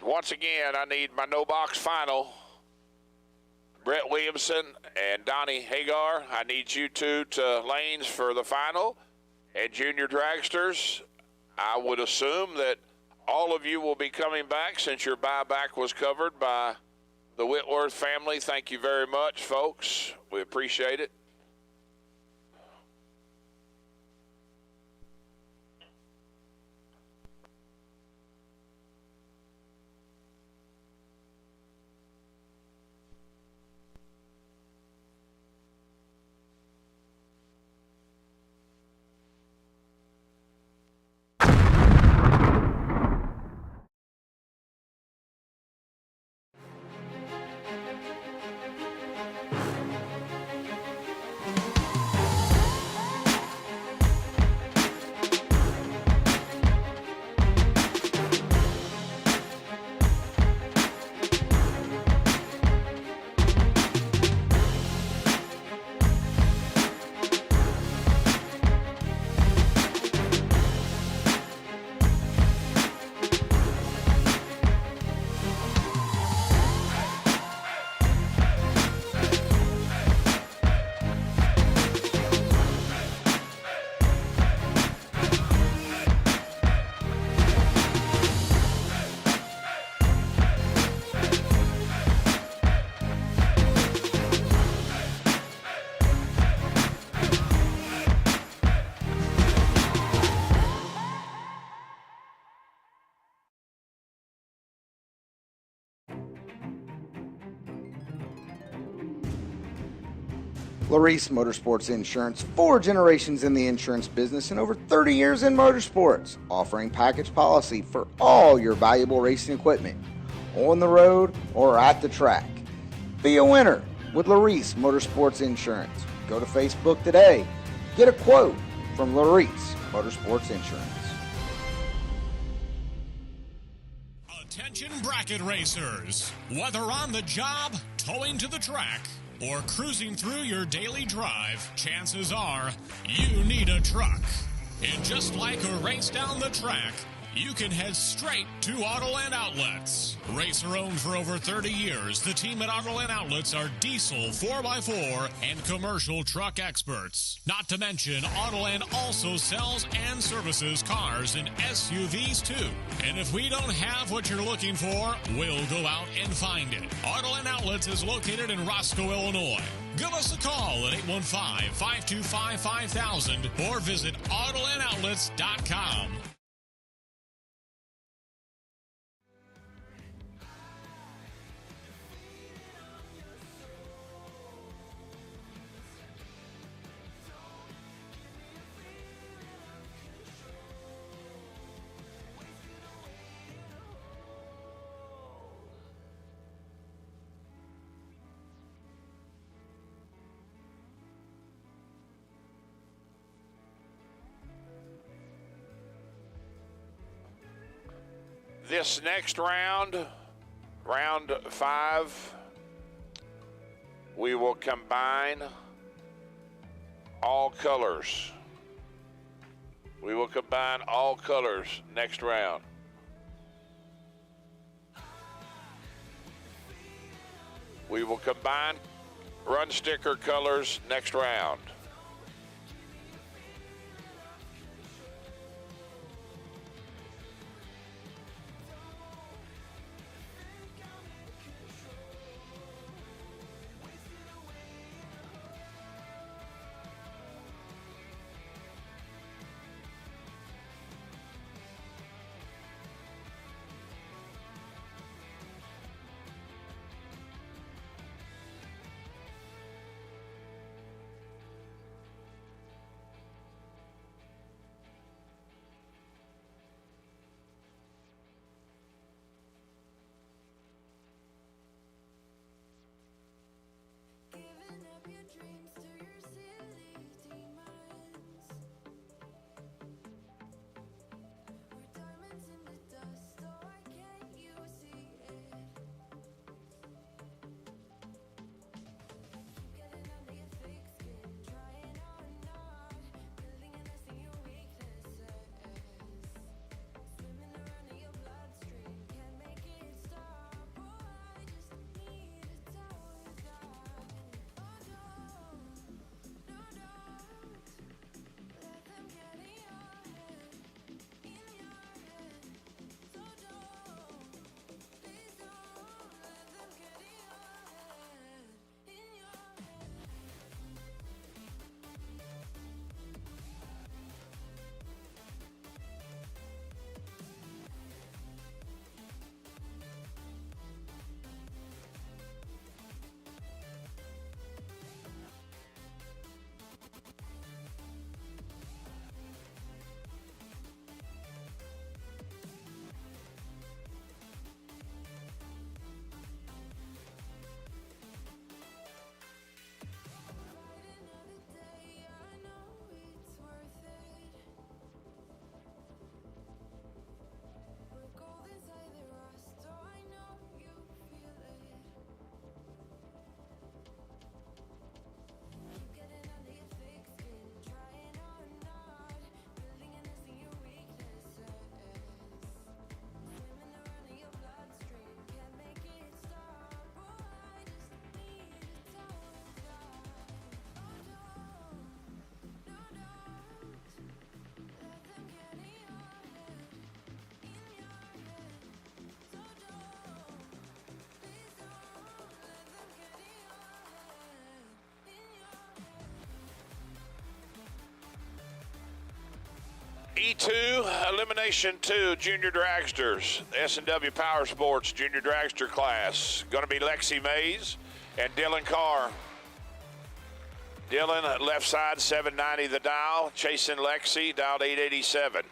Once again, I need my no box final. Brett Williamson and Donnie Hagar, I need you two to lanes for the final. And junior dragsters, I would assume that all of you will be coming back since your buyback was covered by the Whitworth family. Thank you very much, folks. We appreciate it. Laris Motorsports Insurance, 4 generations in the insurance business and over 30 years in motorsports, offering package policy for all your valuable racing equipment, on the road or at the track. Be a winner with Laris Motorsports Insurance. Go to Facebook today. Get a quote from Laris Motorsports Insurance. Attention bracket racers. Whether on the job, towing to the track, or cruising through your daily drive, chances are you need a truck. And just like a race down the track, you can head straight to Autoland Outlets. Racer owned for over 30 years, the team at Autoland Outlets are diesel 4x4 and commercial truck experts. Not to mention, Autoland also sells and services cars and SUVs too. And if we don't have what you're looking for, we'll go out and find it. Autoland Outlets is located in Roscoe, Illinois. Give us a call at 815-525-5000 or visit AutolandOutlets.com. This next round, round 5, we will combine all colors. We will combine all colors next round. We will combine run sticker colors next round. E2, Elimination 2, Junior Dragsters, S&W Powersports Junior Dragster class. Going to be Lexi Mays and Dylan Carr. Dylan, left side, 790 the dial. Chasing Lexi, dialed 887.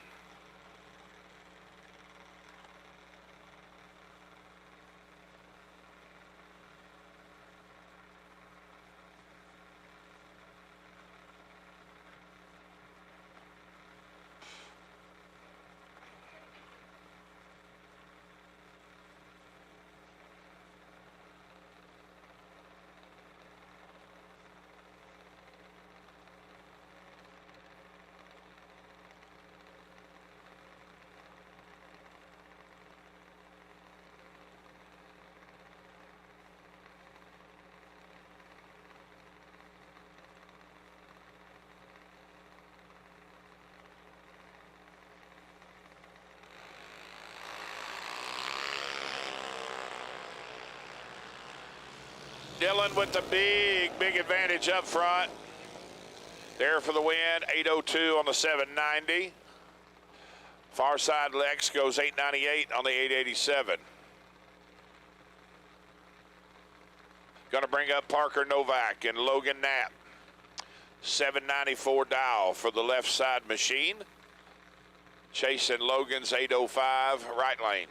Dylan with the big advantage up front. There for the win, 802 on the 790. Far side Lex goes 898 on the 887. Gonna bring up Parker Novak and Logan Knapp. 794 dial for the left side machine. Chasing Logan's 805 right lane.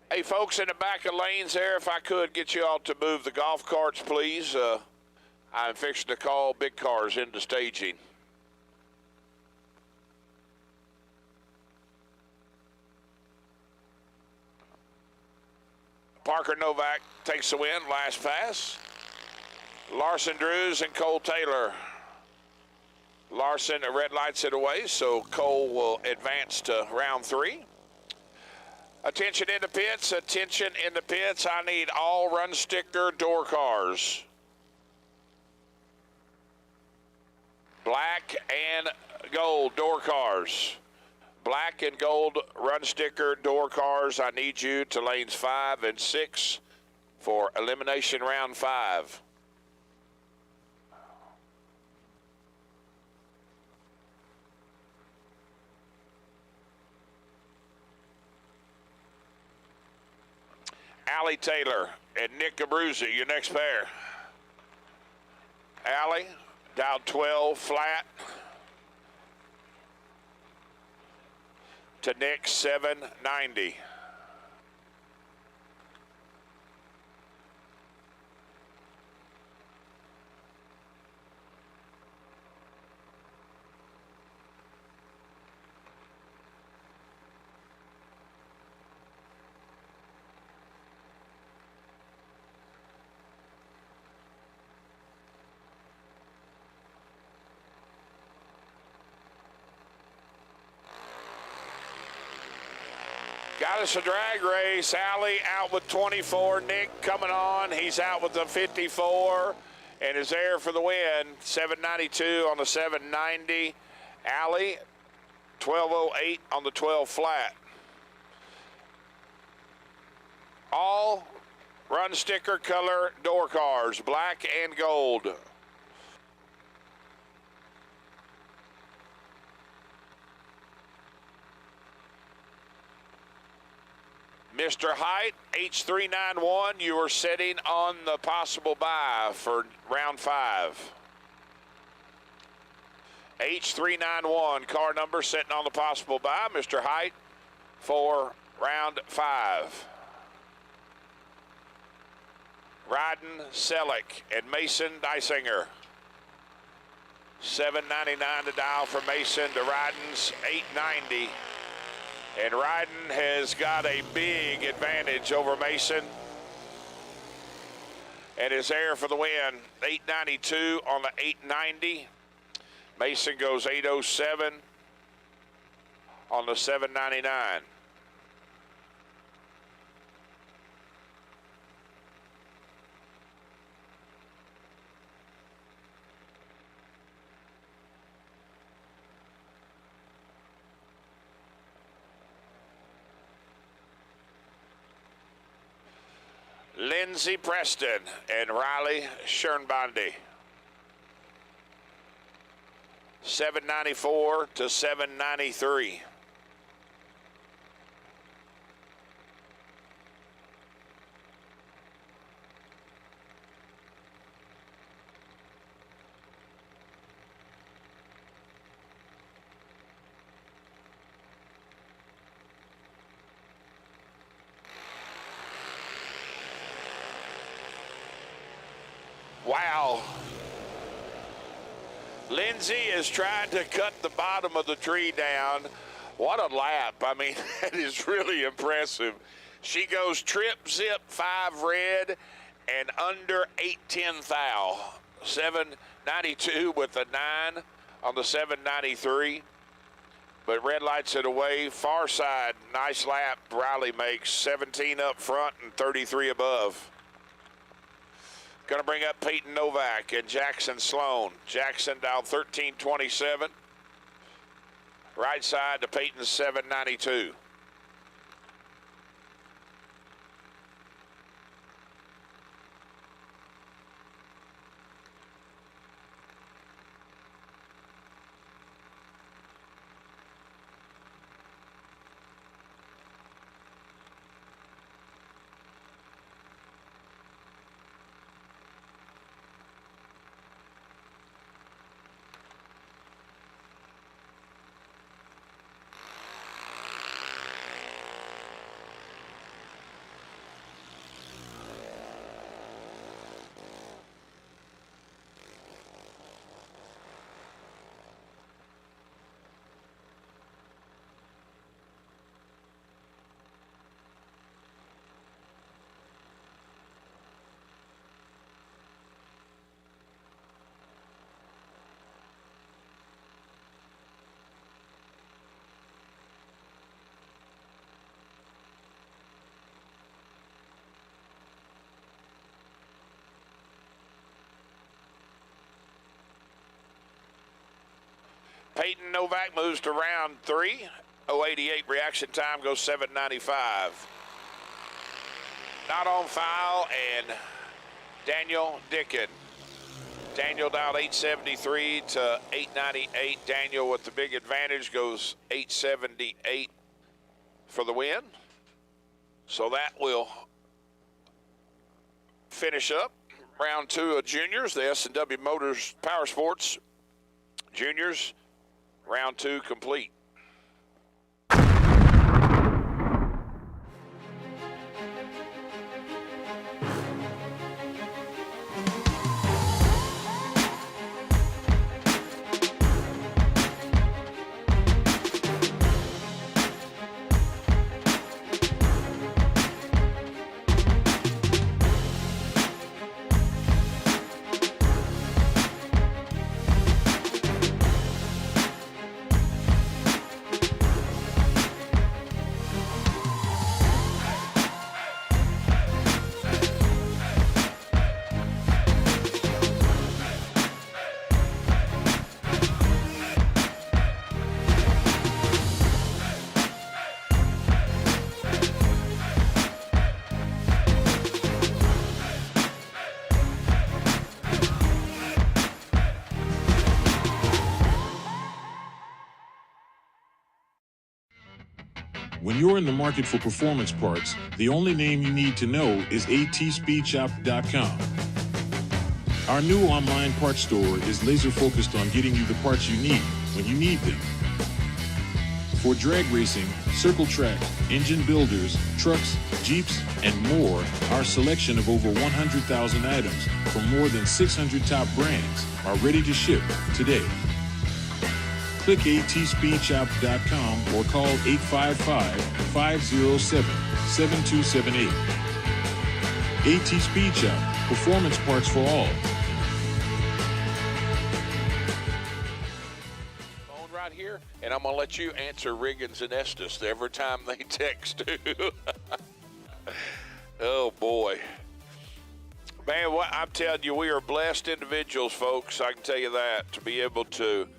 Hey, folks in the back of lanes there, if I could get you all to move the golf carts, please. I'm fixing to call big cars into staging. Parker Novak takes the win, last pass. Larson Drews and Cole Taylor. Larson red lights it away, so Cole will advance to round 3. Attention in the pits, attention in the pits. I need all run sticker door cars. Black and gold door cars. Black and gold run sticker door cars. I need you to lanes 5 and 6 for elimination round 5. Allie Taylor and Nick Abruzzi, your next pair. Allie, dial 12 flat. To Nick, 790. Got us a drag race. Allie out with 24. Nick coming on. He's out with the 54 and is there for the win. 792 on the 790. Allie, 1208 on the 12 flat. All run sticker color door cars, black and gold. Mr. Height, H391, you are sitting on the possible buy for round 5. H391, car number sitting on the possible buy, Mr. Height, for round 5. Ryden Selleck and Mason Dysinger. $7.99 to dial for Mason to Ryden's $8.90. And Ryden has got a big advantage over Mason. and is there for the win. 892 on the 890. Mason goes 807 on the 799. Lindsey Preston and Riley Schoenbondy. 794 to 793. Wow. Lindsay is trying to cut the bottom of the tree down. What a lap. I mean, that is really impressive. She goes trip, zip, 5 red, and under 810 thou. 792 with a 9 on the 793. But red lights it away. Far side, nice lap. Riley makes 17 up front and 33 above. Going to bring up Peyton Novak and Jackson Sloan. Jackson down 1327. Right side to Peyton 792. Peyton Novak moves to round 3. 088 reaction time goes 795. Not on foul, and Daniel Dickon. Daniel down 873 to 898. Daniel with the big advantage goes 878 for the win. So that will finish up round 2 of juniors, the S&W Powersports Juniors. Round 2 complete. When you're in the market for performance parts, the only name you need to know is ATSpeedShop.com. Our new online parts store is laser focused on getting you the parts you need when you need them. For drag racing, circle track, engine builders, trucks, Jeeps, and more, our selection of over 100,000 items from more than 600 top brands are ready to ship today. Click ATSpeedShop.com or call 855-507-7278. AT Speed Shop, Performance parts for all. Phone right here, and I'm going to let you answer Riggins and Estes every time they text too. Oh, boy. Man, what I'm telling you, we are blessed individuals, folks. I can tell you that, to be able to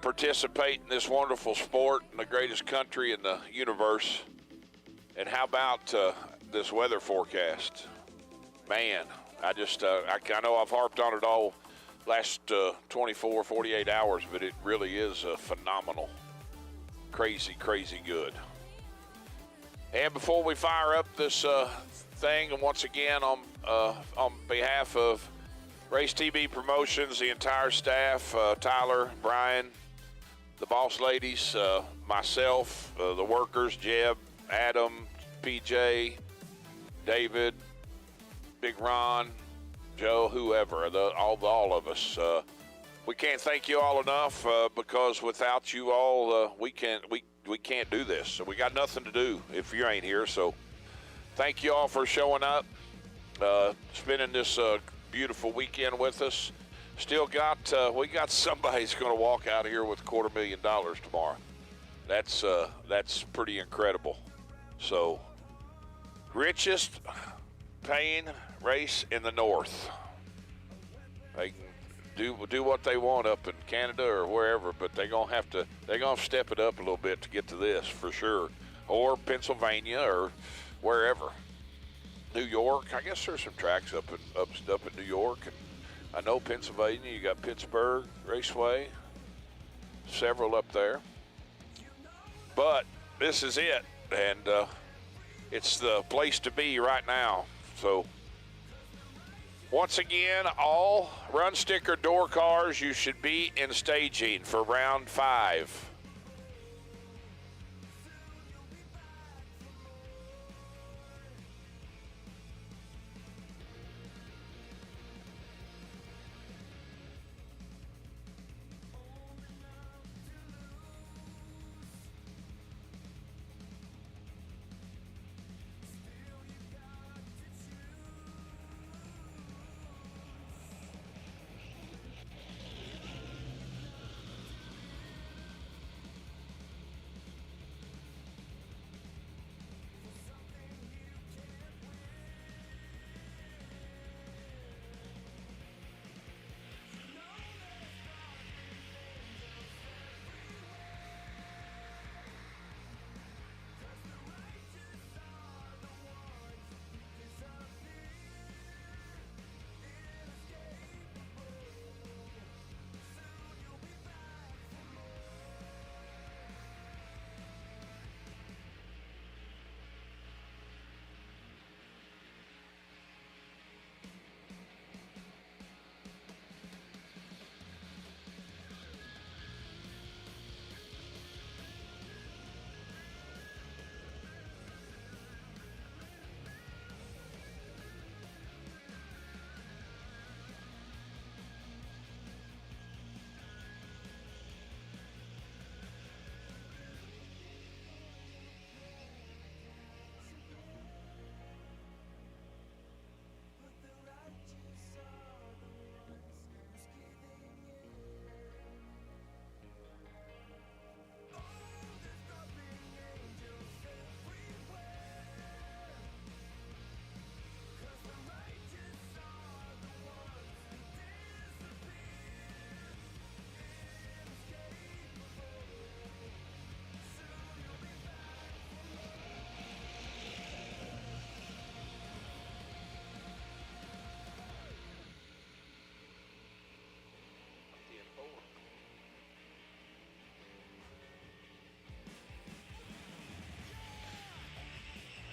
participate in this wonderful sport in the greatest country in the universe. And how about this weather forecast? Man, I know I've harped on it all last 24, 48 hours, but it really is phenomenal. Crazy, crazy good. And before we fire up this thing, and once again on behalf of Race TV Promotions, the entire staff, Tyler, Brian, the boss ladies, myself, the workers, Jeb, Adam, PJ, David, Big Ron, Joe, whoever, all of us. We can't thank you all enough because without you all, we can't do this. So we got nothing to do if you ain't here. So thank you all for showing up, spending this beautiful weekend with us. Still got we got somebody's going to walk out of here with $250,000 tomorrow. That's pretty incredible. So richest paying race in the North. They can do what they want up in Canada or wherever, but they're gonna have to step it up a little bit to get to this for sure, or Pennsylvania or wherever. New York, I guess there's some tracks up in New York, and I know Pennsylvania. You got Pittsburgh Raceway, several up there. But this is it, and it's the place to be right now. So once again, all run sticker door cars, you should be in staging for round 5.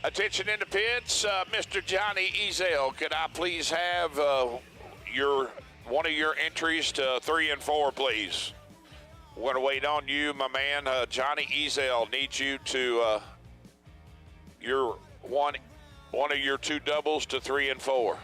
Attention in the pits, Mr. Johnny Ezel, could I please have one of your entries to 3 and 4, please? We're going to wait on you, my man. Johnny Ezel needs you to your one of your 2 doubles to 3 and 4.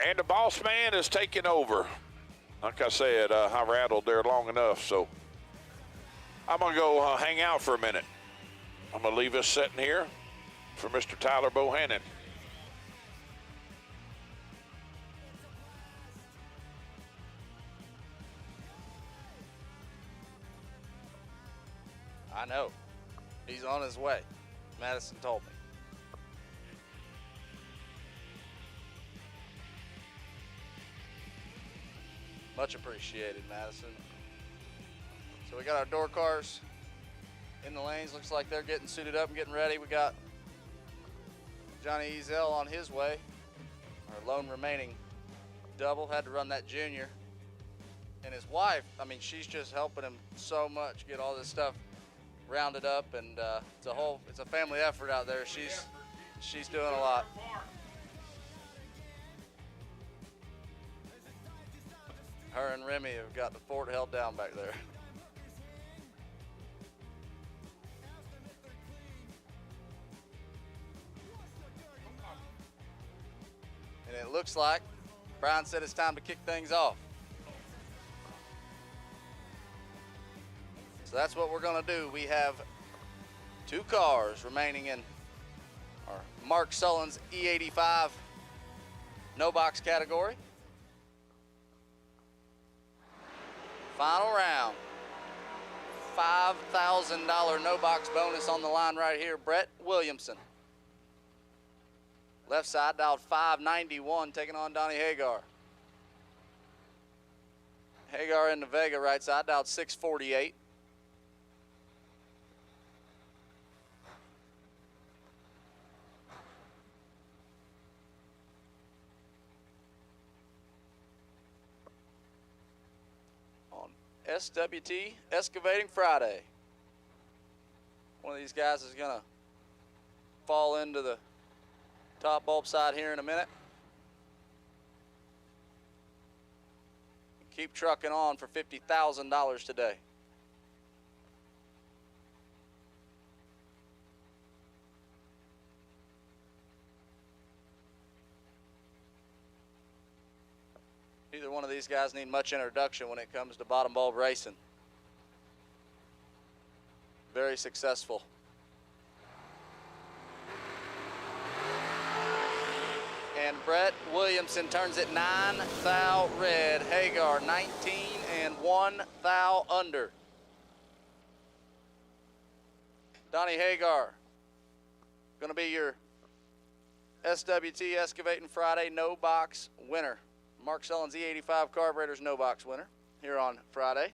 And the boss man is taking over. Like I said, I rattled there long enough, so I'm going to go hang out for a minute. I'm going to leave us sitting here for Mr. Tyler Bohannon. I know. He's on his way. Madison told me. Much appreciated, Madison. So we got our door cars in the lanes. Looks like they're getting suited up and getting ready. We got Johnny Ezel on his way. Our lone remaining double had to run that junior. And his wife, I mean, she's just helping him so much get all this stuff rounded up, and it's a family effort out there. She's doing a lot. Her and Remy have got the fort held down back there. And it looks like Brian said it's time to kick things off. So that's what we're gonna do. We have 2 cars remaining in our Mark Sullens E-85 no box category. Final round. $5,000 no box bonus on the line right here. Brett Williamson. Left side dialed 591, taking on Donnie Hagar. Hagar in the Vega right side dialed 648. SWT Excavating Friday. One of these guys is gonna fall into the top bulb side here in a minute. Keep trucking on for $50,000 today. Neither one of these guys need much introduction when it comes to bottom bulb racing. Very successful. And Brett Williamson turns it 9 thou red. Hagar 19 and 1 thou under. Donnie Hagar, gonna be your SWT Excavating Friday no box winner. Mark Sullens E-85 Carburetor's no box winner here on Friday.